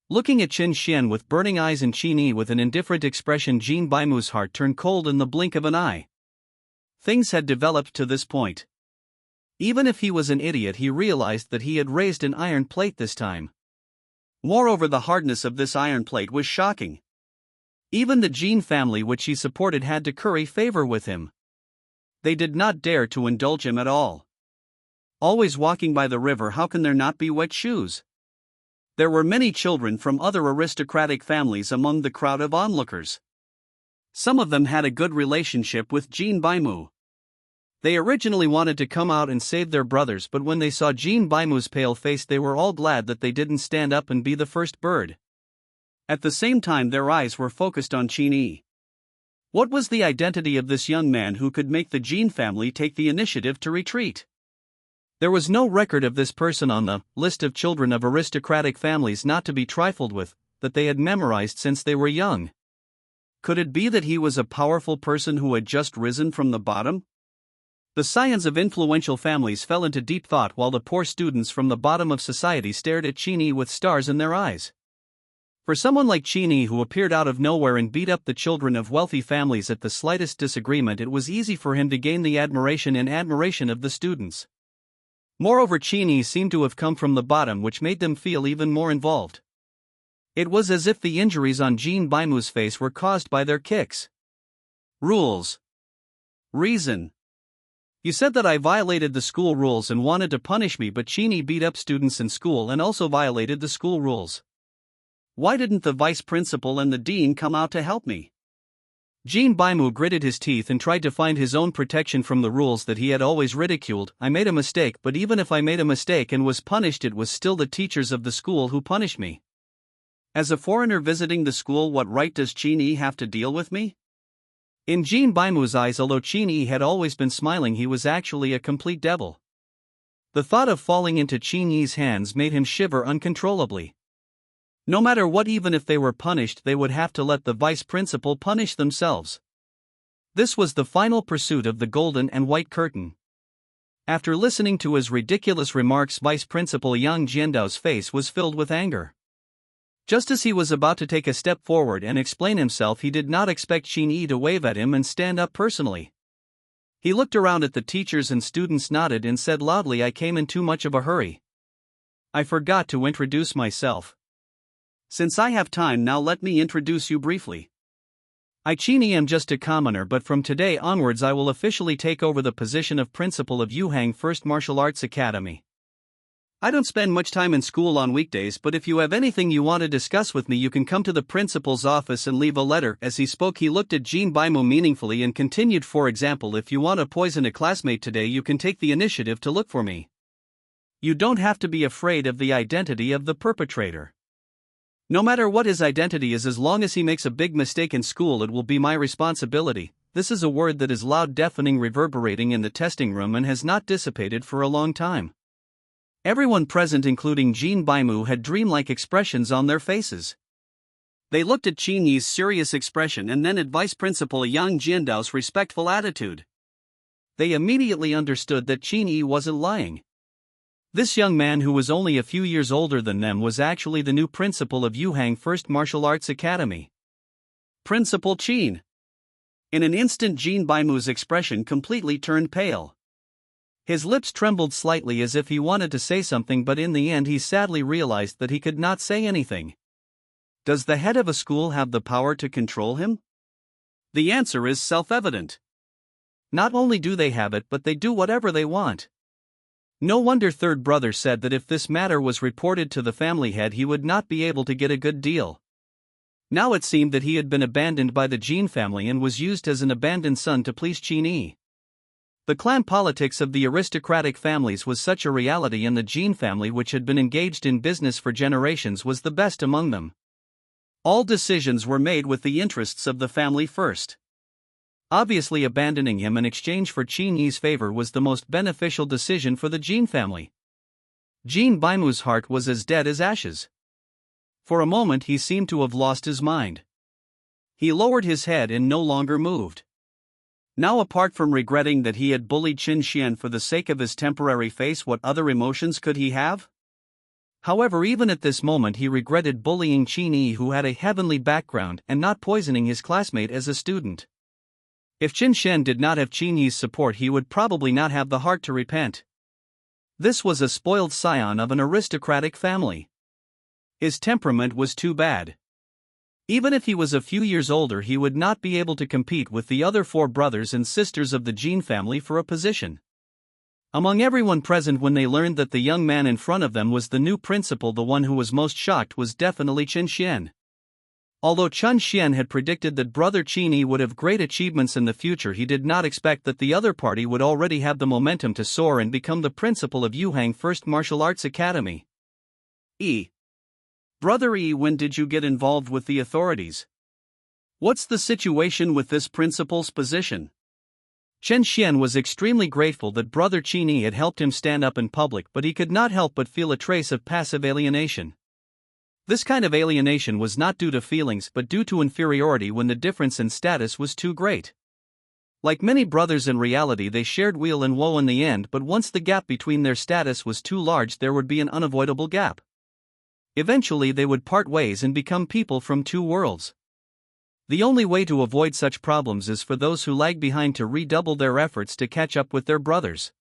Speaker 1: Looking at Qin Xian with burning eyes and Qin Yi with an indifferent expression, Qin Baimu's heart turned cold in the blink of an eye. Things had developed to this point. Even if he was an idiot, he realized that he had raised an iron plate this time. Moreover, the hardness of this iron plate was shocking. Even the Qin family which he supported had to curry favor with him. They did not dare to indulge him at all. Always walking by the river, how can there not be wet shoes? There were many children from other aristocratic families among the crowd of onlookers. Some of them had a good relationship with Qin Baimu. They originally wanted to come out and save their brothers, but when they saw Qin Baimu's pale face, they were all glad that they didn't stand up and be the first bird. At the same time, their eyes were focused on Qin Yi. What was the identity of this young man who could make the Qin family take the initiative to retreat? There was no record of this person on the list of children of aristocratic families not to be trifled with, that they had memorized since they were young. Could it be that he was a powerful person who had just risen from the bottom? The scions of influential families fell into deep thought, while the poor students from the bottom of society stared at Qin Yi with stars in their eyes. For someone like Qin Yi, who appeared out of nowhere and beat up the children of wealthy families at the slightest disagreement, it was easy for him to gain the admiration of the students. Moreover, Qin Yi seemed to have come from the bottom, which made them feel even more involved. It was as if the injuries on Qin Baimu's face were caused by their kicks. Rules. Reason. You said that I violated the school rules and wanted to punish me, but Qin Yi beat up students in school and also violated the school rules. Why didn't the vice principal and the dean come out to help me? Qin Baimu gritted his teeth and tried to find his own protection from the rules that he had always ridiculed. I made a mistake, but even if I made a mistake and was punished, it was still the teachers of the school who punished me. As a foreigner visiting the school, what right does Qin Yi have to deal with me? In Qin Baimu's eyes, although Qin Yi had always been smiling, he was actually a complete devil. The thought of falling into Qin Yi's hands made him shiver uncontrollably. No matter what, even if they were punished, they would have to let the vice principal punish themselves. This was the final pursuit of the golden and white curtain. After listening to his ridiculous remarks, Vice Principal Yang Jiandao's face was filled with anger. Just as he was about to take a step forward and explain himself, he did not expect Qin Yi to wave at him and stand up personally. He looked around at the teachers and students, nodded, and said loudly, I came in too much of a hurry. I forgot to introduce myself. Since I have time now, let me introduce you briefly. I, Qin Yi, am just a commoner, but from today onwards I will officially take over the position of principal of Yuhang First Martial Arts Academy. I don't spend much time in school on weekdays, but if you have anything you want to discuss with me, you can come to the principal's office and leave a letter. As he spoke, he looked at Qin Baimu meaningfully and continued, for example, if you want to poison a classmate today, you can take the initiative to look for me. You don't have to be afraid of the identity of the perpetrator. No matter what his identity is, as long as he makes a big mistake in school, it will be my responsibility. This is a word that is loud, deafening, reverberating in the testing room and has not dissipated for a long time. Everyone present, including Qin Baimu, had dreamlike expressions on their faces. They looked at Qin Yi's serious expression and then at Vice Principal Yang Jiandao's respectful attitude. They immediately understood that Qin Yi wasn't lying. This young man, who was only a few years older than them, was actually the new principal of Yuhang First Martial Arts Academy. Principal Qin. In an instant, Qin Baimu's expression completely turned pale. His lips trembled slightly as if he wanted to say something, but in the end he sadly realized that he could not say anything. Does the head of a school have the power to control him? The answer is self-evident. Not only do they have it, but they do whatever they want. No wonder third brother said that if this matter was reported to the family head, he would not be able to get a good deal. Now it seemed that he had been abandoned by the Qin family and was used as an abandoned son to please Qin Yi. The clan politics of the aristocratic families was such a reality, and the Qin family, which had been engaged in business for generations, was the best among them. All decisions were made with the interests of the family first. Obviously, abandoning him in exchange for Qin Yi's favor was the most beneficial decision for the Qin family. Qin Baimu's heart was as dead as ashes. For a moment he seemed to have lost his mind. He lowered his head and no longer moved. Now, apart from regretting that he had bullied Qin Xian for the sake of his temporary face, what other emotions could he have? However, even at this moment he regretted bullying Qin Yi, who had a heavenly background, and not poisoning his classmate as a student. If Qin Xian did not have Qin Yi's support, he would probably not have the heart to repent. This was a spoiled scion of an aristocratic family. His temperament was too bad. Even if he was a few years older, he would not be able to compete with the other 4 brothers and sisters of the Qin family for a position. Among everyone present, when they learned that the young man in front of them was the new principal, the one who was most shocked was definitely Qin Xian. Although Qin Xian had predicted that brother Qin Yi would have great achievements in the future, he did not expect that the other party would already have the momentum to soar and become the principal of Yuhang First Martial Arts Academy. Brother Yi, when did you get involved with the authorities? What's the situation with this principal's position? Qin Xian was extremely grateful that brother Qin Yi had helped him stand up in public, but he could not help but feel a trace of passive alienation. This kind of alienation was not due to feelings but due to inferiority when the difference in status was too great. Like many brothers, in reality they shared weal and woe in the end, but once the gap between their status was too large, there would be an unavoidable gap. Eventually they would part ways and become people from 2 worlds. The only way to avoid such problems is for those who lag behind to redouble their efforts to catch up with their brothers.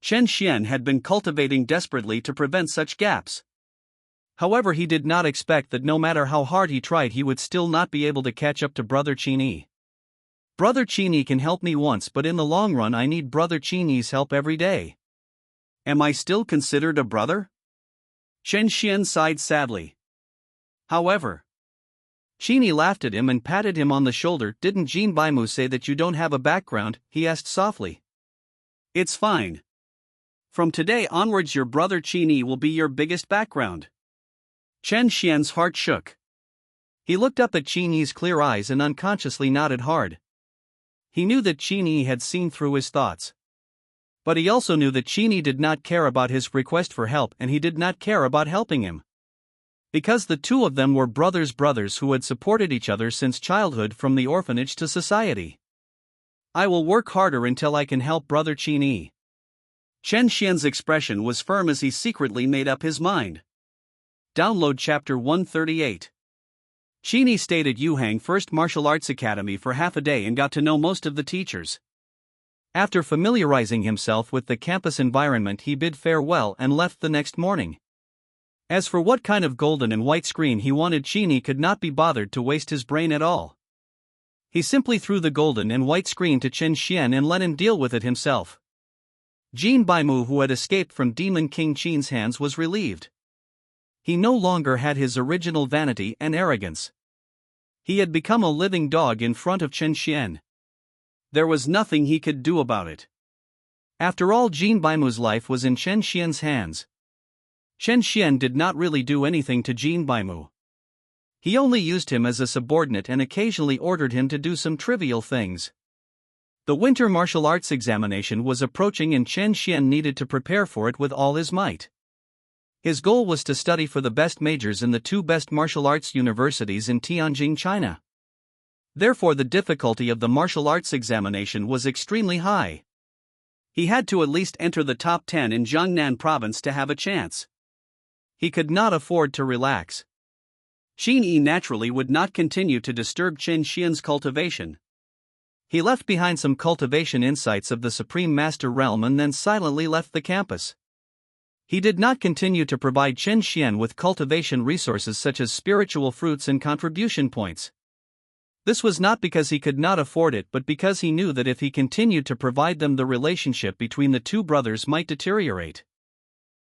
Speaker 1: Qin Xian had been cultivating desperately to prevent such gaps. However, he did not expect that no matter how hard he tried, he would still not be able to catch up to brother Qin Yi. Brother Qin Yi can help me once, but in the long run I need brother Qin Yi's help every day. Am I still considered a brother? Qin Xian sighed sadly. However, Qin Yi laughed at him and patted him on the shoulder. Didn't Qin Baimu say that you don't have a background? He asked softly. It's fine. From today onwards your brother Qin Yi will be your biggest background. Qin Xian's heart shook. He looked up at Qin Yi's clear eyes and unconsciously nodded hard. He knew that Qin Yi had seen through his thoughts. But he also knew that Qin Yi did not care about his request for help, and he did not care about helping him. Because the 2 of them were brothers who had supported each other since childhood, from the orphanage to society. I will work harder until I can help brother Qin Yi. Qin Xian's expression was firm as he secretly made up his mind. Download Chapter 138. Qin Yi stayed at Yuhang First Martial Arts Academy for half a day and got to know most of the teachers. After familiarizing himself with the campus environment, he bid farewell and left the next morning. As for what kind of golden and white screen he wanted, Qin Yi could not be bothered to waste his brain at all. He simply threw the golden and white screen to Qin Xian and let him deal with it himself. Qin Baimu, who had escaped from Demon King Qin's hands, was relieved. He no longer had his original vanity and arrogance. He had become a living dog in front of Qin Xian. There was nothing he could do about it. After all, Qin Baimu's life was in Qin Xian's hands. Qin Xian did not really do anything to Qin Baimu. He only used him as a subordinate and occasionally ordered him to do some trivial things. The winter martial arts examination was approaching and Qin Xian needed to prepare for it with all his might. His goal was to study for the best majors in the 2 best martial arts universities in Tianjin, China. Therefore, the difficulty of the martial arts examination was extremely high. He had to at least enter the top 10 in Jiangnan province to have a chance. He could not afford to relax. Qin Yi naturally would not continue to disturb Qin Xian's cultivation. He left behind some cultivation insights of the Supreme Master realm and then silently left the campus. He did not continue to provide Qin Xian with cultivation resources such as spiritual fruits and contribution points. This was not because he could not afford it, but because he knew that if he continued to provide them, the relationship between the 2 brothers might deteriorate.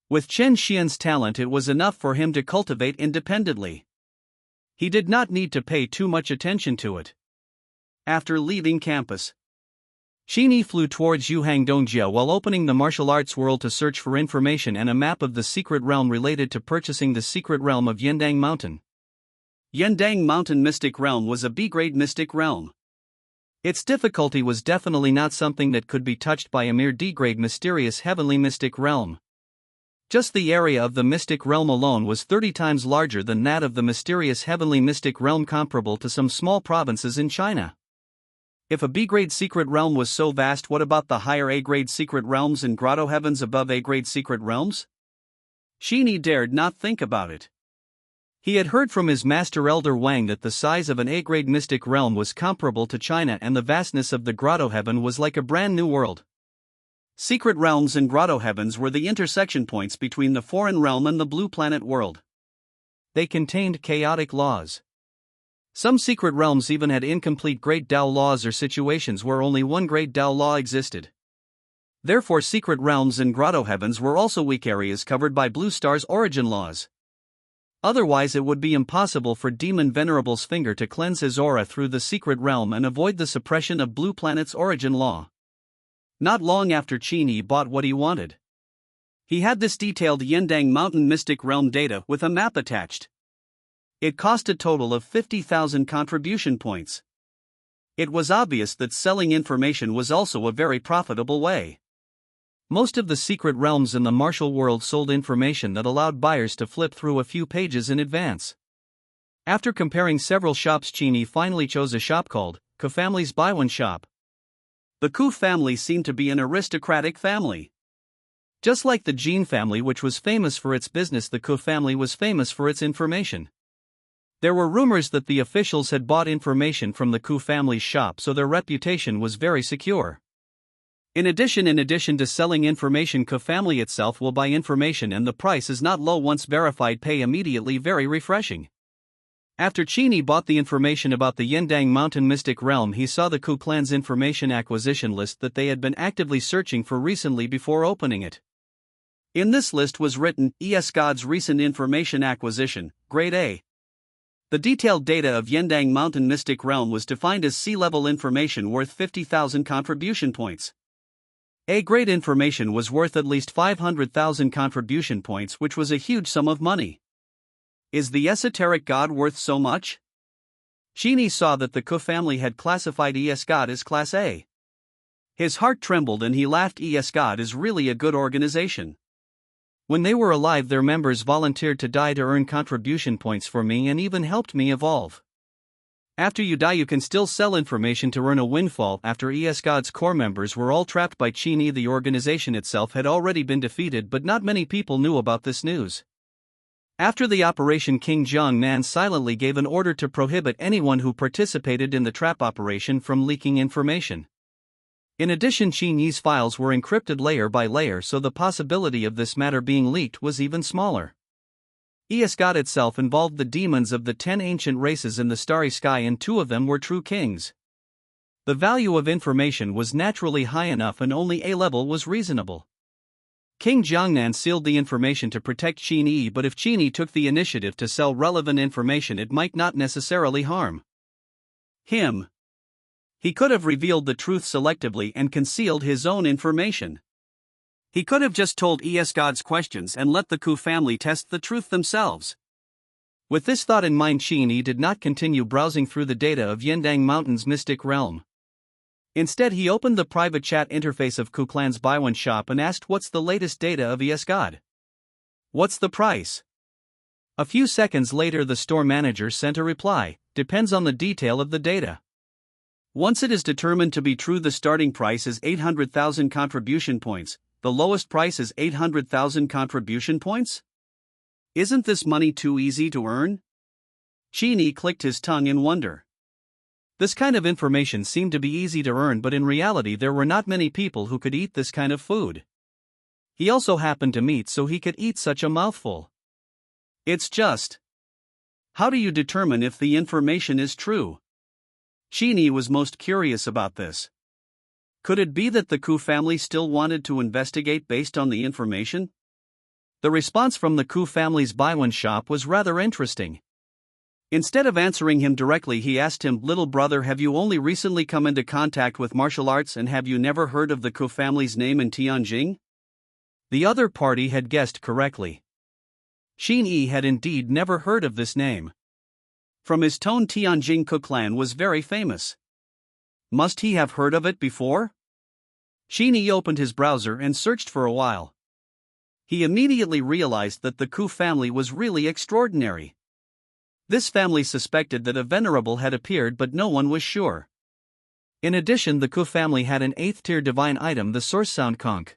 Speaker 1: With Qin Xian's talent, it was enough for him to cultivate independently. He did not need to pay too much attention to it. After leaving campus, Qin Yi flew towards Yuhangdongjia while opening the martial arts world to search for information and a map of the secret realm related to purchasing the secret realm of Yendang Mountain. Yendang Mountain Mystic Realm was a B-grade mystic realm. Its difficulty was definitely not something that could be touched by a mere D-grade mysterious heavenly mystic realm. Just the area of the mystic realm alone was 30 times larger than that of the mysterious heavenly mystic realm, comparable to some small provinces in China. If a B-grade secret realm was so vast, what about the higher A-grade secret realms and grotto heavens above A-grade secret realms? Qin Yi dared not think about it. He had heard from his master Elder Wang that the size of an A-grade mystic realm was comparable to China, and the vastness of the grotto heaven was like a brand new world. Secret realms and grotto heavens were the intersection points between the foreign realm and the blue planet world. They contained chaotic laws. Some secret realms even had incomplete Great Tao laws or situations where only one Great Tao law existed. Therefore, secret realms and grotto heavens were also weak areas covered by Blue Star's origin laws. Otherwise, it would be impossible for Demon Venerable's finger to cleanse his aura through the secret realm and avoid the suppression of Blue Planet's origin law. Not long after Qin Yi bought what he wanted, he had this detailed Yendang Mountain Mystic Realm data with a map attached. It cost a total of 50,000 contribution points. It was obvious that selling information was also a very profitable way. Most of the secret realms in the martial world sold information that allowed buyers to flip through a few pages in advance. After comparing several shops, Qin Yi finally chose a shop called Ku Family's Buy One Shop. The Ku family seemed to be an aristocratic family. Just like the Jin family, which was famous for its business, the Ku family was famous for its information. There were rumors that the officials had bought information from the Ku family's shop, so their reputation was very secure. In addition to selling information, Ku family itself will buy information, and the price is not low. Once verified, pay immediately. Very refreshing. After Qin Yi bought the information about the Yendang Mountain Mystic Realm, he saw the Ku clan's information acquisition list that they had been actively searching for recently before opening it. In this list was written, "Es God's recent information acquisition, Grade A." The detailed data of Yendang Mountain Mystic Realm was defined as sea-level information worth 50,000 contribution points. A-grade information was worth at least 500,000 contribution points, which was a huge sum of money. Is the esoteric god worth so much? Qin Yi saw that the Ku family had classified Es God as Class A. His heart trembled and he laughed. Es God is really a good organization. When they were alive, their members volunteered to die to earn contribution points for me and even helped me evolve. After you die, you can still sell information to earn a windfall. After Es God's core members were all trapped by Qin Yi, the organization itself had already been defeated, but not many people knew about this news. After the operation, King Jiangnan silently gave an order to prohibit anyone who participated in the trap operation from leaking information. In addition, Qin Yi's files were encrypted layer by layer, so the possibility of this matter being leaked was even smaller. Es God itself involved the demons of the 10 ancient races in the starry sky, and 2 of them were true kings. The value of information was naturally high enough, and only A level was reasonable. King Jiangnan sealed the information to protect Qin Yi, but if Qin Yi took the initiative to sell relevant information, it might not necessarily harm him. He could have revealed the truth selectively and concealed his own information. He could have just told Es God's questions and let the Ku family test the truth themselves. With this thought in mind, Qin Yi did not continue browsing through the data of Yendang Mountain's mystic realm. Instead, he opened the private chat interface of Ku Clan's Buy One Shop and asked, "What's the latest data of Es God? What's the price?" A few seconds later, the store manager sent a reply, "Depends on the detail of the data. Once it is determined to be true, the starting price is 800,000 contribution points. The lowest price is 800,000 contribution points? Isn't this money too easy to earn?" Qin Yi clicked his tongue in wonder. This kind of information seemed to be easy to earn, but in reality there were not many people who could eat this kind of food. He also happened to meet, so he could eat such a mouthful. It's just, how do you determine if the information is true? Qin Yi was most curious about this. Could it be that the Ku family still wanted to investigate based on the information? The response from the Ku family's Buy One Shop was rather interesting. Instead of answering him directly, he asked him, "Little brother, have you only recently come into contact with martial arts, and have you never heard of the Ku family's name in Tianjin?" The other party had guessed correctly. Qin Yi had indeed never heard of this name. From his tone, Tianjin Ku clan was very famous. Must he have heard of it before? Qin Yi opened his browser and searched for a while. He immediately realized that the Ku family was really extraordinary. This family suspected that a venerable had appeared, but no one was sure. In addition, the Ku family had an 8th-tier divine item, the source sound conch.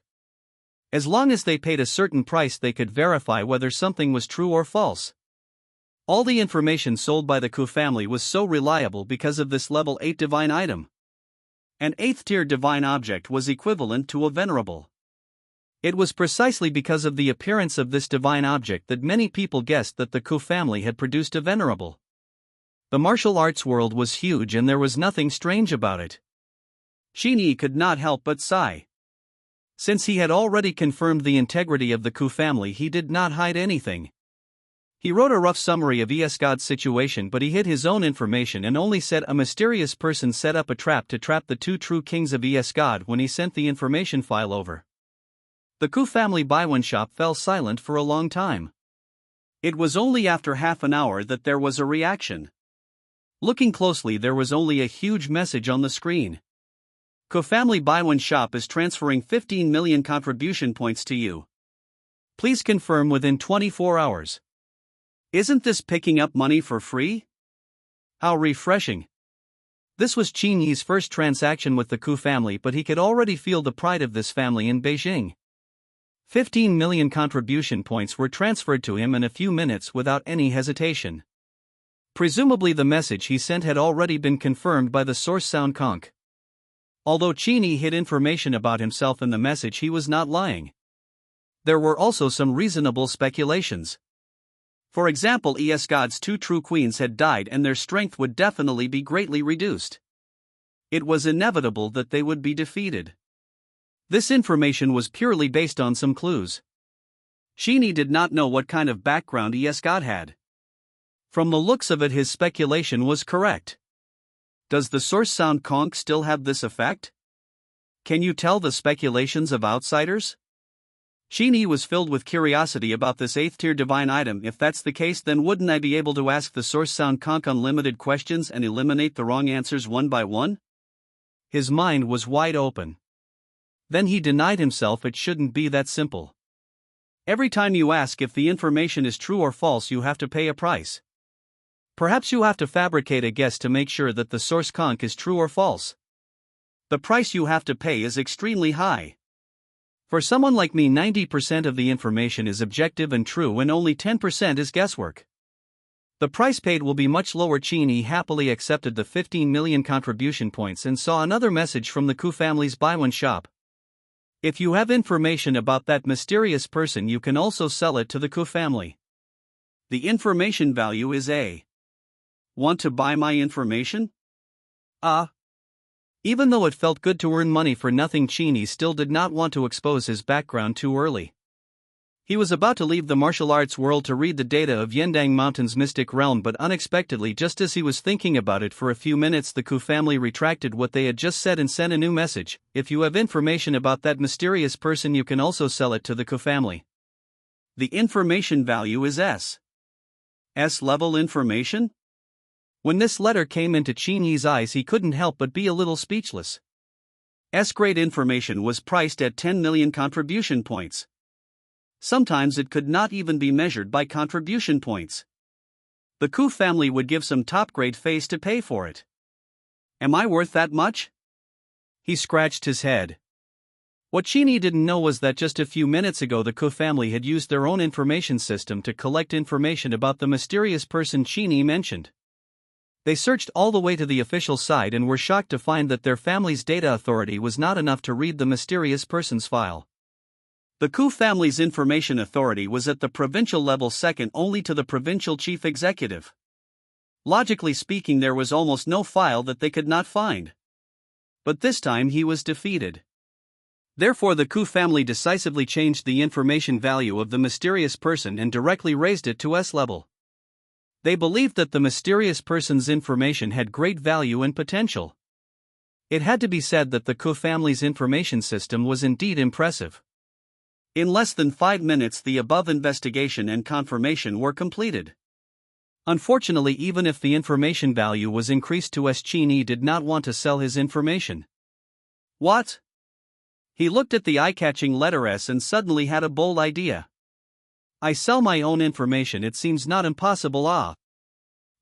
Speaker 1: As long as they paid a certain price, they could verify whether something was true or false. All the information sold by the Ku family was so reliable because of this level 8 divine item. An 8th-tier divine object was equivalent to a venerable. It was precisely because of the appearance of this divine object that many people guessed that the Ku family had produced a venerable. The martial arts world was huge and there was nothing strange about it. Qin Yi could not help but sigh. Since he had already confirmed the integrity of the Ku family, he did not hide anything. He wrote a rough summary of God's situation, but he hid his own information and only said a mysterious person set up a trap to trap the 2 true kings of God when he sent the information file over. The Ku family Baiwen shop fell silent for a long time. It was only after half an hour that there was a reaction. Looking closely, there was only a huge message on the screen. Ku family Baiwen shop is transferring 15 million contribution points to you. Please confirm within 24 hours. Isn't this picking up money for free? How refreshing. This was Qin Yi's first transaction with the Ku family, but he could already feel the pride of this family in Beijing. 15 million contribution points were transferred to him in a few minutes without any hesitation. Presumably the message he sent had already been confirmed by the source sound conch. Although Qin Yi hid information about himself in the message, he was not lying. There were also some reasonable speculations. For example, God's 2 true queens had died and their strength would definitely be greatly reduced. It was inevitable that they would be defeated. This information was purely based on some clues. Qin Yi did not know what kind of background God had. From the looks of it, his speculation was correct. Does the source sound conch still have this effect? Can you tell the speculations of outsiders? Qin Yi was filled with curiosity about this 8th-tier divine item. If that's the case, then wouldn't I be able to ask the source sound conch unlimited questions and eliminate the wrong answers one by one? His mind was wide open. Then he denied himself it shouldn't be that simple. Every time you ask if the information is true or false, you have to pay a price. Perhaps you have to fabricate a guess to make sure that the source conch is true or false. The price you have to pay is extremely high. For someone like me, 90% of the information is objective and true and only 10% is guesswork. The price paid will be much lower. Qin Yi happily accepted the 15 million contribution points and saw another message from the Ku family's Baiwen shop. If you have information about that mysterious person, you can also sell it to the Ku family. The information value is A. Want to buy my information? Even though it felt good to earn money for nothing, Qin Yi still did not want to expose his background too early. He was about to leave the martial arts world to read the data of Yendang Mountain's mystic realm, but unexpectedly, just as he was thinking about it for a few minutes, the Ku family retracted what they had just said and sent a new message. If you have information about that mysterious person, you can also sell it to the Ku family. The information value is S. S-level information? When this letter came into Qin Yi's eyes, he couldn't help but be a little speechless. S-grade information was priced at 10 million contribution points. Sometimes it could not even be measured by contribution points. The Ku family would give some top-grade face to pay for it. Am I worth that much? He scratched his head. What Qin Yi didn't know was that just a few minutes ago the Ku family had used their own information system to collect information about the mysterious person Qin Yi mentioned. They searched all the way to the official site and were shocked to find that their family's data authority was not enough to read the mysterious person's file. The Ku family's information authority was at the provincial level, second only to the provincial chief executive. Logically speaking, there was almost no file that they could not find. But this time he was defeated. Therefore, the Ku family decisively changed the information value of the mysterious person and directly raised it to S level. They believed that the mysterious person's information had great value and potential. It had to be said that the Ku family's information system was indeed impressive. In less than 5 minutes, the above investigation and confirmation were completed. Unfortunately, even if the information value was increased to S, Qin Yi did not want to sell his information. What? He looked at the eye-catching letter S and suddenly had a bold idea. I sell my own information, it seems not impossible.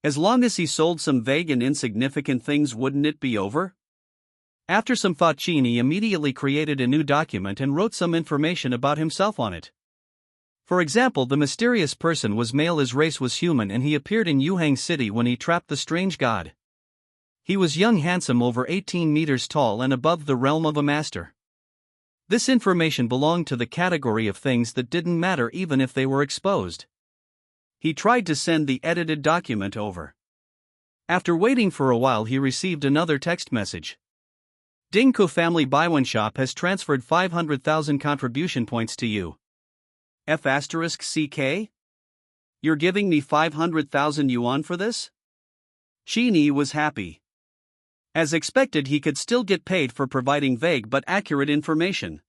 Speaker 1: As long as he sold some vague and insignificant things, wouldn't it be over? After some thought, Qin Yi immediately created a new document and wrote some information about himself on it. For example, the mysterious person was male, his race was human, and he appeared in Yuhang City when he trapped the strange god. He was young, handsome, over 18 meters tall, and above the realm of a master. This information belonged to the category of things that didn't matter even if they were exposed. He tried to send the edited document over. After waiting for a while, he received another text message. Dingku Family Baiwan Shop has transferred 500,000 contribution points to you. F***CK? You're giving me 500,000 yuan for this? Qin Yi was happy. As expected, he could still get paid for providing vague but accurate information.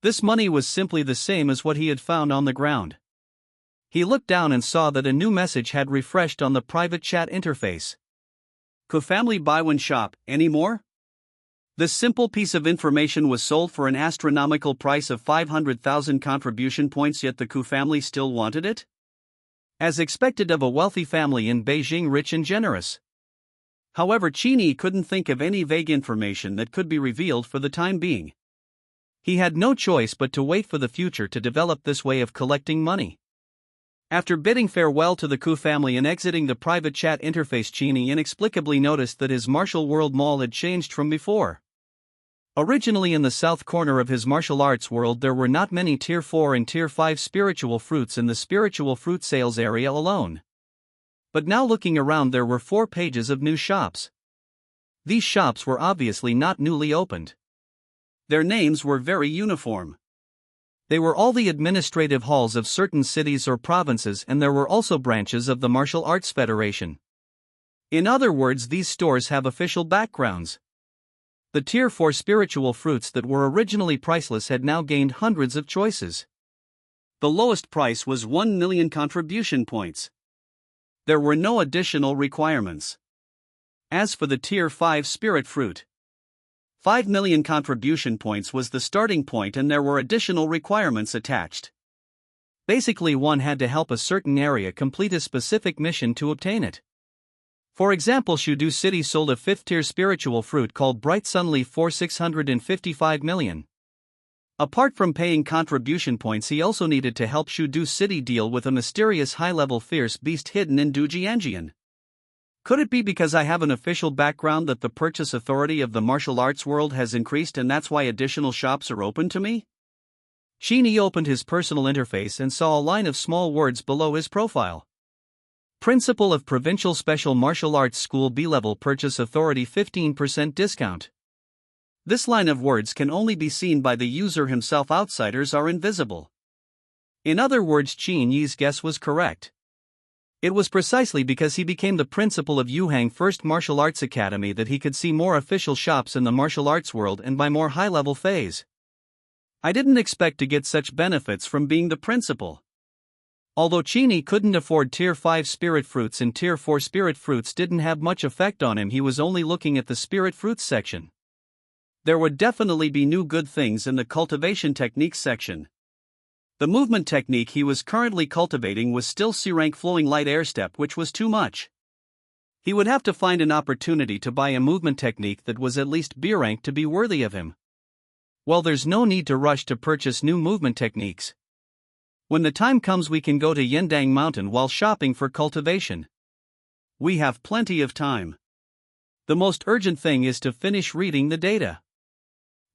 Speaker 1: This money was simply the same as what he had found on the ground. He looked down and saw that a new message had refreshed on the private chat interface. Ku Family Baiwan Shop, any more? This simple piece of information was sold for an astronomical price of 500,000 contribution points, yet the Ku family still wanted it? As expected of a wealthy family in Beijing, rich and generous. However, Qin Yi couldn't think of any vague information that could be revealed for the time being. He had no choice but to wait for the future to develop this way of collecting money. After bidding farewell to the Ku family and exiting the private chat interface, Qin Yi inexplicably noticed that his martial world mall had changed from before. Originally in the south corner of his martial arts world, there were not many Tier 4 and Tier 5 spiritual fruits in the spiritual fruit sales area alone. But now, looking around, there were 4 pages of new shops. These shops were obviously not newly opened. Their names were very uniform. They were all the administrative halls of certain cities or provinces, and there were also branches of the Martial Arts Federation. In other words, these stores have official backgrounds. The Tier 4 spiritual fruits that were originally priceless had now gained hundreds of choices. The lowest price was 1 million contribution points. There were no additional requirements. As for the Tier 5 spirit fruit, 5 million contribution points was the starting point, and there were additional requirements attached. Basically, one had to help a certain area complete a specific mission to obtain it. For example, Shudu City sold a 5th-tier spiritual fruit called Bright Sunleaf for 655 million. Apart from paying contribution points, he also needed to help Shudu City deal with a mysterious high-level fierce beast hidden in Dujianjian. Could it be because I have an official background that the purchase authority of the martial arts world has increased, and that's why additional shops are open to me? Qin Yi opened his personal interface and saw a line of small words below his profile. Principal of Provincial Special Martial Arts School B-Level Purchase Authority 15% discount. This line of words can only be seen by the user himself, outsiders are invisible. In other words, Qin Yi's guess was correct. It was precisely because he became the principal of Yuhang First Martial Arts Academy that he could see more official shops in the martial arts world and buy more high-level phase. I didn't expect to get such benefits from being the principal. Although Qin Yi couldn't afford Tier 5 spirit fruits and Tier 4 spirit fruits didn't have much effect on him, he was only looking at the spirit fruits section. There would definitely be new good things in the cultivation techniques section. The movement technique he was currently cultivating was still C-rank flowing light air step, which was too much. He would have to find an opportunity to buy a movement technique that was at least B rank to be worthy of him. Well, there's no need to rush to purchase new movement techniques. When the time comes, we can go to Yendang Mountain while shopping for cultivation. We have plenty of time. The most urgent thing is to finish reading the data.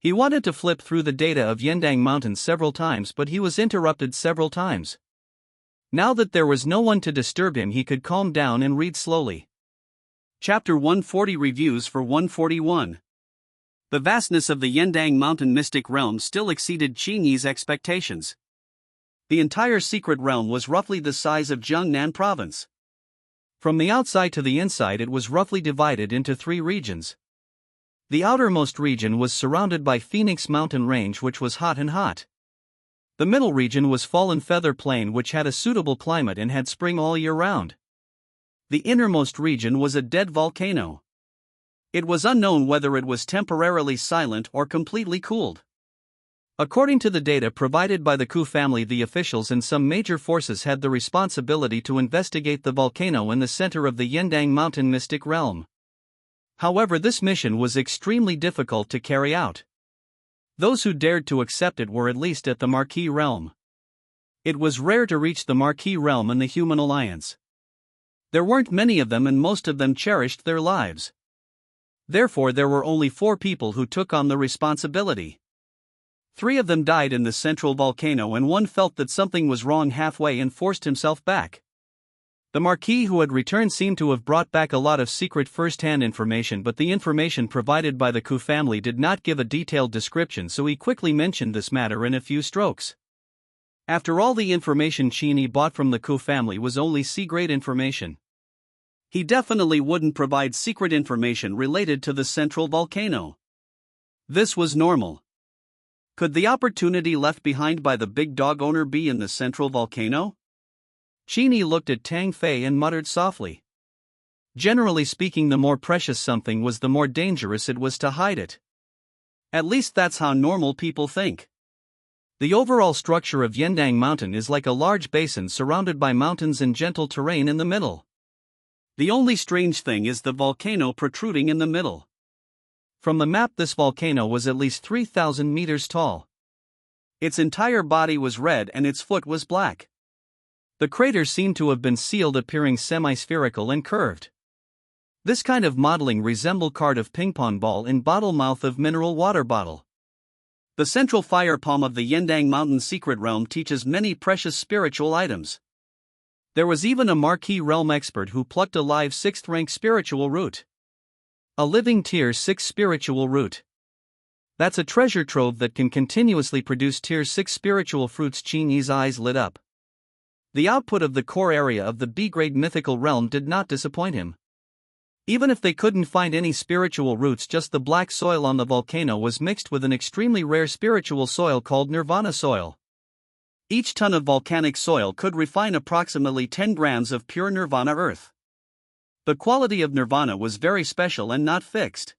Speaker 1: He wanted to flip through the data of Yendang Mountain several times, but he was interrupted several times. Now that there was no one to disturb him, he could calm down and read slowly. Chapter 140 Reviews for 141. The vastness of the Yendang Mountain mystic realm still exceeded Qin Yi's expectations. The entire secret realm was roughly the size of Jiangnan province. From the outside to the inside it was roughly divided into 3 regions. The outermost region was surrounded by Phoenix Mountain Range, which was hot and hot. The middle region was Fallen Feather Plain, which had a suitable climate and had spring all year round. The innermost region was a dead volcano. It was unknown whether it was temporarily silent or completely cooled. According to the data provided by the Qu family, the officials and some major forces had the responsibility to investigate the volcano in the center of the Yendang Mountain mystic realm. However, this mission was extremely difficult to carry out. Those who dared to accept it were at least at the Marquis realm. It was rare to reach the Marquis realm in the Human Alliance. There weren't many of them, and most of them cherished their lives. Therefore, there were only 4 people who took on the responsibility. 3 of them died in the central volcano, and one felt that something was wrong halfway and forced himself back. The Marquis who had returned seemed to have brought back a lot of secret first-hand information, but the information provided by the Qu family did not give a detailed description, so he quickly mentioned this matter in a few strokes. After all, the information Qin Yi bought from the Qu family was only C-grade information. He definitely wouldn't provide secret information related to the central volcano. This was normal. Could the opportunity left behind by the big dog owner be in the central volcano? Qin Yi looked at Tang Fei and muttered softly. Generally speaking, the more precious something was, the more dangerous it was to hide it. At least that's how normal people think. The overall structure of Yendang Mountain is like a large basin surrounded by mountains and gentle terrain in the middle. The only strange thing is the volcano protruding in the middle. From the map, this volcano was at least 3,000 meters tall. Its entire body was red and its foot was black. The crater seemed to have been sealed, appearing semi-spherical and curved. This kind of modeling resembled card of ping-pong ball in bottle mouth of mineral water bottle. The central fire palm of the Yendang Mountain secret realm teaches many precious spiritual items. There was even a Marquis realm expert who plucked a live 6th rank spiritual root. A living tier 6 spiritual root. That's a treasure trove that can continuously produce tier 6 spiritual fruits. Qin Yi's eyes lit up. The output of the core area of the B-grade mythical realm did not disappoint him. Even if they couldn't find any spiritual roots, just the black soil on the volcano was mixed with an extremely rare spiritual soil called nirvana soil. Each ton of volcanic soil could refine approximately 10 grams of pure nirvana earth. The quality of nirvana was very special and not fixed.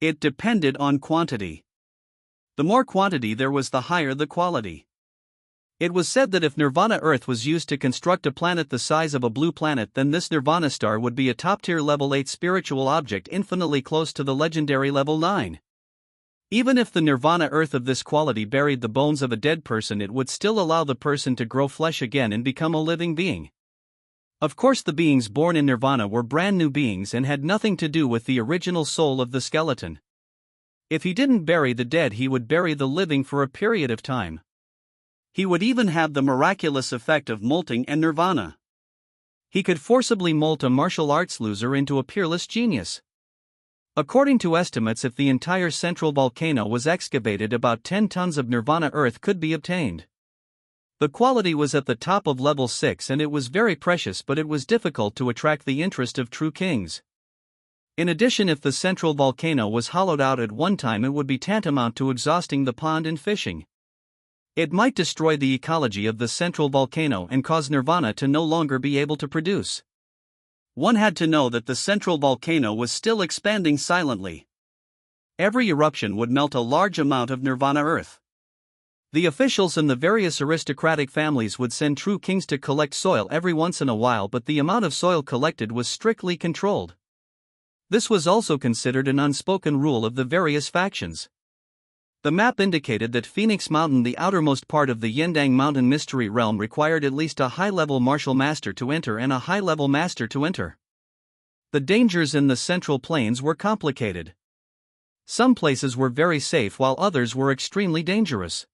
Speaker 1: It depended on quantity. The more quantity there was, the higher the quality. It was said that if Nirvana Earth was used to construct a planet the size of a blue planet, then this Nirvana star would be a top-tier level 8 spiritual object, infinitely close to the legendary level 9. Even if the Nirvana Earth of this quality buried the bones of a dead person, it would still allow the person to grow flesh again and become a living being. Of course, the beings born in Nirvana were brand new beings and had nothing to do with the original soul of the skeleton. If he didn't bury the dead, he would bury the living for a period of time. He would even have the miraculous effect of molting and nirvana. He could forcibly molt a martial arts loser into a peerless genius. According to estimates, if the entire central volcano was excavated, about 10 tons of nirvana earth could be obtained. The quality was at the top of level 6 and it was very precious, but it was difficult to attract the interest of true kings. In addition, if the central volcano was hollowed out at one time, it would be tantamount to exhausting the pond in fishing. It might destroy the ecology of the central volcano and cause nirvana to no longer be able to produce. One had to know that the central volcano was still expanding silently. Every eruption would melt a large amount of nirvana earth. The officials and the various aristocratic families would send true kings to collect soil every once in a while, but the amount of soil collected was strictly controlled. This was also considered an unspoken rule of the various factions. The map indicated that Phoenix Mountain, the outermost part of the Yendang Mountain mystery realm, required at least a high-level martial master to enter and a high-level master to enter. The dangers in the central plains were complicated. Some places were very safe while others were extremely dangerous.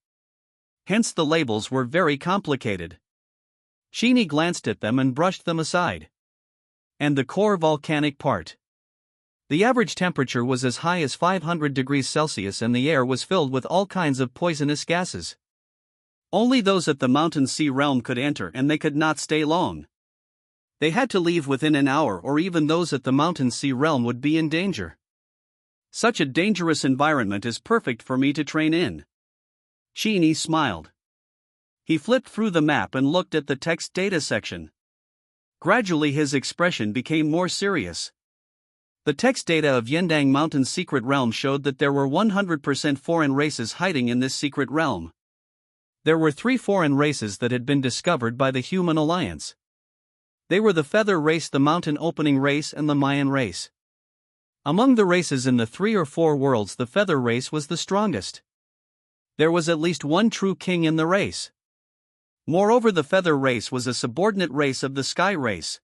Speaker 1: Hence the labels were very complicated. Qin Yi glanced at them and brushed them aside. And the core volcanic part. The average temperature was as high as 500 degrees Celsius and the air was filled with all kinds of poisonous gases. Only those at the mountain sea realm could enter, and they could not stay long. They had to leave within an hour, or even those at the mountain sea realm would be in danger. Such a dangerous environment is perfect for me to train in. Qin Yi smiled. He flipped through the map and looked at the text data section. Gradually his expression became more serious. The text data of Yendang Mountain's secret realm showed that there were 100% foreign races hiding in this secret realm. There were 3 foreign races that had been discovered by the Human Alliance. They were the Feather race, the Mountain Opening race, and the Mayan race. Among the races in the 3 or 4 worlds, the Feather race was the strongest. There was at least one true king in the race. Moreover, the Feather race was a subordinate race of the Sky race.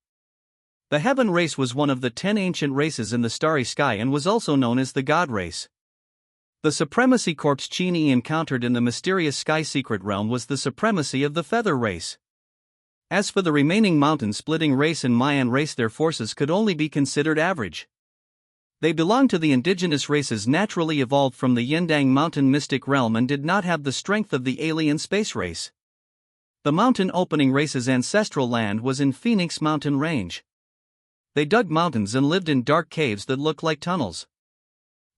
Speaker 1: The Heaven race was one of the 10 ancient races in the starry sky and was also known as the God race. The supremacy corps Qin Yi encountered in the mysterious sky secret realm was the supremacy of the Feather race. As for the remaining mountain-splitting race and Mayan race, their forces could only be considered average. They belonged to the indigenous races naturally evolved from the Yendang Mountain mystic realm and did not have the strength of the alien space race. The Mountain Opening race's ancestral land was in Phoenix Mountain Range. They dug mountains and lived in dark caves that looked like tunnels.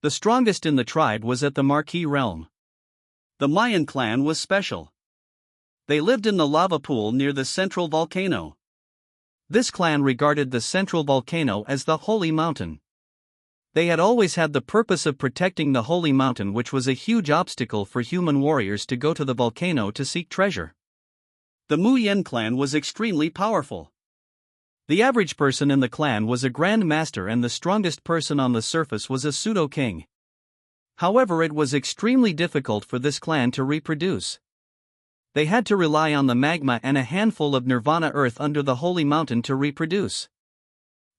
Speaker 1: The strongest in the tribe was at the Marquis realm. The Mayan clan was special. They lived in the lava pool near the central volcano. This clan regarded the central volcano as the holy mountain. They had always had the purpose of protecting the holy mountain, which was a huge obstacle for human warriors to go to the volcano to seek treasure. The Mu Yen clan was extremely powerful. The average person in the clan was a Grand Master and the strongest person on the surface was a pseudo-king. However, it was extremely difficult for this clan to reproduce. They had to rely on the magma and a handful of nirvana earth under the holy mountain to reproduce.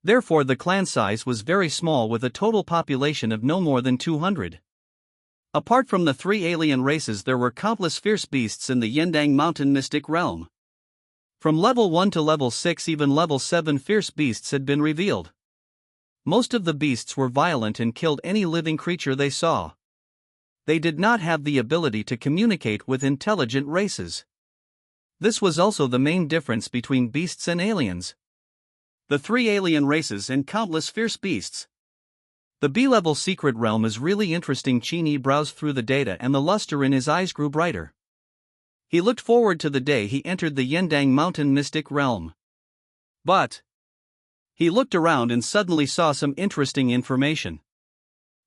Speaker 1: Therefore, the clan size was very small, with a total population of no more than 200. Apart from the 3 alien races, there were countless fierce beasts in the Yendang Mountain mystic realm. From level 1 to level 6, even level 7 fierce beasts had been revealed. Most of the beasts were violent and killed any living creature they saw. They did not have the ability to communicate with intelligent races. This was also the main difference between beasts and aliens. The 3 alien races and countless fierce beasts. The B-level secret realm is really interesting. Qin Yi browsed through the data and the luster in his eyes grew brighter. He looked forward to the day he entered the Yendang Mountain mystic realm. But he looked around and suddenly saw some interesting information.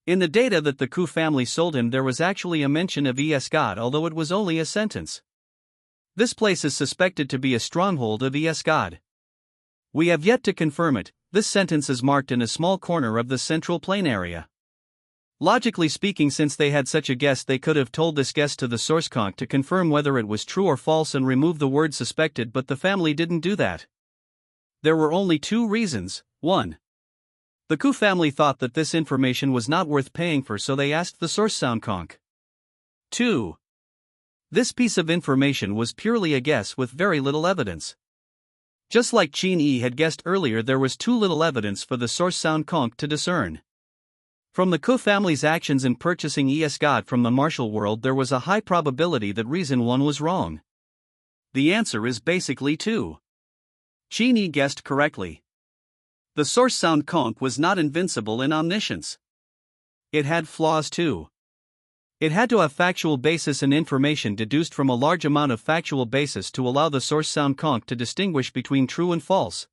Speaker 1: In the data that the Ku family sold him, there was actually a mention of ES God, although it was only a sentence. This place is suspected to be a stronghold of ES God. We have yet to confirm it. This sentence is marked in a small corner of the central plain area. Logically speaking, since they had such a guest, they could have told this guest to the source conch to confirm whether it was true or false and remove the word suspected, but the family didn't do that. There were only 2 reasons. 1. The Ku family thought that this information was not worth paying for, so they asked the source sound conch. 2. This piece of information was purely a guess with very little evidence. Just like Qin Yi had guessed earlier, there was too little evidence for the source sound conch to discern. From the Ku family's actions in purchasing ES God from the martial world, there was a high probability that reason 1 was wrong. The answer is basically 2. Qin Yi guessed correctly. The source sound conch was not invincible in omniscience. It had flaws too. It had to have factual basis and information deduced from a large amount of factual basis to allow the source sound conch to distinguish between true and false.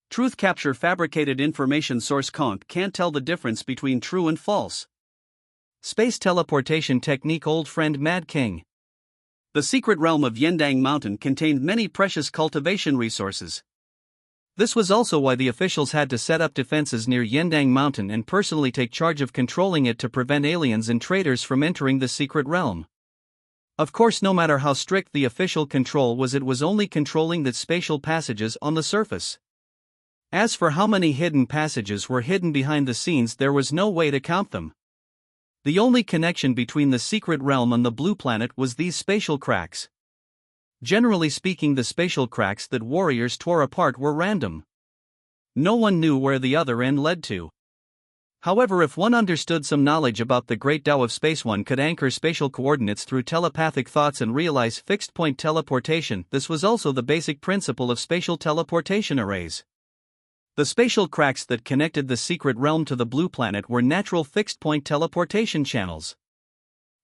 Speaker 1: Truth capture fabricated information. Source conch can't tell the difference between true and false. Space teleportation technique. Old friend Mad King. The secret realm of Yendang Mountain contained many precious cultivation resources. This was also why the officials had to set up defenses near Yendang Mountain and personally take charge of controlling it to prevent aliens and traders from entering the secret realm. Of course, no matter how strict the official control was, it was only controlling the spatial passages on the surface. As for how many hidden passages were hidden behind the scenes, there was no way to count them. The only connection between the secret realm and the blue planet was these spatial cracks. Generally speaking, the spatial cracks that warriors tore apart were random. No one knew where the other end led to. However, if one understood some knowledge about the great Tao of space, one could anchor spatial coordinates through telepathic thoughts and realize fixed-point teleportation. This was also the basic principle of spatial teleportation arrays. The spatial cracks that connected the secret realm to the blue planet were natural fixed-point teleportation channels.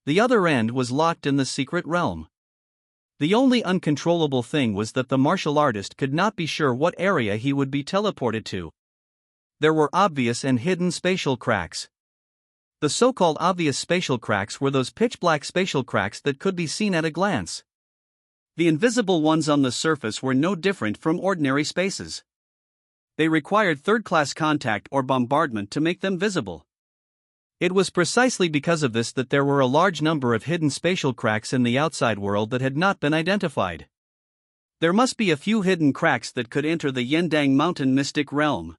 Speaker 1: The other end was locked in the secret realm. The only uncontrollable thing was that the martial artist could not be sure what area he would be teleported to. There were obvious and hidden spatial cracks. The so-called obvious spatial cracks were those pitch-black spatial cracks that could be seen at a glance. The invisible ones on the surface were no different from ordinary spaces. They required third-class contact or bombardment to make them visible. It was precisely because of this that there were a large number of hidden spatial cracks in the outside world that had not been identified. There must be a few hidden cracks that could enter the Yendang Mountain mystic realm.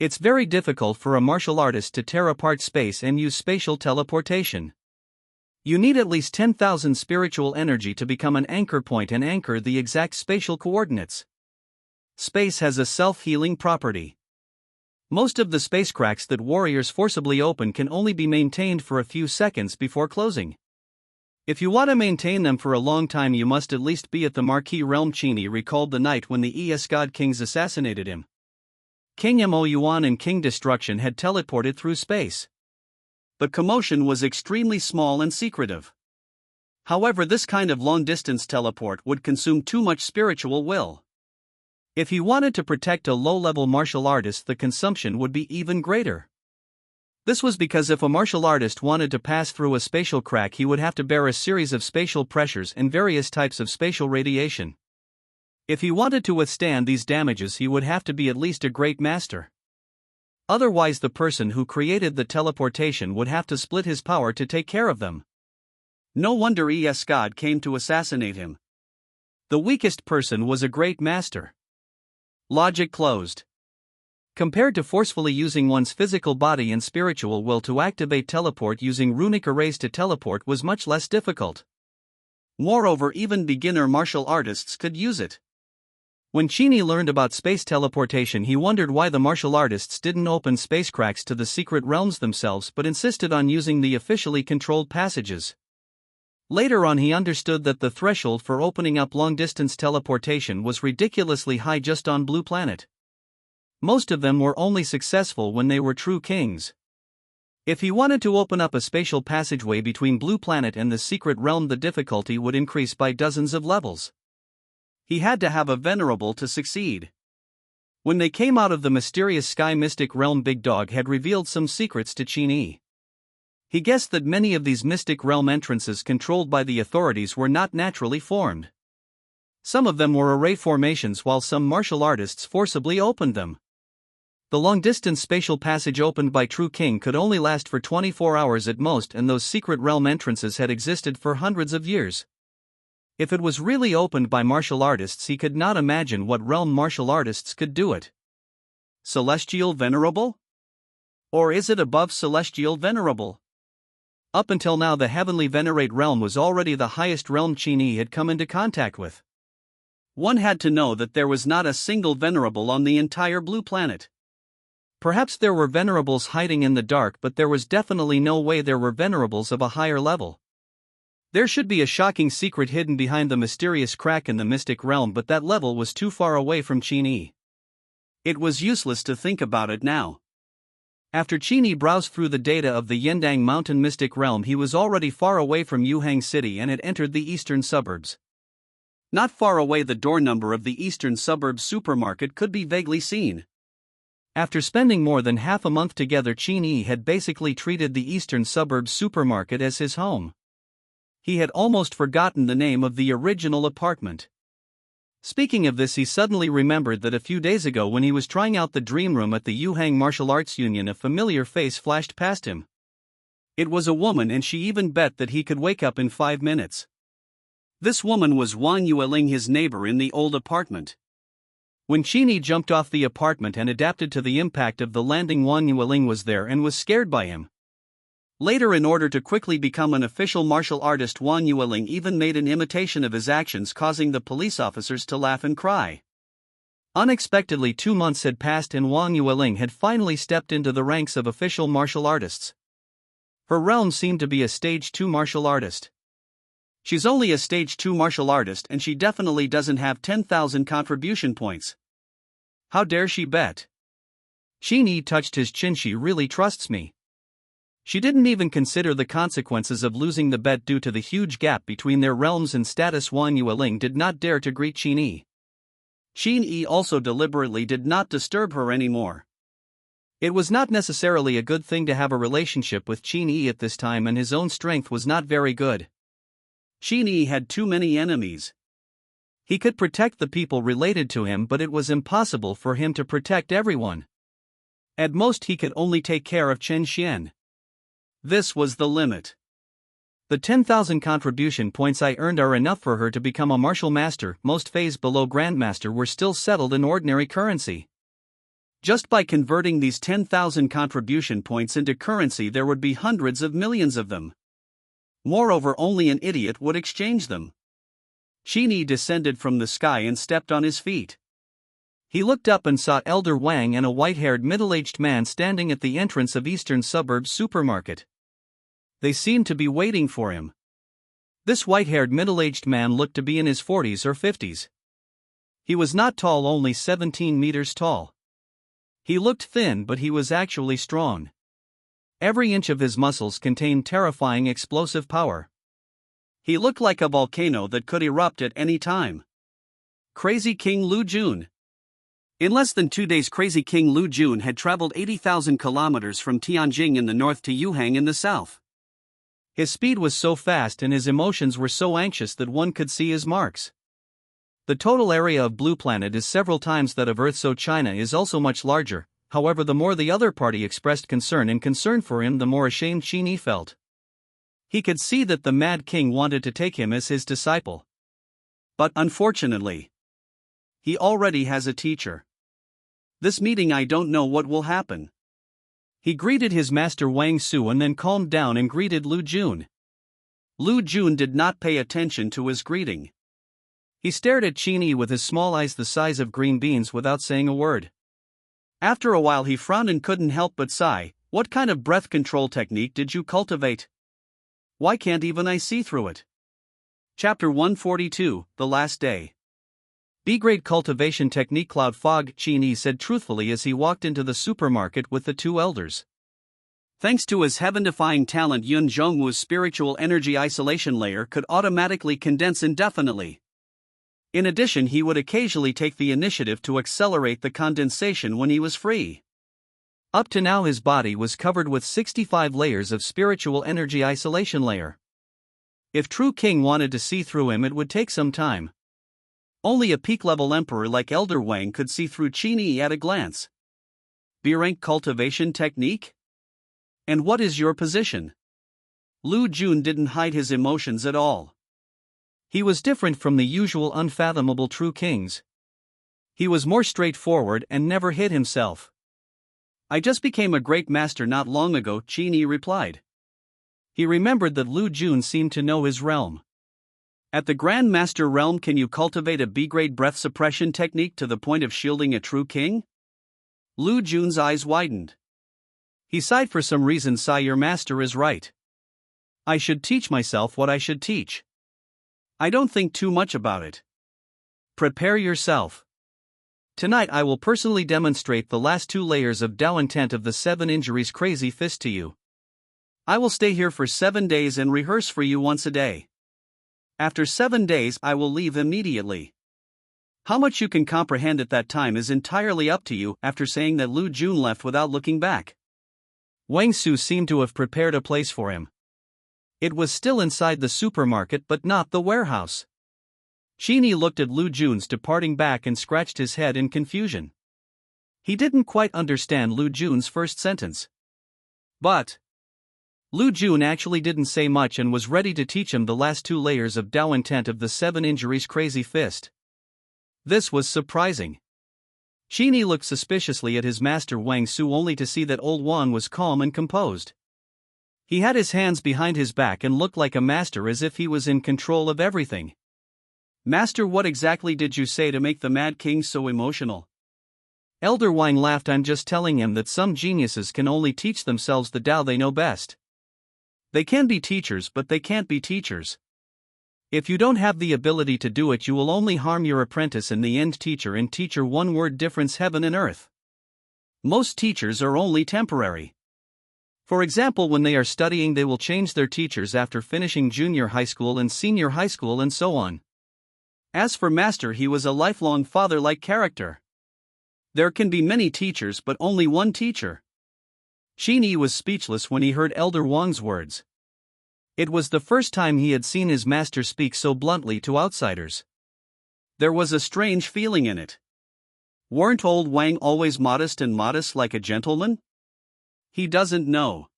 Speaker 1: It's very difficult for a martial artist to tear apart space and use spatial teleportation. You need at least 10,000 spiritual energy to become an anchor point and anchor the exact spatial coordinates. Space has a self-healing property. Most of the space cracks that warriors forcibly open can only be maintained for a few seconds before closing. If you want to maintain them for a long time, you must at least be at the Marquis realm. Qin Yi recalled the night when the ES God Kings assassinated him. King Mo Yuan and King Destruction had teleported through space. The commotion was extremely small and secretive. However, this kind of long-distance teleport would consume too much spiritual will. If he wanted to protect a low-level martial artist, the consumption would be even greater. This was because if a martial artist wanted to pass through a spatial crack, he would have to bear a series of spatial pressures and various types of spatial radiation. If he wanted to withstand these damages, he would have to be at least a great master. Otherwise, the person who created the teleportation would have to split his power to take care of them. No wonder ES God came to assassinate him. The weakest person was a great master. Logic closed. Compared to forcefully using one's physical body and spiritual will to activate teleport, using runic arrays to teleport was much less difficult. Moreover, even beginner martial artists could use it. When Qin Yi learned about space teleportation, he wondered why the martial artists didn't open space cracks to the secret realms themselves but insisted on using the officially controlled passages. Later on, he understood that the threshold for opening up long-distance teleportation was ridiculously high just on Blue Planet. Most of them were only successful when they were true kings. If he wanted to open up a spatial passageway between Blue Planet and the secret realm, the difficulty would increase by dozens of levels. He had to have a venerable to succeed. When they came out of the mysterious sky mystic realm, Big Dog had revealed some secrets to Qin Yi. He guessed that many of these mystic realm entrances controlled by the authorities were not naturally formed. Some of them were array formations, while some martial artists forcibly opened them. The long-distance spatial passage opened by True King could only last for 24 hours at most, and those secret realm entrances had existed for hundreds of years. If it was really opened by martial artists, he could not imagine what realm martial artists could do it. Celestial Venerable? Or is it above Celestial Venerable? Up until now, the Heavenly Venerate realm was already the highest realm Qin Yi had come into contact with. One had to know that there was not a single venerable on the entire Blue Planet. Perhaps there were venerables hiding in the dark, but there was definitely no way there were venerables of a higher level. There should be a shocking secret hidden behind the mysterious crack in the mystic realm, but that level was too far away from Qin Yi. It was useless to think about it now. After Qin Yi browsed through the data of the Yendang Mountain mystic realm, he was already far away from Yuhang City and had entered the eastern suburbs. Not far away, the door number of the eastern suburbs supermarket could be vaguely seen. After spending more than half a month together, Qin Yi had basically treated the eastern suburbs supermarket as his home. He had almost forgotten the name of the original apartment. Speaking of this, he suddenly remembered that a few days ago, when he was trying out the dream room at the Yuhang Martial Arts Union, a familiar face flashed past him. It was a woman, and she even bet that he could wake up in 5 minutes. This woman was Wang Yueling, his neighbor in the old apartment. When Qin Yi jumped off the apartment and adapted to the impact of the landing, Wang Yueling was there and was scared by him. Later, in order to quickly become an official martial artist, Wang Yueling even made an imitation of his actions, causing the police officers to laugh and cry. Unexpectedly 2 months had passed and Wang Yueling had finally stepped into the ranks of official martial artists. Her realm seemed to be a stage 2 martial artist. She's only a stage 2 martial artist and she definitely doesn't have 10,000 contribution points. How dare she bet? Qin Yi touched his chin. She really trusts me. She didn't even consider the consequences of losing the bet due to the huge gap between their realms and status. Wang Yueling did not dare to greet Qin Yi. Qin Yi also deliberately did not disturb her anymore. It was not necessarily a good thing to have a relationship with Qin Yi at this time, and his own strength was not very good. Qin Yi had too many enemies. He could protect the people related to him, but it was impossible for him to protect everyone. At most he could only take care of Chen Xian. This was the limit. The 10,000 contribution points I earned are enough for her to become a martial master. Most phase below Grandmaster were still settled in ordinary currency. Just by converting these 10,000 contribution points into currency, there would be hundreds of millions of them. Moreover, only an idiot would exchange them. Qin Yi descended from the sky and stepped on his feet. He looked up and saw Elder Wang and a white-haired middle-aged man standing at the entrance of Eastern Suburbs supermarket. They seemed to be waiting for him. This white-haired middle-aged man looked to be in his 40s or 50s. He was not tall, only 17 meters tall. He looked thin, but he was actually strong. Every inch of his muscles contained terrifying explosive power. He looked like a volcano that could erupt at any time. Crazy King Lu Jun. In less than 2 days, Crazy King Lu Jun had traveled 80,000 kilometers from Tianjin in the north to Yuhang in the south. His speed was so fast and his emotions were so anxious that one could see his marks. The total area of Blue Planet is several times that of Earth, so China is also much larger. However, the more the other party expressed concern for him, the more ashamed Qin Yi felt. He could see that the Mad King wanted to take him as his disciple. But unfortunately, he already has a teacher. This meeting, I don't know what will happen. He greeted his master Wang Su and then calmed down and greeted Lu Jun. Lu Jun did not pay attention to his greeting. He stared at Qin Yi with his small eyes the size of green beans without saying a word. After a while he frowned and couldn't help but sigh. What kind of breath control technique did you cultivate? Why can't even I see through it? Chapter 142, The Last Day. B-grade cultivation technique. Cloud fog, Qin Yi said truthfully as he walked into the supermarket with the two elders. Thanks to his heaven-defying talent, Yun Zhongwu's spiritual energy isolation layer could automatically condense indefinitely. In addition, he would occasionally take the initiative to accelerate the condensation when he was free. Up to now his body was covered with 65 layers of spiritual energy isolation layer. If true king wanted to see through him, it would take some time. Only a peak-level emperor like Elder Wang could see through Qin Yi at a glance. B-rank cultivation technique? And what is your position? Lu Jun didn't hide his emotions at all. He was different from the usual unfathomable true kings. He was more straightforward and never hid himself. I just became a great master not long ago, Qin Yi replied. He remembered that Lu Jun seemed to know his realm. At the Grand Master realm, can you cultivate a B-grade breath suppression technique to the point of shielding a true king? Lu Jun's eyes widened. He sighed for some reason. Sigh, your master is right. I should teach myself what I should teach. I don't think too much about it. Prepare yourself. Tonight I will personally demonstrate the last 2 layers of Dao intent of the 7 injuries crazy fist to you. I will stay here for 7 days and rehearse for you once a day. After 7 days, I will leave immediately. How much you can comprehend at that time is entirely up to you. After saying that, Lu Jun left without looking back. Wang Su seemed to have prepared a place for him. It was still inside the supermarket but not the warehouse. Qin Yi looked at Lu Jun's departing back and scratched his head in confusion. He didn't quite understand Lu Jun's first sentence. But Lu Jun actually didn't say much and was ready to teach him the last 2 layers of Dao intent of the 7 injuries crazy fist. This was surprising. Qin Yi looked suspiciously at his master Wang Su only to see that old Wan was calm and composed. He had his hands behind his back and looked like a master, as if he was in control of everything. Master, what exactly did you say to make the Mad King so emotional? Elder Wang laughed. I'm just telling him that some geniuses can only teach themselves the Tao they know best. They can be teachers, but they can't be teachers. If you don't have the ability to do it, you will only harm your apprentice in the end. Teacher and teacher, one word difference, heaven and earth. Most teachers are only temporary. For example, when they are studying, they will change their teachers after finishing junior high school and senior high school and so on. As for Master, he was a lifelong father-like character. There can be many teachers but only one teacher. Qin Yi was speechless when he heard Elder Wang's words. It was the first time he had seen his master speak so bluntly to outsiders. There was a strange feeling in it. Weren't old Wang always modest and modest like a gentleman? He doesn't know.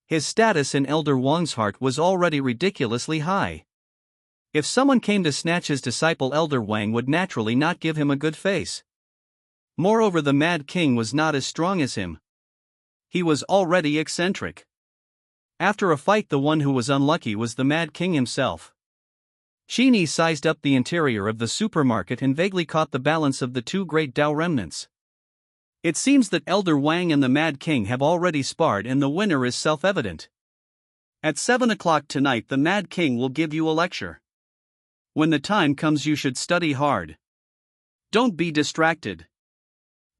Speaker 1: His status in Elder Wang's heart was already ridiculously high. If someone came to snatch his disciple, Elder Wang would naturally not give him a good face. Moreover, the Mad King was not as strong as him. He was already eccentric. After a fight, the one who was unlucky was the Mad King himself. Qin Yi sized up the interior of the supermarket and vaguely caught the balance of the two great Tao remnants. It seems that Elder Wang and the Mad King have already sparred, and the winner is self-evident. At 7 o'clock tonight, the Mad King will give you a lecture. When the time comes, you should study hard. Don't be distracted.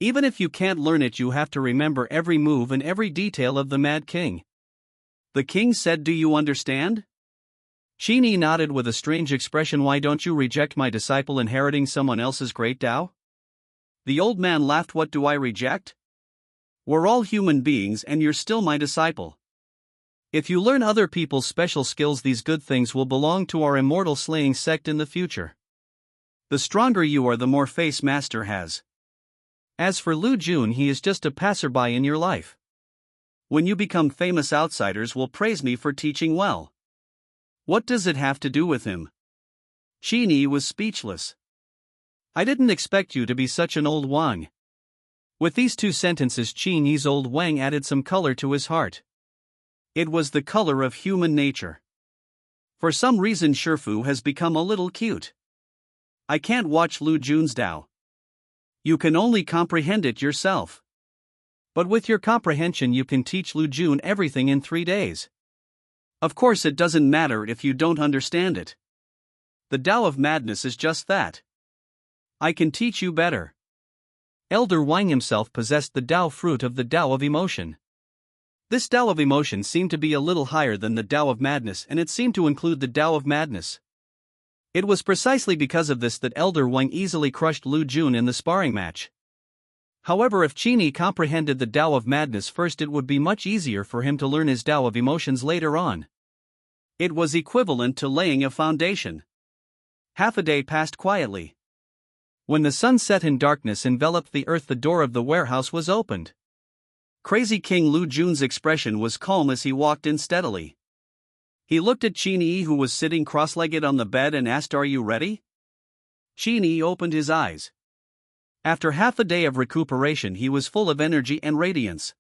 Speaker 1: Even if you can't learn it, you have to remember every move and every detail of the Mad King. The king said, "Do you understand?" Qin Yi nodded with a strange expression. "Why don't you reject my disciple inheriting someone else's great Tao?" The old man laughed. "What do I reject? We're all human beings and you're still my disciple. If you learn other people's special skills, these good things will belong to our immortal slaying sect in the future. The stronger you are, the more face Master has. As for Lu Jun, he is just a passerby in your life. When you become famous, outsiders will praise me for teaching well. What does it have to do with him?" Qin Yi was speechless. "I didn't expect you to be such an old Wang." With these two sentences, Qin Yi's old Wang added some color to his heart. It was the color of human nature. For some reason, Shifu has become a little cute. I can't watch Lu Jun's Tao. You can only comprehend it yourself. But with your comprehension, you can teach Lu Jun everything in 3 days. Of course, it doesn't matter if you don't understand it. The Tao of madness is just that. I can teach you better. Elder Wang himself possessed the Tao fruit of the Tao of emotion. This Tao of emotion seemed to be a little higher than the Tao of madness, and it seemed to include the Tao of madness. It was precisely because of this that Elder Wang easily crushed Lu Jun in the sparring match. However, if Qin Yi comprehended the Tao of madness first, it would be much easier for him to learn his Tao of emotions later on. It was equivalent to laying a foundation. Half a day passed quietly. When the sun set and darkness enveloped the earth, the door of the warehouse was opened. Crazy King Lu Jun's expression was calm as he walked in steadily. He looked at Qin Yi, who was sitting cross-legged on the bed, and asked, "Are you ready?" Qin Yi opened his eyes. After half a day of recuperation, he was full of energy and radiance.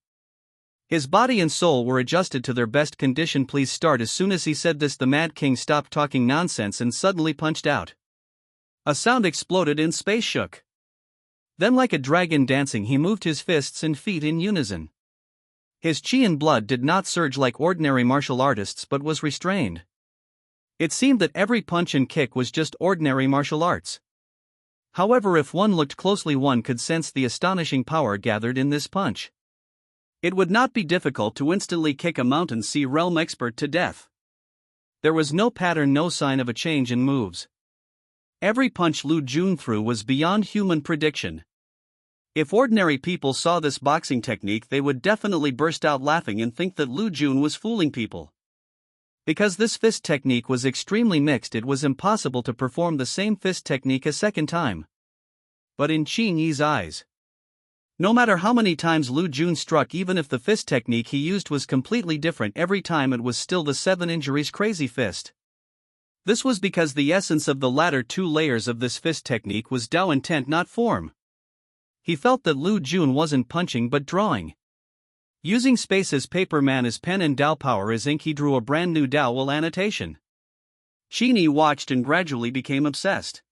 Speaker 1: His body and soul were adjusted to their best condition. "Please start." As soon as he said this, the Mad King stopped talking nonsense and suddenly punched out. A sound exploded and space shook. Then, like a dragon dancing, he moved his fists and feet in unison. His chi and blood did not surge like ordinary martial artists but was restrained. It seemed that every punch and kick was just ordinary martial arts. However, if one looked closely, one could sense the astonishing power gathered in this punch. It would not be difficult to instantly kick a Mountain Sea realm expert to death. There was no pattern, no sign of a change in moves. Every punch Lu Jun threw was beyond human prediction. If ordinary people saw this boxing technique, they would definitely burst out laughing and think that Lu Jun was fooling people. Because this fist technique was extremely mixed, it was impossible to perform the same fist technique a second time. But in Qin Yi's eyes, no matter how many times Lu Jun struck, even if the fist technique he used was completely different every time, it was still the 7 injuries crazy fist. This was because the essence of the latter 2 layers of this fist technique was Tao intent, not form. He felt that Lu Jun wasn't punching but drawing. Using space as paper, man as pen, and Tao power as ink, he drew a brand new Tao will annotation. Qin Yi watched and gradually became obsessed.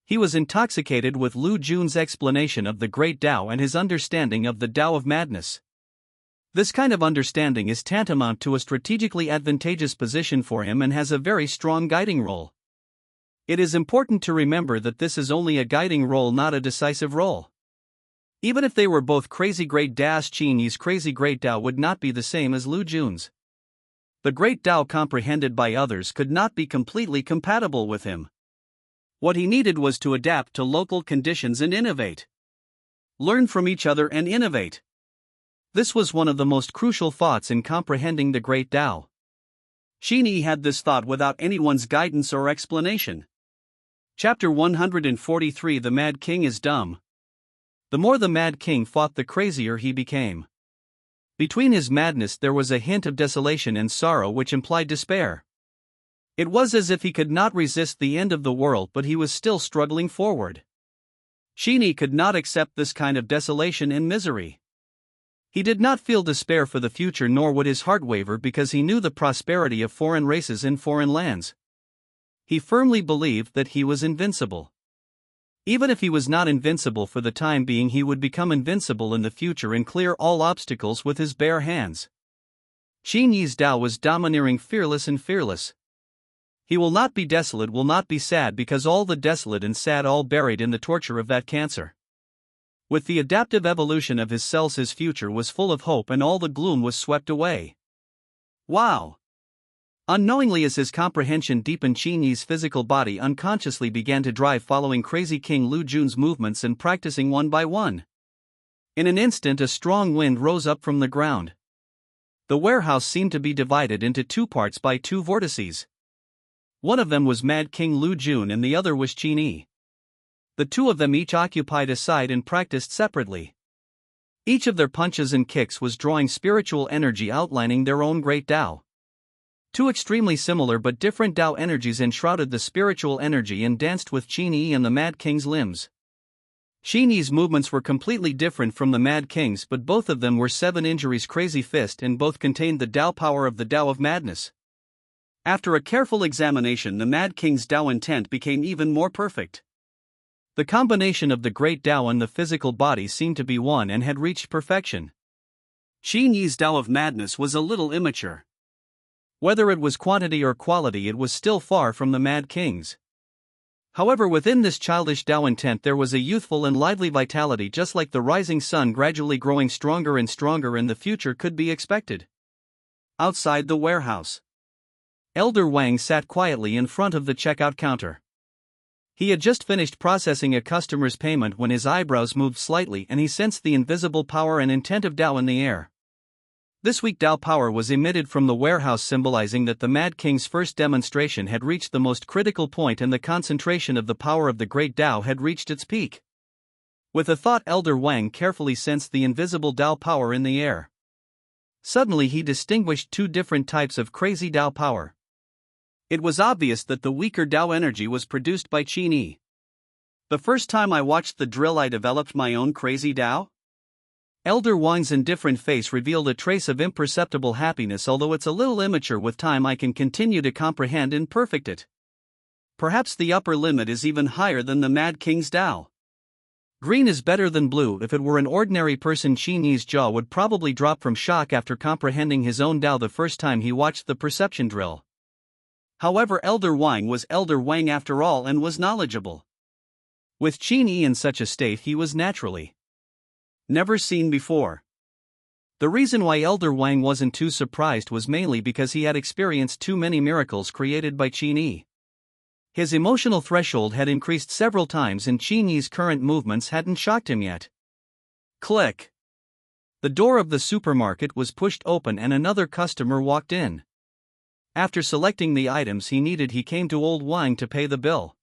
Speaker 1: He was intoxicated with Lu Jun's explanation of the Great Tao and his understanding of the Tao of Madness. This kind of understanding is tantamount to a strategically advantageous position for him and has a very strong guiding role. It is important to remember that this is only a guiding role, not a decisive role. Even if they were both crazy great Taos, Qin Yi's crazy Great Tao would not be the same as Lu Jun's. The Great Tao comprehended by others could not be completely compatible with him. What he needed was to adapt to local conditions and innovate. Learn from each other and innovate. This was one of the most crucial thoughts in comprehending the Great Tao. Qin Yi had this thought without anyone's guidance or explanation. Chapter 143 The Mad King is Dumb. The more the Mad King fought, the crazier he became. Between his madness there was a hint of desolation and sorrow which implied despair. It was as if he could not resist the end of the world, but he was still struggling forward. Qin Yi could not accept this kind of desolation and misery. He did not feel despair for the future, nor would his heart waver, because he knew the prosperity of foreign races in foreign lands. He firmly believed that he was invincible. Even if he was not invincible for the time being, he would become invincible in the future and clear all obstacles with his bare hands. Qin Yi's Tao was domineering, fearless and fearless. He will not be desolate, will not be sad, because all the desolate and sad all buried in the torture of that cancer. With the adaptive evolution of his cells, his future was full of hope and all the gloom was swept away. Wow! Unknowingly, as his comprehension deepened, Qin Yi's physical body unconsciously began to drive, following crazy King Lu Jun's movements and practicing one by one. In an instant, a strong wind rose up from the ground. The warehouse seemed to be divided into two parts by two vortices. One of them was Mad King Lu Jun and the other was Qin Yi. The two of them each occupied a side and practiced separately. Each of their punches and kicks was drawing spiritual energy, outlining their own Great Tao. Two extremely similar but different Tao energies enshrouded the spiritual energy and danced with Qin Yi and the Mad King's limbs. Qin Yi's movements were completely different from the Mad King's, but both of them were Seven Injuries Crazy Fist and both contained the Tao power of the Tao of Madness. After a careful examination, the Mad King's Tao intent became even more perfect. The combination of the Great Tao and the physical body seemed to be one and had reached perfection. Qin Yi's Tao of Madness was a little immature. Whether it was quantity or quality, it was still far from the Mad King's. However, within this childish Tao intent there was a youthful and lively vitality, just like the rising sun, gradually growing stronger and stronger, and the future could be expected. Outside the warehouse, Elder Wang sat quietly in front of the checkout counter. He had just finished processing a customer's payment when his eyebrows moved slightly and he sensed the invisible power and intent of Tao in the air. This weak Tao power was emitted from the warehouse, symbolizing that the Mad King's first demonstration had reached the most critical point and the concentration of the power of the Great Tao had reached its peak. With a thought, Elder Wang carefully sensed the invisible Tao power in the air. Suddenly he distinguished two different types of crazy Tao power. It was obvious that the weaker Tao energy was produced by Qin Yi. The first time I watched the drill, I developed my own crazy Tao. Elder Wang's indifferent face revealed a trace of imperceptible happiness. Although it's a little immature, with time I can continue to comprehend and perfect it. Perhaps the upper limit is even higher than the Mad King's Tao. Green is better than blue. If it were an ordinary person, Qin Yi's jaw would probably drop from shock after comprehending his own Tao the first time he watched the perception drill. However, Elder Wang was Elder Wang after all and was knowledgeable. With Qin Yi in such a state, he was naturally never seen before. The reason why Elder Wang wasn't too surprised was mainly because he had experienced too many miracles created by Qin Yi. His emotional threshold had increased several times and Qin Yi's current movements hadn't shocked him yet. Click. The door of the supermarket was pushed open and another customer walked in. After selecting the items he needed, he came to Old Wang to pay the bill.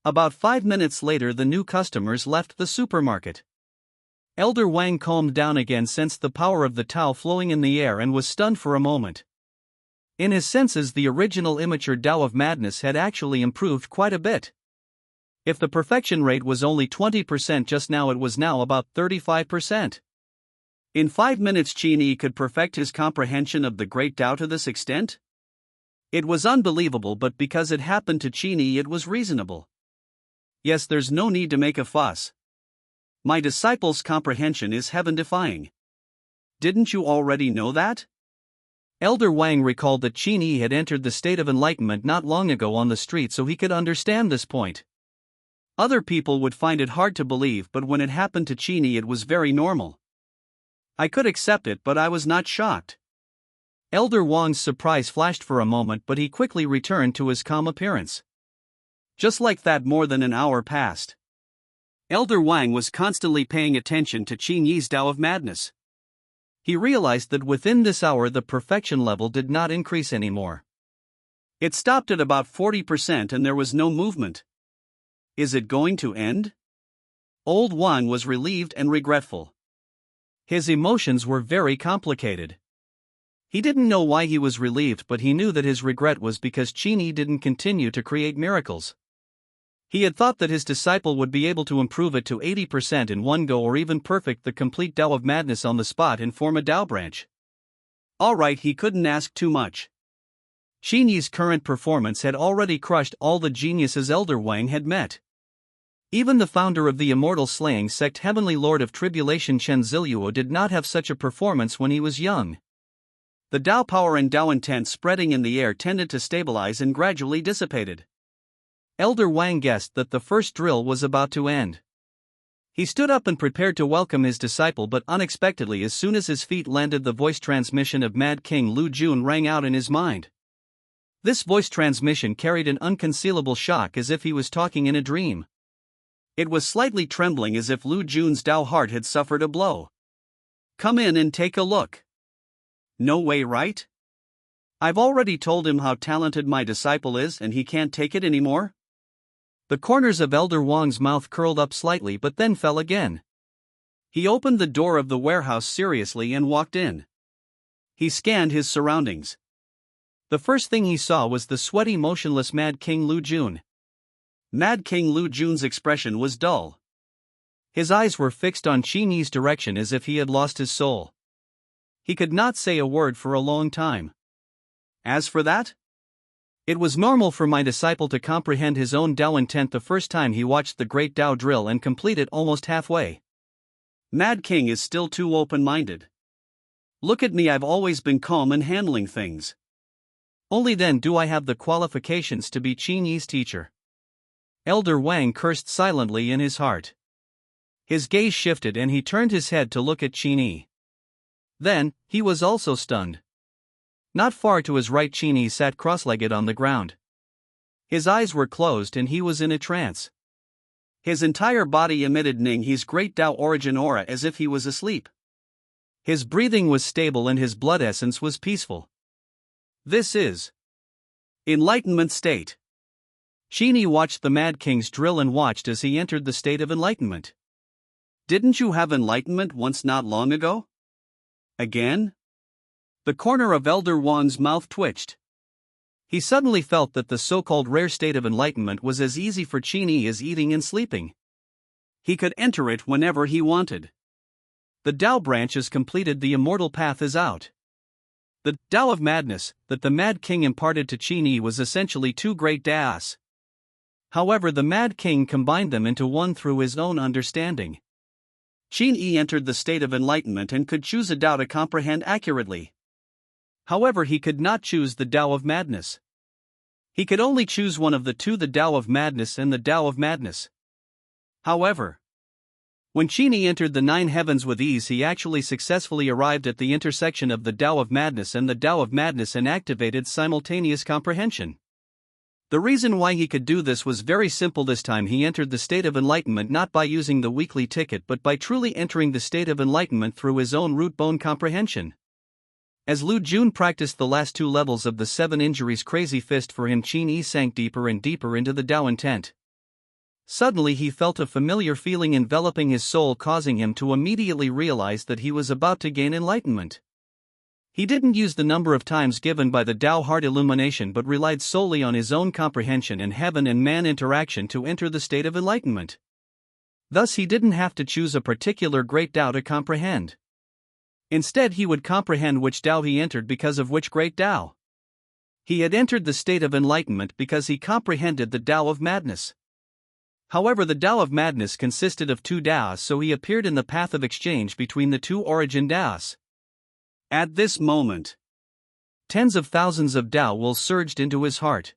Speaker 1: About 5 minutes later, the new customers left the supermarket. Elder Wang calmed down again, sensed the power of the Tao flowing in the air, and was stunned for a moment. In his senses, the original immature Tao of Madness had actually improved quite a bit. If the perfection rate was only 20% just now, it was now about 35%. In 5 minutes, Qin Yi could perfect his comprehension of the Great Tao to this extent? It was unbelievable, but because it happened to Qin Yi, it was reasonable. Yes, there's no need to make a fuss. My disciple's comprehension is heaven-defying. Didn't you already know that? Elder Wang recalled that Qin Yi had entered the state of enlightenment not long ago on the street, so he could understand this point. Other people would find it hard to believe, but when it happened to Qin Yi, it was very normal. I could accept it, but I was not shocked. Elder Wang's surprise flashed for a moment, but he quickly returned to his calm appearance. Just like that, more than an hour passed. Elder Wang was constantly paying attention to Qin Yi's Tao of Madness. He realized that within this hour the perfection level did not increase anymore. It stopped at about 40% and there was no movement. Is it going to end? Old Wang was relieved and regretful. His emotions were very complicated. He didn't know why he was relieved, but he knew that his regret was because Qin Yi didn't continue to create miracles. He had thought that his disciple would be able to improve it to 80% in one go, or even perfect the complete Tao of Madness on the spot and form a Tao branch. Alright, he couldn't ask too much. Qin Yi's current performance had already crushed all the geniuses Elder Wang had met. Even the founder of the immortal slaying sect, Heavenly Lord of Tribulation Chen Ziluo, did not have such a performance when he was young. The Tao power and Tao intent spreading in the air tended to stabilize and gradually dissipated. Elder Wang guessed that the first drill was about to end. He stood up and prepared to welcome his disciple, but unexpectedly, as soon as his feet landed, the voice transmission of Mad King Lu Jun rang out in his mind. This voice transmission carried an unconcealable shock, as if he was talking in a dream. It was slightly trembling, as if Lu Jun's Tao heart had suffered a blow. Come in and take a look. No way, right? I've already told him how talented my disciple is and he can't take it anymore? The corners of Elder Wang's mouth curled up slightly but then fell again. He opened the door of the warehouse seriously and walked in. He scanned his surroundings. The first thing he saw was the sweaty, motionless Mad King Lu Jun. Mad King Lu Jun's expression was dull. His eyes were fixed on Qin Yi's direction as if he had lost his soul. He could not say a word for a long time. As for that, it was normal for my disciple to comprehend his own Tao intent the first time he watched the great Tao drill and complete it almost halfway. Mad King is still too open-minded. Look at me, I've always been calm and handling things. Only then do I have the qualifications to be Qin Yi's teacher. Elder Wang cursed silently in his heart. His gaze shifted and he turned his head to look at Qin Yi. Then, he was also stunned. Not far to his right, Qin Yi sat cross-legged on the ground. His eyes were closed and he was in a trance. His entire body emitted Ning He's great Tao origin aura as if he was asleep. His breathing was stable and his blood essence was peaceful. This is enlightenment state. Qin Yi watched the Mad King's drill and watched as he entered the state of enlightenment. Didn't you have enlightenment once not long ago? Again? The corner of Elder Wang's mouth twitched. He suddenly felt that the so-called rare state of enlightenment was as easy for Qin Yi as eating and sleeping. He could enter it whenever he wanted. The Tao branch is completed, the immortal path is out. The Tao of Madness that the Mad King imparted to Qin Yi was essentially two great Taos. However, the Mad King combined them into one through his own understanding. Qin Yi entered the state of enlightenment and could choose a Tao to comprehend accurately. However, he could not choose the Tao of Madness. He could only choose one of the two, the Tao of Madness and the Tao of Madness. However, when Qin Yi entered the nine heavens with ease, he actually successfully arrived at the intersection of the Tao of Madness and the Tao of Madness and activated simultaneous comprehension. The reason why he could do this was very simple. This time he entered the state of enlightenment not by using the weekly ticket but by truly entering the state of enlightenment through his own root bone comprehension. As Lu Jun practiced the last two levels of the 7 injuries crazy fist for him, Qin Yi sank deeper and deeper into the Tao intent. Suddenly he felt a familiar feeling enveloping his soul, causing him to immediately realize that he was about to gain enlightenment. He didn't use the number of times given by the Tao heart illumination but relied solely on his own comprehension and heaven and man interaction to enter the state of enlightenment. Thus he didn't have to choose a particular great Tao to comprehend. Instead, he would comprehend which Tao he entered because of which great Tao. He had entered the state of enlightenment because he comprehended the Tao of madness. However, the Tao of madness consisted of two Taos, so he appeared in the path of exchange between the two origin Taos. At this moment, tens of thousands of Tao will surged into his heart.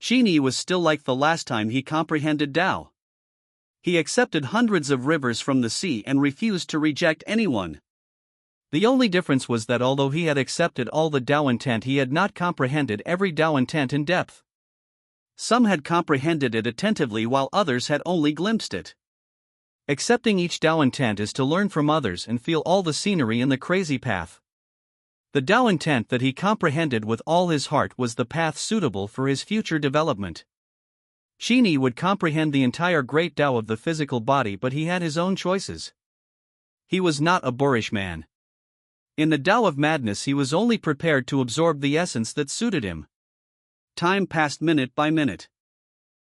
Speaker 1: Qin Yi was still like the last time he comprehended Tao. He accepted hundreds of rivers from the sea and refused to reject anyone. The only difference was that although he had accepted all the Tao intent, he had not comprehended every Tao intent in depth. Some had comprehended it attentively while others had only glimpsed it. Accepting each Tao intent is to learn from others and feel all the scenery in the crazy path. The Tao intent that he comprehended with all his heart was the path suitable for his future development. Qin Yi would comprehend the entire great Tao of the physical body, but he had his own choices. He was not a boorish man. In the Tao of madness he was only prepared to absorb the essence that suited him. Time passed minute by minute.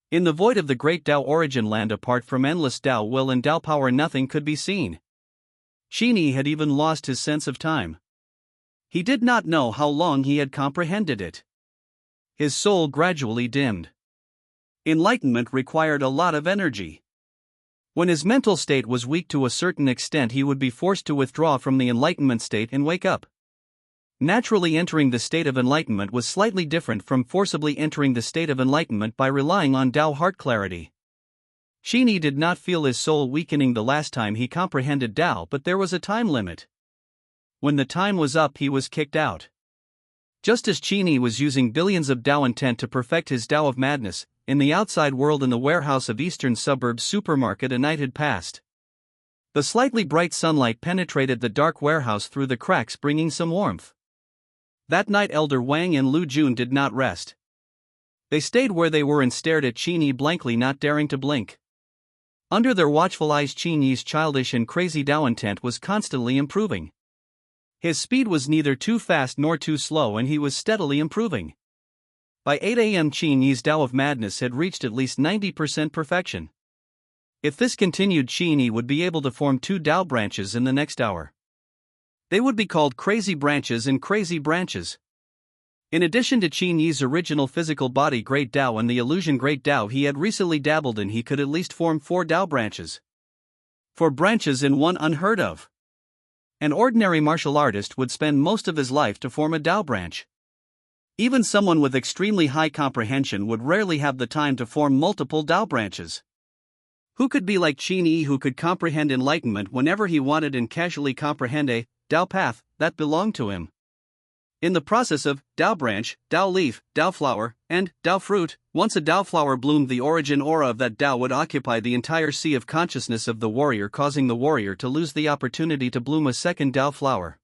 Speaker 1: In the void of the great Tao origin land, apart from endless Tao will and Tao power, nothing could be seen. Qin Yi had even lost his sense of time. He did not know how long he had comprehended it. His soul gradually dimmed. Enlightenment required a lot of energy. When his mental state was weak to a certain extent, he would be forced to withdraw from the enlightenment state and wake up. Naturally, entering the state of enlightenment was slightly different from forcibly entering the state of enlightenment by relying on Tao heart clarity. Qin Yi did not feel his soul weakening the last time he comprehended Tao, but there was a time limit. When the time was up, he was kicked out. Just as Qin Yi was using billions of Tao intent to perfect his Tao of madness, in the outside world, in the warehouse of Eastern Suburbs supermarket, a night had passed. The slightly bright sunlight penetrated the dark warehouse through the cracks, bringing some warmth. That night Elder Wang and Lu Jun did not rest. They stayed where they were and stared at Qin Yi blankly, not daring to blink. Under their watchful eyes, Qin Yi's childish and crazy Tao intent was constantly improving. His speed was neither too fast nor too slow, and he was steadily improving. By 8 a.m. Qin Yi's Tao of madness had reached at least 90% perfection. If this continued, Qin Yi would be able to form two Tao branches in the next hour. They would be called crazy branches and crazy branches. In addition to Qin Yi's original physical body great Tao and the illusion great Tao he had recently dabbled in, he could at least form 4 Tao branches. 4 branches in one, unheard of. An ordinary martial artist would spend most of his life to form a Tao branch. Even someone with extremely high comprehension would rarely have the time to form multiple Tao branches. Who could be like Qin Yi, who could comprehend enlightenment whenever he wanted and casually comprehend a Tao path that belonged to him? In the process of Tao branch, Tao leaf, Tao flower, and Tao fruit, once a Tao flower bloomed, the origin aura of that Tao would occupy the entire sea of consciousness of the warrior, causing the warrior to lose the opportunity to bloom a second Tao flower.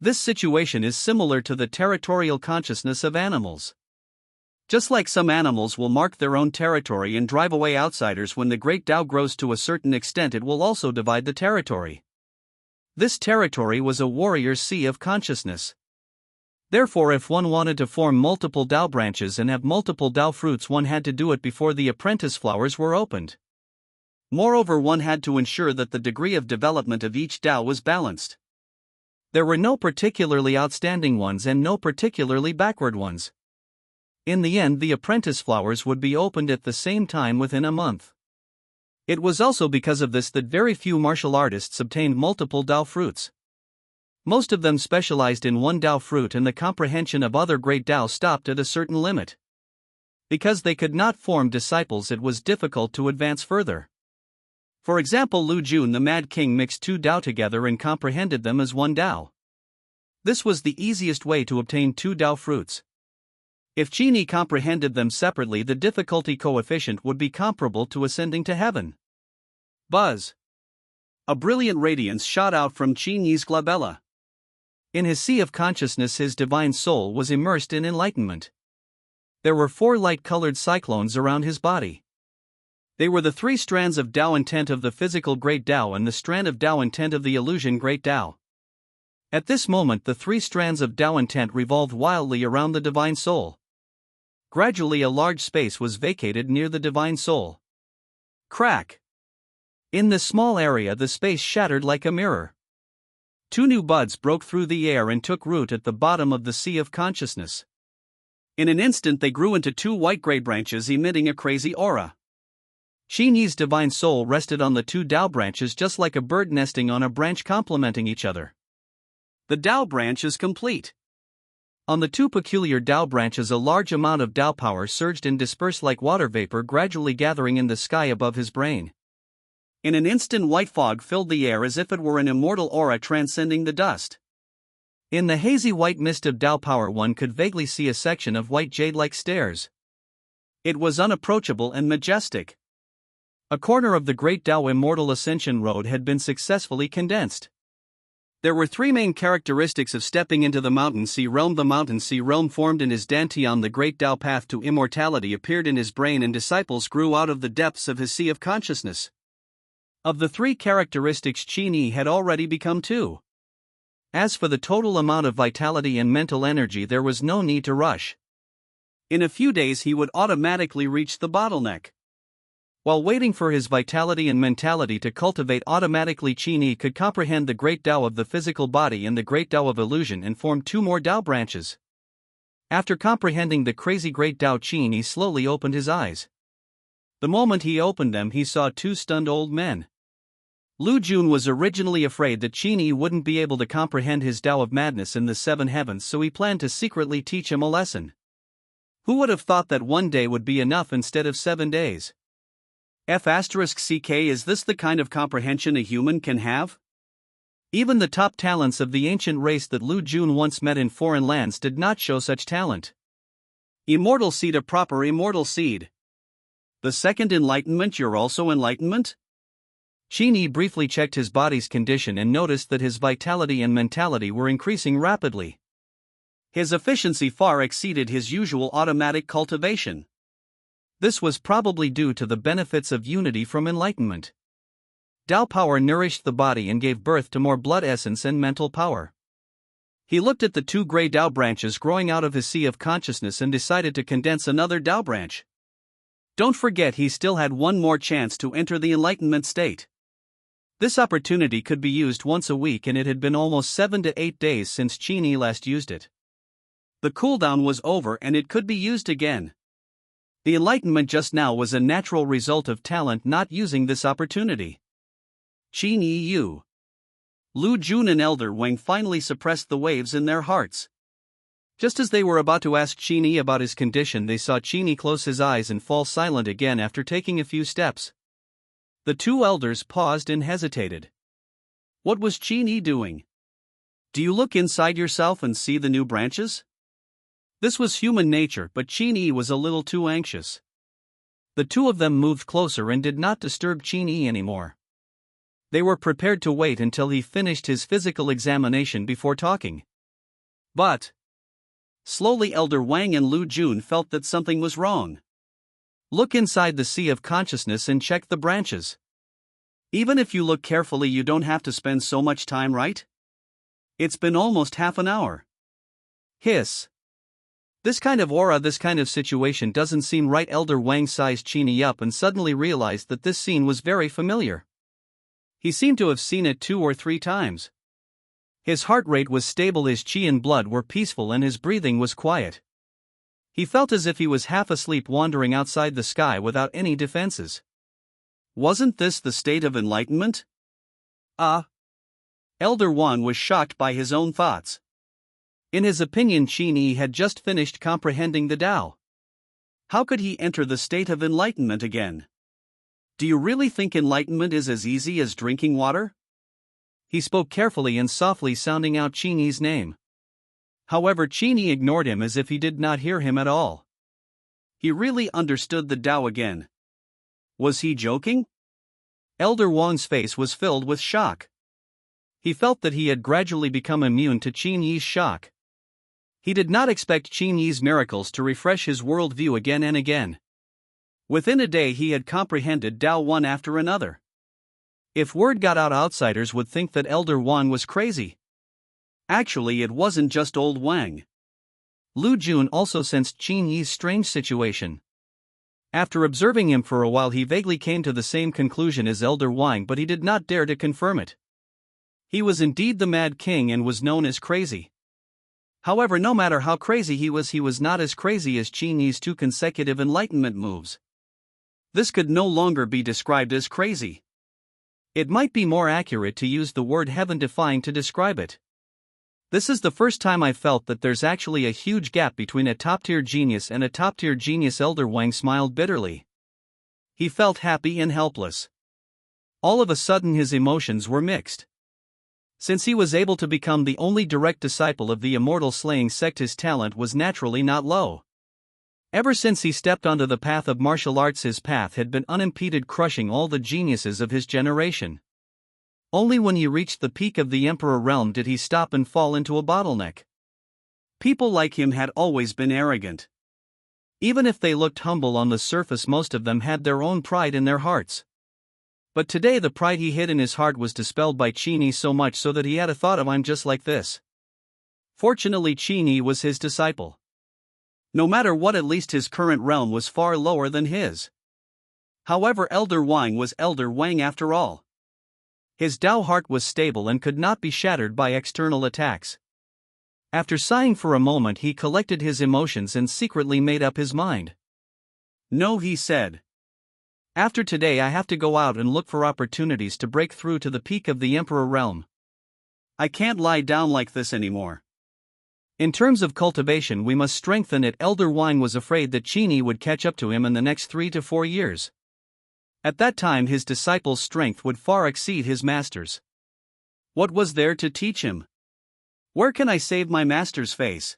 Speaker 1: This situation is similar to the territorial consciousness of animals. Just like some animals will mark their own territory and drive away outsiders, when the great Tao grows to a certain extent, it will also divide the territory. This territory was a warrior's sea of consciousness. Therefore, if one wanted to form multiple Tao branches and have multiple Tao fruits, one had to do it before the apprentice flowers were opened. Moreover, one had to ensure that the degree of development of each Tao was balanced. There were no particularly outstanding ones and no particularly backward ones. In the end, the apprentice flowers would be opened at the same time within a month. It was also because of this that very few martial artists obtained multiple Tao fruits. Most of them specialized in one Tao fruit, and the comprehension of other great Tao stopped at a certain limit. Because they could not form disciples, it was difficult to advance further. For example, Lu Jun the Mad King mixed 2 Tao together and comprehended them as one Tao. This was the easiest way to obtain 2 Tao fruits. If Qin Yi comprehended them separately, the difficulty coefficient would be comparable to ascending to heaven. Buzz! A brilliant radiance shot out from Qin Yi's glabella. In his sea of consciousness, his divine soul was immersed in enlightenment. There were 4 light-colored cyclones around his body. They were the 3 strands of Tao intent of the physical great Tao and the strand of Tao intent of the illusion great Tao. At this moment, the 3 strands of Tao intent revolved wildly around the divine soul. Gradually, a large space was vacated near the divine soul. Crack! In this small area, the space shattered like a mirror. 2 new buds broke through the air and took root at the bottom of the sea of consciousness. In an instant they grew into two white-gray branches emitting a crazy aura. Qin Yi's divine soul rested on the two Dao branches just like a bird nesting on a branch complementing each other. The Dao branch is complete. On the two peculiar Dao branches a large amount of Dao power surged and dispersed like water vapor gradually gathering in the sky above his brain. In an instant white fog filled the air as if it were an immortal aura transcending the dust. In the hazy white mist of Dao power one could vaguely see a section of white jade-like stairs. It was unapproachable and majestic. A corner of the Great Dao Immortal Ascension Road had been successfully condensed. There were three main characteristics of stepping into the Mountain Sea realm. The Mountain Sea realm formed in his dantian. The Great Dao path to immortality appeared in his brain and disciples grew out of the depths of his sea of consciousness. Of the three characteristics, Qin Yi had already become two. As for the total amount of vitality and mental energy, there was no need to rush. In a few days he would automatically reach the bottleneck. While waiting for his vitality and mentality to cultivate automatically, Qin Yi could comprehend the Great Dao of the physical body and the Great Dao of illusion and formed two more Dao branches. After comprehending the crazy Great Dao, Qin Yi slowly opened his eyes. The moment he opened them, he saw two stunned old men. Lu Jun was originally afraid that Qin Yi wouldn't be able to comprehend his Dao of madness in the seven heavens, so he planned to secretly teach him a lesson. Who would have thought that one day would be enough instead of 7 days? F***ck, is this the kind of comprehension a human can have? Even the top talents of the ancient race that Lu Jun once met in foreign lands did not show such talent. Immortal seed, a proper immortal seed. The second enlightenment, you're also enlightenment? Qin Yi briefly checked his body's condition and noticed that his vitality and mentality were increasing rapidly. His efficiency far exceeded his usual automatic cultivation. This was probably due to the benefits of unity from enlightenment. Dao power nourished the body and gave birth to more blood essence and mental power. He looked at the two gray Dao branches growing out of his sea of consciousness and decided to condense another Dao branch. Don't forget, he still had one more chance to enter the enlightenment state. This opportunity could be used once a week, and it had been almost 7 to 8 days since Qin Yi last used it. The cooldown was over and it could be used again. The enlightenment just now was a natural result of talent not using this opportunity. Qin Yi. Lu Jun and Elder Wang finally suppressed the waves in their hearts. Just as they were about to ask Qin Yi about his condition, they saw Qin Yi close his eyes and fall silent again after taking a few steps. The two elders paused and hesitated. What was Qin Yi doing? Do you look inside yourself and see the new branches? This was human nature, but Qin Yi was a little too anxious. The two of them moved closer and did not disturb Qin Yi anymore. They were prepared to wait until he finished his physical examination before talking. But slowly Elder Wang and Lu Jun felt that something was wrong. Look inside the sea of consciousness and check the branches. Even if you look carefully, you don't have to spend so much time, right? It's been almost half an hour. Hiss. This kind of aura, this kind of situation doesn't seem right. Elder Wang sized Qin Yi up and suddenly realized that this scene was very familiar. He seemed to have seen it 2 or 3 times. His heart rate was stable, his qi and blood were peaceful, and his breathing was quiet. He felt as if he was half asleep, wandering outside the sky without any defenses. Wasn't this the state of enlightenment? Elder Wang was shocked by his own thoughts. In his opinion, Qin Yi had just finished comprehending the Tao. How could he enter the state of enlightenment again? Do you really think enlightenment is as easy as drinking water? He spoke carefully and softly, sounding out Qin Yi's name. However, Qin Yi ignored him as if he did not hear him at all. He really understood the Tao again. Was he joking? Elder Wang's face was filled with shock. He felt that he had gradually become immune to Qin Yi's shock. He did not expect Qin Yi's miracles to refresh his worldview again and again. Within a day he had comprehended Tao one after another. If word got out, outsiders would think that Elder Wang was crazy. Actually, it wasn't just old Wang. Lu Jun also sensed Qin Yi's strange situation. After observing him for a while, he vaguely came to the same conclusion as Elder Wang, but he did not dare to confirm it. He was indeed the Mad King and was known as crazy. However, no matter how crazy he was not as crazy as Qin Yi's 2 consecutive enlightenment moves. This could no longer be described as crazy. It might be more accurate to use the word heaven-defying to describe it. This is the first time I felt that there's actually a huge gap between a top-tier genius and a top-tier genius. Elder Wang smiled bitterly. He felt happy and helpless. All of a sudden his emotions were mixed. Since he was able to become the only direct disciple of the immortal slaying sect, his talent was naturally not low. Ever since he stepped onto the path of martial arts, his path had been unimpeded, crushing all the geniuses of his generation. Only when he reached the peak of the Emperor realm did he stop and fall into a bottleneck. People like him had always been arrogant. Even if they looked humble on the surface, most of them had their own pride in their hearts. But today the pride he hid in his heart was dispelled by Qin Yi, so much so that he had a thought of, I'm just like this. Fortunately, Qin Yi was his disciple. No matter what, at least his current realm was far lower than his. However, Elder Wang was Elder Wang after all. His Tao heart was stable and could not be shattered by external attacks. After sighing for a moment, he collected his emotions and secretly made up his mind. No, he said. After today I have to go out and look for opportunities to break through to the peak of the Emperor realm. I can't lie down like this anymore. In terms of cultivation, we must strengthen it. Elder Wang was afraid that Qin Yi would catch up to him in the next 3 to 4 years. At that time his disciple's strength would far exceed his master's. What was there to teach him? Where can I save my master's face?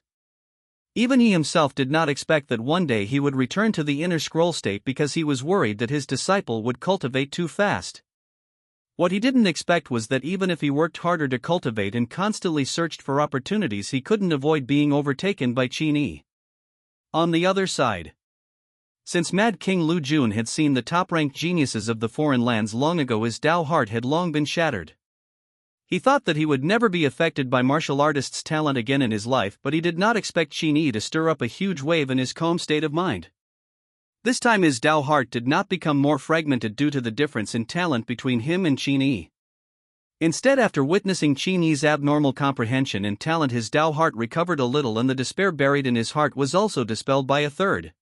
Speaker 1: Even he himself did not expect that one day he would return to the inner scroll state, because he was worried that his disciple would cultivate too fast. What he didn't expect was that even if he worked harder to cultivate and constantly searched for opportunities, he couldn't avoid being overtaken by Qin Yi. On the other side, since Mad King Lu Jun had seen the top-ranked geniuses of the foreign lands long ago, his Tao heart had long been shattered. He thought that he would never be affected by martial artists' talent again in his life, but he did not expect Qin Yi to stir up a huge wave in his calm state of mind. This time his Tao heart did not become more fragmented due to the difference in talent between him and Qin Yi. Instead, after witnessing Qin Yi's abnormal comprehension and talent, his Tao heart recovered a little, and the despair buried in his heart was also dispelled by a third.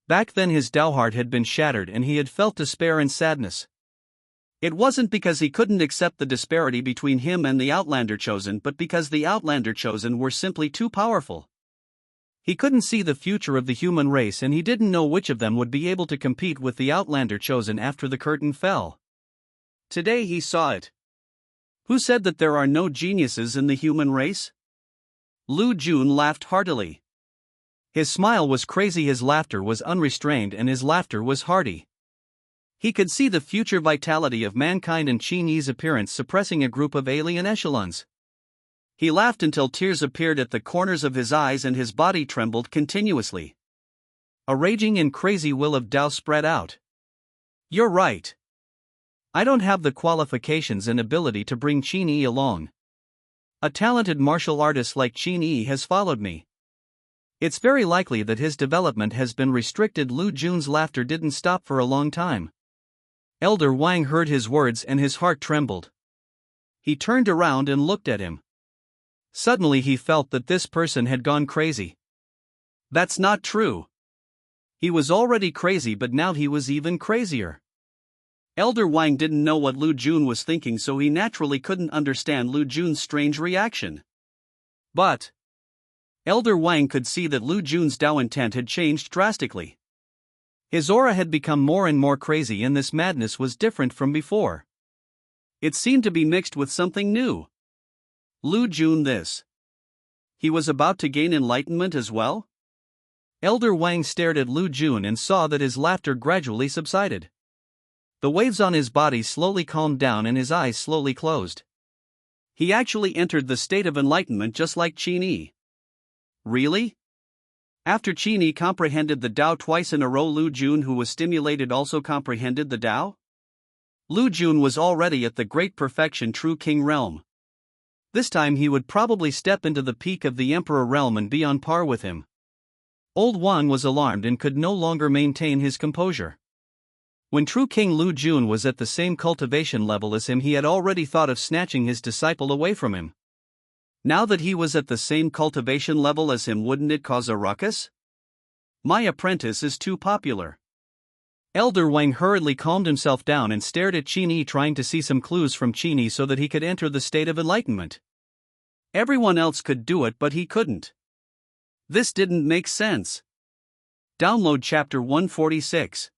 Speaker 1: Back then his Tao heart had been shattered and he had felt despair and sadness. It wasn't because he couldn't accept the disparity between him and the Outlander Chosen, but because the Outlander Chosen were simply too powerful. He couldn't see the future of the human race, and he didn't know which of them would be able to compete with the Outlander Chosen after the curtain fell. Today he saw it. Who said that there are no geniuses in the human race? Lu Jun laughed heartily. His smile was crazy, his laughter was unrestrained, and his laughter was hearty. He could see the future vitality of mankind and Qin Yi's appearance suppressing a group of alien echelons. He laughed until tears appeared at the corners of his eyes and his body trembled continuously. A raging and crazy will of Tao spread out. You're right. I don't have the qualifications and ability to bring Qin Yi along. A talented martial artist like Qin Yi has followed me. It's very likely that his development has been restricted. Lu Jun's laughter didn't stop for a long time. Elder Wang heard his words and his heart trembled. He turned around and looked at him. Suddenly he felt that this person had gone crazy. That's not true. He was already crazy, but now he was even crazier. Elder Wang didn't know what Lu Jun was thinking, so he naturally couldn't understand Lu Jun's strange reaction. But Elder Wang could see that Lu Jun's Tao intent had changed drastically. His aura had become more and more crazy, and this madness was different from before. It seemed to be mixed with something new. Lu Jun, this. He was about to gain enlightenment as well? Elder Wang stared at Lu Jun and saw that his laughter gradually subsided. The waves on his body slowly calmed down and his eyes slowly closed. He actually entered the state of enlightenment just like Qin Yi. Really? After Qin Yi comprehended the Tao twice in a row, Lu Jun, who was stimulated, also comprehended the Tao? Lu Jun was already at the great perfection true king realm. This time he would probably step into the peak of the Emperor realm and be on par with him. Old Wan was alarmed and could no longer maintain his composure. When true King Lu Jun was at the same cultivation level as him, he had already thought of snatching his disciple away from him. Now that he was at the same cultivation level as him, wouldn't it cause a ruckus? My apprentice is too popular. Elder Wang hurriedly calmed himself down and stared at Qin Yi, trying to see some clues from Qin Yi so that he could enter the state of enlightenment. Everyone else could do it, but he couldn't. This didn't make sense. Download Chapter 146.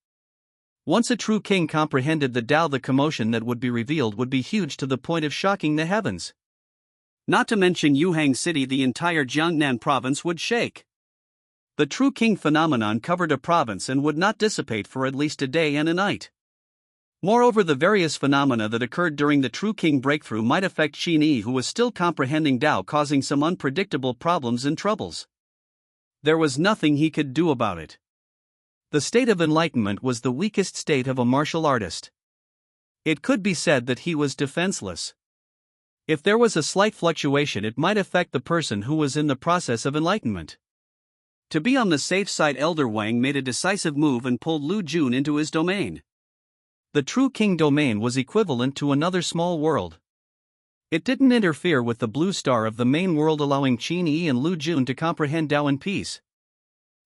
Speaker 1: Once a true king comprehended the Tao, the commotion that would be revealed would be huge to the point of shocking the heavens. Not to mention Yuhang City, the entire Jiangnan province would shake. The true king phenomenon covered a province and would not dissipate for at least a day and a night. Moreover, the various phenomena that occurred during the true king breakthrough might affect Qin Yi, who was still comprehending Tao, causing some unpredictable problems and troubles. There was nothing he could do about it. The state of enlightenment was the weakest state of a martial artist. It could be said that he was defenseless. If there was a slight fluctuation, it might affect the person who was in the process of enlightenment. To be on the safe side, Elder Wang made a decisive move and pulled Lu Jun into his domain. The true king domain was equivalent to another small world. It didn't interfere with the blue star of the main world, allowing Qin Yi and Lu Jun to comprehend Tao in peace.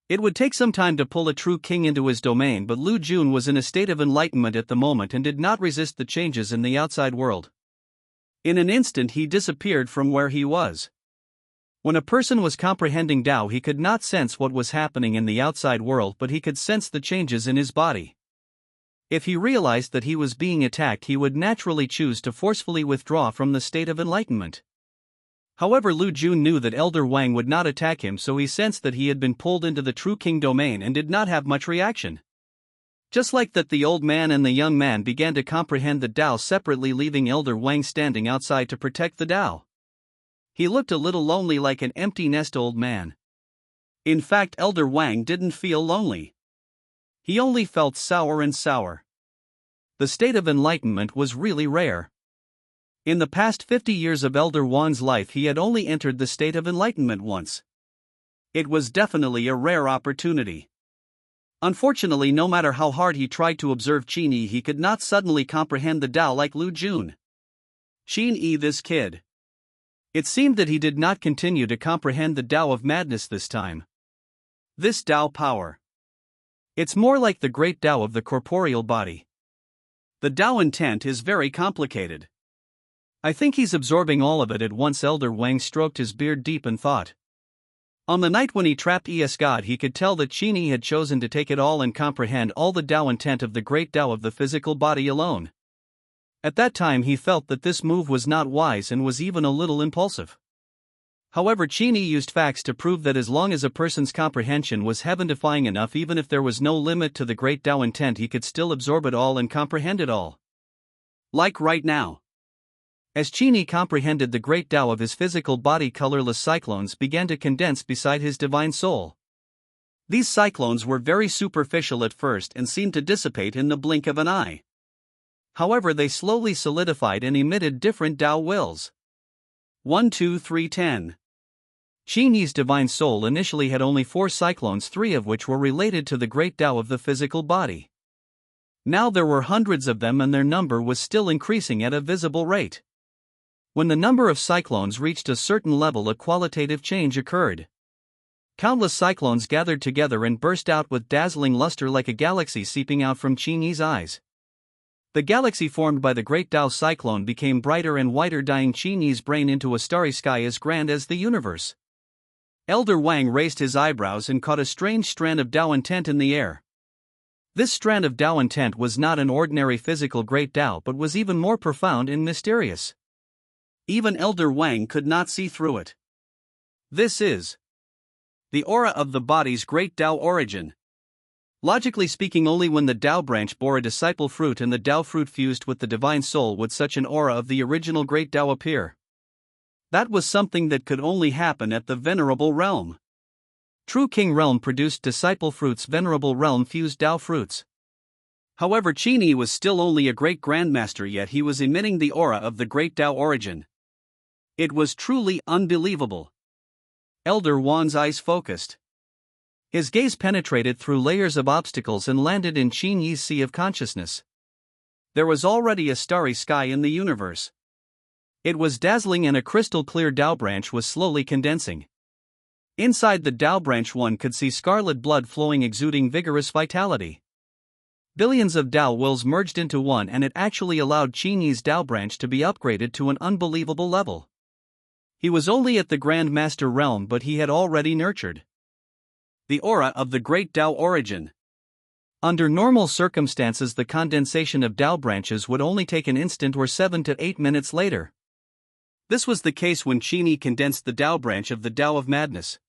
Speaker 1: It would take some time to pull a true king into his domain, but Lu Jun was in a state of enlightenment at the moment and did not resist the changes in the outside world. In an instant he disappeared from where he was. When a person was comprehending Tao, he could not sense what was happening in the outside world, but he could sense the changes in his body. If he realized that he was being attacked, he would naturally choose to forcefully withdraw from the state of enlightenment. However, Lu Jun knew that Elder Wang would not attack him, so he sensed that he had been pulled into the true king domain and did not have much reaction. Just like that, the old man and the young man began to comprehend the Tao separately, leaving Elder Wang standing outside to protect the Tao. He looked a little lonely, like an empty nest old man. In fact, Elder Wang didn't feel lonely. He only felt sour and sour. The state of enlightenment was really rare. In the past 50 years of Elder Wang's life, he had only entered the state of enlightenment once. It was definitely a rare opportunity. Unfortunately, no matter how hard he tried to observe Qin Yi, he could not suddenly comprehend the Tao like Lu Jun. Qin Yi, this kid. It seemed that he did not continue to comprehend the Tao of madness this time. This Tao power. It's more like the great Tao of the corporeal body. The Tao intent is very complicated. I think he's absorbing all of it at once. Elder Wang stroked his beard deep in thought. On the night when he trapped Es God, he could tell that Qin Yi had chosen to take it all and comprehend all the Tao intent of the great Tao of the physical body alone. At that time he felt that this move was not wise and was even a little impulsive. However, Qin Yi used facts to prove that as long as a person's comprehension was heaven-defying enough, even if there was no limit to the great Tao intent, he could still absorb it all and comprehend it all. Like right now. As Qin Yi comprehended the great Tao of his physical body, colorless cyclones began to condense beside his divine soul. These cyclones were very superficial at first and seemed to dissipate in the blink of an eye. However, they slowly solidified and emitted different Tao wills. 1, 2, 3, 10. Qin Yi's divine soul initially had only 4 cyclones, 3 of which were related to the great Tao of the physical body. Now there were hundreds of them, and their number was still increasing at a visible rate. When the number of cyclones reached a certain level, a qualitative change occurred. Countless cyclones gathered together and burst out with dazzling luster like a galaxy seeping out from Qin Yi's eyes. The galaxy formed by the great Tao cyclone became brighter and whiter, dyeing Qin Yi's brain into a starry sky as grand as the universe. Elder Wang raised his eyebrows and caught a strange strand of Tao intent in the air. This strand of Tao intent was not an ordinary physical great Tao, but was even more profound and mysterious. Even Elder Wang could not see through it. This is the aura of the body's great Tao origin. Logically speaking, only when the Tao branch bore a disciple fruit and the Tao fruit fused with the divine soul would such an aura of the original great Tao appear. That was something that could only happen at the venerable realm. True King realm produced disciple fruits, venerable realm fused Tao fruits. However, Qin Yi was still only a great grandmaster, yet he was emitting the aura of the great Tao origin. It was truly unbelievable. Elder Wang's eyes focused. His gaze penetrated through layers of obstacles and landed in Qin Yi's sea of consciousness. There was already a starry sky in the universe. It was dazzling and a crystal-clear Dao branch was slowly condensing. Inside the Dao branch one could see scarlet blood flowing, exuding vigorous vitality. Billions of Dao wills merged into one, and it actually allowed Qin Yi's Dao branch to be upgraded to an unbelievable level. He was only at the Grand Master realm, but he had already nurtured the aura of the great Dao origin. Under normal circumstances, the condensation of Dao branches would only take an instant or 7 to 8 minutes later. This was the case when Qin Yi condensed the Dao branch of the Dao of Madness.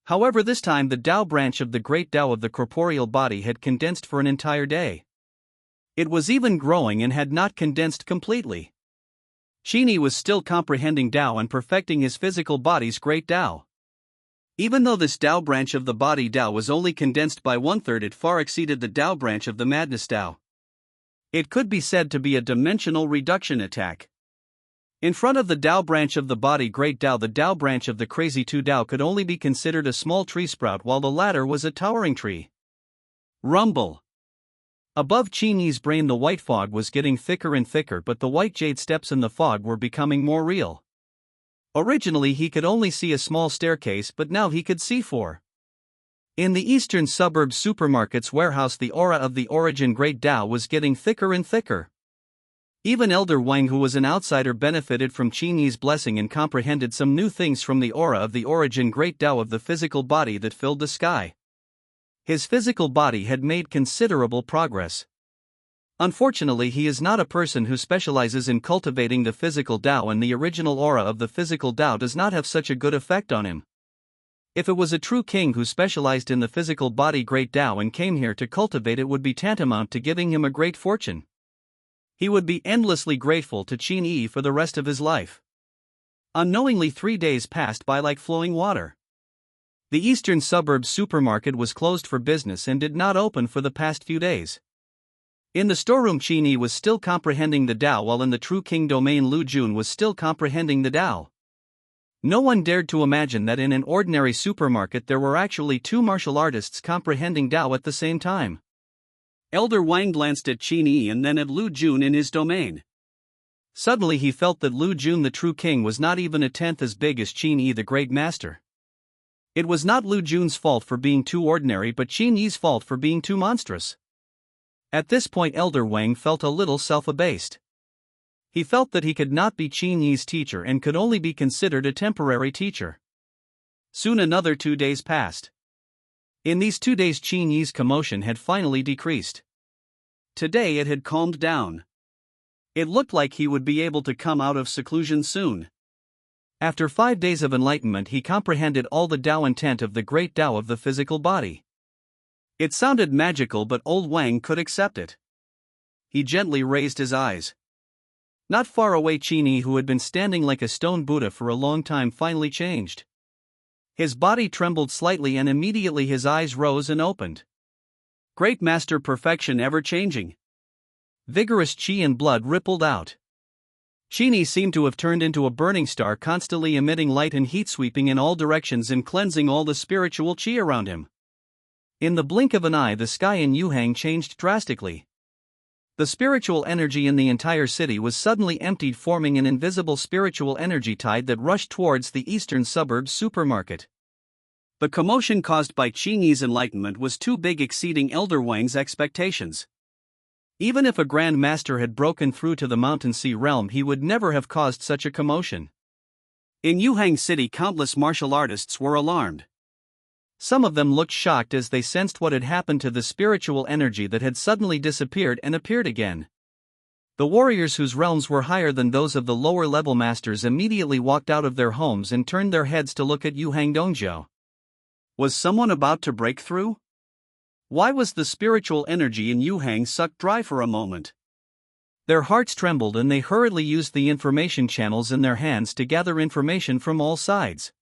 Speaker 1: However, this time the Dao branch of the great Dao of the corporeal body had condensed for an entire day. It was even growing and had not condensed completely. Qin Yi was still comprehending Dao and perfecting his physical body's great Dao. Even though this Dao branch of the body Dao was only condensed by 1/3, it far exceeded the Dao branch of the Madness Dao. It could be said to be a dimensional reduction attack. In front of the Dao branch of the body great Dao, the Dao branch of the crazy 2 Dao could only be considered a small tree sprout, while the latter was a towering tree. Rumble. Above Qin Yi's brain the white fog was getting thicker and thicker, but the white jade steps in the fog were becoming more real. Originally he could only see a small staircase, but now he could see 4. In the eastern suburb supermarket's warehouse, the aura of the origin great Dao was getting thicker and thicker. Even Elder Wang, who was an outsider, benefited from Qin Yi's blessing and comprehended some new things from the aura of the origin great Dao of the physical body that filled the sky. His physical body had made considerable progress. Unfortunately, he is not a person who specializes in cultivating the physical Dao, and the original aura of the physical Dao does not have such a good effect on him. If it was a true king who specialized in the physical body great Dao and came here to cultivate it, would be tantamount to giving him a great fortune. He would be endlessly grateful to Qin Yi for the rest of his life. Unknowingly 3 days passed by like flowing water. The eastern suburbs supermarket was closed for business and did not open for the past few days. In the storeroom Qin Yi was still comprehending the Dao, while in the true king domain Lu Jun was still comprehending the Dao. No one dared to imagine that in an ordinary supermarket there were actually 2 martial artists comprehending Dao at the same time. Elder Wang glanced at Qin Yi and then at Lu Jun in his domain. Suddenly he felt that Lu Jun the true king was not even a tenth as big as Qin Yi the great master. It was not Lu Jun's fault for being too ordinary, but Qin Yi's fault for being too monstrous. At this point Elder Wang felt a little self-abased. He felt that he could not be Qin Yi's teacher and could only be considered a temporary teacher. Soon another 2 days passed. In these 2 days Qin Yi's commotion had finally decreased. Today it had calmed down. It looked like he would be able to come out of seclusion soon. After 5 days of enlightenment he comprehended all the Dao intent of the great Dao of the physical body. It sounded magical, but old Wang could accept it. He gently raised his eyes. Not far away Qin Yi, who had been standing like a stone Buddha for a long time, finally changed. His body trembled slightly and immediately his eyes rose and opened. Great Master, perfection ever changing. Vigorous qi and blood rippled out. Qin Yi seemed to have turned into a burning star, constantly emitting light and heat, sweeping in all directions and cleansing all the spiritual qi around him. In the blink of an eye the sky in Yuhang changed drastically. The spiritual energy in the entire city was suddenly emptied, forming an invisible spiritual energy tide that rushed towards the eastern suburbs supermarket. The commotion caused by Qin Yi's enlightenment was too big, exceeding Elder Wang's expectations. Even if a Grand Master had broken through to the Mountain Sea realm, he would never have caused such a commotion. In Yuhang City, countless martial artists were alarmed. Some of them looked shocked as they sensed what had happened to the spiritual energy that had suddenly disappeared and appeared again. The warriors whose realms were higher than those of the lower-level masters immediately walked out of their homes and turned their heads to look at Yuhang Dongjiao. Was someone about to break through? Why was the spiritual energy in Yuhang sucked dry for a moment? Their hearts trembled and they hurriedly used the information channels in their hands to gather information from all sides.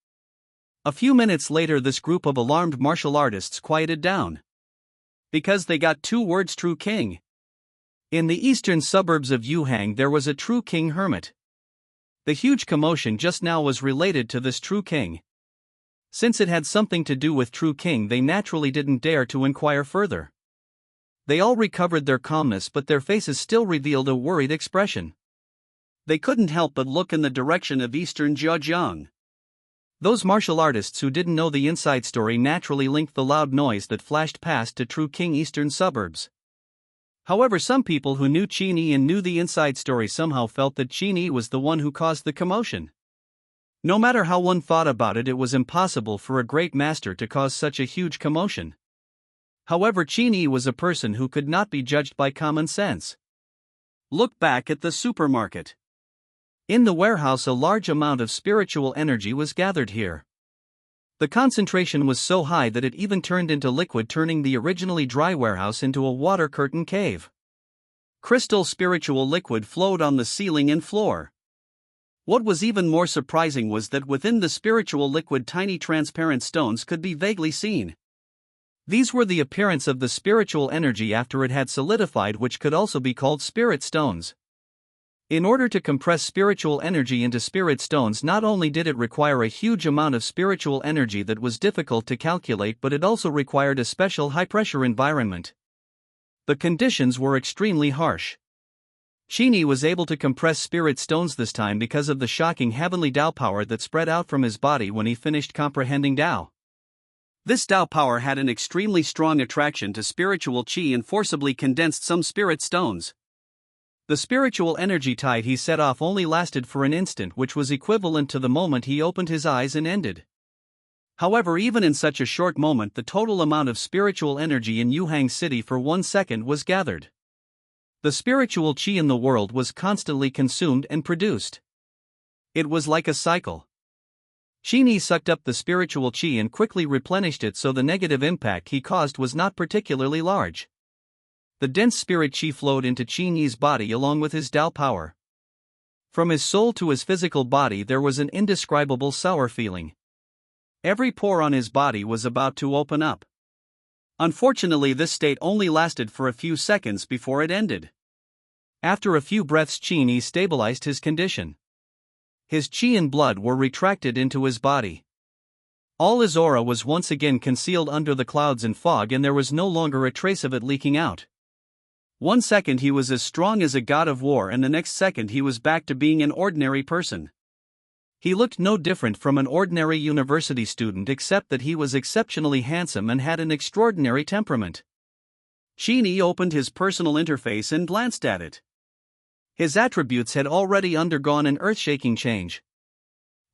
Speaker 1: A few minutes later this group of alarmed martial artists quieted down. Because they got 2 words: true king. In the eastern suburbs of Yuhang there was a true king hermit. The huge commotion just now was related to this true king. Since it had something to do with true king, they naturally didn't dare to inquire further. They all recovered their calmness, but their faces still revealed a worried expression. They couldn't help but look in the direction of Eastern Zhejiang. Those martial artists who didn't know the inside story naturally linked the loud noise that flashed past to true King Eastern suburbs. However, some people who knew Qin Yi and knew the inside story somehow felt that Qin Yi was the one who caused the commotion. No matter how one thought about it, it was impossible for a great master to cause such a huge commotion. However, Qin Yi was a person who could not be judged by common sense. Look back at the supermarket. In the warehouse, a large amount of spiritual energy was gathered here. The concentration was so high that it even turned into liquid, turning the originally dry warehouse into a water curtain cave. Crystal spiritual liquid flowed on the ceiling and floor. What was even more surprising was that within the spiritual liquid, tiny transparent stones could be vaguely seen. These were the appearance of the spiritual energy after it had solidified, which could also be called spirit stones. In order to compress spiritual energy into spirit stones, not only did it require a huge amount of spiritual energy that was difficult to calculate, but it also required a special high-pressure environment. The conditions were extremely harsh. Qin Yi was able to compress spirit stones this time because of the shocking heavenly Tao power that spread out from his body when he finished comprehending Tao. This Tao power had an extremely strong attraction to spiritual qi and forcibly condensed some spirit stones. The spiritual energy tide he set off only lasted for an instant, which was equivalent to the moment he opened his eyes and ended. However, even in such a short moment, the total amount of spiritual energy in Yuhang City for 1 second was gathered. The spiritual qi in the world was constantly consumed and produced. It was like a cycle. Qin Yi sucked up the spiritual qi and quickly replenished it, so the negative impact he caused was not particularly large. The dense spirit qi flowed into Qin Yi's body along with his Tao power. From his soul to his physical body there was an indescribable sour feeling. Every pore on his body was about to open up. Unfortunately, this state only lasted for a few seconds before it ended. After a few breaths, Qin Yi stabilized his condition. His qi and blood were retracted into his body. All his aura was once again concealed under the clouds and fog, and there was no longer a trace of it leaking out. 1 second he was as strong as a god of war, and the next second he was back to being an ordinary person. He looked no different from an ordinary university student, except that he was exceptionally handsome and had an extraordinary temperament. Qin Yi opened his personal interface and glanced at it. His attributes had already undergone an earth-shaking change.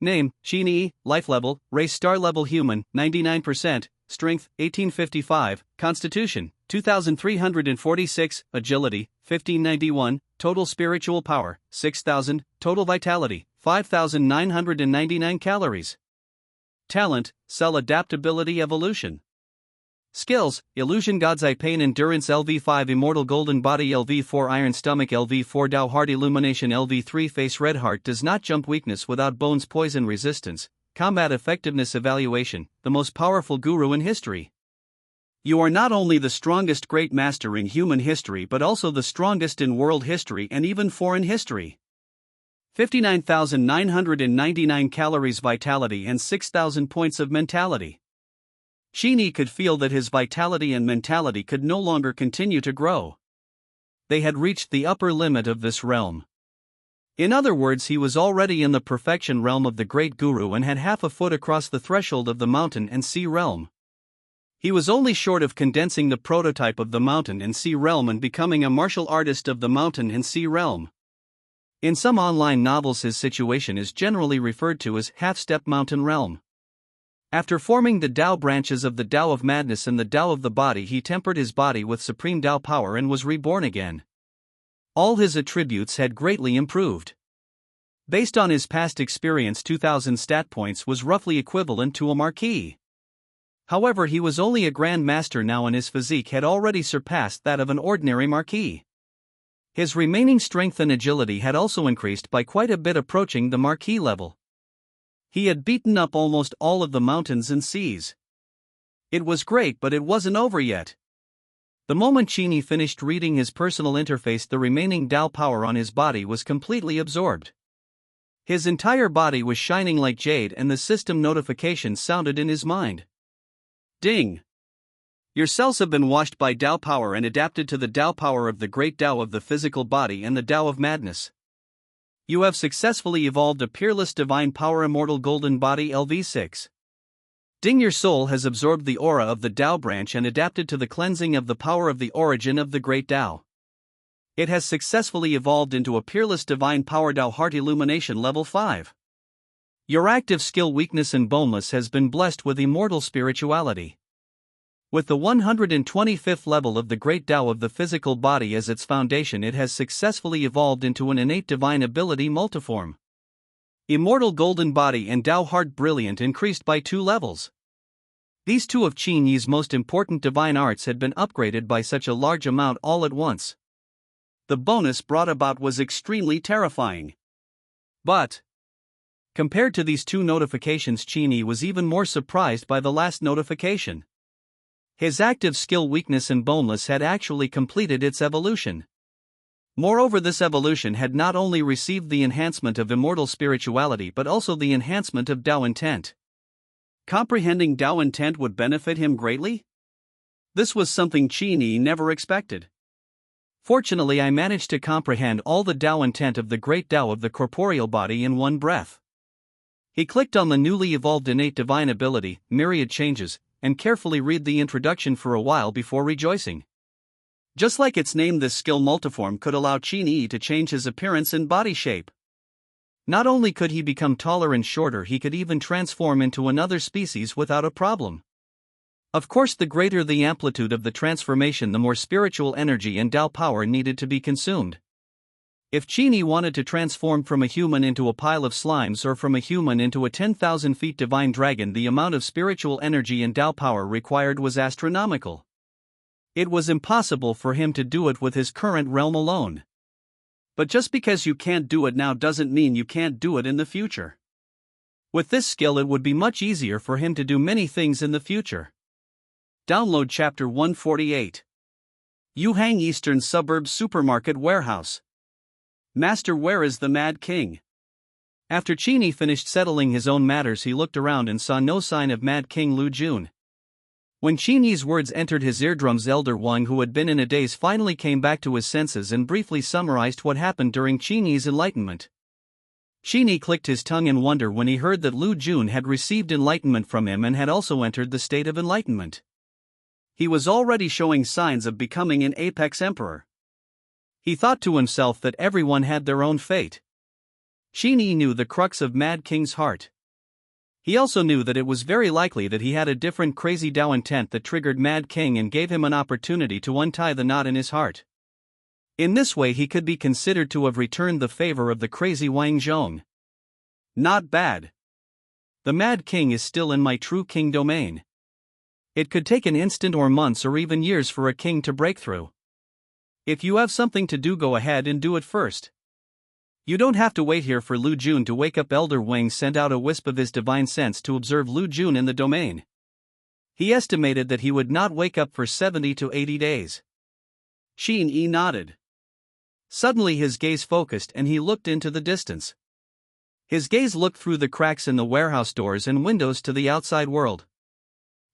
Speaker 1: Name: Qin Yi. Life level: race star level human, 99%, strength, 1855, constitution, 2346, agility, 1591, total spiritual power, 6000, total vitality, 5999 calories. Talent: cell adaptability evolution. Skills: illusion, God's eye, pain, endurance, LV5, immortal, golden body, LV4, iron stomach, LV4, Tao, heart, illumination, LV3, face, red heart, does not jump, weakness, without bones, poison resistance, combat effectiveness evaluation, the most powerful guru in history. You are not only the strongest great master in human history but also the strongest in world history and even foreign history. 59,999 calories vitality and 6,000 points of mentality. Qin Yi could feel that his vitality and mentality could no longer continue to grow. They had reached the upper limit of this realm. In other words, he was already in the perfection realm of the great guru and had half a foot across the threshold of the mountain and sea realm. He was only short of condensing the prototype of the mountain and sea realm and becoming a martial artist of the mountain and sea realm. In some online novels, his situation is generally referred to as half-step mountain realm. After forming the Tao branches of the Tao of madness and the Tao of the body, he tempered his body with supreme Tao power and was reborn again. All his attributes had greatly improved. Based on his past experience, 2000 stat points was roughly equivalent to a marquis. However, he was only a grand master now and his physique had already surpassed that of an ordinary marquis. His remaining strength and agility had also increased by quite a bit, approaching the marquis level. He had beaten up almost all of the mountains and seas. It was great, but it wasn't over yet. The moment Qin Yi finished reading his personal interface, the remaining Tao power on his body was completely absorbed. His entire body was shining like jade, and the system notification sounded in his mind. Ding! Your cells have been washed by Tao power and adapted to the Tao power of the great Tao of the physical body and the Tao of madness. You have successfully evolved a peerless divine power immortal golden body LV6. Ding, your soul has absorbed the aura of the Tao branch and adapted to the cleansing of the power of the origin of the great Tao. It has successfully evolved into a peerless divine power Tao heart illumination level 5. Your active skill weakness and boneless has been blessed with immortal spirituality. With the 125th level of the great Tao of the physical body as its foundation, it has successfully evolved into an innate divine ability multiform. Immortal golden body and Tao heart brilliant increased by 2 levels. These two of Qin Yi's most important divine arts had been upgraded by such a large amount all at once. The bonus brought about was extremely terrifying. But, compared to these 2 notifications, Qin Yi was even more surprised by the last notification. His active skill weakness and boneless had actually completed its evolution. Moreover, this evolution had not only received the enhancement of immortal spirituality but also the enhancement of Tao intent. Comprehending Tao intent would benefit him greatly? This was something Qin Yi never expected. Fortunately, I managed to comprehend all the Tao intent of the great Tao of the corporeal body in one breath. He clicked on the newly evolved innate divine ability, myriad changes, and carefully read the introduction for a while before rejoicing. Just like its name, this skill multiform could allow Qin Yi to change his appearance and body shape. Not only could he become taller and shorter, he could even transform into another species without a problem. Of course, the greater the amplitude of the transformation, the more spiritual energy and Tao power needed to be consumed. If Qin Yi wanted to transform from a human into a pile of slimes or from a human into a 10,000 feet divine dragon, the amount of spiritual energy and Tao power required was astronomical. It was impossible for him to do it with his current realm alone. But just because you can't do it now doesn't mean you can't do it in the future. With this skill, it would be much easier for him to do many things in the future. Download Chapter 148. Yuhang Eastern Suburbs Supermarket Warehouse. Master, where is the Mad King? After Qin Yi finished settling his own matters, he looked around and saw no sign of Mad King Lu Jun. When Qin Yi's words entered his eardrums, Elder Wang, who had been in a daze, finally came back to his senses and briefly summarized what happened during Qin Yi's enlightenment. Qin Yi clicked his tongue in wonder when he heard that Lu Jun had received enlightenment from him and had also entered the state of enlightenment. He was already showing signs of becoming an apex emperor. He thought to himself that everyone had their own fate. Qin Yi knew the crux of Mad King's heart. He also knew that it was very likely that he had a different crazy Tao intent that triggered Mad King and gave him an opportunity to untie the knot in his heart. In this way, he could be considered to have returned the favor of the crazy Wang Zhong. Not bad. The Mad King is still in my true king domain. It could take an instant or months or even years for a king to break through. If you have something to do, go ahead and do it first. You don't have to wait here for Lu Jun to wake up. Elder Wang sent out a wisp of his divine sense to observe Lu Jun in the domain. He estimated that he would not wake up for 70 to 80 days. Qin Yi nodded. Suddenly his gaze focused and he looked into the distance. His gaze looked through the cracks in the warehouse doors and windows to the outside world.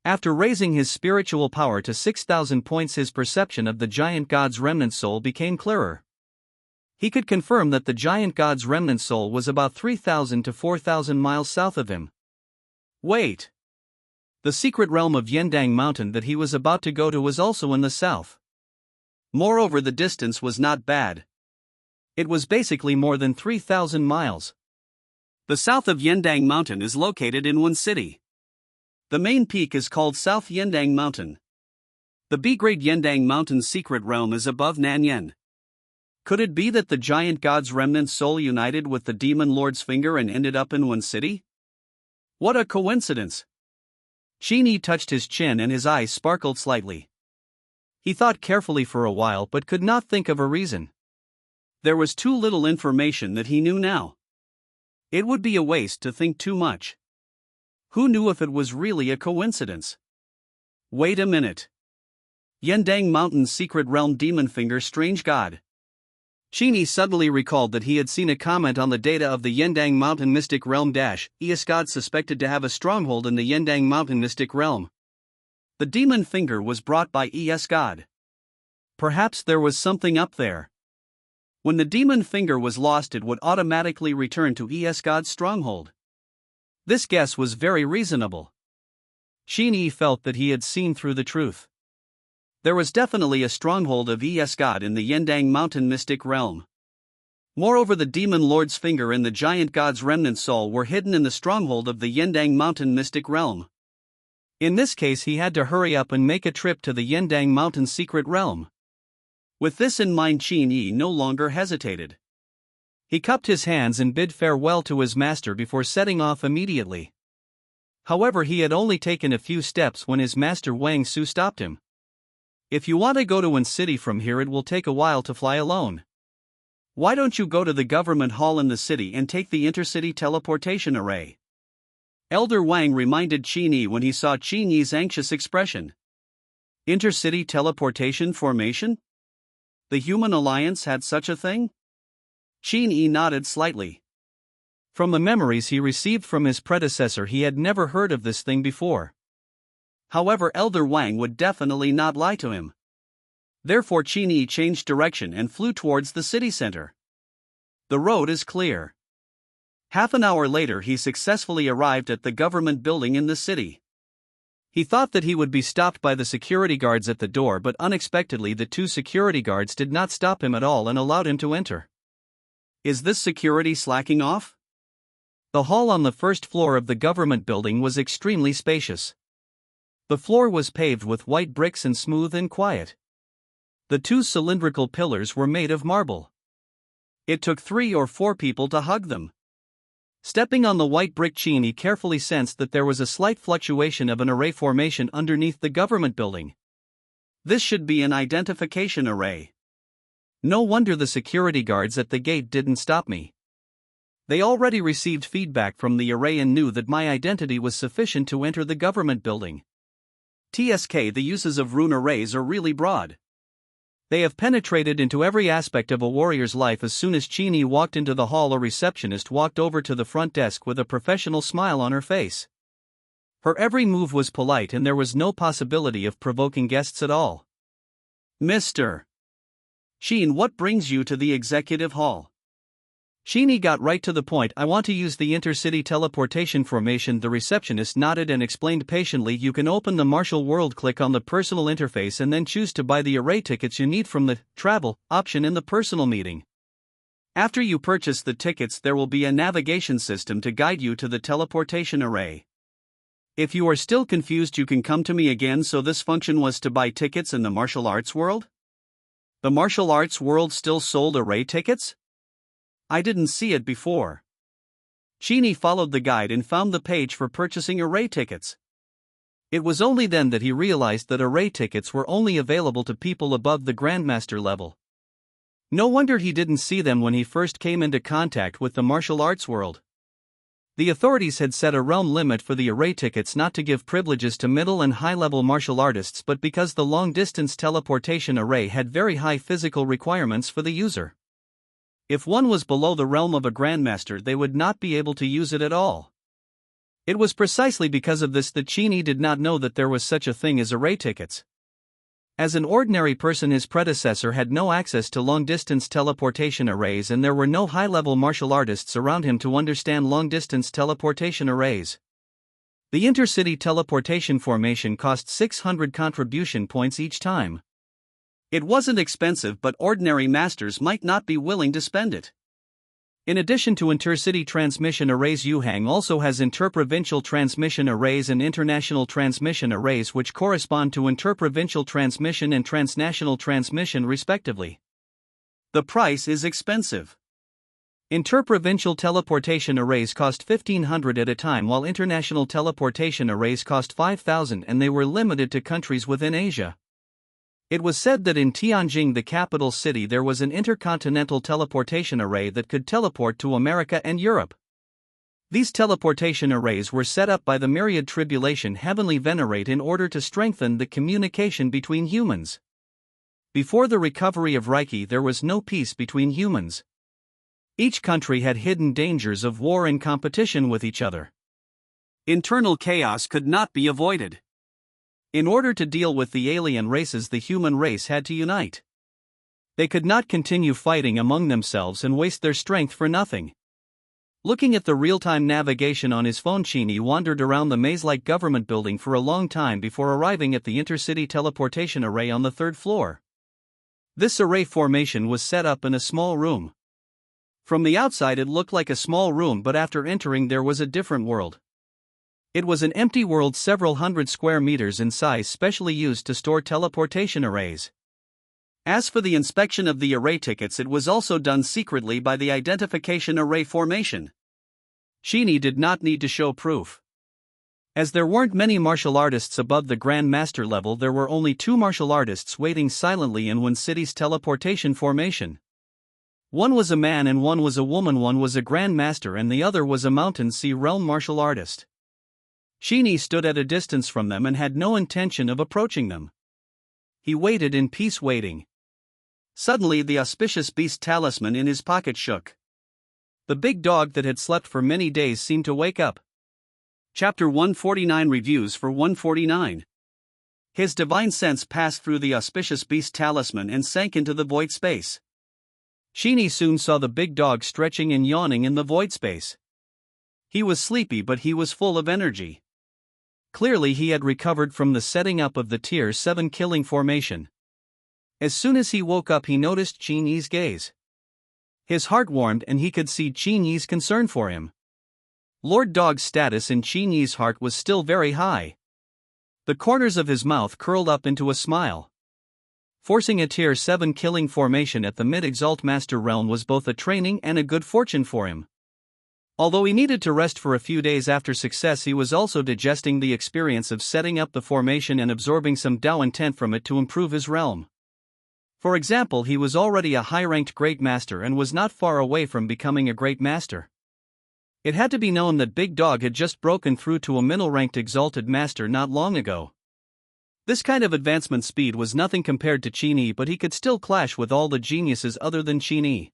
Speaker 1: After raising his spiritual power to 6,000 points, his perception of the giant god's remnant soul became clearer. He could confirm that the giant god's remnant soul was about 3,000 to 4,000 miles south of him. Wait! The secret realm of Yendang Mountain that he was about to go to was also in the south. Moreover, the distance was not bad. It was basically more than 3,000 miles. The south of Yendang Mountain is located in one city. The main peak is called South Yendang Mountain. The B-grade Yendang Mountain's secret realm is above Nanyan. Could it be that the giant god's remnant soul united with the demon lord's finger and ended up in one city? What a coincidence! Qin Yi touched his chin and his eyes sparkled slightly. He thought carefully for a while but could not think of a reason. There was too little information that he knew now. It would be a waste to think too much. Who knew if it was really a coincidence? Wait a minute. Yendang Mountain's secret realm demon finger, strange god. Qin Yi suddenly recalled that he had seen a comment on the data of the Yendang Mountain Mystic Realm -es god suspected to have a stronghold in the Yendang Mountain Mystic Realm. The demon finger was brought by es god. Perhaps there was something up there. When the demon finger was lost, it would automatically return to ES God's stronghold. This guess was very reasonable. Qin Yi felt that he had seen through the truth. There was definitely a stronghold of ES God in the Yendang Mountain mystic realm. Moreover, the demon lord's finger and the giant god's remnant soul were hidden in the stronghold of the Yendang Mountain mystic realm. In this case, he had to hurry up and make a trip to the Yendang Mountain secret realm. With this in mind, Qin Yi no longer hesitated. He cupped his hands and bid farewell to his master before setting off immediately. However, he had only taken a few steps when his master Wang Su stopped him. If you want to go to Wen City from here, it will take a while to fly alone. Why don't you go to the government hall in the city and take the intercity teleportation array? Elder Wang reminded Qin Yi when he saw Qin Yi's anxious expression. Intercity teleportation formation? The Human Alliance had such a thing? Qin Yi nodded slightly. From the memories he received from his predecessor, he had never heard of this thing before. However, Elder Wang would definitely not lie to him. Therefore, Qin Yi changed direction and flew towards the city center. The road is clear. Half an hour later, he successfully arrived at the government building in the city. He thought that he would be stopped by the security guards at the door, but unexpectedly the two security guards did not stop him at all and allowed him to enter. Is this security slacking off? The hall on the first floor of the government building was extremely spacious. The floor was paved with white bricks and smooth and quiet. The two cylindrical pillars were made of marble. It took 3 or 4 people to hug them. Stepping on the white brick, Qin Yi carefully sensed that there was a slight fluctuation of an array formation underneath the government building. This should be an identification array. No wonder the security guards at the gate didn't stop me. They already received feedback from the array and knew that my identity was sufficient to enter the government building. TSK, the uses of rune arrays are really broad. They have penetrated into every aspect of a warrior's life. As soon as Qin Yi walked into the hall, a receptionist walked over to the front desk with a professional smile on her face. Her every move was polite and there was no possibility of provoking guests at all. Mr. Qin, what brings you to the executive hall? Qin Yi got right to the point. I want to use the intercity teleportation formation. The receptionist nodded and explained patiently. You can open the martial world, click on the personal interface and then choose to buy the array tickets you need from the travel option in the personal meeting. After you purchase the tickets, there will be a navigation system to guide you to the teleportation array. If you are still confused, you can come to me again. So this function was to buy tickets in the martial arts world? The martial arts world still sold array tickets? I didn't see it before. Qin Yi followed the guide and found the page for purchasing array tickets. It was only then that he realized that array tickets were only available to people above the Grandmaster level. No wonder he didn't see them when he first came into contact with the martial arts world. The authorities had set a realm limit for the array tickets, not to give privileges to middle and high-level martial artists, but because the long-distance teleportation array had very high physical requirements for the user. If one was below the realm of a Grandmaster, they would not be able to use it at all. It was precisely because of this that Qin Yi did not know that there was such a thing as array tickets. As an ordinary person, his predecessor had no access to long-distance teleportation arrays, and there were no high-level martial artists around him to understand long-distance teleportation arrays. The intercity teleportation formation cost 600 contribution points each time. It wasn't expensive, but ordinary masters might not be willing to spend it. In addition to intercity transmission arrays, Yuhang also has interprovincial transmission arrays and international transmission arrays, which correspond to interprovincial transmission and transnational transmission respectively. The price is expensive. Interprovincial teleportation arrays cost 1,500 at a time, while international teleportation arrays cost 5,000, and they were limited to countries within Asia. It was said that in Tianjin, the capital city, there was an intercontinental teleportation array that could teleport to America and Europe. These teleportation arrays were set up by the myriad tribulation heavenly venerate in order to strengthen the communication between humans. Before the recovery of Reiki, there was no peace between humans. Each country had hidden dangers of war and competition with each other. Internal chaos could not be avoided. In order to deal with the alien races, the human race had to unite. They could not continue fighting among themselves and waste their strength for nothing. Looking at the real-time navigation on his phone, Qin Yi wandered around the maze-like government building for a long time before arriving at the intercity teleportation array on the 3rd floor. This array formation was set up in a small room. From the outside it looked like a small room, but after entering there was a different world. It was an empty world several hundred square meters in size, specially used to store teleportation arrays. As for the inspection of the array tickets, it was also done secretly by the identification array formation. Qin Yi did not need to show proof. As there weren't many martial artists above the Grand Master level, there were only 2 martial artists waiting silently in one city's teleportation formation. One was a man and one was a woman. One was a Grand Master and the other was a Mountain Sea Realm martial artist. Qin Yi stood at a distance from them and had no intention of approaching them. He waited in peace, waiting. Suddenly the auspicious beast talisman in his pocket shook. The big dog that had slept for many days seemed to wake up. Chapter 149 Reviews for 149. His divine sense passed through the auspicious beast talisman and sank into the void space. Qin Yi soon saw the big dog stretching and yawning in the void space. He was sleepy, but he was full of energy. Clearly he had recovered from the setting up of the Tier 7 killing formation. As soon as he woke up he noticed Qin Yi's gaze. His heart warmed and he could see Qin Yi's concern for him. Lord Dog's status in Qin Yi's heart was still very high. The corners of his mouth curled up into a smile. Forcing a Tier 7 killing formation at the Mid-Exalt Master realm was both a training and a good fortune for him. Although he needed to rest for a few days after success, he was also digesting the experience of setting up the formation and absorbing some Dao intent from it to improve his realm. For example, he was already a high-ranked Great Master and was not far away from becoming a Great Master. It had to be known that Big Dog had just broken through to a middle-ranked Exalted Master not long ago. This kind of advancement speed was nothing compared to Qin Yi, but he could still clash with all the geniuses other than Qin Yi.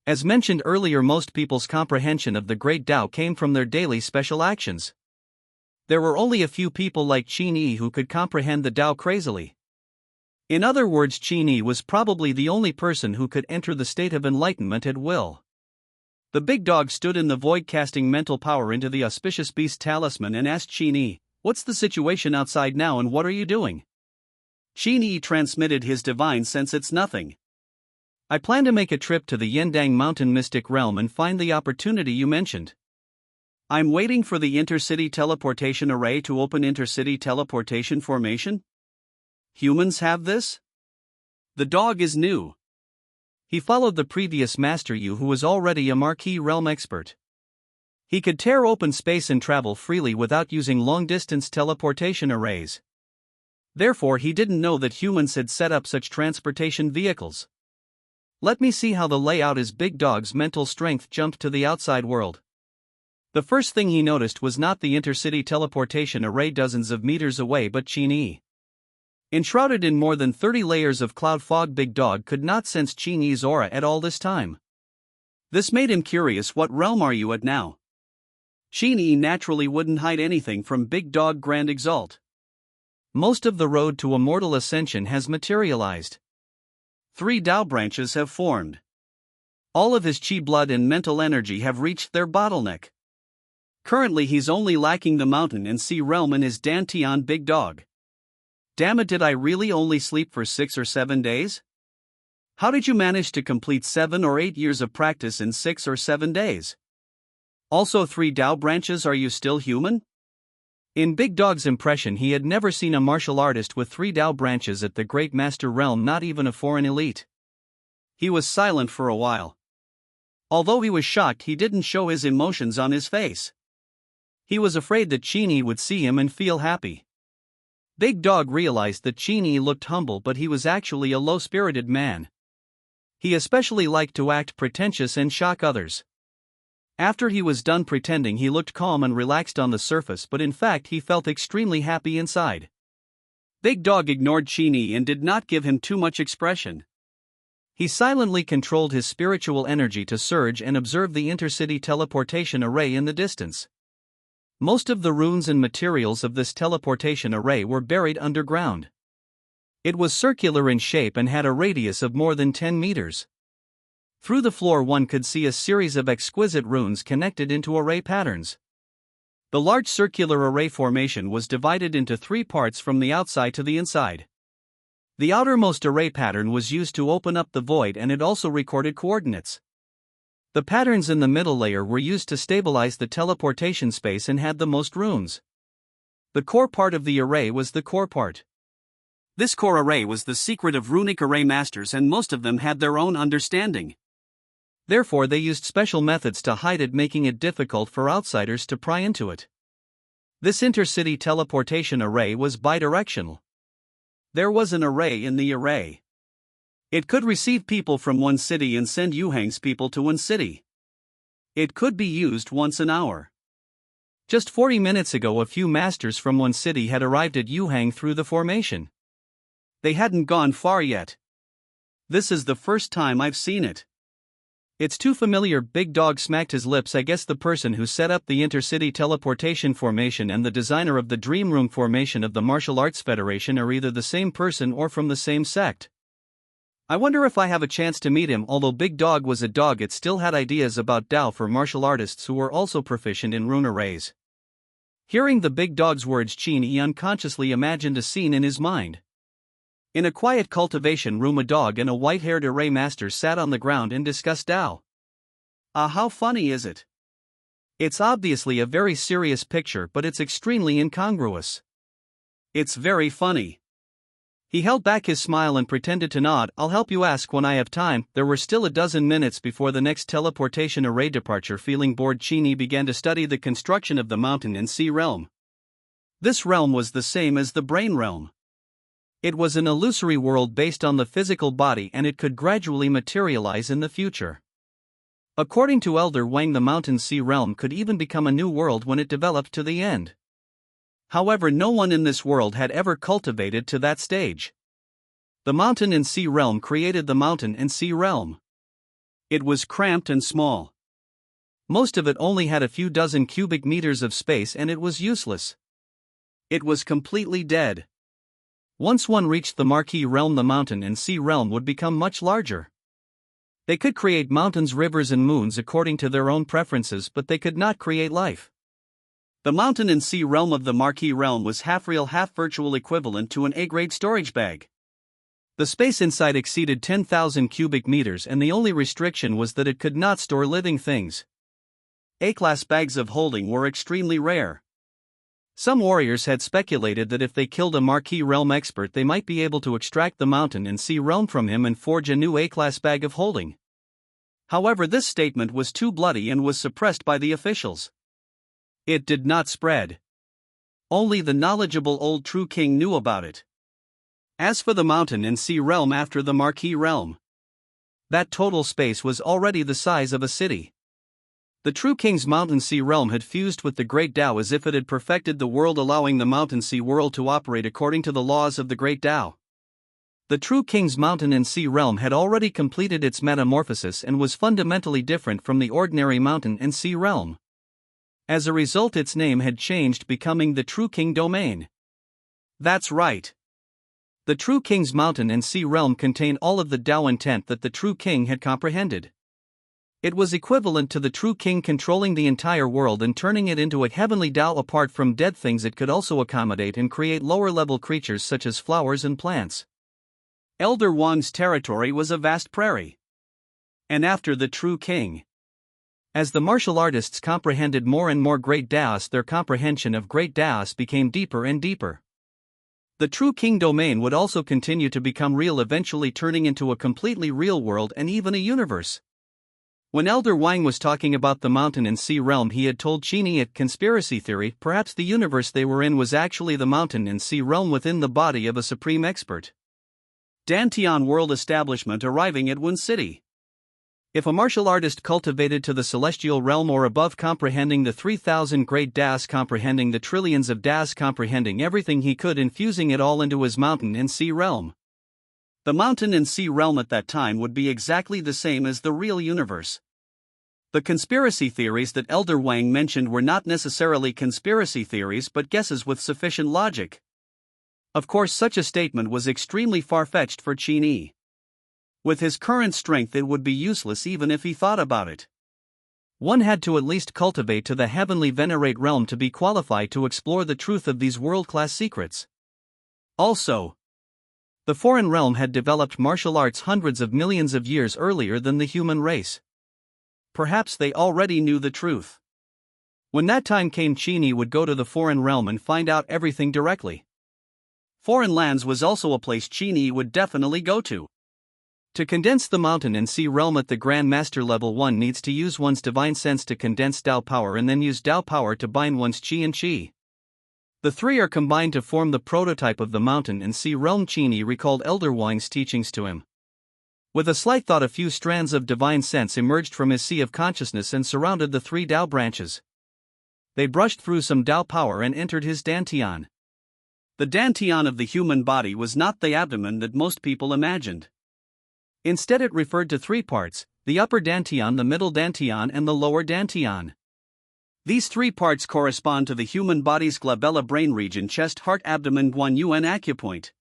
Speaker 1: As mentioned earlier, most people's comprehension of the Great Tao came from their daily special actions. There were only a few people like Qin Yi who could comprehend the Tao crazily. In other words, Qin Yi was probably the only person who could enter the state of enlightenment at will. The big dog stood in the void, casting mental power into the auspicious beast talisman, and asked Qin Yi, "What's the situation outside now and what are you doing?" Qin Yi transmitted his divine sense, "It's nothing. I plan to make a trip to the Yendang Mountain Mystic Realm and find the opportunity you mentioned. I'm waiting for the intercity teleportation array to open. Intercity teleportation formation? Humans have this? The dog is new." He followed the previous Master Yu, who was already a marquee realm expert. He could tear open space and travel freely without using long-distance teleportation arrays. Therefore, he didn't know that humans had set up such transportation vehicles. "Let me see how the layout is." Big Dog's mental strength jumped to the outside world. The first thing he noticed was not the intercity teleportation array dozens of meters away, but Qin Yi. Enshrouded in more than 30 layers of cloud fog, Big Dog could not sense Qin Yi's aura at all this time. This made him curious. "What realm are you at now?" Qin Yi naturally wouldn't hide anything from Big Dog Grand Exalt. Most of the road to immortal ascension has materialized. 3 Dao branches have formed. All of his qi blood and mental energy have reached their bottleneck. Currently he's only lacking the mountain and sea realm in his Dantian. Big Dog. Damn it, did I really only sleep for 6 or 7 days? How did you manage to complete 7 or 8 years of practice in 6 or 7 days? Also 3 Dao branches, are you still human? In Big Dog's impression, he had never seen a martial artist with 3 Dao branches at the Great Master realm, not even a foreign elite. He was silent for a while. Although he was shocked, he didn't show his emotions on his face. He was afraid that Qin Yi would see him and feel happy. Big Dog realized that Qin Yi looked humble, but he was actually a low-spirited man. He especially liked to act pretentious and shock others. After he was done pretending, he looked calm and relaxed on the surface, but in fact he felt extremely happy inside. Big Dog ignored Qin Yi and did not give him too much expression. He silently controlled his spiritual energy to surge and observe the intercity teleportation array in the distance. Most of the runes and materials of this teleportation array were buried underground. It was circular in shape and had a radius of more than 10 meters. Through the floor one could see a series of exquisite runes connected into array patterns. The large circular array formation was divided into 3 parts from the outside to the inside. The outermost array pattern was used to open up the void, and it also recorded coordinates. The patterns in the middle layer were used to stabilize the teleportation space and had the most runes. The core part of the array was the core part. This core array was the secret of runic array masters, and most of them had their own understanding. Therefore they used special methods to hide it, making it difficult for outsiders to pry into it. This intercity teleportation array was bidirectional. There was an array in the array. It could receive people from one city and send Yuhang's people to one city. It could be used once an hour. Just 40 minutes ago a few masters from one city had arrived at Yuhang through the formation. They hadn't gone far yet. This is the first time I've seen it. It's too familiar. Big Dog smacked his lips. I guess the person who set up the intercity teleportation formation and the designer of the Dream Room formation of the Martial Arts Federation are either the same person or from the same sect. I wonder if I have a chance to meet him. Although Big Dog was a dog, it still had ideas about Tao for martial artists who were also proficient in rune arrays. Hearing the Big Dog's words, Qin Yi unconsciously imagined a scene in his mind. In a quiet cultivation room, a dog and a white-haired array master sat on the ground and discussed Tao. How funny is it? It's obviously a very serious picture, but it's extremely incongruous. It's very funny. He held back his smile and pretended to nod. I'll help you ask when I have time. There were still a dozen minutes before the next teleportation array departure. Feeling bored, Qin Yi began to study the construction of the mountain and sea realm. This realm was the same as the brain realm. It was an illusory world based on the physical body, and it could gradually materialize in the future. According to Elder Wang, the mountain sea realm could even become a new world when it developed to the end. However, no one in this world had ever cultivated to that stage. The mountain and sea realm created the mountain and sea realm. It was cramped and small. Most of it only had a few dozen cubic meters of space, and it was useless. It was completely dead. Once one reached the Marquee realm, the mountain and sea realm would become much larger. They could create mountains, rivers and moons according to their own preferences, but they could not create life. The mountain and sea realm of the Marquee realm was half real, half virtual, equivalent to an A-grade storage bag. The space inside exceeded 10,000 cubic meters, and the only restriction was that it could not store living things. A-class bags of holding were extremely rare. Some warriors had speculated that if they killed a Marquee realm expert, they might be able to extract the mountain and sea realm from him and forge a new A-class bag of holding. However, this statement was too bloody and was suppressed by the officials. It did not spread. Only the knowledgeable old true king knew about it. As for the mountain and sea realm after the Marquee realm, that total space was already the size of a city. The true king's mountain sea realm had fused with the great Tao as if it had perfected the world, allowing the mountain sea world to operate according to the laws of the great Tao. The true king's mountain and sea realm had already completed its metamorphosis and was fundamentally different from the ordinary mountain and sea realm. As a result, its name had changed, becoming the True King domain. That's right. The true king's mountain and sea realm contained all of the Tao intent that the true king had comprehended. It was equivalent to the true king controlling the entire world and turning it into a heavenly Tao. Apart from dead things, it could also accommodate and create lower-level creatures such as flowers and plants. Elder Wang's territory was a vast prairie. And after the true king, as the martial artists comprehended more and more great Taoists, their comprehension of great Taoists became deeper and deeper. The true king domain would also continue to become real, eventually turning into a completely real world and even a universe. When Elder Wang was talking about the mountain and sea realm, he had told Qin Yi at conspiracy theory, perhaps the universe they were in was actually the mountain and sea realm within the body of a supreme expert. Dantian world establishment arriving at one city. If a martial artist cultivated to the celestial realm or above, comprehending the 3,000 great Taoists, comprehending the trillions of Taoists, comprehending everything he could, infusing it all into his mountain and sea realm. The mountain and sea realm at that time would be exactly the same as the real universe. The conspiracy theories that Elder Wang mentioned were not necessarily conspiracy theories but guesses with sufficient logic. Of course, such a statement was extremely far-fetched for Qin Yi. With his current strength, it would be useless even if he thought about it. One had to at least cultivate to the heavenly venerate realm to be qualified to explore the truth of these world-class secrets. Also, the foreign realm had developed martial arts hundreds of millions of years earlier than the human race. Perhaps they already knew the truth. When that time came, Qin Yi would go to the foreign realm and find out everything directly. Foreign lands was also a place Qin Yi would definitely go to. To condense the mountain and sea realm at the Grand Master level, one needs to use one's divine sense to condense Tao power and then use Tao power to bind one's Qi and Qi. The three are combined to form the prototype of the mountain and sea realm. Qin Yi recalled Elder Wang's teachings to him. With a slight thought, a few strands of divine sense emerged from his sea of consciousness and surrounded the three Tao branches. They brushed through some Tao power and entered his dantian. The dantian of the human body was not the abdomen that most people imagined. Instead, it referred to three parts: the upper dantian, the middle dantian, and the lower dantian. These three parts correspond to the human body's glabella, brain region, chest, heart, abdomen, guan-yuan acupoint.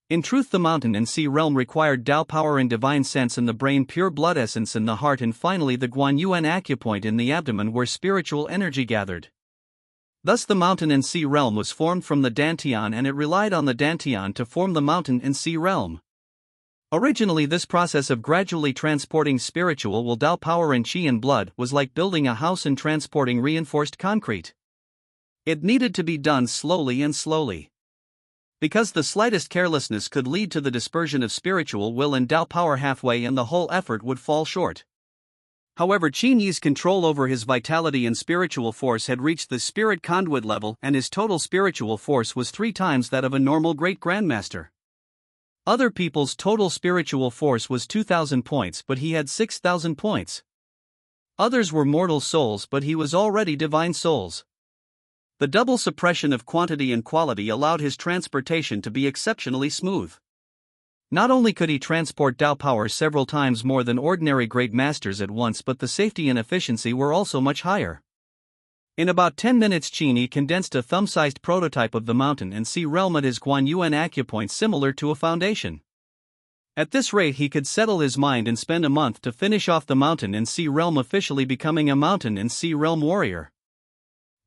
Speaker 1: In truth, the mountain and sea realm required Tao power and divine sense in the brain, pure blood essence in the heart, and finally the guan-yuan acupoint in the abdomen where spiritual energy gathered. Thus the mountain and sea realm was formed from the dantian, and it relied on the dantian to form the mountain and sea realm. Originally, this process of gradually transporting spiritual will, Tao power and Qi and blood was like building a house and transporting reinforced concrete. It needed to be done slowly and slowly. Because the slightest carelessness could lead to the dispersion of spiritual will and Tao power halfway, and the whole effort would fall short. However, Qin Yi's control over his vitality and spiritual force had reached the spirit conduit level, and his total spiritual force was 3 times that of a normal great grandmaster. Other people's total spiritual force was 2,000 points, but he had 6,000 points. Others were mortal souls, but he was already divine souls. The double suppression of quantity and quality allowed his transportation to be exceptionally smooth. Not only could he transport Tao power several times more than ordinary great masters at once, but the safety and efficiency were also much higher. In about 10 minutes, Qin Yi condensed a thumb-sized prototype of the mountain and sea realm at his guan-yuan acupoint, similar to a foundation. At this rate, he could settle his mind and spend a month to finish off the mountain and sea realm, officially becoming a mountain and sea realm warrior.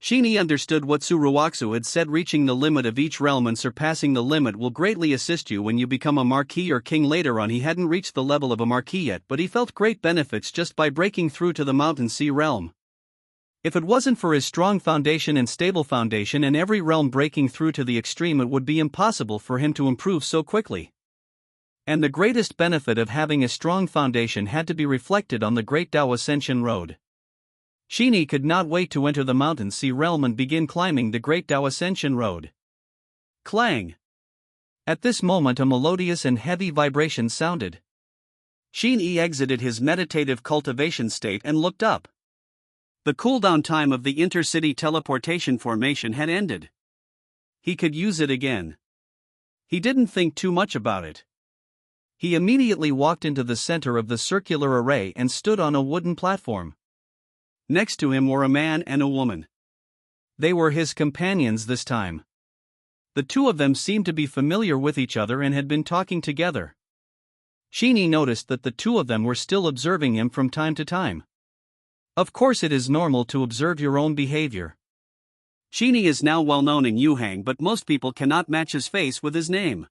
Speaker 1: Qin Yi understood what Su Ruoxu had said: reaching the limit of each realm and surpassing the limit will greatly assist you when you become a marquis or king later on. He hadn't reached the level of a marquis yet, but he felt great benefits just by breaking through to the mountain sea realm. If it wasn't for his strong foundation and stable foundation and every realm breaking through to the extreme, it would be impossible for him to improve so quickly. And the greatest benefit of having a strong foundation had to be reflected on the Great Tao Ascension Road. Qin Yi could not wait to enter the mountain sea realm and begin climbing the Great Tao Ascension Road. Clang! At this moment, a melodious and heavy vibration sounded. Qin Yi exited his meditative cultivation state and looked up. The cooldown time of the intercity teleportation formation had ended. He could use it again. He didn't think too much about it. He immediately walked into the center of the circular array and stood on a wooden platform. Next to him were a man and a woman. They were his companions this time. The two of them seemed to be familiar with each other and had been talking together. Qin Yi noticed that the two of them were still observing him from time to time. Of course, it is normal to observe your own behavior. Qin Yi is now well known in Yuhang, but most people cannot match his face with his name.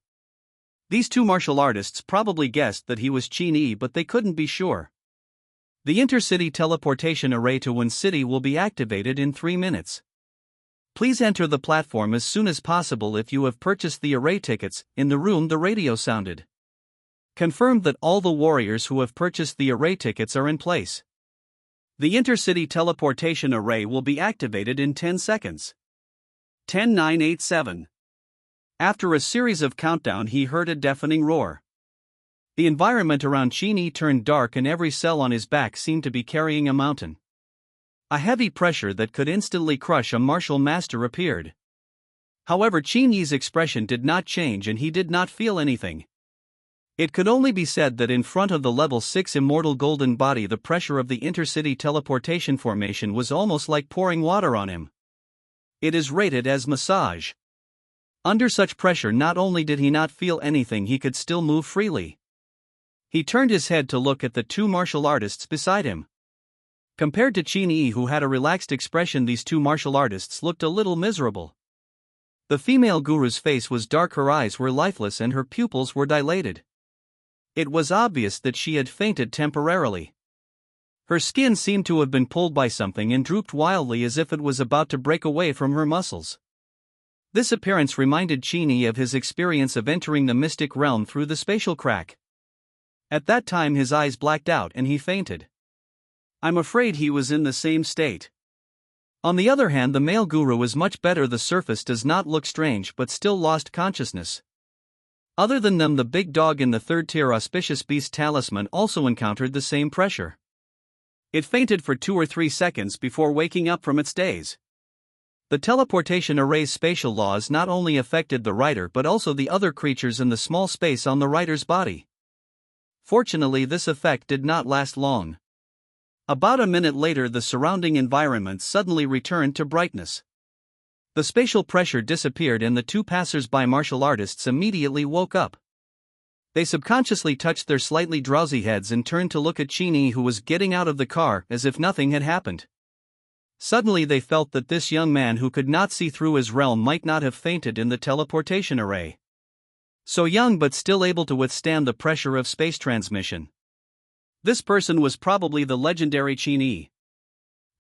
Speaker 1: These two martial artists probably guessed that he was Qin Yi, but they couldn't be sure. The intercity teleportation array to Wen City will be activated in 3 minutes. Please enter the platform as soon as possible if you have purchased the array tickets. In the room, the radio sounded. Confirmed that all the warriors who have purchased the array tickets are in place. The intercity teleportation array will be activated in 10 seconds. 10, 9, 8, 7. After a series of countdown, he heard a deafening roar. The environment around Qin Yi turned dark and every cell on his back seemed to be carrying a mountain. A heavy pressure that could instantly crush a martial master appeared. However, Qin Yi's expression did not change and he did not feel anything. It could only be said that in front of the level 6 immortal golden body, the pressure of the intercity teleportation formation was almost like pouring water on him. It is rated as massage. Under such pressure, not only did he not feel anything, he could still move freely. He turned his head to look at the two martial artists beside him. Compared to Qin Yi, who had a relaxed expression, these two martial artists looked a little miserable. The female guru's face was dark, her eyes were lifeless, and her pupils were dilated. It was obvious that she had fainted temporarily. Her skin seemed to have been pulled by something and drooped wildly as if it was about to break away from her muscles. This appearance reminded Qin Yi of his experience of entering the mystic realm through the spatial crack. At that time his eyes blacked out and he fainted. I'm afraid he was in the same state. On the other hand, the male guru is much better. The surface does not look strange, but still lost consciousness. Other than them, the big dog in the third tier auspicious beast talisman also encountered the same pressure. It fainted for 2 or 3 seconds before waking up from its daze. The teleportation array's spatial laws not only affected the rider but also the other creatures in the small space on the rider's body. Fortunately, this effect did not last long. About a minute later, the surrounding environment suddenly returned to brightness. The spatial pressure disappeared and the two passers-by martial artists immediately woke up. They subconsciously touched their slightly drowsy heads and turned to look at Qin Yi, who was getting out of the car as if nothing had happened. Suddenly they felt that this young man who could not see through his realm might not have fainted in the teleportation array. So young but still able to withstand the pressure of space transmission. This person was probably the legendary Qin Yi.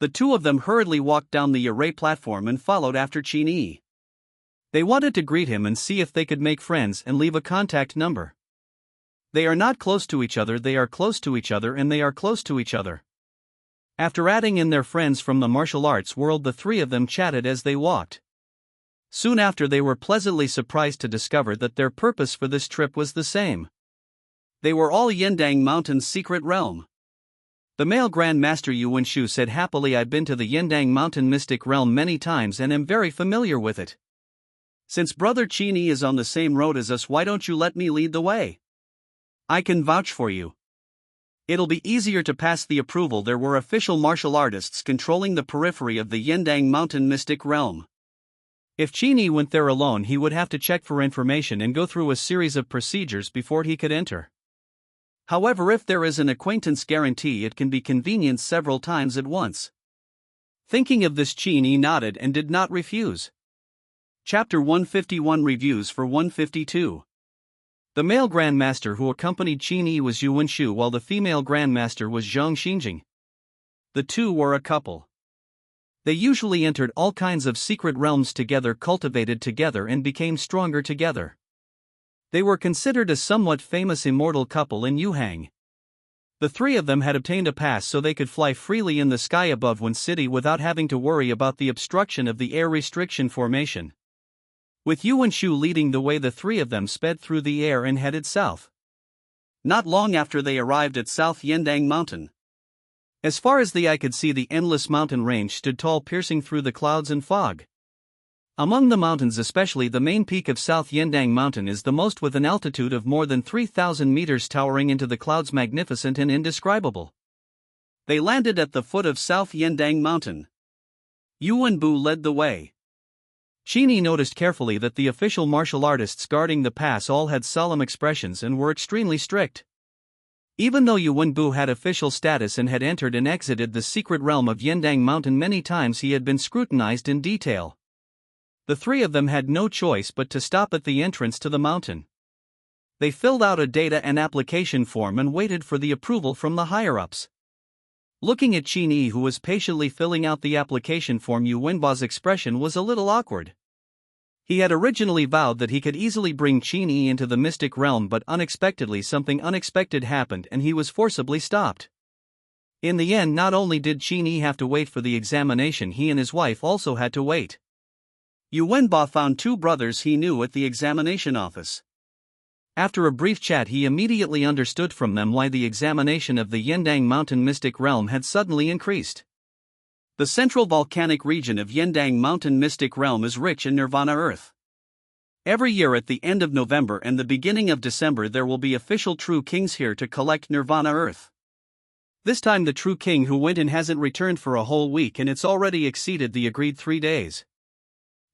Speaker 1: The two of them hurriedly walked down the array platform and followed after Qin Yi. They wanted to greet him and see if they could make friends and leave a contact number. They are not close to each other, they are close to each other, and they are close to each other. After adding in their friends from the martial arts world, the three of them chatted as they walked. Soon after, they were pleasantly surprised to discover that their purpose for this trip was the same. They were all Yindang Mountain's secret realm. The male Grand Master Yuanshu said happily, I've been to the Yindang Mountain mystic realm many times and am very familiar with it. Since Brother Qin Yi is on the same road as us, why don't you let me lead the way? I can vouch for you. It'll be easier to pass the approval. There were official martial artists controlling the periphery of the Yindang Mountain mystic realm. If Qin Yi went there alone, he would have to check for information and go through a series of procedures before he could enter. However, if there is an acquaintance guarantee, it can be convenienced several times at once. Thinking of this, Qin Yi nodded and did not refuse. Chapter 151 Reviews for 152. The male Grandmaster who accompanied Qin Yi was Yuanshu, while the female Grandmaster was Zhang Xinjing. The two were a couple. They usually entered all kinds of secret realms together, cultivated together, and became stronger together. They were considered a somewhat famous immortal couple in Yuhang. The three of them had obtained a pass so they could fly freely in the sky above Wen City without having to worry about the obstruction of the air restriction formation. With Yuanshu leading the way, the three of them sped through the air and headed south. Not long after, they arrived at South Yindang Mountain. As far as the eye could see, the endless mountain range stood tall, piercing through the clouds and fog. Among the mountains, especially the main peak of South Yindang Mountain is the most, with an altitude of more than 3,000 meters, towering into the clouds, magnificent and indescribable. They landed at the foot of South Yindang Mountain. Yuanbu led the way. Qin Yi noticed carefully that the official martial artists guarding the pass all had solemn expressions and were extremely strict. Even though Yuanbu had official status and had entered and exited the secret realm of Yindang Mountain many times, he had been scrutinized in detail. The three of them had no choice but to stop at the entrance to the mountain. They filled out a data and application form and waited for the approval from the higher-ups. Looking at Qin Yi, who was patiently filling out the application form, Yuanbu's expression was a little awkward. He had originally vowed that he could easily bring Qin Yi into the mystic realm, but unexpectedly something unexpected happened and he was forcibly stopped. In the end, not only did Qin Yi have to wait for the examination, he and his wife also had to wait. Yuanbu found two brothers he knew at the examination office. After a brief chat, he immediately understood from them why the examination of the Yindang Mountain mystic realm had suddenly increased. The central volcanic region of Yindang Mountain mystic realm is rich in nirvana earth. Every year at the end of November and the beginning of December, there will be official true kings here to collect nirvana earth. This time the true king who went in hasn't returned for a whole week, and it's already exceeded the agreed 3 days.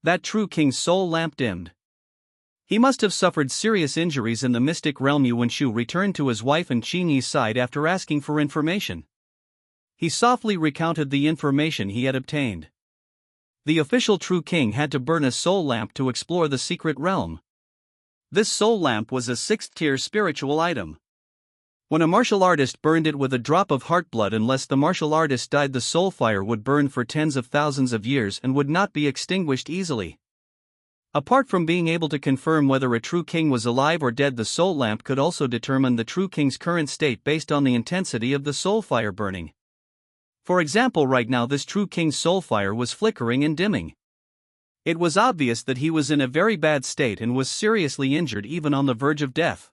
Speaker 1: That true king's soul lamp dimmed. He must have suffered serious injuries in the mystic realm. Yuan Shu returned to his wife and Qin Yi's side after asking for information. He softly recounted the information he had obtained. The official true king had to burn a soul lamp to explore the secret realm. This soul lamp was a 6th-tier spiritual item. When a martial artist burned it with a drop of heart blood, unless the martial artist died, the soul fire would burn for tens of thousands of years and would not be extinguished easily. Apart from being able to confirm whether a true king was alive or dead, the soul lamp could also determine the true king's current state based on the intensity of the soul fire burning. For example, right now this true king's soul fire was flickering and dimming. It was obvious that he was in a very bad state and was seriously injured, even on the verge of death.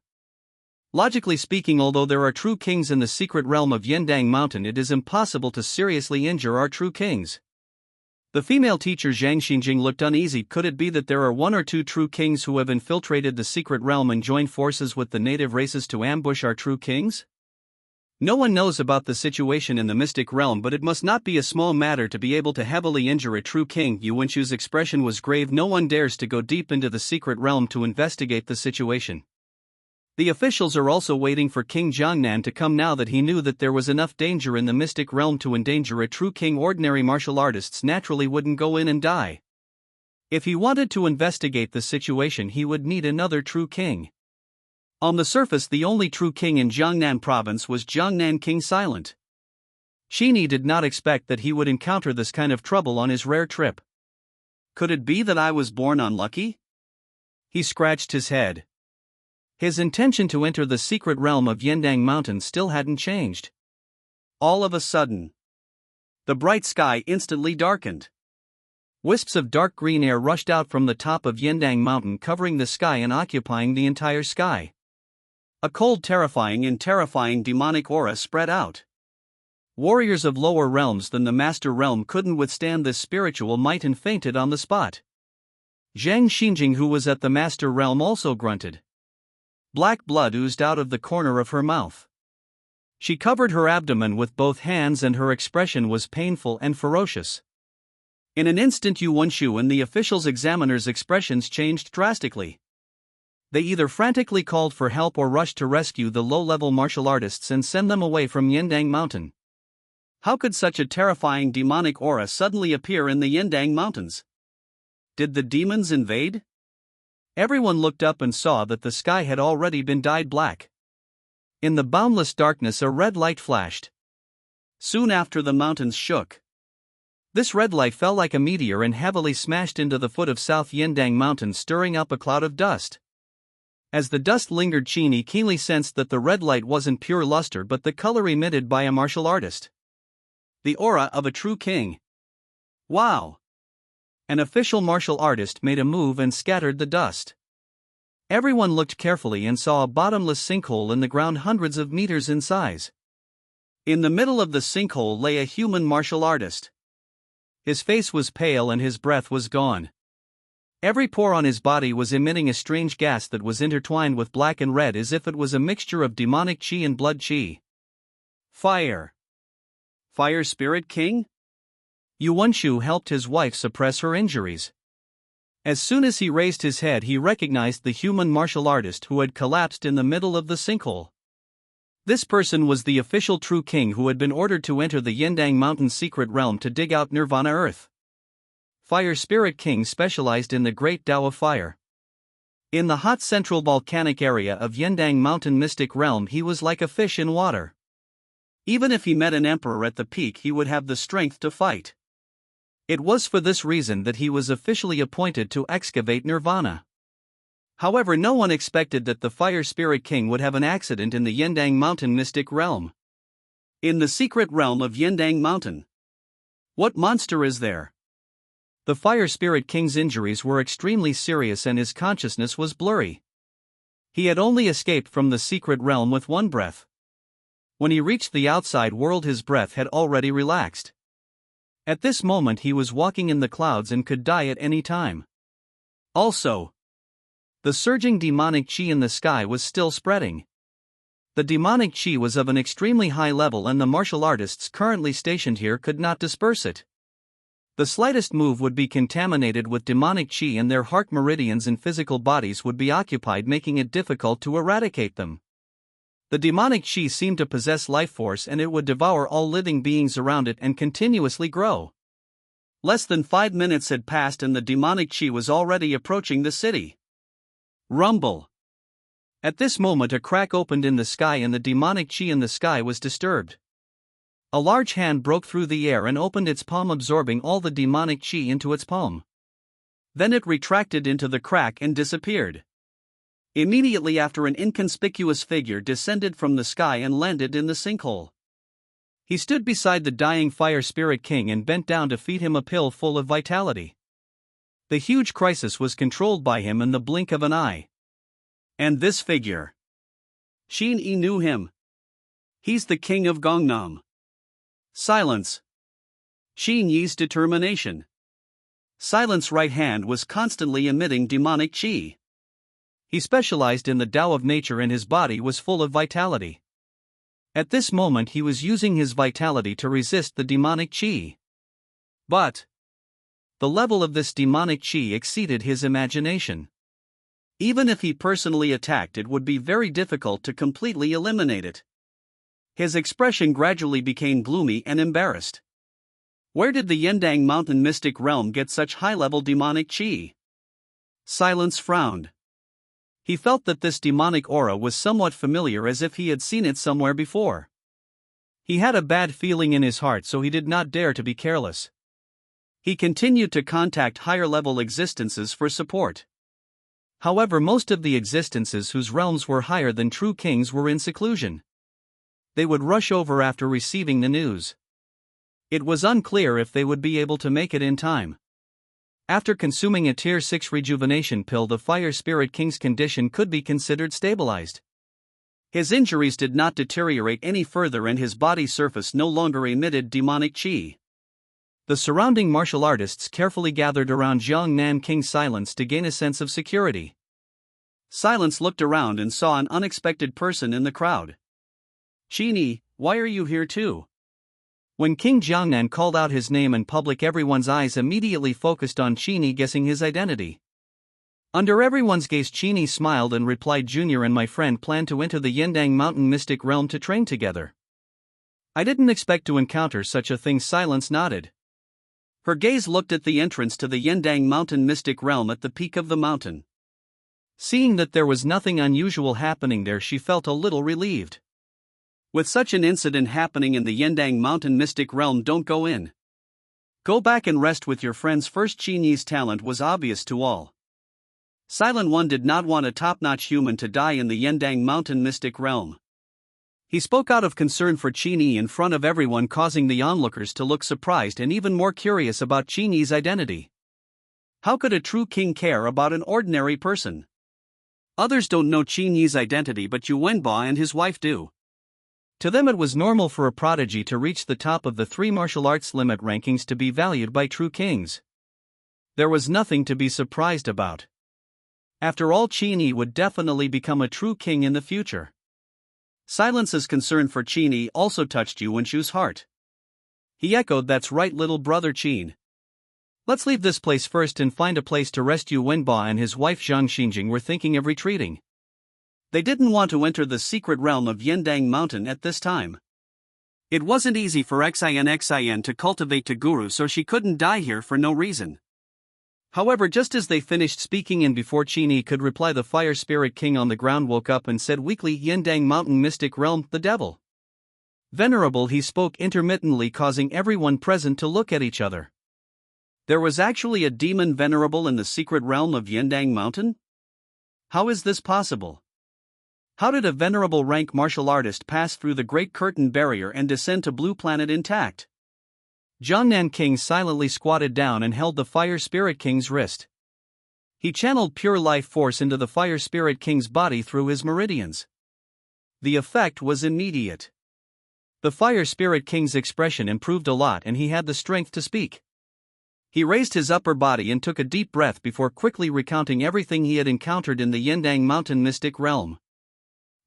Speaker 1: Logically speaking, although there are true kings in the secret realm of Yendang Mountain, it is impossible to seriously injure our true kings. The female teacher Zhang Xinjing looked uneasy. Could it be that there are 1 or 2 true kings who have infiltrated the secret realm and joined forces with the native races to ambush our true kings? No one knows about the situation in the mystic realm, but it must not be a small matter to be able to heavily injure a true king. Yuan Shu's expression was grave. No one dares to go deep into the secret realm to investigate the situation. The officials are also waiting for King Jiangnan to come now that he knew that there was enough danger in the mystic realm to endanger a true king. Ordinary martial artists naturally wouldn't go in and die. If he wanted to investigate the situation, he would need another true king. On the surface, the only true king in Jiangnan province was Jiangnan King Silent. Qin Yi did not expect that he would encounter this kind of trouble on his rare trip. Could it be that I was born unlucky? He scratched his head. His intention to enter the secret realm of Yendang Mountain still hadn't changed. All of a sudden, the bright sky instantly darkened. Wisps of dark green air rushed out from the top of Yendang Mountain, covering the sky and occupying the entire sky. A cold, terrifying demonic aura spread out. Warriors of lower realms than the master realm couldn't withstand this spiritual might and fainted on the spot. Zhang Xinjing, who was at the master realm, also grunted. Black blood oozed out of the corner of her mouth. She covered her abdomen with both hands and her expression was painful and ferocious. In an instant, Yuan Shu and the officials' examiners' expressions changed drastically. They either frantically called for help or rushed to rescue the low-level martial artists and send them away from Yendang Mountain. How could such a terrifying demonic aura suddenly appear in the Yendang Mountains? Did the demons invade? Everyone looked up and saw that the sky had already been dyed black. In the boundless darkness, a red light flashed. Soon after, the mountains shook. This red light fell like a meteor and heavily smashed into the foot of South Yendang Mountain, stirring up a cloud of dust. As the dust lingered, Qin Yi keenly sensed that the red light wasn't pure luster but the color emitted by a martial artist. The aura of a true king. Wow! An official martial artist made a move and scattered the dust. Everyone looked carefully and saw a bottomless sinkhole in the ground, hundreds of meters in size. In the middle of the sinkhole lay a human martial artist. His face was pale and his breath was gone. Every pore on his body was emitting a strange gas that was intertwined with black and red, as if it was a mixture of demonic qi and blood qi. Fire. Fire Spirit King? Yuan Shu helped his wife suppress her injuries. As soon as he raised his head, he recognized the human martial artist who had collapsed in the middle of the sinkhole. This person was the official true king who had been ordered to enter the Yendang Mountain secret realm to dig out Nirvana Earth. Fire Spirit King specialized in the great Tao of fire. In the hot central volcanic area of Yendang Mountain mystic realm, he was like a fish in water. Even if he met an emperor at the peak, he would have the strength to fight. It was for this reason that he was officially appointed to excavate Nirvana. However, no one expected that the Fire Spirit King would have an accident in the Yendang Mountain mystic realm. In the secret realm of Yendang Mountain. What monster is there? The Fire Spirit King's injuries were extremely serious and his consciousness was blurry. He had only escaped from the secret realm with one breath. When he reached the outside world, his breath had already relaxed. At this moment, he was walking in the clouds and could die at any time. Also, the surging demonic qi in the sky was still spreading. The demonic qi was of an extremely high level and the martial artists currently stationed here could not disperse it. The slightest move would be contaminated with demonic qi and their heart meridians and physical bodies would be occupied, making it difficult to eradicate them. The demonic qi seemed to possess life force and it would devour all living beings around it and continuously grow. Less than 5 minutes had passed and the demonic qi was already approaching the city. Rumble. At this moment a crack opened in the sky and the demonic qi in the sky was disturbed. A large hand broke through the air and opened its palm, absorbing all the demonic qi into its palm. Then it retracted into the crack and disappeared. Immediately after, an inconspicuous figure descended from the sky and landed in the sinkhole. He stood beside the dying fire spirit king and bent down to feed him a pill full of vitality. The huge crisis was controlled by him in the blink of an eye. And this figure. Qin Yi knew him. He's the king of Gangnam. Silence. Qin Yi's determination. Silent's right hand was constantly emitting demonic qi. He specialized in the Tao of nature and his body was full of vitality. At this moment he was using his vitality to resist the demonic qi. But the level of this demonic qi exceeded his imagination. Even if he personally attacked, it would be very difficult to completely eliminate it. His expression gradually became gloomy and embarrassed. Where did the Yendang Mountain mystic realm get such high-level demonic qi? Silence frowned. He felt that this demonic aura was somewhat familiar, as if he had seen it somewhere before. He had a bad feeling in his heart, so he did not dare to be careless. He continued to contact higher-level existences for support. However, most of the existences whose realms were higher than true kings were in seclusion. They would rush over after receiving the news. It was unclear if they would be able to make it in time. After consuming a Tier 6 rejuvenation pill, the Fire Spirit King's condition could be considered stabilized. His injuries did not deteriorate any further and his body surface no longer emitted demonic qi. The surrounding martial artists carefully gathered around Jiangnan King Silence to gain a sense of security. Silence looked around and saw an unexpected person in the crowd. Qin Yi, why are you here too? When King Jiangnan called out his name in public, everyone's eyes immediately focused on Qin Yi, guessing his identity. Under everyone's gaze, Qin Yi smiled and replied, Junior and my friend plan to enter the Yendang Mountain mystic realm to train together. I didn't expect to encounter such a thing. Silence nodded. Her gaze looked at the entrance to the Yendang Mountain mystic realm at the peak of the mountain. Seeing that there was nothing unusual happening there, she felt a little relieved. With such an incident happening in the Yendang Mountain mystic realm, don't go in. Go back and rest with your friends first. Qin Yi's talent was obvious to all. Silent One did not want a top-notch human to die in the Yendang Mountain mystic realm. He spoke out of concern for Qin Yi in front of everyone, causing the onlookers to look surprised and even more curious about Qin Yi's identity. How could a true king care about an ordinary person? Others don't know Qin Yi's identity, but Yu Wenba and his wife do. To them it was normal for a prodigy to reach the top of the 3 martial arts limit rankings to be valued by true kings. There was nothing to be surprised about. After all, Qin Yi would definitely become a true king in the future. Silence's concern for Qin Yi also touched Yu Wenshu's heart. He echoed, that's right, little brother Qin. Let's leave this place first and find a place to rest. Yu Wenba and his wife Zhang Xinjing were thinking of retreating. They didn't want to enter the secret realm of Yendang Mountain at this time. It wasn't easy for Xin to cultivate to Guru, so she couldn't die here for no reason. However, just as they finished speaking and before Qin Yi could reply, the Fire Spirit King on the ground woke up and said weakly, Yendang Mountain mystic realm, the devil. Venerable, he spoke intermittently, causing everyone present to look at each other. There was actually a demon venerable in the secret realm of Yendang Mountain? How is this possible? How did a venerable rank martial artist pass through the Great Curtain Barrier and descend to Blue Planet intact? Jiangnan King silently squatted down and held the Fire Spirit King's wrist. He channeled pure life force into the Fire Spirit King's body through his meridians. The effect was immediate. The Fire Spirit King's expression improved a lot and he had the strength to speak. He raised his upper body and took a deep breath before quickly recounting everything he had encountered in the Yendang Mountain mystic realm.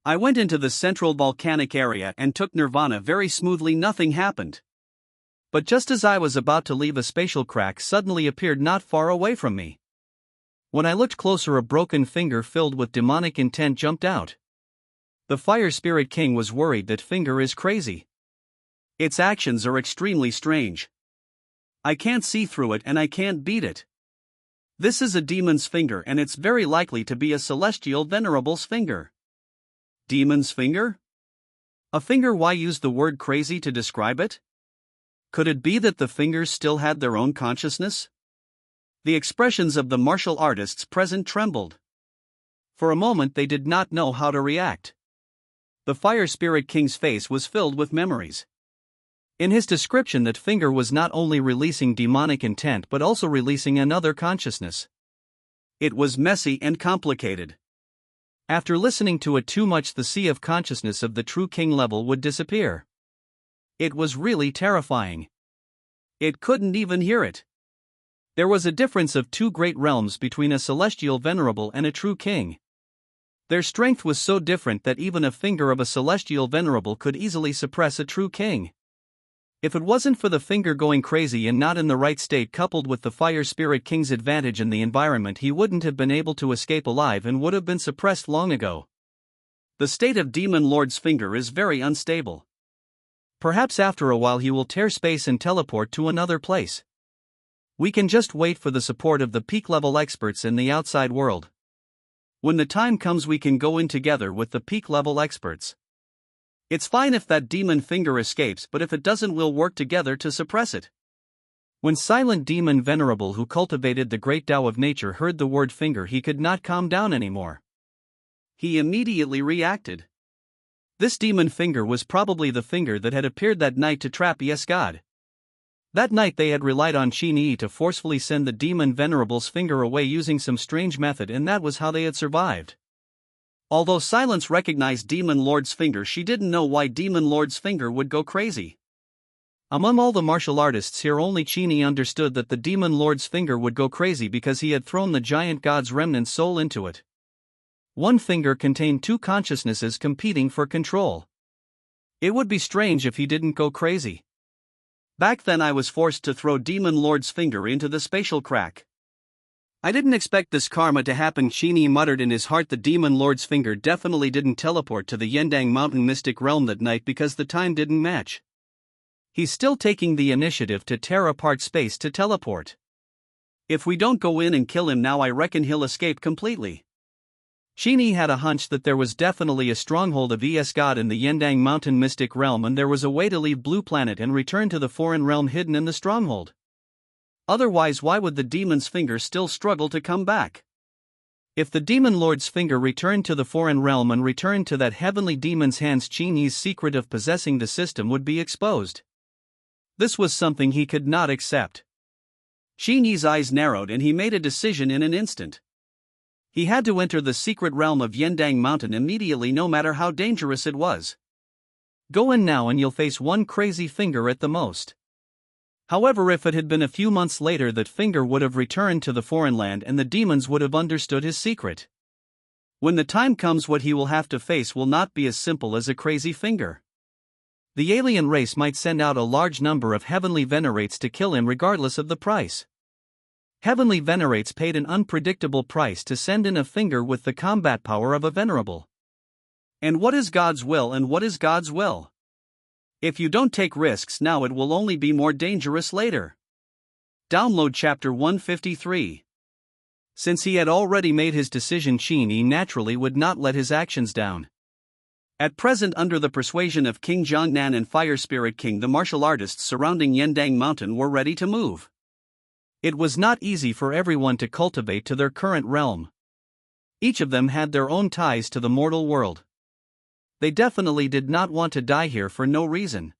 Speaker 1: I went into the central volcanic area and took nirvana very smoothly. Nothing happened. But just as I was about to leave, a spatial crack suddenly appeared not far away from me. When I looked closer, a broken finger filled with demonic intent jumped out. The Fire Spirit King was worried that finger is crazy. Its actions are extremely strange. I can't see through it and I can't beat it. This is a demon's finger and it's very likely to be a celestial venerable's finger. Demon's finger? A finger? Why use the word crazy to describe it? Could it be that the fingers still had their own consciousness? The expressions of the martial artists present trembled. For a moment they did not know how to react. The Fire Spirit King's face was filled with memories. In his description, that finger was not only releasing demonic intent but also releasing another consciousness. It was messy and complicated. After listening to it too much, the sea of consciousness of the true king level would disappear. It was really terrifying. It couldn't even hear it. There was a difference of two great realms between a celestial venerable and a true king. Their strength was so different that even a finger of a celestial venerable could easily suppress a true king. If it wasn't for the finger going crazy and not in the right state, coupled with the Fire Spirit King's advantage in the environment, he wouldn't have been able to escape alive and would have been suppressed long ago. The state of Demon Lord's finger is very unstable. Perhaps after a while he will tear space and teleport to another place. We can just wait for the support of the peak level experts in the outside world. When the time comes, we can go in together with the peak level experts. It's fine if that demon finger escapes, but if it doesn't, we'll work together to suppress it. When Silent Demon Venerable, who cultivated the great Tao of nature, heard the word finger, he could not calm down anymore. He immediately reacted. This demon finger was probably the finger that had appeared that night to trap Yes God. That night they had relied on Qin Yi to forcefully send the demon venerable's finger away using some strange method, and that was how they had survived. Although Silence recognized Demon Lord's finger, she didn't know why Demon Lord's finger would go crazy. Among all the martial artists here, only Qin Yi understood that the Demon Lord's finger would go crazy because he had thrown the giant god's remnant soul into it. One finger contained two consciousnesses competing for control. It would be strange if he didn't go crazy. Back then I was forced to throw Demon Lord's finger into the spatial crack. I didn't expect this karma to happen, Qin Yi muttered in his heart. The Demon Lord's finger definitely didn't teleport to the Yendang Mountain mystic realm that night because the time didn't match. He's still taking the initiative to tear apart space to teleport. If we don't go in and kill him now, I reckon he'll escape completely. Qin Yi had a hunch that there was definitely a stronghold of Es God in the Yendang Mountain mystic realm, and there was a way to leave Blue Planet and return to the foreign realm hidden in the stronghold. Otherwise, why would the demon's finger still struggle to come back? If the Demon Lord's finger returned to the foreign realm and returned to that heavenly demon's hands, Qin Yi's secret of possessing the system would be exposed. This was something he could not accept. Qin Yi's eyes narrowed and he made a decision in an instant. He had to enter the secret realm of Yendang Mountain immediately, no matter how dangerous it was. Go in now and you'll face one crazy finger at the most. However, if it had been a few months later, that finger would have returned to the foreign land and the demons would have understood his secret. When the time comes, what he will have to face will not be as simple as a crazy finger. The alien race might send out a large number of heavenly venerates to kill him regardless of the price. Heavenly venerates paid an unpredictable price to send in a finger with the combat power of a venerable. And what is God's will, and what is God's will? If you don't take risks now, it will only be more dangerous later. Download Chapter 153. Since he had already made his decision, Qin Yi naturally would not let his actions down. At present, under the persuasion of King Jiangnan and Fire Spirit King, the martial artists surrounding Yendang Mountain were ready to move. It was not easy for everyone to cultivate to their current realm. Each of them had their own ties to the mortal world. They definitely did not want to die here for no reason.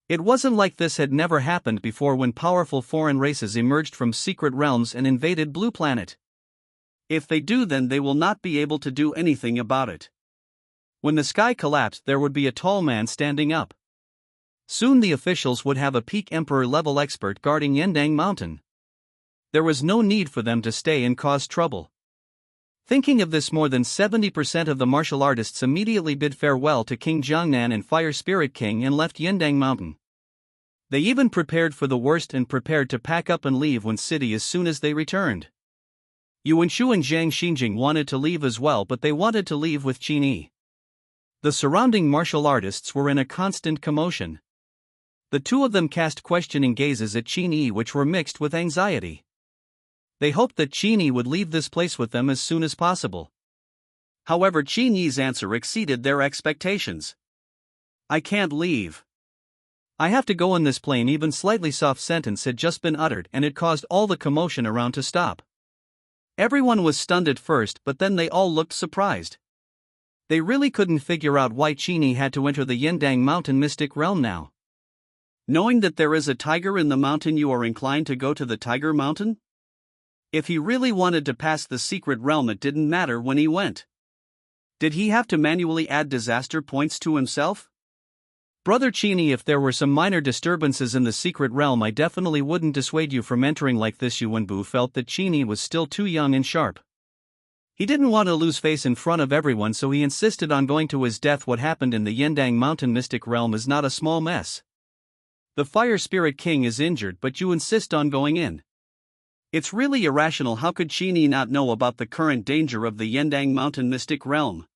Speaker 1: It wasn't like this had never happened before, when powerful foreign races emerged from secret realms and invaded Blue Planet. If they do, then they will not be able to do anything about it. When the sky collapsed, there would be a tall man standing up. Soon the officials would have a peak emperor-level expert guarding Yendang Mountain. There was no need for them to stay and cause trouble. Thinking of this, more than 70% of the martial artists immediately bid farewell to King Jiangnan and Fire Spirit King and left Yendang Mountain. They even prepared for the worst and prepared to pack up and leave Wen City as soon as they returned. Yuan Shu and Zhang Xinjing wanted to leave as well, but they wanted to leave with Qin Yi. The surrounding martial artists were in a constant commotion. The two of them cast questioning gazes at Qin Yi which were mixed with anxiety. They hoped that Qin Yi would leave this place with them as soon as possible. However, Qin Yi's answer exceeded their expectations. "I can't leave. I have to go in this plane." Even slightly soft sentence had just been uttered and it caused all the commotion around to stop. Everyone was stunned at first, but then they all looked surprised. They really couldn't figure out why Qin Yi had to enter the Yendang Mountain mystic realm now. Knowing that there is a tiger in the mountain, you are inclined to go to the Tiger Mountain? If he really wanted to pass the secret realm, it didn't matter when he went. Did he have to manually add disaster points to himself? Brother Qin Yi, if there were some minor disturbances in the secret realm, I definitely wouldn't dissuade you from entering like this. Yuanbu felt that Qin Yi was still too young and sharp. He didn't want to lose face in front of everyone, so he insisted on going to his death. What happened in the Yendang Mountain mystic realm is not a small mess. The Fire Spirit King is injured, but you insist on going in. It's really irrational. How could Qin Yi not know about the current danger of the Yendang Mountain mystic realm?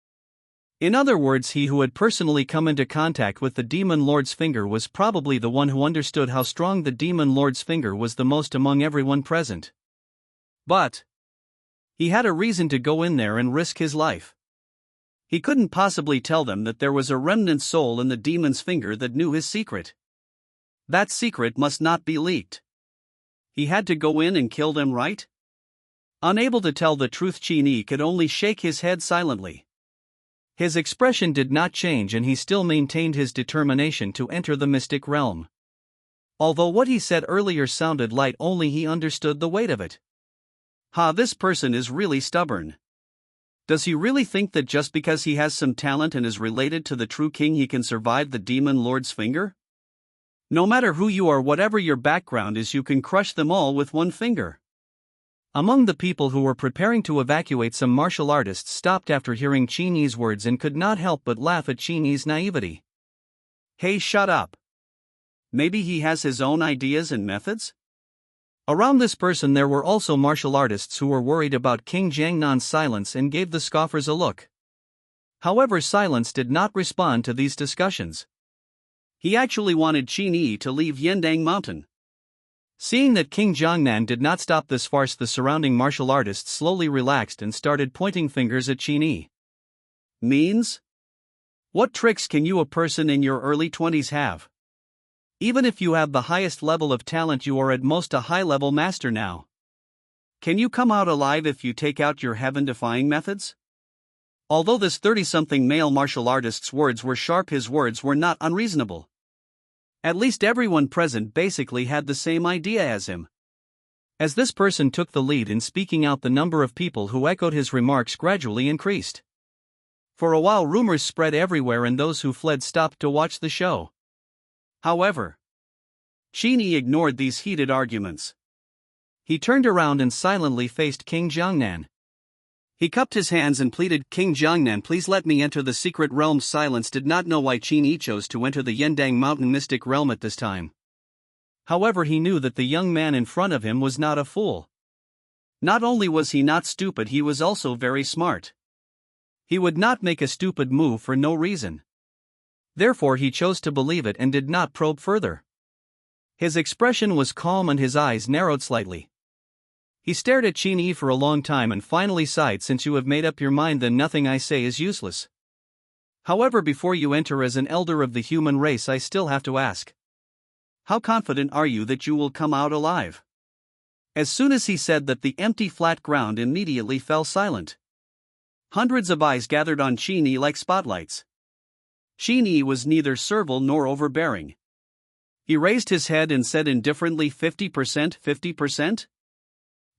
Speaker 1: In other words, he who had personally come into contact with the Demon Lord's finger was probably the one who understood how strong the Demon Lord's finger was the most among everyone present. But he had a reason to go in there and risk his life. He couldn't possibly tell them that there was a remnant soul in the demon's finger that knew his secret. That secret must not be leaked. He had to go in and kill them, right? Unable to tell the truth, Qin Yi could only shake his head silently. His expression did not change and he still maintained his determination to enter the mystic realm. Although what he said earlier sounded light, only he understood the weight of it. This person is really stubborn. Does he really think that just because he has some talent and is related to the true king, he can survive the Demon Lord's finger? No matter who you are, whatever your background is, you can crush them all with one finger. Among the people who were preparing to evacuate, some martial artists stopped after hearing Qin Yi's words and could not help but laugh at Qin Yi's naivety. Hey, shut up. Maybe he has his own ideas and methods? Around this person there were also martial artists who were worried about King Jiangnan's silence and gave the scoffers a look. However, silence did not respond to these discussions. He actually wanted Qin Yi to leave Yendang Mountain. Seeing that King Jiangnan did not stop this farce, the surrounding martial artists slowly relaxed and started pointing fingers at Qin Yi. Means? What tricks can you, a person in your early 20s, have? Even if you have the highest level of talent, you are at most a high-level master now. Can you come out alive if you take out your heaven-defying methods? Although this 30-something male martial artist's words were sharp, his words were not unreasonable. At least everyone present basically had the same idea as him. As this person took the lead in speaking out, the number of people who echoed his remarks gradually increased. For a while rumors spread everywhere and those who fled stopped to watch the show. However, Qin Yi ignored these heated arguments. He turned around and silently faced King Jiangnan. He cupped his hands and pleaded, "King Jiangnan, please let me enter the secret realm." Silence did not know why Qin Yi chose to enter the Yendang Mountain mystic realm at this time. However, he knew that the young man in front of him was not a fool. Not only was he not stupid, he was also very smart. He would not make a stupid move for no reason. Therefore he chose to believe it and did not probe further. His expression was calm and his eyes narrowed slightly. He stared at Qin Yi for a long time and finally sighed. "Since you have made up your mind, then nothing I say is useless. However, before you enter as an elder of the human race, I still have to ask. How confident are you that you will come out alive?" As soon as he said that, the empty flat ground immediately fell silent. Hundreds of eyes gathered on Qin Yi like spotlights. Qin Yi was neither servile nor overbearing. He raised his head and said indifferently, 50%, 50%?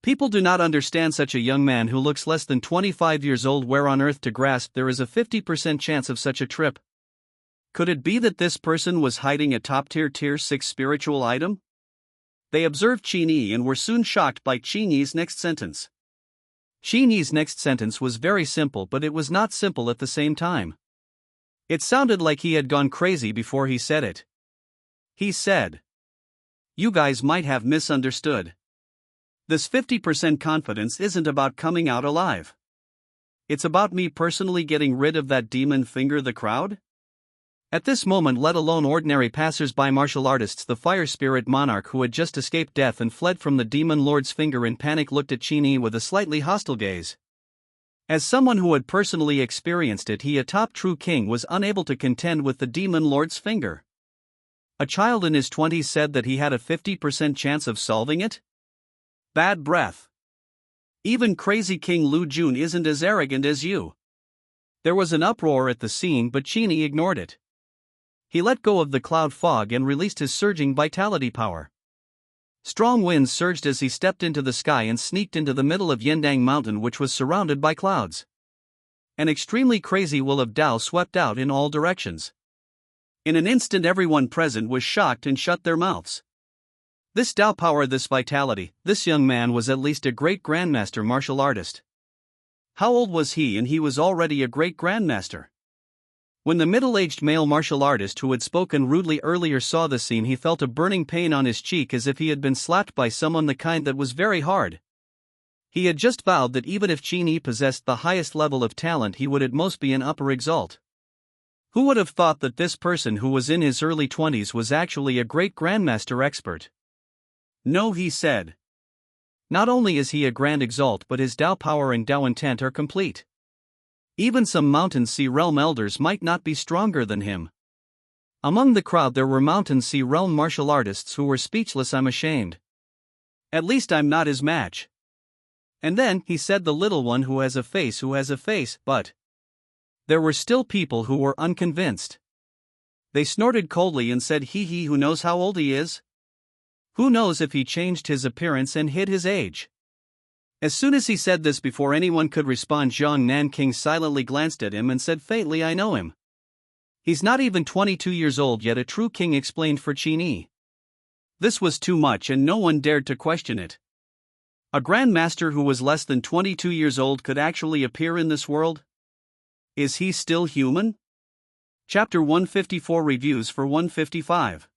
Speaker 1: People do not understand such a young man who looks less than 25 years old. Where on earth to grasp there is a 50% chance of such a trip? Could it be that this person was hiding a top-tier tier 6 spiritual item? They observed Qin Yi and were soon shocked by Qin Yi's next sentence. Qin Yi's next sentence was very simple, but it was not simple at the same time. It sounded like he had gone crazy before he said it. He said, You guys might have misunderstood. This 50% confidence isn't about coming out alive. It's about me personally getting rid of that demon finger the crowd. At this moment, let alone ordinary passers-by, martial artists, the fire spirit monarch who had just escaped death and fled from the demon lord's finger in panic, looked at Qin Yi with a slightly hostile gaze. As someone who had personally experienced it, he, a top true king, was unable to contend with the demon lord's finger. A child in his 20s said that he had a 50% chance of solving it? Bad breath. Even crazy King Lu Jun isn't as arrogant as you. There was an uproar at the scene, but Qin Yi ignored it. He let go of the cloud fog and released his surging vitality power. Strong winds surged as he stepped into the sky and sneaked into the middle of Yendang Mountain, which was surrounded by clouds. An extremely crazy will of Tao swept out in all directions. In an instant, everyone present was shocked and shut their mouths. This Tao power, this vitality, this young man was at least a great grandmaster martial artist. How old was he? And he was already a great grandmaster. When the middle-aged male martial artist who had spoken rudely earlier saw the scene, he felt a burning pain on his cheek as if he had been slapped by someone, the kind that was very hard. He had just vowed that even if Qin Yi possessed the highest level of talent, he would at most be an upper exalt. Who would have thought that this person who was in his early 20s was actually a great grandmaster expert? No, he said. Not only is he a grand exalt, but his Tao power and Tao intent are complete. Even some Mountain Sea Realm elders might not be stronger than him. Among the crowd there were Mountain Sea Realm martial artists who were speechless. I'm ashamed. At least I'm not his match. And then, he said, the little one who has a face, but... There were still people who were unconvinced. They snorted coldly and said, he who knows how old he is? Who knows if he changed his appearance and hid his age? As soon as he said this, before anyone could respond, Zhang Nanking silently glanced at him and said faintly, I know him. He's not even 22 years old yet, a true king explained for Qin Yi. This was too much and no one dared to question it. A grandmaster who was less than 22 years old could actually appear in this world? Is he still human? Chapter 154, Reviews for 155.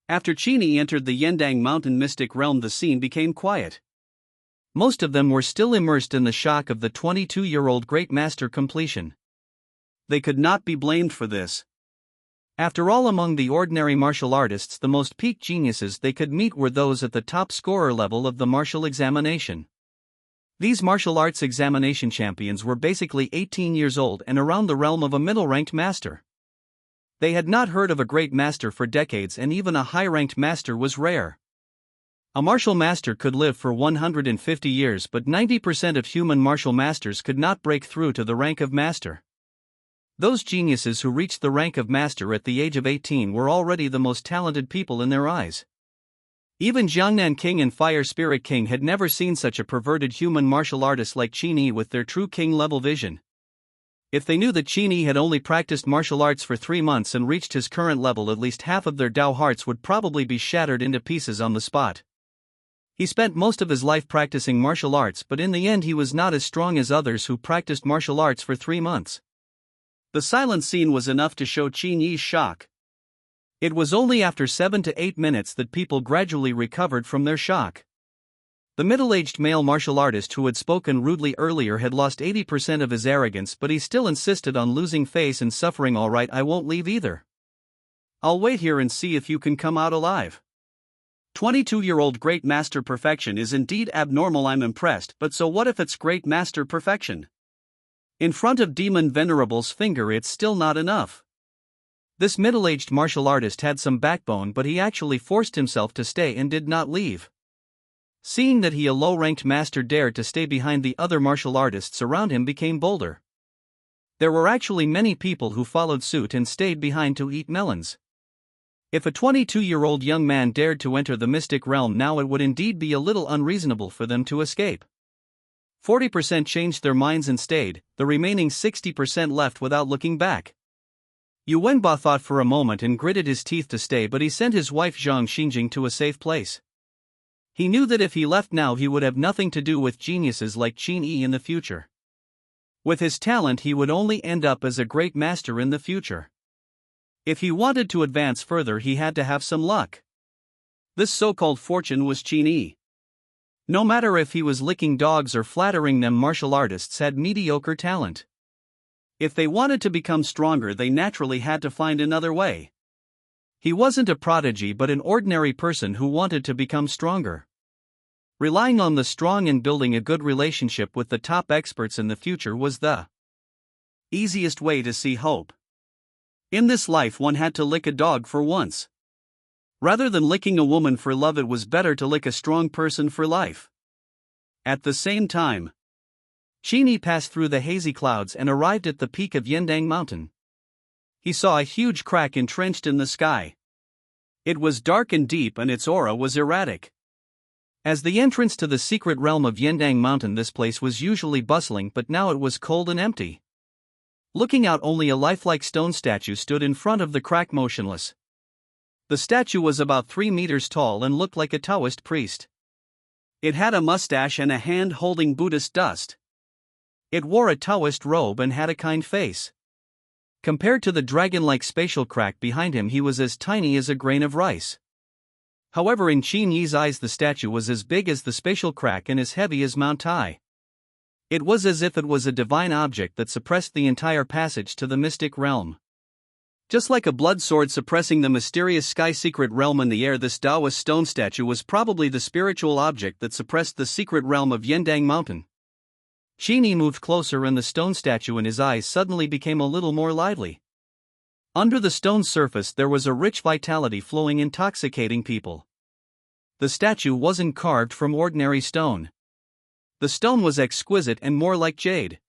Speaker 1: After Qin Yi entered the Yendang Mountain mystic realm, the scene became quiet. Most of them were still immersed in the shock of the 22-year-old great master completion. They could not be blamed for this. After all, among the ordinary martial artists, the most peak geniuses they could meet were those at the top scorer level of the martial examination. These martial arts examination champions were basically 18 years old and around the realm of a middle-ranked master. They had not heard of a great master for decades, and even a high-ranked master was rare. A martial master could live for 150 years, but 90% of human martial masters could not break through to the rank of master. Those geniuses who reached the rank of master at the age of 18 were already the most talented people in their eyes. Even Jiangnan King and Fire Spirit King had never seen such a perverted human martial artist like Qin Yi with their true king-level vision. If they knew that Qin Yi had only practiced martial arts for 3 months and reached his current level, at least half of their Tao hearts would probably be shattered into pieces on the spot. He spent most of his life practicing martial arts, but in the end he was not as strong as others who practiced martial arts for 3 months. The silent scene was enough to show Qin Yi's shock. It was only after 7 to 8 minutes that people gradually recovered from their shock. The middle-aged male martial artist who had spoken rudely earlier had lost 80% of his arrogance, but he still insisted on losing face and suffering. All right, I won't leave either. I'll wait here and see if you can come out alive. 22-year-old great master perfection is indeed abnormal. I'm impressed, but so what if it's great master perfection? In front of Demon Venerable's finger it's still not enough. This middle-aged martial artist had some backbone, but he actually forced himself to stay and did not leave. Seeing that he, a low-ranked master, dared to stay behind, the other martial artists around him became bolder. There were actually many people who followed suit and stayed behind to eat melons. If a 22-year-old young man dared to enter the mystic realm now, it would indeed be a little unreasonable for them to escape. 40% changed their minds and stayed, the remaining 60% left without looking back. Yu Wenba thought for a moment and gritted his teeth to stay, but he sent his wife Zhang Xinjing to a safe place. He knew that if he left now he would have nothing to do with geniuses like Qin Yi in the future. With his talent he would only end up as a great master in the future. If he wanted to advance further he had to have some luck. This so-called fortune was Qin Yi. No matter if he was licking dogs or flattering them, martial artists had mediocre talent. If they wanted to become stronger, they naturally had to find another way. He wasn't a prodigy but an ordinary person who wanted to become stronger. Relying on the strong and building a good relationship with the top experts in the future was the easiest way to see hope. In this life, one had to lick a dog for once. Rather than licking a woman for love, it was better to lick a strong person for life. At the same time, Qin Yi passed through the hazy clouds and arrived at the peak of Yendang Mountain. He saw a huge crack entrenched in the sky. It was dark and deep, and its aura was erratic. As the entrance to the secret realm of Yendang Mountain, this place was usually bustling, but now it was cold and empty. Looking out, only a lifelike stone statue stood in front of the crack, motionless. The statue was about 3 meters tall and looked like a Taoist priest. It had a mustache and a hand holding Buddhist dust. It wore a Taoist robe and had a kind face. Compared to the dragon-like spatial crack behind him, he was as tiny as a grain of rice. However, in Qin Yi's eyes, the statue was as big as the spatial crack and as heavy as Mount Tai. It was as if it was a divine object that suppressed the entire passage to the mystic realm. Just like a blood sword suppressing the mysterious sky secret realm in the air, this Taoist stone statue was probably the spiritual object that suppressed the secret realm of Yendang Mountain. Qin Yi moved closer, and the stone statue in his eyes suddenly became a little more lively. Under the stone's surface there was a rich vitality flowing, intoxicating people. The statue wasn't carved from ordinary stone. The stone was exquisite and more like jade.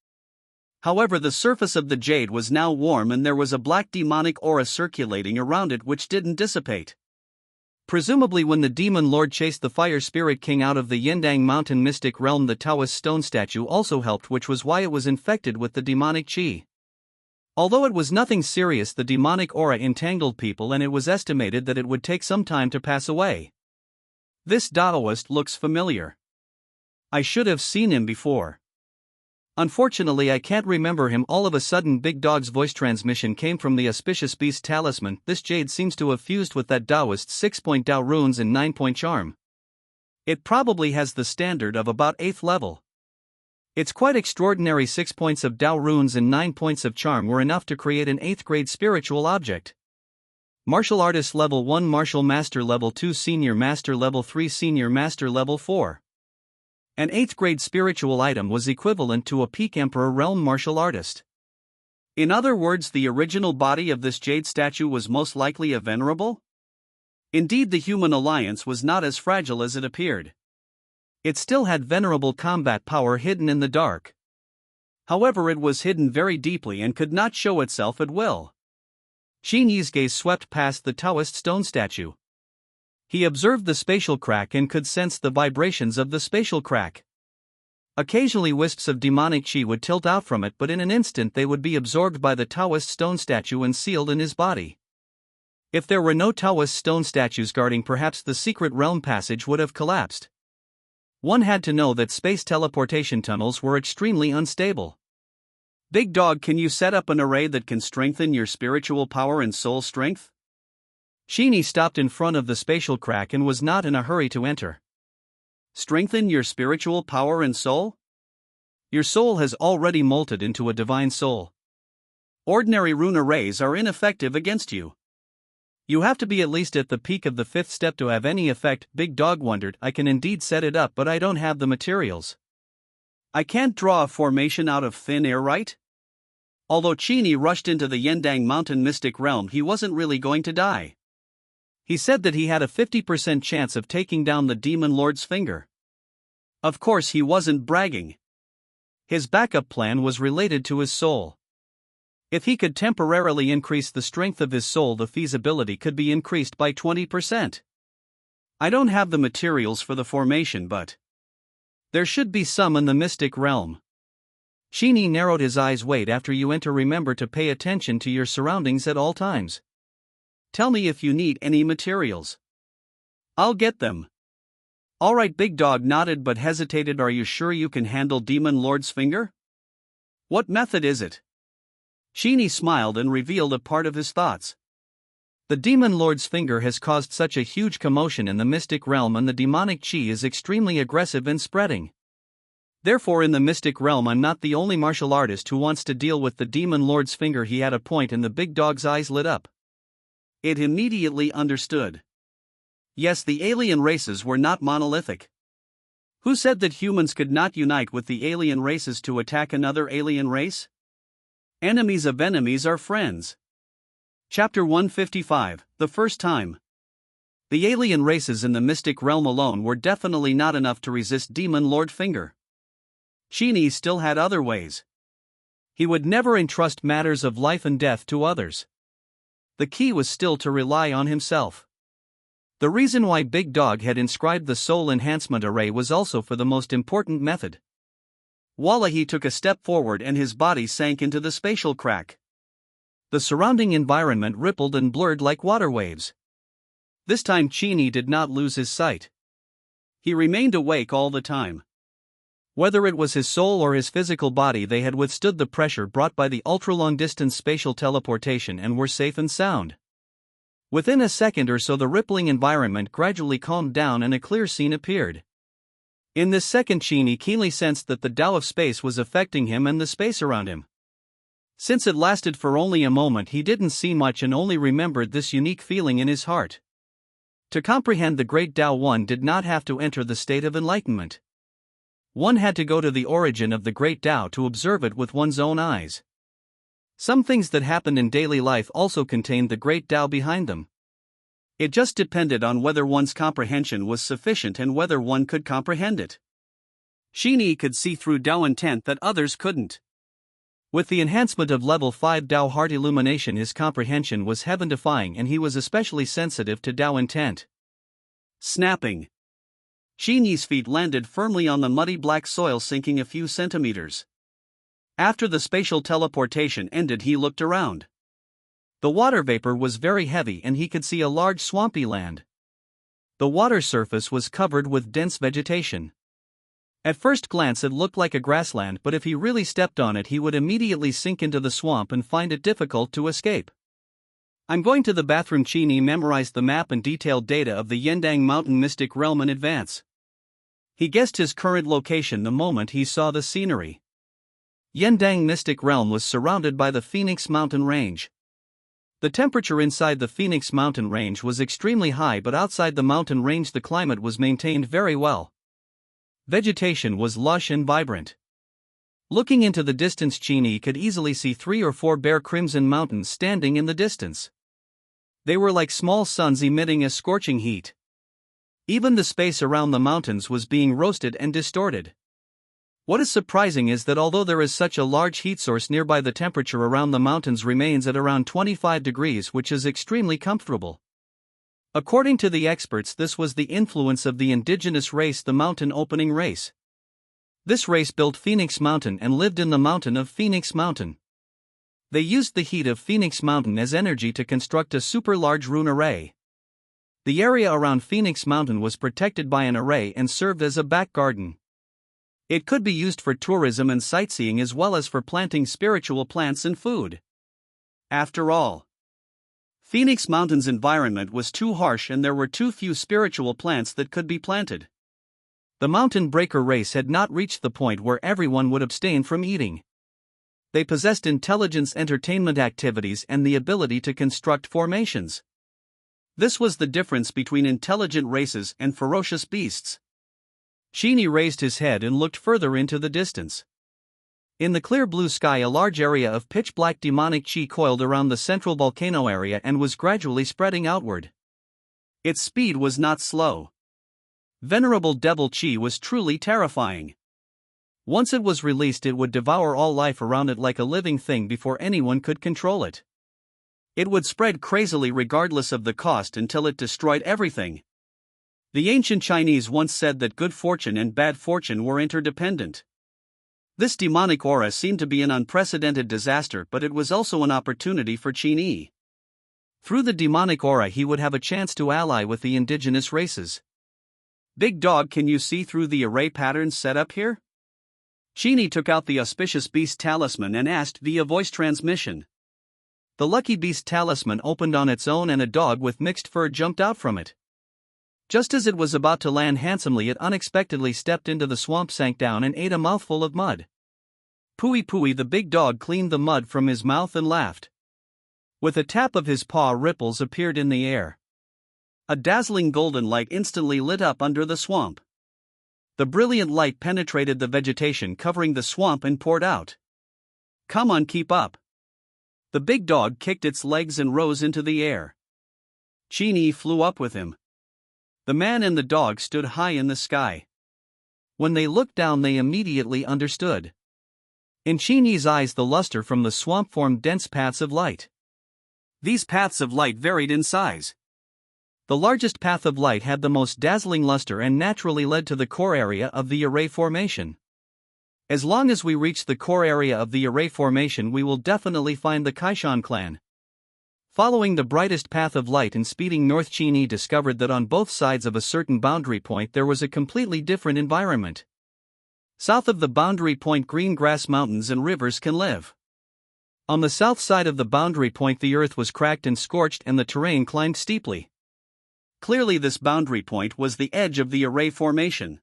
Speaker 1: However, the surface of the jade was now warm, and there was a black demonic aura circulating around it which didn't dissipate. Presumably, when the demon lord chased the fire spirit king out of the Yendang Mountain mystic realm, the Taoist stone statue also helped, which was why it was infected with the demonic qi. Although it was nothing serious, the demonic aura entangled people, and it was estimated that it would take some time to pass away. This Taoist looks familiar. I should have seen him before. Unfortunately, I can't remember him. All of a sudden, Big Dog's voice transmission came from the auspicious beast talisman. This jade seems to have fused with that Taoist's 6-point Tao runes and 9-point charm. It probably has the standard of about 8th level. It's quite extraordinary. 6 points of Tao runes and 9 points of charm were enough to create an 8th grade spiritual object. Martial Artist Level 1, Martial Master Level 2, Senior Master Level 3, Senior Master Level 4. An 8th grade spiritual item was equivalent to a peak Emperor Realm Martial Artist. In other words, the original body of this jade statue was most likely a venerable. Indeed, the human alliance was not as fragile as it appeared. It still had venerable combat power hidden in the dark. However, it was hidden very deeply and could not show itself at will. Qin Yi's gaze swept past the Taoist stone statue. He observed the spatial crack and could sense the vibrations of the spatial crack. Occasionally wisps of demonic qi would tilt out from it, but in an instant they would be absorbed by the Taoist stone statue and sealed in his body. If there were no Taoist stone statues guarding, perhaps the secret realm passage would have collapsed. One had to know that space teleportation tunnels were extremely unstable. Big Dog, can you set up an array that can strengthen your spiritual power and soul strength? Qin Yi stopped in front of the spatial crack and was not in a hurry to enter. Strengthen your spiritual power and soul? Your soul has already molted into a divine soul. Ordinary rune arrays are ineffective against you. You have to be at least at the peak of the 5th step to have any effect. Big Dog wondered. I can indeed set it up, but I don't have the materials. I can't draw a formation out of thin air, right? Although Qin Yi rushed into the Yendang Mountain mystic realm, he wasn't really going to die. He said that he had a 50% chance of taking down the demon lord's finger. Of course, he wasn't bragging. His backup plan was related to his soul. If he could temporarily increase the strength of his soul, the feasibility could be increased by 20%. I don't have the materials for the formation, but there should be some in the mystic realm. Qin Yi narrowed his eyes. Wait, after you enter, remember to pay attention to your surroundings at all times. Tell me if you need any materials. I'll get them. Alright. Big Dog nodded but hesitated. Are you sure you can handle Demon Lord's finger? What method is it? Qin Yi smiled and revealed a part of his thoughts. The Demon Lord's finger has caused such a huge commotion in the mystic realm, and the demonic chi is extremely aggressive and spreading. Therefore, in the mystic realm, I'm not the only martial artist who wants to deal with the Demon Lord's finger. He had a point, and the big dog's eyes lit up. It immediately understood. Yes, the alien races were not monolithic. Who said that humans could not unite with the alien races to attack another alien race? Enemies of enemies are friends. Chapter 155, The First Time. The alien races in the mystic realm alone were definitely not enough to resist Demon Lord Finger. Qin Yi still had other ways. He would never entrust matters of life and death to others. The key was still to rely on himself. The reason why Big Dog had inscribed the Soul Enhancement Array was also for the most important method. Voila! He took a step forward and his body sank into the spatial crack. The surrounding environment rippled and blurred like water waves. This time Qin Yi did not lose his sight. He remained awake all the time. Whether it was his soul or his physical body, they had withstood the pressure brought by the ultra-long-distance spatial teleportation and were safe and sound. Within a second or so, the rippling environment gradually calmed down and a clear scene appeared. In this second, Qin Yi keenly sensed that the Tao of space was affecting him and the space around him. Since it lasted for only a moment, he didn't see much and only remembered this unique feeling in his heart. To comprehend the great Tao, one did not have to enter the state of enlightenment. One had to go to the origin of the great Tao to observe it with one's own eyes. Some things that happened in daily life also contained the great Tao behind them. It just depended on whether one's comprehension was sufficient and whether one could comprehend it. Qin Yi could see through Tao intent that others couldn't. With the enhancement of level 5 Tao Heart Illumination, his comprehension was heaven-defying, and he was especially sensitive to Tao intent. Snapping. Qin Yi's feet landed firmly on the muddy black soil, sinking a few centimeters. After the spatial teleportation ended, he looked around. The water vapor was very heavy and he could see a large swampy land. The water surface was covered with dense vegetation. At first glance it looked like a grassland, but if he really stepped on it he would immediately sink into the swamp and find it difficult to escape. I'm going to the bathroom. Qin Yi memorized the map and detailed data of the Yendang Mountain mystic realm in advance. He guessed his current location the moment he saw the scenery. Yendang mystic realm was surrounded by the Phoenix Mountain Range. The temperature inside the Phoenix Mountain Range was extremely high, but outside the mountain range the climate was maintained very well. Vegetation was lush and vibrant. Looking into the distance, Qin Yi could easily see 3 or 4 bare crimson mountains standing in the distance. They were like small suns emitting a scorching heat. Even the space around the mountains was being roasted and distorted. What is surprising is that although there is such a large heat source nearby, the temperature around the mountains remains at around 25 degrees, which is extremely comfortable. According to the experts, this was the influence of the indigenous race, the mountain opening race. This race built Phoenix Mountain and lived in the mountain of Phoenix Mountain. They used the heat of Phoenix Mountain as energy to construct a super large rune array. The area around Phoenix Mountain was protected by an array and served as a back garden. It could be used for tourism and sightseeing as well as for planting spiritual plants and food. After all, Phoenix Mountain's environment was too harsh and there were too few spiritual plants that could be planted. The mountain breaker race had not reached the point where everyone would abstain from eating. They possessed intelligence, entertainment activities, and the ability to construct formations. This was the difference between intelligent races and ferocious beasts. Qin Yi raised his head and looked further into the distance. In the clear blue sky, a large area of pitch-black demonic chi coiled around the central volcano area and was gradually spreading outward. Its speed was not slow. Venerable devil chi was truly terrifying. Once it was released, it would devour all life around it like a living thing before anyone could control it. It would spread crazily regardless of the cost until it destroyed everything. The ancient Chinese once said that good fortune and bad fortune were interdependent. This demonic aura seemed to be an unprecedented disaster, but it was also an opportunity for Qin Yi. Through the demonic aura he would have a chance to ally with the indigenous races. Big Dog, can you see through the array patterns set up here? Qin Yi took out the auspicious beast talisman and asked via voice transmission. The lucky beast talisman opened on its own and a dog with mixed fur jumped out from it. Just as it was about to land handsomely, it unexpectedly stepped into the swamp, sank down and ate a mouthful of mud. Pooey pooey, the big dog cleaned the mud from his mouth and laughed. With a tap of his paw, ripples appeared in the air. A dazzling golden light instantly lit up under the swamp. The brilliant light penetrated the vegetation covering the swamp and poured out. Come on, keep up. The big dog kicked its legs and rose into the air. Qin Yi flew up with him. The man and the dog stood high in the sky. When they looked down, they immediately understood. In Qin Yi's eyes, the luster from the swamp formed dense paths of light. These paths of light varied in size. The largest path of light had the most dazzling luster and naturally led to the core area of the Array Formation. As long as we reach the core area of the Array Formation, we will definitely find the Kaishan clan. Following the brightest path of light and speeding north, Qin Yi discovered that on both sides of a certain boundary point there was a completely different environment. South of the boundary point, green grass, mountains and rivers can live. On the south side of the boundary point, the earth was cracked and scorched and the terrain climbed steeply. Clearly, this boundary point was the edge of the Array Formation.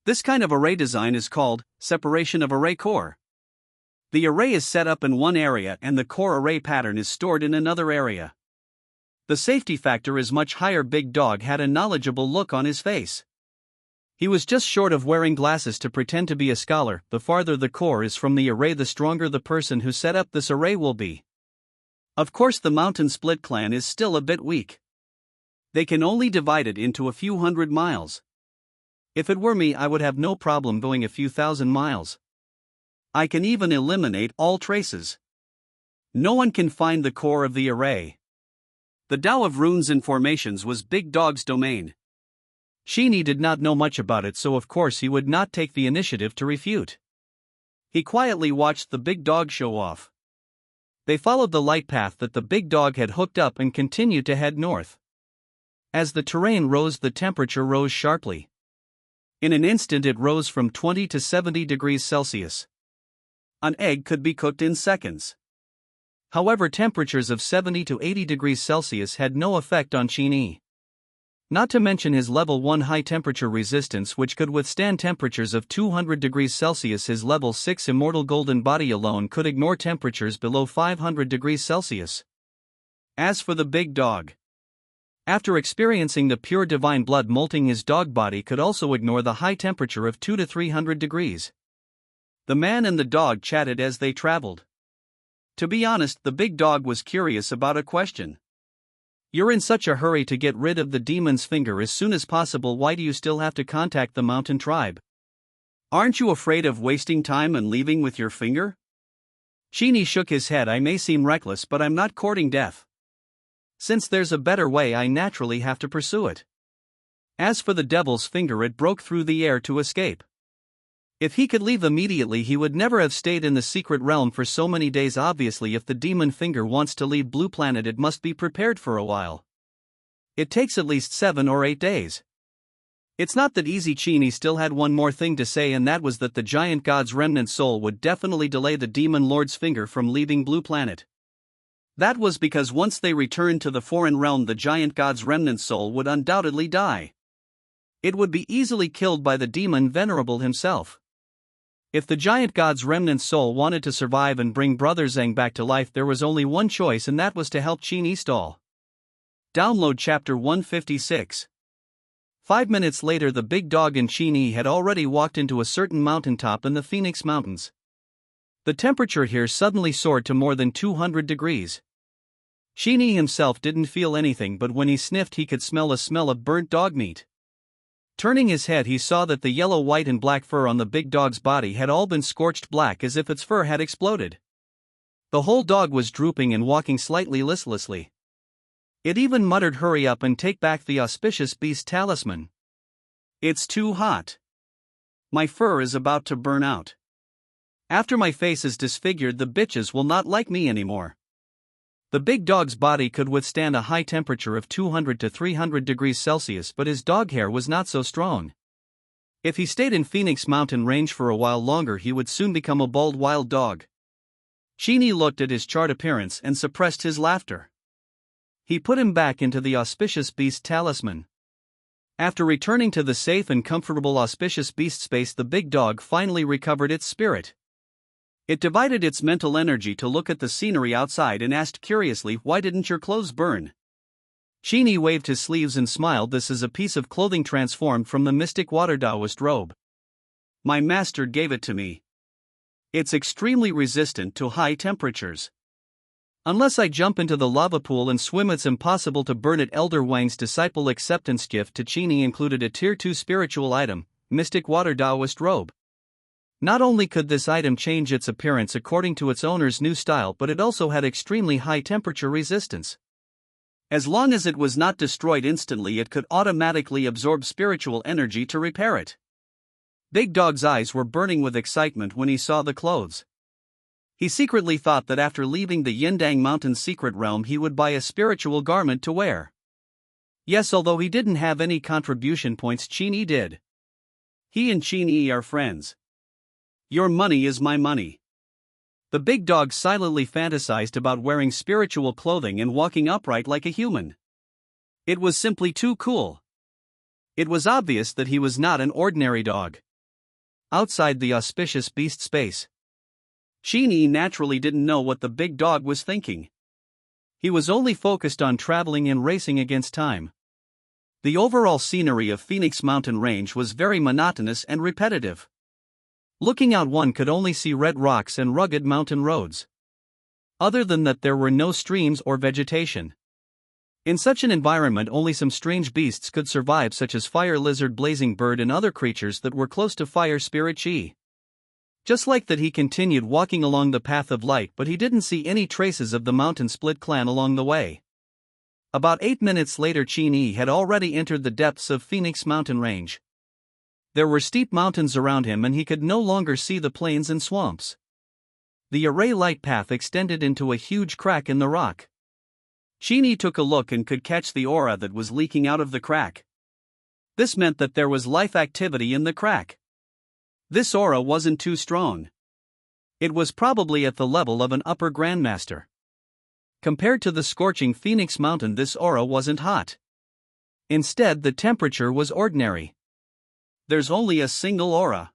Speaker 1: This kind of array design is called separation of array core. The array is set up in one area and the core array pattern is stored in another area. The safety factor is much higher. Big Dog had a knowledgeable look on his face. He was just short of wearing glasses to pretend to be a scholar. The farther the core is from the array, the stronger the person who set up this array will be. Of course, the Mountain Split clan is still a bit weak. They can only divide it into a few hundred miles. If it were me, I would have no problem going a few thousand miles. I can even eliminate all traces. No one can find the core of the array. The Tao of runes and formations was Big Dog's domain. Qin Yi did not know much about it, so of course he would not take the initiative to refute. He quietly watched the big dog show off. They followed the light path that the big dog had hooked up and continued to head north. As the terrain rose, the temperature rose sharply. In an instant it rose from 20 to 70 degrees Celsius. An egg could be cooked in seconds. However, temperatures of 70 to 80 degrees Celsius had no effect on Qin Yi. Not to mention his level 1 high temperature resistance, which could withstand temperatures of 200 degrees Celsius. His level 6 immortal golden body alone could ignore temperatures below 500 degrees Celsius. As for the big dog, after experiencing the pure divine blood molting, his dog body could also ignore the high temperature of 200 to 300 degrees. The man and the dog chatted as they traveled. To be honest, the big dog was curious about a question. You're in such a hurry to get rid of the demon's finger as soon as possible. Why do you still have to contact the mountain tribe? Aren't you afraid of wasting time and leaving with your finger? Qin Yi shook his head. I may seem reckless, but I'm not courting death. Since there's a better way, I naturally have to pursue it. As for the devil's finger, it broke through the air to escape. If he could leave immediately, he would never have stayed in the secret realm for so many days. Obviously, if the demon finger wants to leave Blue Planet, it must be prepared for a while. It takes at least 7 or 8 days. It's not that easy. Qin Yi still had one more thing to say, and that was that the giant god's remnant soul would definitely delay the demon lord's finger from leaving Blue Planet. That was because once they returned to the foreign realm, the giant god's remnant soul would undoubtedly die. It would be easily killed by the demon venerable himself. If the giant god's remnant soul wanted to survive and bring Brother Zhang back to life, there was only one choice, and that was to help Qin Yi stall. Download Chapter 156. 5 minutes later, the big dog and Qin Yi had already walked into a certain mountaintop in the Phoenix Mountains. The temperature here suddenly soared to more than 200 degrees. Qin Yi himself didn't feel anything, but when he sniffed, he could smell a smell of burnt dog meat. Turning his head, he saw that the yellow, white and black fur on the big dog's body had all been scorched black, as if its fur had exploded. The whole dog was drooping and walking slightly listlessly. It even muttered, "Hurry up and take back the auspicious beast talisman. It's too hot. My fur is about to burn out. After my face is disfigured, the bitches will not like me anymore." The big dog's body could withstand a high temperature of 200 to 300 degrees Celsius, but his dog hair was not so strong. If he stayed in Phoenix Mountain range for a while longer, he would soon become a bald wild dog. Qin Yi looked at his charred appearance and suppressed his laughter. He put him back into the auspicious beast talisman. After returning to the safe and comfortable auspicious beast space, the big dog finally recovered its spirit. It divided its mental energy to look at the scenery outside and asked curiously, "Why didn't your clothes burn?" Qin Yi waved his sleeves and smiled. "This is a piece of clothing transformed from the mystic water Taoist robe. My master gave it to me. It's extremely resistant to high temperatures. Unless I jump into the lava pool and swim, it's impossible to burn it." Elder Wang's disciple acceptance gift to Qin Yi included a Tier 2 spiritual item, mystic water Taoist robe. Not only could this item change its appearance according to its owner's new style, but it also had extremely high temperature resistance. As long as it was not destroyed instantly, it could automatically absorb spiritual energy to repair it. Big Dog's eyes were burning with excitement when he saw the clothes. He secretly thought that after leaving the Yindang Mountain's secret realm he would buy a spiritual garment to wear. Yes, although he didn't have any contribution points, Qin Yi did. He and Qin Yi are friends. Your money is my money. The big dog silently fantasized about wearing spiritual clothing and walking upright like a human. It was simply too cool. It was obvious that he was not an ordinary dog. Outside the auspicious beast space, Qin Yi naturally didn't know what the big dog was thinking. He was only focused on traveling and racing against time. The overall scenery of Phoenix Mountain Range was very monotonous and repetitive. Looking out, one could only see red rocks and rugged mountain roads. Other than that, there were no streams or vegetation. In such an environment, only some strange beasts could survive, such as fire lizard, blazing bird, and other creatures that were close to fire spirit Qi. Just like that, he continued walking along the path of light, but he didn't see any traces of the Mountain Split clan along the way. About 8 minutes later, Qin Yi had already entered the depths of Phoenix Mountain Range. There were steep mountains around him and he could no longer see the plains and swamps. The array light path extended into a huge crack in the rock. Qin Yi took a look and could catch the aura that was leaking out of the crack. This meant that there was life activity in the crack. This aura wasn't too strong. It was probably at the level of an upper grandmaster. Compared to the scorching Phoenix Mountain, this aura wasn't hot. Instead, the temperature was ordinary. There's only a single aura.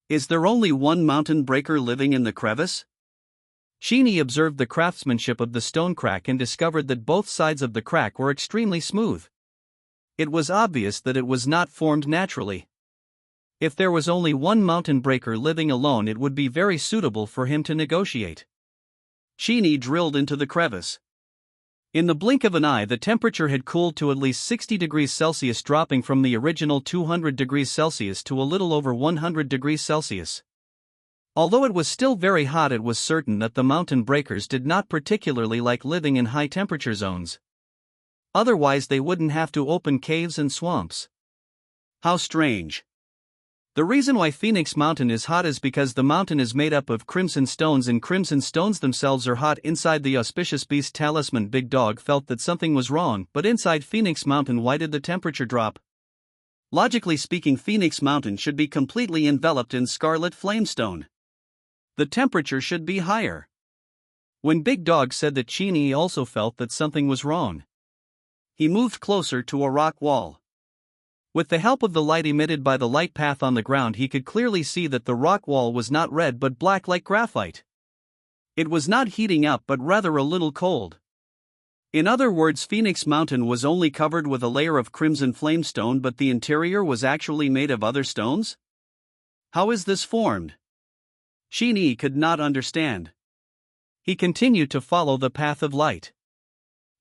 Speaker 1: Is there only one mountain breaker living in the crevice? Qin Yi observed the craftsmanship of the stone crack and discovered that both sides of the crack were extremely smooth. It was obvious that it was not formed naturally. If there was only one mountain breaker living alone, it would be very suitable for him to negotiate. Qin Yi drilled into the crevice. In the blink of an eye, the temperature had cooled to at least 60 degrees Celsius, dropping from the original 200 degrees Celsius to a little over 100 degrees Celsius. Although it was still very hot, it was certain that the mountain breakers did not particularly like living in high temperature zones. Otherwise, they wouldn't have to open caves and swamps. How strange. The reason why Phoenix Mountain is hot is because the mountain is made up of crimson stones, and crimson stones themselves are hot. Inside the auspicious beast talisman, Big Dog felt that something was wrong, but inside Phoenix Mountain, why did the temperature drop? Logically speaking, Phoenix Mountain should be completely enveloped in scarlet flamestone. The temperature should be higher. When Big Dog said that, Qin Yi also felt that something was wrong. He moved closer to a rock wall. With the help of the light emitted by the light path on the ground, he could clearly see that the rock wall was not red but black like graphite. It was not heating up but rather a little cold. In other words, Phoenix Mountain was only covered with a layer of crimson flamestone, but the interior was actually made of other stones? How is this formed? Qin Yi could not understand. He continued to follow the path of light.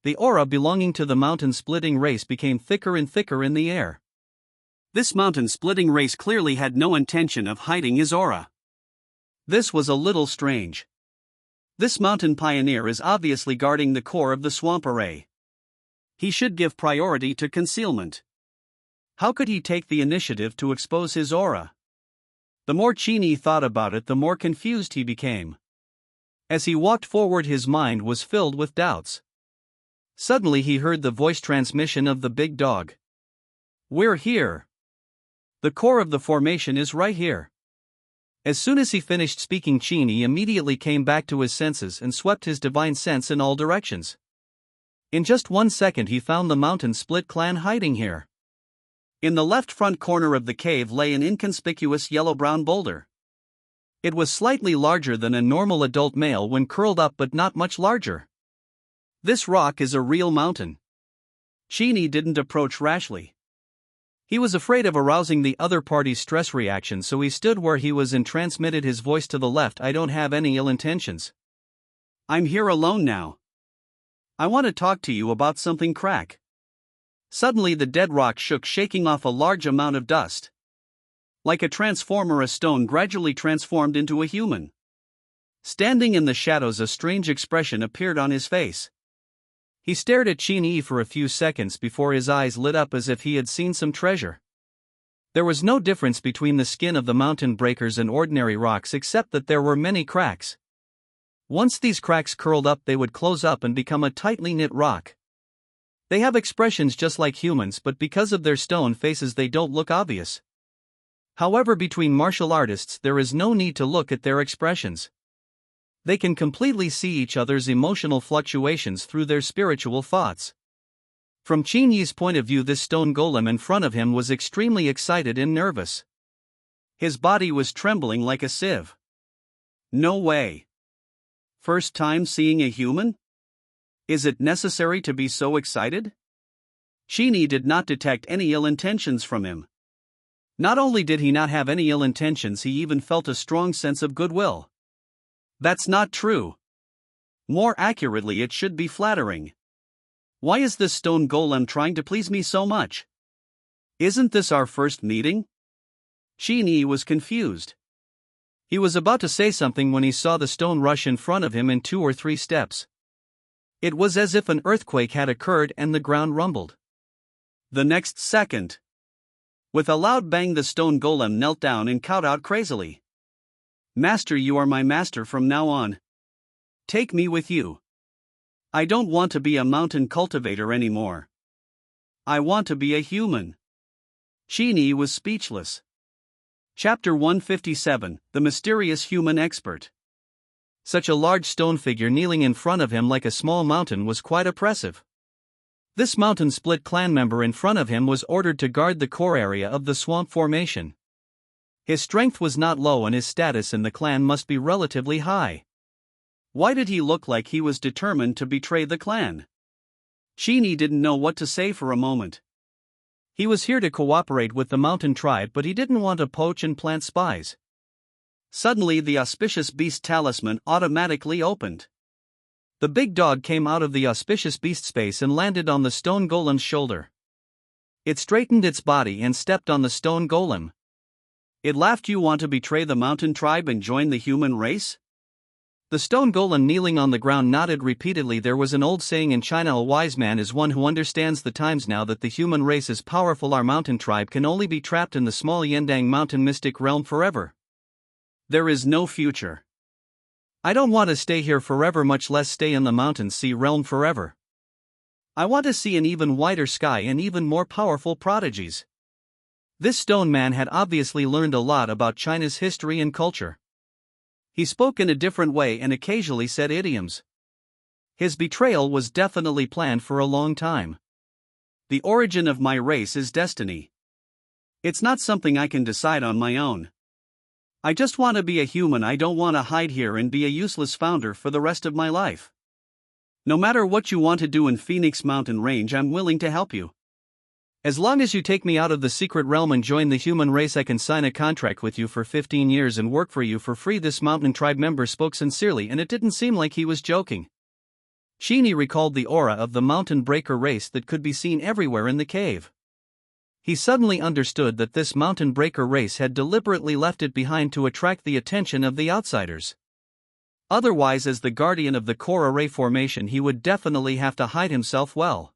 Speaker 1: The aura belonging to the mountain-splitting race became thicker and thicker in the air. This mountain-splitting race clearly had no intention of hiding his aura. This was a little strange. This mountain pioneer is obviously guarding the core of the swamp array. He should give priority to concealment. How could he take the initiative to expose his aura? The more Qin Yi thought about it, the more confused he became. As he walked forward, his mind was filled with doubts. Suddenly he heard the voice transmission of the Big Dog. "We're here. The core of the formation is right here. As soon as he finished speaking, Qin Yi immediately came back to his senses and swept his divine sense in all directions. In just 1 second he found the mountain split clan hiding here. In the left front corner of the cave lay an inconspicuous yellow-brown boulder. It was slightly larger than a normal adult male when curled up, but not much larger. This rock is a real mountain. Qin Yi didn't approach rashly. He was afraid of arousing the other party's stress reaction, so he stood where he was and transmitted his voice to the left. I don't have any ill intentions. I'm here alone now. I want to talk to you about something. Crack. Suddenly the dead rock shook, shaking off a large amount of dust. Like a transformer, a stone gradually transformed into a human. Standing in the shadows, a strange expression appeared on his face. He stared at Qin Yi for a few seconds before his eyes lit up as if he had seen some treasure. There was no difference between the skin of the mountain breakers and ordinary rocks, except that there were many cracks. Once these cracks curled up, they would close up and become a tightly knit rock. They have expressions just like humans, but because of their stone faces they don't look obvious. However, between martial artists there is no need to look at their expressions. They can completely see each other's emotional fluctuations through their spiritual thoughts. From Qin Yi's point of view, this stone golem in front of him was extremely excited and nervous. His body was trembling like a sieve. No way. First time seeing a human? Is it necessary to be so excited? Qin Yi did not detect any ill intentions from him. Not only did he not have any ill intentions, he even felt a strong sense of goodwill. That's not true. More accurately, it should be flattering. Why is this stone golem trying to please me so much? Isn't this our first meeting? Qin Yi was confused. He was about to say something when he saw the stone rush in front of him in 2 or 3 steps. It was as if an earthquake had occurred and the ground rumbled. The next second, with a loud bang, the stone golem knelt down and cowed out crazily. Master, you are my master from now on. Take me with you. I don't want to be a mountain cultivator anymore. I want to be a human. Qin Yi was speechless. Chapter 157, The Mysterious Human Expert. Such a large stone figure kneeling in front of him like a small mountain was quite oppressive. This mountain split clan member in front of him was ordered to guard the core area of the swamp formation. His strength was not low and his status in the clan must be relatively high. Why did he look like he was determined to betray the clan? Qin Yi didn't know what to say for a moment. He was here to cooperate with the mountain tribe, but he didn't want to poach and plant spies. Suddenly the auspicious beast talisman automatically opened. The big dog came out of the auspicious beast space and landed on the stone golem's shoulder. It straightened its body and stepped on the stone golem. It laughed. You want to betray the mountain tribe and join the human race? The stone golem kneeling on the ground nodded repeatedly. There was an old saying in China, a wise man is one who understands the times. Now that the human race is powerful, our mountain tribe can only be trapped in the small Yendang mountain mystic realm forever. There is no future. I don't want to stay here forever, much less stay in the mountain sea realm forever. I want to see an even wider sky and even more powerful prodigies. This stone man had obviously learned a lot about China's history and culture. He spoke in a different way and occasionally said idioms. His betrayal was definitely planned for a long time. The origin of my race is destiny. It's not something I can decide on my own. I just want to be a human. I don't want to hide here and be a useless founder for the rest of my life. No matter what you want to do in Phoenix Mountain Range, I'm willing to help you. As long as you take me out of the secret realm and join the human race, I can sign a contract with you for 15 years and work for you for free. This mountain tribe member spoke sincerely, and it didn't seem like he was joking. Qin Yi recalled the aura of the mountain breaker race that could be seen everywhere in the cave. He suddenly understood that this mountain breaker race had deliberately left it behind to attract the attention of the outsiders. Otherwise, as the guardian of the core array formation, he would definitely have to hide himself well.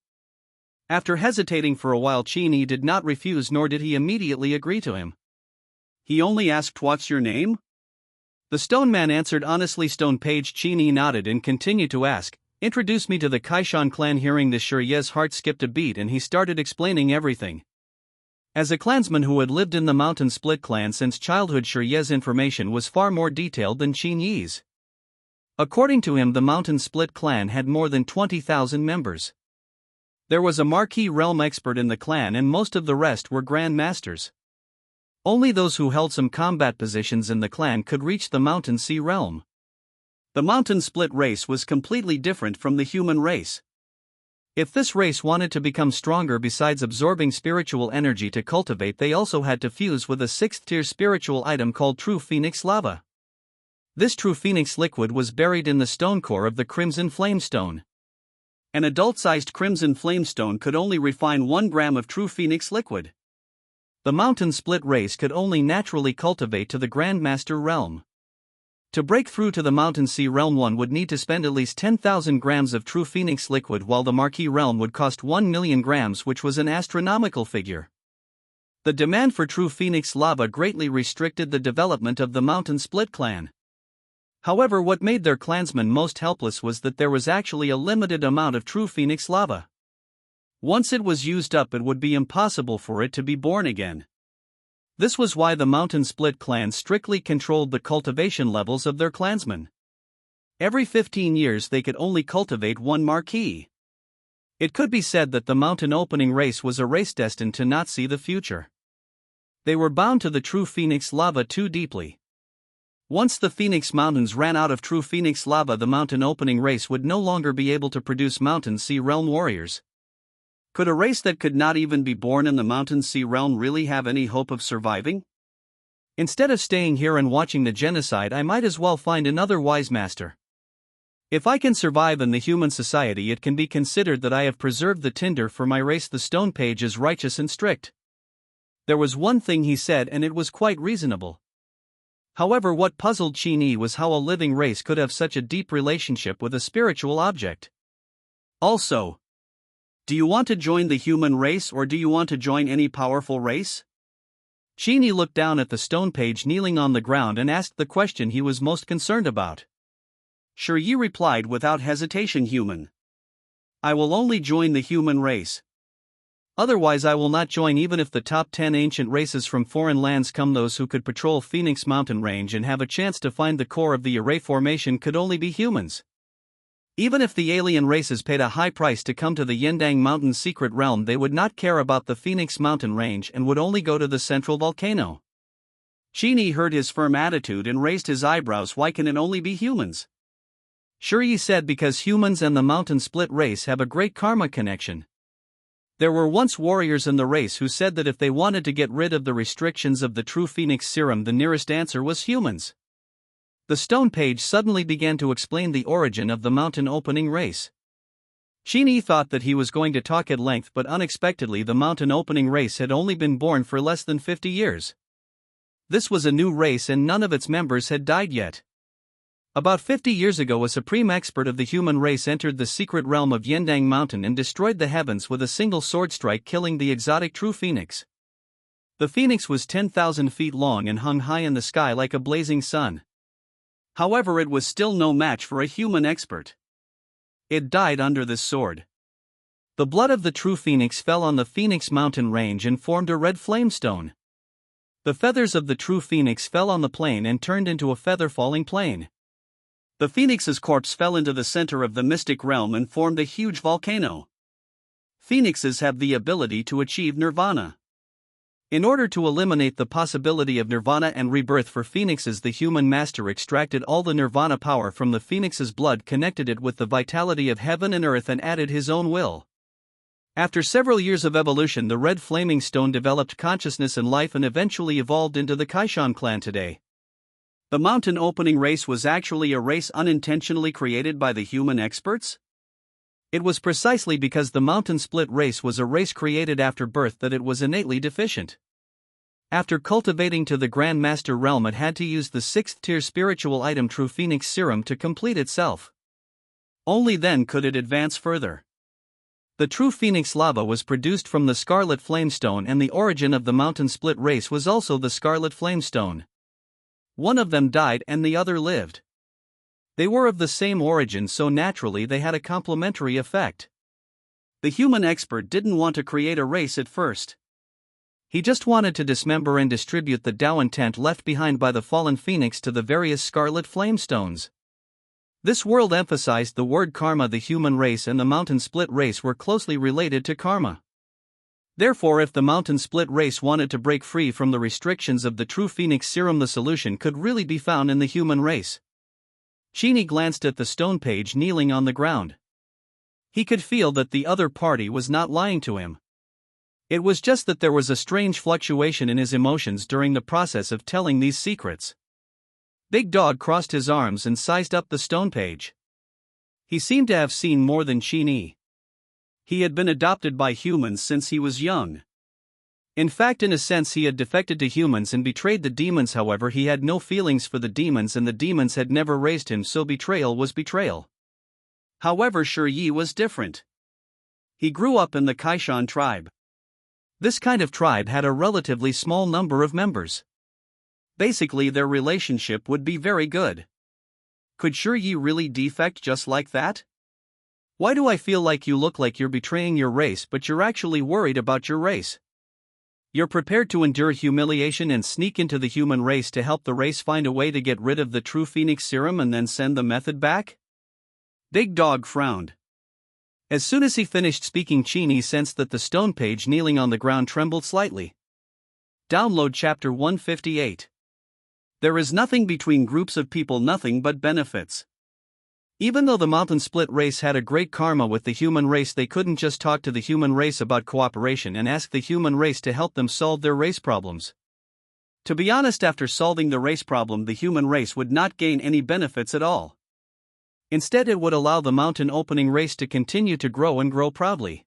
Speaker 1: After hesitating for a while, Qin Yi did not refuse, nor did he immediately agree to him. He only asked, "What's your name?" The stone man answered honestly. Stone page. Qin Yi nodded and continued to ask, "Introduce me to the Kaishan clan." Hearing this, Shi Ye's heart skipped a beat and he started explaining everything. As a clansman who had lived in the Mountain Split clan since childhood, Qin Yi's information was far more detailed than Qin Yi's. According to him, the Mountain Split clan had more than 20,000 members. There was a marquee realm expert in the clan and most of the rest were Grand Masters. Only those who held some combat positions in the clan could reach the Mountain Sea realm. The Mountain Split race was completely different from the human race. If this race wanted to become stronger, besides absorbing spiritual energy to cultivate, they also had to fuse with a 6th-tier spiritual item called True Phoenix Lava. This True Phoenix liquid was buried in the stone core of the Crimson Flamestone. An adult-sized Crimson Flamestone could only refine 1 gram of True Phoenix liquid. The Mountain Split race could only naturally cultivate to the Grandmaster realm. To break through to the Mountain Sea realm, one would need to spend at least 10,000 grams of True Phoenix liquid, while the Marquee realm would cost 1 million grams, which was an astronomical figure. The demand for True Phoenix lava greatly restricted the development of the Mountain Split clan. However, what made their clansmen most helpless was that there was actually a limited amount of True Phoenix lava. Once it was used up, it would be impossible for it to be born again. This was why the Mountain Split clan strictly controlled the cultivation levels of their clansmen. Every 15 years they could only cultivate 1 marquee. It could be said that the Mountain Opening race was a race destined to not see the future. They were bound to the True Phoenix lava too deeply. Once the Phoenix Mountains ran out of True Phoenix lava, the Mountain Opening race would no longer be able to produce Mountain Sea realm warriors. Could a race that could not even be born in the Mountain Sea realm really have any hope of surviving? Instead of staying here and watching the genocide, I might as well find another wise master. If I can survive in the human society, it can be considered that I have preserved the tinder for my race. The stone page is righteous and strict. There was one thing he said, and it was quite reasonable. However, what puzzled Qin Yi was how a living race could have such a deep relationship with a spiritual object. Also, do you want to join the human race, or do you want to join any powerful race? Qin Yi looked down at the stone page kneeling on the ground and asked the question he was most concerned about. Qin Yi replied without hesitation, "Human. I will only join the human race. Otherwise I will not join, even if the top 10 ancient races from foreign lands come. Those who could patrol Phoenix Mountain Range and have a chance to find the core of the Array Formation could only be humans. Even if the alien races paid a high price to come to the Yendang Mountain secret realm, they would not care about the Phoenix Mountain Range and would only go to the central volcano." Qin Yi heard his firm attitude and raised his eyebrows. "Why can it only be humans?" Qin Yi said, "Because humans and the Mountain Split race have a great karma connection. There were once warriors in the race who said that if they wanted to get rid of the restrictions of the True Phoenix serum, the nearest answer was humans." The stone page suddenly began to explain the origin of the Mountain Opening race. Qin Yi thought that he was going to talk at length, but unexpectedly the Mountain Opening race had only been born for less than 50 years. This was a new race and none of its members had died yet. About 50 years ago, a supreme expert of the human race entered the secret realm of Yendang Mountain and destroyed the heavens with a single sword strike, killing the exotic True Phoenix. The phoenix was 10,000 feet long and hung high in the sky like a blazing sun. However, it was still no match for a human expert. It died under this sword. The blood of the True Phoenix fell on the Phoenix Mountain Range and formed a red flamestone. The feathers of the True Phoenix fell on the plain and turned into a feather-falling plain. The phoenix's corpse fell into the center of the mystic realm and formed a huge volcano. Phoenixes have the ability to achieve nirvana. In order to eliminate the possibility of nirvana and rebirth for phoenixes, the human master extracted all the nirvana power from the phoenix's blood, connected it with the vitality of heaven and earth, and added his own will. After several years of evolution, the red flaming stone developed consciousness and life and eventually evolved into the Kaishan clan today. The Mountain Opening race was actually a race unintentionally created by the human experts? It was precisely because the Mountain Split race was a race created after birth that it was innately deficient. After cultivating to the Grand Master realm, it had to use the 6th-tier spiritual item True Phoenix Serum to complete itself. Only then could it advance further. The True Phoenix lava was produced from the Scarlet Flamestone, and the origin of the Mountain Split race was also the Scarlet Flamestone. One of them died and the other lived. They were of the same origin, so naturally they had a complementary effect. The human expert didn't want to create a race at first. He just wanted to dismember and distribute the Tao intent left behind by the fallen phoenix to the various scarlet flamestones. This world emphasized the word karma. The human race and the mountain split race were closely related to karma. Therefore, if the mountain split race wanted to break free from the restrictions of the true phoenix serum, the solution could really be found in the human race. Qin Yi glanced at the stone page kneeling on the ground. He could feel that the other party was not lying to him. It was just that there was a strange fluctuation in his emotions during the process of telling these secrets. Big Dog crossed his arms and sized up the stone page. He seemed to have seen more than Qin Yi. He had been adopted by humans since he was young. In fact, in a sense, he had defected to humans and betrayed the demons. However, he had no feelings for the demons, and the demons had never raised him, so betrayal was betrayal. However, Qin Yi was different. He grew up in the Kaishan tribe. This kind of tribe had a relatively small number of members. Basically, their relationship would be very good. Could Qin Yi really defect just like that? Why do I feel like you look like you're betraying your race, but you're actually worried about your race? You're prepared to endure humiliation and sneak into the human race to help the race find a way to get rid of the true phoenix serum and then send the method back? Big Dog frowned. As soon as he finished speaking, Qin Yi sensed that the stone page kneeling on the ground trembled slightly. Download Chapter 158. There is nothing between groups of people, nothing but benefits. Even though the mountain split race had a great karma with the human race, they couldn't just talk to the human race about cooperation and ask the human race to help them solve their race problems. To be honest, after solving the race problem, the human race would not gain any benefits at all. Instead, it would allow the mountain opening race to continue to grow and grow proudly.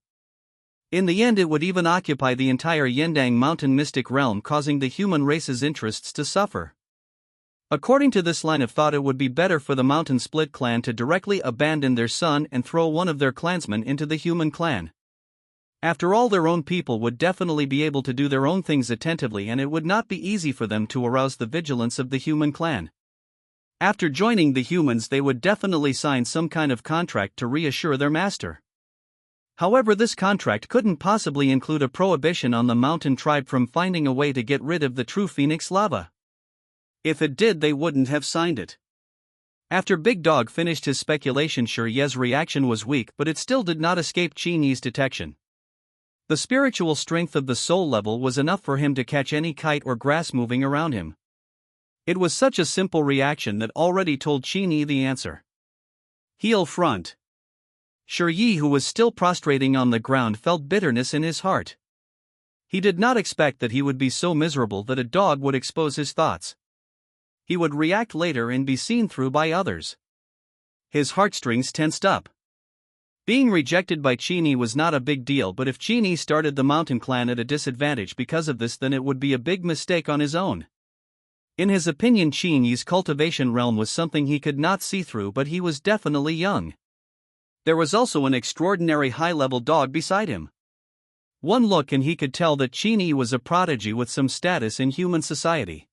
Speaker 1: In the end, it would even occupy the entire Yendang mountain mystic realm, causing the human race's interests to suffer. According to this line of thought, it would be better for the mountain split clan to directly abandon their son and throw one of their clansmen into the human clan. After all, their own people would definitely be able to do their own things attentively, and it would not be easy for them to arouse the vigilance of the human clan. After joining the humans, they would definitely sign some kind of contract to reassure their master. However, this contract couldn't possibly include a prohibition on the mountain tribe from finding a way to get rid of the true phoenix lava. If it did, they wouldn't have signed it. After Big Dog finished his speculation, Qin Yi's reaction was weak, but it still did not escape Qin Yi's detection. The spiritual strength of the soul level was enough for him to catch any kite or grass moving around him. It was such a simple reaction that already told Qin Yi the answer. Heel front. Qin Yi, who was still prostrating on the ground, felt bitterness in his heart. He did not expect that he would be so miserable that a dog would expose his thoughts. He would react later and be seen through by others. His heartstrings tensed up. Being rejected by Qin Yi was not a big deal, but if Qin Yi started the mountain clan at a disadvantage because of this, then it would be a big mistake on his own. In his opinion, Qin Yi's cultivation realm was something he could not see through, but he was definitely young. There was also an extraordinary high-level dog beside him. One look and he could tell that Qin Yi was a prodigy with some status in human society.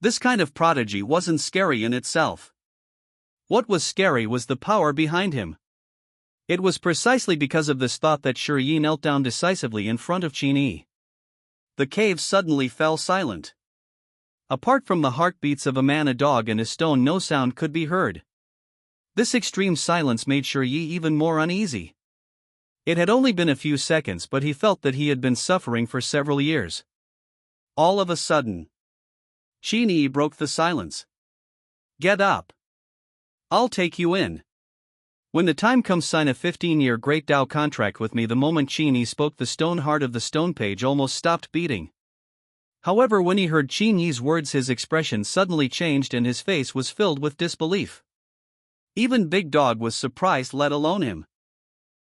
Speaker 1: This kind of prodigy wasn't scary in itself. What was scary was the power behind him. It was precisely because of this thought that Qin Yi knelt down decisively in front of Qin Yi. The cave suddenly fell silent. Apart from the heartbeats of a man, a dog, and a stone, no sound could be heard. This extreme silence made Qin Yi even more uneasy. It had only been a few seconds, but he felt that he had been suffering for several years. All of a sudden, Qin Yi broke the silence. Get up. I'll take you in. When the time comes, sign a 15-year Great Tao contract with me. The moment Qin Yi spoke, the stone heart of the stone page almost stopped beating. However, when he heard Qin Yi's words, his expression suddenly changed and his face was filled with disbelief. Even Big Dog was surprised, let alone him.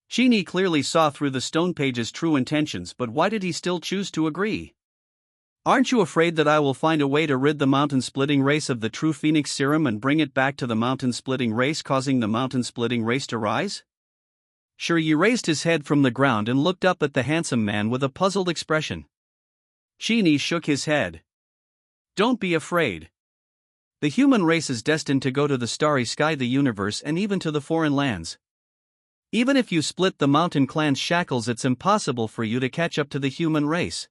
Speaker 1: Qin Yi clearly saw through the stone page's true intentions, but why did he still choose to agree? Aren't you afraid that I will find a way to rid the mountain-splitting race of the true phoenix serum and bring it back to the mountain-splitting race, causing the mountain-splitting race to rise? Qin Yi raised his head from the ground and looked up at the handsome man with a puzzled expression. Qin Yi shook his head. Don't be afraid. The human race is destined to go to the starry sky, the universe, and even to the foreign lands. Even if you split the mountain clan's shackles, it's impossible for you to catch up to the human race.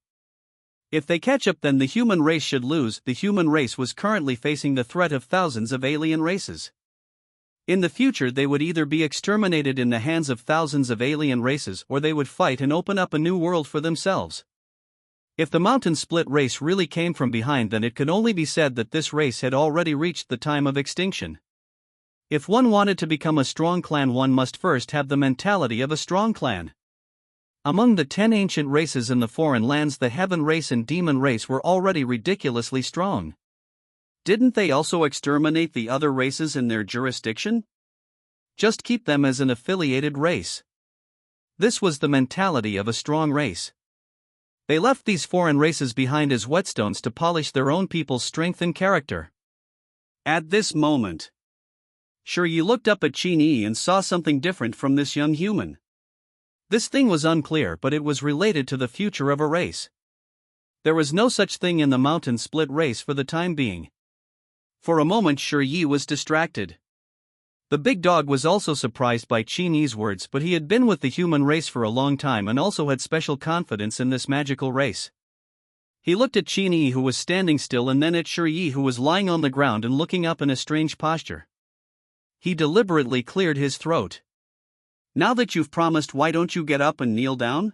Speaker 1: If they catch up, then the human race should lose. The human race was currently facing the threat of thousands of alien races. In the future, they would either be exterminated in the hands of thousands of alien races, or they would fight and open up a new world for themselves. If the mountain split race really came from behind, then it could only be said that this race had already reached the time of extinction. If one wanted to become a strong clan, one must first have the mentality of a strong clan. Among the 10 ancient races in the foreign lands, the heaven race and demon race were already ridiculously strong. Didn't they also exterminate the other races in their jurisdiction? Just keep them as an affiliated race. This was the mentality of a strong race. They left these foreign races behind as whetstones to polish their own people's strength and character. At this moment, Yi looked up at Qin Yi and saw something different from this young human. This thing was unclear, but it was related to the future of a race. There was no such thing in the mountain split race for the time being. For a moment, Yi was distracted. The big dog was also surprised by Qin Yi's words, but he had been with the human race for a long time and also had special confidence in this magical race. He looked at Qin Yi, who was standing still, and then at Yi, who was lying on the ground and looking up in a strange posture. He deliberately cleared his throat. "Now that you've promised, why don't you get up and kneel down?"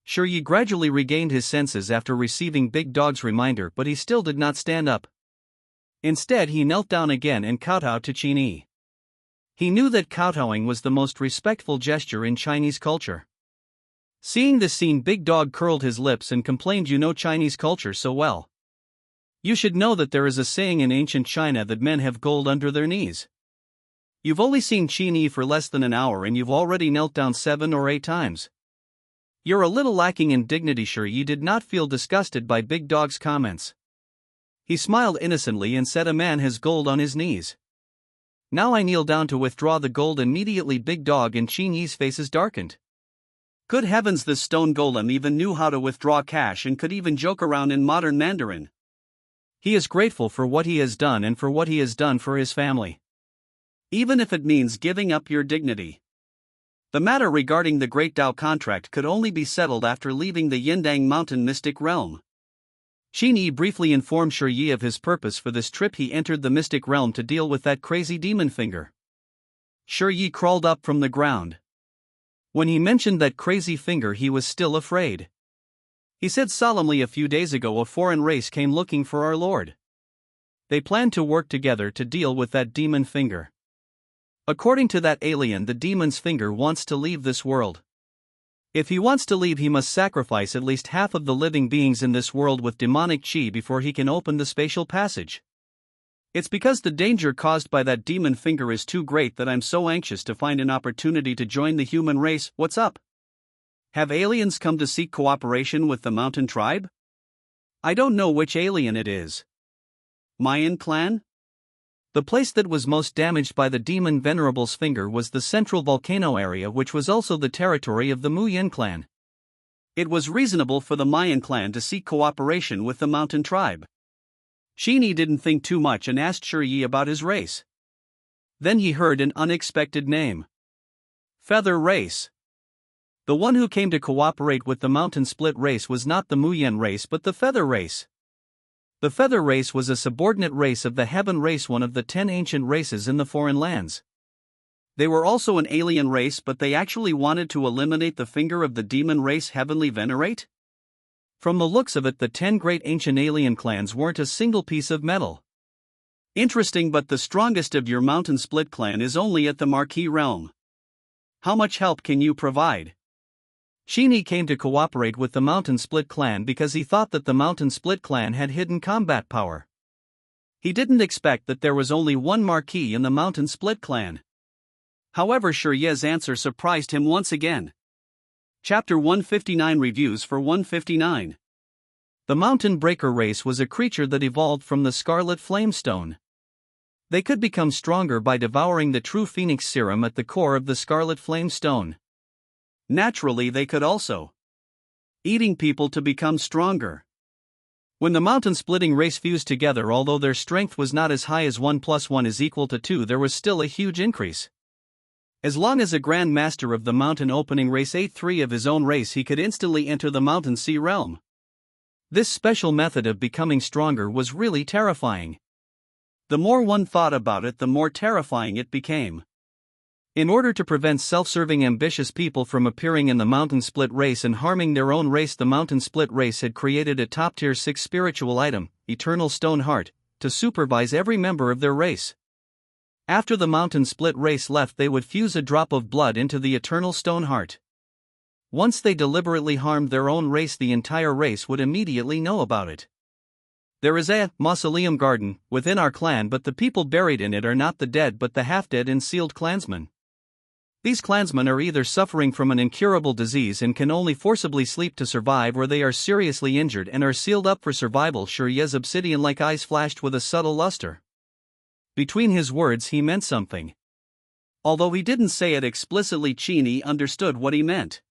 Speaker 1: Yi gradually regained his senses after receiving Big Dog's reminder, but he still did not stand up. Instead, he knelt down again and kowtowed to Qin Yi. He knew that kowtowing was the most respectful gesture in Chinese culture. Seeing this scene, Big Dog curled his lips and complained, "You know Chinese culture so well. You should know that there is a saying in ancient China that men have gold under their knees. You've only seen Qin Yi for less than an hour and you've already knelt down 7 or 8 times. You're a little lacking in dignity." Yi did not feel disgusted by Big Dog's comments. He smiled innocently and said, "A man has gold on his knees. Now I kneel down to withdraw the gold." Immediately Big Dog and Qin Yi's faces darkened. Good heavens, this stone golem even knew how to withdraw cash and could even joke around in modern Mandarin. He is grateful for what he has done and for what he has done for his family. Even if it means giving up your dignity. The matter regarding the Great Tao contract could only be settled after leaving the Yindang Mountain mystic realm. Qin Yi briefly informed Yi of his purpose for this trip. He entered the mystic realm to deal with that crazy demon finger. Yi crawled up from the ground. When he mentioned that crazy finger, he was still afraid. He said solemnly, "A few days ago a foreign race came looking for our Lord. They planned to work together to deal with that demon finger. According to that alien, the demon's finger wants to leave this world. If he wants to leave, he must sacrifice at least half of the living beings in this world with demonic chi before he can open the spatial passage. It's because the danger caused by that demon finger is too great that I'm so anxious to find an opportunity to join the human race. What's up? Have aliens come to seek cooperation with the mountain tribe? I don't know which alien it is. Mayan clan? The place that was most damaged by the demon venerable's finger was the central volcano area, which was also the territory of the Muyan clan. It was reasonable for the Mayan clan to seek cooperation with the mountain tribe. Qin Yi didn't think too much and asked Yi about his race. Then he heard an unexpected name. Feather race. The one who came to cooperate with the mountain split race was not the Muyan race but the Feather race. The Feather race was a subordinate race of the Heaven race, one of the 10 ancient races in the foreign lands. They were also an alien race, but they actually wanted to eliminate the finger of the demon race Heavenly Venerate? From the looks of it, the 10 great ancient alien clans weren't a single piece of metal. Interesting, but the strongest of your mountain split clan is only at the Marquis realm. How much help can you provide? Qin Yi came to cooperate with the Mountain Split clan because he thought that the Mountain Split clan had hidden combat power. He didn't expect that there was only one Marquis in the Mountain Split clan. However, Yi's answer surprised him once again. Chapter 159 Reviews for 159. The Mountain Breaker race was a creature that evolved from the Scarlet Flamestone. They could become stronger by devouring the true Phoenix serum at the core of the Scarlet Flamestone. Naturally, they could also eating people to become stronger. When the mountain splitting race fused together, although their strength was not as high as 1 + 1 = 2, there was still a huge increase. As long as a Grand Master of the mountain opening race ate 3 of his own race, he could instantly enter the Mountain Sea realm. This special method of becoming stronger was really terrifying. The more one thought about it, the more terrifying it became. In order to prevent self-serving ambitious people from appearing in the mountain split race and harming their own race, the mountain split race had created a top-tier 6 spiritual item, Eternal Stone Heart, to supervise every member of their race. After the mountain split race left, they would fuse a drop of blood into the Eternal Stone Heart. Once they deliberately harmed their own race, the entire race would immediately know about it. There is a mausoleum garden within our clan, but the people buried in it are not the dead but the half-dead and sealed clansmen. These clansmen are either suffering from an incurable disease and can only forcibly sleep to survive, or they are seriously injured and are sealed up for survival. Qin Yi's obsidian-like eyes flashed with a subtle luster. Between his words he meant something. Although he didn't say it explicitly, Qin Yi understood what he meant.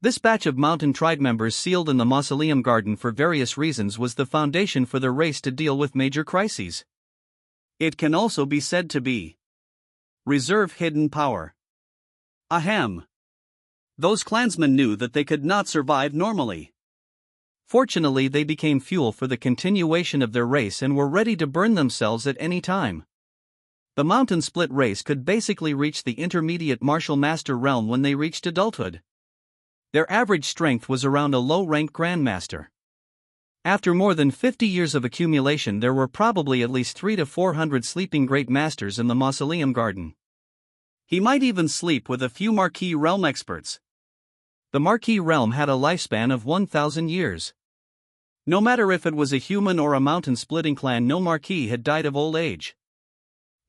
Speaker 1: This batch of mountain tribe members sealed in the mausoleum garden for various reasons was the foundation for the race to deal with major crises. It can also be said to be reserve hidden power. Ahem. Those clansmen knew that they could not survive normally. Fortunately, they became fuel for the continuation of their race and were ready to burn themselves at any time. The mountain split race could basically reach the intermediate martial master realm when they reached adulthood. Their average strength was around a low-ranked grandmaster. After more than 50 years of accumulation, there were probably at least 300 to 400 sleeping great masters in the mausoleum garden. He might even sleep with a few Marquis realm experts. The Marquis realm had a lifespan of 1,000 years. No matter if it was a human or a mountain-splitting clan, no Marquis had died of old age.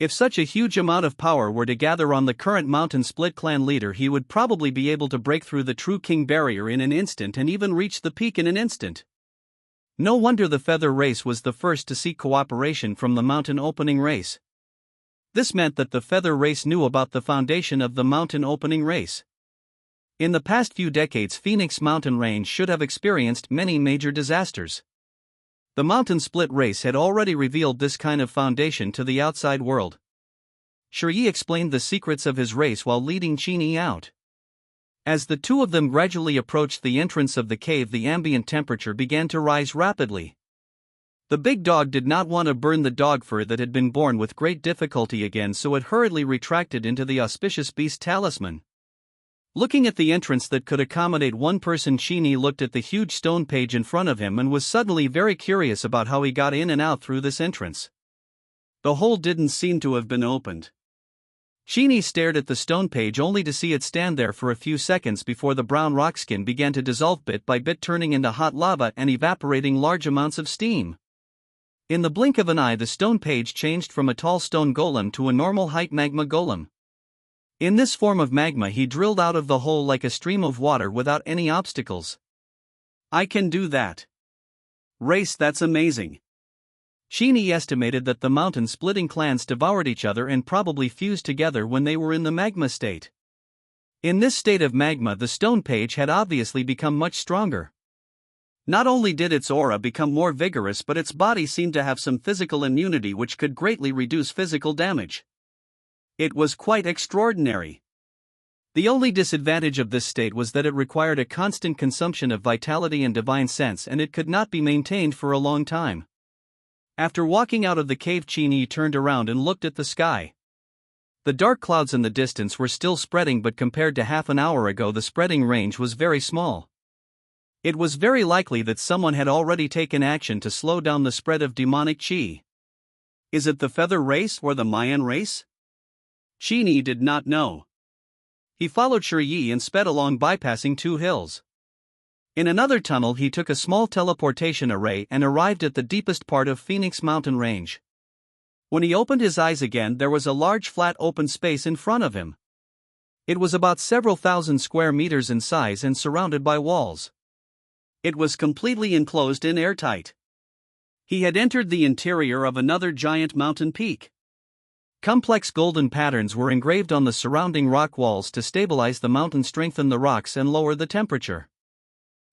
Speaker 1: If such a huge amount of power were to gather on the current mountain split clan leader, he would probably be able to break through the true king barrier in an instant and even reach the peak in an instant. No wonder the feather race was the first to seek cooperation from the mountain opening race. This meant that the feather race knew about the foundation of the mountain opening race. In the past few decades, Phoenix Mountain Range should have experienced many major disasters. The mountain split race had already revealed this kind of foundation to the outside world. Qin Yi explained the secrets of his race while leading Qin Yi out. As the two of them gradually approached the entrance of the cave, the ambient temperature began to rise rapidly. The big dog did not want to burn the dog fur that had been born with great difficulty again, so it hurriedly retracted into the auspicious beast talisman. Looking at the entrance that could accommodate one person, Qin Yi looked at the huge stone page in front of him and was suddenly very curious about how he got in and out through this entrance. The hole didn't seem to have been opened. Qin Yi stared at the stone page only to see it stand there for a few seconds before the brown rock skin began to dissolve bit by bit, turning into hot lava and evaporating large amounts of steam. In the blink of an eye, the stone page changed from a tall stone golem to a normal height magma golem. In this form of magma, he drilled out of the hole like a stream of water without any obstacles. I can do that. Race, that's amazing. Qin Yi estimated that the mountain splitting clans devoured each other and probably fused together when they were in the magma state. In this state of magma, the stone page had obviously become much stronger. Not only did its aura become more vigorous, but its body seemed to have some physical immunity which could greatly reduce physical damage. It was quite extraordinary. The only disadvantage of this state was that it required a constant consumption of vitality and divine sense, and it could not be maintained for a long time. After walking out of the cave, Qin Yi turned around and looked at the sky. The dark clouds in the distance were still spreading, but compared to half an hour ago, the spreading range was very small. It was very likely that someone had already taken action to slow down the spread of demonic qi. Is it the feather race or the Mayan race? Qin Yi did not know. He followed Qin Yi and sped along, bypassing two hills. In another tunnel, he took a small teleportation array and arrived at the deepest part of Phoenix Mountain Range. When he opened his eyes again, there was a large flat open space in front of him. It was about several thousand square meters in size and surrounded by walls. It was completely enclosed and airtight. He had entered the interior of another giant mountain peak. Complex golden patterns were engraved on the surrounding rock walls to stabilize the mountain, strengthen the rocks, and lower the temperature.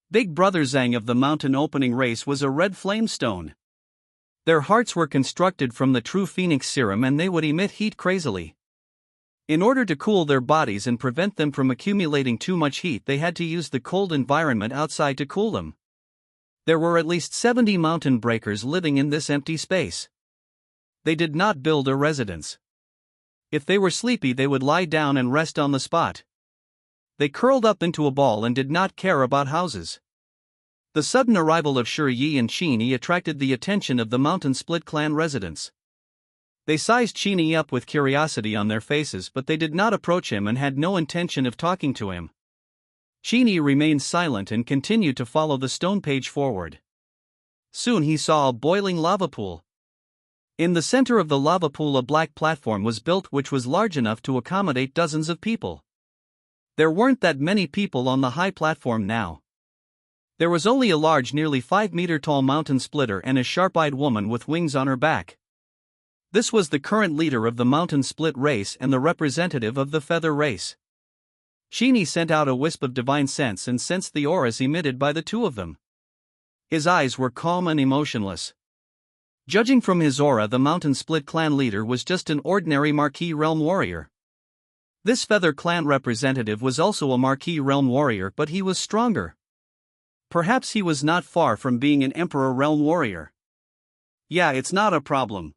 Speaker 1: Big Brother Zhang of the mountain opening race was a red flamestone. Their hearts were constructed from the true phoenix serum, and they would emit heat crazily. In order to cool their bodies and prevent them from accumulating too much heat, they had to use the cold environment outside to cool them. There were at least 70 mountain breakers living in this empty space. They did not build a residence. If they were sleepy, they would lie down and rest on the spot. They curled up into a ball and did not care about houses. The sudden arrival of Qin Yi and Qin Yi attracted the attention of the Mountain Split clan residents. They sized Qin Yi up with curiosity on their faces, but they did not approach him and had no intention of talking to him. Qin Yi remained silent and continued to follow the stone page forward. Soon he saw a boiling lava pool. In the center of the lava pool, a black platform was built which was large enough to accommodate dozens of people. There weren't that many people on the high platform now. There was only a large, nearly 5-meter-tall mountain splitter and a sharp-eyed woman with wings on her back. This was the current leader of the mountain split race and the representative of the feather race. Qin Yi sent out a wisp of divine sense and sensed the auras emitted by the two of them. His eyes were calm and emotionless. Judging from his aura, the Mountain Split clan leader was just an ordinary Marquis Realm warrior. This Feather clan representative was also a Marquis Realm warrior, but he was stronger. Perhaps he was not far from being an Emperor Realm warrior. Yeah, it's not a problem.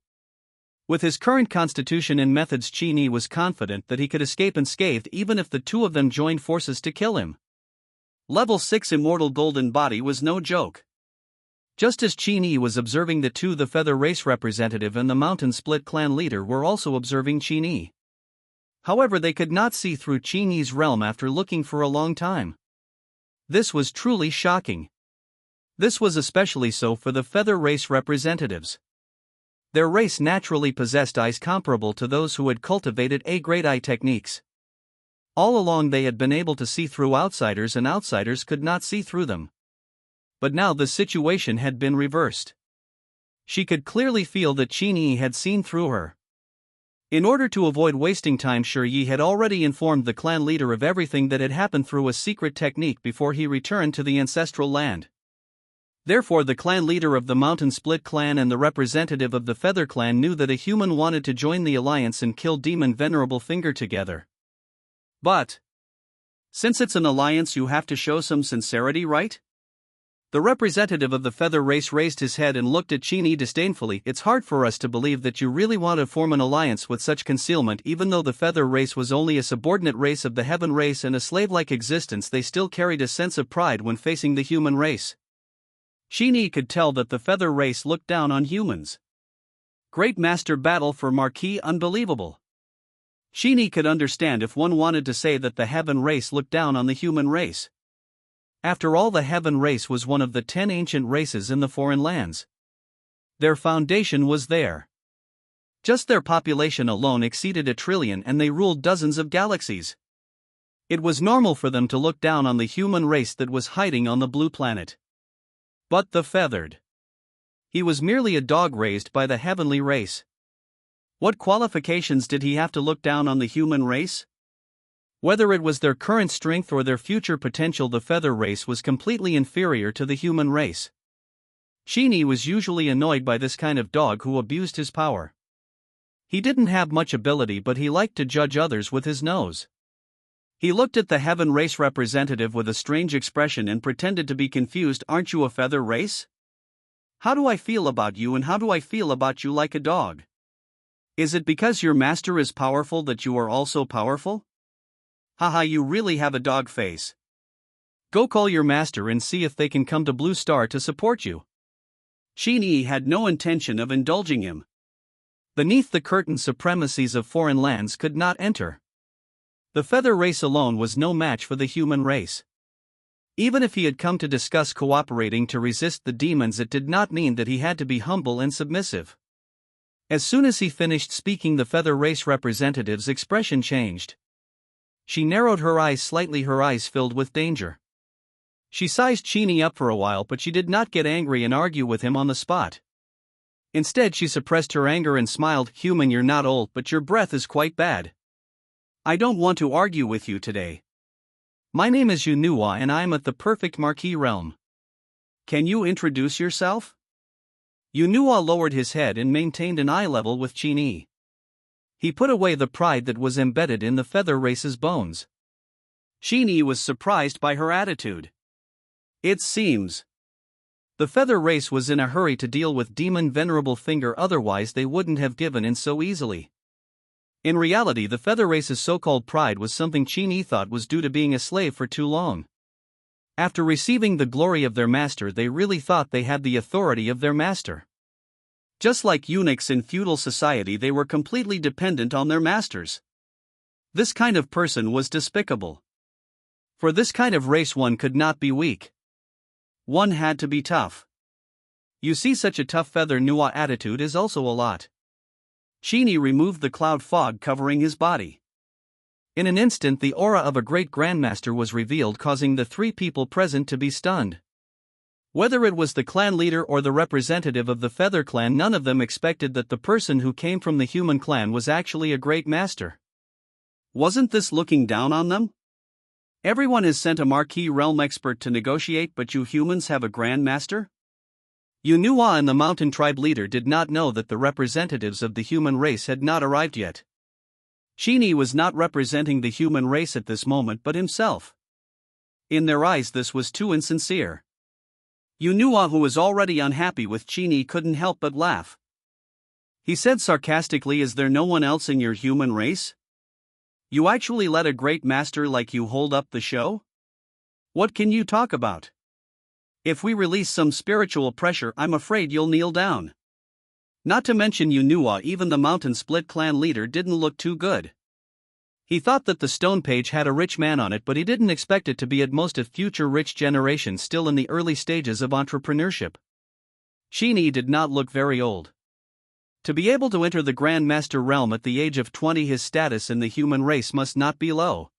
Speaker 1: With his current constitution and methods, Qin Yi was confident that he could escape unscathed even if the two of them joined forces to kill him. Level 6 Immortal Golden Body was no joke. Just as Qin Yi was observing the two, the Feather Race representative and the Mountain Split clan leader were also observing Qin Yi. However, they could not see through Qin Yi's realm after looking for a long time. This was truly shocking. This was especially so for the Feather Race representatives. Their race naturally possessed eyes comparable to those who had cultivated A-grade eye techniques. All along they had been able to see through outsiders, and outsiders could not see through them. But now the situation had been reversed. She could clearly feel that Qin Yi had seen through her. In order to avoid wasting time, Qin Yi had already informed the clan leader of everything that had happened through a secret technique before he returned to the ancestral land. Therefore, the clan leader of the Mountain Split clan and the representative of the Feather clan knew that a human wanted to join the alliance and kill Demon Venerable Finger together. But since it's an alliance, you have to show some sincerity, right? The representative of the Feather race raised his head and looked at Qin Yi disdainfully. It's hard for us to believe that you really want to form an alliance with such concealment. Even though the Feather race was only a subordinate race of the Heaven race and a slave-like existence, they still carried a sense of pride when facing the human race. Qin Yi could tell that the Feather race looked down on humans. Great Master battle for Marquis, unbelievable. Qin Yi could understand if one wanted to say that the Heaven race looked down on the human race. After all, the Heaven race was one of the 10 ancient races in the foreign lands. Their foundation was there. Just their population alone exceeded 1 trillion and they ruled dozens of galaxies. It was normal for them to look down on the human race that was hiding on the blue planet. But the Feathered. He was merely a dog raised by the heavenly race. What qualifications did he have to look down on the human race? Whether it was their current strength or their future potential, the Feather race was completely inferior to the human race. Qin Yi was usually annoyed by this kind of dog who abused his power. He didn't have much ability, but he liked to judge others with his nose. He looked at the Heaven race representative with a strange expression and pretended to be confused. Aren't you a Feather race? How do I feel about you, and how do I feel about you like a dog? Is it because your master is powerful that you are also powerful? Haha, you really have a dog face. Go call your master and see if they can come to Blue Star to support you. Qin Yi had no intention of indulging him. Beneath the curtain, supremacies of foreign lands could not enter. The Feather race alone was no match for the human race. Even if he had come to discuss cooperating to resist the demons, it did not mean that he had to be humble and submissive. As soon as he finished speaking, the Feather race representative's expression changed. She narrowed her eyes slightly, her eyes filled with danger. She sized Qin Yi up for a while, but she did not get angry and argue with him on the spot. Instead, she suppressed her anger and smiled. Human, you're not old, but your breath is quite bad. I don't want to argue with you today. My name is Yunua and I am at the Perfect Marquis realm. Can you introduce yourself? Yunua lowered his head and maintained an eye level with Qin Yi. He put away the pride that was embedded in the Feather race's bones. Qin Yi was surprised by her attitude. It seems The feather race was in a hurry to deal with Demon Venerable Finger, otherwise they wouldn't have given in so easily. In reality, the feather race's so-called pride was something Qin Yi thought was due to being a slave for too long. After receiving the glory of their master, they really thought they had the authority of their master. Just like eunuchs in feudal society, they were completely dependent on their masters. This kind of person was despicable. For this kind of race, one could not be weak. One had to be tough. You see, such a tough feather Nua attitude is also a lot. Qin Yi removed the cloud fog covering his body. In an instant, the aura of a great grandmaster was revealed, causing the three people present to be stunned. Whether it was the clan leader or the representative of the feather clan, none of them expected that the person who came from the human clan was actually a great master. Wasn't this looking down on them? Everyone has sent a marquee realm expert to negotiate, but you humans have a grand master? Yunhua and the mountain tribe leader did not know that the representatives of the human race had not arrived yet. Qin Yi was not representing the human race at this moment but himself. In their eyes, this was too insincere. Yunhua, who was already unhappy with Qin Yi, couldn't help but laugh. He said sarcastically, "Is there no one else in your human race? You actually let a great master like you hold up the show? What can you talk about? If we release some spiritual pressure, I'm afraid you'll kneel down." Not to mention Yunhua, even the Mountain Split clan leader didn't look too good. He thought that the stone page had a rich man on it, but he didn't expect it to be at most a future rich generation still in the early stages of entrepreneurship. Qin Yi did not look very old. To be able to enter the Grand Master realm at the age of 20, his status in the human race must not be low.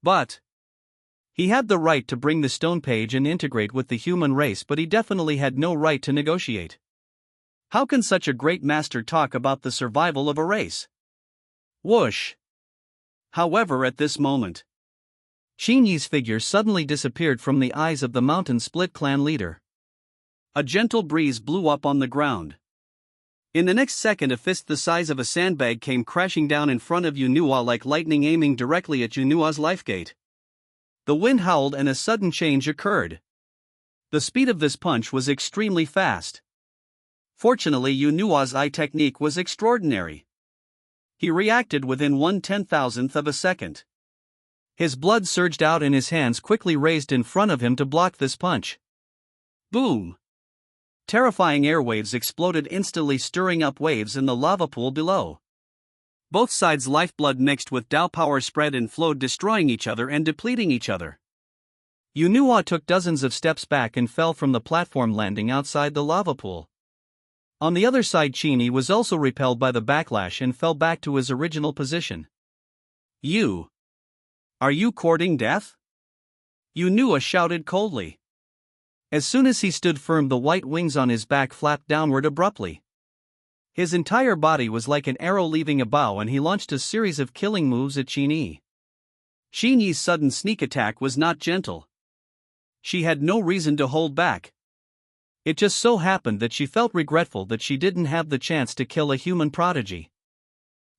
Speaker 1: But he had the right to bring the stone page and integrate with the human race, but he definitely had no right to negotiate. How can such a great master talk about the survival of a race? Whoosh! However, at this moment, Qin Yi's figure suddenly disappeared from the eyes of the Mountain Split clan leader. A gentle breeze blew up on the ground. In the next second, a fist the size of a sandbag came crashing down in front of Yunhua like lightning, aiming directly at Yunhua's lifegate. The wind howled and a sudden change occurred. The speed of this punch was extremely fast. Fortunately, Yunhua's eye technique was extraordinary. He reacted within 1/10,000th of a second. His blood surged out and his hands quickly raised in front of him to block this punch. Boom! Terrifying airwaves exploded instantly, stirring up waves in the lava pool below. Both sides' lifeblood mixed with Dao power spread and flowed, destroying each other and depleting each other. Yunhua took dozens of steps back and fell from the platform, landing outside the lava pool. On the other side, Qin Yi was also repelled by the backlash and fell back to his original position. Are you courting death? Yunhua shouted coldly. As soon as he stood firm, the white wings on his back flapped downward abruptly. His entire body was like an arrow leaving a bow, and he launched a series of killing moves at Qin Yi. Qin Yi's sudden sneak attack was not gentle. She had no reason to hold back. It just so happened that she felt regretful that she didn't have the chance to kill a human prodigy.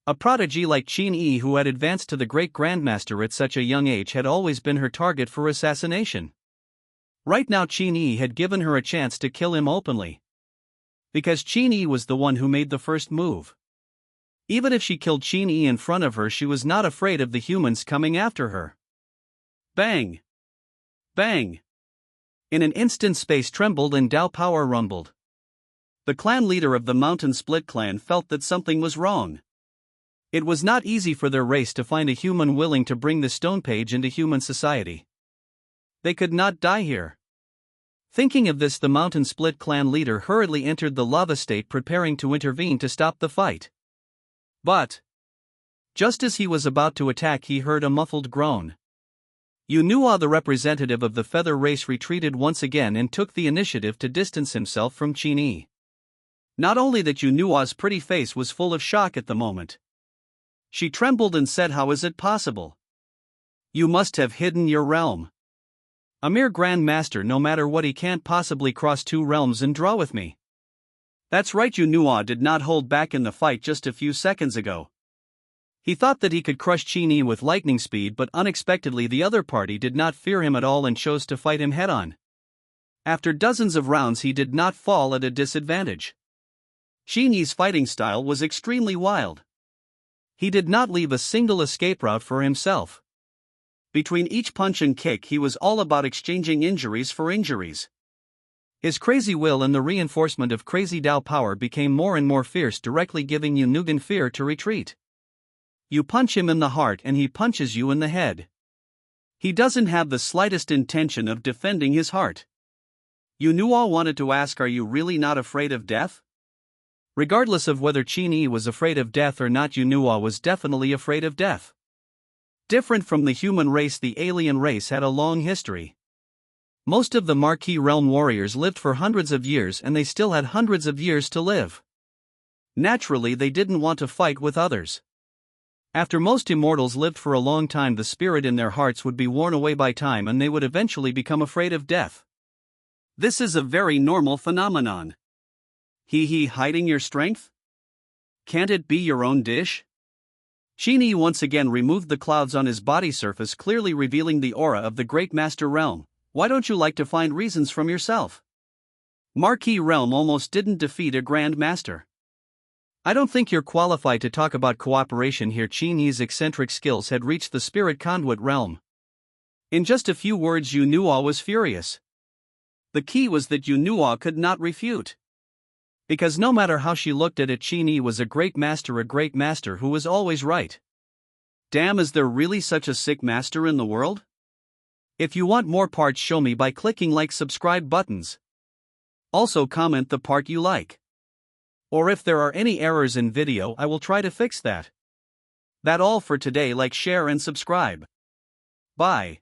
Speaker 1: A prodigy like Qin Yi, who had advanced to the great grandmaster at such a young age, had always been her target for assassination. Right now, Qin Yi had given her a chance to kill him openly. Because Qin Yi was the one who made the first move. Even if she killed Qin Yi in front of her, she was not afraid of the humans coming after her. Bang! Bang! In an instant, space trembled and Dao power rumbled. The clan leader of the Mountain Split clan felt that something was wrong. It was not easy for their race to find a human willing to bring the stone page into human society. They could not die here. Thinking of this, the Mountain Split clan leader hurriedly entered the lava state, preparing to intervene to stop the fight. But just as he was about to attack, he heard a muffled groan. Yunhua, the representative of the feather race, retreated once again and took the initiative to distance himself from Qin Yi. Not only that, Yunhua's pretty face was full of shock at the moment. She trembled and said, "How is it possible? You must have hidden your realm. A mere Grand Master, no matter what, he can't possibly cross two realms and draw with me." That's right, Yunhua did not hold back in the fight just a few seconds ago. He thought that he could crush Qin Yi with lightning speed, but unexpectedly the other party did not fear him at all and chose to fight him head-on. After dozens of rounds, he did not fall at a disadvantage. Qin Yi's fighting style was extremely wild. He did not leave a single escape route for himself. Between each punch and kick, he was all about exchanging injuries for injuries. His crazy will and the reinforcement of crazy Dao power became more and more fierce, directly giving Yu Nugan fear to retreat. You punch him in the heart and he punches you in the head. He doesn't have the slightest intention of defending his heart. Yu Nuo wanted to ask, are you really not afraid of death? Regardless of whether Qin Yi was afraid of death or not, Yu Nuo was definitely afraid of death. Different from the human race, the alien race had a long history. Most of the Marquis Realm warriors lived for hundreds of years, and they still had hundreds of years to live. Naturally, they didn't want to fight with others. After most immortals lived for a long time, the spirit in their hearts would be worn away by time and they would eventually become afraid of death. This is a very normal phenomenon. Hiding your strength? Can't it be your own dish? Qin Yi once again removed the clouds on his body surface, clearly revealing the aura of the Great Master Realm. Why don't you like to find reasons from yourself? Marquis Realm almost didn't defeat a Grand Master. I don't think you're qualified to talk about cooperation here. Qin Yi's eccentric skills had reached the Spirit Conduit Realm. In just a few words, Yu Nuo was furious. The key was that Yu Nuo could not refute. Because no matter how she looked at it, Qin Yi was a great master who was always right. Damn, is there really such a sick master in the world? If you want more parts, show me by clicking like, subscribe buttons. Also comment the part you like. Or if there are any errors in video, I will try to fix that. That all for today. Like, share and subscribe. Bye.